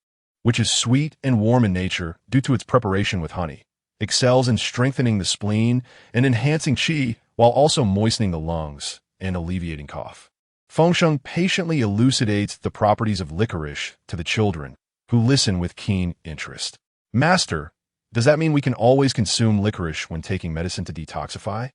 which is sweet and warm in nature due to its preparation with honey, excels in strengthening the spleen and enhancing qi while also moistening the lungs and alleviating cough. Feng Sheng patiently elucidates the properties of licorice to the children, who listen with keen interest. Master, does that mean we can always consume licorice when taking medicine to detoxify?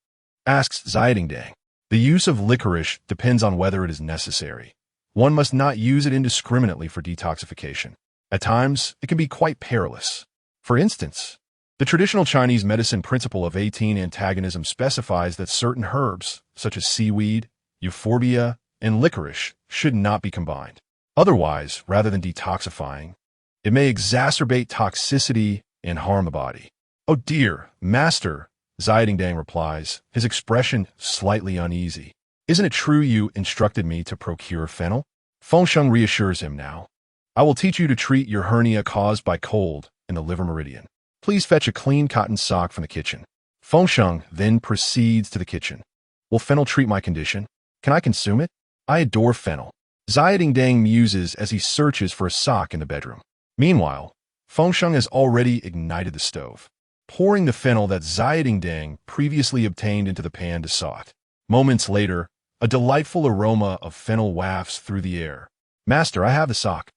Asks Zidingdang. The use of licorice depends on whether it is necessary. One must not use it indiscriminately for detoxification. At times, it can be quite perilous. For instance, the traditional Chinese medicine principle of 18 antagonism specifies that certain herbs, such as seaweed, euphorbia, and licorice, should not be combined. Otherwise, rather than detoxifying, it may exacerbate toxicity and harm the body. Oh dear, Master, Zidingdang replies, his expression slightly uneasy. Isn't it true you instructed me to procure fennel? Feng Sheng reassures him now. I will teach you to treat your hernia caused by cold in the liver meridian. Please fetch a clean cotton sock from the kitchen. Feng Sheng then proceeds to the kitchen. Will fennel treat my condition? Can I consume it? I adore fennel. Zidingdang muses as he searches for a sock in the bedroom. Meanwhile, Feng Sheng has already ignited the stove, pouring the fennel that Zidingdang previously obtained into the pan to saut. Moments later, a delightful aroma of fennel wafts through the air. Master, I have the sock.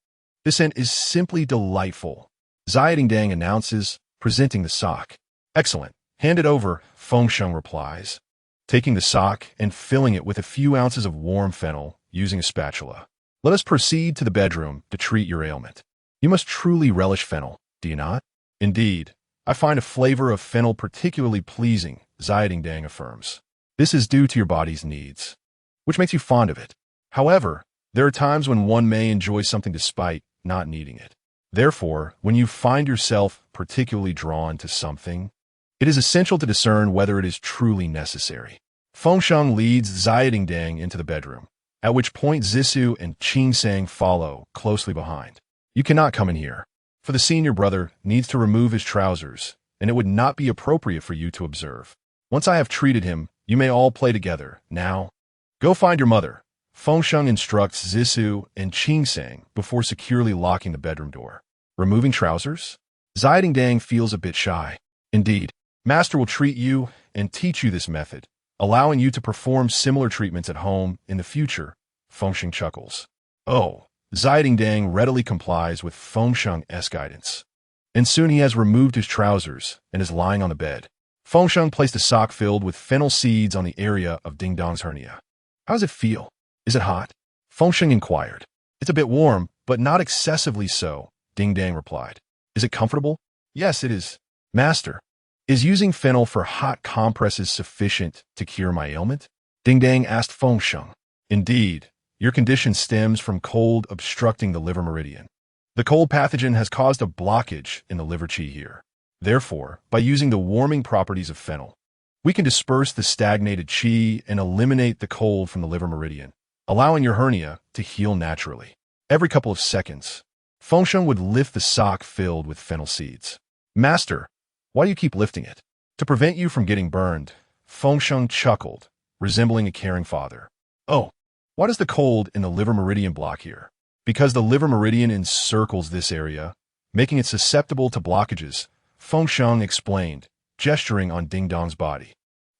This scent is simply delightful, Zidingdang announces, presenting the sock. Excellent. Hand it over, Feng Sheng replies, taking the sock and filling it with a few ounces of warm fennel using a spatula. Let us proceed to the bedroom to treat your ailment. You must truly relish fennel, do you not? Indeed, I find a flavor of fennel particularly pleasing, Zidingdang affirms. This is due to your body's needs, which makes you fond of it. However, there are times when one may enjoy something despite not needing it. Therefore, when you find yourself particularly drawn to something, it is essential to discern whether it is truly necessary. Feng Sheng leads Zidingdang into the bedroom, at which point Zissou and Qingsang follow closely behind. You cannot come in here, for the senior brother needs to remove his trousers, and it would not be appropriate for you to observe. Once I have treated him, you may all play together. Now, go find your mother. Feng Sheng instructs Zissou and Qingsang before securely locking the bedroom door. Removing trousers? Zidingdang feels a bit shy. Indeed, Master will treat you and teach you this method, allowing you to perform similar treatments at home in the future, Feng Sheng chuckles. Oh, Zidingdang readily complies with Feng Sheng's guidance. And soon he has removed his trousers and is lying on the bed. Feng Sheng placed a sock filled with fennel seeds on the area of Dingdong's hernia. How does it feel? Is it hot? Feng Sheng inquired. It's a bit warm, but not excessively so, Dingdang replied. Is it comfortable? Yes, it is. Master, is using fennel for hot compresses sufficient to cure my ailment? Dingdang asked Feng Sheng. Indeed, your condition stems from cold obstructing the liver meridian. The cold pathogen has caused a blockage in the liver qi here. Therefore, by using the warming properties of fennel, we can disperse the stagnated qi and eliminate the cold from the liver meridian, allowing your hernia to heal naturally. Every couple of seconds, Feng Sheng would lift the sock filled with fennel seeds. Master, why do you keep lifting it? To prevent you from getting burned, Feng Sheng chuckled, resembling a caring father. Oh, why does the cold in the liver meridian block here? Because the liver meridian encircles this area, making it susceptible to blockages, Feng Sheng explained, gesturing on Dingdong's body.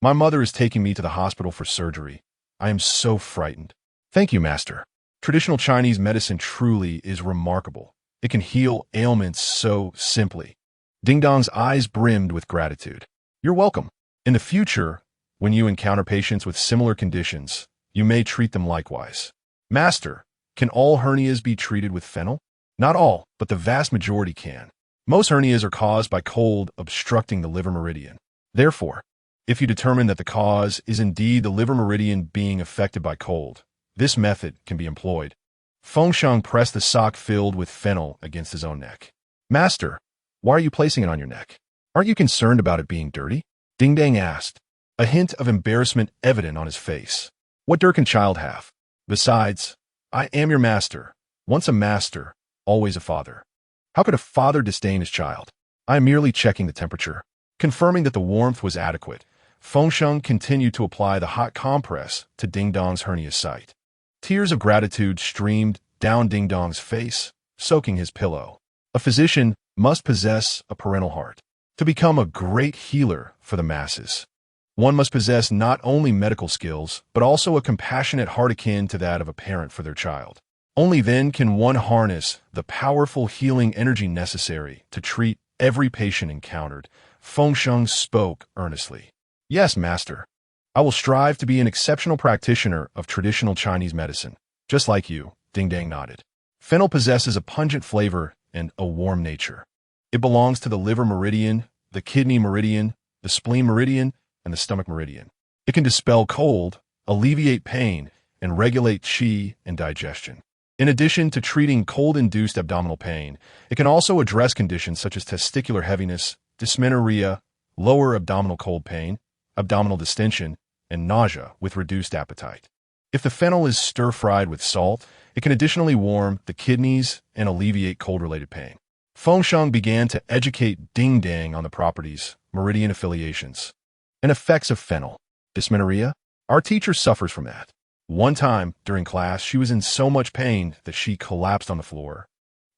My mother is taking me to the hospital for surgery. I am so frightened. Thank you, Master. Traditional Chinese medicine truly is remarkable. It can heal ailments so simply. Dingdong's eyes brimmed with gratitude. You're welcome. In the future, When you encounter patients with similar conditions, you may treat them likewise. Master, can all hernias be treated with fennel? Not all, but the vast majority can. Most hernias are caused by cold obstructing the liver meridian. Therefore, if you determine that the cause is indeed the liver meridian being affected by cold, this method can be employed. Feng Sheng pressed the sock filled with fennel against his own neck. Master, why are you placing it on your neck? Aren't you concerned about it being dirty? Ding Dang asked, a hint of embarrassment evident on his face. What dirt can child have? Besides, I am your master. Once a master, always a father. How could a father disdain his child? I am merely checking the temperature. Confirming that the warmth was adequate, Feng Sheng continued to apply the hot compress to Ding Dong's hernia site. Tears of gratitude streamed down Ding Dong's face, soaking his pillow. A physician must possess a parental heart. To become a great healer for the masses, one must possess not only medical skills, but also a compassionate heart akin to that of a parent for their child. Only then can one harness the powerful healing energy necessary to treat every patient encountered. Feng Sheng spoke earnestly. Yes, master. I will strive to be an exceptional practitioner of traditional Chinese medicine. Just like you, Ding Dang nodded. Fennel possesses a pungent flavor and a warm nature. It belongs to the liver meridian, the kidney meridian, the spleen meridian, and the stomach meridian. It can dispel cold, alleviate pain, and regulate qi and digestion. In addition to treating cold-induced abdominal pain, it can also address conditions such as testicular heaviness, dysmenorrhea, lower abdominal cold pain, abdominal distension, and nausea with reduced appetite. If the fennel is stir-fried with salt, it can additionally warm the kidneys and alleviate cold-related pain. Feng Sheng began to educate Ding Dang on the properties, meridian affiliations, and effects of fennel. Dysmenorrhea? Our teacher suffers from that. One time, during class, she was in so much pain that she collapsed on the floor,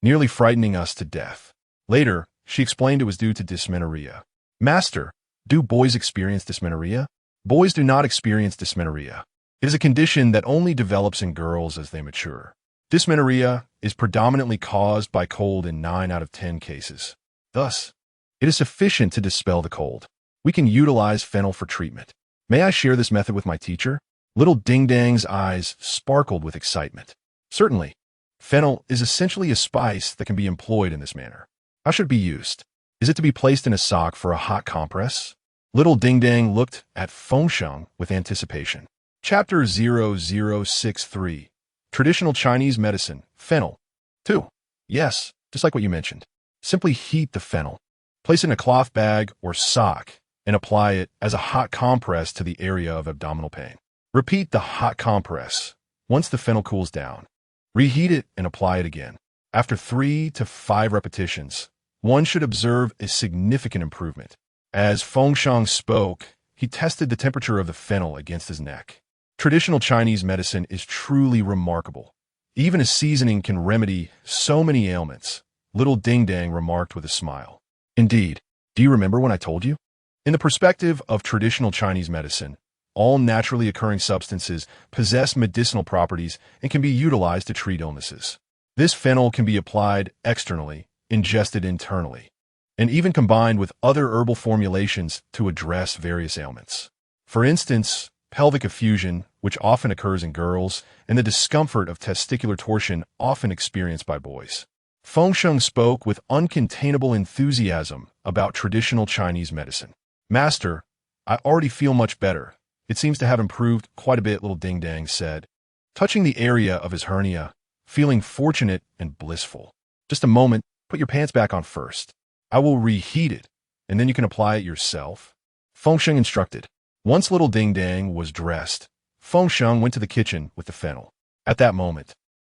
nearly frightening us to death. Later, she explained it was due to dysmenorrhea. Master, do boys experience dysmenorrhea? Boys do not experience dysmenorrhea. It is a condition that only develops in girls as they mature. Dysmenorrhea is predominantly caused by cold in 9 out of 10 cases. Thus, it is sufficient to dispel the cold. We can utilize fennel for treatment. May I share this method with my teacher? Little Ding Dang's eyes sparkled with excitement. Certainly. Fennel is essentially a spice that can be employed in this manner. How should it be used? Is it to be placed in a sock for a hot compress? Little Ding Dang looked at Feng Sheng with anticipation. Chapter 0063. Traditional Chinese Medicine, Fennel. 2. Yes, just like what you mentioned. Simply heat the fennel. Place it in a cloth bag or sock and apply it as a hot compress to the area of abdominal pain. Repeat the hot compress. Once the fennel cools down, reheat it and apply it again. After 3 to 5 repetitions, one should observe a significant improvement. As Feng Sheng spoke, he tested the temperature of the fennel against his neck. Traditional Chinese medicine is truly remarkable. Even a seasoning can remedy so many ailments, Little Ding Dang remarked with a smile. Indeed, do you remember when I told you? In the perspective of traditional Chinese medicine, all naturally occurring substances possess medicinal properties and can be utilized to treat illnesses. This fennel can be applied externally, ingested internally, and even combined with other herbal formulations to address various ailments. For instance, pelvic effusion, which often occurs in girls, and the discomfort of testicular torsion often experienced by boys. Feng Sheng spoke with uncontainable enthusiasm about traditional Chinese medicine. Master, I already feel much better. It seems to have improved quite a bit, Little Ding Dang said, touching the area of his hernia, feeling fortunate and blissful. Just a moment, put your pants back on first. I will reheat it, and then you can apply it yourself. Feng Sheng instructed. Once Little Ding Dang was dressed, Feng Sheng went to the kitchen with the fennel. At that moment,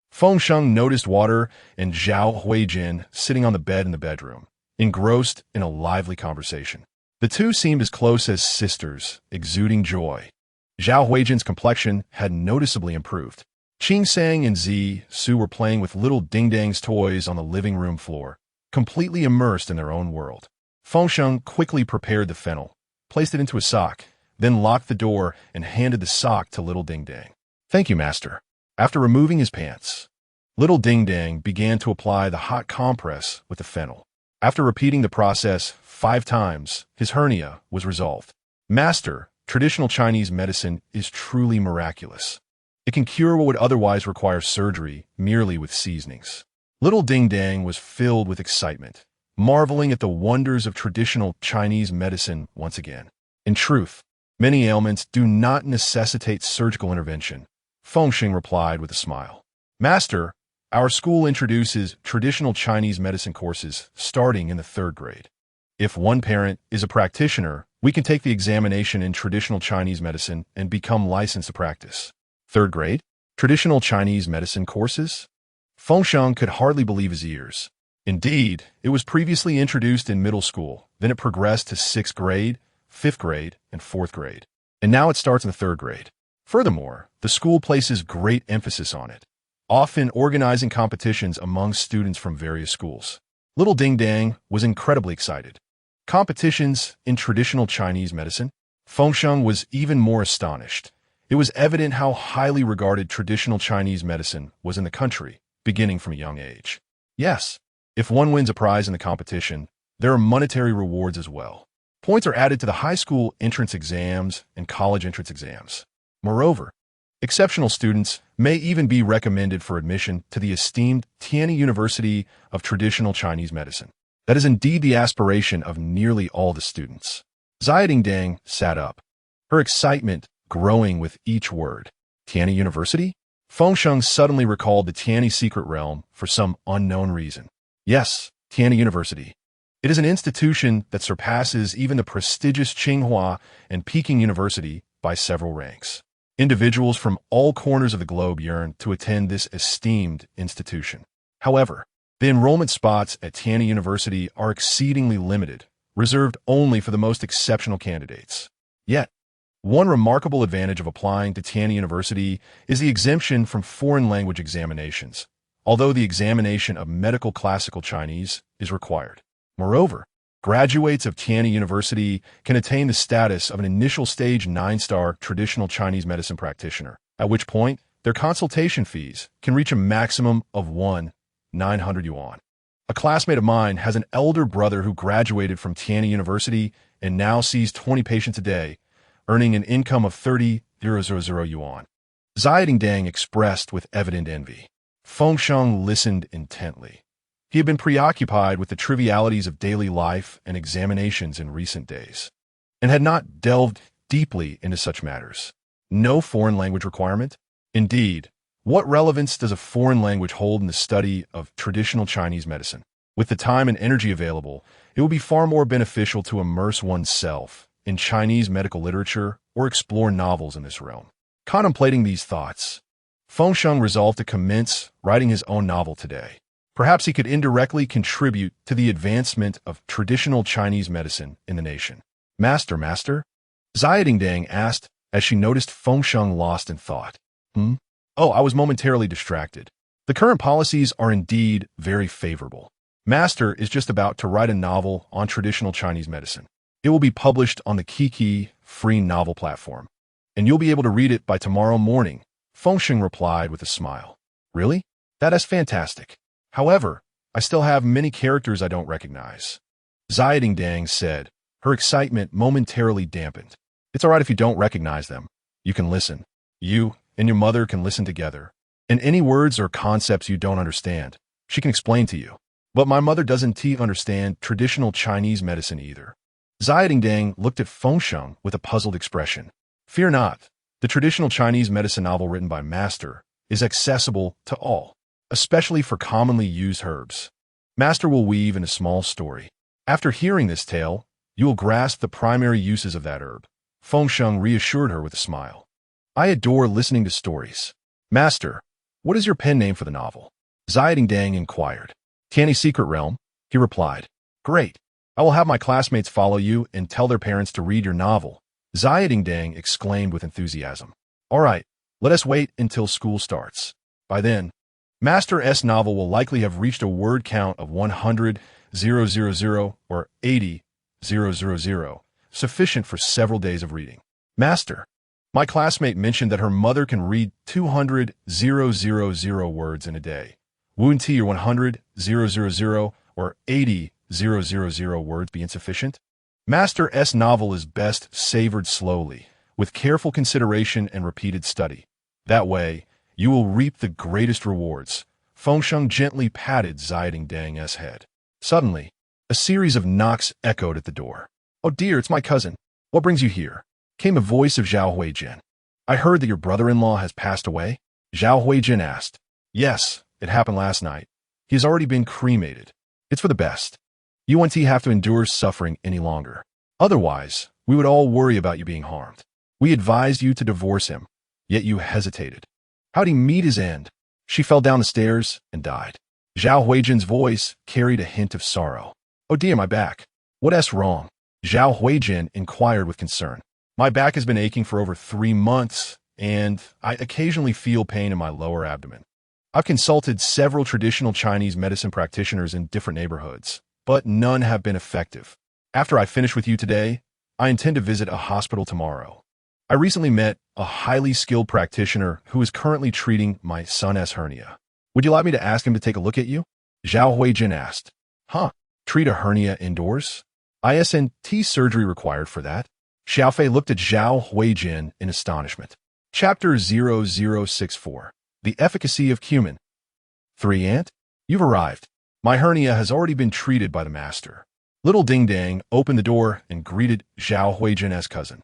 Feng Sheng noticed Water and Zhao Huijin sitting on the bed in the bedroom, engrossed in a lively conversation. The two seemed as close as sisters, exuding joy. Zhao Huijin's complexion had noticeably improved. Qing Sang and Zi Su were playing with Little Ding Dang's toys on the living room floor, completely immersed in their own world. Feng Sheng quickly prepared the fennel, placed it into a sock, then locked the door and handed the sock to Little Ding Dang. Thank you, master. After removing his pants, Little Ding Dang began to apply the hot compress with the fennel. After repeating the process 5 times, his hernia was resolved. Master, traditional Chinese medicine is truly miraculous. It can cure what would otherwise require surgery merely with seasonings. Little Ding Dang was filled with excitement, marveling at the wonders of traditional Chinese medicine once again. In truth, many ailments do not necessitate surgical intervention, Feng Sheng replied with a smile. Master, our school introduces traditional Chinese medicine courses starting in the 3rd grade. If one parent is a practitioner, we can take the examination in traditional Chinese medicine and become licensed to practice. 3rd grade? Traditional Chinese medicine courses? Feng Sheng could hardly believe his ears. Indeed, it was previously introduced in middle school, then it progressed to 6th grade, 5th grade, and 4th grade. And now it starts in the 3rd grade. Furthermore, the school places great emphasis on it, often organizing competitions among students from various schools. Little Ding Dang was incredibly excited. Competitions in traditional Chinese medicine? Feng Sheng was even more astonished. It was evident how highly regarded traditional Chinese medicine was in the country, beginning from a young age. Yes, if one wins a prize in the competition, there are monetary rewards as well. Points are added to the high school entrance exams and college entrance exams. Moreover, exceptional students may even be recommended for admission to the esteemed Tianyi University of Traditional Chinese Medicine. That is indeed the aspiration of nearly all the students. Ding Dang sat up, her excitement growing with each word. Tianyi University? Feng Sheng suddenly recalled the Tianyi secret realm for some unknown reason. Yes, Tianyi University. It is an institution that surpasses even the prestigious Tsinghua and Peking University by several ranks. Individuals from all corners of the globe yearn to attend this esteemed institution. However, the enrollment spots at Tianyi University are exceedingly limited, reserved only for the most exceptional candidates. Yet, one remarkable advantage of applying to Tianyi University is the exemption from foreign language examinations, although the examination of medical classical Chinese is required. Moreover, graduates of Tianyi University can attain the status of an initial stage 9-star traditional Chinese medicine practitioner, at which point their consultation fees can reach a maximum of 900 yuan. A classmate of mine has an elder brother who graduated from Tianyi University and now sees 20 patients a day, earning an income of 30,000 yuan. Ding Dang expressed with evident envy. Feng Sheng listened intently. He had been preoccupied with the trivialities of daily life and examinations in recent days, and had not delved deeply into such matters. No foreign language requirement? Indeed, what relevance does a foreign language hold in the study of traditional Chinese medicine? With the time and energy available, it would be far more beneficial to immerse oneself in Chinese medical literature or explore novels in this realm. Contemplating these thoughts, Feng Sheng resolved to commence writing his own novel today. Perhaps he could indirectly contribute to the advancement of traditional Chinese medicine in the nation. Master? Ding Dang asked as she noticed Feng Sheng lost in thought. Oh, I was momentarily distracted. The current policies are indeed very favorable. Master is just about to write a novel on traditional Chinese medicine. It will be published on the Kiki free novel platform, and you'll be able to read it by tomorrow morning, Feng Sheng replied with a smile. Really? That is fantastic. However, I still have many characters I don't recognize. Ding Dang said, her excitement momentarily dampened. It's all right if you don't recognize them. You can listen. You and your mother can listen together. And any words or concepts you don't understand, she can explain to you. But my mother doesn't understand traditional Chinese medicine either. Ding Dang looked at Feng Sheng with a puzzled expression. Fear not. The traditional Chinese medicine novel written by Master is accessible to all, especially for commonly used herbs. Master will weave in a small story. After hearing this tale, you will grasp the primary uses of that herb. Feng Sheng reassured her with a smile. I adore listening to stories. Master, what is your pen name for the novel? Ding Dang inquired. Tianyi Secret Realm, he replied. Great. I will have my classmates follow you and tell their parents to read your novel. Ding Dang exclaimed with enthusiasm. All right, let us wait until school starts. By then, Master's novel will likely have reached a word count of 100,000 or 80,000, sufficient for several days of reading. Master, my classmate mentioned that her mother can read 200,000 words in a day. Wouldn't your 100,000 or 80,000 words be insufficient? Master's novel is best savored slowly, with careful consideration and repeated study. That way, you will reap the greatest rewards. Feng Sheng gently patted Ziding Dang's head. Suddenly, a series of knocks echoed at the door. "Oh dear, it's my cousin. What brings you here?" Came a voice of Zhao Huijin. "I heard that your brother-in-law has passed away?" Zhao Huijin asked. "Yes, it happened last night. He has already been cremated. It's for the best. You won't have to endure suffering any longer. Otherwise, we would all worry about you being harmed. We advised you to divorce him, yet you hesitated. How'd he meet his end?" She fell down the stairs and died. Zhao Huijin's voice carried a hint of sorrow. "Oh dear, my back. What's wrong?" Zhao Huijin inquired with concern. "My back has been aching for over 3 months, and I occasionally feel pain in my lower abdomen. I've consulted several traditional Chinese medicine practitioners in different neighborhoods, but none have been effective. After I finish with you today, I intend to visit a hospital tomorrow. I recently met a highly skilled practitioner who is currently treating my son's hernia. Would you like me to ask him to take a look at you?" Zhao Huijin asked. "Huh? Treat a hernia indoors? Isn't surgery required for that?" Xiaofei looked at Zhao Huijin in astonishment. Chapter 0064. The Efficacy of Cumin. 3 Aunt, you've arrived. My hernia has already been treated by the master. Little Ding Dang opened the door and greeted Zhao Huijin as cousin.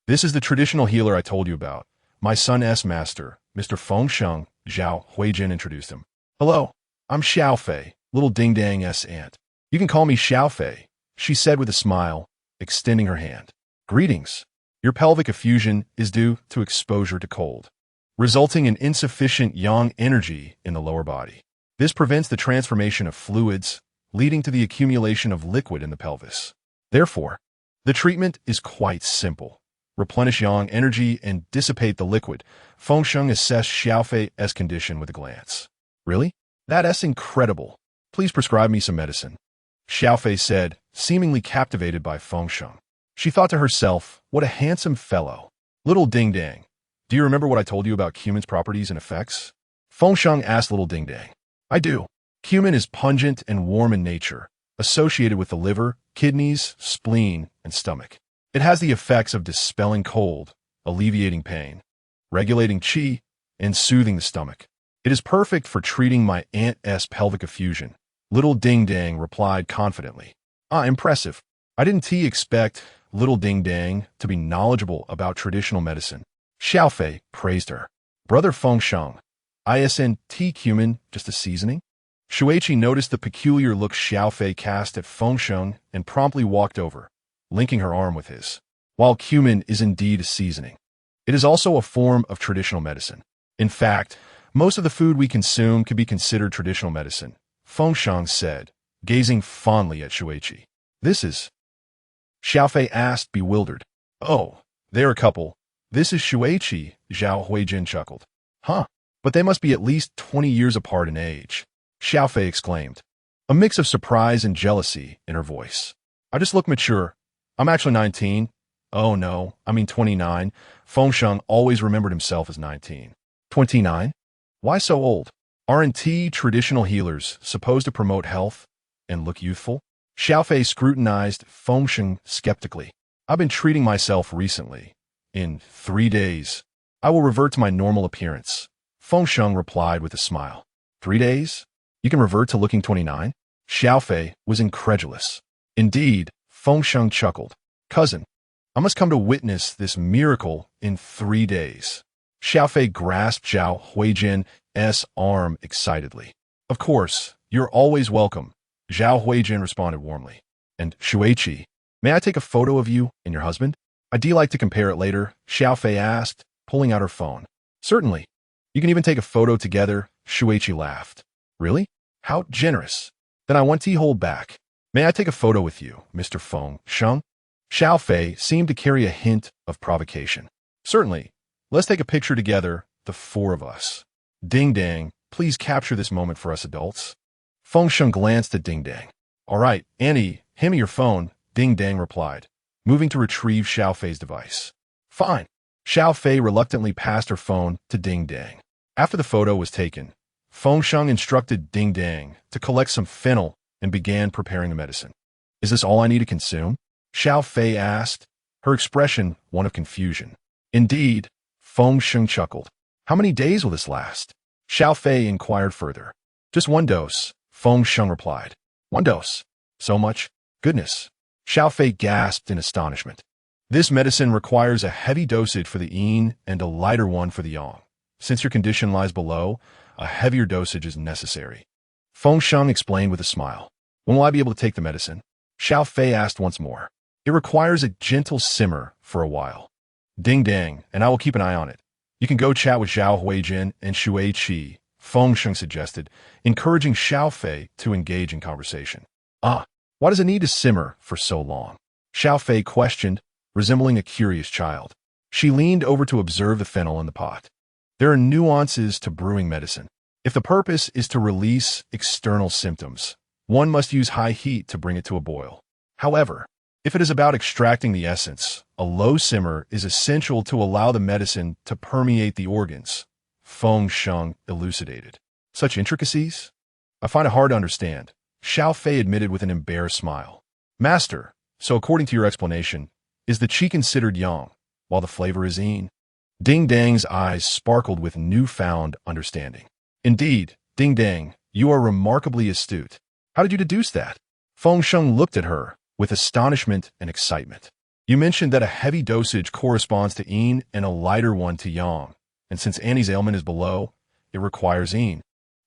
"This is the traditional healer I told you about. My son's master, Mr. Feng Sheng," Zhao Huijin introduced him. "Hello, I'm Xiaofei, Little Ding Dang's aunt. You can call me Xiaofei," she said with a smile, extending her hand. "Greetings. Your pelvic effusion is due to exposure to cold, resulting in insufficient yang energy in the lower body. This prevents the transformation of fluids, leading to the accumulation of liquid in the pelvis. Therefore, the treatment is quite simple. Replenish yang energy and dissipate the liquid." Feng Sheng assessed Xiaofei's condition with a glance. "Really? That's incredible. Please prescribe me some medicine," Xiaofei said, seemingly captivated by Feng Sheng. She thought to herself, what a handsome fellow. "Little Ding Dang, do you remember what I told you about cumin's properties and effects?" Feng Sheng asked Little Ding Dang. "I do. Cumin is pungent and warm in nature, associated with the liver, kidneys, spleen, and stomach. It has the effects of dispelling cold, alleviating pain, regulating qi, and soothing the stomach. It is perfect for treating my aunt's pelvic effusion," Little Ding Dang replied confidently. "Ah, impressive. I didn't expect Little Ding Dang to be knowledgeable about traditional medicine." Xiaofei praised her. "Brother Feng Sheng, isn't cumin just a seasoning?" Shuiqi noticed the peculiar look Xiaofei cast at Feng Sheng and promptly walked over, linking her arm with his. "While cumin is indeed a seasoning, it is also a form of traditional medicine. In fact, most of the food we consume could be considered traditional medicine," Feng Sheng said, gazing fondly at Shuiqi. "This is?" Xiaofei asked, bewildered. "Oh, they're a couple. This is Shuiqi," Zhao Huijin chuckled. "Huh, but they must be at least 20 years apart in age," Xiaofei exclaimed, a mix of surprise and jealousy in her voice. "I just look mature. I'm actually 19. Oh no, I mean 29. Feng Sheng always remembered himself as 19. 29? Why so old? Aren't traditional healers supposed to promote health and look youthful?" Xiaofei scrutinized Feng Sheng skeptically. "I've been treating myself recently. In 3 days, I will revert to my normal appearance," Feng Sheng replied with a smile. 3 days? You can revert to looking 29? Xiaofei was incredulous. "Indeed," Feng Sheng chuckled. "Cousin, I must come to witness this miracle in 3 days." Xiaofei grasped Zhao Huijin's arm excitedly. "Of course, you're always welcome," Zhao Huijin responded warmly. "And Shuiqi, may I take a photo of you and your husband? I'd like to compare it later," Xiaofei asked, pulling out her phone. "Certainly. You can even take a photo together," Shuiqi laughed. "Really? How generous. Then I want to hold back. May I take a photo with you, Mr. Feng Sheng?" Xiaofei seemed to carry a hint of provocation. "Certainly. Let's take a picture together, the 4 of us. Ding Dang, please capture this moment for us adults." Feng Sheng glanced at Ding Dang. "All right, Annie, hand me your phone," Ding Dang replied, moving to retrieve Xiaofei's device. "Fine." Xiaofei reluctantly passed her phone to Ding Dang. After the photo was taken, Feng Sheng instructed Ding Dang to collect some fennel and began preparing the medicine. "Is this all I need to consume?" Xiaofei asked, her expression one of confusion. Indeed, Feng Sheng chuckled. How many days will this last? Xiao Fei inquired further. Just one dose, Feng Sheng replied. One dose? So much? Goodness. Xiao Fei gasped in astonishment. This medicine requires a heavy dosage for the yin and a lighter one for the yang. Since your condition lies below, a heavier dosage is necessary. Feng Sheng explained with a smile. When will I be able to take the medicine? Xiao Fei asked once more. It requires a gentle simmer for a while. Ding dang, and I will keep an eye on it. You can go chat with Zhao Huijin and Shui Qi, Feng Sheng suggested, encouraging Xiao Fei to engage in conversation. Ah, why does it need to simmer for so long? Xiao Fei questioned, resembling a curious child. She leaned over to observe the fennel in the pot. There are nuances to brewing medicine. If the purpose is to release external symptoms, one must use high heat to bring it to a boil. However, if it is about extracting the essence, a low simmer is essential to allow the medicine to permeate the organs, Feng Sheng elucidated. Such intricacies? I find it hard to understand, Xiao Fei admitted with an embarrassed smile. Master, so according to your explanation, is the qi considered yang, while the flavor is yin? Ding Dang's eyes sparkled with newfound understanding. Indeed, Ding Dang, you are remarkably astute. How did you deduce that? Feng Sheng looked at her with astonishment and excitement. You mentioned that a heavy dosage corresponds to yin and a lighter one to yang, and since Annie's ailment is below, it requires yin.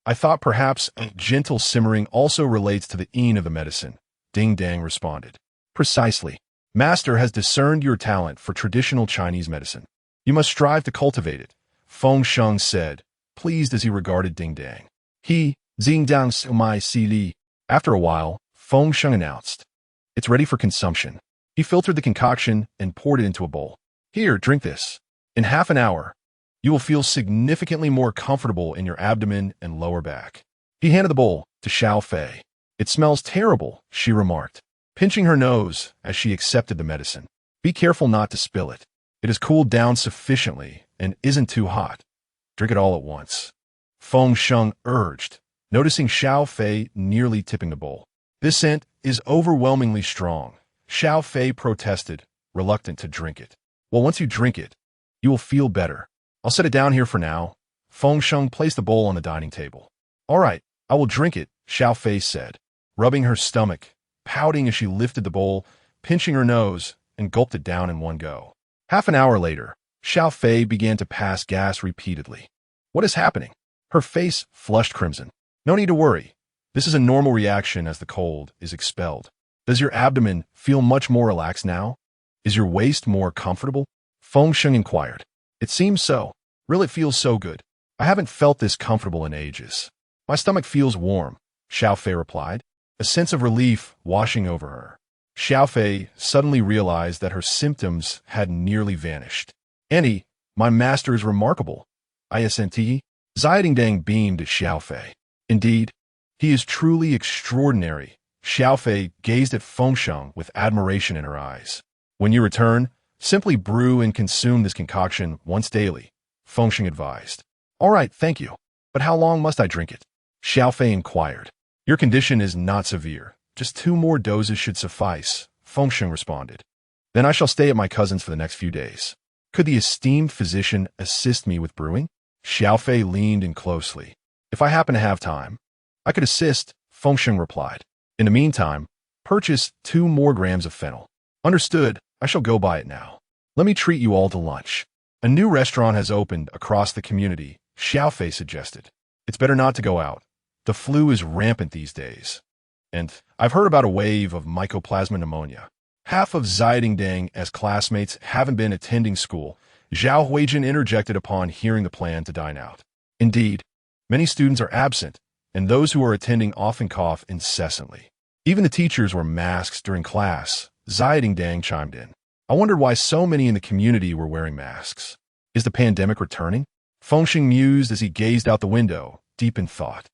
I thought perhaps a gentle simmering also relates to the yin of the medicine, Ding Dang responded. Precisely. Master has discerned your talent for traditional Chinese medicine. You must strive to cultivate it, Feng Sheng said, pleased as he regarded Ding Dang. He, Xingdang my Si Li. After a while, Feng Sheng announced. It's ready for consumption. He filtered the concoction and poured it into a bowl. Here, drink this. In half an hour, you will feel significantly more comfortable in your abdomen and lower back. He handed the bowl to Xiao Fei. It smells terrible, she remarked, pinching her nose as she accepted the medicine. Be careful not to spill it. It has cooled down sufficiently and isn't too hot. Drink it all at once. Feng Sheng urged, noticing Xiao Fei nearly tipping the bowl. This scent is overwhelmingly strong, Xiao Fei protested, reluctant to drink it. Well, once you drink it, you will feel better. I'll set it down here for now. Feng Sheng placed the bowl on the dining table. All right, I will drink it, Xiao Fei said, rubbing her stomach, pouting as she lifted the bowl, pinching her nose, and gulped it down in one go. Half an hour later, Xiao Fei began to pass gas repeatedly. What is happening? Her face flushed crimson. No need to worry. This is a normal reaction as the cold is expelled. Does your abdomen feel much more relaxed now? Is your waist more comfortable? Feng Sheng inquired. It seems so. Really, it feels so good. I haven't felt this comfortable in ages. My stomach feels warm, Xiao Fei replied, a sense of relief washing over her. Xiao Fei suddenly realized that her symptoms had nearly vanished. Annie, my master is remarkable. ISNT? Ding beamed at Xiao Fei. Indeed, he is truly extraordinary. Xiao Fei gazed at Feng Sheng with admiration in her eyes. When you return, simply brew and consume this concoction once daily, Feng Sheng advised. All right, thank you. But how long must I drink it? Xiao Fei inquired. Your condition is not severe. Just 2 more doses should suffice, Feng Sheng responded. Then I shall stay at my cousin's for the next few days. Could the esteemed physician assist me with brewing? Xiao Fei leaned in closely. If I happen to have time, I could assist, Feng Sheng replied. In the meantime, purchase 2 more grams of fennel. Understood, I shall go buy it now. Let me treat you all to lunch. A new restaurant has opened across the community, Xiao Fei suggested. It's better not to go out. The flu is rampant these days. And I've heard about a wave of mycoplasma pneumonia. Half of Ding's classmates haven't been attending school, Zhao Huijin interjected upon hearing the plan to dine out. Indeed, many students are absent, and those who are attending often cough incessantly. Even the teachers wear masks during class, Ding chimed in. I wondered why so many in the community were wearing masks. Is the pandemic returning? Feng Sheng mused as he gazed out the window, deep in thought.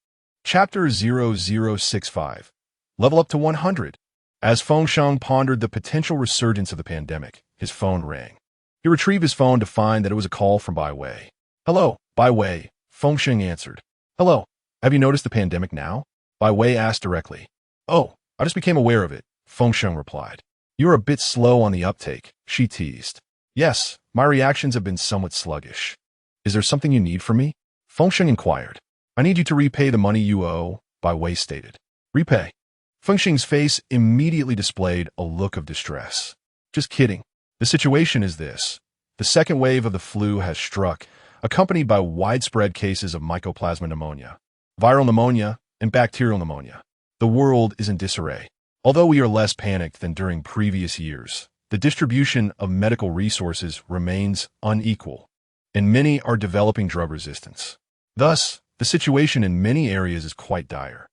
Chapter 0065. Level up to 100. As Feng Sheng pondered the potential resurgence of the pandemic, his phone rang. He retrieved his phone to find that it was a call from Bai Wei. Hello, Bai Wei, Feng Sheng answered. Hello, have you noticed the pandemic now? Bai Wei asked directly. Oh, I just became aware of it, Feng Sheng replied. You're a bit slow on the uptake, she teased. Yes, my reactions have been somewhat sluggish. Is there something you need from me? Feng Sheng inquired. I need you to repay the money you owe, Bai Wei stated. Repay. Feng Sheng's face immediately displayed a look of distress. Just kidding. The situation is this. The second wave of the flu has struck, accompanied by widespread cases of mycoplasma pneumonia, viral pneumonia, and bacterial pneumonia. The world is in disarray. Although we are less panicked than during previous years, the distribution of medical resources remains unequal, and many are developing drug resistance. Thus, the situation in many areas is quite dire.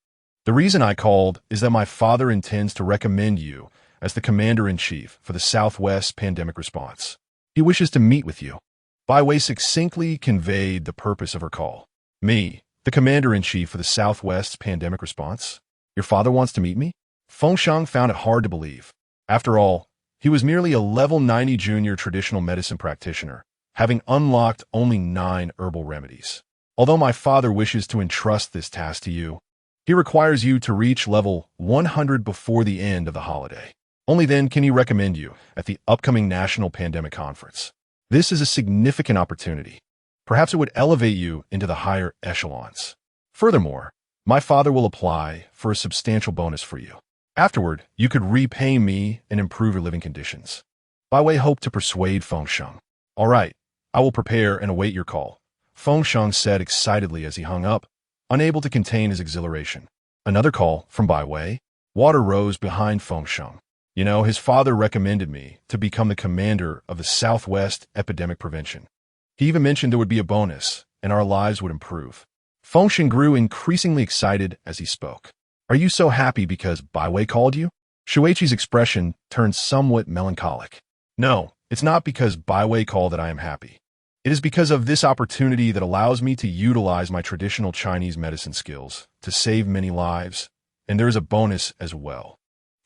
The reason I called is that my father intends to recommend you as the Commander-in-Chief for the Southwest Pandemic Response. He wishes to meet with you. Bai Wei succinctly conveyed the purpose of her call. Me, the Commander-in-Chief for the Southwest Pandemic Response? Your father wants to meet me? Feng Sheng found it hard to believe. After all, he was merely a level 90 junior traditional medicine practitioner, having unlocked only 9 herbal remedies. Although my father wishes to entrust this task to you, he requires you to reach level 100 before the end of the holiday. Only then can he recommend you at the upcoming National Pandemic Conference. This is a significant opportunity. Perhaps it would elevate you into the higher echelons. Furthermore, my father will apply for a substantial bonus for you. Afterward, you could repay me and improve your living conditions. Bai Wei hoped to persuade Feng Sheng. All right, I will prepare and await your call, Feng Sheng said excitedly as he hung up, unable to contain his exhilaration. Another call from Bai Wei. Water rose behind Feng Sheng. You know, his father recommended me to become the commander of the Southwest Epidemic Prevention. He even mentioned there would be a bonus, and our lives would improve. Feng Sheng grew increasingly excited as he spoke. Are you so happy because Bai Wei called you? Shuiqi's expression turned somewhat melancholic. No, it's not because Bai Wei called that I am happy. It is because of this opportunity that allows me to utilize my traditional Chinese medicine skills to save many lives, and there is a bonus as well.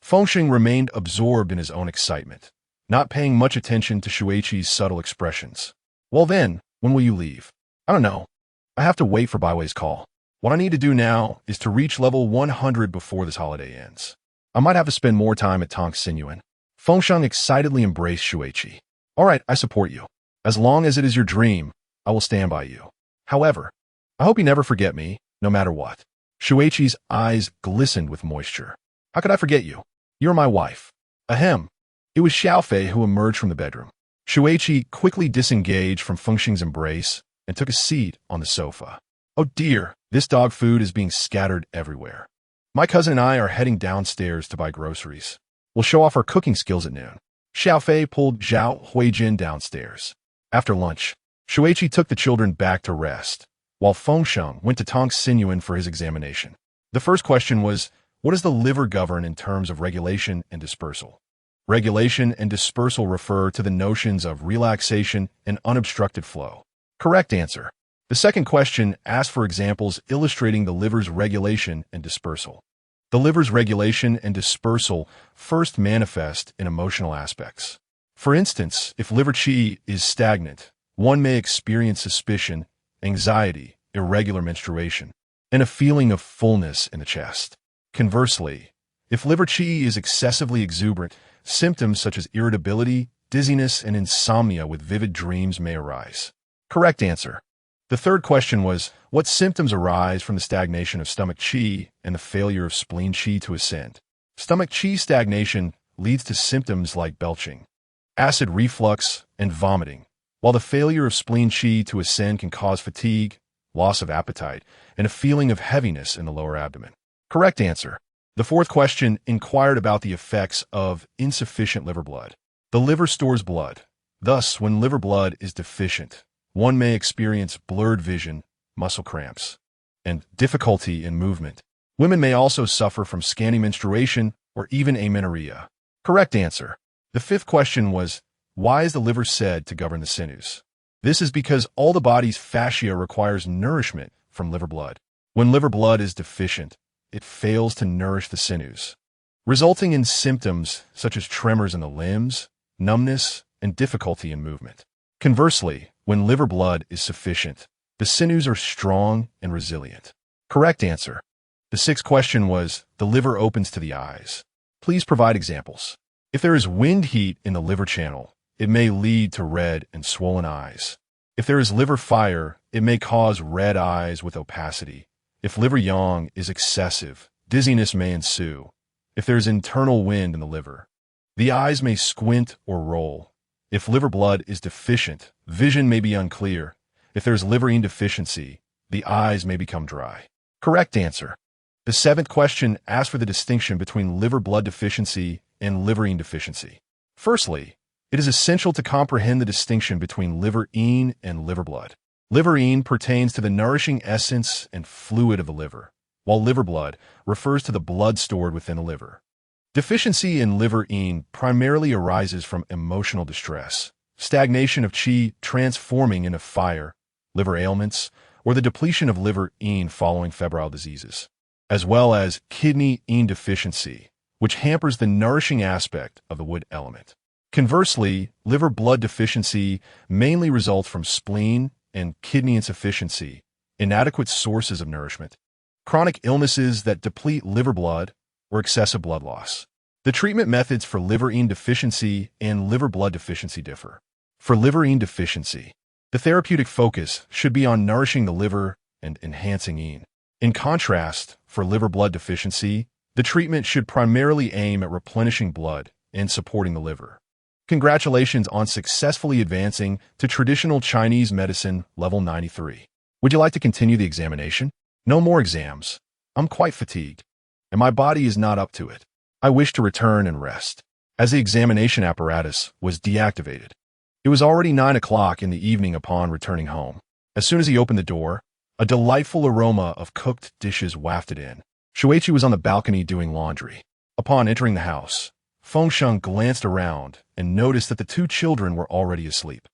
Feng Sheng remained absorbed in his own excitement, not paying much attention to Shuiqi's subtle expressions. Well then, when will you leave? I don't know. I have to wait for Bai Wei's call. What I need to do now is to reach level 100 before this holiday ends. I might have to spend more time at Tong Sinyuan. Feng Sheng excitedly embraced Shuiqi. All right, I support you. As long as it is your dream, I will stand by you. However, I hope you never forget me, no matter what. Shuiqi's eyes glistened with moisture. How could I forget you? You're my wife. Ahem. It was Xiaofei who emerged from the bedroom. Shuiqi quickly disengaged from Feng Sheng's embrace and took a seat on the sofa. Oh dear, this dog food is being scattered everywhere. My cousin and I are heading downstairs to buy groceries. We'll show off our cooking skills at noon. Xiaofei pulled Zhao Huijin downstairs. After lunch, Shuiqi took the children back to rest, while Feng Sheng went to Tong Sinyuan for his examination. The first question was, what does the liver govern in terms of regulation and dispersal? Regulation and dispersal refer to the notions of relaxation and unobstructed flow. Correct answer. The second question asked for examples illustrating the liver's regulation and dispersal. The liver's regulation and dispersal first manifest in emotional aspects. For instance, if liver qi is stagnant, one may experience suspicion, anxiety, irregular menstruation, and a feeling of fullness in the chest. Conversely, if liver qi is excessively exuberant, symptoms such as irritability, dizziness, and insomnia with vivid dreams may arise. Correct answer. The third question was, what symptoms arise from the stagnation of stomach qi and the failure of spleen qi to ascend? Stomach qi stagnation leads to symptoms like belching, acid reflux, and vomiting, while the failure of spleen qi to ascend can cause fatigue, loss of appetite, and a feeling of heaviness in the lower abdomen. Correct answer. The fourth question inquired about the effects of insufficient liver blood. The liver stores blood. Thus, when liver blood is deficient, one may experience blurred vision, muscle cramps, and difficulty in movement. Women may also suffer from scanty menstruation or even amenorrhea. Correct answer. The fifth question was, why is the liver said to govern the sinews? This is because all the body's fascia requires nourishment from liver blood. When liver blood is deficient, it fails to nourish the sinews, resulting in symptoms such as tremors in the limbs, numbness, and difficulty in movement. Conversely, when liver blood is sufficient, the sinews are strong and resilient. Correct answer. The sixth question was, the liver opens to the eyes. Please provide examples. If there is wind heat in the liver channel, it may lead to red and swollen eyes. If there is liver fire, it may cause red eyes with opacity. If liver yang is excessive, dizziness may ensue. If there is internal wind in the liver, the eyes may squint or roll. If liver blood is deficient, vision may be unclear. If there is liverine deficiency, the eyes may become dry. Correct answer. The seventh question asks for the distinction between liver blood deficiency and liverine deficiency. Firstly, it is essential to comprehend the distinction between liverine and liver blood. Liverine pertains to the nourishing essence and fluid of the liver, while liver blood refers to the blood stored within the liver. Deficiency in liverine primarily arises from emotional distress, stagnation of qi transforming into fire, liver ailments, or the depletion of liverine following febrile diseases, as well as kidney-ine deficiency, which hampers the nourishing aspect of the wood element. Conversely, liver blood deficiency mainly results from spleen and kidney insufficiency, inadequate sources of nourishment, chronic illnesses that deplete liver blood, or excessive blood loss. The treatment methods for liverine deficiency and liver blood deficiency differ. For liverine deficiency, the therapeutic focus should be on nourishing the liver and enhancing ine. In contrast, for liver blood deficiency, the treatment should primarily aim at replenishing blood and supporting the liver. Congratulations on successfully advancing to traditional Chinese medicine level 93. Would you like to continue the examination? No more exams. I'm quite fatigued, and my body is not up to it. I wish to return and rest. As the examination apparatus was deactivated, it was already 9 o'clock in the evening upon returning home. As soon as he opened the door, a delightful aroma of cooked dishes wafted in. Shuiqi was on the balcony doing laundry. Upon entering the house, Feng Sheng glanced around and noticed that the two children were already asleep.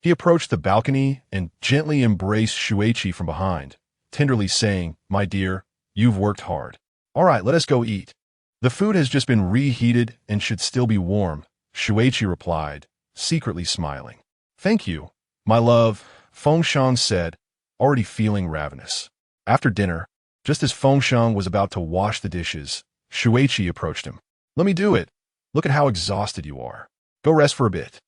He approached the balcony and gently embraced Shuiqi from behind, tenderly saying, "My dear, you've worked hard. All right, let us go eat. The food has just been reheated and should still be warm," Shuiqi replied, secretly smiling. "Thank you, my love," Feng Sheng said, already feeling ravenous. After dinner, just as Feng Sheng was about to wash the dishes, Shuiqi approached him. "Let me do it. Look at how exhausted you are. Go rest for a bit.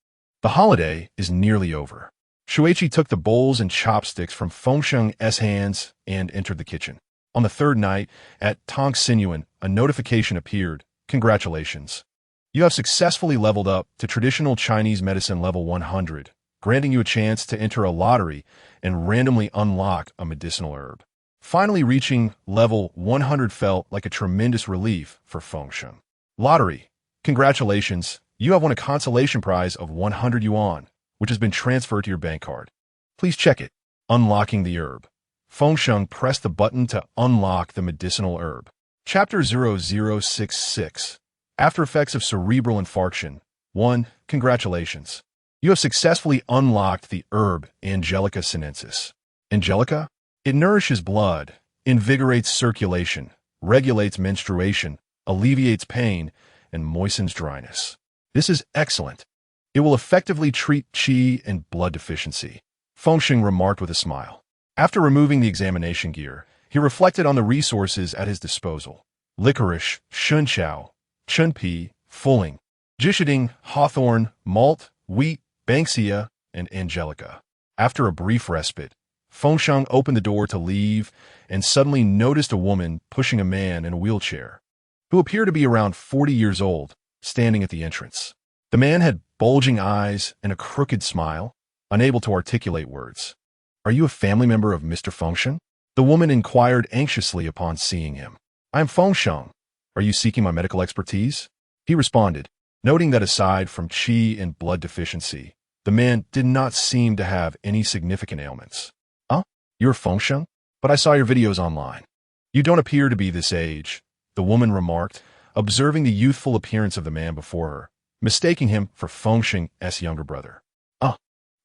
The holiday is nearly over." Shuiqi took the bowls and chopsticks from Feng Sheng's hands and entered the kitchen. On the third night, at Tong Sinuan, a notification appeared. "Congratulations. You have successfully leveled up to traditional Chinese medicine level 100, granting you a chance to enter a lottery and randomly unlock a medicinal herb." Finally reaching level 100 felt like a tremendous relief for Feng Sheng. "Lottery. Congratulations. You have won a consolation prize of 100 yuan, which has been transferred to your bank card. Please check it." Unlocking the herb. Feng Sheng pressed the button to unlock the medicinal herb. Chapter 0066. After effects of cerebral infarction. 1. Congratulations. You have successfully unlocked the herb Angelica sinensis. Angelica? It nourishes blood, invigorates circulation, regulates menstruation, alleviates pain, and moistens dryness. This is excellent. It will effectively treat qi and blood deficiency, Feng Sheng remarked with a smile. After removing the examination gear, he reflected on the resources at his disposal. Licorice, shunqiao, chunpi, fulling, jishading, hawthorn, malt, wheat, banksia, and angelica. After a brief respite, Feng Sheng opened the door to leave and suddenly noticed a woman pushing a man in a wheelchair, who appeared to be around 40 years old, standing at the entrance. The man had bulging eyes and a crooked smile, unable to articulate words. "Are you a family member of Mr. Feng Sheng?" the woman inquired anxiously upon seeing him. "I am Feng Sheng. Are you seeking my medical expertise?" He responded, noting that aside from qi and blood deficiency, the man did not seem to have any significant ailments. "Huh? You're Feng Sheng? But I saw your videos online. You don't appear to be this age," the woman remarked, observing the youthful appearance of the man before her, mistaking him for Feng Sheng's younger brother.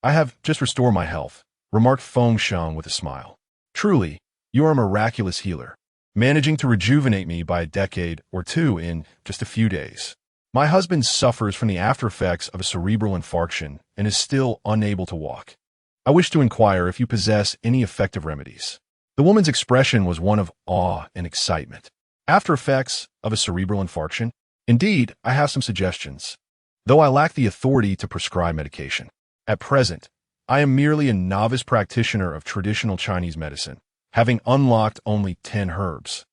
I have just restored my health," remarked Feng Sheng with a smile. "Truly, you are a miraculous healer, managing to rejuvenate me by a decade or two in just a few days. My husband suffers from the after effects of a cerebral infarction and is still unable to walk. I wish to inquire if you possess any effective remedies." The woman's expression was one of awe and excitement. "After effects of a cerebral infarction? Indeed, I have some suggestions. though I lack the authority to prescribe medication. At present, I am merely a novice practitioner of traditional Chinese medicine, having unlocked only 10 herbs.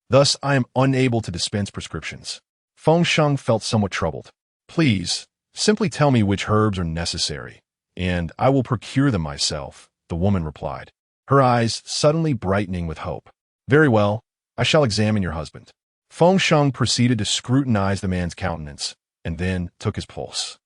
Thus, I am unable to dispense prescriptions. Feng Sheng felt somewhat troubled. Please, simply tell me which herbs are necessary, and I will procure them myself, the woman replied, her eyes suddenly brightening with hope. Very well, I shall examine your husband. Feng Sheng proceeded to scrutinize the man's countenance, and then took his pulse.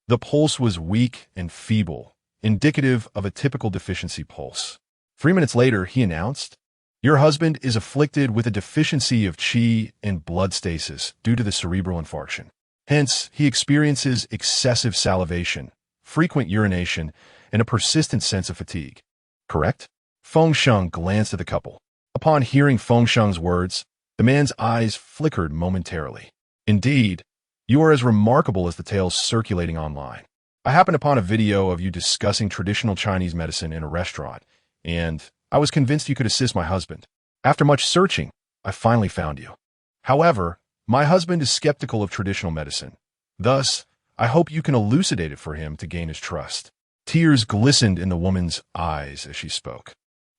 The pulse was weak and feeble, indicative of a typical deficiency pulse. 3 minutes later, he announced, "Your husband is afflicted with a deficiency of qi and blood stasis due to the cerebral infarction. Hence, he experiences excessive salivation, frequent urination, and a persistent sense of fatigue. Correct?" Feng Sheng glanced at the couple. Upon hearing Feng Sheng's words, the man's eyes flickered momentarily. "Indeed, you are as remarkable as the tales circulating online. I happened upon a video of you discussing traditional Chinese medicine in a restaurant, and I was convinced you could assist my husband. After much searching, I finally found you. However, my husband is skeptical of traditional medicine. Thus, I hope you can elucidate it for him to gain his trust." Tears glistened in the woman's eyes as she spoke,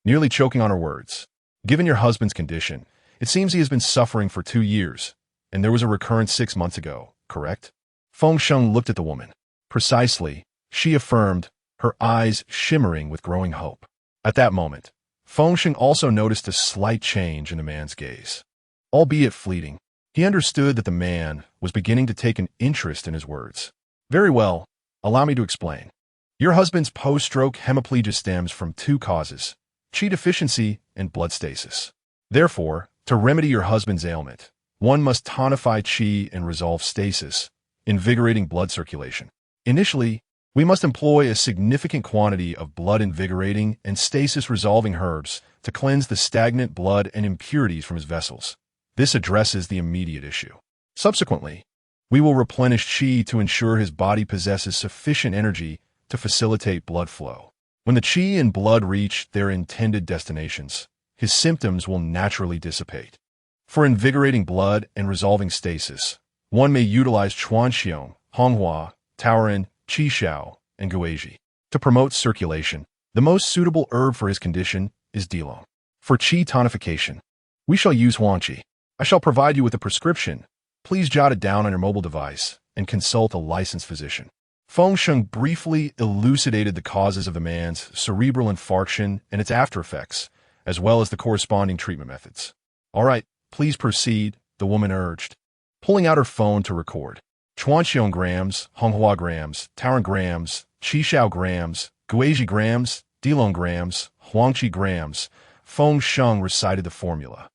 nearly choking on her words. "Given your husband's condition, it seems he has been suffering for 2 years, and there was a recurrence 6 months ago, correct?" Feng Sheng looked at the woman. "Precisely," she affirmed, her eyes shimmering with growing hope. At that moment, Feng Sheng also noticed a slight change in the man's gaze. Albeit fleeting, he understood that the man was beginning to take an interest in his words. "Very well, allow me to explain. Your husband's post-stroke hemiplegia stems from 2 causes, qi deficiency and blood stasis. Therefore, to remedy your husband's ailment, one must tonify qi and resolve stasis, invigorating blood circulation. Initially, we must employ a significant quantity of blood-invigorating and stasis-resolving herbs to cleanse the stagnant blood and impurities from his vessels. This addresses the immediate issue. Subsequently, we will replenish qi to ensure his body possesses sufficient energy to facilitate blood flow. When the qi and blood reach their intended destinations, his symptoms will naturally dissipate. For invigorating blood and resolving stasis, one may utilize chuanxiong, honghua, taorin, qishao, and guizhi. To promote circulation, the most suitable herb for his condition is dilong. For qi tonification, we shall use huangqi. I shall provide you with a prescription. Please jot it down on your mobile device and consult a licensed physician." Feng Sheng briefly elucidated the causes of the man's cerebral infarction and its aftereffects, as well as the corresponding treatment methods. "All right, please proceed," the woman urged, pulling out her phone to record. "Chuanxiong grams, honghua grams, taorin grams, qishao grams, guizhi grams, dilong grams, huangqi grams." Feng Sheng recited the formula.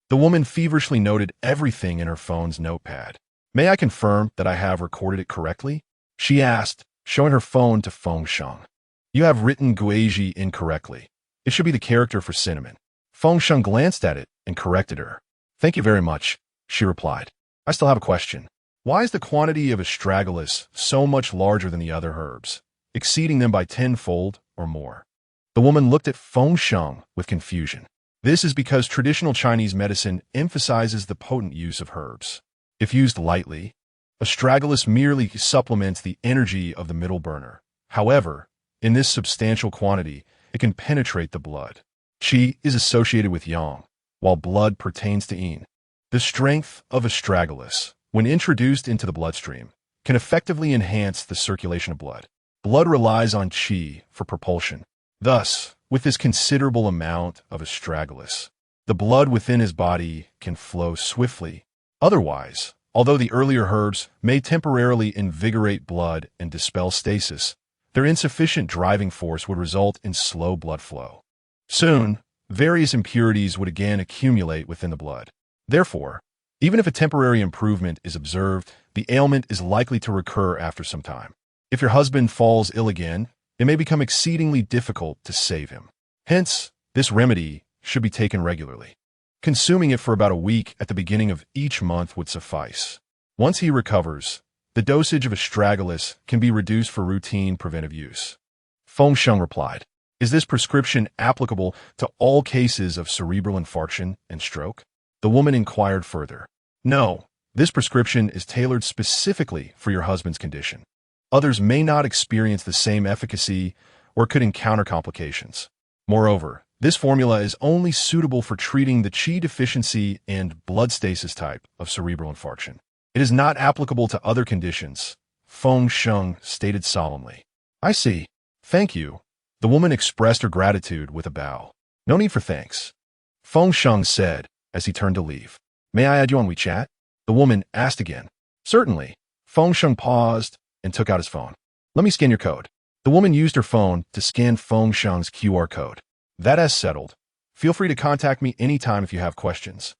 The woman feverishly noted everything in her phone's notepad. "May I confirm that I have recorded it correctly?" she asked, showing her phone to Feng Sheng. "You have written guizhi incorrectly. It should be the character for cinnamon." Feng Sheng glanced at it and corrected her. "Thank you very much," she replied. "I still have a question. Why is the quantity of astragalus so much larger than the other herbs, exceeding them by 10-fold or more?" The woman looked at Feng Sheng with confusion. This is because traditional Chinese medicine emphasizes the potent use of herbs. If used lightly, astragalus merely supplements the energy of the middle burner. However, in this substantial quantity, it can penetrate the blood. Qi is associated with yang, while blood pertains to yin. The strength of astragalus, when introduced into the bloodstream, can effectively enhance the circulation of blood. Blood relies on qi for propulsion. Thus, with this considerable amount of astragalus, the blood within his body can flow swiftly. Otherwise, although the earlier herbs may temporarily invigorate blood and dispel stasis, their insufficient driving force would result in slow blood flow. Soon, various impurities would again accumulate within the blood. Therefore, even if a temporary improvement is observed, the ailment is likely to recur after some time. If your husband falls ill again, it may become exceedingly difficult to save him. Hence, this remedy should be taken regularly. Consuming it for about a week at the beginning of each month would suffice. Once he recovers, the dosage of astragalus can be reduced for routine preventive use. Feng Sheng replied, "Is this prescription applicable to all cases of cerebral infarction and stroke?" The woman inquired further. "No, This prescription is tailored specifically for your husband's condition. Others may not experience the same efficacy or could encounter complications. Moreover, this formula is only suitable for treating the qi deficiency and blood stasis type of cerebral infarction. It is not applicable to other conditions, Feng Sheng stated solemnly. I see. Thank you. The woman expressed her gratitude with a bow. No need for thanks, Feng Sheng said as he turned to leave. May I add you on WeChat? The woman asked again. Certainly. Feng Sheng paused and took out his phone. Let me scan your code. The woman used her phone to scan Feng Sheng's QR code. That as settled. Feel free to contact me anytime if you have questions,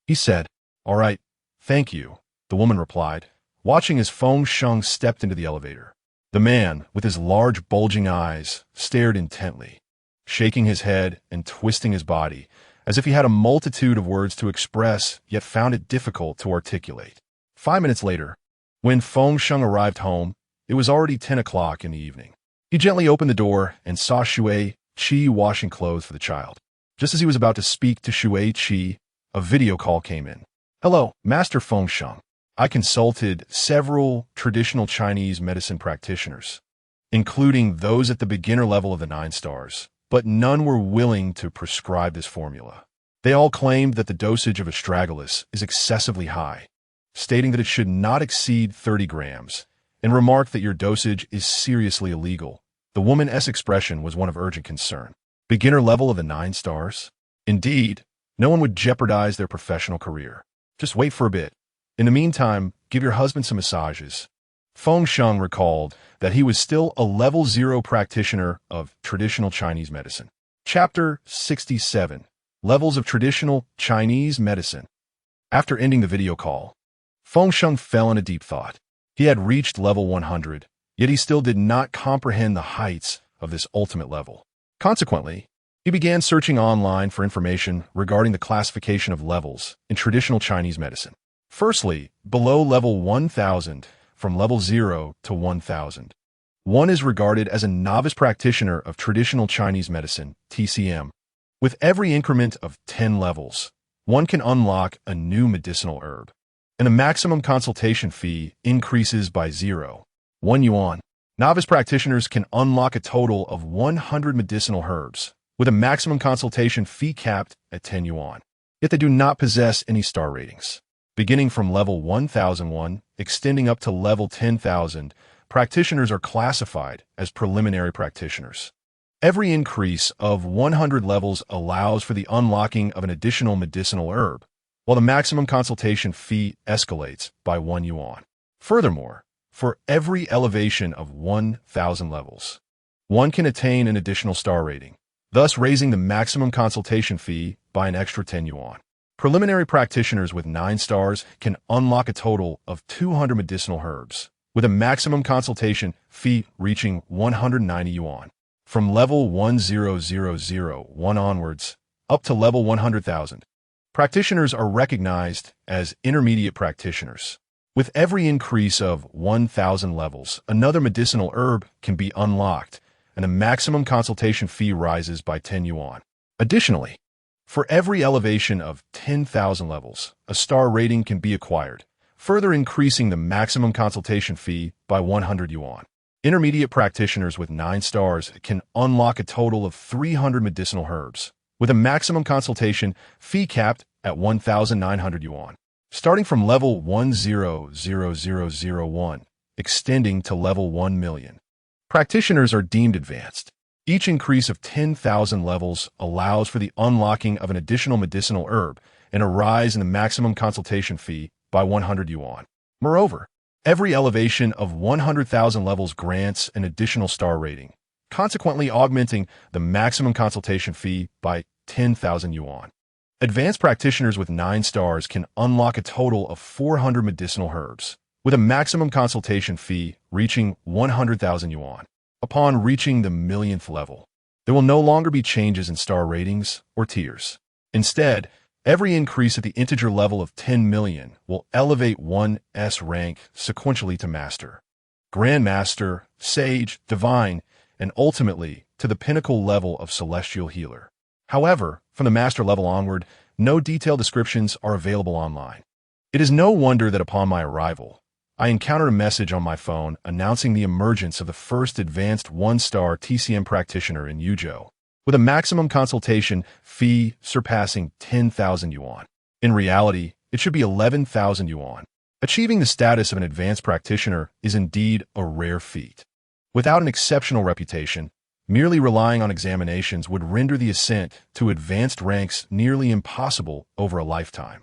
he said. All right. Thank you, the woman replied, watching as Feng Sheng stepped into the elevator. The man, with his large bulging eyes, stared intently, shaking his head and twisting his body, as if he had a multitude of words to express, yet found it difficult to articulate. 5 minutes later, when Feng Sheng arrived home, it was already 10 o'clock in the evening. He gently opened the door and saw Shui Qi washing clothes for the child. Just as he was about to speak to Shui Qi, a video call came in. Hello, Master Feng Sheng. I consulted several traditional Chinese medicine practitioners, including those at the beginner level of the 9 stars, but none were willing to prescribe this formula. They all claimed that the dosage of astragalus is excessively high, stating that it should not exceed 30 grams, and remarked that your dosage is seriously illegal. The woman's expression was one of urgent concern. Beginner level of the 9 stars? Indeed, no one would jeopardize their professional career. Just wait for a bit. In the meantime, give your husband some massages. Feng Sheng recalled that he was still a level 0 practitioner of traditional Chinese medicine. Chapter 67. Levels of Traditional Chinese Medicine. After ending the video call, Feng Sheng fell in a deep thought. He had reached level 100, yet he still did not comprehend the heights of this ultimate level. Consequently, he began searching online for information regarding the classification of levels in traditional Chinese medicine. Firstly, below level 1000, from level 0 to 1000, one is regarded as a novice practitioner of traditional Chinese medicine, TCM. With every increment of 10 levels, one can unlock a new medicinal herb, and the maximum consultation fee increases by 1 yuan. Novice practitioners can unlock a total of 100 medicinal herbs, with a maximum consultation fee capped at 10 yuan. Yet they do not possess any star ratings. Beginning from level 1001, extending up to level 10,000, practitioners are classified as preliminary practitioners. Every increase of 100 levels allows for the unlocking of an additional medicinal herb, while the maximum consultation fee escalates by 1 yuan. Furthermore, for every elevation of 1,000 levels, one can attain an additional star rating, thus raising the maximum consultation fee by an extra 10 yuan. Preliminary practitioners with 9 stars can unlock a total of 200 medicinal herbs, with a maximum consultation fee reaching 190 yuan. From level 10,001 onwards, up to level 100,000, practitioners are recognized as intermediate practitioners. With every increase of 1,000 levels, another medicinal herb can be unlocked, and the maximum consultation fee rises by 10 yuan. Additionally, for every elevation of 10,000 levels, a star rating can be acquired, further increasing the maximum consultation fee by 100 yuan. Intermediate practitioners with 9 stars can unlock a total of 300 medicinal herbs, with a maximum consultation fee capped at 1,900 yuan. Starting from level 10,001, extending to level 1 million. Practitioners are deemed advanced. Each increase of 10,000 levels allows for the unlocking of an additional medicinal herb and a rise in the maximum consultation fee by 100 yuan. Moreover, every elevation of 100,000 levels grants an additional star rating, consequently augmenting the maximum consultation fee by 10,000 yuan. Advanced practitioners with 9 stars can unlock a total of 400 medicinal herbs, with a maximum consultation fee reaching 100,000 yuan. Upon reaching the millionth level, there will no longer be changes in star ratings or tiers. Instead, every increase at the integer level of 10 million will elevate one's rank sequentially to Master, Grandmaster, Sage, Divine, and ultimately to the pinnacle level of Celestial Healer. However, from the Master level onward, no detailed descriptions are available online. It is no wonder that upon my arrival, I encountered a message on my phone announcing the emergence of the first advanced one-star TCM practitioner in Yuzhou, with a maximum consultation fee surpassing 10,000 yuan. In reality, it should be 11,000 yuan. Achieving the status of an advanced practitioner is indeed a rare feat. Without an exceptional reputation, merely relying on examinations would render the ascent to advanced ranks nearly impossible over a lifetime.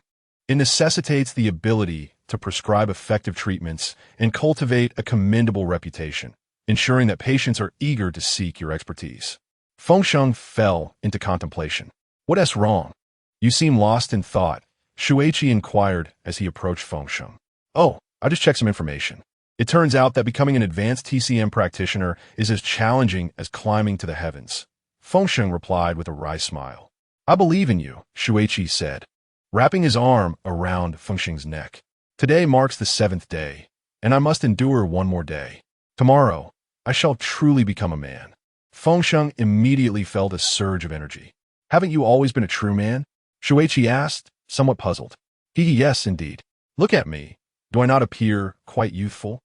It necessitates the ability to prescribe effective treatments and cultivate a commendable reputation, ensuring that patients are eager to seek your expertise. Feng Sheng fell into contemplation. What's wrong? You seem lost in thought, Shuiqi inquired as he approached Feng Sheng. Oh, I just checked some information. It turns out that becoming an advanced TCM practitioner is as challenging as climbing to the heavens. Feng Sheng replied with a wry smile. I believe in you, Shuiqi said, wrapping his arm around Feng Sheng's neck. Today marks the 7th day, and I must endure one more day. Tomorrow, I shall truly become a man. Feng Sheng immediately felt a surge of energy. Haven't you always been a true man? Shuiqi asked, somewhat puzzled. Yes, indeed. Look at me. Do I not appear quite youthful?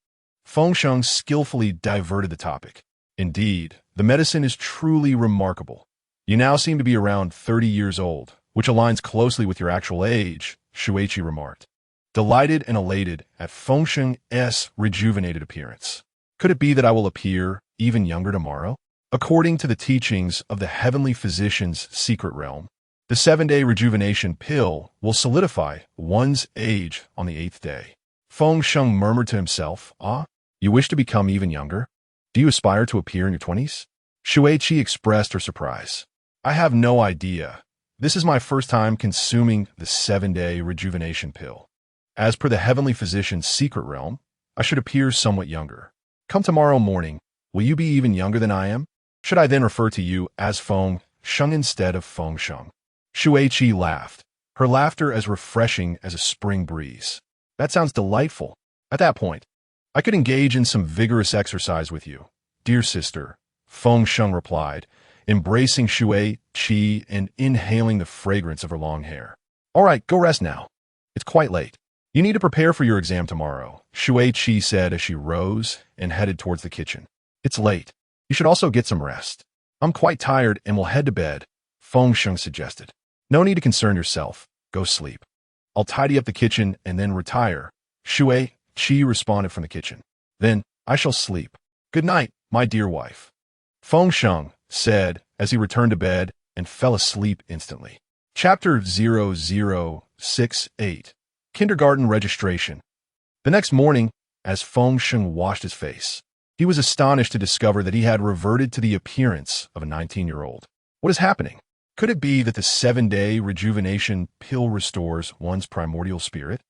Feng Sheng skillfully diverted the topic. Indeed, the medicine is truly remarkable. You now seem to be around 30 years old, which aligns closely with your actual age, Shuiqi remarked, delighted and elated at Feng Sheng's rejuvenated appearance. Could it be that I will appear even younger tomorrow? According to the teachings of the heavenly physician's secret realm, the 7-day rejuvenation pill will solidify one's age on the 8th day. Feng Sheng murmured to himself, you wish to become even younger? Do you aspire to appear in your 20s? Shuiqi expressed her surprise. I have no idea. This is my first time consuming the 7-day rejuvenation pill. As per the heavenly physician's secret realm, I should appear somewhat younger. Come tomorrow morning, will you be even younger than I am? Should I then refer to you as Feng Sheng instead of Feng Sheng? Shuiqi laughed, her laughter as refreshing as a spring breeze. That sounds delightful. At that point, I could engage in some vigorous exercise with you. Dear sister, Feng Sheng replied, embracing Shuiqi and inhaling the fragrance of her long hair. All right, go rest now. It's quite late. You need to prepare for your exam tomorrow, Shuiqi said as she rose and headed towards the kitchen. It's late. You should also get some rest. I'm quite tired and will head to bed, Feng Sheng suggested. No need to concern yourself. Go sleep. I'll tidy up the kitchen and then retire, Shuiqi responded from the kitchen. Then I shall sleep. Good night, my dear wife. Feng Sheng said as he returned to bed and fell asleep instantly. Chapter 0068 Kindergarten Registration. The next morning, as Feng Sheng washed his face, he was astonished to discover that he had reverted to the appearance of a 19-year-old. What is happening? Could it be that the 7-day rejuvenation pill restores one's primordial spirit?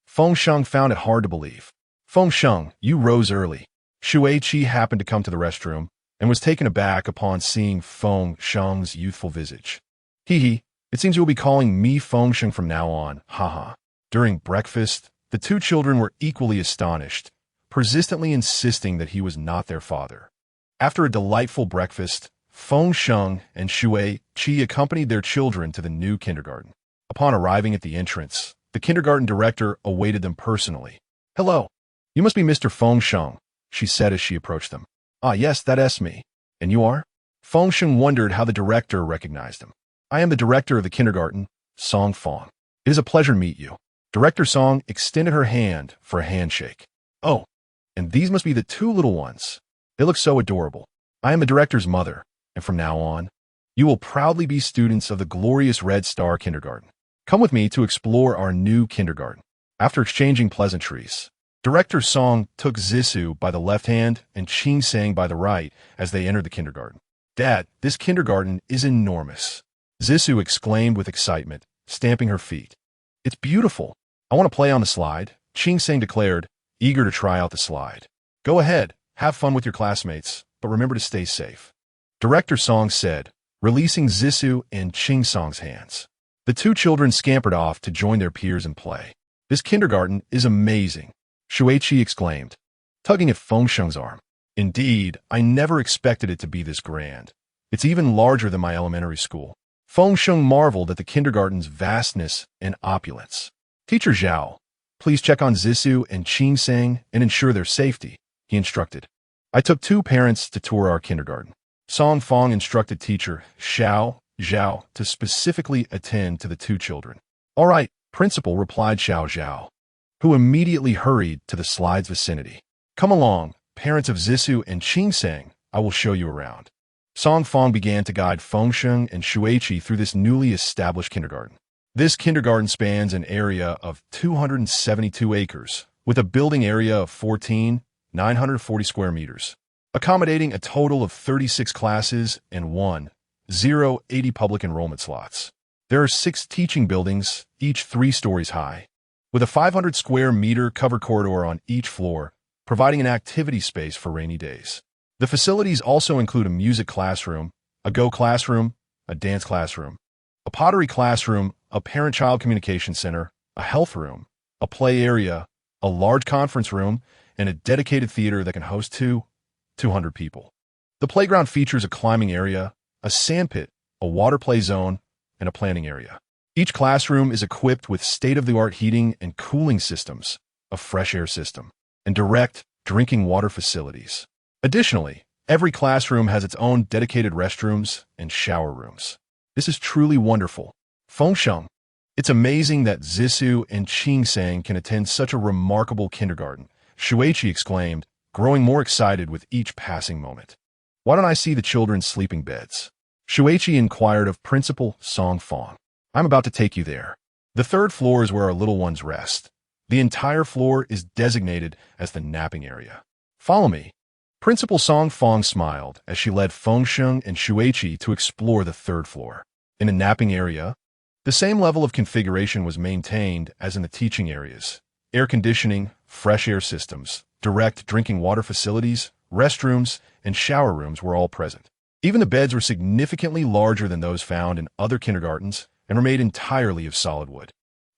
Feng Sheng found it hard to believe. Feng Sheng, you rose early. Shuiqi happened to come to the restroom and was taken aback upon seeing Feng Sheng's youthful visage. It seems you will be calling me Feng Sheng from now on, haha. During breakfast, the two children were equally astonished, persistently insisting that he was not their father. After a delightful breakfast, Feng Sheng and Shuiqi accompanied their children to the new kindergarten. Upon arriving at the entrance, the kindergarten director awaited them personally. Hello, you must be Mr. Feng Sheng, she said as she approached them. Yes, that's me. And you are? Feng Sheng wondered how the director recognized him. I am the director of the kindergarten, Song Feng. It is a pleasure to meet you. Director Song extended her hand for a handshake. Oh, and these must be the two little ones. They look so adorable. I am the director's mother, and from now on, you will proudly be students of the glorious Red Star Kindergarten. Come with me to explore our new kindergarten. After exchanging pleasantries, Director Song took Zissou by the left hand and Qing Sang by the right as they entered the kindergarten. Dad, this kindergarten is enormous, Zissou exclaimed with excitement, stamping her feet. It's beautiful. I want to play on the slide, Qing Sang declared, eager to try out the slide. Go ahead, have fun with your classmates, but remember to stay safe, Director Song said, releasing Zissou and Qing Sang's hands. The two children scampered off to join their peers in play. This kindergarten is amazing, Shuiqi exclaimed, tugging at Feng Sheng's arm. Indeed, I never expected it to be this grand. It's even larger than my elementary school. Feng Sheng marveled at the kindergarten's vastness and opulence. Teacher Zhao, Please check on Zissou and Qing Sheng and ensure their safety, he instructed. I took 2 parents to tour our kindergarten. Song Fong instructed teacher Xiao Zhao to specifically attend to the 2 children. All right, principal, replied Xiao Zhao, who immediately hurried to the slide's vicinity. Come along, parents of Zissou and Qing Sheng, I will show you around. Song Fong began to guide Feng Sheng and Shuiqi through this newly established kindergarten. This kindergarten spans an area of 272 acres, with a building area of 14,940 square meters, accommodating a total of 36 classes and 80 public enrollment slots. There are 6 teaching buildings, each 3 stories high, with a 500 square meter covered corridor on each floor, providing an activity space for rainy days. The facilities also include a music classroom, a Go classroom, a dance classroom, a pottery classroom, a parent-child communication center, a health room, a play area, a large conference room, and a dedicated theater that can host 200 people. The playground features a climbing area, a sandpit, a water play zone, and a planning area. Each classroom is equipped with state-of-the-art heating and cooling systems, a fresh air system, and direct drinking water facilities. Additionally, every classroom has its own dedicated restrooms and shower rooms. This is truly wonderful. Feng Sheng. It's amazing that Zissou and Qing Sheng can attend such a remarkable kindergarten, Shuiqi exclaimed, growing more excited with each passing moment. Why don't I see the children's sleeping beds? Shuiqi inquired of Principal Song Fong. I'm about to take you there. The 3rd floor is where our little ones rest. The entire floor is designated as the napping area. Follow me. Principal Song Fong smiled as she led Feng Sheng and Shuiqi to explore the 3rd floor. In the napping area, the same level of configuration was maintained as in the teaching areas. Air conditioning, fresh air systems, direct drinking water facilities, restrooms, and shower rooms were all present. Even the beds were significantly larger than those found in other kindergartens and were made entirely of solid wood.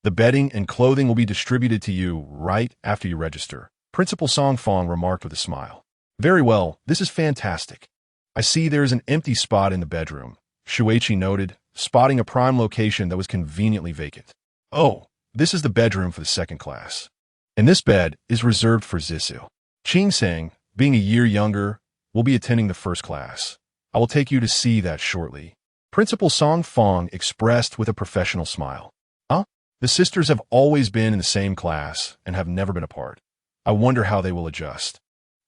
The bedding and clothing will be distributed to you right after you register, Principal Song Fong remarked with a smile. Very well, this is fantastic. I see there is an empty spot in the bedroom, Shuiqi noted, spotting a prime location that was conveniently vacant. Oh, this is the bedroom for the 2nd class. And this bed is reserved for Zissou. Qing Sheng, being a year younger, will be attending the 1st class. I will take you to see that shortly. Principal Song Fong expressed with a professional smile. The sisters have always been in the same class and have never been apart. I wonder how they will adjust.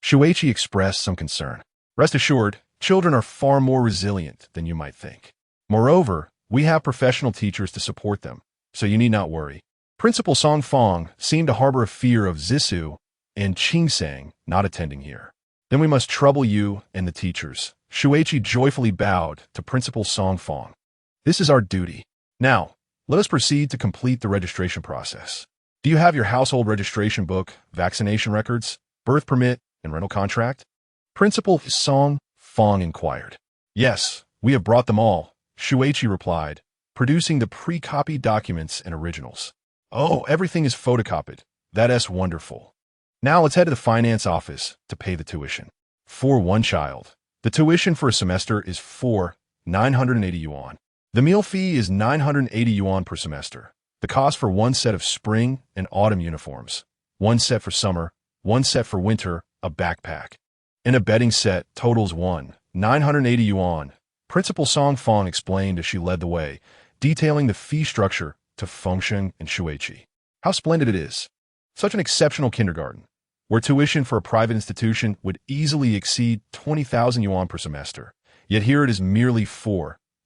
Shuiqi expressed some concern. Rest assured, children are far more resilient than you might think. Moreover, we have professional teachers to support them, so you need not worry. Principal Song Fong seemed to harbor a fear of Zissou and Qing Sheng not attending here. Then we must trouble you and the teachers. Shuiqi joyfully bowed to Principal Song Fong. This is our duty. Now, let us proceed to complete the registration process. Do you have your household registration book, vaccination records, birth permit, and rental contract? Principal Song Fong inquired. Yes, we have brought them all, Shuiqi replied, producing the pre-copied documents and originals. Oh, everything is photocopied. That's wonderful. Now let's head to the finance office to pay the tuition. For one child, the tuition for a semester is 980 yuan. The meal fee is 980 yuan per semester. The cost for one set of spring and autumn uniforms, one set for summer, one set for winter, a backpack, and a bedding set totals 980 yuan. Principal Song Fong explained as she led the way, detailing the fee structure to Feng Sheng and Shuiqi. How splendid it is. Such an exceptional kindergarten, where tuition for a private institution would easily exceed 20,000 yuan per semester. Yet here it is merely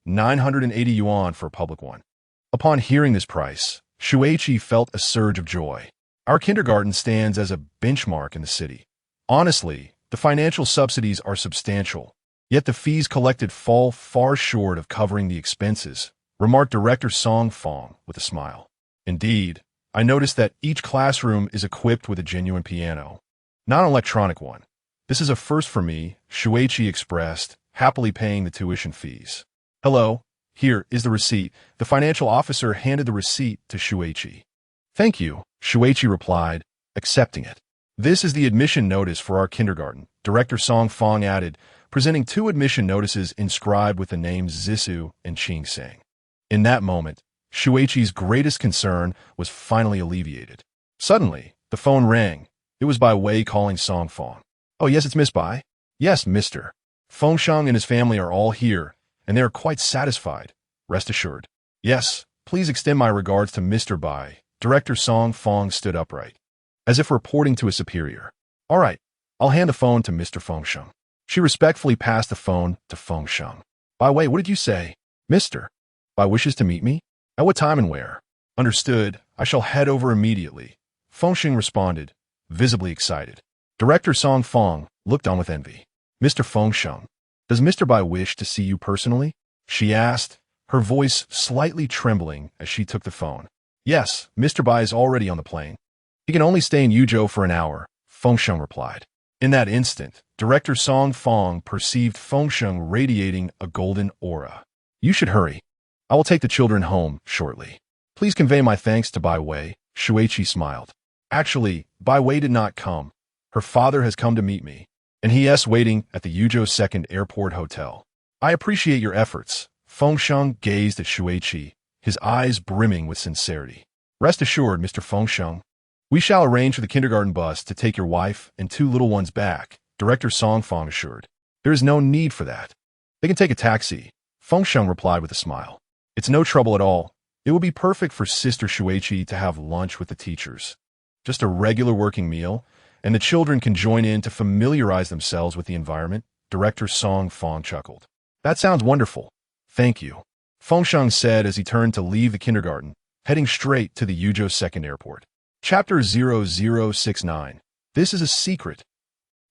980 yuan for a public one. Upon hearing this price, Shuiqi felt a surge of joy. Our kindergarten stands as a benchmark in the city. Honestly, the financial subsidies are substantial, yet the fees collected fall far short of covering the expenses, remarked Director Song Fong with a smile. Indeed, I noticed that each classroom is equipped with a genuine piano, not an electronic one. This is a first for me, Shuiqi expressed, happily paying the tuition fees. Hello, here is the receipt. The financial officer handed the receipt to Shuiqi. Thank you, Shuiqi replied, accepting it. This is the admission notice for our kindergarten, Director Song Fong added, presenting 2 admission notices inscribed with the names Zissou and Qing Sheng. In that moment, Shuiqi's greatest concern was finally alleviated. Suddenly, the phone rang. It was Bai Wei calling Song Fong. "Oh, yes, it's Miss Bai." "Yes, Mr. Feng Sheng and his family are all here, and they are quite satisfied. Rest assured." "Yes, please extend my regards to Mr. Bai." Director Song Fong stood upright, as if reporting to a superior. "All right, I'll hand the phone to Mr. Feng Sheng." She respectfully passed the phone to Feng Sheng. "Bai Wei, what did you say?" "Mr. Bai wishes to meet me? At what time and where?" "Understood. I shall head over immediately." Feng Sheng responded, visibly excited. Director Song Fong looked on with envy. "Mr. Feng Sheng, does Mr. Bai wish to see you personally?" she asked, her voice slightly trembling as she took the phone. "Yes, Mr. Bai is already on the plane. He can only stay in Yuzhou for an hour," Feng Sheng replied. In that instant, Director Song Fong perceived Feng Sheng radiating a golden aura. "You should hurry. I will take the children home shortly. Please convey my thanks to Bai Wei." Shuiqi smiled. "Actually, Bai Wei did not come. Her father has come to meet me, and he is waiting at the Yuzhou Second Airport Hotel." "I appreciate your efforts." Feng Sheng gazed at Shuiqi, his eyes brimming with sincerity. "Rest assured, Mr. Feng Sheng, we shall arrange for the kindergarten bus to take your wife and 2 little ones back," Director Song Fong assured. "There is no need for that. They can take a taxi," Feng Sheng replied with a smile. "It's no trouble at all. It will be perfect for Sister Shuiqi to have lunch with the teachers. Just a regular working meal, and the children can join in to familiarize themselves with the environment." Director Song Fong chuckled. "That sounds wonderful. Thank you," Feng Sheng said as he turned to leave the kindergarten, heading straight to the Yuzhou Second Airport. Chapter 0069. This is a secret.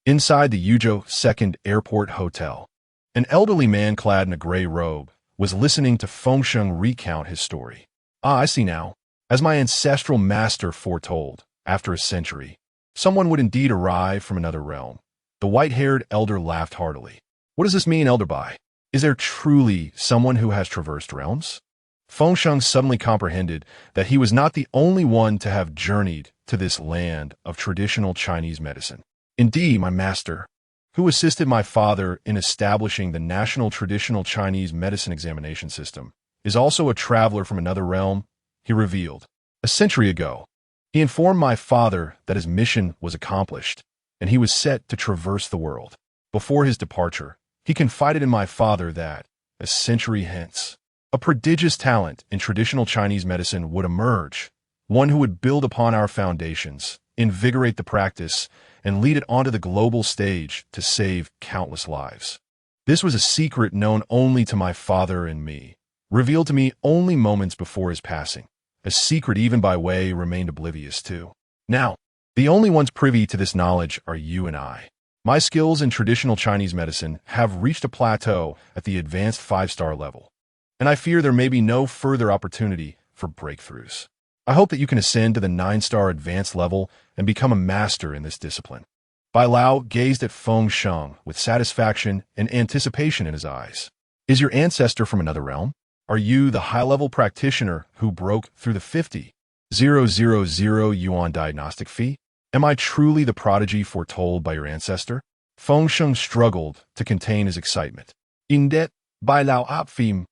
Inside the Yuzhou Second Airport Hotel, an elderly man clad in a gray robe was listening to Feng Sheng recount his story. "Ah, I see now. As my ancestral master foretold, after a century, someone would indeed arrive from another realm." The white-haired elder laughed heartily. "What does this mean, Elder Bai? Is there truly someone who has traversed realms?" Feng Sheng suddenly comprehended that he was not the only one to have journeyed to this land of traditional Chinese medicine. "Indeed, my master, who assisted my father in establishing the National Traditional Chinese Medicine Examination System, is also a traveler from another realm," he revealed. "A century ago, he informed my father that his mission was accomplished, and he was set to traverse the world. Before his departure, he confided in my father that, a century hence, a prodigious talent in traditional Chinese medicine would emerge, one who would build upon our foundations, invigorate the practice, and lead it onto the global stage to save countless lives. This was a secret known only to my father and me, revealed to me only moments before his passing, a secret even Bai Wei remained oblivious to. Now, the only ones privy to this knowledge are you and I. My skills in traditional Chinese medicine have reached a plateau at the advanced 5-star level, and I fear there may be no further opportunity for breakthroughs. I hope that you can ascend to the 9-star advanced level and become a master in this discipline." Bai Lao gazed at Feng Sheng with satisfaction and anticipation in his eyes. "Is your ancestor from another realm? Are you the high-level practitioner who broke through the 50,000 yuan diagnostic fee? Am I truly the prodigy foretold by your ancestor?" Feng Sheng struggled to contain his excitement. "Indet, Bai Lao Apfim.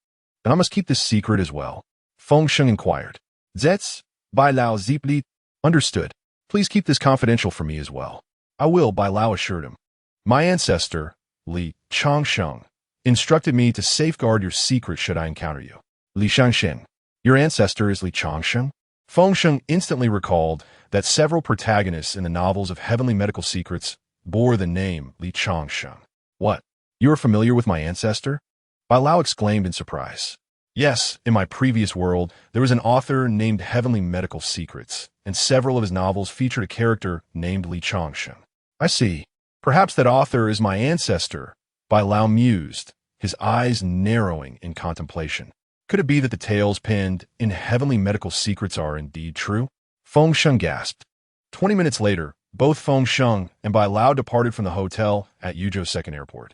Then I must keep this secret as well?" Feng Sheng inquired. "Zetz, Bai Lao Zipli." "Understood. Please keep this confidential for me as well." "I will," Bai Lao assured him. "My ancestor, Li Changsheng, instructed me to safeguard your secret should I encounter you." "Li Shangsheng. Your ancestor is Li Changsheng?" Feng Sheng instantly recalled that several protagonists in the novels of Heavenly Medical Secrets bore the name Li Changsheng. "What? You are familiar with my ancestor?" Bai Lao exclaimed in surprise. "Yes, in my previous world, there was an author named Heavenly Medical Secrets, and several of his novels featured a character named Li Changsheng." "I see. Perhaps that author is my ancestor," Bai Lao mused, his eyes narrowing in contemplation. "Could it be that the tales penned in Heavenly Medical Secrets are indeed true?" Feng Sheng gasped. 20 minutes later, both Feng Sheng and Bai Lao departed from the hotel at Yuzhou Second Airport.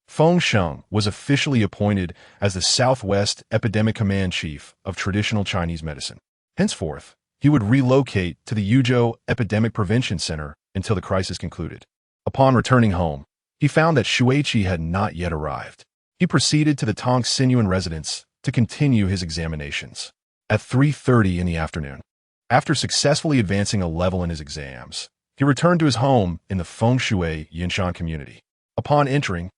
Feng Sheng was officially appointed as the Southwest Epidemic Command Chief of Traditional Chinese Medicine. Henceforth, he would relocate to the Yuzhou Epidemic Prevention Center until the crisis concluded. Upon returning home, he found that Shuiqi had not yet arrived. He proceeded to the Tong Sinuan residence to continue his examinations. At 3:30 in the afternoon, After successfully advancing a level in his exams, he returned to his home in the Feng Shui Yinshan community. Upon entering,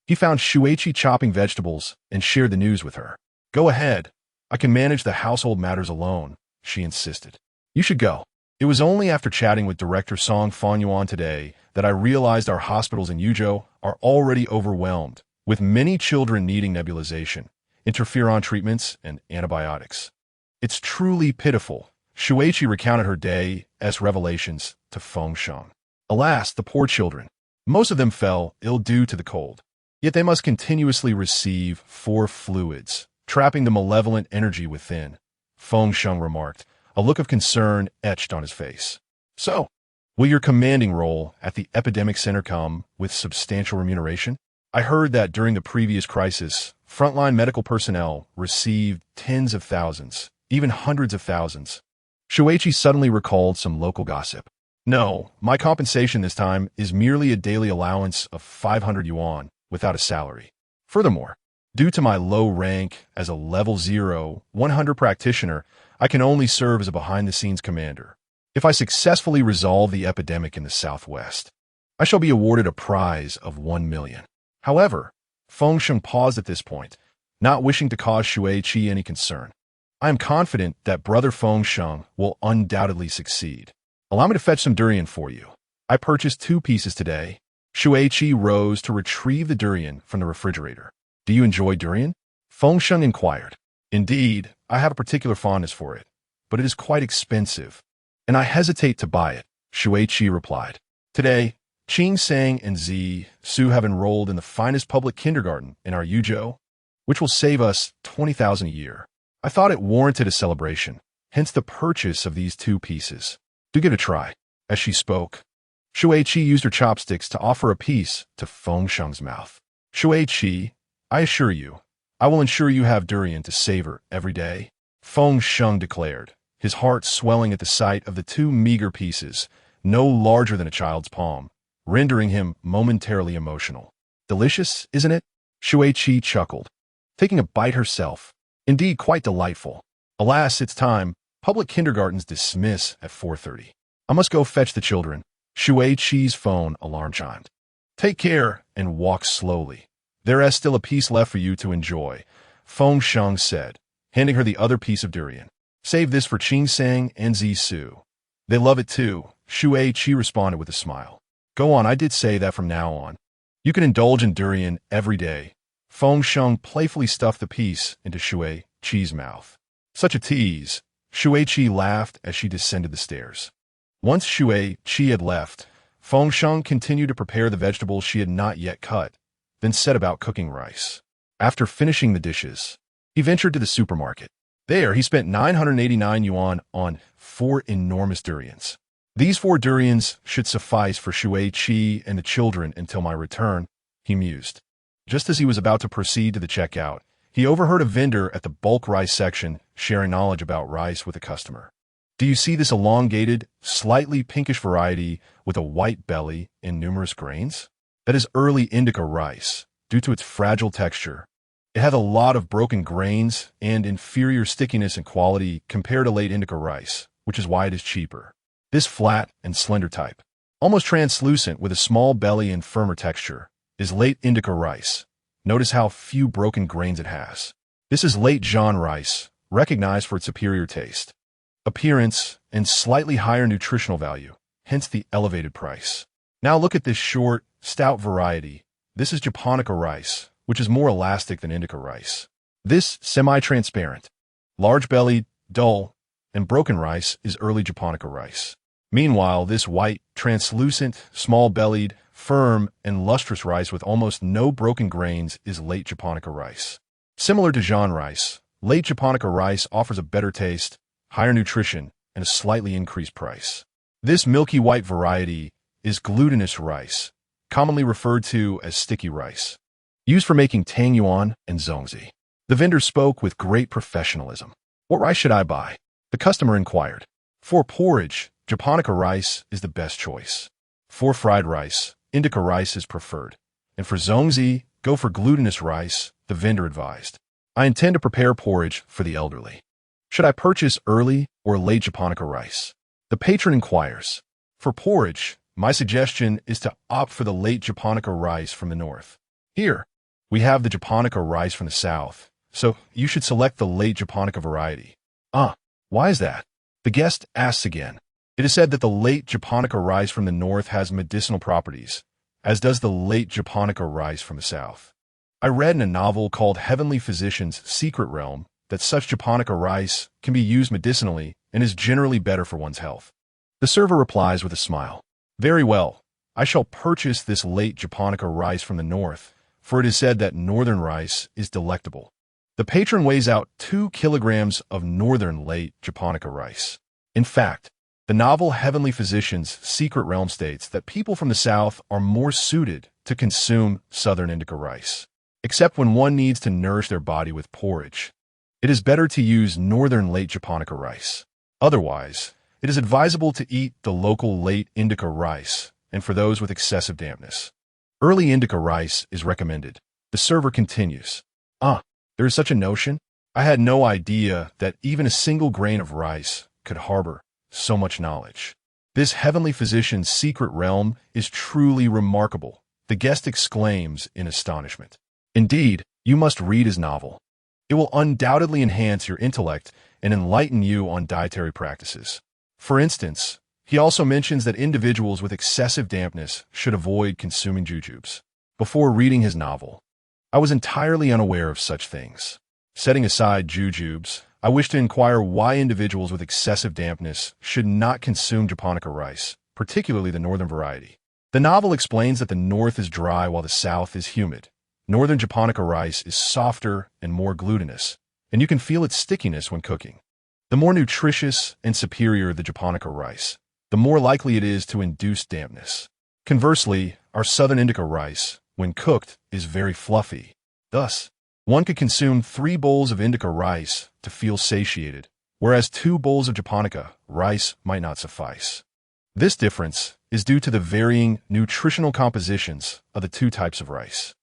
he found Shuiqi chopping vegetables and shared the news with her. "Go ahead. I can manage the household matters alone," she insisted. "You should go." It was only after chatting with Director Song Fanyuan today that I realized our hospitals in Yuzhou are already overwhelmed, with many children needing nebulization, interferon treatments, and antibiotics. "It's truly pitiful," Shuiqi recounted her day's revelations to Feng Sheng. "Alas, the poor children. Most of them fell ill due to the cold. Yet they must continuously receive 4 fluids, trapping the malevolent energy within," Feng Sheng remarked, a look of concern etched on his face. "So, will your commanding role at the epidemic center come with substantial remuneration? I heard that during the previous crisis, frontline medical personnel received tens of thousands, even hundreds of thousands." Shuiqi suddenly recalled some local gossip. "No, my compensation this time is merely a daily allowance of 500 yuan without a salary. Furthermore, due to my low rank as a level 0, 100 practitioner, I can only serve as a behind-the-scenes commander. If I successfully resolve the epidemic in the southwest, I shall be awarded a prize of 1 million. However, Feng Sheng paused at this point, not wishing to cause Shuiqi any concern. "I am confident that Brother Feng Sheng will undoubtedly succeed. Allow me to fetch some durian for you. I purchased 2 pieces today." Shuiqi rose to retrieve the durian from the refrigerator. "Do you enjoy durian?" Feng Sheng inquired. "Indeed, I have a particular fondness for it, but it is quite expensive, and I hesitate to buy it," Shuiqi replied. "Today, Qing Sang and Zi Su have enrolled in the finest public kindergarten in our Yuzhou, which will save us 20,000 a year. I thought it warranted a celebration, hence the purchase of these 2 pieces. Do give it a try." As she spoke, Shuiqi used her chopsticks to offer a piece to Feng Sheng's mouth. "Shuiqi, I assure you, I will ensure you have durian to savor every day," Feng Sheng declared, his heart swelling at the sight of the 2 meager pieces, no larger than a child's palm, rendering him momentarily emotional. "Delicious, isn't it?" Shuiqi chuckled, taking a bite herself. "Indeed, quite delightful. Alas, it's time. Public kindergartens dismiss at 4:30. I must go fetch the children." Shuiqi's phone alarm chimed. "Take care and walk slowly. There is still a piece left for you to enjoy," Feng Sheng said, handing her the other piece of durian. "Save this for Qing Sang and Zi Su. They love it too," Shuiqi responded with a smile. "Go on, I did say that from now on. You can indulge in durian every day." Feng Sheng playfully stuffed the piece into Shuiqi's mouth. "Such a tease," Shuiqi laughed as she descended the stairs. Once Shuiqi had left, Feng Sheng continued to prepare the vegetables she had not yet cut, then set about cooking rice. After finishing the dishes, he ventured to the supermarket. There, he spent 989 yuan on 4 enormous durians. "These 4 durians should suffice for Shuiqi and the children until my return," he mused. Just as he was about to proceed to the checkout, he overheard a vendor at the bulk rice section sharing knowledge about rice with a customer. "Do you see this elongated, slightly pinkish variety with a white belly and numerous grains? That is early indica rice, due to its fragile texture. It has a lot of broken grains and inferior stickiness and quality compared to late indica rice, which is why it is cheaper. This flat and slender type, almost translucent with a small belly and firmer texture, is late indica rice. Notice how few broken grains it has. This is late Zhan rice, recognized for its superior taste, appearance, and slightly higher nutritional value, hence the elevated price. Now look at this short, stout variety. This is japonica rice, which is more elastic than indica rice. This semi-transparent, large-bellied, dull, and broken rice is early japonica rice. Meanwhile, this white, translucent, small-bellied, firm, and lustrous rice with almost no broken grains is late japonica rice. Similar to Zhan rice, late japonica rice offers a better taste, higher nutrition, and a slightly increased price. This milky white variety is glutinous rice, commonly referred to as sticky rice, used for making tang yuan and zongzi. The vendor spoke with great professionalism. "What rice should I buy?" the customer inquired. "For porridge, japonica rice is the best choice. For fried rice, indica rice is preferred. And for zongzi, go for glutinous rice," the vendor advised. "I intend to prepare porridge for the elderly." Should I purchase early or late japonica rice? The patron inquires. For porridge, my suggestion is to opt for the late japonica rice from the north. Here, we have the japonica rice from the south, so you should select the late japonica variety. Why is that? The guest asks again. It is said that the late japonica rice from the north has medicinal properties, as does the late japonica rice from the south. I read in a novel called Heavenly Physician's Secret Realm that such japonica rice can be used medicinally and is generally better for one's health. The server replies with a smile. Very well, I shall purchase this late japonica rice from the north, for it is said that northern rice is delectable. The patron weighs out 2 kilograms of northern late japonica rice. In fact, the novel Heavenly Physician's Secret Realm states that people from the south are more suited to consume southern indica rice, except when one needs to nourish their body with porridge. It is better to use northern late japonica rice. Otherwise, it is advisable to eat the local late indica rice, and for those with excessive dampness. Early indica rice is recommended. The server continues. There is such a notion? I had no idea that even a single grain of rice could harbor so much knowledge. This Heavenly Physician's Secret Realm is truly remarkable, the guest exclaims in astonishment. Indeed, you must read his novel. It will undoubtedly enhance your intellect and enlighten you on dietary practices. For instance, he also mentions that individuals with excessive dampness should avoid consuming jujubes. Before reading his novel, I was entirely unaware of such things. Setting aside jujubes, I wish to inquire why individuals with excessive dampness should not consume japonica rice, particularly the northern variety. The novel explains that the north is dry while the south is humid. Northern japonica rice is softer and more glutinous, and you can feel its stickiness when cooking. The more nutritious and superior the japonica rice, the more likely it is to induce dampness. Conversely, our southern indica rice, when cooked, is very fluffy. Thus, one could consume 3 bowls of indica rice to feel satiated, whereas 2 bowls of japonica rice might not suffice. This difference is due to the varying nutritional compositions of the 2 types of rice.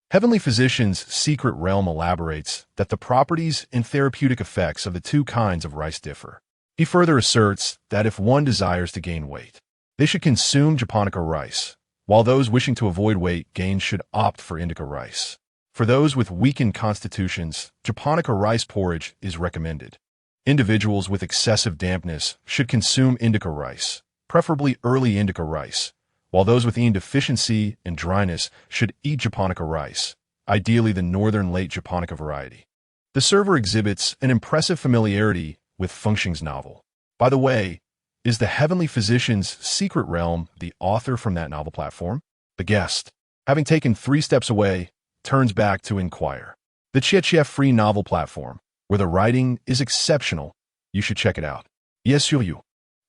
Heavenly Physician's Secret Realm elaborates that the properties and therapeutic effects of the 2 kinds of rice differ. He further asserts that if one desires to gain weight, they should consume japonica rice, while those wishing to avoid weight gain should opt for indica rice. For those with weakened constitutions, japonica rice porridge is recommended. Individuals with excessive dampness should consume indica rice, preferably early indica rice, while those with iron deficiency and dryness should eat japonica rice, ideally the northern late japonica variety. The server exhibits an impressive familiarity with Feng Sheng's novel. By the way, is the Heavenly Physician's Secret Realm the author from that novel platform? The guest, having taken 3 steps away, turns back to inquire. The Chia free novel platform, where the writing is exceptional. You should check it out. Yes, you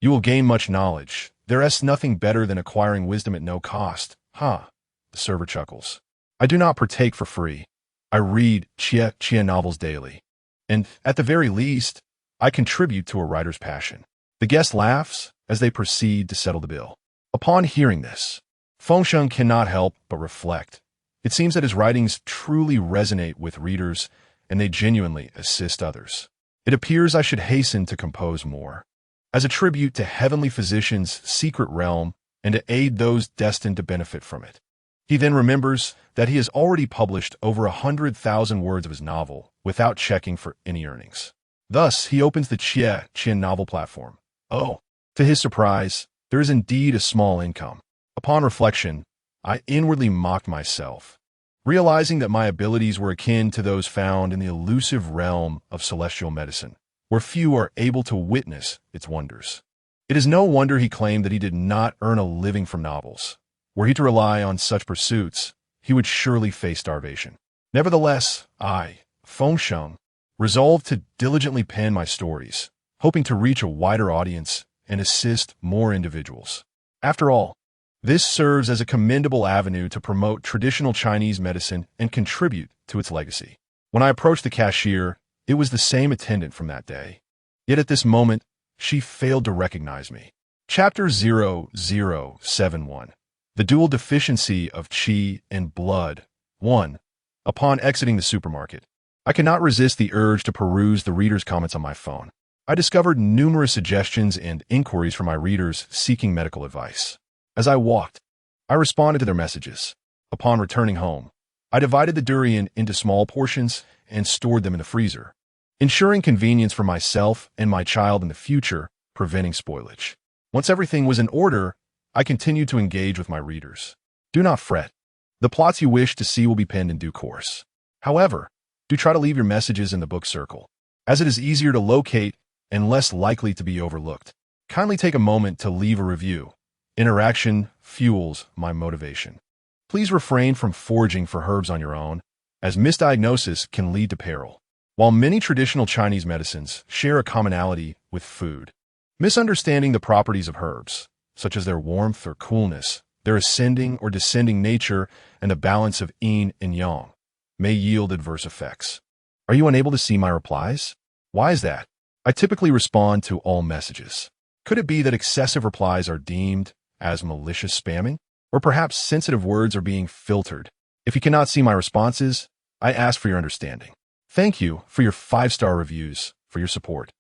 will gain much knowledge. There is nothing better than acquiring wisdom at no cost. The server chuckles. I do not partake for free. I read Chia novels daily. And, at the very least, I contribute to a writer's passion. The guest laughs as they proceed to settle the bill. Upon hearing this, Feng Sheng cannot help but reflect. It seems that his writings truly resonate with readers, and they genuinely assist others. It appears I should hasten to compose more, as a tribute to Heavenly Physician's Secret Realm and to aid those destined to benefit from it. He then remembers that he has already published over 100,000 words of his novel without checking for any earnings. Thus, he opens the Chia novel platform. To his surprise, there is indeed a small income. Upon reflection, I inwardly mocked myself, realizing that my abilities were akin to those found in the elusive realm of celestial medicine, where few are able to witness its wonders. It is no wonder he claimed that he did not earn a living from novels. Were he to rely on such pursuits, he would surely face starvation. Nevertheless, I, Feng Sheng, resolved to diligently pen my stories, hoping to reach a wider audience and assist more individuals. After all, this serves as a commendable avenue to promote traditional Chinese medicine and contribute to its legacy. When I approached the cashier, it was the same attendant from that day. Yet at this moment, she failed to recognize me. Chapter 0071. The Dual Deficiency of Qi and Blood. 1. Upon exiting the supermarket, I could not resist the urge to peruse the readers' comments on my phone. I discovered numerous suggestions and inquiries from my readers seeking medical advice. As I walked, I responded to their messages. Upon returning home, I divided the durian into small portions and stored them in the freezer, ensuring convenience for myself and my child in the future, preventing spoilage. Once everything was in order, I continued to engage with my readers. Do not fret. The plots you wish to see will be penned in due course. However, do try to leave your messages in the book circle, as it is easier to locate and less likely to be overlooked. Kindly take a moment to leave a review. Interaction fuels my motivation. Please refrain from foraging for herbs on your own, as misdiagnosis can lead to peril. While many traditional Chinese medicines share a commonality with food, misunderstanding the properties of herbs, such as their warmth or coolness, their ascending or descending nature, and the balance of yin and yang, may yield adverse effects. Are you unable to see my replies? Why is that? I typically respond to all messages. Could it be that excessive replies are deemed as malicious spamming? Or perhaps sensitive words are being filtered? If you cannot see my responses, I ask for your understanding. Thank you for your 5-star reviews, for your support,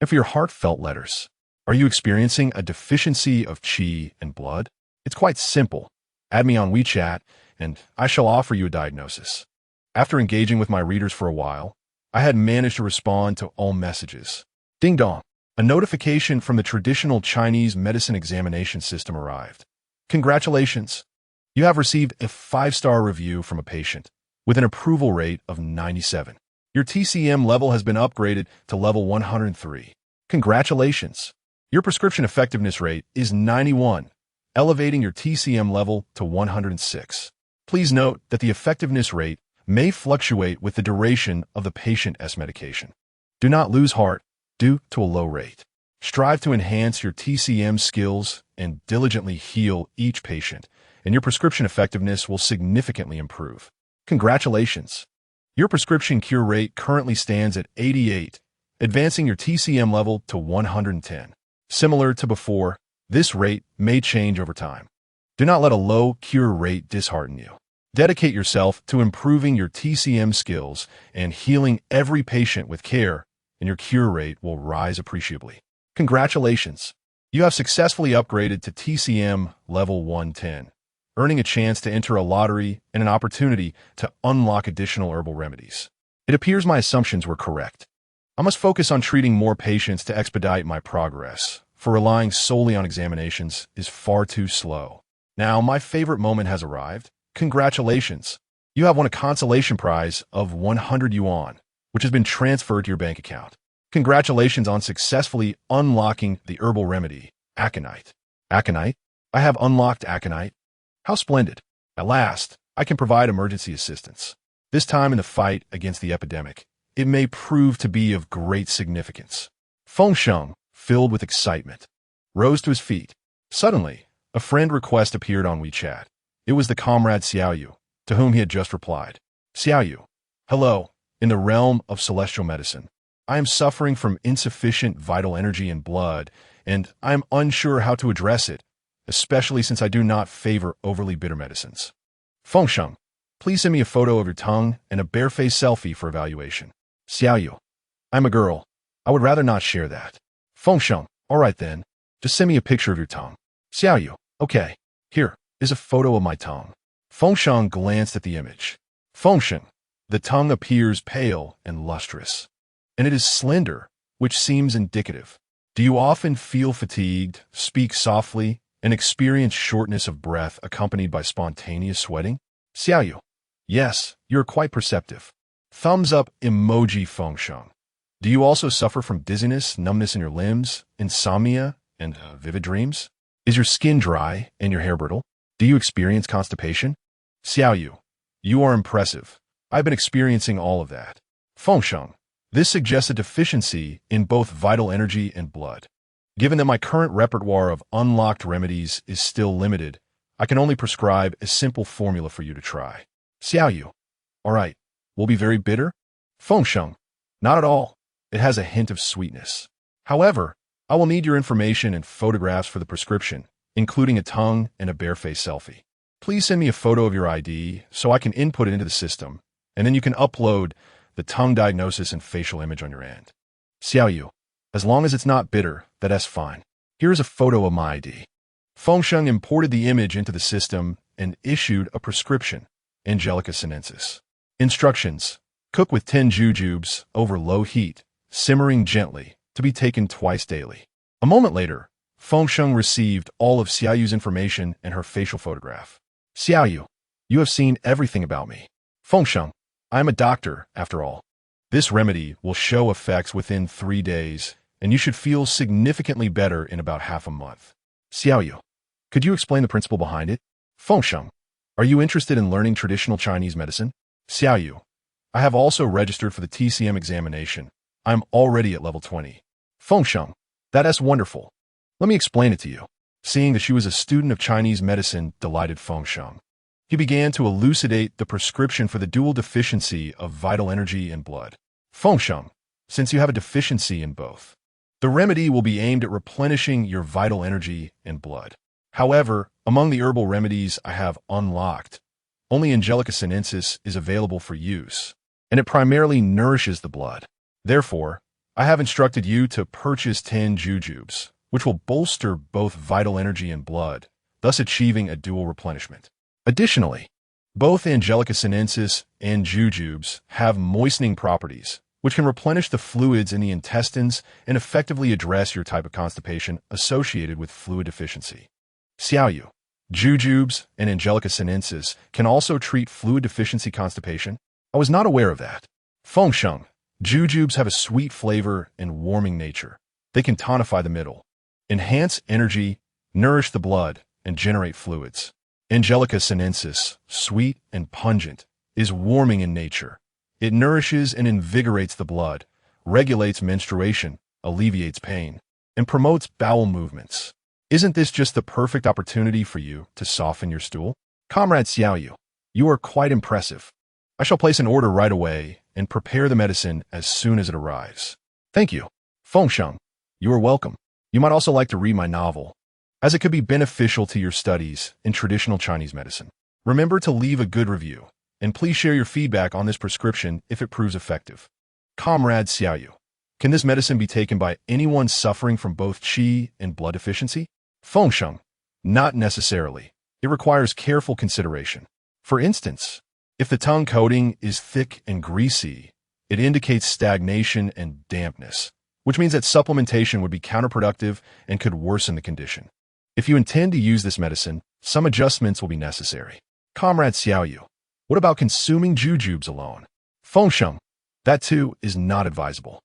and for your heartfelt letters. Are you experiencing a deficiency of qi and blood? It's quite simple. Add me on WeChat, and I shall offer you a diagnosis. After engaging with my readers for a while, I had managed to respond to all messages. Ding dong. A notification from the traditional Chinese medicine examination system arrived. Congratulations! You have received a 5-star review from a patient with an approval rate of 97. Your TCM level has been upgraded to level 103. Congratulations! Your prescription effectiveness rate is 91, elevating your TCM level to 106. Please note that the effectiveness rate may fluctuate with the duration of the patient's medication. Do not lose heart due to a low rate. Strive to enhance your TCM skills and diligently heal each patient, and your prescription effectiveness will significantly improve. Congratulations! Your prescription cure rate currently stands at 88, advancing your TCM level to 110. Similar to before, this rate may change over time. Do not let a low cure rate dishearten you. Dedicate yourself to improving your TCM skills and healing every patient with care, and your cure rate will rise appreciably. Congratulations! You have successfully upgraded to TCM level 110, earning a chance to enter a lottery and an opportunity to unlock additional herbal remedies. It appears my assumptions were correct. I must focus on treating more patients to expedite my progress, for relying solely on examinations is far too slow. Now, my favorite moment has arrived. Congratulations! You have won a consolation prize of 100 yuan, which has been transferred to your bank account. Congratulations on successfully unlocking the herbal remedy, aconite. Aconite? I have unlocked aconite. How splendid. At last, I can provide emergency assistance. This time in the fight against the epidemic, it may prove to be of great significance. Feng Sheng, filled with excitement, rose to his feet. Suddenly, a friend request appeared on WeChat. It was the comrade Xiaoyu, to whom he had just replied. Xiaoyu, hello. In the realm of celestial medicine, I am suffering from insufficient vital energy and blood, and I am unsure how to address it, especially since I do not favor overly bitter medicines. Feng Sheng, please send me a photo of your tongue and a bare-faced selfie for evaluation. Xiaoyu, I'm a girl. I would rather not share that. Feng Sheng, all right then. Just send me a picture of your tongue. Xiaoyu, okay. Here is a photo of my tongue. Feng Sheng glanced at the image. Feng Sheng, the tongue appears pale and lustrous, and it is slender, which seems indicative. Do you often feel fatigued, speak softly, and experience shortness of breath accompanied by spontaneous sweating? Xiaoyu, yes, you're quite perceptive. Thumbs up emoji Feng Sheng. Do you also suffer from dizziness, numbness in your limbs, insomnia, and vivid dreams? Is your skin dry and your hair brittle? Do you experience constipation? Xiaoyu, you are impressive. I've been experiencing all of that. Feng Sheng, this suggests a deficiency in both vital energy and blood. Given that my current repertoire of unlocked remedies is still limited, I can only prescribe a simple formula for you to try. Xiaoyu, all right, will be very bitter? Feng Sheng, not at all. It has a hint of sweetness. However, I will need your information and photographs for the prescription, including a tongue and a bare-faced selfie. Please send me a photo of your ID so I can input it into the system, and then you can upload the tongue diagnosis and facial image on your end. Xiaoyu, as long as it's not bitter, that's fine. Here's a photo of my ID. Feng Sheng imported the image into the system and issued a prescription, Angelica sinensis. Instructions: cook with 10 jujubes over low heat, simmering gently, to be taken twice daily. A moment later, Feng Sheng received all of Xiaoyu's information and her facial photograph. Xiaoyu, you have seen everything about me. Feng Sheng, I am a doctor, after all. This remedy will show effects within 3 days, and you should feel significantly better in about half a month. Xiaoyu, could you explain the principle behind it? Feng Sheng, are you interested in learning traditional Chinese medicine? Xiaoyu, I have also registered for the TCM examination. I'm already at level 20. Feng Sheng, that's wonderful. Let me explain it to you. Seeing that she was a student of Chinese medicine delighted Feng Sheng. He began to elucidate the prescription for the dual deficiency of vital energy and blood. Feng Sheng, since you have a deficiency in both, the remedy will be aimed at replenishing your vital energy and blood. However, among the herbal remedies I have unlocked, only Angelica sinensis is available for use, and it primarily nourishes the blood. Therefore, I have instructed you to purchase 10 jujubes, which will bolster both vital energy and blood, thus achieving a dual replenishment. Additionally, both Angelica sinensis and jujubes have moistening properties, which can replenish the fluids in the intestines and effectively address your type of constipation associated with fluid deficiency. Xiaoyu, jujubes and Angelica sinensis can also treat fluid deficiency constipation? I was not aware of that. Feng Sheng, jujubes have a sweet flavor and warming nature. They can tonify the middle, enhance energy, nourish the blood, and generate fluids. Angelica sinensis, sweet and pungent, is warming in nature. It nourishes and invigorates the blood, regulates menstruation, alleviates pain, and promotes bowel movements. Isn't this just the perfect opportunity for you to soften your stool? Comrade Xiaoyu, you are quite impressive. I shall place an order right away and prepare the medicine as soon as it arrives. Thank you. Feng Sheng, you are welcome. You might also like to read my novel, as it could be beneficial to your studies in traditional Chinese medicine. Remember to leave a good review, and please share your feedback on this prescription if it proves effective. Comrade Xiaoyu, can this medicine be taken by anyone suffering from both qi and blood deficiency? Feng Sheng, not necessarily. It requires careful consideration. For instance, if the tongue coating is thick and greasy, it indicates stagnation and dampness, which means that supplementation would be counterproductive and could worsen the condition. If you intend to use this medicine, some adjustments will be necessary. Comrade Xiaoyu, what about consuming jujubes alone? Feng Sheng, that too is not advisable.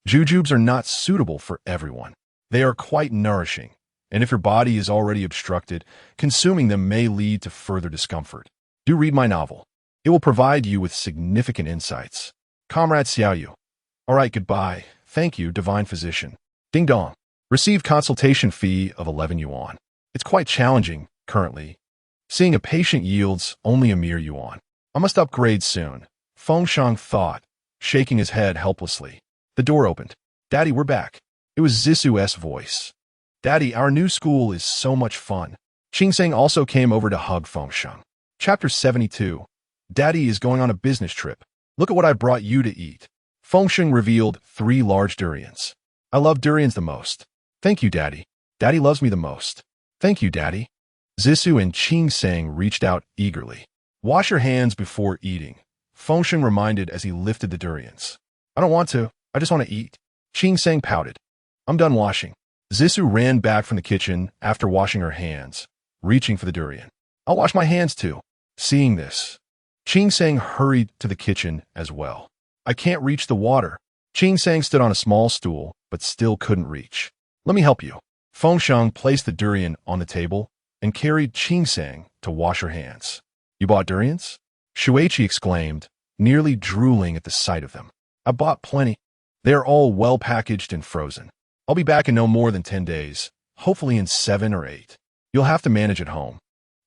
Jujubes are not suitable for everyone. They are quite nourishing, and if your body is already obstructed, consuming them may lead to further discomfort. Do read my novel. It will provide you with significant insights. Comrade Xiaoyu, all right, goodbye. Thank you, divine physician. Ding dong. Receive consultation fee of 11 yuan. It's quite challenging, currently. Seeing a patient yields only a mere yuan. I must upgrade soon. Feng Sheng thought, shaking his head helplessly. The door opened. Daddy, we're back. It was Zisu's voice. Daddy, our new school is so much fun. Qingsheng also came over to hug Feng Sheng. Chapter 72. Daddy is going on a business trip. Look at what I brought you to eat. Feng Sheng revealed 3 large durians. I love durians the most. Thank you, Daddy. Daddy loves me the most. Thank you, Daddy. Zisu and Qingsheng reached out eagerly. Wash your hands before eating, Feng Sheng reminded as he lifted the durians. I don't want to. I just want to eat. Qingsheng pouted. I'm done washing. Zisu ran back from the kitchen after washing her hands, reaching for the durian. I'll wash my hands too. Seeing this, Qingsheng hurried to the kitchen as well. I can't reach the water. Qingsheng stood on a small stool, but still couldn't reach. Let me help you. Feng Sheng placed the durian on the table and carried Qingsheng to wash her hands. You bought durians? Shuiqi exclaimed, nearly drooling at the sight of them. I bought plenty. They are all well packaged and frozen. I'll be back in no more than 10 days, hopefully in 7 or 8. You'll have to manage at home.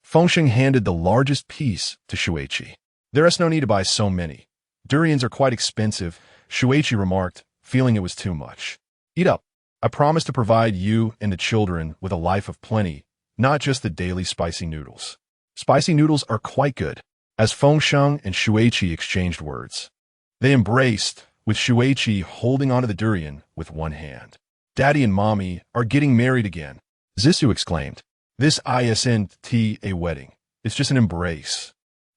Feng Sheng handed the largest piece to Shuiqi. There is no need to buy so many. Durians are quite expensive, Shuiqi remarked, feeling it was too much. Eat up. I promise to provide you and the children with a life of plenty, not just the daily spicy noodles. Spicy noodles are quite good. As Feng Sheng and Shuiqi exchanged words, They embraced, with Shuiqi holding onto the durian with one hand. Daddy and Mommy are getting married again, Zissou exclaimed. This isn't a wedding. It's just an embrace.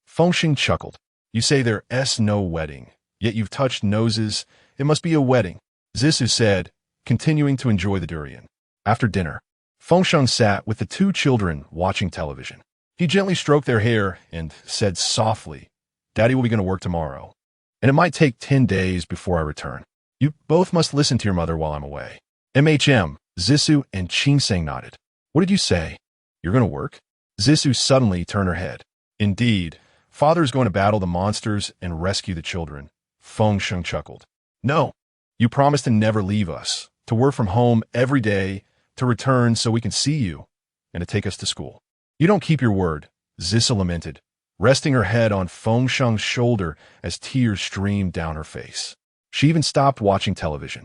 Feng Sheng chuckled. You say there's no wedding, yet you've touched noses. It must be a wedding, Zissou said, continuing to enjoy the durian. After dinner, Feng Sheng sat with the two children watching television. He gently stroked their hair and said softly, Daddy will be going to work tomorrow, and it might take 10 days before I return. You both must listen to your mother while I'm away. Zissou and Feng Sheng nodded. What did you say? You're going to work? Zissou suddenly turned her head. Indeed, Father is going to battle the monsters and rescue the children. Feng Sheng chuckled. No, you promised to never leave us, to work from home every day, to return so we can see you, and to take us to school. You don't keep your word, Zissou lamented, resting her head on Feng Sheng's shoulder as tears streamed down her face. She even stopped watching television.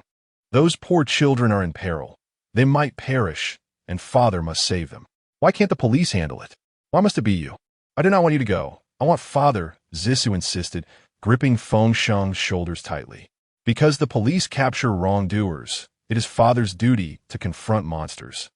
Those poor children are in peril. They might perish, and Father must save them. Why can't the police handle it? Why must it be you? I do not want you to go. I want Father, Zissou insisted, gripping Feng Sheng's shoulders tightly. Because the police capture wrongdoers, it is Father's duty to confront monsters.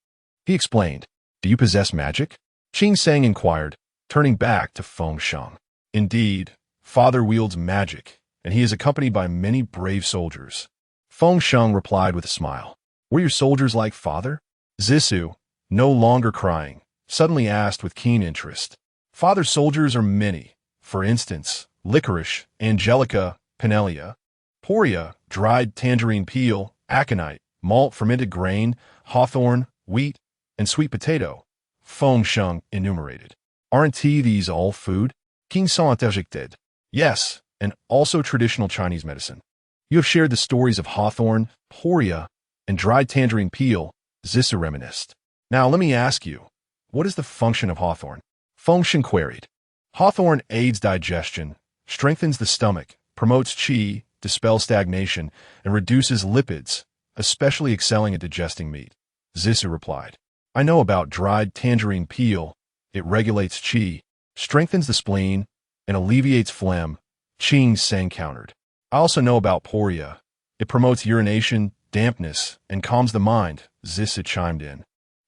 He explained. Do you possess magic? Feng Sheng inquired, turning back to Feng Sheng. Indeed, Father wields magic, and he is accompanied by many brave soldiers. Feng Sheng replied with a smile. Were your soldiers like Father? Zissou, no longer crying, suddenly asked with keen interest. Father's soldiers are many. For instance, licorice, angelica, pinelia, poria, dried tangerine peel, aconite, malt, fermented grain, hawthorn, wheat, and sweet potato, Feng Sheng enumerated. Aren't these all food? Feng Sheng interjected. Yes, and also traditional Chinese medicine. You have shared the stories of hawthorn, poria, and dried tangerine peel, Zissou reminisced. Now let me ask you, what is the function of hawthorn? Feng Sheng queried. Hawthorn aids digestion, strengthens the stomach, promotes qi, dispels stagnation, and reduces lipids, especially excelling at digesting meat. Zissou replied. I know about dried tangerine peel. It regulates qi, strengthens the spleen, and alleviates phlegm, Feng Sheng countered. I also know about poria. It promotes urination, dampness, and calms the mind, Zissou chimed in.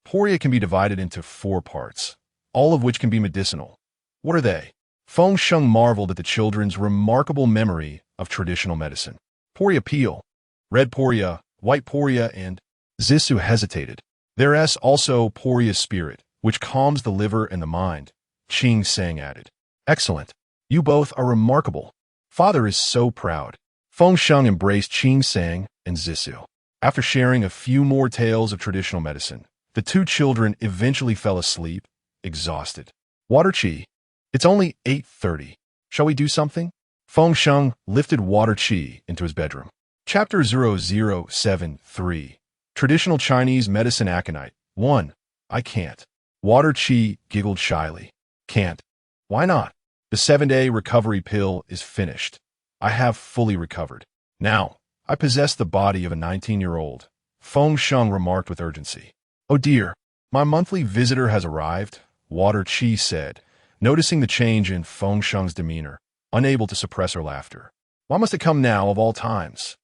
Poria can be divided into 4 parts, all of which can be medicinal. What are they? Feng Sheng marveled at the children's remarkable memory of traditional medicine. Poria peel, red poria, white poria, and Zissou hesitated. There's also poria spirit, which calms the liver and the mind, Feng Sheng added. Excellent. You both are remarkable. Father is so proud. Feng Sheng embraced Feng Sheng and Zissou. After sharing a few more tales of traditional medicine, the two children eventually fell asleep, exhausted. Water Chi. It's only 8:30. Shall we do something? Feng Sheng lifted Water Chi into his bedroom. Chapter 0073. Traditional Chinese Medicine Aconite. 1. I can't. Water Chi giggled shyly. Can't. Why not? The 7-day recovery pill is finished. I have fully recovered. Now, I possess the body of a 19-year-old. Feng Sheng remarked with urgency. Oh dear, my monthly visitor has arrived, Water Chi said, noticing the change in Feng Sheng's demeanor, unable to suppress her laughter. Why must it come now of all times?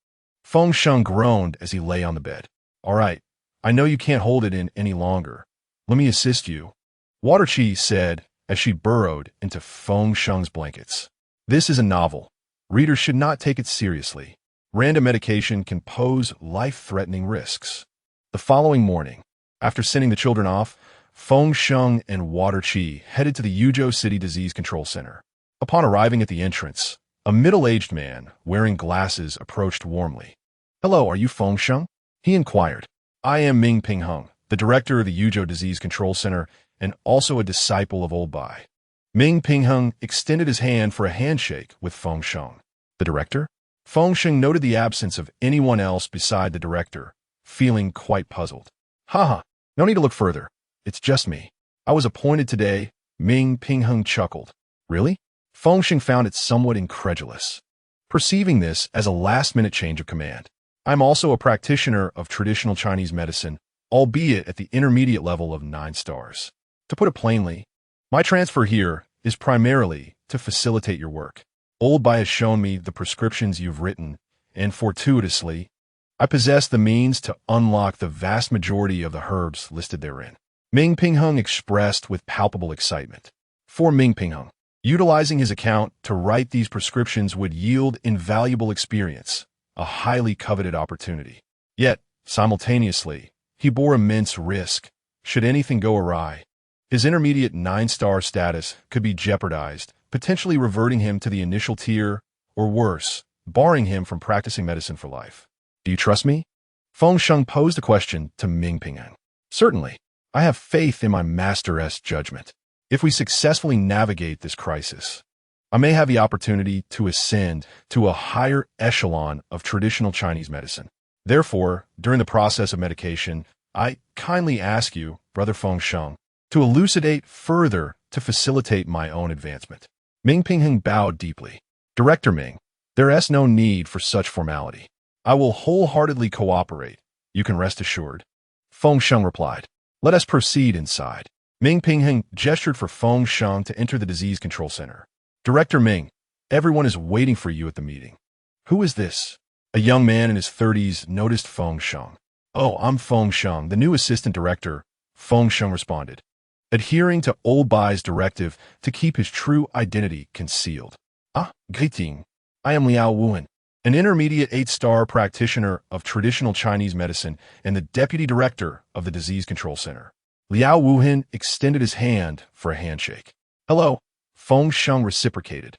Feng Sheng groaned as he lay on the bed. All right, I know you can't hold it in any longer. Let me assist you, Water Chi said as she burrowed into Feng Sheng's blankets. This is a novel. Readers should not take it seriously. Random medication can pose life-threatening risks. The following morning, after sending the children off, Feng Sheng and Water Chi headed to the Yuzhou City Disease Control Center. Upon arriving at the entrance, a middle-aged man wearing glasses approached warmly. Hello, are you Feng Sheng? He inquired. I am Ming Pingheng, the director of the Yuzhou Disease Control Center and also a disciple of Old Bai. Ming Pingheng extended his hand for a handshake with Feng Sheng. The director? Feng Sheng noted the absence of anyone else beside the director, feeling quite puzzled. Haha, no need to look further. It's just me. I was appointed today, Ming Pingheng chuckled. Really? Feng Sheng found it somewhat incredulous, perceiving this as a last-minute change of command. I'm also a practitioner of traditional Chinese medicine, albeit at the intermediate level of 9 stars. To put it plainly, my transfer here is primarily to facilitate your work. Old Bai has shown me the prescriptions you've written, and fortuitously, I possess the means to unlock the vast majority of the herbs listed therein. Ming Pingheng expressed with palpable excitement. For Ming Pingheng, utilizing his account to write these prescriptions would yield invaluable experience, a highly coveted opportunity. Yet, simultaneously, he bore immense risk. Should anything go awry, his intermediate 9-star status could be jeopardized, potentially reverting him to the initial tier, or worse, barring him from practicing medicine for life. Do you trust me? Feng Sheng posed a question to Ming Pingheng. Certainly. I have faith in my master's judgment. If we successfully navigate this crisis, I may have the opportunity to ascend to a higher echelon of traditional Chinese medicine. Therefore, during the process of medication, I kindly ask you, Brother Feng Sheng, to elucidate further to facilitate my own advancement. Ming Pingheng bowed deeply. Director Ming, there is no need for such formality. I will wholeheartedly cooperate. You can rest assured. Feng Sheng replied. Let us proceed inside. Ming Pingheng gestured for Feng Sheng to enter the disease control center. Director Ming, everyone is waiting for you at the meeting. Who is this? A young man in his 30s noticed Feng Sheng. Oh, I'm Feng Sheng, the new assistant director, Feng Sheng responded, adhering to Old Bai's directive to keep his true identity concealed. Ah, greeting. I am Liao Wuhan, an intermediate 8-star practitioner of traditional Chinese medicine and the deputy director of the disease control center. Liao Wuhan extended his hand for a handshake. Hello, Feng Sheng reciprocated,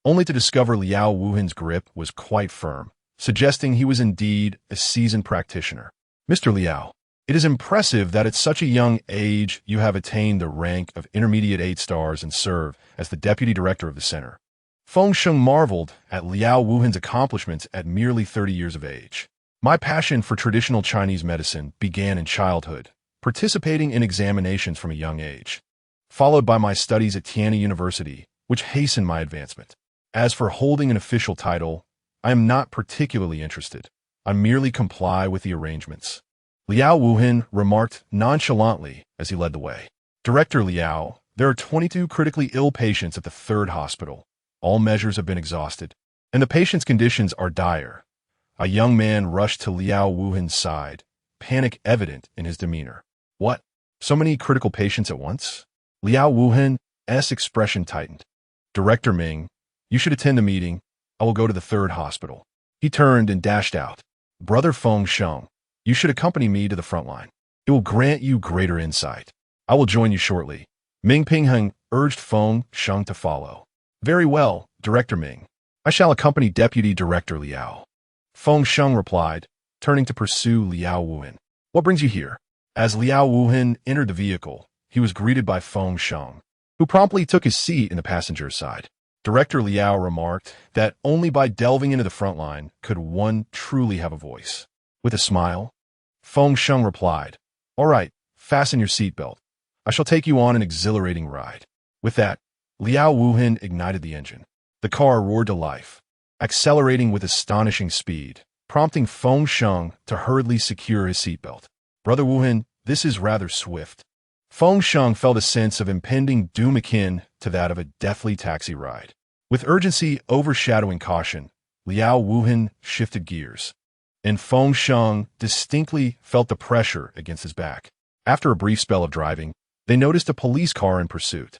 only to discover Liao Wuhan's grip was quite firm, suggesting he was indeed a seasoned practitioner. Mr. Liao, it is impressive that at such a young age you have attained the rank of intermediate 8 stars and serve as the deputy director of the center. Feng Sheng marveled at Liao Wuhan's accomplishments at merely 30 years of age. My passion for traditional Chinese medicine began in childhood, participating in examinations from a young age, followed by my studies at Tianhe University, which hastened my advancement. As for holding an official title, I am not particularly interested. I merely comply with the arrangements. Liao Wuhan remarked nonchalantly as he led the way. Director Liao, there are 22 critically ill patients at the 3rd hospital. All measures have been exhausted, and the patient's conditions are dire. A young man rushed to Liao Wuhan's side, panic evident in his demeanor. What? So many critical patients at once? Liao Wuhan's expression tightened. Director Ming, you should attend the meeting. I will go to the 3rd hospital. He turned and dashed out. Brother Feng Sheng, you should accompany me to the front line. It will grant you greater insight. I will join you shortly. Ming Pingheng urged Feng Sheng to follow. Very well, Director Ming. I shall accompany Deputy Director Liao. Feng Sheng replied, turning to pursue Liao Wuhan. What brings you here? As Liao Wuhan entered the vehicle, he was greeted by Feng Sheng, who promptly took his seat in the passenger's side. Director Liao remarked that only by delving into the front line could one truly have a voice. With a smile, Feng Sheng replied, All right, fasten your seatbelt. I shall take you on an exhilarating ride. With that, Liao Wuhan ignited the engine. The car roared to life, accelerating with astonishing speed, prompting Feng Sheng to hurriedly secure his seatbelt. Brother Wuhan, this is rather swift. Feng Sheng felt a sense of impending doom akin to that of a deathly taxi ride. With urgency overshadowing caution, Liao Wuhan shifted gears, and Feng Sheng distinctly felt the pressure against his back. After a brief spell of driving, they noticed a police car in pursuit.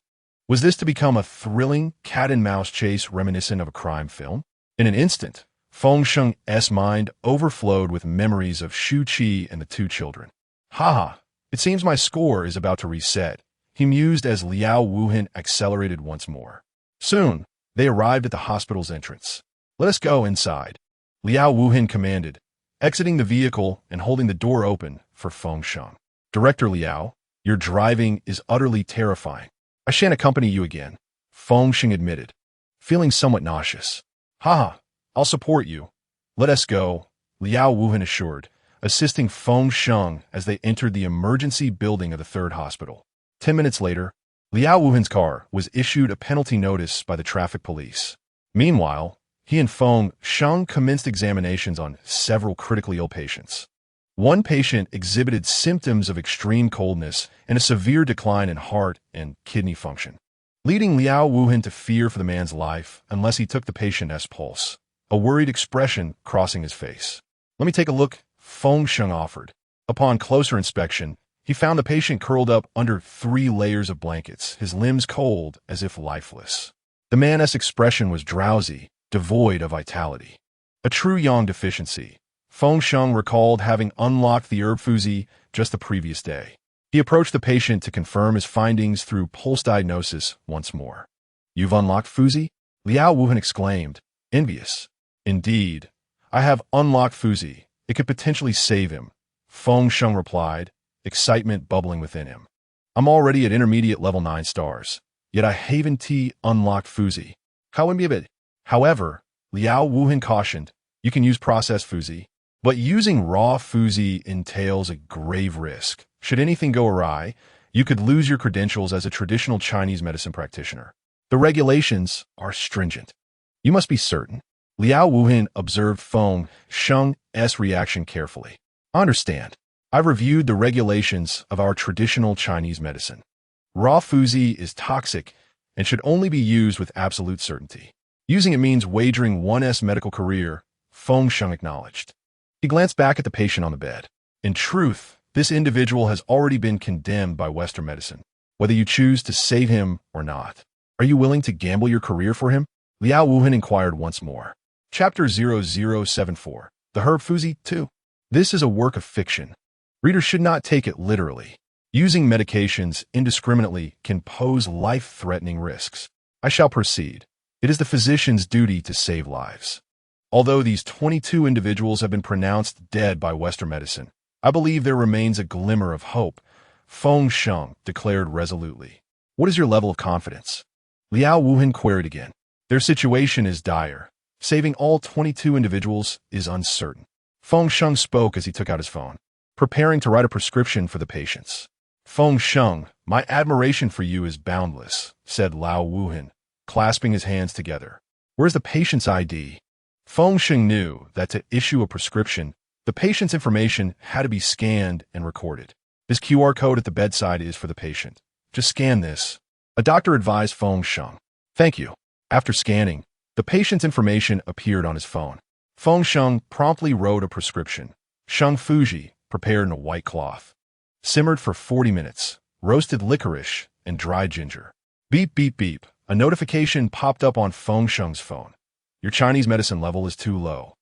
Was this to become a thrilling cat-and-mouse chase reminiscent of a crime film? In an instant, Feng Sheng's mind overflowed with memories of Shu Qi and the 2 children. Haha, it seems my score is about to reset, he mused as Liao Wuhan accelerated once more. Soon, they arrived at the hospital's entrance. Let us go inside, Liao Wuhan commanded, exiting the vehicle and holding the door open for Feng Sheng. Director Liao, your driving is utterly terrifying. I shan't accompany you again, Feng Sheng admitted, feeling somewhat nauseous. Haha, I'll support you. Let us go, Liao Wuhan assured, assisting Feng Sheng as they entered the emergency building of the 3rd hospital. 10 minutes later, Liao Wuhan's car was issued a penalty notice by the traffic police. Meanwhile, he and Feng Sheng commenced examinations on several critically ill patients. One patient exhibited symptoms of extreme coldness and a severe decline in heart and kidney function. leading Liao Wuhan to fear for the man's life unless he took the patient's pulse, a worried expression crossing his face. "Let me take a look," Feng Sheng offered. Upon closer inspection, he found the patient curled up under 3 layers of blankets, his limbs cold as if lifeless. The man's expression was drowsy, devoid of vitality. A true yang deficiency. Feng Sheng recalled having unlocked the herb fuzi just the previous day. He approached the patient to confirm his findings through pulse diagnosis once more. "You've unlocked fuzi?" Liao Wuhan exclaimed, envious. "Indeed, I have unlocked fuzi. It could potentially save him," Feng Sheng replied, excitement bubbling within him. "I'm already at intermediate level 9 stars, yet I haven't unlocked fuzi. How it?" However, Liao Wuhan cautioned, "You can use processed fuzi, but using raw fuzi entails a grave risk. Should anything go awry, you could lose your credentials as a traditional Chinese medicine practitioner. The regulations are stringent. You must be certain." Liao Wuhan observed Feng Sheng's reaction carefully. "I understand. I've reviewed the regulations of our traditional Chinese medicine. Raw fuzi is toxic and should only be used with absolute certainty. Using it means wagering one's medical career," Feng Sheng acknowledged. He glanced back at the patient on the bed. "In truth, this individual has already been condemned by Western medicine, whether you choose to save him or not. Are you willing to gamble your career for him?" Liao Wuhan inquired once more. Chapter 0074. The Herb Fuzi 2. This is a work of fiction. Readers should not take it literally. Using medications indiscriminately can pose life-threatening risks. I shall proceed. It is the physician's duty to save lives. Although these 22 individuals have been pronounced dead by Western medicine, I believe there remains a glimmer of hope, Feng Sheng declared resolutely. "What is your level of confidence?" Liao Wuhan queried again. "Their situation is dire. Saving all 22 individuals is uncertain." Feng Sheng spoke as he took out his phone, preparing to write a prescription for the patients. "Feng Sheng, my admiration for you is boundless," said Liao Wuhan, clasping his hands together. "Where's the patient's ID?" Feng Sheng knew that to issue a prescription, the patient's information had to be scanned and recorded. "This QR code at the bedside is for the patient. Just scan this," a doctor advised Feng Sheng. "Thank you." After scanning, the patient's information appeared on his phone. Feng Sheng promptly wrote a prescription. Sheng Fuji, prepared in a white cloth. Simmered for 40 minutes. Roasted licorice and dried ginger. Beep, beep, beep. A notification popped up on Feng Sheng's phone. Your Chinese medicine level is too low.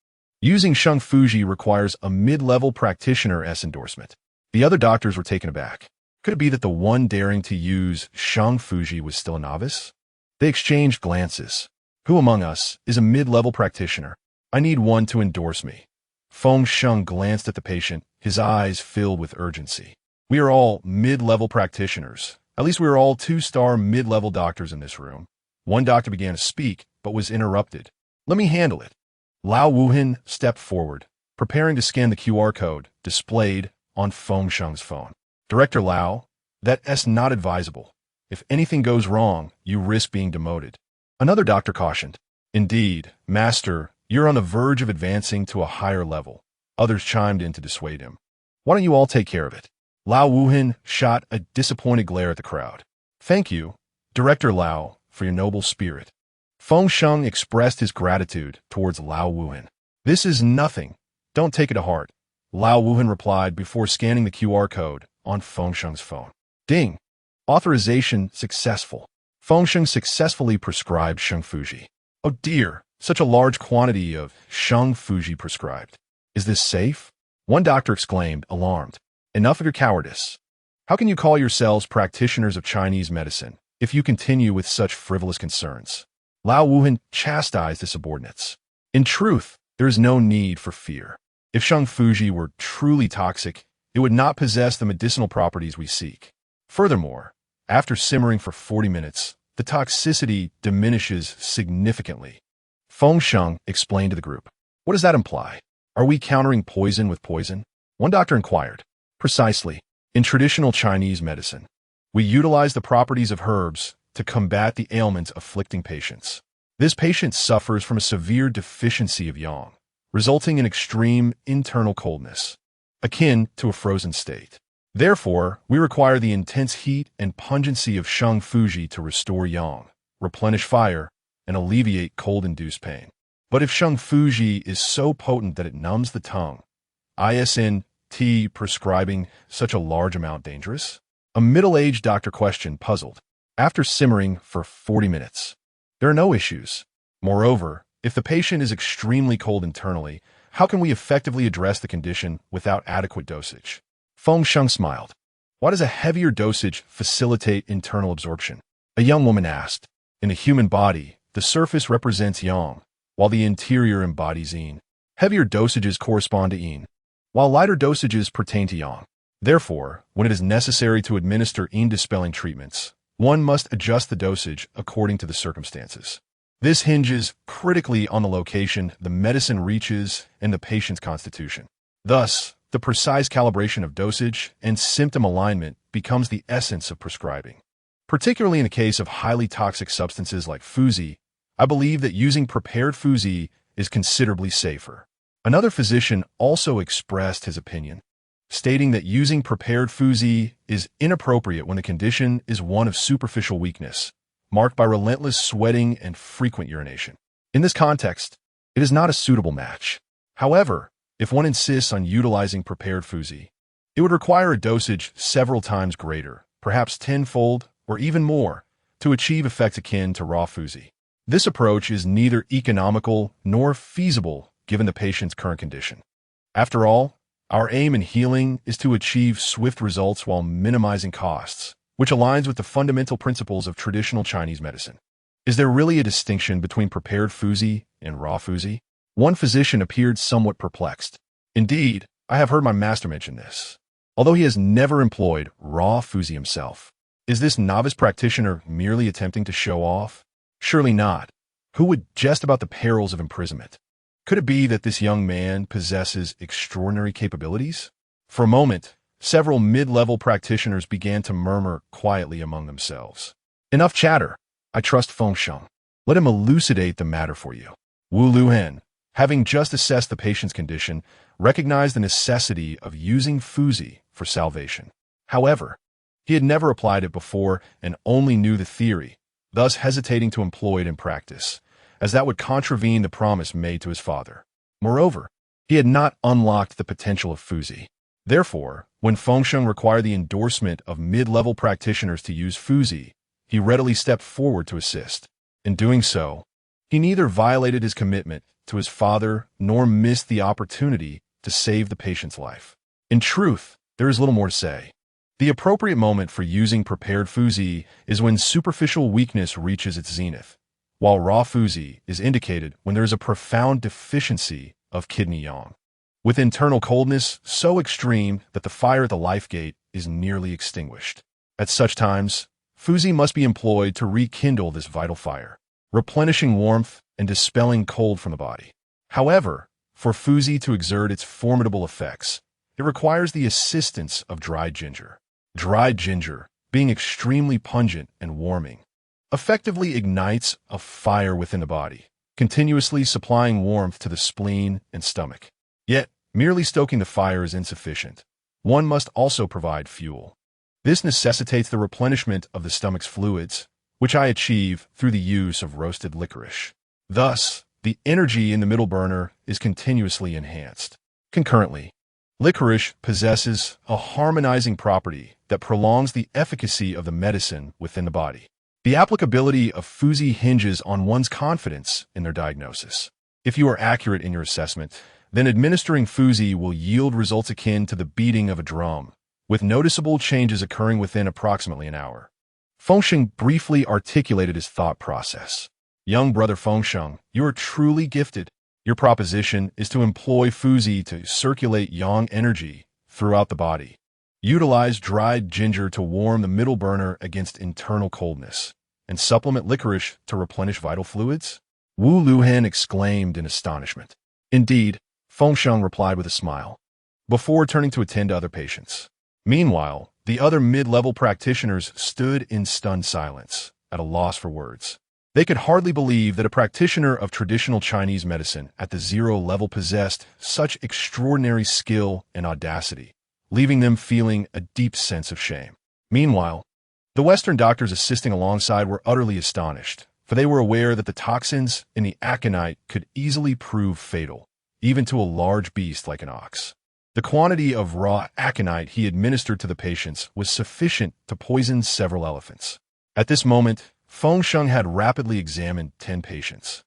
Using Sheng Fuji requires a mid-level practitioner's endorsement. The other doctors were taken aback. Could it be that the one daring to use Sheng Fuji was still a novice? They exchanged glances. Who among us is a mid-level practitioner? I need one to endorse me. Feng Sheng glanced at the patient, his eyes filled with urgency. We are all mid-level practitioners. At least we are all 2-star mid-level doctors in this room. One doctor began to speak, but was interrupted. Let me handle it. Liao Wuhan stepped forward, preparing to scan the QR code displayed on Feng Sheng's phone. Director Liao, that's not advisable. If anything goes wrong, you risk being demoted. Another doctor cautioned. Indeed, Master, you're on the verge of advancing to a higher level. Others chimed in to dissuade him. Why don't you all take care of it? Liao Wuhan shot a disappointed glare at the crowd. Thank you, Director Liao, for your noble spirit. Feng Sheng expressed his gratitude towards Liao Wuhan. This is nothing. Don't take it to heart, Liao Wuhan replied before scanning the QR code on Feng Sheng's phone. Ding! Authorization successful. Feng Sheng successfully prescribed Sheng Fuji. Oh dear, such a large quantity of Sheng Fuji prescribed. Is this safe? One doctor exclaimed, alarmed. Enough of your cowardice. How can you call yourselves practitioners of Chinese medicine if you continue with such frivolous concerns? Liao Wuhan chastised his subordinates. In truth, there is no need for fear. If Sheng Fuji were truly toxic, it would not possess the medicinal properties we seek. Furthermore, after simmering for 40 minutes, the toxicity diminishes significantly. Feng Sheng explained to the group. What does that imply? Are we countering poison with poison? One doctor inquired. Precisely. In traditional Chinese medicine, we utilize the properties of herbs to combat the ailments afflicting patients. This patient suffers from a severe deficiency of yang, resulting in extreme internal coldness, akin to a frozen state. Therefore, we require the intense heat and pungency of Sheng Fuji to restore yang, replenish fire, and alleviate cold-induced pain. But if Sheng Fuji is so potent that it numbs the tongue, isn't prescribing such a large amount dangerous? A middle-aged doctor questioned, puzzled. After simmering for 40 minutes, there are no issues. Moreover, if the patient is extremely cold internally, how can we effectively address the condition without adequate dosage? Feng Sheng smiled. Why does a heavier dosage facilitate internal absorption? A young woman asked. In the human body, the surface represents yang, while the interior embodies yin. Heavier dosages correspond to yin, while lighter dosages pertain to yang. Therefore, when it is necessary to administer yin-dispelling treatments, one must adjust the dosage according to the circumstances. This hinges critically on the location the medicine reaches and the patient's constitution. Thus, the precise calibration of dosage and symptom alignment becomes the essence of prescribing. Particularly in the case of highly toxic substances like Fuzi, I believe that using prepared Fuzi is considerably safer. Another physician also expressed his opinion, stating that using prepared Fuzi is inappropriate when the condition is one of superficial weakness, marked by relentless sweating and frequent urination. In this context, it is not a suitable match. However, if one insists on utilizing prepared Fuzi, it would require a dosage several times greater, perhaps tenfold or even more, to achieve effects akin to raw Fuzi. This approach is neither economical nor feasible given the patient's current condition. After all, our aim in healing is to achieve swift results while minimizing costs, which aligns with the fundamental principles of traditional Chinese medicine. Is there really a distinction between prepared Fuzi and raw Fuzi? One physician appeared somewhat perplexed. Indeed, I have heard my master mention this, although he has never employed raw Fuzi himself. Is this novice practitioner merely attempting to show off? Surely not. Who would jest about the perils of imprisonment? Could it be that this young man possesses extraordinary capabilities? For a moment, several mid-level practitioners began to murmur quietly among themselves. Enough chatter. I trust Feng Sheng. Let him elucidate the matter for you. Wu Luhen, having just assessed the patient's condition, recognized the necessity of using Fuzi for salvation. However, he had never applied it before and only knew the theory, thus hesitating to employ it in practice, as that would contravene the promise made to his father. Moreover, he had not unlocked the potential of Fuzi. Therefore, when Feng Sheng required the endorsement of mid-level practitioners to use Fuzi, he readily stepped forward to assist. In doing so, he neither violated his commitment to his father nor missed the opportunity to save the patient's life. In truth, there is little more to say. The appropriate moment for using prepared Fuzi is when superficial weakness reaches its zenith, while raw Fuzi is indicated when there is a profound deficiency of kidney yang, with internal coldness so extreme that the fire at the life gate is nearly extinguished. At such times, Fuzi must be employed to rekindle this vital fire, replenishing warmth and dispelling cold from the body. However, for Fuzi to exert its formidable effects, it requires the assistance of dried ginger. Dried ginger, being extremely pungent and warming, effectively ignites a fire within the body, continuously supplying warmth to the spleen and stomach. Yet, merely stoking the fire is insufficient. One must also provide fuel. This necessitates the replenishment of the stomach's fluids, which I achieve through the use of roasted licorice. Thus, the energy in the middle burner is continuously enhanced. Concurrently, licorice possesses a harmonizing property that prolongs the efficacy of the medicine within the body. The applicability of Fuzi hinges on one's confidence in their diagnosis. If you are accurate in your assessment, then administering Fuzi will yield results akin to the beating of a drum, with noticeable changes occurring within approximately an hour. Feng Sheng briefly articulated his thought process. Young brother Feng Sheng, you are truly gifted. Your proposition is to employ Fuzi to circulate yang energy throughout the body. Utilize dried ginger to warm the middle burner against internal coldness, and supplement licorice to replenish vital fluids? Wu Luhen exclaimed in astonishment. Indeed, Feng Sheng replied with a smile, before turning to attend to other patients. Meanwhile, the other mid-level practitioners stood in stunned silence, at a loss for words. They could hardly believe that a practitioner of traditional Chinese medicine at the 0 level possessed such extraordinary skill and audacity, leaving them feeling a deep sense of shame. Meanwhile, the Western doctors assisting alongside were utterly astonished, for they were aware that the toxins in the aconite could easily prove fatal, even to a large beast like an ox. The quantity of raw aconite he administered to the patients was sufficient to poison several elephants. At this moment, Feng Sheng had rapidly examined 10 patients,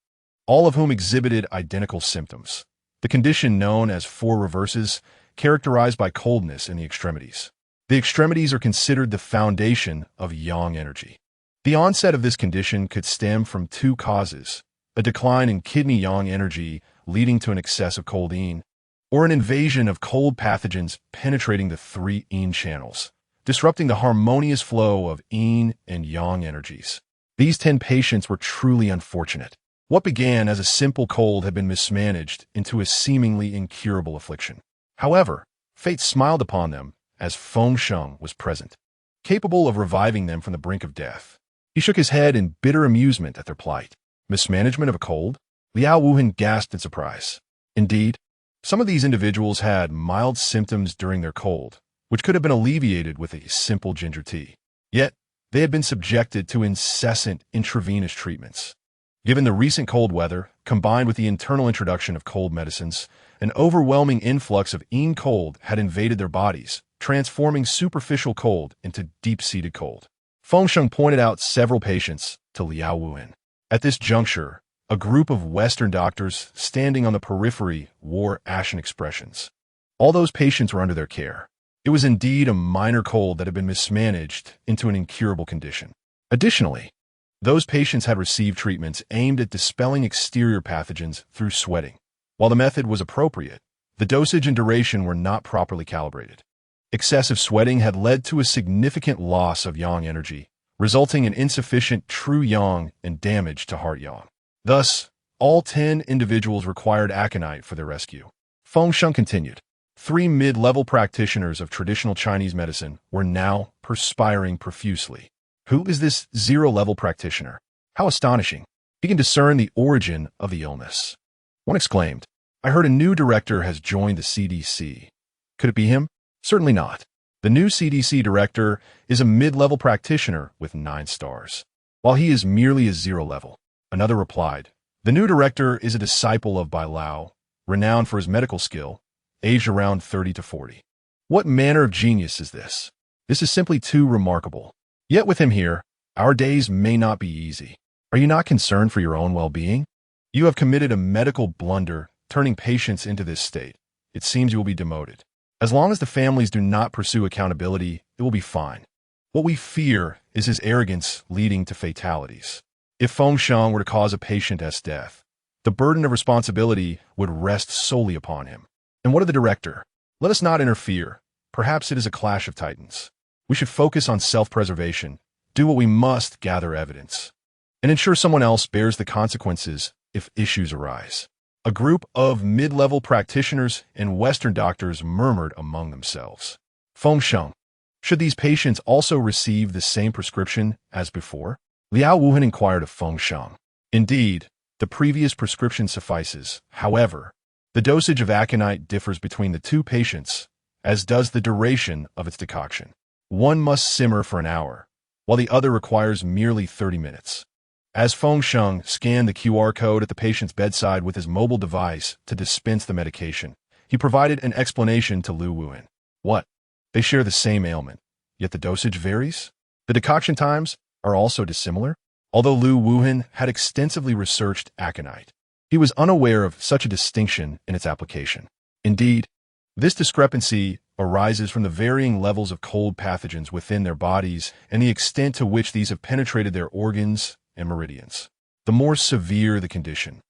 all of whom exhibited identical symptoms. The condition known as four reverses, characterized by coldness in the extremities. The extremities are considered the foundation of yang energy. The onset of this condition could stem from two causes: a decline in kidney yang energy leading to an excess of cold yin, or an invasion of cold pathogens penetrating the three yin channels, disrupting the harmonious flow of yin and yang energies. These 10 patients were truly unfortunate. What began as a simple cold had been mismanaged into a seemingly incurable affliction. However, fate smiled upon them as Feng Sheng was present, capable of reviving them from the brink of death. He shook his head in bitter amusement at their plight. Mismanagement of a cold? Liao Wuhan gasped in surprise. Indeed, some of these individuals had mild symptoms during their cold, which could have been alleviated with a simple ginger tea. Yet, they had been subjected to incessant intravenous treatments. Given the recent cold weather, combined with the internal introduction of cold medicines, an overwhelming influx of yin cold had invaded their bodies, transforming superficial cold into deep-seated cold. Feng Sheng pointed out several patients to Liao Wuhan. At this juncture, a group of Western doctors standing on the periphery wore ashen expressions. All those patients were under their care. It was indeed a minor cold that had been mismanaged into an incurable condition. Additionally, those patients had received treatments aimed at dispelling exterior pathogens through sweating. While the method was appropriate, the dosage and duration were not properly calibrated. Excessive sweating had led to a significant loss of yang energy, resulting in insufficient true yang and damage to heart yang. Thus, all 10 individuals required aconite for their rescue. Feng Sheng continued. 3 mid-level practitioners of traditional Chinese medicine were now perspiring profusely. Who is this zero-level practitioner? How astonishing. He can discern the origin of the illness. One exclaimed, I heard a new director has joined the CDC. Could it be him? Certainly not. The new CDC director is a mid-level practitioner with 9 stars, while he is merely a zero-level. Another replied, the new director is a disciple of Bai Lao, renowned for his medical skill, aged around 30 to 40. What manner of genius is this? This is simply too remarkable. Yet with him here, our days may not be easy. Are you not concerned for your own well-being? You have committed a medical blunder, turning patients into this state. It seems you will be demoted. As long as the families do not pursue accountability, it will be fine. What we fear is his arrogance leading to fatalities. If Feng Sheng were to cause a patient's death, the burden of responsibility would rest solely upon him. And what of the director? Let us not interfere. Perhaps it is a clash of titans. We should focus on self-preservation, do what we must, gather evidence, and ensure someone else bears the consequences if issues arise. A group of mid-level practitioners and Western doctors murmured among themselves. Feng Sheng, should these patients also receive the same prescription as before? Liao Wuhan inquired of Feng Sheng. Indeed, the previous prescription suffices. However, the dosage of aconite differs between the 2 patients, as does the duration of its decoction. One must simmer for an hour, while the other requires merely 30 minutes. As Feng Sheng scanned the QR code at the patient's bedside with his mobile device to dispense the medication, he provided an explanation to Liu Wuhan. What? They share the same ailment, yet the dosage varies? The decoction times are also dissimilar? Although Liu Wuhan had extensively researched aconite, he was unaware of such a distinction in its application. Indeed, this discrepancy arises from the varying levels of cold pathogens within their bodies and the extent to which these have penetrated their organs and meridians. The more severe the condition,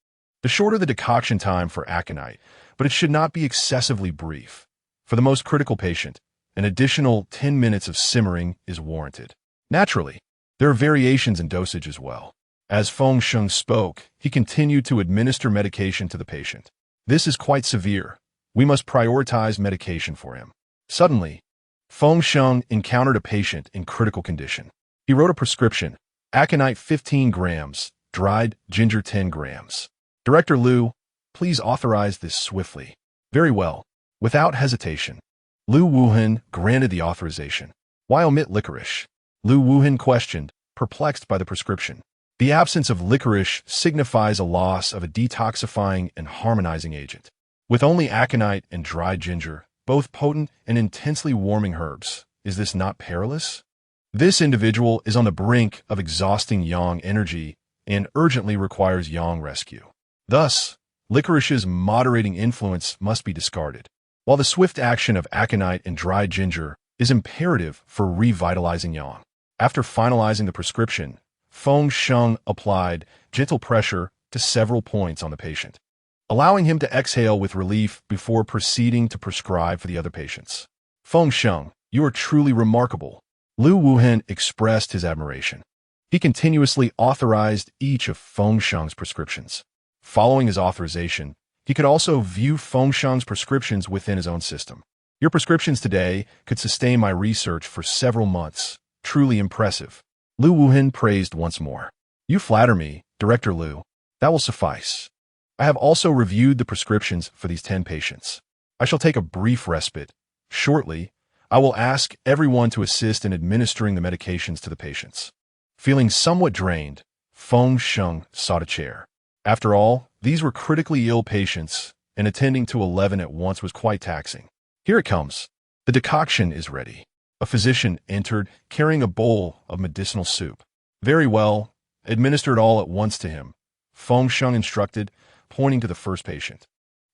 the shorter the decoction time for aconite, but it should not be excessively brief. For the most critical patient, an additional 10 minutes of simmering is warranted. Naturally, there are variations in dosage as well. As Feng Sheng spoke, he continued to administer medication to the patient. This is quite severe. We must prioritize medication for him. Suddenly, Feng Sheng encountered a patient in critical condition. He wrote a prescription: aconite 15 grams, dried ginger 10 grams. Director Liu, please authorize this swiftly. Very well. Without hesitation, Lu Wuhan granted the authorization. Why omit licorice? Lu Wuhan questioned, perplexed by the prescription. The absence of licorice signifies a loss of a detoxifying and harmonizing agent. With only aconite and dried ginger, both potent and intensely warming herbs, is this not perilous? This individual is on the brink of exhausting yang energy and urgently requires yang rescue. Thus, licorice's moderating influence must be discarded, while the swift action of aconite and dried ginger is imperative for revitalizing yang. After finalizing the prescription, Feng Sheng applied gentle pressure to several points on the patient, allowing him to exhale with relief before proceeding to prescribe for the other patients. Feng Sheng, you are truly remarkable. Lu Wuhan expressed his admiration. He continuously authorized each of Feng Sheng's prescriptions. Following his authorization, he could also view Feng Sheng's prescriptions within his own system. Your prescriptions today could sustain my research for several months. Truly impressive. Lu Wuhan praised once more. You flatter me, Director Lu. That will suffice. I have also reviewed the prescriptions for these 10 patients. I shall take a brief respite. Shortly, I will ask everyone to assist in administering the medications to the patients. Feeling somewhat drained, Feng Sheng sought a chair. After all, these were critically ill patients, and attending to 11 at once was quite taxing. Here it comes. The decoction is ready. A physician entered, carrying a bowl of medicinal soup. Very well. Administer it all at once to him, Feng Sheng instructed, pointing to the first patient.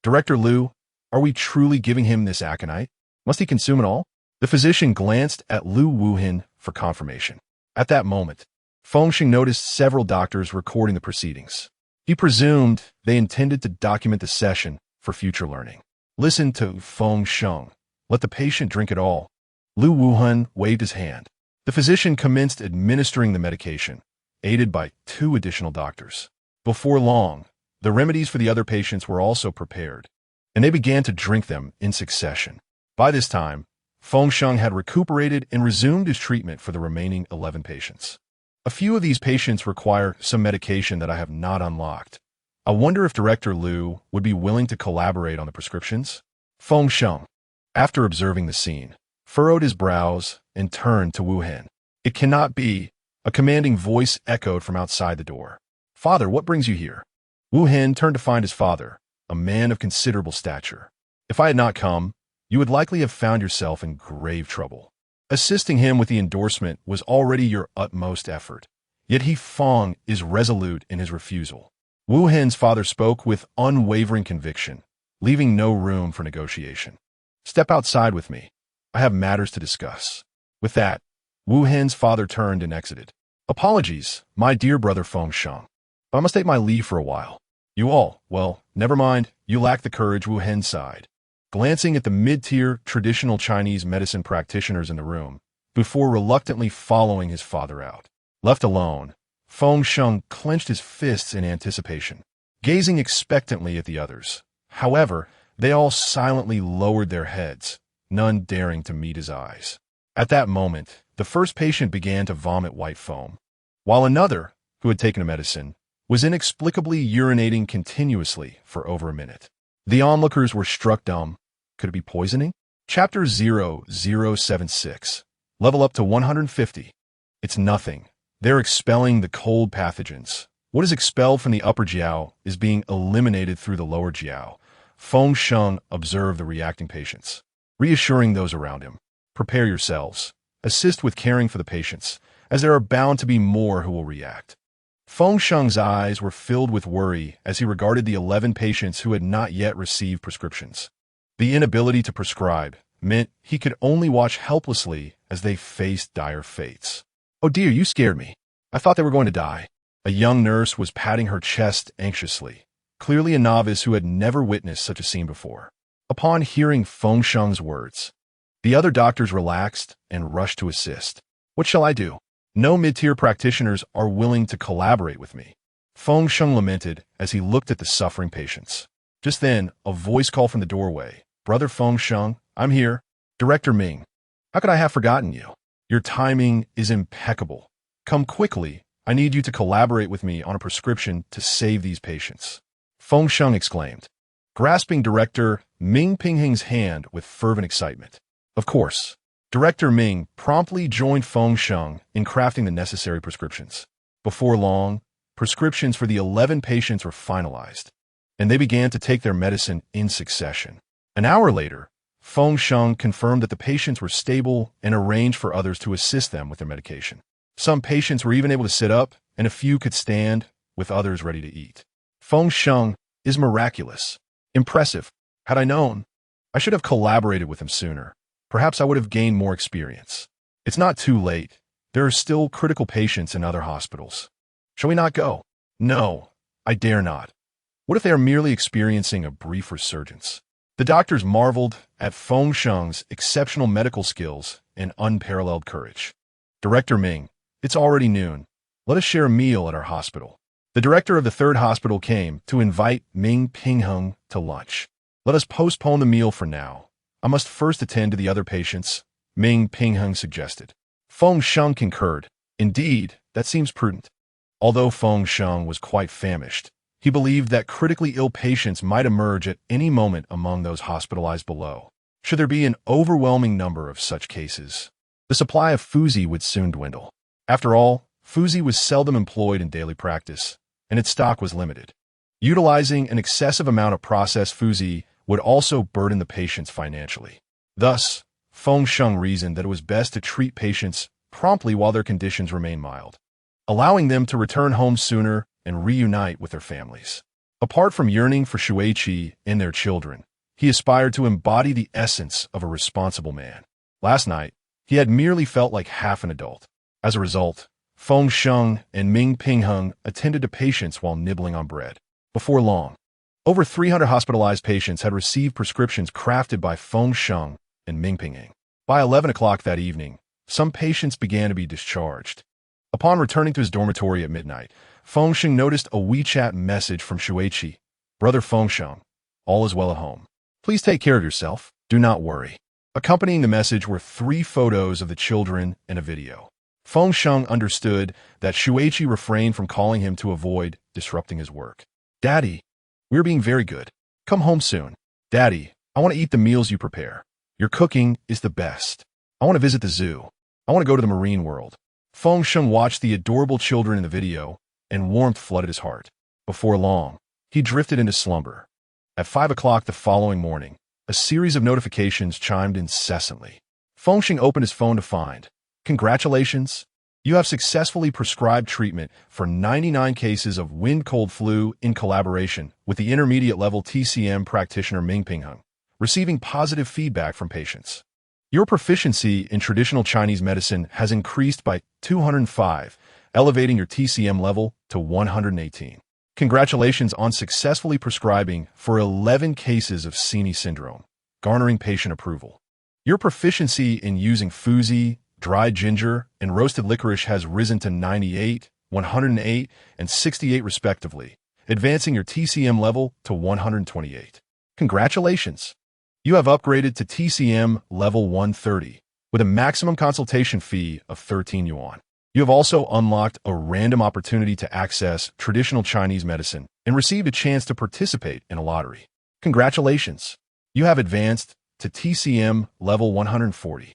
Director Lu, are we truly giving him this aconite? Must he consume it all? The physician glanced at Lu Wuhan for confirmation. At that moment, Feng Sheng noticed several doctors recording the proceedings. He presumed they intended to document the session for future learning. Listen to Feng Sheng. Let the patient drink it all. Lu Wuhan waved his hand. The physician commenced administering the medication, aided by 2 additional doctors. Before long, the remedies for the other patients were also prepared, and they began to drink them in succession. By this time, Feng Sheng had recuperated and resumed his treatment for the remaining 11 patients. A few of these patients require some medication that I have not unlocked. I wonder if Director Lu would be willing to collaborate on the prescriptions? Feng Sheng, after observing the scene, furrowed his brows and turned to Wuhan. It cannot be, a commanding voice echoed from outside the door. Father, what brings you here? Wuhan turned to find his father, a man of considerable stature. If I had not come, you would likely have found yourself in grave trouble. Assisting him with the endorsement was already your utmost effort. Yet Feng is resolute in his refusal. Wuhan's father spoke with unwavering conviction, leaving no room for negotiation. Step outside with me. I have matters to discuss. With that, Wuhan's father turned and exited. Apologies, my dear brother Feng Sheng, but I must take my leave for a while. You all, well, never mind, you lack the courage, Wuhan sighed, glancing at the mid-tier traditional Chinese medicine practitioners in the room, before reluctantly following his father out. Left alone, Feng Sheng clenched his fists in anticipation, gazing expectantly at the others. However, they all silently lowered their heads, none daring to meet his eyes. At that moment, the first patient began to vomit white foam, while another, who had taken a medicine, was inexplicably urinating continuously for over a minute. The onlookers were struck dumb. Could it be poisoning? Chapter 0076. Level up to 150. It's nothing. They're expelling the cold pathogens. What is expelled from the upper jiao is being eliminated through the lower jiao. Feng Sheng observed the reacting patients, reassuring those around him. Prepare yourselves. Assist with caring for the patients, as there are bound to be more who will react. Feng Sheng's eyes were filled with worry as he regarded the 11 patients who had not yet received prescriptions. The inability to prescribe meant he could only watch helplessly as they faced dire fates. Oh dear, you scared me. I thought they were going to die. A young nurse was patting her chest anxiously, clearly a novice who had never witnessed such a scene before. Upon hearing Feng Sheng's words, the other doctors relaxed and rushed to assist. What shall I do? No mid-tier practitioners are willing to collaborate with me. Feng Sheng lamented as he looked at the suffering patients. Just then, a voice called from the doorway. Brother Feng Sheng, I'm here. Director Ming. How could I have forgotten you? Your timing is impeccable. Come quickly. I need you to collaborate with me on a prescription to save these patients. Feng Sheng exclaimed, grasping Director Ming Pinghing's hand with fervent excitement. Of course, Director Ming promptly joined Feng Sheng in crafting the necessary prescriptions. Before long, prescriptions for the 11 patients were finalized, and they began to take their medicine in succession. An hour later, Feng Sheng confirmed that the patients were stable and arranged for others to assist them with their medication. Some patients were even able to sit up, and a few could stand, with others ready to eat. Feng Sheng is miraculous. Impressive. Had I known, I should have collaborated with him sooner. Perhaps I would have gained more experience. It's not too late. There are still critical patients in other hospitals. Shall we not go? No, I dare not. What if they are merely experiencing a brief resurgence? The doctors marveled at Feng Sheng's exceptional medical skills and unparalleled courage. Director Ming, it's already noon. Let us share a meal at our hospital. The director of the third hospital came to invite Ming Pingheng to lunch. Let us postpone the meal for now. I must first attend to the other patients, Ming Pingheng suggested. Feng Sheng concurred. Indeed, that seems prudent. Although Feng Sheng was quite famished, he believed that critically ill patients might emerge at any moment among those hospitalized below. Should there be an overwhelming number of such cases, the supply of Fuzi would soon dwindle. After all, Fuzi was seldom employed in daily practice, and its stock was limited. Utilizing an excessive amount of processed Fuzi would also burden the patients financially. Thus, Feng Sheng reasoned that it was best to treat patients promptly while their conditions remain mild, allowing them to return home sooner and reunite with their families. Apart from yearning for Shuiqi and their children, he aspired to embody the essence of a responsible man. Last night, he had merely felt like half an adult. As a result, Feng Sheng and Ming Pingheng attended to patients while nibbling on bread. Before long, over 300 hospitalized patients had received prescriptions crafted by Feng Sheng and Ming Pingheng. By 11 o'clock that evening, some patients began to be discharged. Upon returning to his dormitory at midnight, Feng Sheng noticed a WeChat message from Shuiqi. Brother Feng Sheng, all is well at home. Please take care of yourself. Do not worry. Accompanying the message were 3 photos of the children and a video. Feng Sheng understood that Shuiqi refrained from calling him to avoid disrupting his work. Daddy, we're being very good. Come home soon. Daddy, I want to eat the meals you prepare. Your cooking is the best. I want to visit the zoo. I want to go to the marine world. Feng Sheng watched the adorable children in the video, and warmth flooded his heart. Before long, he drifted into slumber. At 5 o'clock the following morning, a series of notifications chimed incessantly. Feng Sheng opened his phone to find, "Congratulations! You have successfully prescribed treatment for 99 cases of wind-cold flu in collaboration with the intermediate-level TCM practitioner Ming Pingheng, receiving positive feedback from patients. Your proficiency in traditional Chinese medicine has increased by 205, elevating your TCM level to 118. Congratulations on successfully prescribing for 11 cases of Sini syndrome, garnering patient approval. Your proficiency in using Fuzi, dried ginger, and roasted licorice has risen to 98, 108, and 68 respectively, advancing your TCM level to 128. Congratulations! You have upgraded to TCM level 130, with a maximum consultation fee of 13 yuan. You have also unlocked a random opportunity to access traditional Chinese medicine and received a chance to participate in a lottery. Congratulations! You have advanced to TCM level 140,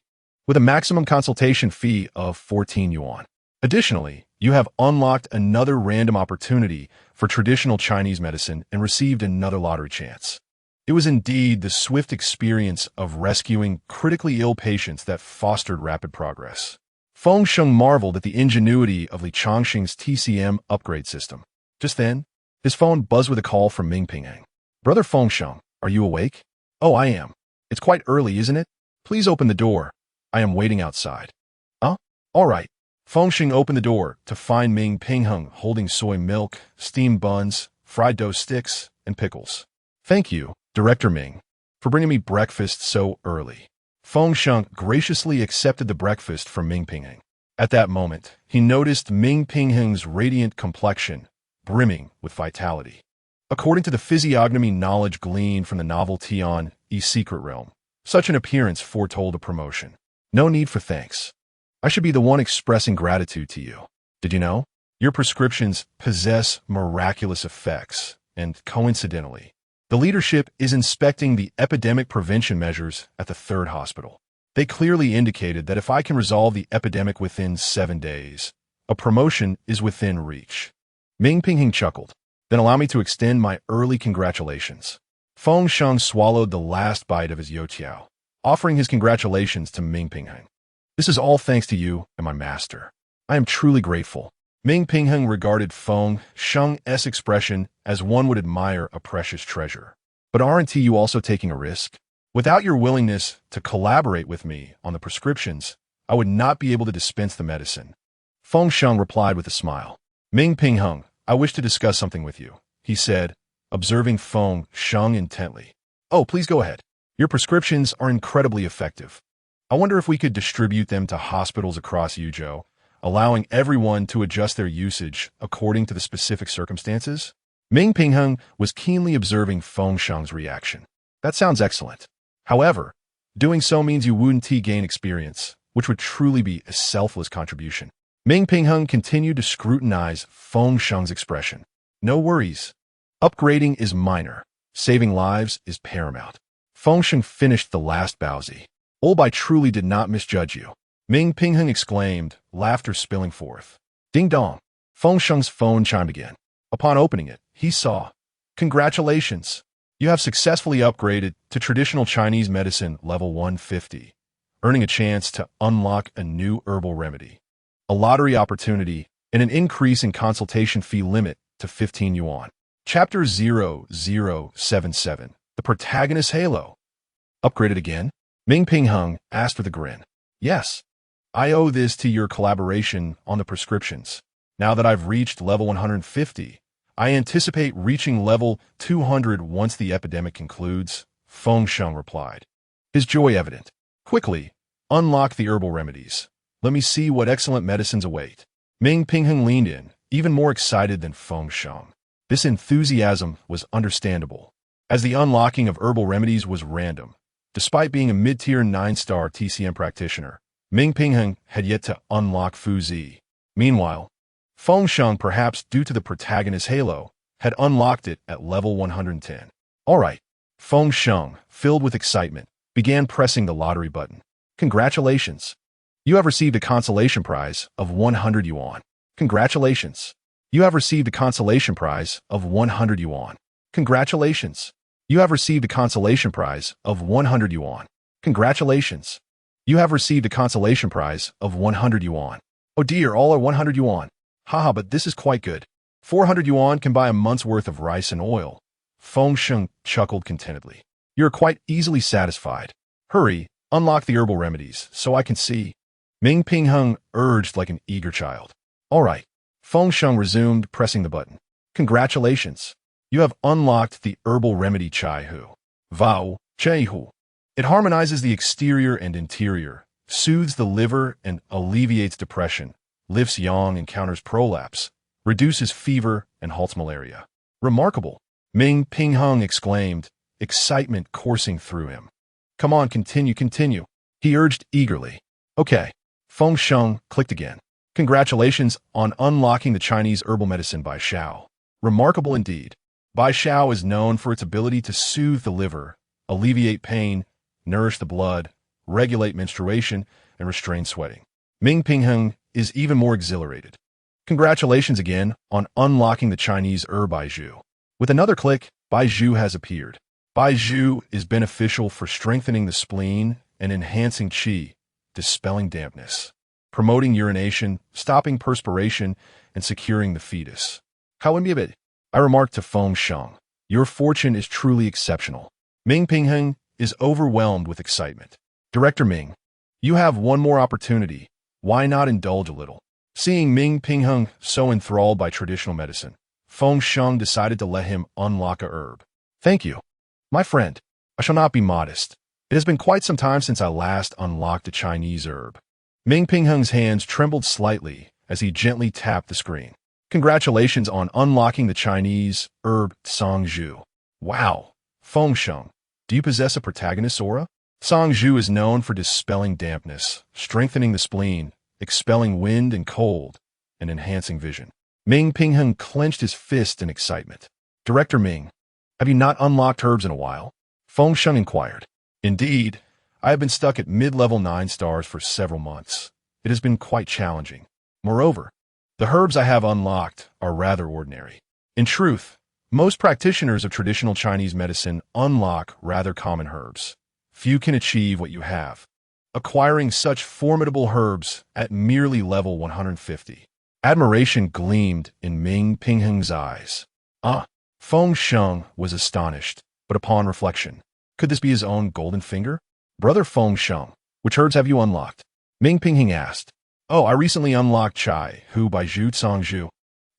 with a maximum consultation fee of 14 yuan. Additionally, you have unlocked another random opportunity for traditional Chinese medicine and received another lottery chance. It was indeed the swift experience of rescuing critically ill patients that fostered rapid progress. Feng Sheng marveled at the ingenuity of Li Changxing's TCM upgrade system. Just then, his phone buzzed with a call from Ming Pingheng. Brother Feng Sheng, are you awake? Oh, I am. It's quite early, isn't it? Please open the door. I am waiting outside. Huh? All right. Feng Sheng opened the door to find Ming Pingheng holding soy milk, steamed buns, fried dough sticks, and pickles. Thank you, Director Ming, for bringing me breakfast so early. Feng Sheng graciously accepted the breakfast from Ming Pingheng. At that moment, he noticed Ming Pingheng's radiant complexion, brimming with vitality. According to the physiognomy knowledge gleaned from the novel Tian Yi Secret Realm, such an appearance foretold a promotion. No need for thanks. I should be the one expressing gratitude to you. Did you know? Your prescriptions possess miraculous effects, and coincidentally, the leadership is inspecting the epidemic prevention measures at the third hospital. They clearly indicated that if I can resolve the epidemic within 7 days, a promotion is within reach. Ming Pingheng chuckled. Then allow me to extend my early congratulations. Feng Sheng swallowed the last bite of his youtiao, offering his congratulations to Ming Pingheng. This is all thanks to you and my master. I am truly grateful. Ming Pingheng regarded Feng Sheng's expression as one would admire a precious treasure. But aren't you also taking a risk? Without your willingness to collaborate with me on the prescriptions, I would not be able to dispense the medicine. Feng Sheng replied with a smile. Ming Pingheng, I wish to discuss something with you, he said, observing Feng Sheng intently. Oh, please go ahead. Your prescriptions are incredibly effective. I wonder if we could distribute them to hospitals across Yuzhou, allowing everyone to adjust their usage according to the specific circumstances? Ming Pingheng was keenly observing Feng Sheng's reaction. That sounds excellent. However, doing so means you wouldn't gain experience, which would truly be a selfless contribution. Ming Pingheng continued to scrutinize Feng Sheng's expression. No worries. Upgrading is minor. Saving lives is paramount. Feng Sheng finished the last baozi. I truly did not misjudge you. Ming Pingheng exclaimed, laughter spilling forth. Ding dong. Feng Sheng's phone chimed again. Upon opening it, he saw. Congratulations. You have successfully upgraded to traditional Chinese medicine level 150, earning a chance to unlock a new herbal remedy, a lottery opportunity, and an increase in consultation fee limit to 15 yuan. Chapter 0077. The Protagonist's Halo. Upgraded again? Ming Pingheng asked with a grin. Yes. I owe this to your collaboration on the prescriptions. Now that I've reached level 150, I anticipate reaching level 200 once the epidemic concludes, Feng Sheng replied. His joy evident. Quickly, unlock the herbal remedies. Let me see what excellent medicines await. Ming Pingheng leaned in, even more excited than Feng Sheng. This enthusiasm was understandable, as the unlocking of herbal remedies was random. Despite being a mid-tier 9-star TCM practitioner, Ming Pingheng had yet to unlock Fu Zi. Meanwhile, Feng Sheng, perhaps due to the protagonist's halo, had unlocked it at level 110. All right. Feng Sheng, filled with excitement, began pressing the lottery button. Congratulations. You have received a consolation prize of 100 yuan. Congratulations. You have received a consolation prize of 100 yuan. Congratulations. You have received a consolation prize of 100 yuan. Congratulations. You have received a consolation prize of 100 yuan. Oh dear, all are 100 yuan. Haha, but this is quite good. 400 yuan can buy a month's worth of rice and oil. Feng Sheng chuckled contentedly. You're quite easily satisfied. Hurry, unlock the herbal remedies, so I can see. Ming Pingheng urged like an eager child. All right. Feng Sheng resumed, pressing the button. Congratulations. You have unlocked the herbal remedy Chai Hu. Vao, Chai Hu. It harmonizes the exterior and interior, soothes the liver and alleviates depression, lifts yang and counters prolapse, reduces fever and halts malaria. Remarkable. Ming Pingheng exclaimed, excitement coursing through him. Come on, continue, he urged eagerly. Okay. Feng Sheng clicked again. Congratulations on unlocking the Chinese herbal medicine Bai Xiao. Remarkable indeed. Bai Xiao is known for its ability to soothe the liver, alleviate pain, nourish the blood, regulate menstruation, and restrain sweating. Ming Pingheng is even more exhilarated. Congratulations again on unlocking the Chinese herb Baizhu. With another click, Baizhu has appeared. Baizhu is beneficial for strengthening the spleen and enhancing qi, dispelling dampness, promoting urination, stopping perspiration, and securing the fetus. However, I remarked to Feng Sheng, your fortune is truly exceptional. Ming Pingheng is overwhelmed with excitement. Director Ming, you have one more opportunity. Why not indulge a little? Seeing Ming Pingheng so enthralled by traditional medicine, Feng Sheng decided to let him unlock a herb. Thank you. My friend, I shall not be modest. It has been quite some time since I last unlocked a Chinese herb. Ming Pingheng's hands trembled slightly as he gently tapped the screen. Congratulations on unlocking the Chinese herb Sangzhu. Wow. Feng Sheng, do you possess a protagonist aura? Sangzhu is known for dispelling dampness, strengthening the spleen, expelling wind and cold, and enhancing vision. Ming Pingheng clenched his fist in excitement. Director Ming, have you not unlocked herbs in a while? Feng Sheng inquired. Indeed, I have been stuck at mid-level 9 stars for several months. It has been quite challenging. Moreover, the herbs I have unlocked are rather ordinary. In truth, most practitioners of traditional Chinese medicine unlock rather common herbs. Few can achieve what you have, acquiring such formidable herbs at merely level 150. Admiration gleamed in Ming Pingheng's eyes. Feng Sheng was astonished, but upon reflection, could this be his own golden finger? Brother Feng Sheng, which herbs have you unlocked? Ming Pingheng asked. Oh, I recently unlocked Chai, Hu Bai Zhu Cang Zhu,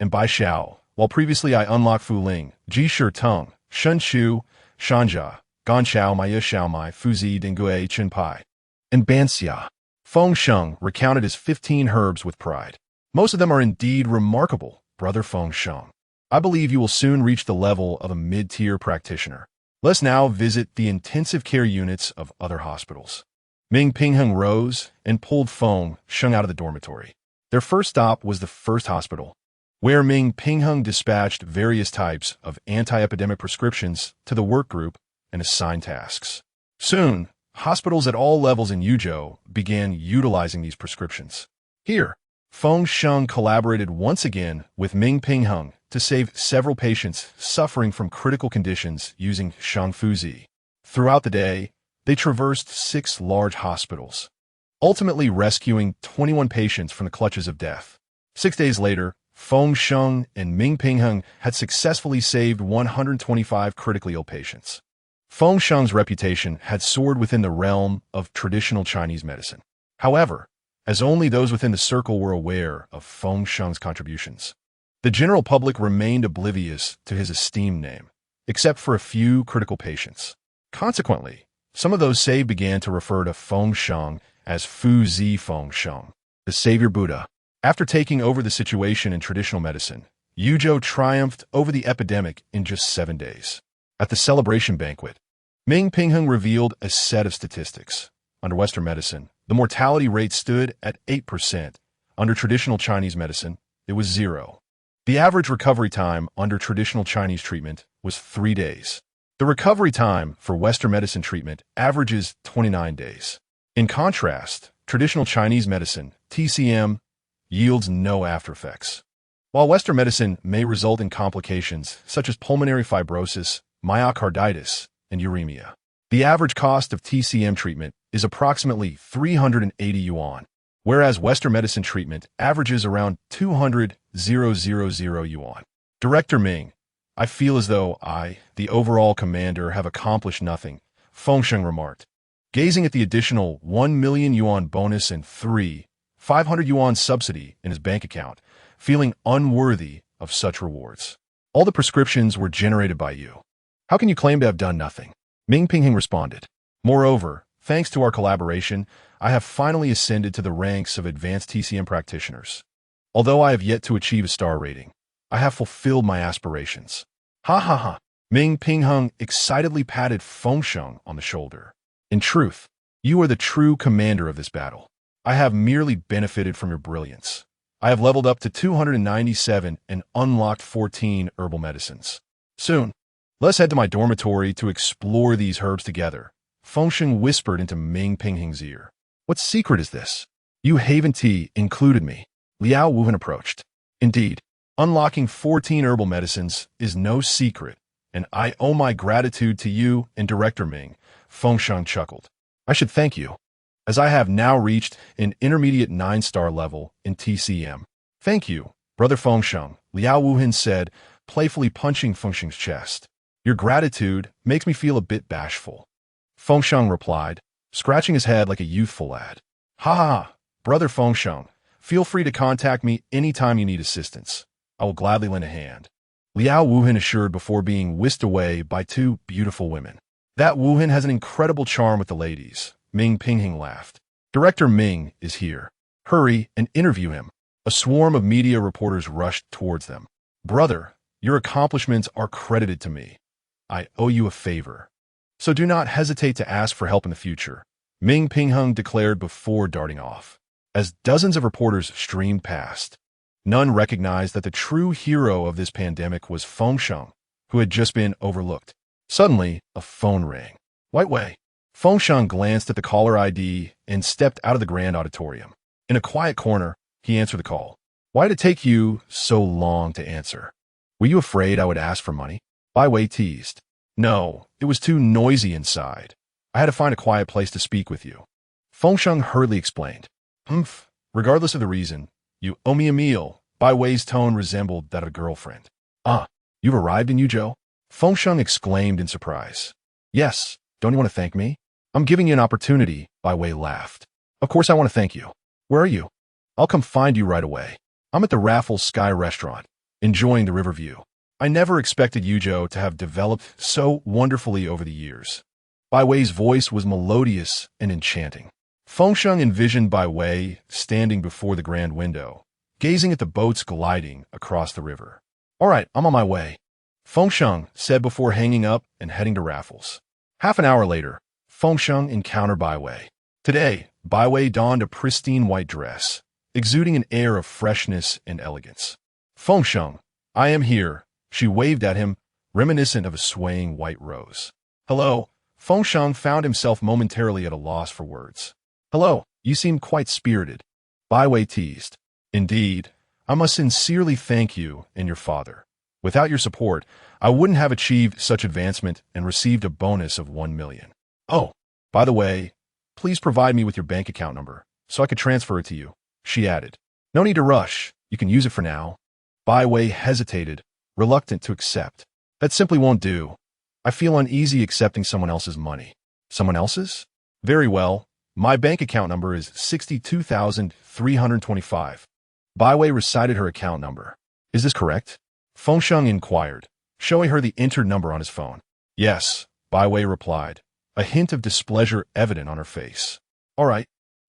and Bai Xiao, while previously I unlocked Fu Ling, Ji Shi Teng, Shen Chu, Shanja, Gan Xiao Maya Xiao Mai, Fu Zi Dingue Chen Pai, and Ban Xia. Feng Sheng recounted his 15 herbs with pride. Most of them are indeed remarkable, Brother Feng Sheng. I believe you will soon reach the level of a mid-tier practitioner. Let's now visit the intensive care units of other hospitals. Ming Pingheng rose and pulled Feng Sheng out of the dormitory. Their first stop was the first hospital, where Ming Pingheng dispatched various types of anti-epidemic prescriptions to the work group and assigned tasks. Soon, hospitals at all levels in Yuzhou began utilizing these prescriptions. Here, Feng Sheng collaborated once again with Ming Pingheng to save several patients suffering from critical conditions using Shangfuzi. Throughout the day, they traversed 6 large hospitals, ultimately rescuing 21 patients from the clutches of death. 6 days later, Feng Sheng and Ming Pingheng had successfully saved 125 critically ill patients. Feng Sheng's reputation had soared within the realm of traditional Chinese medicine. However, as only those within the circle were aware of Feng Sheng's contributions, the general public remained oblivious to his esteemed name, except for a few critical patients. Consequently, some of those saved began to refer to Feng Sheng as Fu Zi Feng Sheng, the Savior Buddha. After taking over the situation in traditional medicine, Yuzhou triumphed over the epidemic in just 7 days. At the celebration banquet, Ming Pingheng revealed a set of statistics. Under Western medicine, the mortality rate stood at 8%. Under traditional Chinese medicine, it was 0. The average recovery time under traditional Chinese treatment was 3 days. The recovery time for Western medicine treatment averages 29 days. In contrast, traditional Chinese medicine, TCM, yields no after effects. While Western medicine may result in complications such as pulmonary fibrosis, myocarditis, and uremia, the average cost of TCM treatment is approximately 380 yuan, whereas Western medicine treatment averages around 200,000 yuan. Director Ming, I feel as though I, the overall commander, have accomplished nothing, Feng Sheng remarked, gazing at the additional 1 million yuan bonus and 500 yuan subsidy in his bank account, feeling unworthy of such rewards. All the prescriptions were generated by you. How can you claim to have done nothing? Ming Pingheng responded. Moreover, thanks to our collaboration, I have finally ascended to the ranks of advanced TCM practitioners. Although I have yet to achieve a star rating, I have fulfilled my aspirations. Ha ha ha. Ming Pingheng excitedly patted Feng Sheng on the shoulder. In truth, you are the true commander of this battle. I have merely benefited from your brilliance. I have leveled up to 297 and unlocked 14 herbal medicines. Soon, let's head to my dormitory to explore these herbs together, Feng Sheng whispered into Ming Pingheng's ear. What secret is this? You Haven Tea included me. Liao Wuhan approached. Indeed, unlocking 14 herbal medicines is no secret, and I owe my gratitude to you and Director Ming, Feng Sheng chuckled. I should thank you, as I have now reached an intermediate 9-star level in TCM. Thank you, Brother Feng Sheng, Liao Wuhan said, playfully punching Feng Sheng's chest. Your gratitude makes me feel a bit bashful. Feng Sheng replied, scratching his head like a youthful lad. Ha ha ha, Brother Feng Sheng, feel free to contact me anytime you need assistance. I will gladly lend a hand. Liao Wuhan assured before being whisked away by 2 beautiful women. That Wuhan has an incredible charm with the ladies, Ming Pingheng laughed. Director Ming is here. Hurry and interview him. A swarm of media reporters rushed towards them. Brother, your accomplishments are credited to me. I owe you a favor. So do not hesitate to ask for help in the future, Ming Pingheng declared before darting off. As dozens of reporters streamed past, none recognized that the true hero of this pandemic was Feng Sheng, who had just been overlooked. Suddenly, a phone rang. White Wei. Feng Sheng glanced at the caller ID and stepped out of the grand auditorium. In a quiet corner, he answered the call. Why did it take you so long to answer? Were you afraid I would ask for money? Bai Wei teased. No, it was too noisy inside. I had to find a quiet place to speak with you. Feng Sheng hurriedly explained. Regardless of the reason, you owe me a meal. Bai Wei's tone resembled that of a girlfriend. Ah, you've arrived in Yuzhou? Feng Sheng exclaimed in surprise. Yes, don't you want to thank me? I'm giving you an opportunity, Bai Wei laughed. Of course I want to thank you. Where are you? I'll come find you right away. I'm at the Raffles Sky Restaurant, enjoying the river view. I never expected Yuzhou to have developed so wonderfully over the years. Bai Wei's voice was melodious and enchanting. Feng Sheng envisioned Bai Wei standing before the grand window, gazing at the boats gliding across the river. All right, I'm on my way, Feng Sheng said before hanging up and heading to Raffles. Half an hour later, Feng Sheng encountered Bai Wei. Today, Bai Wei donned a pristine white dress, exuding an air of freshness and elegance. Feng Sheng, I am here, she waved at him, reminiscent of a swaying white rose. Hello, Feng Sheng found himself momentarily at a loss for words. Hello, you seem quite spirited, Bai Wei teased. Indeed, I must sincerely thank you and your father. Without your support, I wouldn't have achieved such advancement and received a bonus of 1 million. Oh, by the way, please provide me with your bank account number, so I could transfer it to you, she added. No need to rush, you can use it for now. Bai Wei hesitated, reluctant to accept. That simply won't do. I feel uneasy accepting someone else's money. Someone else's? Very well, my bank account number is 62,325. Bai Wei recited her account number. Is this correct? Feng Sheng inquired, showing her the entered number on his phone. Yes, Bai Wei replied, a hint of displeasure evident on her face. All right,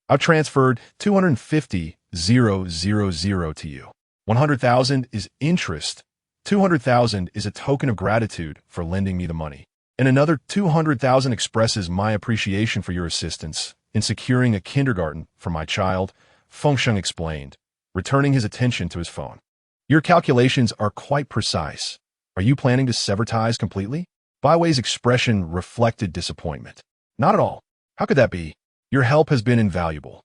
I've transferred 250,000 to you. 100,000 is interest. 200,000 is a token of gratitude for lending me the money. And another 200,000 expresses my appreciation for your assistance in securing a kindergarten for my child, Feng Sheng explained, returning his attention to his phone. Your calculations are quite precise. Are you planning to sever ties completely? Bai Wei's expression reflected disappointment. Not at all. How could that be? Your help has been invaluable.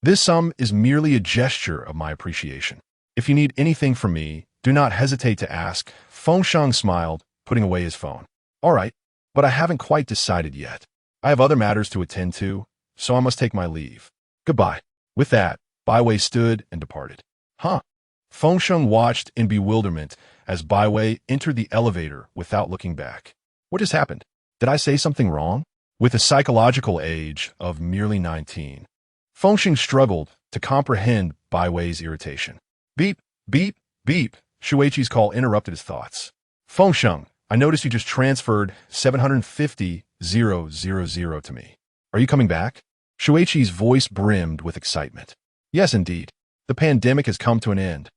This sum is merely a gesture of my appreciation. If you need anything from me, do not hesitate to ask. Feng Sheng smiled, putting away his phone. All right, but I haven't quite decided yet. I have other matters to attend to, so I must take my leave. Goodbye. With that, Bai Wei stood and departed. Huh? Feng Sheng watched in bewilderment as Bai Wei entered the elevator without looking back. What just happened? Did I say something wrong? With a psychological age of merely 19, Feng Sheng struggled to comprehend Bai Wei's irritation. Beep, beep, beep. Shuiqi's call interrupted his thoughts. Feng Sheng, I noticed you just transferred 750,000 to me. Are you coming back? Shuiqi's voice brimmed with excitement. Yes, indeed. The pandemic has come to an end.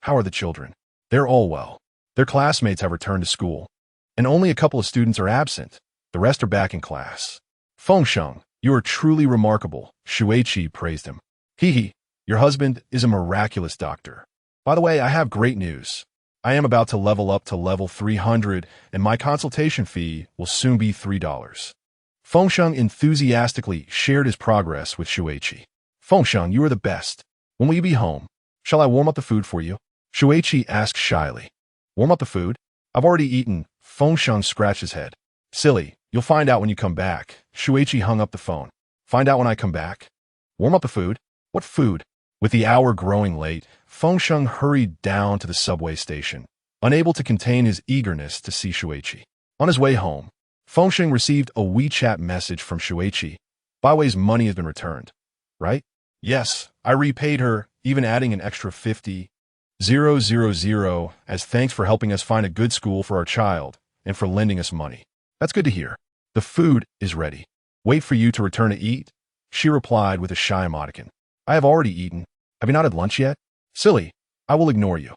How are the children? They're all well. Their classmates have returned to school. And only a couple of students are absent. The rest are back in class. Feng Sheng, you are truly remarkable, Shuiqi praised him. Hee, your husband is a miraculous doctor. By the way, I have great news. I am about to level up to level 300, and my consultation fee will soon be $3. Feng Sheng enthusiastically shared his progress with Shuiqi. Feng Sheng, you are the best. When will you be home? Shall I warm up the food for you? Shuiqi asked shyly. Warm up the food? I've already eaten. Feng Sheng scratched his head. Silly, you'll find out when you come back. Shuiqi hung up the phone. Find out when I come back? Warm up the food? What food? With the hour growing late, Feng Sheng hurried down to the subway station, unable to contain his eagerness to see Shuiqi. On his way home, Feng Sheng received a WeChat message from Shuiqi. Bai Wei's money has been returned, right? Yes, I repaid her, even adding an extra 50,000 as thanks for helping us find a good school for our child and for lending us money. That's good to hear. The food is ready. Wait for you to return to eat? She replied with a shy emoticon. I have already eaten. Have you not had lunch yet? Silly, I will ignore you.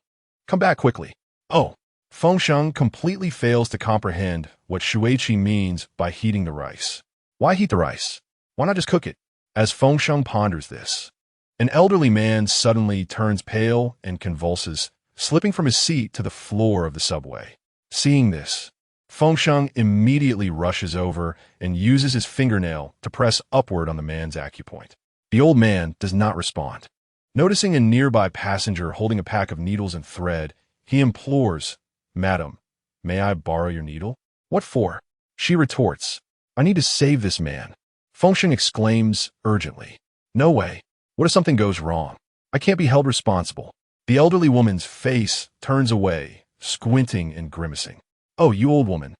Come back quickly. Oh, Feng Sheng completely fails to comprehend what Shuiqi means by heating the rice. Why heat the rice? Why not just cook it? As Feng Sheng ponders this, an elderly man suddenly turns pale and convulses, slipping from his seat to the floor of the subway. Seeing this, Feng Sheng immediately rushes over and uses his fingernail to press upward on the man's acupoint. The old man does not respond. Noticing a nearby passenger holding a pack of needles and thread, he implores, "Madam, may I borrow your needle?" "What for?" She retorts, "I need to save this man." Feng Sheng exclaims urgently, "No way. What if something goes wrong? I can't be held responsible." The elderly woman's face turns away, squinting and grimacing. "Oh, you old woman.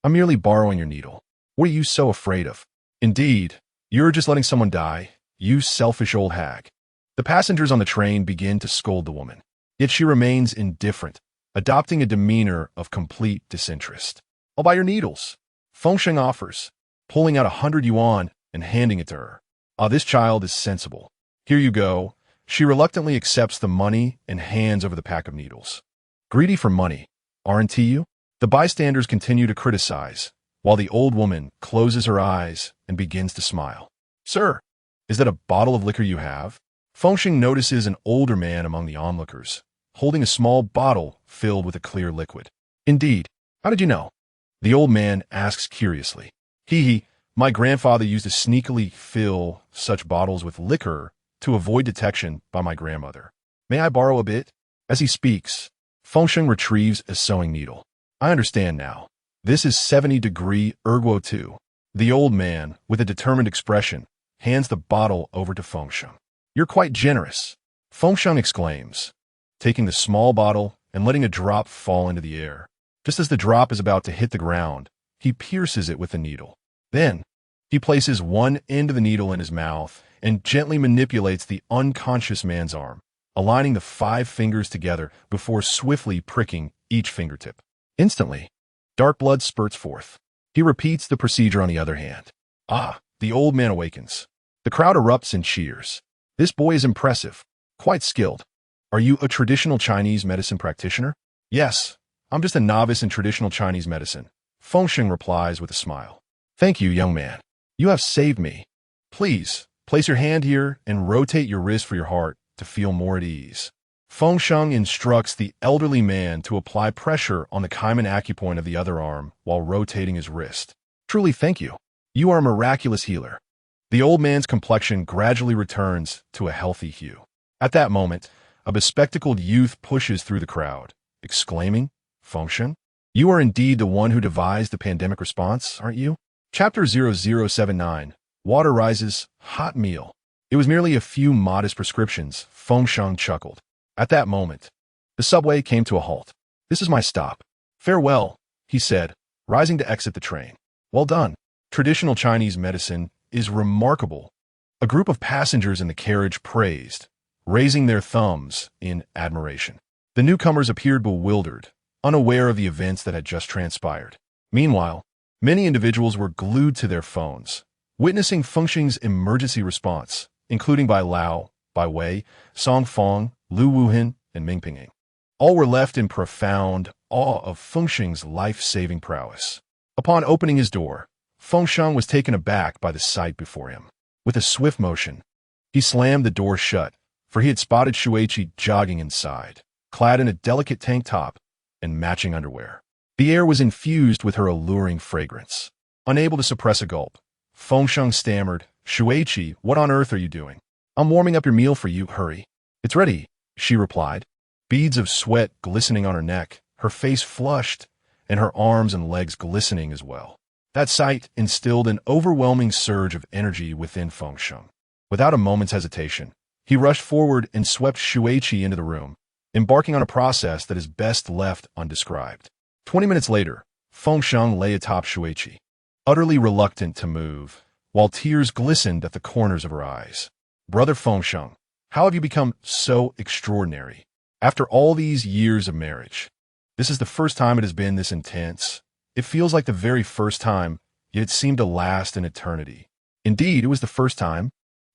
I'm merely borrowing your needle. What are you so afraid of? Indeed, you're just letting someone die, you selfish old hag." The passengers on the train begin to scold the woman, yet she remains indifferent, adopting a demeanor of complete disinterest. "I'll buy your needles," Feng Sheng offers, pulling out 100 yuan and handing it to her. "Ah, this child is sensible. Here you go." She reluctantly accepts the money and hands over the pack of needles. "Greedy for money, aren't you?" The bystanders continue to criticize, while the old woman closes her eyes and begins to smile. "Sir, is that a bottle of liquor you have?" Feng Sheng notices an older man among the onlookers, holding a small bottle filled with a clear liquid. "Indeed. How did you know?" The old man asks curiously. My grandfather used to sneakily fill such bottles with liquor to avoid detection by my grandmother. May I borrow a bit?" As he speaks, Feng Sheng retrieves a sewing needle. "I understand now. This is 70° ergo 2. The old man, with a determined expression, hands the bottle over to Feng Sheng. "You're quite generous," Feng Sheng exclaims, taking the small bottle and letting a drop fall into the air. Just as the drop is about to hit the ground, he pierces it with the needle. Then, he places one end of the needle in his mouth and gently manipulates the unconscious man's arm, aligning the 5 fingers together before swiftly pricking each fingertip. Instantly, dark blood spurts forth. He repeats the procedure on the other hand. The old man awakens. The crowd erupts in cheers. This boy is impressive, quite skilled. "Are you a traditional Chinese medicine practitioner?" "Yes, I'm just a novice in traditional Chinese medicine," Feng Sheng replies with a smile. "Thank you, young man. You have saved me. Please, place your hand here and rotate your wrist for your heart to feel more at ease." Feng Sheng instructs the elderly man to apply pressure on the Kaiman acupoint of the other arm while rotating his wrist. "Truly thank you. You are a miraculous healer." The old man's complexion gradually returns to a healthy hue. At that moment, a bespectacled youth pushes through the crowd, exclaiming, "Feng Sheng, you are indeed the one who devised the pandemic response, aren't you?" Chapter 0079, Water Rises, Hot Meal. It was merely a few modest prescriptions, Feng Sheng chuckled. At that moment, the subway came to a halt. "This is my stop. Farewell," he said, rising to exit the train. "Well done. Traditional Chinese medicine is remarkable." A group of passengers in the carriage praised, raising their thumbs in admiration. The newcomers appeared bewildered, unaware of the events that had just transpired. Meanwhile, many individuals were glued to their phones, witnessing Feng Sheng's emergency response, including Bai Lao, Bai Wei, Song Fong, Lu Wuhan, and Ming Pinging. All were left in profound awe of Feng Sheng's life-saving prowess. Upon opening his door, Feng Sheng was taken aback by the sight before him. With a swift motion, he slammed the door shut, for he had spotted Shuiqi jogging inside, clad in a delicate tank top and matching underwear. The air was infused with her alluring fragrance. Unable to suppress a gulp, Feng Sheng stammered, "Shuiqi, what on earth are you doing?" "I'm warming up your meal for you, hurry." "It's ready," she replied, beads of sweat glistening on her neck, her face flushed, and her arms and legs glistening as well. That sight instilled an overwhelming surge of energy within Feng Sheng. Without a moment's hesitation, he rushed forward and swept Shuiqi into the room, embarking on a process that is best left undescribed. 20 minutes later, Feng Sheng lay atop Shuiqi, utterly reluctant to move, while tears glistened at the corners of her eyes. "Brother Feng Sheng, how have you become so extraordinary? After all these years of marriage, this is the first time it has been this intense. It feels like the very first time, yet it seemed to last an eternity." "Indeed, it was the first time."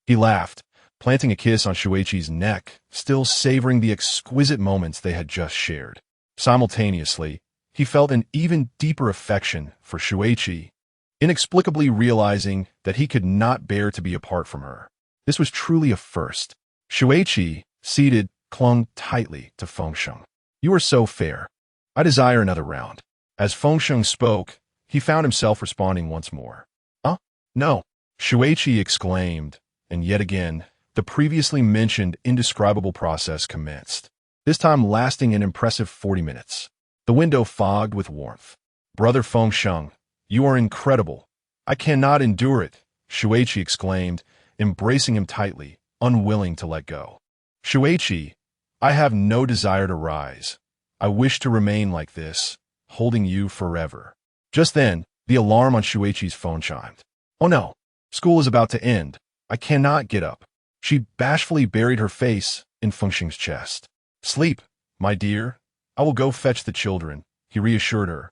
He laughed, planting a kiss on Shuiqi's neck, still savoring the exquisite moments they had just shared. Simultaneously, he felt an even deeper affection for Shuiqi, inexplicably realizing that he could not bear to be apart from her. This was truly a first. Shuiqi, seated, clung tightly to Feng Sheng. "You are so fair. I desire another round." As Feng Sheng spoke, he found himself responding once more. Huh? No. Shuiqi exclaimed, and yet again, the previously mentioned indescribable process commenced, this time lasting an impressive 40 minutes. The window fogged with warmth. Brother Feng Sheng, you are incredible. I cannot endure it, Shuiqi exclaimed, embracing him tightly, unwilling to let go. Shuiqi, I have no desire to rise. I wish to remain like this, holding you forever. Just then, the alarm on Shuiqi's phone chimed. Oh no, school is about to end. I cannot get up. She bashfully buried her face in Feng Sheng's chest. Sleep, my dear. I will go fetch the children, he reassured her,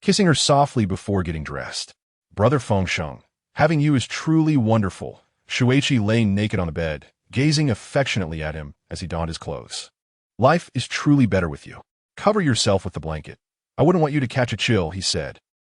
kissing her softly before getting dressed. Brother Feng Sheng, having you is truly wonderful. Shuiqi lay naked on the bed, gazing affectionately at him as he donned his clothes. Life is truly better with you. Cover yourself with the blanket. I wouldn't want you to catch a chill, he said,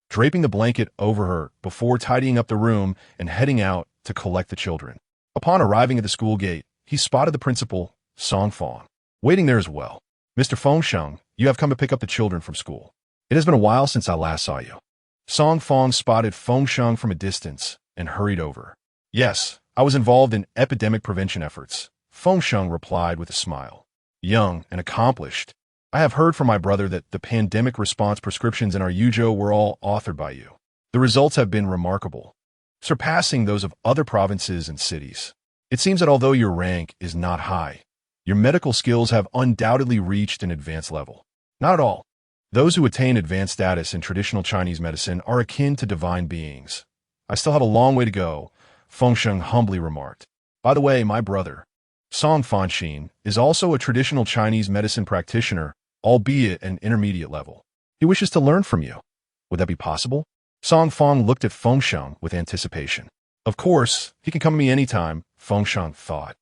draping the blanket over her before tidying up the room and heading out to collect the children. Upon arriving at the school gate, he spotted the principal, Song Fong, waiting there as well. Mr. Feng Sheng, you have come to pick up the children from school. It has been a while since I last saw you. Song Fong spotted Feng Sheng from a distance and hurried over. Yes, I was involved in epidemic prevention efforts, Feng Sheng replied with a smile. Young and accomplished. I have heard from my brother that the pandemic response prescriptions in our Yuzhou were all authored by you. The results have been remarkable, surpassing those of other provinces and cities. It seems that although your rank is not high, your medical skills have undoubtedly reached an advanced level. Not at all. Those who attain advanced status in traditional Chinese medicine are akin to divine beings. I still have a long way to go, Feng Sheng humbly remarked. By the way, my brother, Song Fanxin, is also a traditional Chinese medicine practitioner, albeit at an intermediate level. He wishes to learn from you. Would that be possible? Song Fong looked at Feng Sheng with anticipation. Of course, he can come to me anytime, Feng Sheng thought,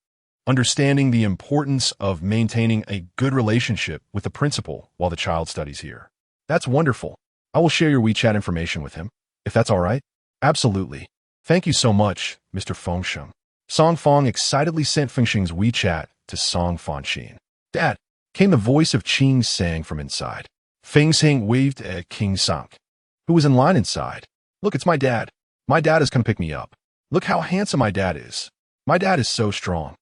understanding the importance of maintaining a good relationship with the principal while the child studies here. That's wonderful. I will share your WeChat information with him, if that's all right. Absolutely. Thank you so much, Mr. Feng Sheng. Song Fong excitedly sent Feng Sheng's WeChat to Song Fanxin. Dad, came the voice of Qing Sang from inside. Feng Sheng waved at King Sang, who was in line inside. Look, it's my dad. My dad has come pick me up. Look how handsome my dad is. My dad is so strong.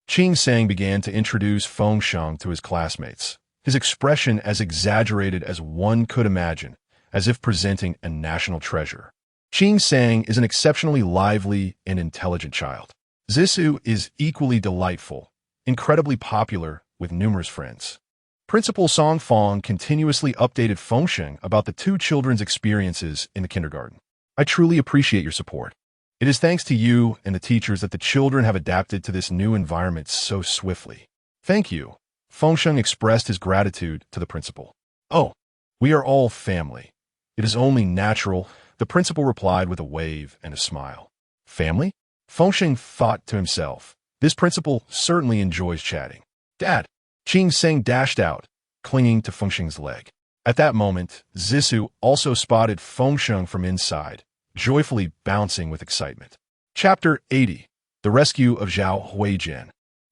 Qing Sang began to introduce Feng Sheng to his classmates, his expression as exaggerated as one could imagine, as if presenting a national treasure. Qing Sang is an exceptionally lively and intelligent child. Zissou is equally delightful, incredibly popular, with numerous friends. Principal Song Fong continuously updated Feng Sheng about the two children's experiences in the kindergarten. I truly appreciate your support. It is thanks to you and the teachers that the children have adapted to this new environment so swiftly. Thank you. Feng Sheng expressed his gratitude to the principal. Oh, we are all family. It is only natural, the principal replied with a wave and a smile. Family? Feng Sheng thought to himself. This principal certainly enjoys chatting. Dad! Qing Sang dashed out, clinging to Feng Sheng's leg. At that moment, Zissou also spotted Feng Sheng from inside, joyfully bouncing with excitement. Chapter 80. The Rescue of Zhao Huijian.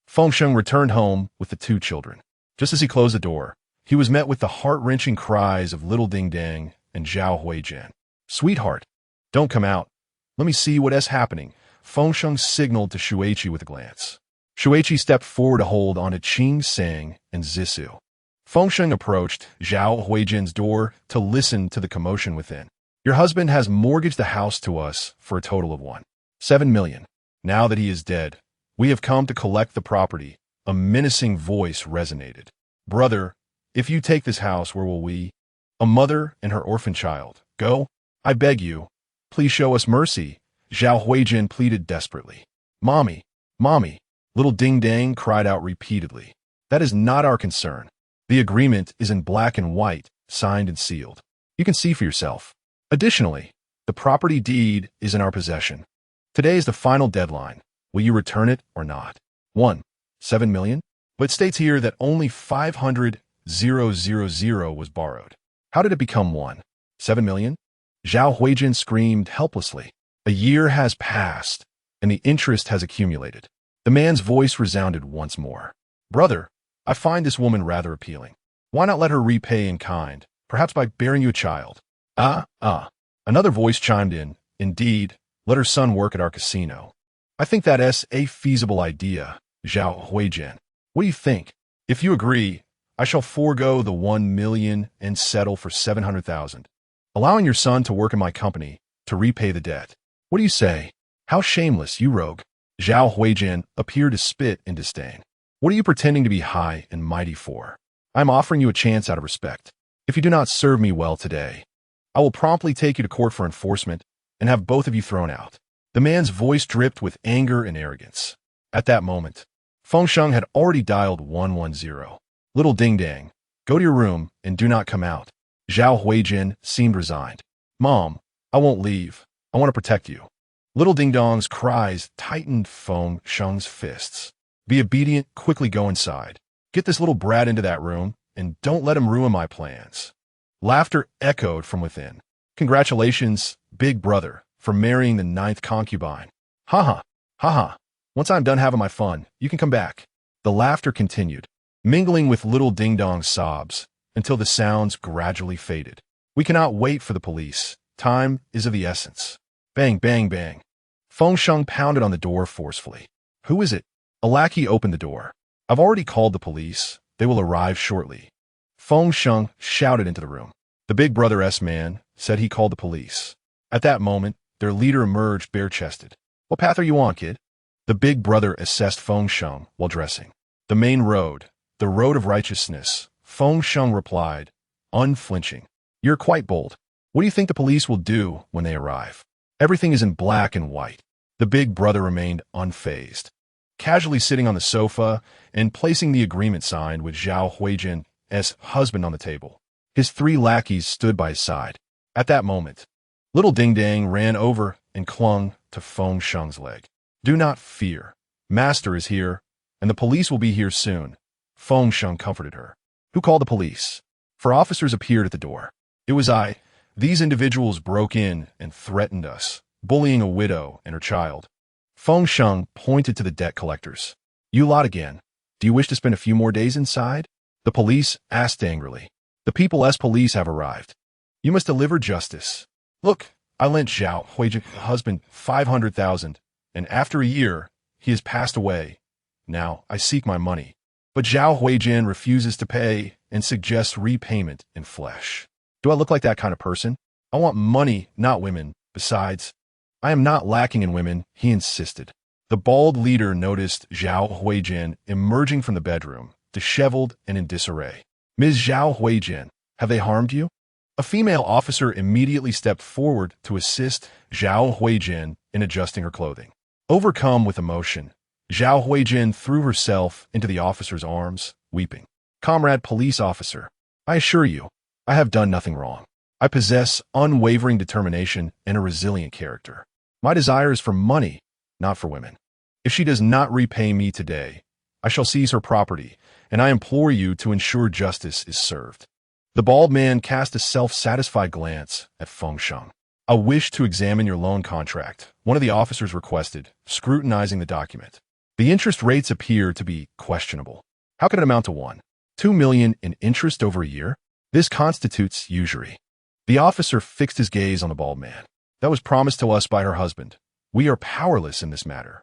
Feng Sheng returned home with the two children. Just as he closed the door, he was met with the heart-wrenching cries of little Ding Dang and Zhao Huijian. Sweetheart, don't come out. Let me see what is happening. Feng Sheng signaled to Shuiqi with a glance. Shuiqi stepped forward to hold on to Qing Sang and Zissou. Feng Sheng approached Zhao Huijian's door to listen to the commotion within. Your husband has mortgaged the house to us for a total of 7 million. Now that he is dead, we have come to collect the property. A menacing voice resonated. Brother, if you take this house, where will we? A mother and her orphan child. Go. I beg you. Please show us mercy. Zhao Huijian pleaded desperately. Mommy, mommy. Little Ding Dang cried out repeatedly. That is not our concern. The agreement is in black and white, signed and sealed. You can see for yourself. Additionally, the property deed is in our possession. Today is the final deadline. Will you return it or not? 7 million? But it states here that only 500,000 was borrowed. How did it become 7 million? Zhao Huijian screamed helplessly. A year has passed, and the interest has accumulated. The man's voice resounded once more. Brother, I find this woman rather appealing. Why not let her repay in kind, perhaps by bearing you a child. Another voice chimed in. Indeed, let her son work at our casino. I think that's a feasible idea, Zhao Huijian. What do you think? If you agree, I shall forego the 1 million and settle for 700,000, allowing your son to work in my company to repay the debt. What do you say? How shameless, you rogue. Zhao Huijian appeared to spit in disdain. What are you pretending to be high and mighty for? I am offering you a chance out of respect. If you do not serve me well today, I will promptly take you to court for enforcement and have both of you thrown out. The man's voice dripped with anger and arrogance. At that moment, Feng Sheng had already dialed 110. Little ding-dang, go to your room and do not come out. Zhao Huijin seemed resigned. Mom, I won't leave. I want to protect you. Little ding-dong's cries tightened Feng Sheng's fists. Be obedient, quickly go inside. Get this little brat into that room, and don't let him ruin my plans. Laughter echoed from within. Congratulations, big brother, for marrying the 9th concubine. Ha ha. Once I'm done having my fun, you can come back. The laughter continued, mingling with little ding-dong sobs, until the sounds gradually faded. We cannot wait for the police. Time is of the essence. Bang, bang, bang. Feng Sheng pounded on the door forcefully. Who is it? A lackey opened the door. I've already called the police. They will arrive shortly. Feng Sheng shouted into the room. The big brother-S man said he called the police. At that moment, their leader emerged bare-chested. What path are you on, kid? The big brother assessed Feng Sheng while dressing. The main road, the road of righteousness, Feng Sheng replied, unflinching. You're quite bold. What do you think the police will do when they arrive? Everything is in black and white. The big brother remained unfazed, casually sitting on the sofa and placing the agreement signed with Zhao Huijin's husband on the table. His 3 lackeys stood by his side. At that moment, little Ding-Dang ran over and clung to Feng Sheng's leg. Do not fear. Master is here, and the police will be here soon. Feng Sheng comforted her. Who called the police? 4 officers appeared at the door. It was I. These individuals broke in and threatened us, bullying a widow and her child. Feng Sheng pointed to the debt collectors. You lot again. Do you wish to spend a few more days inside? The police asked angrily. The people's police have arrived. You must deliver justice. Look, I lent Zhao Huijin's husband 500,000, and after a year, he has passed away. Now I seek my money. But Zhao Huijin refuses to pay and suggests repayment in flesh. Do I look like that kind of person? I want money, not women. Besides, I am not lacking in women, he insisted. The bald leader noticed Zhao Huijin emerging from the bedroom, disheveled and in disarray. Ms. Zhao Huijin, have they harmed you? A female officer immediately stepped forward to assist Zhao Huijin in adjusting her clothing. Overcome with emotion, Zhao Huijin threw herself into the officer's arms, weeping. Comrade police officer, I assure you, I have done nothing wrong. I possess unwavering determination and a resilient character. My desire is for money, not for women. If she does not repay me today, I shall seize her property, and I implore you to ensure justice is served. The bald man cast a self-satisfied glance at Feng Sheng. I wish to examine your loan contract, one of the officers requested, scrutinizing the document. The interest rates appear to be questionable. How can it amount to 2 million in interest over a year? This constitutes usury. The officer fixed his gaze on the bald man. That was promised to us by her husband. We are powerless in this matter.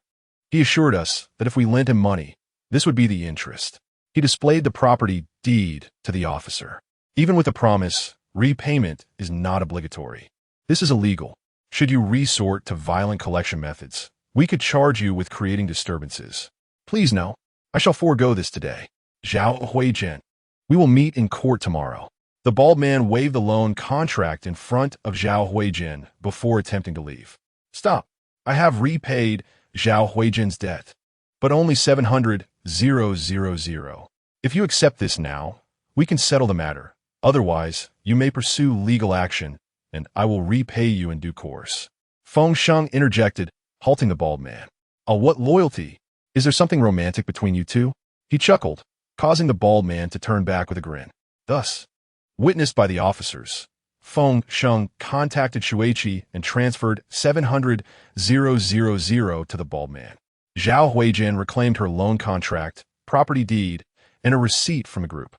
He assured us that if we lent him money, this would be the interest. He displayed the property deed to the officer. Even with a promise, repayment is not obligatory. This is illegal. Should you resort to violent collection methods, we could charge you with creating disturbances. Please no. I shall forego this today. Zhao Huijin. We will meet in court tomorrow. The bald man waved the loan contract in front of Zhao Huijin before attempting to leave. Stop. I have repaid Zhao Huijin's debt, but only 700,000. If you accept this now, we can settle the matter. Otherwise, you may pursue legal action, and I will repay you in due course. Feng Sheng interjected, halting the bald man. Oh, what loyalty? Is there something romantic between you two? He chuckled, causing the bald man to turn back with a grin. Thus, witnessed by the officers, Feng Sheng contacted Shuiqi and transferred 700,000 to the bald man. Zhao Huijin reclaimed her loan contract, property deed, and a receipt from the group.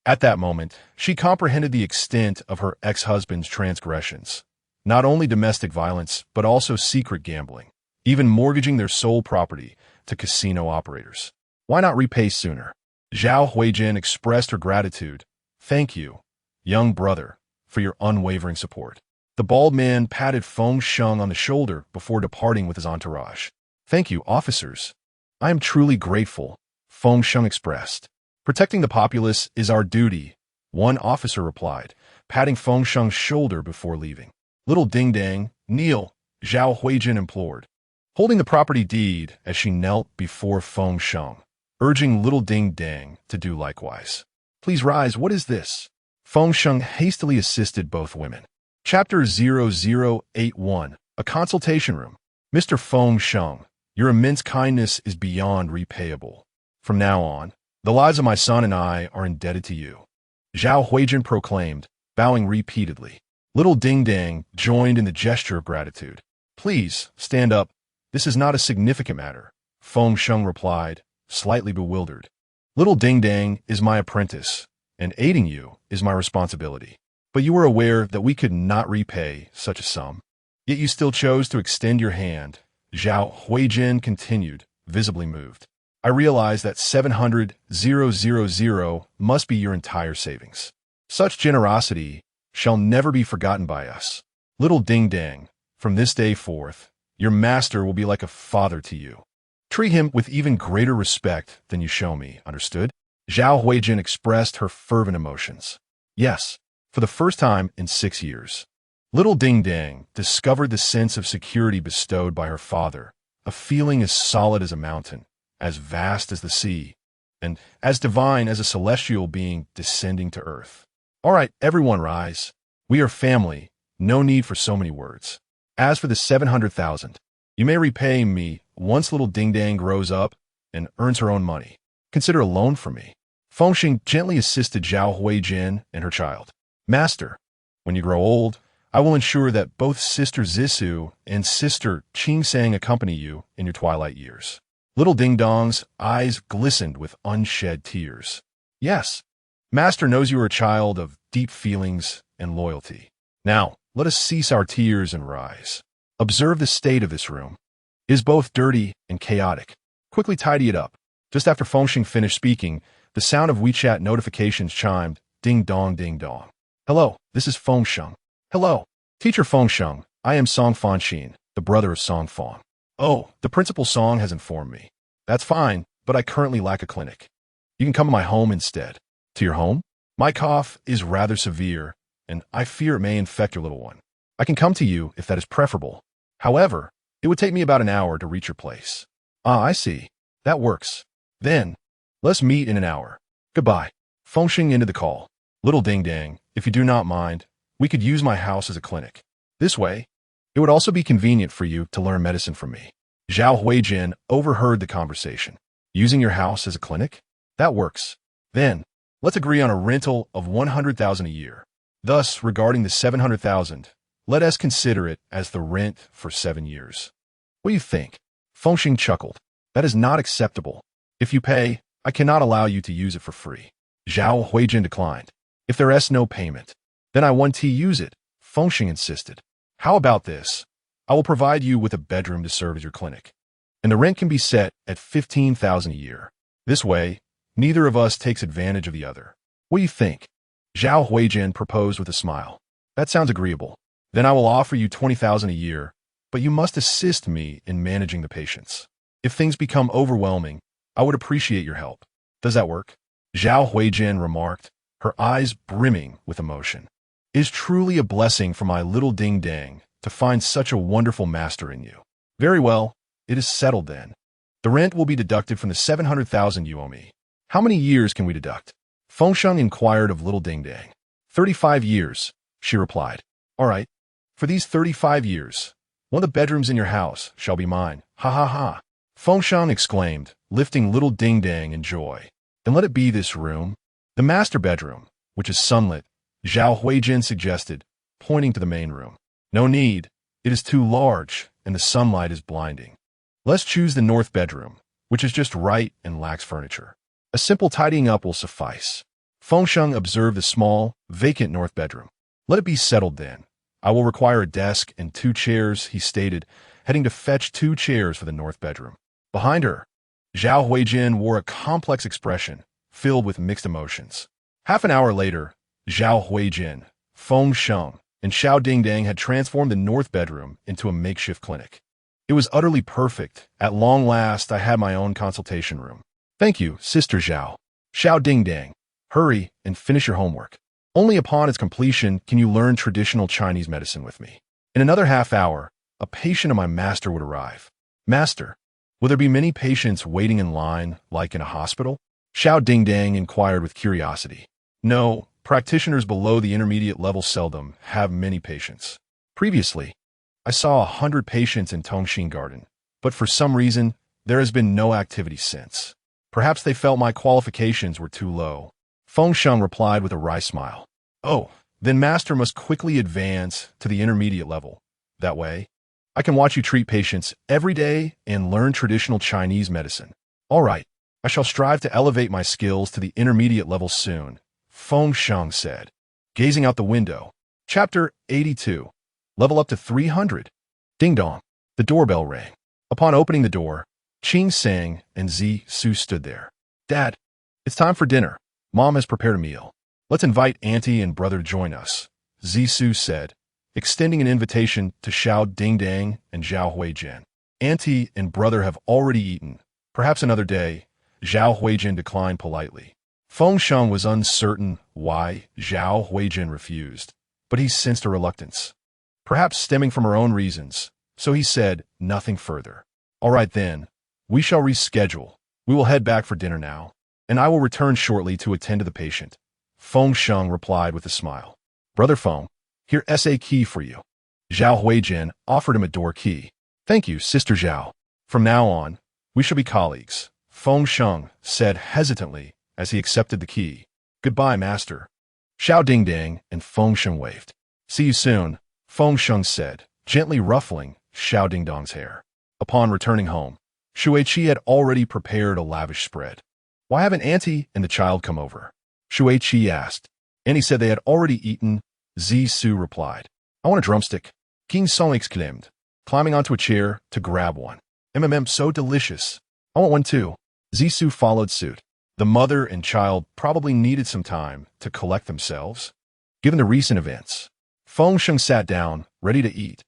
At that moment, she comprehended the extent of her ex-husband's transgressions. Not only domestic violence, but also secret gambling, even mortgaging their sole property to casino operators. Why not repay sooner? Zhao Huijin expressed her gratitude. Thank you, young brother, for your unwavering support. The bald man patted Feng Sheng on the shoulder before departing with his entourage. Thank you, officers. I am truly grateful, Feng Sheng expressed. Protecting the populace is our duty, one officer replied, patting Feng Sheng's shoulder before leaving. Little Ding Dang, kneel, Zhao Huijin implored, holding the property deed as she knelt before Feng Sheng, urging Little Ding Dang to do likewise. Please rise, what is this? Feng Sheng hastily assisted both women. Chapter 0081, A Consultation Room. Mr. Feng Sheng, your immense kindness is beyond repayable. From now on, the lives of my son and I are indebted to you, Zhao Huijin proclaimed, bowing repeatedly. Little Ding Dang joined in the gesture of gratitude. Please, stand up. This is not a significant matter, Feng Sheng replied, slightly bewildered. Little Ding Dang is my apprentice, and aiding you is my responsibility. But you were aware that we could not repay such a sum. Yet you still chose to extend your hand, Zhao Huijin continued, visibly moved. I realize that 700,000 must be your entire savings. Such generosity shall never be forgotten by us. Little Ding Dang, from this day forth, your master will be like a father to you. Treat him with even greater respect than you show me, understood? Zhao Huijin expressed her fervent emotions. Yes, for the first time in 6 years. Little Ding Dang discovered the sense of security bestowed by her father, a feeling as solid as a mountain, as vast as the sea, and as divine as a celestial being descending to earth. All right, everyone rise. We are family, no need for so many words. As for the 700,000, you may repay me once Little Ding Dang grows up and earns her own money. Consider a loan from me. Feng Sheng gently assisted Zhao Huijin and her child. Master, when you grow old, I will ensure that both Sister Zissou and Sister Qingsang accompany you in your twilight years. Little Ding Dong's eyes glistened with unshed tears. Yes, Master knows you are a child of deep feelings and loyalty. Now, let us cease our tears and rise. Observe the state of this room. It is both dirty and chaotic. Quickly tidy it up. Just after Feng Sheng finished speaking, the sound of WeChat notifications chimed, ding dong ding dong. Hello, this is Feng Sheng. Hello, Teacher Feng Sheng. I am Song Fanxin, the brother of Song Fong. Oh, the principal Song has informed me. That's fine, but I currently lack a clinic. You can come to my home instead. To your home? My cough is rather severe, and I fear it may infect your little one. I can come to you if that is preferable. However, it would take me about an hour to reach your place. Ah, I see. That works. Then, let's meet in an hour. Goodbye. Feng Sheng ended the call. Little Ding Dang, if you do not mind, we could use my house as a clinic. This way, it would also be convenient for you to learn medicine from me. Zhao Huijin overheard the conversation. Using your house as a clinic? That works. Then, let's agree on a rental of 100,000 a year. Thus, regarding the 700,000, let us consider it as the rent for 7 years. What do you think? Feng Sheng chuckled. That is not acceptable. If you pay, I cannot allow you to use it for free. Zhao Huijin declined. If there is no payment, then I want to use it, Feng Sheng insisted. How about this? I will provide you with a bedroom to serve as your clinic, and the rent can be set at 15,000 a year. This way, neither of us takes advantage of the other. What do you think? Zhao Huijin proposed with a smile. That sounds agreeable. Then I will offer you 20,000 a year, but you must assist me in managing the patients. If things become overwhelming, I would appreciate your help. Does that work? Zhao Huijin remarked, her eyes brimming with emotion. It is truly a blessing for my little Ding Dang to find such a wonderful master in you. Very well, it is settled then. The rent will be deducted from the 700,000 you owe me. How many years can we deduct? Feng Sheng inquired of little Ding Dang. 35 years, she replied. All right, for these 35 years, one of the bedrooms in your house shall be mine. Ha ha ha. Feng Sheng exclaimed, lifting little Ding Dang in joy. Then let it be this room. The master bedroom, which is sunlit, Zhao Huijin suggested, pointing to the main room. No need. It is too large, and the sunlight is blinding. Let's choose the north bedroom, which is just right and lacks furniture. A simple tidying up will suffice. Feng Sheng observed the small, vacant north bedroom. Let it be settled then. I will require a desk and 2 chairs, he stated, heading to fetch 2 chairs for the north bedroom. Behind her, Zhao Huijin wore a complex expression, filled with mixed emotions. Half an hour later, Zhao Huijin, Feng Sheng, and Xiao Dingdang had transformed the north bedroom into a makeshift clinic. It was utterly perfect. At long last, I had my own consultation room. Thank you, Sister Zhao. Xiao Dingdang. Hurry and finish your homework. Only upon its completion can you learn traditional Chinese medicine with me. In another half hour, a patient of my master would arrive. Master, will there be many patients waiting in line, like in a hospital? Xiao Dingdang inquired with curiosity. No, practitioners below the intermediate level seldom have many patients. Previously, I saw 100 patients in Tongxin Garden, but for some reason, there has been no activity since. Perhaps they felt my qualifications were too low. Feng Sheng replied with a wry smile. Oh, then master must quickly advance to the intermediate level. That way, I can watch you treat patients every day and learn traditional Chinese medicine. All right, I shall strive to elevate my skills to the intermediate level soon, Feng Sheng said, gazing out the window. Chapter 82. Level up to 300. Ding dong. The doorbell rang. Upon opening the door, Qing Sang and Zi Su stood there. Dad, it's time for dinner. Mom has prepared a meal. Let's invite Auntie and brother to join us, Zi Su said, extending an invitation to Xiao Dingdang and Zhao Huijin. Auntie and brother have already eaten. Perhaps another day, Zhao Huijin declined politely. Feng Sheng was uncertain why Zhao Huijin refused, but he sensed a reluctance, perhaps stemming from her own reasons, so he said nothing further. All right then, we shall reschedule. We will head back for dinner now, and I will return shortly to attend to the patient. Feng Sheng replied with a smile. Brother Feng, here's a key for you. Zhao Huijin offered him a door key. Thank you, Sister Zhao. From now on, we shall be colleagues, Feng Sheng said hesitantly as he accepted the key. Goodbye, master. Xiao Dingdang and Feng Sheng waved. See you soon, Feng Sheng said, gently ruffling Xiao Dingdang's hair. Upon returning home, Shuiqi had already prepared a lavish spread. Why haven't Auntie and the child come over? Shuiqi asked. Auntie said they had already eaten, Zi Su replied. I want a drumstick. King Song exclaimed, climbing onto a chair to grab one. So delicious. I want one too. Zi Su followed suit. The mother and child probably needed some time to collect themselves. Given the recent events, Feng Sheng sat down, ready to eat.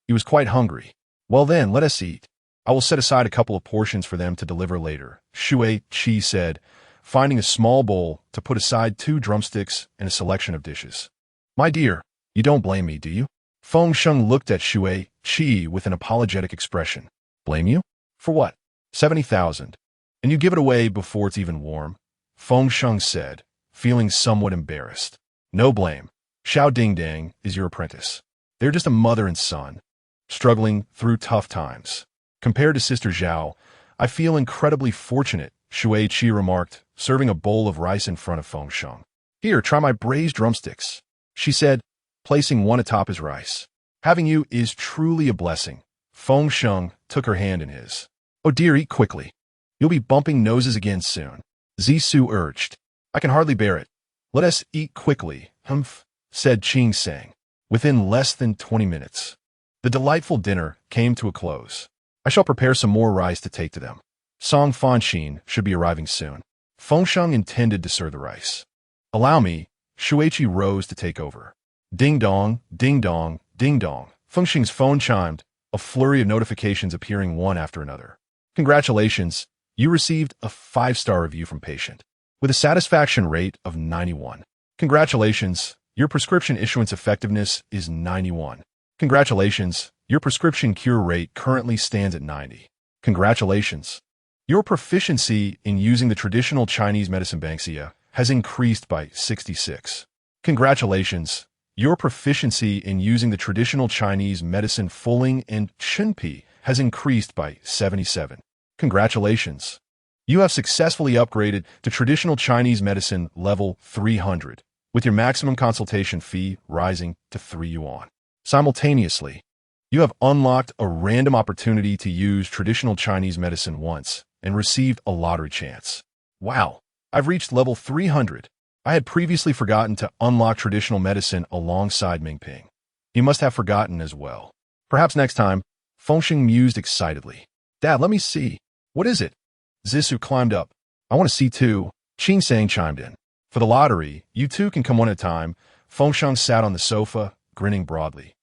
He was quite hungry. Well then, let us eat. I will set aside a couple of portions for them to deliver later, Shuiqi said, finding a small bowl to put aside 2 drumsticks and a selection of dishes. My dear, you don't blame me, do you? Feng Sheng looked at Shuiqi with an apologetic expression. Blame you? For what? 70,000. And you give it away before it's even warm? Feng Sheng said, feeling somewhat embarrassed. No blame. Xiao Dingdang is your apprentice. They're just a mother and son, struggling through tough times. Compared to Sister Zhao, I feel incredibly fortunate, Shuiqi remarked, serving a bowl of rice in front of Feng Sheng. Here, try my braised drumsticks, she said, placing one atop his rice. Having you is truly a blessing. Feng Sheng took her hand in his. Oh dear, eat quickly. You'll be bumping noses again soon, Zi Su urged. I can hardly bear it. Let us eat quickly, humph, said Qing Sang. Within less than 20 minutes, the delightful dinner came to a close. I shall prepare some more rice to take to them. Song Fanxin should be arriving soon. Feng Sheng intended to serve the rice. Allow me, Shuiqi rose to take over. Ding dong, ding dong, ding dong. Feng Sheng's phone chimed, a flurry of notifications appearing one after another. Congratulations, you received a 5-star review from patient, with a satisfaction rate of 91. Congratulations, your prescription issuance effectiveness is 91. Congratulations, your prescription cure rate currently stands at 90. Congratulations. Your proficiency in using the traditional Chinese medicine Banksia has increased by 66. Congratulations. Your proficiency in using the traditional Chinese medicine Fuling and Chenpi has increased by 77. Congratulations. You have successfully upgraded to traditional Chinese medicine level 300, with your maximum consultation fee rising to 3 yuan. Simultaneously, you have unlocked a random opportunity to use traditional Chinese medicine once and received a lottery chance. Wow, I've reached level 300. I had previously forgotten to unlock traditional medicine alongside Mingping. He must have forgotten as well. Perhaps next time, Feng Sheng mused excitedly. Dad, let me see. What is it? Zissou climbed up. I want to see too. Qing Sang chimed in. For the lottery, you two can come one at a time. Feng Sheng sat on the sofa, grinning broadly.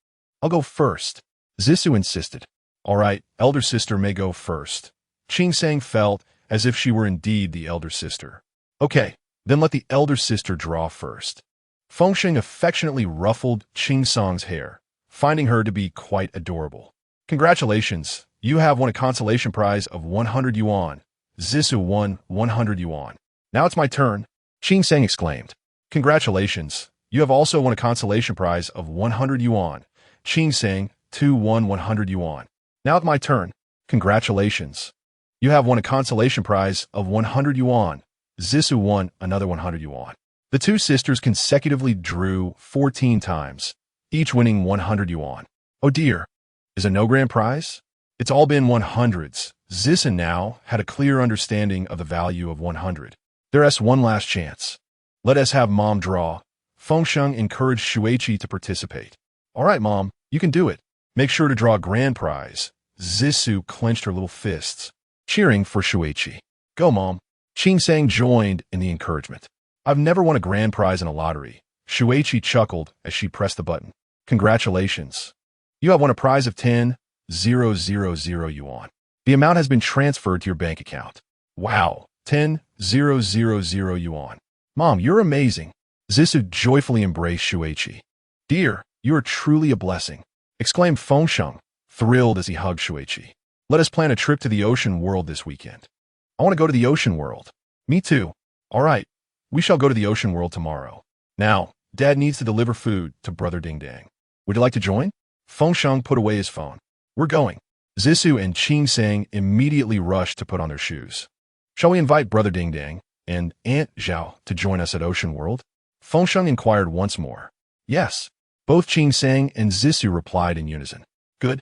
I'll go first. Zissou insisted. All right, elder sister may go first. Qing Sang felt as if she were indeed the elder sister. Okay, then let the elder sister draw first. Feng Sheng affectionately ruffled Qing Sang's hair, finding her to be quite adorable. Congratulations, you have won a consolation prize of 100 yuan. Zissou won 100 yuan. Now it's my turn, Qing Sang exclaimed. Congratulations, you have also won a consolation prize of 100 yuan. Qing Sang, too, won 100 yuan. Now it's my turn. Congratulations. You have won a consolation prize of 100 yuan. Zissou won another 100 yuan. The two sisters consecutively drew 14 times, each winning 100 yuan. Oh dear. Is it no grand prize? It's all been 100s. Zissou now had a clear understanding of the value of 100. There's one last chance. Let us have Mom draw. Feng Sheng encouraged Shuiqi to participate. All right, Mom, you can do it. Make sure to draw a grand prize. Zissou clenched her little fists, cheering for Shuiqi. Go, Mom. Qing Sang joined in the encouragement. I've never won a grand prize in a lottery. Shuiqi chuckled as she pressed the button. Congratulations. You have won a prize of 10,000 yuan. The amount has been transferred to your bank account. Wow, 10,000 yuan. Mom, you're amazing. Zissou joyfully embraced Shuiqi. Dear, you are truly a blessing, exclaimed Feng Sheng, thrilled as he hugged Shuiqi. Let us plan a trip to the ocean world this weekend. I want to go to the ocean world. Me too. All right, we shall go to the ocean world tomorrow. Now, Dad needs to deliver food to Brother Ding Dang. Would you like to join? Feng Sheng put away his phone. We're going. Zissou and Qing Sang immediately rushed to put on their shoes. Shall we invite Brother Ding Dang and Aunt Zhao to join us at Ocean World? Feng Sheng inquired once more. Yes. Both Qing Sang and Zissou replied in unison. Good.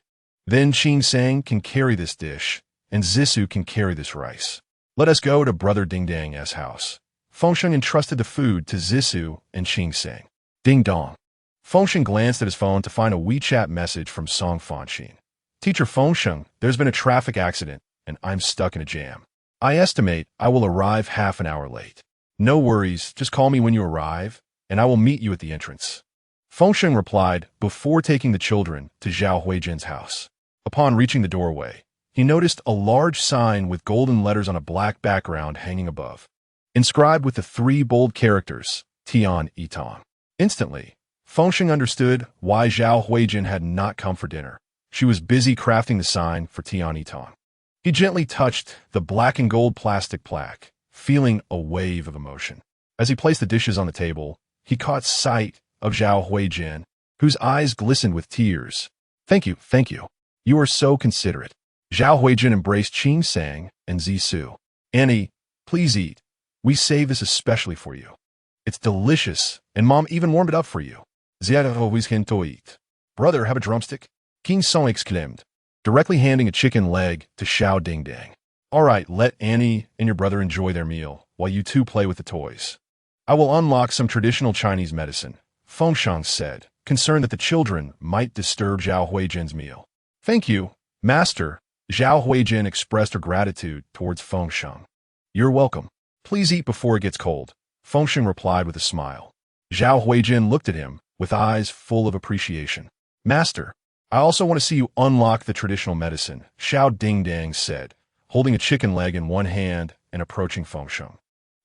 Then Qing Sang can carry this dish, and Zissou can carry this rice. Let us go to Brother Ding Dang's house. Feng Sheng entrusted the food to Zissou and Qing Sang. Ding dong. Feng Sheng glanced at his phone to find a WeChat message from Song Fanxin. Teacher Feng Sheng, there's been a traffic accident, and I'm stuck in a jam. I estimate I will arrive half an hour late. No worries, just call me when you arrive, and I will meet you at the entrance. Feng Sheng replied before taking the children to Zhao Huijin's house. Upon reaching the doorway, he noticed a large sign with golden letters on a black background hanging above, inscribed with the 3 bold characters, Tian Yitong. Instantly, Feng Sheng understood why Zhao Huijin had not come for dinner. She was busy crafting the sign for Tian Yitong. He gently touched the black and gold plastic plaque, feeling a wave of emotion. As he placed the dishes on the table, he caught sight of Zhao Huijin, whose eyes glistened with tears. Thank you, thank you. You are so considerate. Zhao Huijin embraced Qing Sang and Zissou. Annie, please eat. We saved this especially for you. It's delicious, and Mom even warmed it up for you. Ziada always can to eat. Brother, have a drumstick? Qing Sang exclaimed, directly handing a chicken leg to Xiao Ding Dang. All right, let Annie and your brother enjoy their meal, while you two play with the toys. I will unlock some traditional Chinese medicine, Feng Sheng said, concerned that the children might disturb Zhao Huijin's meal. Thank you, Master. Zhao Huijin expressed her gratitude towards Feng Sheng. You're welcome. Please eat before it gets cold, Feng Sheng replied with a smile. Zhao Huijin looked at him with eyes full of appreciation. Master, I also want to see you unlock the traditional medicine, Xiao Ding Dang said, holding a chicken leg in one hand and approaching Feng Sheng.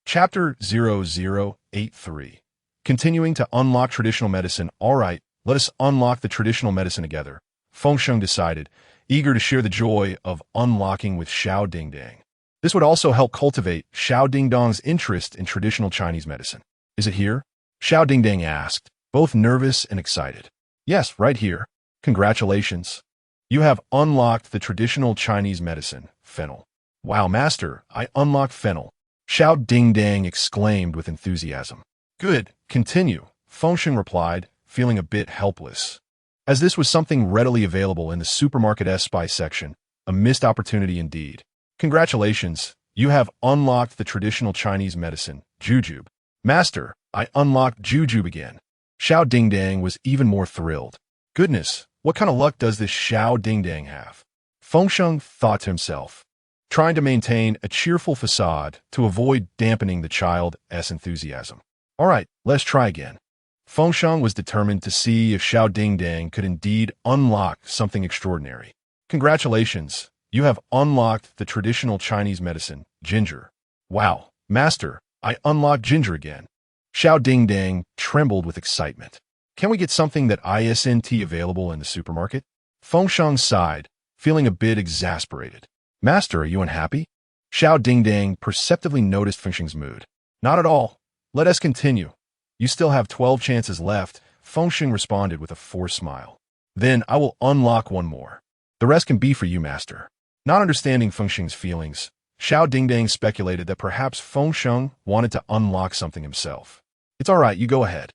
Chapter 0083. Continuing to unlock traditional medicine. All right, let us unlock the traditional medicine together, Feng Sheng decided, eager to share the joy of unlocking with Xiao Ding Dang. This would also help cultivate Xiao Ding Dong's interest in traditional Chinese medicine. Is it here? Xiao Ding Dang asked, both nervous and excited. Yes, right here. Congratulations. You have unlocked the traditional Chinese medicine, fennel. Wow, Master, I unlocked fennel. Xiao Ding Dang exclaimed with enthusiasm. Good, continue, Feng Sheng replied, feeling a bit helpless. As this was something readily available in the supermarket S-Spy section, a missed opportunity indeed. Congratulations, you have unlocked the traditional Chinese medicine, jujube. Master, I unlocked Jujube again. Xiao Dingdang was even more thrilled. Goodness, what kind of luck does this Xiao Dingdang have? Feng Sheng thought to himself, trying to maintain a cheerful facade to avoid dampening the child's enthusiasm. All right, let's try again. Feng Sheng was determined to see if Xiao Dingdang could indeed unlock something extraordinary. Congratulations, you have unlocked the traditional Chinese medicine, ginger. Wow, master, I unlocked ginger again. Xiao Dingdang trembled with excitement. Can we get something that isn't available in the supermarket? Feng Sheng sighed, feeling a bit exasperated. Master, are you unhappy? Xiao Dingdang perceptibly noticed Feng Sheng's mood. Not at all. Let us continue. You still have 12 chances left, Feng Sheng responded with a forced smile. Then I will unlock one more. The rest can be for you, master. Not understanding Feng Sheng's feelings, Xiao Dingdang speculated that perhaps Feng Sheng wanted to unlock something himself. It's all right, you go ahead.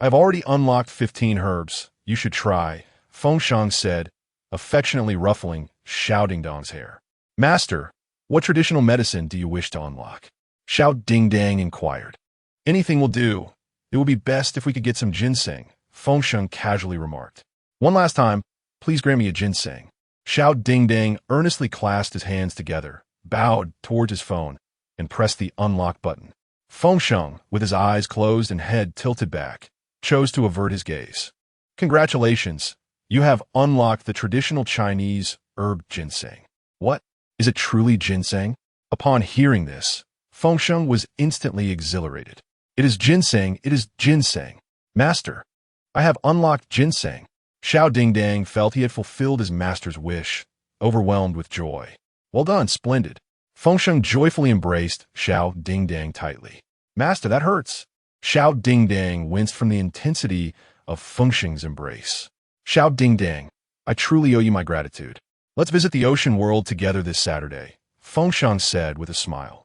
I've already unlocked 15 herbs. You should try, Feng Sheng said, affectionately ruffling Xiao Dingdang's hair. Master, what traditional medicine do you wish to unlock? Xiao Dingdang inquired. Anything will do. It would be best if we could get some ginseng, Feng Sheng casually remarked. One last time, please grant me a ginseng. Xiao Dingdang earnestly clasped his hands together, bowed towards his phone, and pressed the unlock button. Feng Sheng, with his eyes closed and head tilted back, chose to avert his gaze. Congratulations, you have unlocked the traditional Chinese herb ginseng. What? Is it truly ginseng? Upon hearing this, Feng Sheng was instantly exhilarated. It is ginseng, it is ginseng. Master, I have unlocked ginseng. Xiao Dingdang felt he had fulfilled his master's wish, overwhelmed with joy. Well done, splendid. Feng Sheng joyfully embraced Xiao Dingdang tightly. Master, that hurts. Xiao Dingdang winced from the intensity of Feng Sheng's embrace. Xiao Dingdang, I truly owe you my gratitude. Let's visit the ocean world together this Saturday, Feng Sheng said with a smile.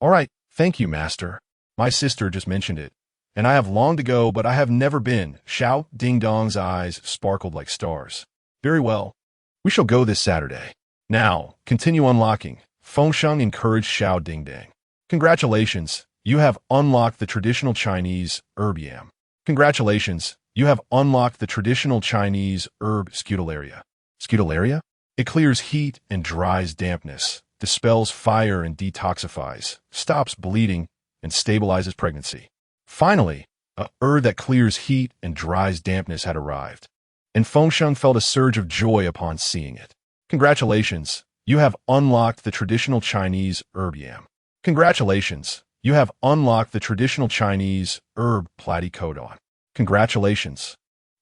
All right, thank you, master. My sister just mentioned it, and I have long to go, but I have never been. Xiao Dingdang's eyes sparkled like stars. Very well. We shall go this Saturday. Now, continue unlocking. Feng Sheng encouraged Xiao Dingdang. Congratulations, you have unlocked the traditional Chinese herb yam. Congratulations, you have unlocked the traditional Chinese herb scutellaria. Scutellaria? It clears heat and dries dampness, dispels fire and detoxifies, stops bleeding, and stabilizes pregnancy. Finally, a herb that clears heat and dries dampness had arrived, and Feng Sheng felt a surge of joy upon seeing it. Congratulations, you have unlocked the traditional Chinese herb yam. Congratulations, you have unlocked the traditional Chinese herb platycodon. Congratulations,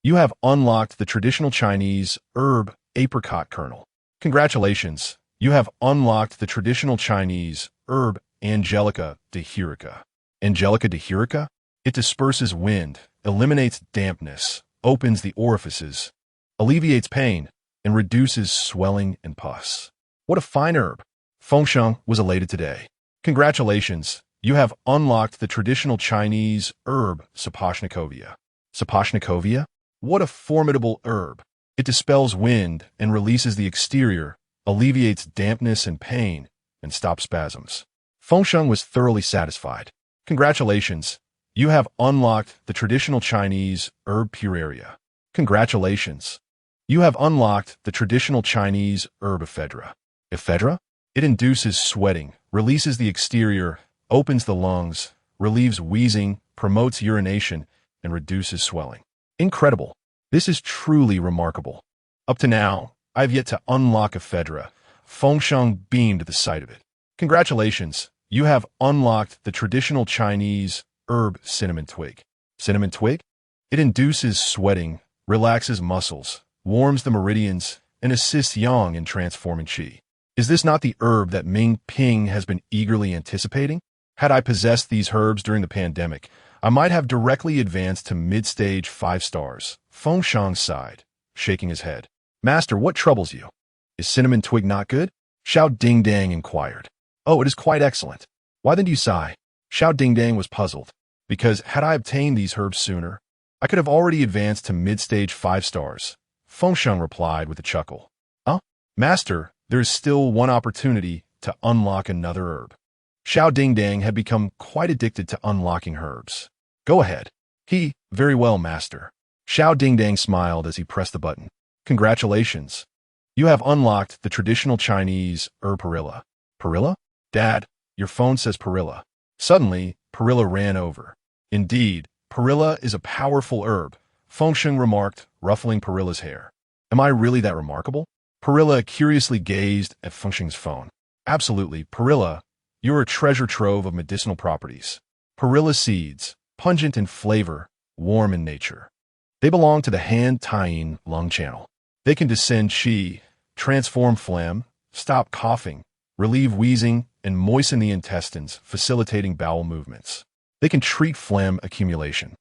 you have unlocked the traditional Chinese herb apricot kernel. Congratulations, you have unlocked the traditional Chinese herb Angelica dihirica. Angelica dihirica? It disperses wind, eliminates dampness, opens the orifices, alleviates pain, and reduces swelling and pus. What a fine herb! Feng Sheng was elated today. Congratulations, you have unlocked the traditional Chinese herb Sapochnikovia. Sapochnikovia? What a formidable herb! It dispels wind and releases the exterior, alleviates dampness and pain, and stops spasms. Feng Sheng was thoroughly satisfied. Congratulations, you have unlocked the traditional Chinese herb pueraria. Congratulations, you have unlocked the traditional Chinese herb ephedra. Ephedra? It induces sweating, releases the exterior, opens the lungs, relieves wheezing, promotes urination, and reduces swelling. Incredible. This is truly remarkable. Up to now, I have yet to unlock ephedra. Feng Sheng beamed at the sight of it. Congratulations, you have unlocked the traditional Chinese herb cinnamon twig. Cinnamon twig? It induces sweating, relaxes muscles, warms the meridians, and assists yang in transforming qi. Is this not the herb that Ming Ping has been eagerly anticipating? Had I possessed these herbs during the pandemic, I might have directly advanced to mid-stage 5 stars. Feng Sheng sighed, shaking his head. Master, what troubles you? Is cinnamon twig not good? Xiao Dingdang inquired. Oh, it is quite excellent. Why then do you sigh? Xiao Dingdang was puzzled, because had I obtained these herbs sooner, I could have already advanced to mid-stage 5 stars. Feng Sheng replied with a chuckle. Master, there is still one opportunity to unlock another herb. Xiao Dingdang had become quite addicted to unlocking herbs. Go ahead. Very well, master. Xiao Dingdang smiled as he pressed the button. Congratulations. You have unlocked the traditional Chinese herb Perilla. Perilla? Dad, your phone says Perilla. Suddenly, Perilla ran over. Indeed, Perilla is a powerful herb, Feng Sheng remarked, ruffling Perilla's hair. Am I really that remarkable? Perilla curiously gazed at Feng Sheng's phone. Absolutely, Perilla, you're a treasure trove of medicinal properties. Perilla seeds, pungent in flavor, warm in nature. They belong to the Han-Taiyin lung channel. They can descend qi, transform phlegm, stop coughing, relieve wheezing, and moisten the intestines, facilitating bowel movements. They can treat phlegm accumulation,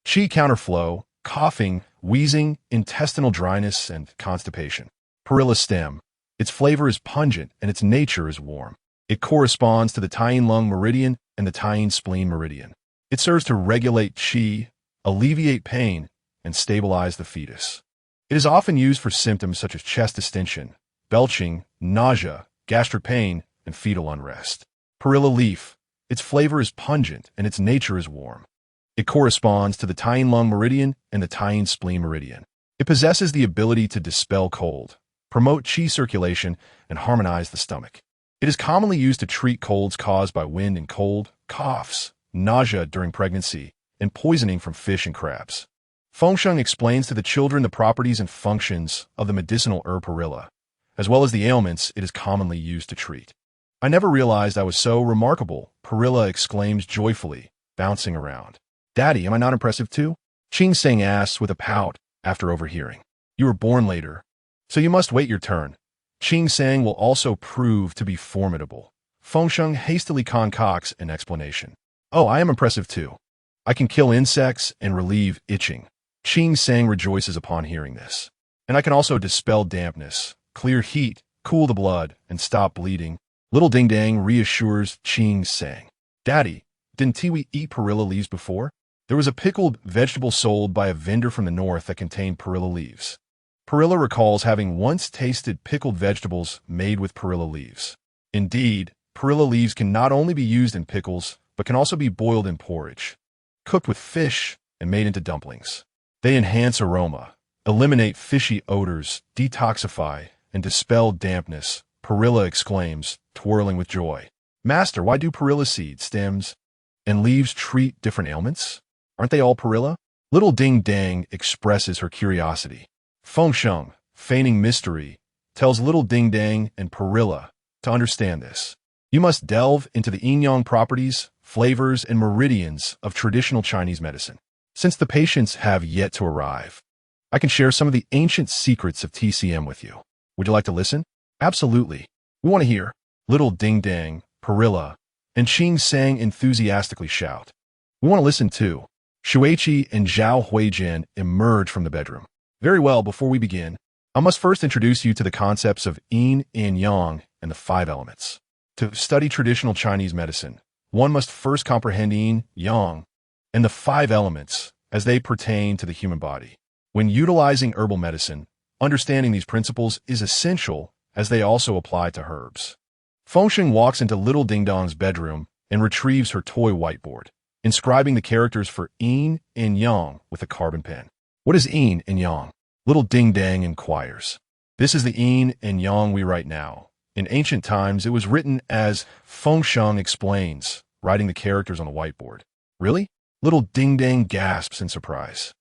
qi counterflow, coughing, wheezing, intestinal dryness, and constipation. Perilla stem. Its flavor is pungent and its nature is warm. It corresponds to the Taiyin lung meridian and the Taiyin spleen meridian. It serves to regulate qi, alleviate pain, and stabilize the fetus. It is often used for symptoms such as chest distension, belching, nausea, gastric pain, and fetal unrest. Perilla leaf. Its flavor is pungent and its nature is warm. It corresponds to the Taiyin lung meridian and the Taiyin spleen meridian. It possesses the ability to dispel cold, promote qi circulation, and harmonize the stomach. It is commonly used to treat colds caused by wind and cold, coughs, nausea during pregnancy, and poisoning from fish and crabs. Feng Sheng explains to the children the properties and functions of the medicinal herb Perilla, as well as the ailments it is commonly used to treat. I never realized I was so remarkable, Perilla exclaims joyfully, bouncing around. Daddy, am I not impressive too? Qing Sheng asks with a pout after overhearing. You were born later, so you must wait your turn. Qing Sheng will also prove to be formidable. Feng Sheng hastily concocts an explanation. Oh, I am impressive too. I can kill insects and relieve itching. Qing Sheng rejoices upon hearing this. And I can also dispel dampness, clear heat, cool the blood, and stop bleeding. Little Ding Dang reassures Qing Sheng. Daddy, didn't Tiwi eat Perilla leaves before? There was a pickled vegetable sold by a vendor from the north that contained Perilla leaves. Perilla recalls having once tasted pickled vegetables made with Perilla leaves. Indeed, Perilla leaves can not only be used in pickles, but can also be boiled in porridge, cooked with fish, and made into dumplings. They enhance aroma, eliminate fishy odors, detoxify, and dispel dampness, Perilla exclaims, twirling with joy. Master, why do Perilla seeds, stems, and leaves treat different ailments? Aren't they all Perilla? Little Ding Dang expresses her curiosity. Feng Sheng, feigning mystery, tells Little Ding Dang and Perilla to understand this. You must delve into the yin-yang properties, flavors, and meridians of traditional Chinese medicine. Since the patients have yet to arrive, I can share some of the ancient secrets of TCM with you. Would you like to listen? Absolutely. We want to hear. Little Ding Dang, Perilla, and Qing Sheng enthusiastically shout. We want to listen too. Shuiqi and Zhao Huijin emerge from the bedroom. Very well, before we begin, I must first introduce you to the concepts of yin and yang and the 5 elements. To study traditional Chinese medicine, one must first comprehend yin, yang, and the 5 elements as they pertain to the human body. When utilizing herbal medicine, understanding these principles is essential as they also apply to herbs. Feng Sheng walks into Little Ding Dong's bedroom and retrieves her toy whiteboard, inscribing the characters for yin and yang with a carbon pen. What is yin and yang? Little Ding Dang inquires. This is the yin and yang we write now. In ancient times, it was written as Feng Sheng explains, writing the characters on the whiteboard. Really? Little Ding Dang gasps in surprise.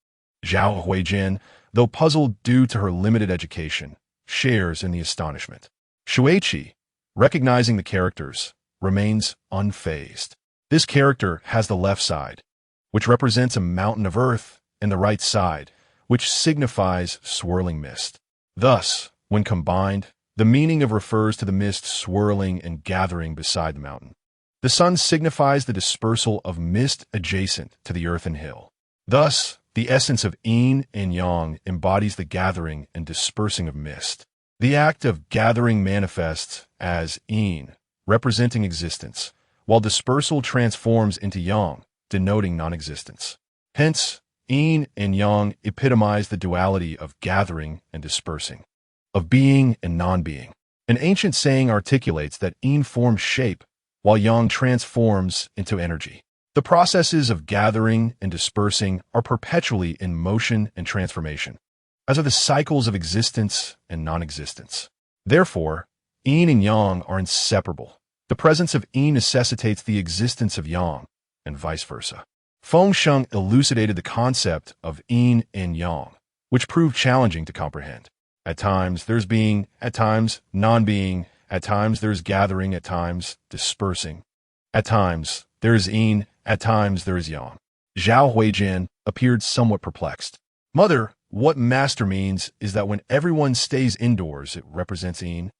Zhao Huijin, though puzzled due to her limited education, shares in the astonishment. Shuiqi, recognizing the characters, remains unfazed. This character has the left side, which represents a mountain of earth, and the right side, which signifies swirling mist. Thus, when combined, the meaning of refers to the mist swirling and gathering beside the mountain. The sun signifies the dispersal of mist adjacent to the earth and hill. Thus, the essence of yin and yang embodies the gathering and dispersing of mist. The act of gathering manifests as yin, representing existence, while dispersal transforms into yang, denoting non-existence. Hence, yin and yang epitomize the duality of gathering and dispersing, of being and non-being. An ancient saying articulates that yin forms shape, while yang transforms into energy. The processes of gathering and dispersing are perpetually in motion and transformation, as are the cycles of existence and non-existence. Therefore, yin and yang are inseparable. The presence of yin necessitates the existence of yang, and vice versa. Feng Sheng elucidated the concept of yin and yang, which proved challenging to comprehend. At times, there's being, at times, non-being, at times, there's gathering, at times, dispersing. At times, there is yin, at times, there is yang. Zhao Huijin appeared somewhat perplexed. Mother, what master means is that when everyone stays indoors, it represents yin,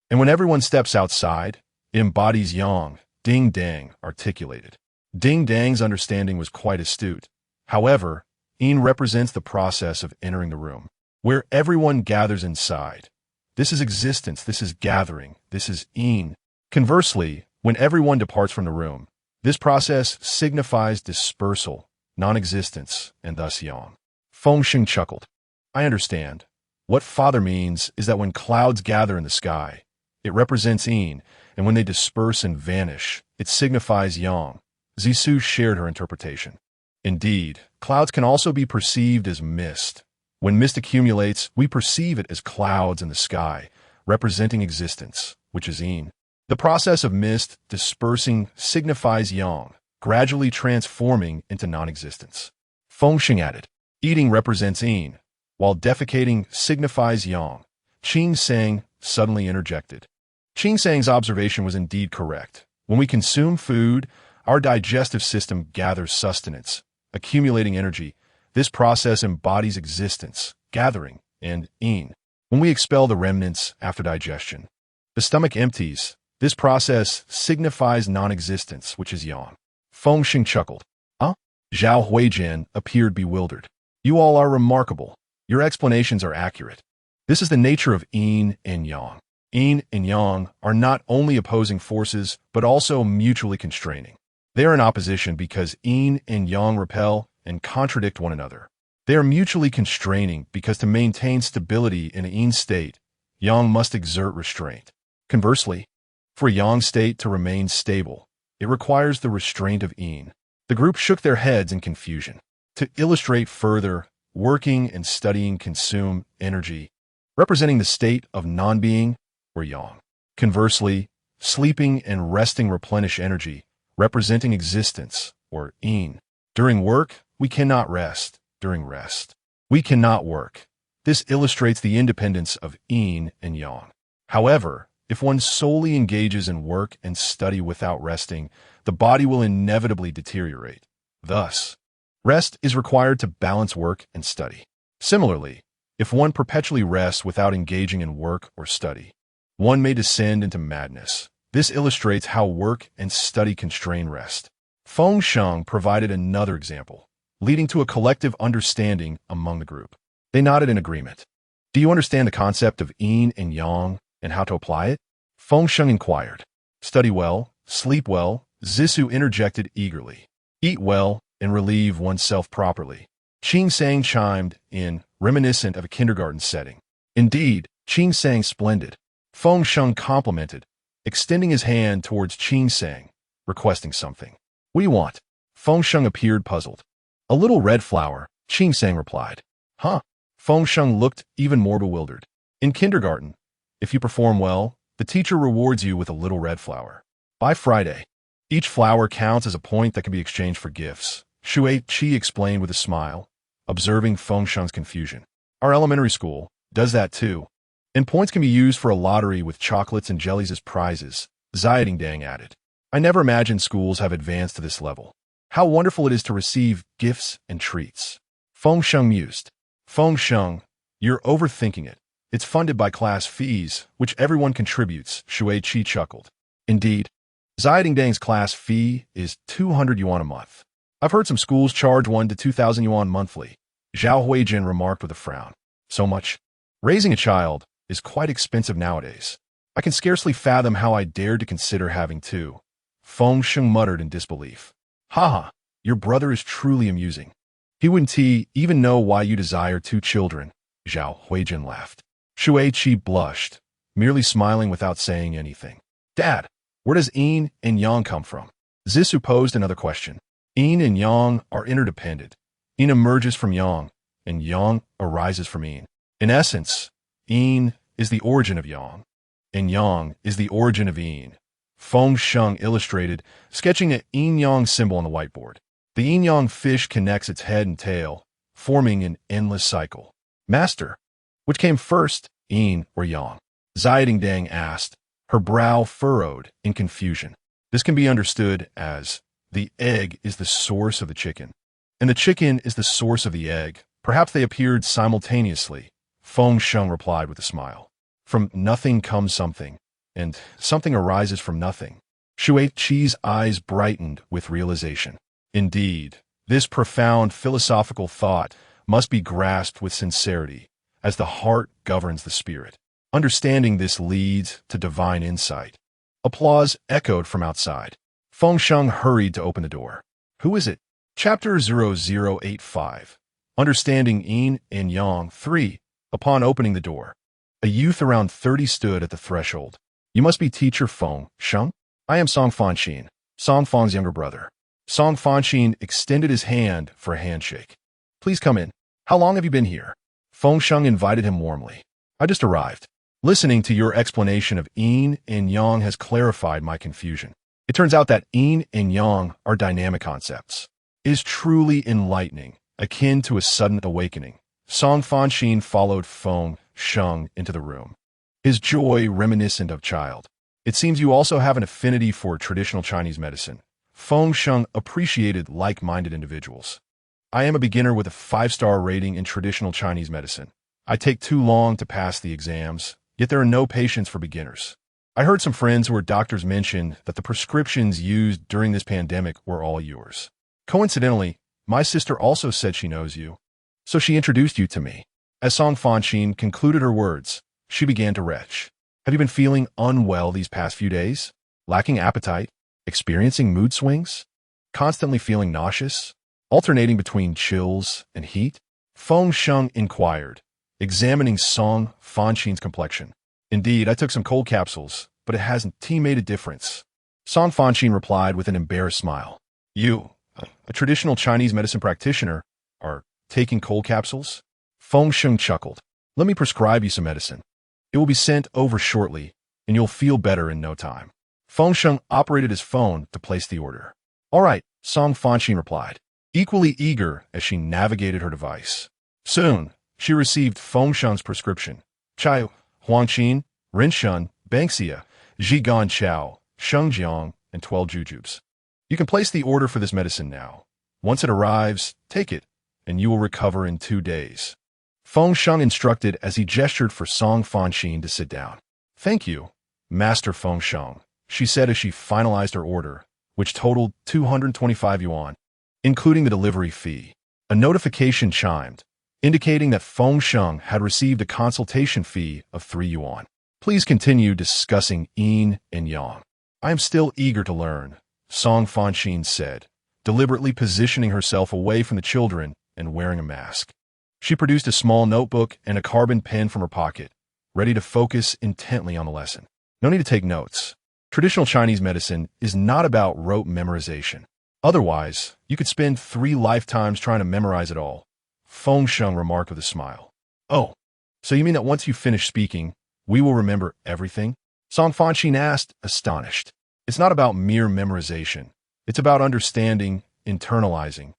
and when everyone steps outside, it embodies yang, Ding Dang articulated. Ding Dang's understanding was quite astute. However, yin represents the process of entering the room, where everyone gathers inside. This is existence, this is gathering, this is yin. Conversely, when everyone departs from the room, this process signifies dispersal, non-existence, and thus yang. Feng Sheng chuckled. I understand. What father means is that when clouds gather in the sky, it represents yin, and when they disperse and vanish, it signifies yang. Zhisu shared her interpretation. Indeed, clouds can also be perceived as mist. When mist accumulates, we perceive it as clouds in the sky, representing existence, which is yin. The process of mist dispersing signifies yang, gradually transforming into non-existence. Feng Sheng added, eating represents yin, while defecating signifies yang. Qing Sang suddenly interjected. Qing Sang's observation was indeed correct. When we consume food, our digestive system gathers sustenance, accumulating energy. This process embodies existence, gathering, and yin. When we expel the remnants after digestion, the stomach empties. This process signifies non-existence, which is yang. Feng Sheng chuckled. Huh? Zhao Huijin appeared bewildered. You all are remarkable. Your explanations are accurate. This is the nature of yin and yang. Yin and yang are not only opposing forces, but also mutually constraining. They are in opposition because yin and yang repel and contradict one another. They are mutually constraining because to maintain stability in a yin state, yang must exert restraint. Conversely, for a yang state to remain stable, it requires the restraint of yin. The group shook their heads in confusion. To illustrate further, working and studying consume energy, representing the state of non-being or yang. Conversely, sleeping and resting replenish energy, representing existence or yin. During work, we cannot rest. During rest, we cannot work. This illustrates the independence of yin and yang. However, if one solely engages in work and study without resting, the body will inevitably deteriorate. Thus, rest is required to balance work and study. Similarly, if one perpetually rests without engaging in work or study, one may descend into madness. This illustrates how work and study constrain rest. Feng Sheng provided another example, leading to a collective understanding among the group. They nodded in agreement. Do you understand the concept of yin and yang and how to apply it? Feng Sheng inquired. Study well, sleep well, Zhisu interjected eagerly. Eat well and relieve oneself properly. Qing Sang chimed in, reminiscent of a kindergarten setting. Indeed, Qing Sang splendid. Feng Sheng complimented, extending his hand towards Qing Sang, requesting something. What do you want? Feng Sheng appeared puzzled. A little red flower, Qing Sang replied. Huh? Feng Sheng looked even more bewildered. In kindergarten, if you perform well, the teacher rewards you with a little red flower. By Friday, each flower counts as a point that can be exchanged for gifts. Shui Qi explained with a smile, observing Feng Sheng's confusion. Our elementary school does that too. And points can be used for a lottery with chocolates and jellies as prizes, Ding Dang added. I never imagined schools have advanced to this level. How wonderful it is to receive gifts and treats. Feng Sheng mused. Feng Sheng, you're overthinking it. It's funded by class fees, which everyone contributes, Shui Qi chuckled. Indeed, Ding Dang's class fee is 200 yuan a month. I've heard some schools charge 1 to 2,000 yuan monthly, Zhao Huijin remarked with a frown. So much? Raising a child is quite expensive nowadays. I can scarcely fathom how I dared to consider having two. Feng Sheng muttered in disbelief. Haha, your brother is truly amusing. He wouldn't even know why you desire 2 children, Zhao Huijin laughed. Shui Qi blushed, merely smiling without saying anything. Dad, where does yin and yang come from? Zhisu posed another question. Yin and yang are interdependent. Yin emerges from yang, and yang arises from yin. In essence, yin is the origin of yang, and yang is the origin of yin. Feng Sheng illustrated, sketching a yin-yang symbol on the whiteboard. The yin-yang fish connects its head and tail, forming an endless cycle. Master, which came first, yin or yang? Dang asked, her brow furrowed in confusion. This can be understood as the egg is the source of the chicken, and the chicken is the source of the egg. Perhaps they appeared simultaneously. Feng Sheng replied with a smile. From nothing comes something, and something arises from nothing. Shuiqi's eyes brightened with realization. Indeed, this profound philosophical thought must be grasped with sincerity, as the heart governs the spirit. Understanding this leads to divine insight. Applause echoed from outside. Feng Sheng hurried to open the door. Who is it? Chapter 0085. Understanding Yin and Yang 3. Upon opening the door, a youth around 30 stood at the threshold. You must be teacher Feng Sheng? I am Song Fanxin, Song Feng's younger brother. Song Fanxin extended his hand for a handshake. Please come in. How long have you been here? Feng Sheng invited him warmly. I just arrived. Listening to your explanation of Yin and Yang has clarified my confusion. It turns out that Yin and Yang are dynamic concepts. It is truly enlightening, akin to a sudden awakening. Song Fanxin followed Feng Sheng into the room, his joy reminiscent of child. It seems you also have an affinity for traditional Chinese medicine. Feng Sheng appreciated like-minded individuals. I am a beginner with a 5-star rating in traditional Chinese medicine. I take too long to pass the exams, yet there are no patients for beginners. I heard some friends who are doctors mention that the prescriptions used during this pandemic were all yours. Coincidentally, my sister also said she knows you, so she introduced you to me. As Song Fanxin concluded her words, she began to retch. Have you been feeling unwell these past few days? Lacking appetite? Experiencing mood swings? Constantly feeling nauseous? Alternating between chills and heat? Feng Sheng inquired, examining Song Fanxin's complexion. Indeed, I took some cold capsules, but it hasn't made a difference. Song Fanxin replied with an embarrassed smile. You, a traditional Chinese medicine practitioner, are taking cold capsules? Feng Sheng chuckled. Let me prescribe you some medicine. It will be sent over shortly, and you'll feel better in no time. Feng Sheng operated his phone to place the order. All right, Song Fanxin replied, equally eager as she navigated her device. Soon, she received Feng Sheng's prescription. Chai Huangqin, Rinshun, Banksia, Zhigan Chao, Shengjiang, and 12 jujubes. You can place the order for this medicine now. Once it arrives, take it, and you will recover in 2 days. Feng Sheng instructed as he gestured for Song Fanxin to sit down. Thank you, Master Feng Sheng, she said as she finalized her order, which totaled 225 yuan, including the delivery fee. A notification chimed, indicating that Feng Sheng had received a consultation fee of 3 yuan. Please continue discussing Yin and Yang. I am still eager to learn, Song Fanxin said, deliberately positioning herself away from the children and wearing a mask. She produced a small notebook and a carbon pen from her pocket, ready to focus intently on the lesson. No need to take notes. Traditional Chinese medicine is not about rote memorization. Otherwise, you could spend 3 lifetimes trying to memorize it all. Feng Sheng remarked with a smile. Oh, so you mean that once you finish speaking, we will remember everything? Song Fanxin asked, astonished. It's not about mere memorization. It's about understanding, internalizing,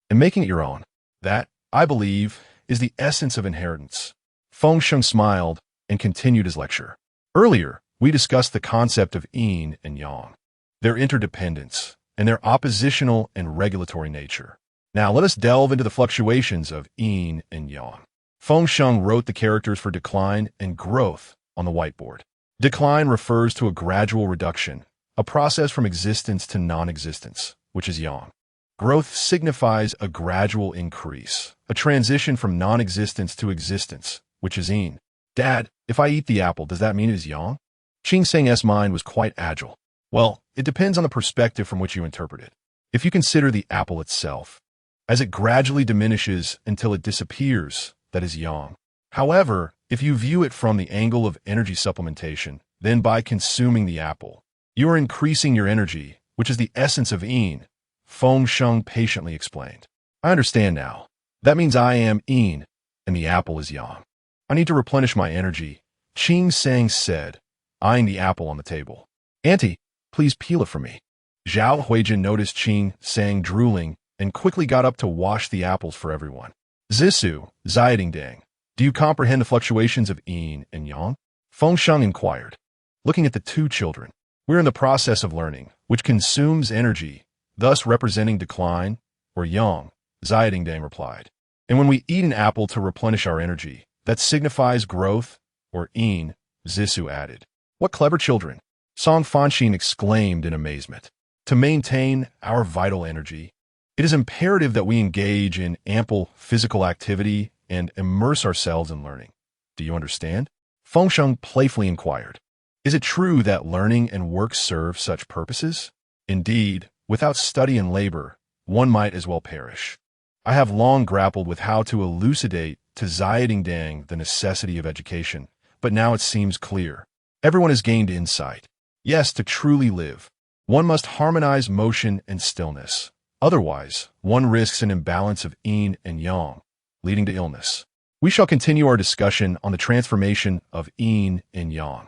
and making it your own. That, I believe, is the essence of inheritance. Feng Sheng smiled and continued his lecture. Earlier, we discussed the concept of Yin and Yang, their interdependence, and their oppositional and regulatory nature. Now let us delve into the fluctuations of Yin and Yang. Feng Sheng wrote the characters for decline and growth on the whiteboard. Decline refers to a gradual reduction, a process from existence to non-existence, which is Yang. Growth signifies a gradual increase, a transition from non-existence to existence, which is Yin. Dad, if I eat the apple, does that mean it is Yang? Qingsheng's mind was quite agile. Well, it depends on the perspective from which you interpret it. If you consider the apple itself, as it gradually diminishes until it disappears, that is Yang. However, if you view it from the angle of energy supplementation, then by consuming the apple, you are increasing your energy, which is the essence of Yin, Feng Sheng patiently explained. I understand now. That means I am yin, and the apple is yang. I need to replenish my energy, Qing Sang said, eyeing the apple on the table. Auntie, please peel it for me. Zhao Huijin noticed Qing Sang drooling and quickly got up to wash the apples for everyone. Zisu, Dang, do you comprehend the fluctuations of yin and yang? Feng Sheng inquired. Looking at the two children, we're in the process of learning, which consumes energy, thus representing decline, or yang, Dang replied. And when we eat an apple to replenish our energy, that signifies growth, or yin, Zisu added. What clever children! Song Fanxin exclaimed in amazement. To maintain our vital energy, it is imperative that we engage in ample physical activity and immerse ourselves in learning. Do you understand? Feng Sheng playfully inquired. Is it true that learning and work serve such purposes? Indeed, without study and labor, one might as well perish. I have long grappled with how to elucidate to Dang the necessity of education, but now it seems clear. Everyone has gained insight. Yes, to truly live, one must harmonize motion and stillness. Otherwise, one risks an imbalance of yin and yang, leading to illness. We shall continue our discussion on the transformation of yin and yang.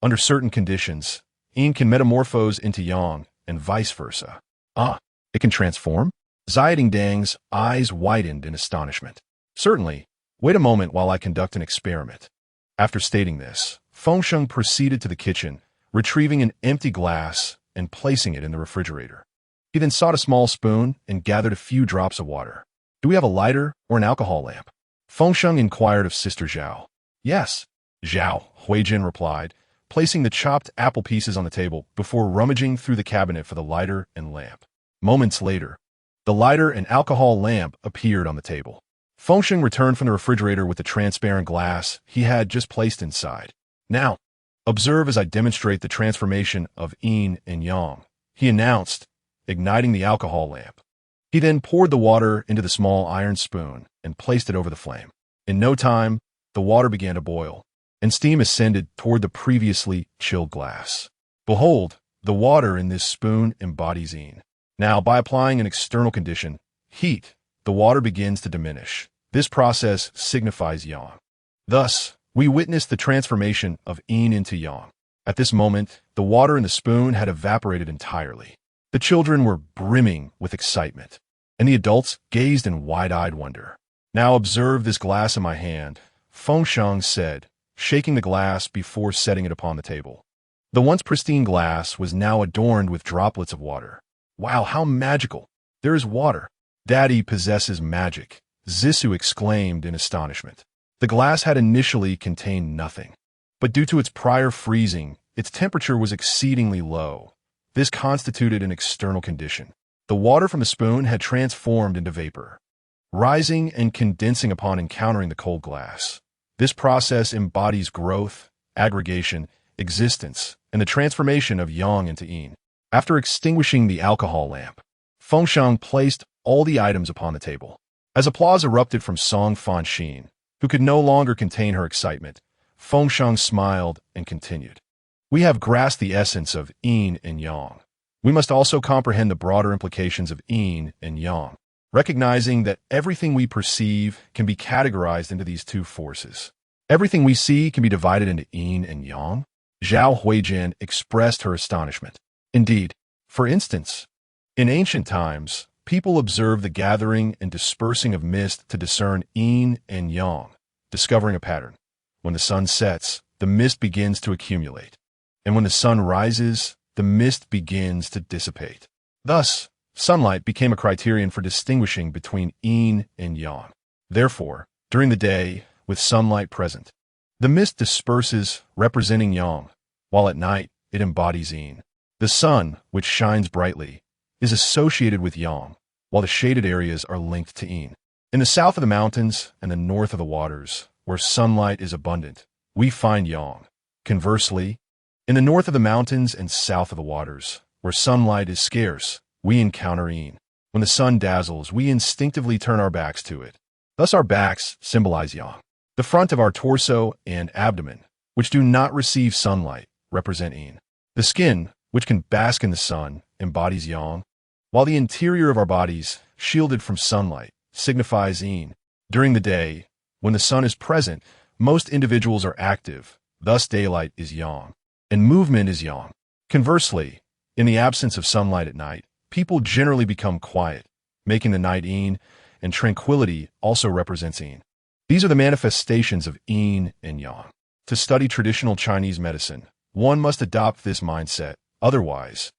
Under certain conditions, yin can metamorphose into yang, and vice versa. It can transform? Dang's eyes widened in astonishment. Certainly. Wait a moment while I conduct an experiment. After stating this, Feng Sheng proceeded to the kitchen, retrieving an empty glass and placing it in the refrigerator. He then sought a small spoon and gathered a few drops of water. Do we have a lighter or an alcohol lamp? Feng Sheng inquired of Sister Zhao. Yes, Zhao Huijin replied, placing the chopped apple pieces on the table before rummaging through the cabinet for the lighter and lamp. Moments later, the lighter and alcohol lamp appeared on the table. Feng Sheng returned from the refrigerator with the transparent glass he had just placed inside. Now, observe as I demonstrate the transformation of yin and yang, he announced, igniting the alcohol lamp. He then poured the water into the small iron spoon and placed it over the flame. In no time, the water began to boil, and steam ascended toward the previously chilled glass. Behold, the water in this spoon embodies yin. Now, by applying an external condition, heat, the water begins to diminish. This process signifies yang. Thus, we witness the transformation of yin into yang. At this moment, the water in the spoon had evaporated entirely. The children were brimming with excitement, and the adults gazed in wide-eyed wonder. Now observe this glass in my hand, Feng Sheng said, shaking the glass before setting it upon the table. The once pristine glass was now adorned with droplets of water. Wow, how magical! There is water. Daddy possesses magic, Zisu exclaimed in astonishment. The glass had initially contained nothing, but due to its prior freezing, its temperature was exceedingly low. This constituted an external condition. The water from the spoon had transformed into vapor, rising and condensing upon encountering the cold glass. This process embodies growth, aggregation, existence, and the transformation of yang into yin. After extinguishing the alcohol lamp, Feng Sheng placed all the items upon the table. As applause erupted from Song Fanxin, who could no longer contain her excitement, Feng Sheng smiled and continued. We have grasped the essence of yin and yang. We must also comprehend the broader implications of yin and yang, recognizing that everything we perceive can be categorized into these two forces. Everything we see can be divided into yin and yang. Zhao Huijin expressed her astonishment. Indeed, for instance, in ancient times, people observed the gathering and dispersing of mist to discern yin and yang, discovering a pattern. When the sun sets, the mist begins to accumulate, and when the sun rises, the mist begins to dissipate. Thus, sunlight became a criterion for distinguishing between yin and yang. Therefore, during the day, with sunlight present, the mist disperses, representing yang, while at night it embodies yin. The sun, which shines brightly, is associated with yang, while the shaded areas are linked to yin. In the south of the mountains and the north of the waters, where sunlight is abundant, we find yang. Conversely, in the north of the mountains and south of the waters, where sunlight is scarce, we encounter yin. When the sun dazzles, we instinctively turn our backs to it. Thus our backs symbolize yang. The front of our torso and abdomen, which do not receive sunlight, represent yin. The skin, which can bask in the sun, embodies yang, while the interior of our bodies, shielded from sunlight, signifies yin. During the day, when the sun is present, most individuals are active, thus daylight is yang, and movement is yang. Conversely, in the absence of sunlight at night, people generally become quiet, making the night yin, and tranquility also represents yin. These are the manifestations of yin and yang. To study traditional Chinese medicine, one must adopt this mindset. Otherwise,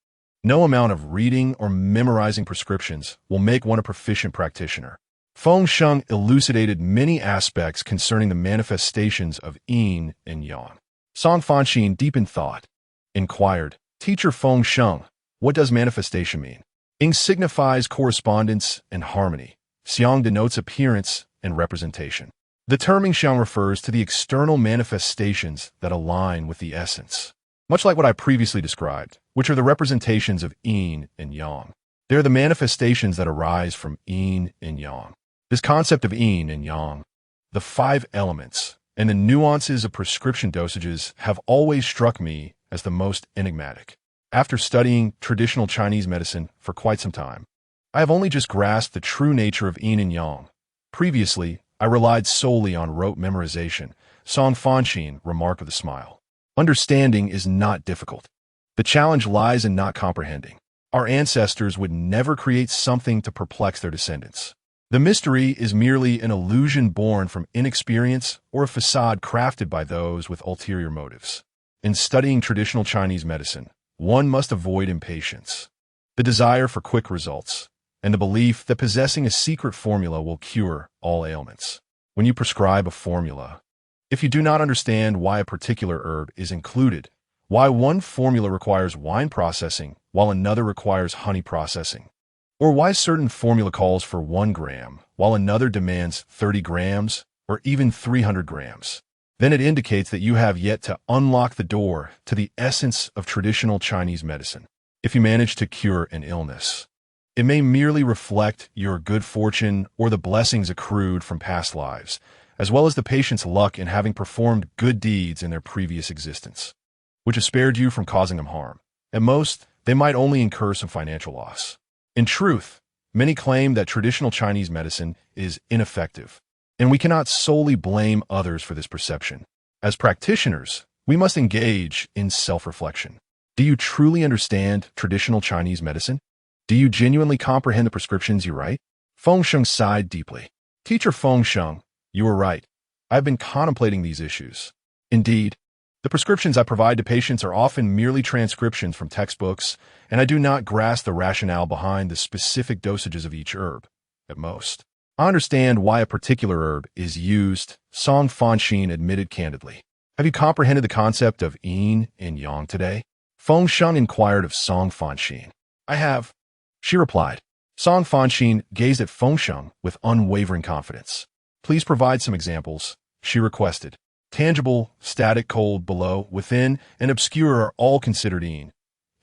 no amount of reading or memorizing prescriptions will make one a proficient practitioner. Feng Sheng elucidated many aspects concerning the manifestations of yin and yang. Song Fanxin, deep in thought, inquired, "Teacher Feng Sheng, what does manifestation mean?" Ying signifies correspondence and harmony. Xiang denotes appearance and representation. The term Yingxiang refers to the external manifestations that align with the essence, much like what I previously described, which are the representations of yin and yang. They are the manifestations that arise from yin and yang. This concept of yin and yang, the 5 elements, and the nuances of prescription dosages have always struck me as the most enigmatic. After studying traditional Chinese medicine for quite some time, I have only just grasped the true nature of yin and yang. Previously, I relied solely on rote memorization. Song Fanxin, remark with a smile. Understanding is not difficult. The challenge lies in not comprehending. Our ancestors would never create something to perplex their descendants. The mystery is merely an illusion born from inexperience or a facade crafted by those with ulterior motives. In studying traditional Chinese medicine, one must avoid impatience, the desire for quick results, and the belief that possessing a secret formula will cure all ailments. When you prescribe a formula, if you do not understand why a particular herb is included, why one formula requires wine processing while another requires honey processing, or why certain formula calls for 1 gram while another demands 30 grams or even 300 grams, then it indicates that you have yet to unlock the door to the essence of traditional Chinese medicine. If you manage to cure an illness, it may merely reflect your good fortune or the blessings accrued from past lives, as well as the patient's luck in having performed good deeds in their previous existence, which have spared you from causing them harm. At most, they might only incur some financial loss. In truth, many claim that traditional Chinese medicine is ineffective, and we cannot solely blame others for this perception. As practitioners, we must engage in self-reflection. Do you truly understand traditional Chinese medicine? Do you genuinely comprehend the prescriptions you write? Feng Sheng sighed deeply. Teacher Feng Sheng, you are right. I have been contemplating these issues. Indeed, the prescriptions I provide to patients are often merely transcriptions from textbooks, and I do not grasp the rationale behind the specific dosages of each herb, at most. I understand why a particular herb is used, Song Fanxin admitted candidly. Have you comprehended the concept of yin and yang today? Feng Sheng inquired of Song Fanxin. I have, she replied. Song Fanxin gazed at Feng Sheng with unwavering confidence. Please provide some examples, she requested. Tangible, static, cold, below, within, and obscure are all considered yin.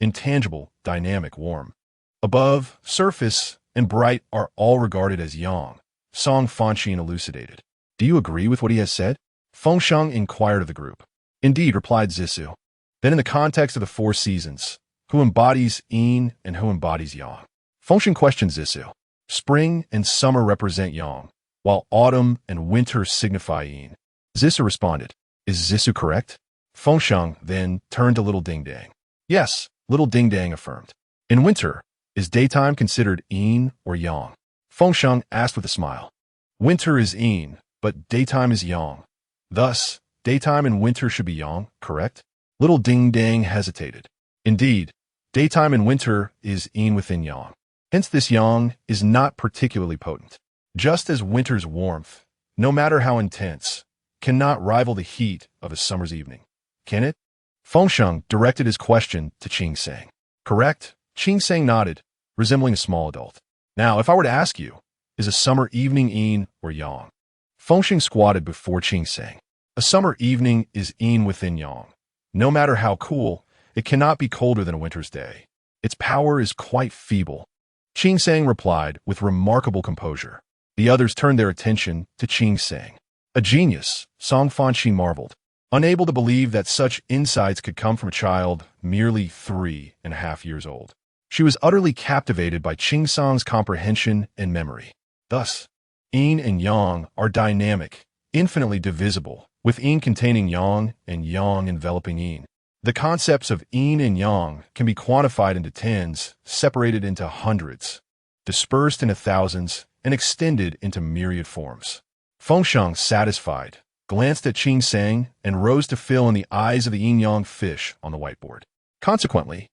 Intangible, dynamic, warm. Above, surface, and bright are all regarded as yang, Song Fanxin elucidated. Do you agree with what he has said? Feng Sheng inquired of the group. Indeed, replied Zissou. Then in the context of the 4 seasons, who embodies yin and who embodies yang? Feng Sheng questioned Zissou. Spring and summer represent yang, while autumn and winter signify yin. Zissou responded. Is Zissou correct? Feng Sheng then turned to Little Ding Dang. Yes, Little Ding Dang affirmed. In winter, is daytime considered yin or yang? Feng Sheng asked with a smile. Winter is yin, but daytime is yang. Thus, daytime and winter should be yang, correct? Little Ding Dang hesitated. Indeed, daytime and winter is yin within yang. Hence this yang is not particularly potent. Just as winter's warmth, no matter how intense, cannot rival the heat of a summer's evening. Can it? Feng Sheng directed his question to Qing Sang. Correct? Qing Sang nodded, resembling a small adult. Now, if I were to ask you, is a summer evening yin or yang? Feng Sheng squatted before Qing Sang. A summer evening is yin within yang. No matter how cool, it cannot be colder than a winter's day. Its power is quite feeble. Qing Sang replied with remarkable composure. The others turned their attention to Qing Sang. A genius, Song Fanxin marveled, unable to believe that such insights could come from a child merely 3.5 years old. She was utterly captivated by Qingsang's comprehension and memory. Thus, yin and yang are dynamic, infinitely divisible, with yin containing yang and yang enveloping yin. The concepts of yin and yang can be quantified into tens, separated into hundreds, dispersed into thousands, and extended into myriad forms. Feng Sheng, satisfied, glanced at Feng Sheng and rose to fill in the eyes of the yin-yang fish on the whiteboard. Consequently,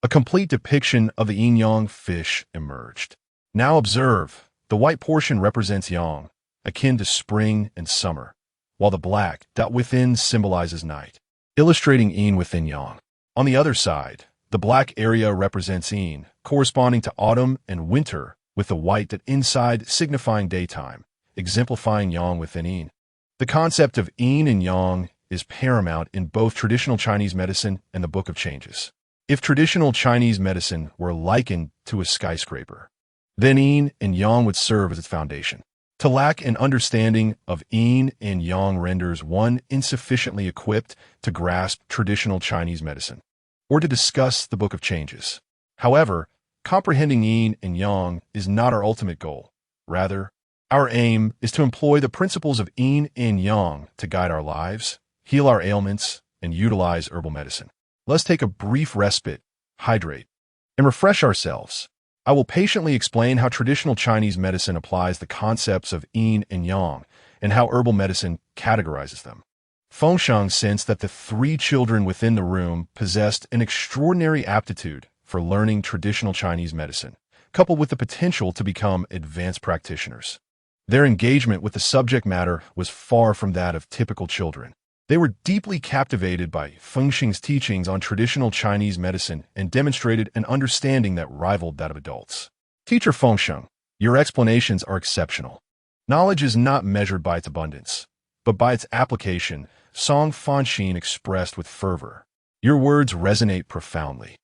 a complete depiction of the yin-yang fish emerged. Now observe, the white portion represents yang, akin to spring and summer, while the black dot within symbolizes night, illustrating yin within yang. On the other side, the black area represents yin, corresponding to autumn and winter, with the white dot inside signifying daytime, exemplifying yang within yin. The concept of yin and yang is paramount in both traditional Chinese medicine and the Book of Changes. If traditional Chinese medicine were likened to a skyscraper, then yin and yang would serve as its foundation. To lack an understanding of yin and yang renders one insufficiently equipped to grasp traditional Chinese medicine, or to discuss the Book of Changes. However, comprehending yin and yang is not our ultimate goal. Rather, our aim is to employ the principles of yin and yang to guide our lives, heal our ailments, and utilize herbal medicine. Let's take a brief respite, hydrate, and refresh ourselves. I will patiently explain how traditional Chinese medicine applies the concepts of yin and yang, and how herbal medicine categorizes them. Feng Sheng sensed that the three children within the room possessed an extraordinary aptitude for learning traditional Chinese medicine, coupled with the potential to become advanced practitioners. Their engagement with the subject matter was far from that of typical children. They were deeply captivated by Feng Sheng's teachings on traditional Chinese medicine and demonstrated an understanding that rivaled that of adults. Teacher Feng Sheng, your explanations are exceptional. Knowledge is not measured by its abundance, but by its application, Song Fanxin expressed with fervor. Your words resonate profoundly.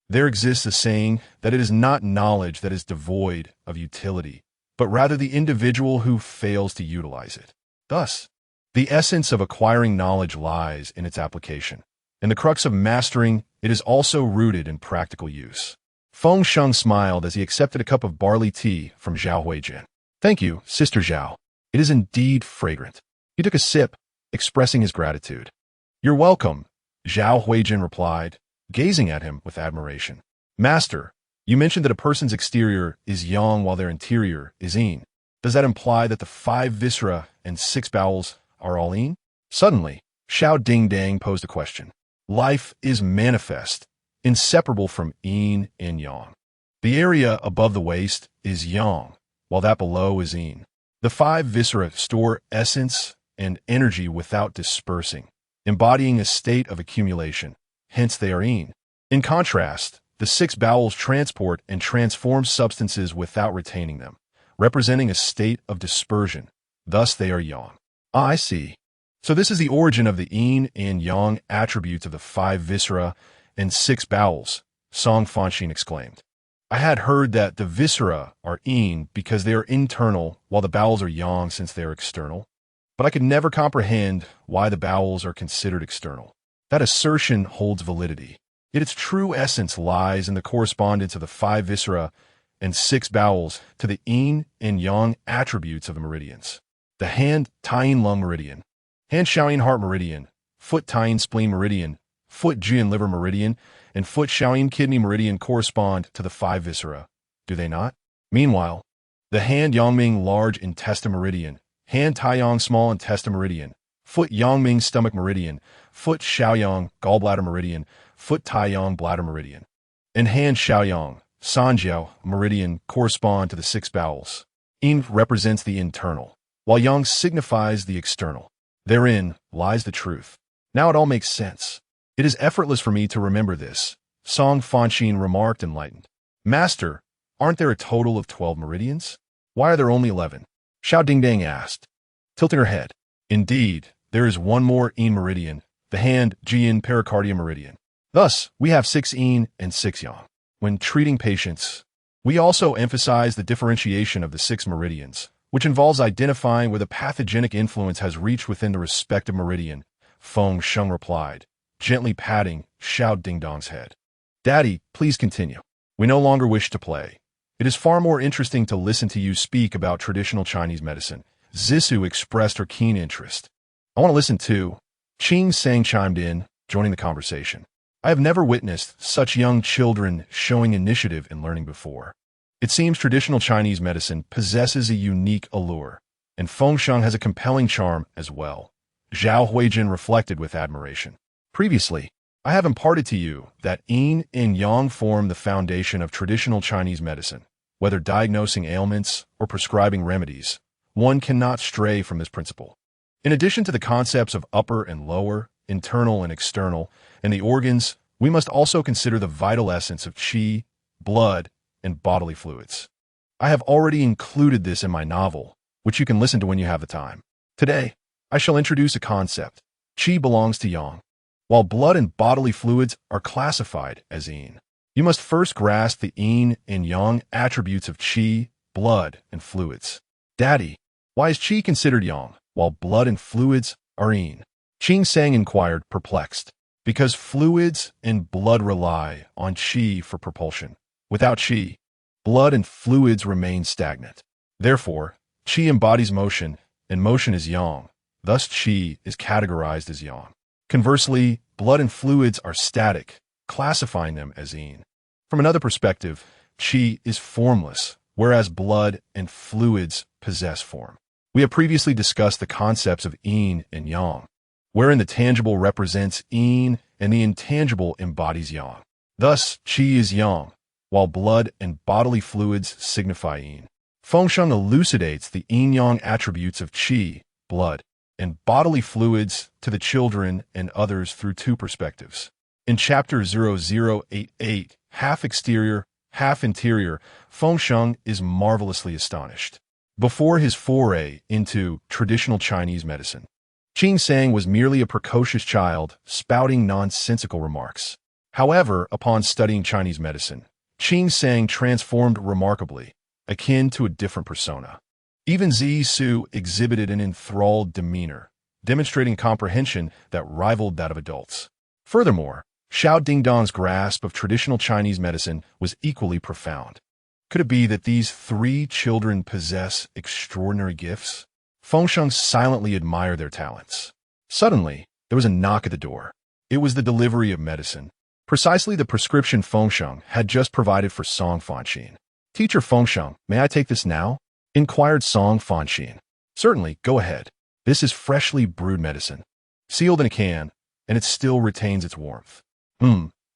There exists a saying that it is not knowledge that is devoid of utility, but rather the individual who fails to utilize it. Thus, the essence of acquiring knowledge lies in its application, and the crux of mastering it is also rooted in practical use. Feng Sheng smiled as he accepted a cup of barley tea from Zhao Huijin. Thank you, Sister Zhao. It is indeed fragrant. He took a sip, expressing his gratitude. You're welcome, Zhao Huijin replied, gazing at him with admiration. Master, you mentioned that a person's exterior is yang while their interior is yin. Does that imply that the 5 viscera and 6 bowels are all yin? Suddenly, Xiao Dingdang posed a question. Life is manifest, inseparable from yin and yang. The area above the waist is yang, while that below is yin. The 5 viscera store essence and energy without dispersing, embodying a state of accumulation. Hence they are yin. In contrast, the 6 bowels transport and transform substances without retaining them, representing a state of dispersion. Thus they are yang. Ah, I see. So this is the origin of the yin and yang attributes of the 5 viscera and 6 bowels, Song Fanxin exclaimed. I had heard that the viscera are yin because they are internal, while the bowels are yang since they are external. But I could never comprehend why the bowels are considered external. That assertion holds validity. Yet its true essence lies in the correspondence of the 5 viscera and 6 bowels to the yin and yang attributes of the meridians. The hand Taiyin lung meridian, hand Shaoyin heart meridian, foot Taiyin spleen meridian, foot Jian liver meridian, and foot Shaoyin kidney meridian correspond to the 5 viscera, do they not? Meanwhile, the hand Yangming large intestine meridian, hand Taiyang small intestine meridian, foot Yangming stomach meridian, foot Shaoyang gallbladder meridian, foot Taiyang bladder meridian, and hand Shaoyang Sanjiao meridian correspond to the 6 bowels. Yin represents the internal, while yang signifies the external. Therein lies the truth. Now it all makes sense. It is effortless for me to remember this, Song Fanxin remarked enlightened. Master, aren't there a total of 12 meridians? Why are there only 11? Xiao Dingdang asked, tilting her head. Indeed, there is one more yin meridian, the hand Jian pericardium meridian. Thus, we have 6 yin and 6 yang. When treating patients, we also emphasize the differentiation of the 6 meridians, which involves identifying where the pathogenic influence has reached within the respective meridian, Feng Sheng replied, gently patting Xiao Dingdong's head. Daddy, please continue. We no longer wish to play. It is far more interesting to listen to you speak about traditional Chinese medicine. Zissou expressed her keen interest. I want to listen too. Feng Sheng chimed in, joining the conversation. I have never witnessed such young children showing initiative in learning before. It seems traditional Chinese medicine possesses a unique allure, and Feng Sheng has a compelling charm as well. Zhao Huijin reflected with admiration. Previously, I have imparted to you that yin and yang form the foundation of traditional Chinese medicine. Whether diagnosing ailments or prescribing remedies, one cannot stray from this principle. In addition to the concepts of upper and lower, internal and external, and the organs, we must also consider the vital essence of qi, blood, and bodily fluids. I have already included this in my novel, which you can listen to when you have the time. Today, I shall introduce a concept. Qi belongs to yang, while blood and bodily fluids are classified as yin. You must first grasp the yin and yang attributes of qi, blood, and fluids. Daddy, why is qi considered yang, while blood and fluids are yin? Feng Sheng inquired, perplexed. Because fluids and blood rely on qi for propulsion. Without qi, blood and fluids remain stagnant. Therefore, qi embodies motion, and motion is yang. Thus, qi is categorized as yang. Conversely, blood and fluids are static, classifying them as yin. From another perspective, qi is formless, whereas blood and fluids possess form. We have previously discussed the concepts of yin and yang, wherein the tangible represents yin and the intangible embodies yang. Thus, qi is yang, while blood and bodily fluids signify yin. Feng Sheng elucidates the yin-yang attributes of qi, blood, and bodily fluids to the children and others through two perspectives. In Chapter 0088, half exterior, half interior, Feng Sheng is marvelously astonished. Before his foray into traditional Chinese medicine, Feng Sheng was merely a precocious child, spouting nonsensical remarks. However, upon studying Chinese medicine, Feng Sheng transformed remarkably, akin to a different persona. Even Zissou exhibited an enthralled demeanor, demonstrating comprehension that rivaled that of adults. Furthermore, Xiao Dingdong's grasp of traditional Chinese medicine was equally profound. Could it be that these three children possess extraordinary gifts? Feng Sheng silently admired their talents. Suddenly, there was a knock at the door. It was the delivery of medicine, precisely the prescription Feng Sheng had just provided for Song Fanxin. Teacher Feng Sheng, may I take this now? Inquired Song Fanxin. Certainly, go ahead. This is freshly brewed medicine, sealed in a can, and it still retains its warmth.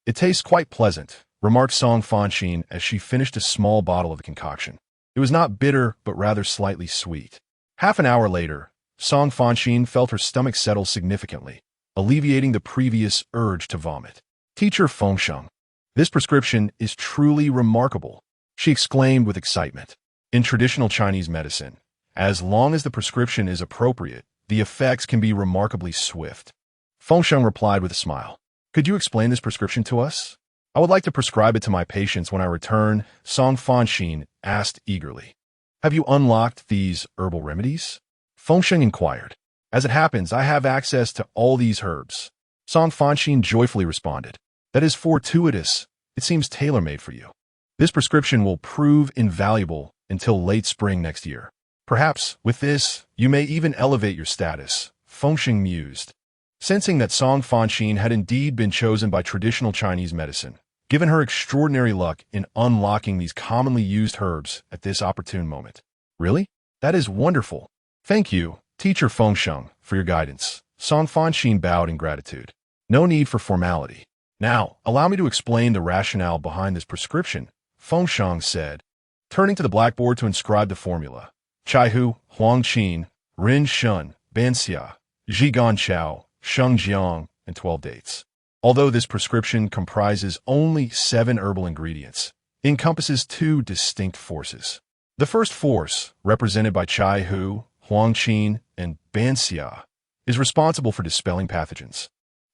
It tastes quite pleasant, remarked Song Fanxin as she finished a small bottle of the concoction. It was not bitter, but rather slightly sweet. Half an hour later, Song Fanxin felt her stomach settle significantly, alleviating the previous urge to vomit. Teacher Feng Sheng, this prescription is truly remarkable, she exclaimed with excitement. In traditional Chinese medicine, as long as the prescription is appropriate, the effects can be remarkably swift. Feng Sheng replied with a smile. Could you explain this prescription to us? I would like to prescribe it to my patients when I return, Song Fanxin asked eagerly. Have you unlocked these herbal remedies? Feng Sheng inquired. As it happens, I have access to all these herbs. Song Fanxin joyfully responded. That is fortuitous. It seems tailor-made for you. This prescription will prove invaluable until late spring next year. Perhaps, with this, you may even elevate your status, Feng Sheng mused. Sensing that Song Fanxin had indeed been chosen by traditional Chinese medicine, given her extraordinary luck in unlocking these commonly used herbs at this opportune moment. Really? That is wonderful. Thank you, Teacher Feng Sheng, for your guidance. Song Fanxin bowed in gratitude. No need for formality. Now, allow me to explain the rationale behind this prescription, Feng Sheng said, turning to the blackboard to inscribe the formula. Chaihu, Huangqin, Rin Shun, Banxia, Zhigan Chao, Shengjiang, and 12 dates. Although this prescription comprises only 7 herbal ingredients, it encompasses 2 distinct forces. The first force, represented by Chaihu, Huangqin, and Banxia, is responsible for dispelling pathogens.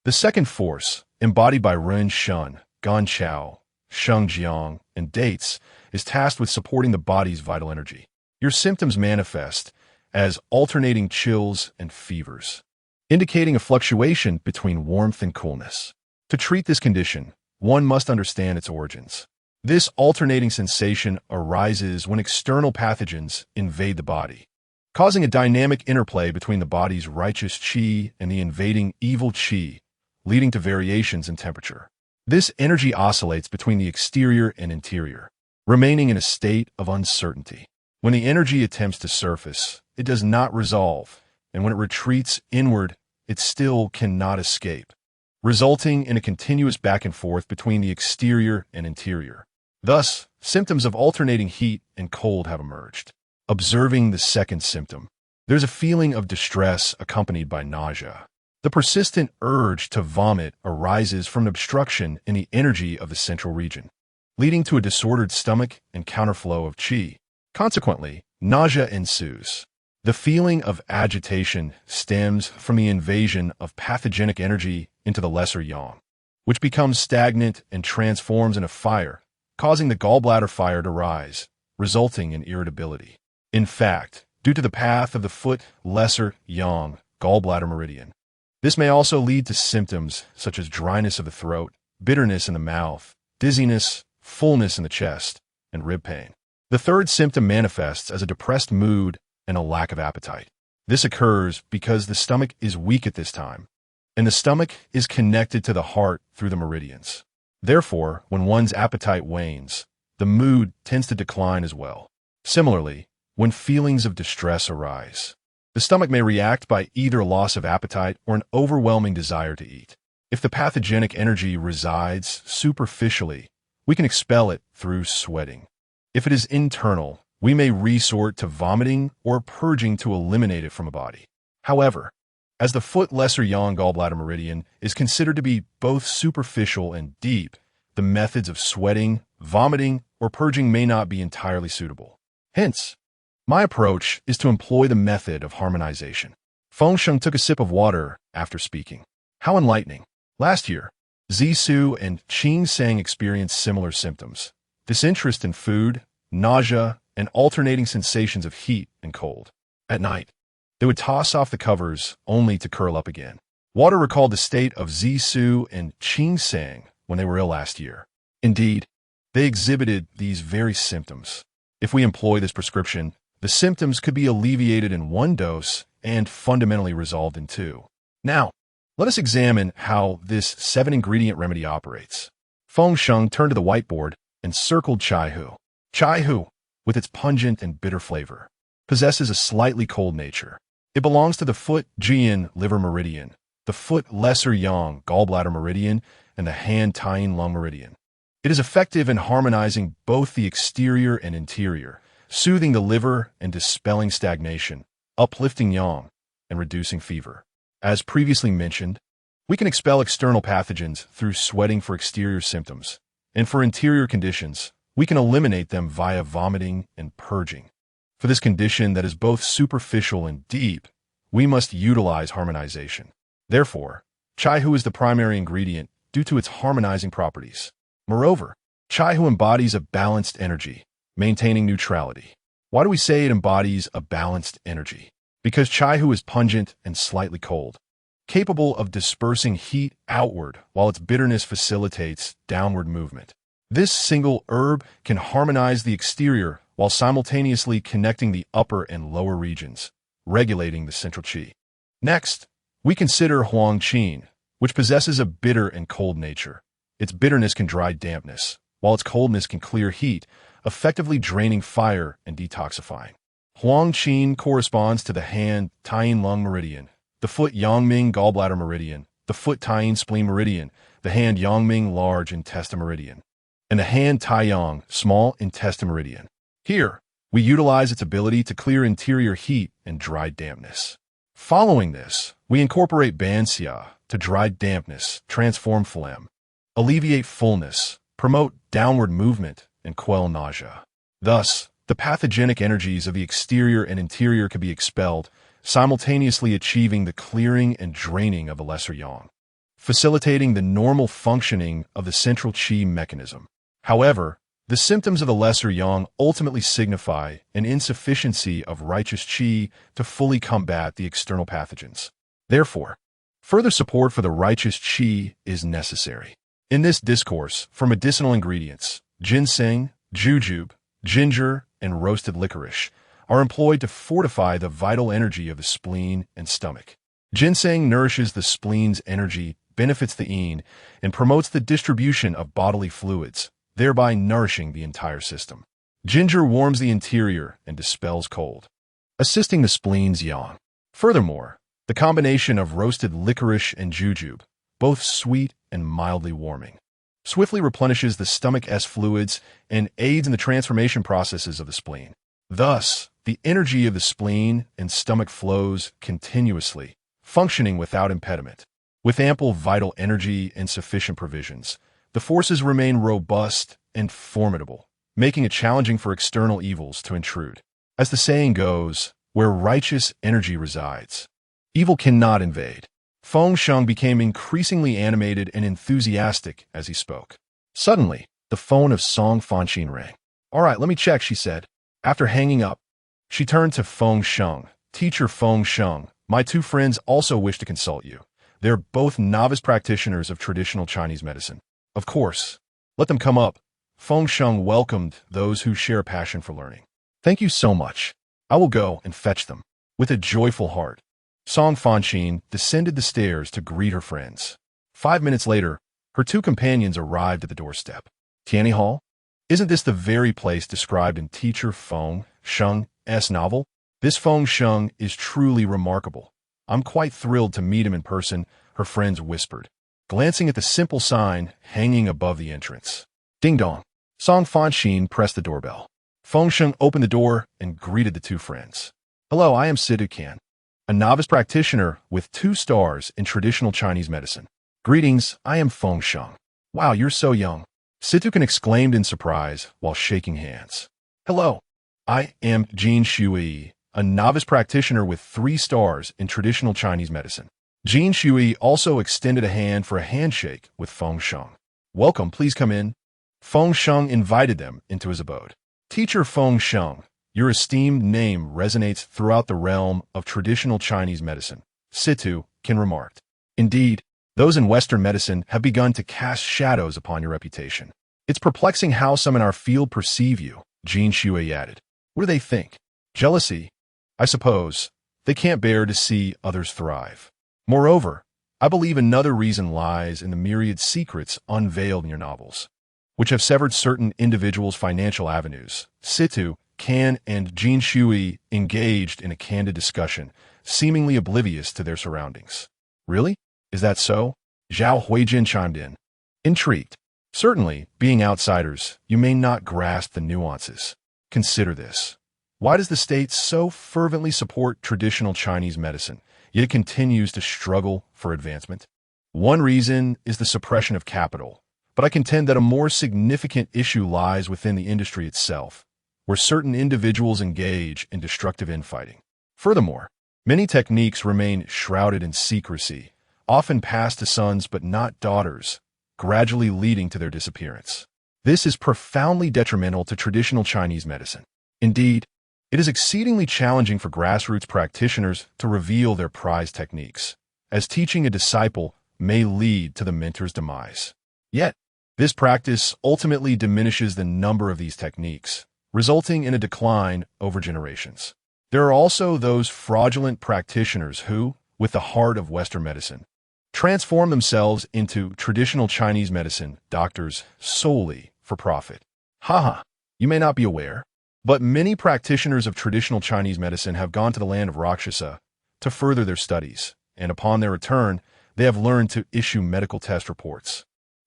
The second force, embodied by Ren Shun, Gan Chao, Shengjiang, and dates, is tasked with supporting the body's vital energy. Your symptoms manifest as alternating chills and fevers, indicating a fluctuation between warmth and coolness. To treat this condition, one must understand its origins. This alternating sensation arises when external pathogens invade the body, causing a dynamic interplay between the body's righteous qi and the invading evil qi, leading to variations in temperature. This energy oscillates between the exterior and interior, remaining in a state of uncertainty. When the energy attempts to surface, it does not resolve, and when it retreats inward, it still cannot escape, resulting in a continuous back and forth between the exterior and interior. Thus, symptoms of alternating heat and cold have emerged. Observing the second symptom, there's a feeling of distress accompanied by nausea. The persistent urge to vomit arises from an obstruction in the energy of the central region, leading to a disordered stomach and counterflow of qi. Consequently, nausea ensues. The feeling of agitation stems from the invasion of pathogenic energy into the lesser yang, which becomes stagnant and transforms into fire, causing the gallbladder fire to rise, resulting in irritability. In fact, due to the path of the foot lesser yang gallbladder meridian, this may also lead to symptoms such as dryness of the throat, bitterness in the mouth, dizziness, fullness in the chest, and rib pain. The third symptom manifests as a depressed mood and a lack of appetite. This occurs because the stomach is weak at this time, and the stomach is connected to the heart through the meridians. Therefore, when one's appetite wanes, the mood tends to decline as well. Similarly, when feelings of distress arise, the stomach may react by either loss of appetite or an overwhelming desire to eat. If the pathogenic energy resides superficially, we can expel it through sweating. If it is internal, we may resort to vomiting or purging to eliminate it from a body. However, as the foot lesser yang gallbladder meridian is considered to be both superficial and deep, the methods of sweating, vomiting, or purging may not be entirely suitable. Hence, my approach is to employ the method of harmonization. Feng Sheng took a sip of water after speaking. How enlightening. Last year, Zhisu and Qing experienced similar symptoms. This interest in food, nausea, and alternating sensations of heat and cold. At night, they would toss off the covers only to curl up again. Water recalled the state of Zhisu and Qing when they were ill last year. Indeed, they exhibited these very symptoms. If we employ this prescription, the symptoms could be alleviated in one dose and fundamentally resolved in two. Now, let us examine how this 7-ingredient remedy operates. Feng Sheng turned to the whiteboard and circled Chaihu. Chaihu, with its pungent and bitter flavor, possesses a slightly cold nature. It belongs to the foot jian liver meridian, the foot lesser yang gallbladder meridian, and the hand tying lung meridian. It is effective in harmonizing both the exterior and interior, soothing the liver and dispelling stagnation, uplifting yang, and reducing fever. As previously mentioned, we can expel external pathogens through sweating for exterior symptoms, and for interior conditions, we can eliminate them via vomiting and purging. For this condition that is both superficial and deep, we must utilize harmonization. Therefore, Chaihu is the primary ingredient due to its harmonizing properties. Moreover, Chaihu embodies a balanced energy, maintaining neutrality. Why do we say it embodies a balanced energy? Because Chaihu is pungent and slightly cold, capable of dispersing heat outward while its bitterness facilitates downward movement. This single herb can harmonize the exterior while simultaneously connecting the upper and lower regions, regulating the central qi. Next, we consider Huang Qin, which possesses a bitter and cold nature. Its bitterness can dry dampness, while its coldness can clear heat, effectively draining fire and detoxifying. Huang Qin corresponds to the hand tying lung meridian, the foot yangming gallbladder meridian, the foot tying spleen meridian, the hand yangming large intestine meridian, and the hand taiyang small intestine meridian. Here, we utilize its ability to clear interior heat and dry dampness. Following this, we incorporate Banxia to dry dampness, transform phlegm, alleviate fullness, promote downward movement, and quell nausea. Thus, the pathogenic energies of the exterior and interior can be expelled, simultaneously achieving the clearing and draining of the lesser yang, facilitating the normal functioning of the central qi mechanism. However, the symptoms of the lesser yang ultimately signify an insufficiency of righteous qi to fully combat the external pathogens. Therefore, further support for the righteous qi is necessary. In this discourse for medicinal ingredients, ginseng, jujube, ginger, and roasted licorice, are employed to fortify the vital energy of the spleen and stomach. Ginseng nourishes the spleen's energy, benefits the yin, and promotes the distribution of bodily fluids, thereby nourishing the entire system. Ginger warms the interior and dispels cold, assisting the spleen's yang. Furthermore, the combination of roasted licorice and jujube, both sweet and mildly warming, swiftly replenishes the stomach's fluids and aids in the transformation processes of the spleen. Thus, the energy of the spleen and stomach flows continuously, functioning without impediment. With ample vital energy and sufficient provisions, the forces remain robust and formidable, making it challenging for external evils to intrude. As the saying goes, where righteous energy resides, evil cannot invade. Feng Sheng became increasingly animated and enthusiastic as he spoke. Suddenly, the phone of Song Fanqin rang. "All right, let me check," she said. After hanging up, she turned to Feng Sheng. "Teacher Feng Sheng, my two friends also wish to consult you. They're both novice practitioners of traditional Chinese medicine." "Of course. Let them come up." Feng Sheng welcomed those who share a passion for learning. "Thank you so much. I will go and fetch them." With a joyful heart, Song Fanqin descended the stairs to greet her friends. 5 minutes later, her two companions arrived at the doorstep. "Tianyi Hall? Isn't this the very place described in Teacher Feng Sheng's novel? This Feng Sheng is truly remarkable. I'm quite thrilled to meet him in person," her friends whispered, glancing at the simple sign hanging above the entrance. Ding dong. Song Fanqin pressed the doorbell. Feng Sheng opened the door and greeted the two friends. "Hello, I am Sidu Kan, a novice practitioner with 2 stars in traditional Chinese medicine." "Greetings, I am Feng Sheng." "Wow, you're so young," Situkan exclaimed in surprise while shaking hands. "Hello, I am Jin Shui, a novice practitioner with 3 stars in traditional Chinese medicine." Jin Shui also extended a hand for a handshake with Feng Sheng. "Welcome, please come in." Feng Sheng invited them into his abode. "Teacher Feng Sheng, your esteemed name resonates throughout the realm of traditional Chinese medicine," Situ Kan remarked. "Indeed, those in Western medicine have begun to cast shadows upon your reputation. It's perplexing how some in our field perceive you," Jin Shui added. "What do they think? Jealousy? I suppose. They can't bear to see others thrive. Moreover, I believe another reason lies in the myriad secrets unveiled in your novels, which have severed certain individuals' financial avenues." Situ Kan and Jin Shui engaged in a candid discussion, seemingly oblivious to their surroundings. "Really? Is that so?" Zhao Huijin chimed in, intrigued. "Certainly, being outsiders, you may not grasp the nuances. Consider this. Why does the state so fervently support traditional Chinese medicine, yet it continues to struggle for advancement? One reason is the suppression of capital, but I contend that a more significant issue lies within the industry itself, where certain individuals engage in destructive infighting. Furthermore, many techniques remain shrouded in secrecy, often passed to sons but not daughters, gradually leading to their disappearance. This is profoundly detrimental to traditional Chinese medicine. Indeed, it is exceedingly challenging for grassroots practitioners to reveal their prized techniques, as teaching a disciple may lead to the mentor's demise. Yet, this practice ultimately diminishes the number of these techniques, resulting in a decline over generations. There are also those fraudulent practitioners who, with the heart of Western medicine, transform themselves into traditional Chinese medicine doctors solely for profit. Haha, you may not be aware, but many practitioners of traditional Chinese medicine have gone to the land of Rakshasa to further their studies, and upon their return, they have learned to issue medical test reports.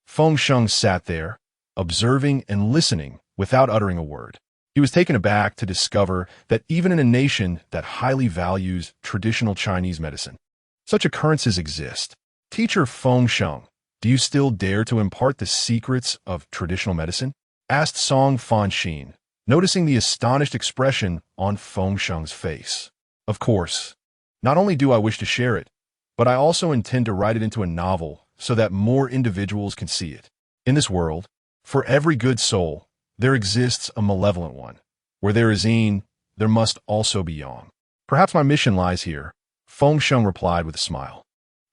Feng Sheng sat there, observing and listening without uttering a word. He was taken aback to discover that even in a nation that highly values traditional Chinese medicine, such occurrences exist. Teacher Feng Sheng, do you still dare to impart the secrets of traditional medicine? Asked Song Fanqin, noticing the astonished expression on Feng Sheng's face. Of course. Not only do I wish to share it, but I also intend to write it into a novel so that more individuals can see it. In this world, for every good soul, there exists a malevolent one. Where there is yin, there must also be yang. Perhaps my mission lies here, Feng Sheng replied with a smile.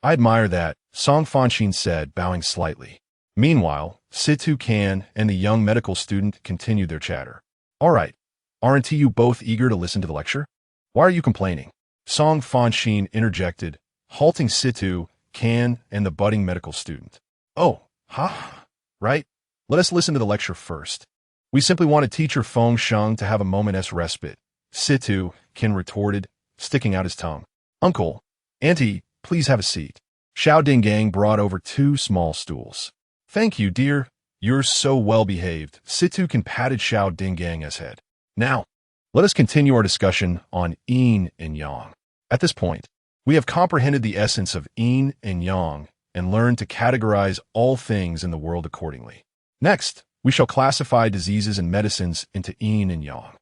I admire that, Song Fanqin said, bowing slightly. Meanwhile, Situ Kan and the young medical student continued their chatter. All right, aren't you both eager to listen to the lecture? Why are you complaining? Song Feng Sheng interjected, halting Situ Kan and the budding medical student. Oh, right? Let us listen to the lecture first. We simply wanted teacher Feng Sheng to have a moment's respite, Situ Kan retorted, sticking out his tongue. Uncle, Auntie, please have a seat. Xiao Dingang brought over 2 small stools. Thank you, dear. You're so well-behaved. Situ Kan patted Xiao Dingang's head. Now, let us continue our discussion on yin and yang. At this point, we have comprehended the essence of yin and yang and learned to categorize all things in the world accordingly. Next, we shall classify diseases and medicines into yin and yang.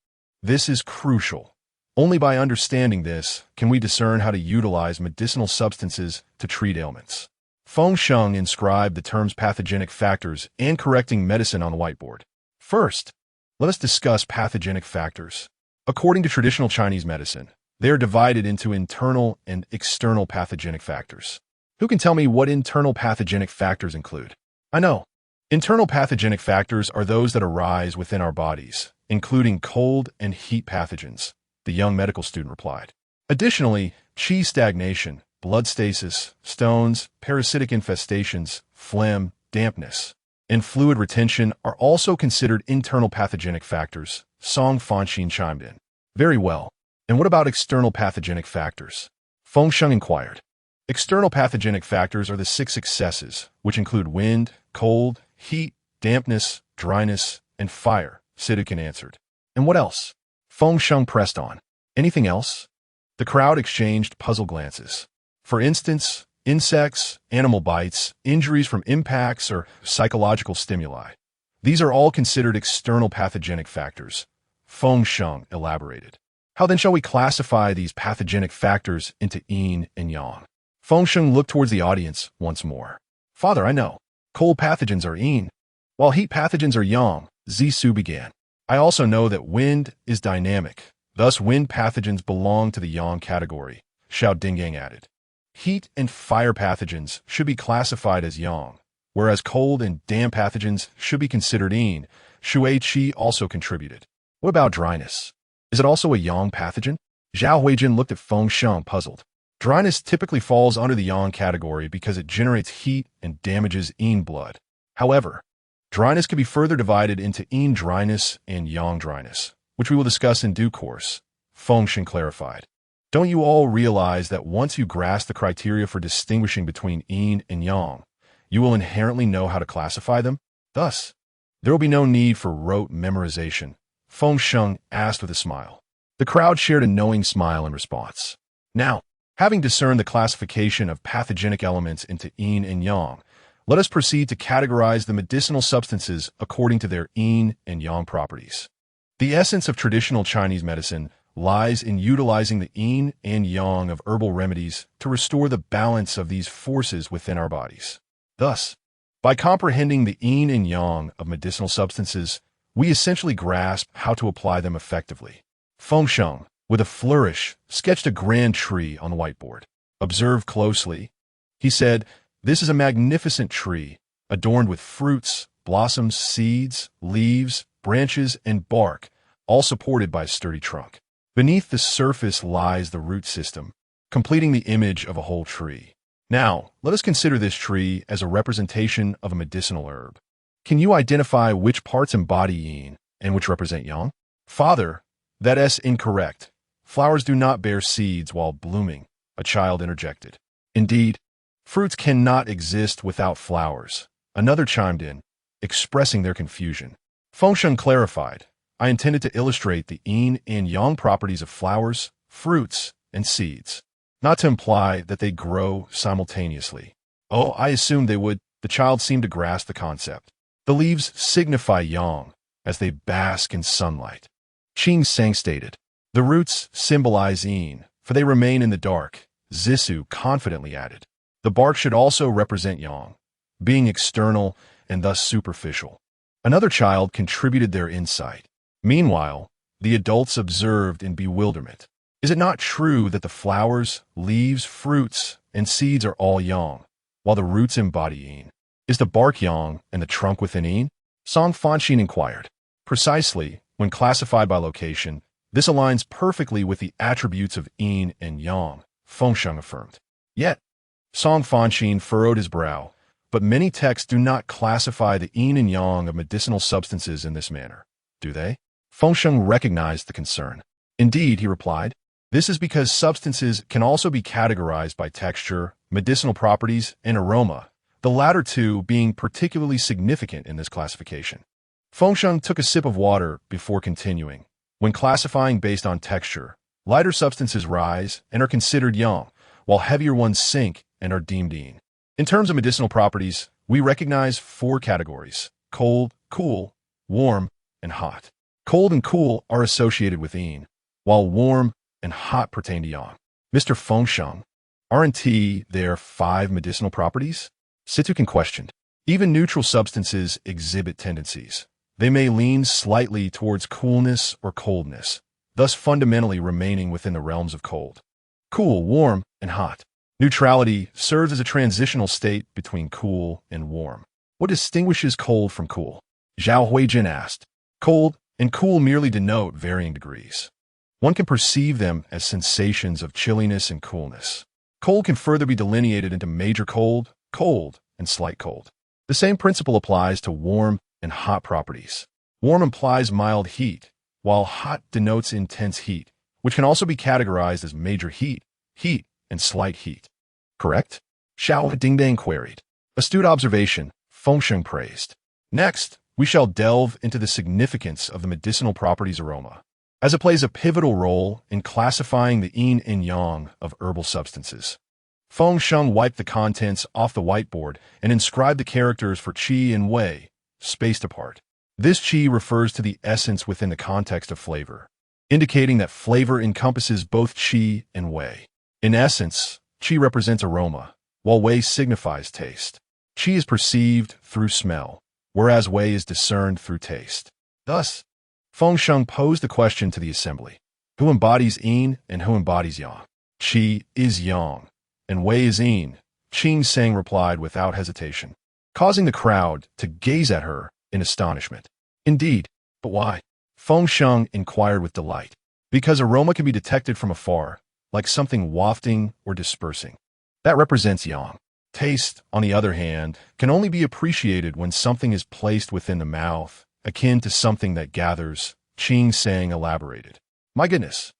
This is crucial. Only by understanding this can we discern how to utilize medicinal substances to treat ailments. Feng Sheng inscribed the terms pathogenic factors and correcting medicine on the whiteboard. First, let us discuss pathogenic factors. According to traditional Chinese medicine, they are divided into internal and external pathogenic factors. Who can tell me what internal pathogenic factors include? I know. Internal pathogenic factors are those that arise within our bodies, including cold and heat pathogens, the young medical student replied. Additionally, qi stagnation, blood stasis, stones, parasitic infestations, phlegm, dampness, and fluid retention are also considered internal pathogenic factors, Song Fanxin chimed in. Very well. And what about external pathogenic factors? Feng Sheng inquired. External pathogenic factors are the 6 excesses, which include wind, cold, heat, dampness, dryness, and fire, Sidukin answered. And what else? Feng Sheng pressed on. Anything else? The crowd exchanged puzzled glances. For instance, insects, animal bites, injuries from impacts, or psychological stimuli. These are all considered external pathogenic factors, Feng Sheng elaborated. How then shall we classify these pathogenic factors into yin and yang? Feng Sheng looked towards the audience once more. Father, I know. Cold pathogens are yin, while heat pathogens are yang, Zisu began. I also know that wind is dynamic. Thus, wind pathogens belong to the yang category, Xiao Dingang added. Heat and fire pathogens should be classified as yang, whereas cold and damp pathogens should be considered yin, Shui Qi also contributed. What about dryness? Is it also a yang pathogen? Zhao Huijin looked at Feng Sheng puzzled. Dryness typically falls under the yang category because it generates heat and damages yin blood. However, dryness can be further divided into yin dryness and yang dryness, which we will discuss in due course, Feng Sheng clarified. Don't you all realize that once you grasp the criteria for distinguishing between yin and yang, you will inherently know how to classify them? Thus, there will be no need for rote memorization, Feng Sheng asked with a smile. The crowd shared a knowing smile in response. Now, having discerned the classification of pathogenic elements into yin and yang, let us proceed to categorize the medicinal substances according to their yin and yang properties. The essence of traditional Chinese medicine lies in utilizing the yin and yang of herbal remedies to restore the balance of these forces within our bodies. Thus, by comprehending the yin and yang of medicinal substances, we essentially grasp how to apply them effectively. Feng Sheng, with a flourish, sketched a grand tree on the whiteboard. Observe closely. He said, "This is a magnificent tree, adorned with fruits, blossoms, seeds, leaves, branches, and bark, all supported by a sturdy trunk. Beneath the surface lies the root system, completing the image of a whole tree. Now, let us consider this tree as a representation of a medicinal herb. Can you identify which parts embody yin and which represent yang?" "Father, that is incorrect. Flowers do not bear seeds while blooming," a child interjected. "Indeed, fruits cannot exist without flowers," another chimed in, expressing their confusion. Feng Sheng clarified, "I intended to illustrate the yin and yang properties of flowers, fruits, and seeds, not to imply that they grow simultaneously." "Oh, I assumed they would." The child seemed to grasp the concept. "The leaves signify yang, as they bask in sunlight." Qing Sang stated, "The roots symbolize yin, for they remain in the dark," Zisu confidently added. "The bark should also represent yang, being external and thus superficial." Another child contributed their insight. Meanwhile, the adults observed in bewilderment. "Is it not true that the flowers, leaves, fruits, and seeds are all yang, while the roots embody yin?" Is the bark yang and the trunk within yin? Song Fanxin inquired. Precisely, when classified by location, this aligns perfectly with the attributes of yin and yang, Feng Sheng affirmed. Yet, Song Fanxin furrowed his brow, but many texts do not classify the yin and yang of medicinal substances in this manner, do they? Feng Sheng recognized the concern. Indeed, he replied, this is because substances can also be categorized by texture, medicinal properties, and aroma, the latter two being particularly significant in this classification. Feng Sheng took a sip of water before continuing. When classifying based on texture, lighter substances rise and are considered yang, while heavier ones sink and are deemed yin. In terms of medicinal properties, we recognize 4 categories: cold, cool, warm, and hot. Cold and cool are associated with yin, while warm and hot pertain to yang. Mr. Feng Sheng, aren't there 5 medicinal properties? Situkan questioned. Even neutral substances exhibit tendencies. They may lean slightly towards coolness or coldness, thus fundamentally remaining within the realms of cold. Cool, warm, and hot. Neutrality serves as a transitional state between cool and warm. What distinguishes cold from cool? Zhao Huijin asked. Cold and cool merely denote varying degrees. One can perceive them as sensations of chilliness and coolness. Cold can further be delineated into major cold, cold, and slight cold. The same principle applies to warm and hot properties. Warm implies mild heat, while hot denotes intense heat, which can also be categorized as major heat, heat, and slight heat. Correct? Xiao Dingbang queried. Astute observation, Feng Sheng praised. Next, we shall delve into the significance of the medicinal properties aroma, as it plays a pivotal role in classifying the yin and yang of herbal substances. Feng Sheng wiped the contents off the whiteboard and inscribed the characters for qi and wei, spaced apart. This qi refers to the essence within the context of flavor, indicating that flavor encompasses both qi and wei. In essence, qi represents aroma, while wei signifies taste. Qi is perceived through smell, whereas wei is discerned through taste. Thus, Feng Sheng posed the question to the assembly: who embodies yin and who embodies yang? Qi is yang, and wei is yin, Feng Sheng replied without hesitation, causing the crowd to gaze at her in astonishment. Indeed, but why? Feng Sheng inquired with delight. Because aroma can be detected from afar, like something wafting or dispersing. That represents yang. Taste, on the other hand, can only be appreciated when something is placed within the mouth, akin to something that gathers, Feng Sheng elaborated. My goodness,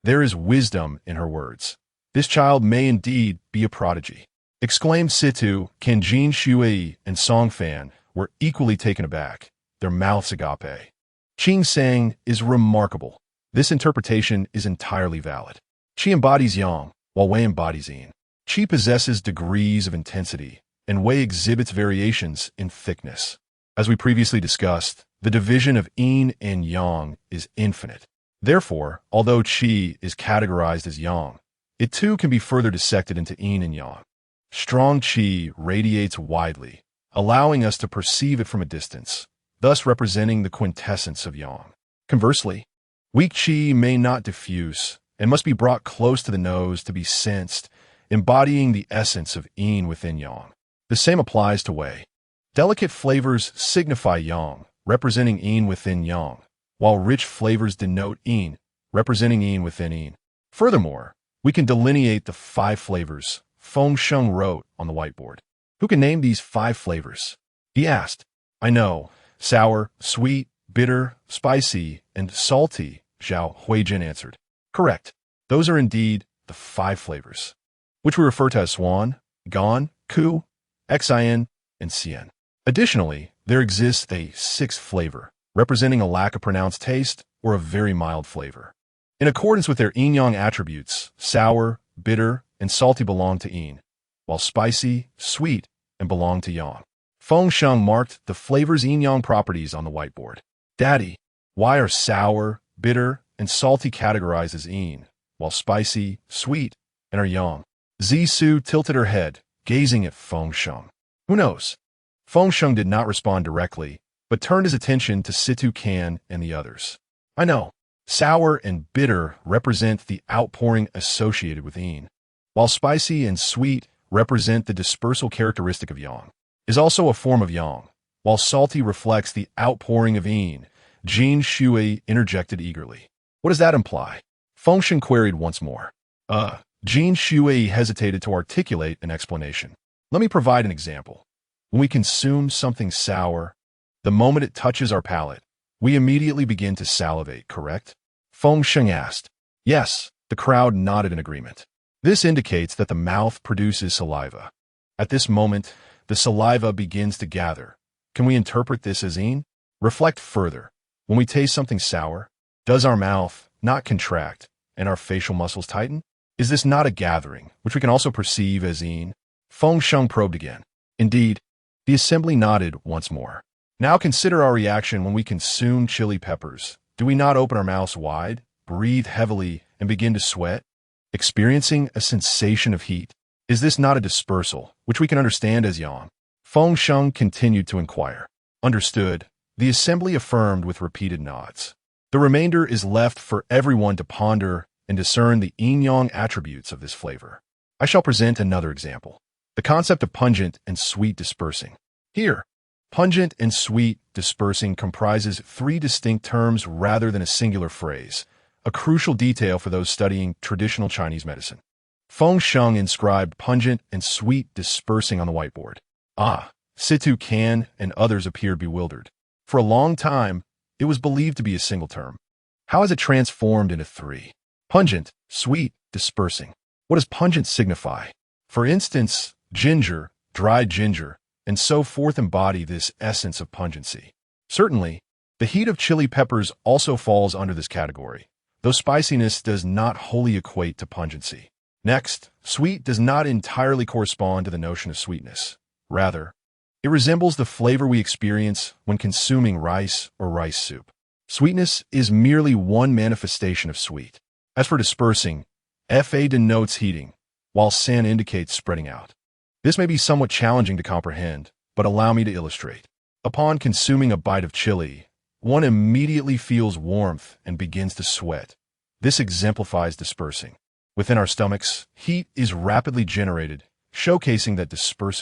there is wisdom in her words. This child may indeed be a prodigy. Exclaimed Situ, Kanjin Shui, and Song Fan were equally taken aback, their mouths agape. Feng Sheng is remarkable. This interpretation is entirely valid. Qi embodies yang, while wei embodies yin. Qi possesses degrees of intensity, and wei exhibits variations in thickness. As we previously discussed, the division of yin and yang is infinite. Therefore, although qi is categorized as yang, it too can be further dissected into yin and yang. Strong qi radiates widely, allowing us to perceive it from a distance, thus representing the quintessence of yang. Conversely, weak qi may not diffuse and must be brought close to the nose to be sensed, embodying the essence of yin within yang. The same applies to wei. Delicate flavors signify yang, representing yin within yang, while rich flavors denote yin, representing yin within yin. Furthermore, we can delineate the 5 flavors Feng Sheng wrote on the whiteboard. Who can name these 5 flavors? He asked. I know. Sour, sweet, bitter, spicy, and salty, Zhao Huijin answered. Correct. Those are indeed the 5 flavors, which we refer to as Swan, Gan, Ku, Xin, and Xian. Additionally, there exists a 6th flavor, representing a lack of pronounced taste or a very mild flavor. In accordance with their yin-yang attributes, sour, bitter, and salty belong to yin, while spicy, sweet, and belong to yang. Feng Sheng marked the flavor's yin-yang properties on the whiteboard. Daddy, why are sour, bitter, and salty categorized as yin, while spicy, sweet, and are yang? Zisu tilted her head, gazing at Feng Sheng. Who knows? Feng Sheng did not respond directly, but turned his attention to Situ Kan and the others. I know. Sour and bitter represent the outpouring associated with yin, while spicy and sweet represent the dispersal characteristic of yang. is also a form of yang, while salty reflects the outpouring of yin. Jin Shui interjected eagerly. What does that imply? Feng Sheng queried once more. Jin Shui hesitated to articulate an explanation. Let me provide an example. When we consume something sour, the moment it touches our palate, we immediately begin to salivate, correct? Feng Sheng asked. Yes, the crowd nodded in agreement. This indicates that the mouth produces saliva. At this moment, the saliva begins to gather. Can we interpret this as yin? Reflect further. When we taste something sour, does our mouth not contract and our facial muscles tighten? Is this not a gathering, which we can also perceive as yin? Feng Sheng probed again. Indeed, the assembly nodded once more. Now consider our reaction when we consume chili peppers. Do we not open our mouths wide, breathe heavily, and begin to sweat, experiencing a sensation of heat? Is this not a dispersal, which we can understand as yang? Feng Sheng continued to inquire. Understood. The assembly affirmed with repeated nods. The remainder is left for everyone to ponder and discern the yin-yang attributes of this flavor. I shall present another example. The concept of pungent and sweet dispersing. Here, pungent and sweet dispersing comprises three distinct terms rather than a singular phrase, a crucial detail for those studying traditional Chinese medicine. Feng Sheng inscribed pungent and sweet dispersing on the whiteboard. Situ Kan and others appeared bewildered. For a long time, it was believed to be a single term. How has it transformed into three? Pungent, sweet, dispersing. What does pungent signify? For instance, ginger, dried ginger, and so forth embody this essence of pungency. Certainly, the heat of chili peppers also falls under this category, though spiciness does not wholly equate to pungency. Next, sweet does not entirely correspond to the notion of sweetness. Rather, it resembles the flavor we experience when consuming rice or rice soup. Sweetness is merely one manifestation of sweet. As for dispersing, Fa denotes heating, while San indicates spreading out. This may be somewhat challenging to comprehend, but allow me to illustrate. Upon consuming a bite of chili, one immediately feels warmth and begins to sweat. This exemplifies dispersing. Within our stomachs, heat is rapidly generated, showcasing that dispersive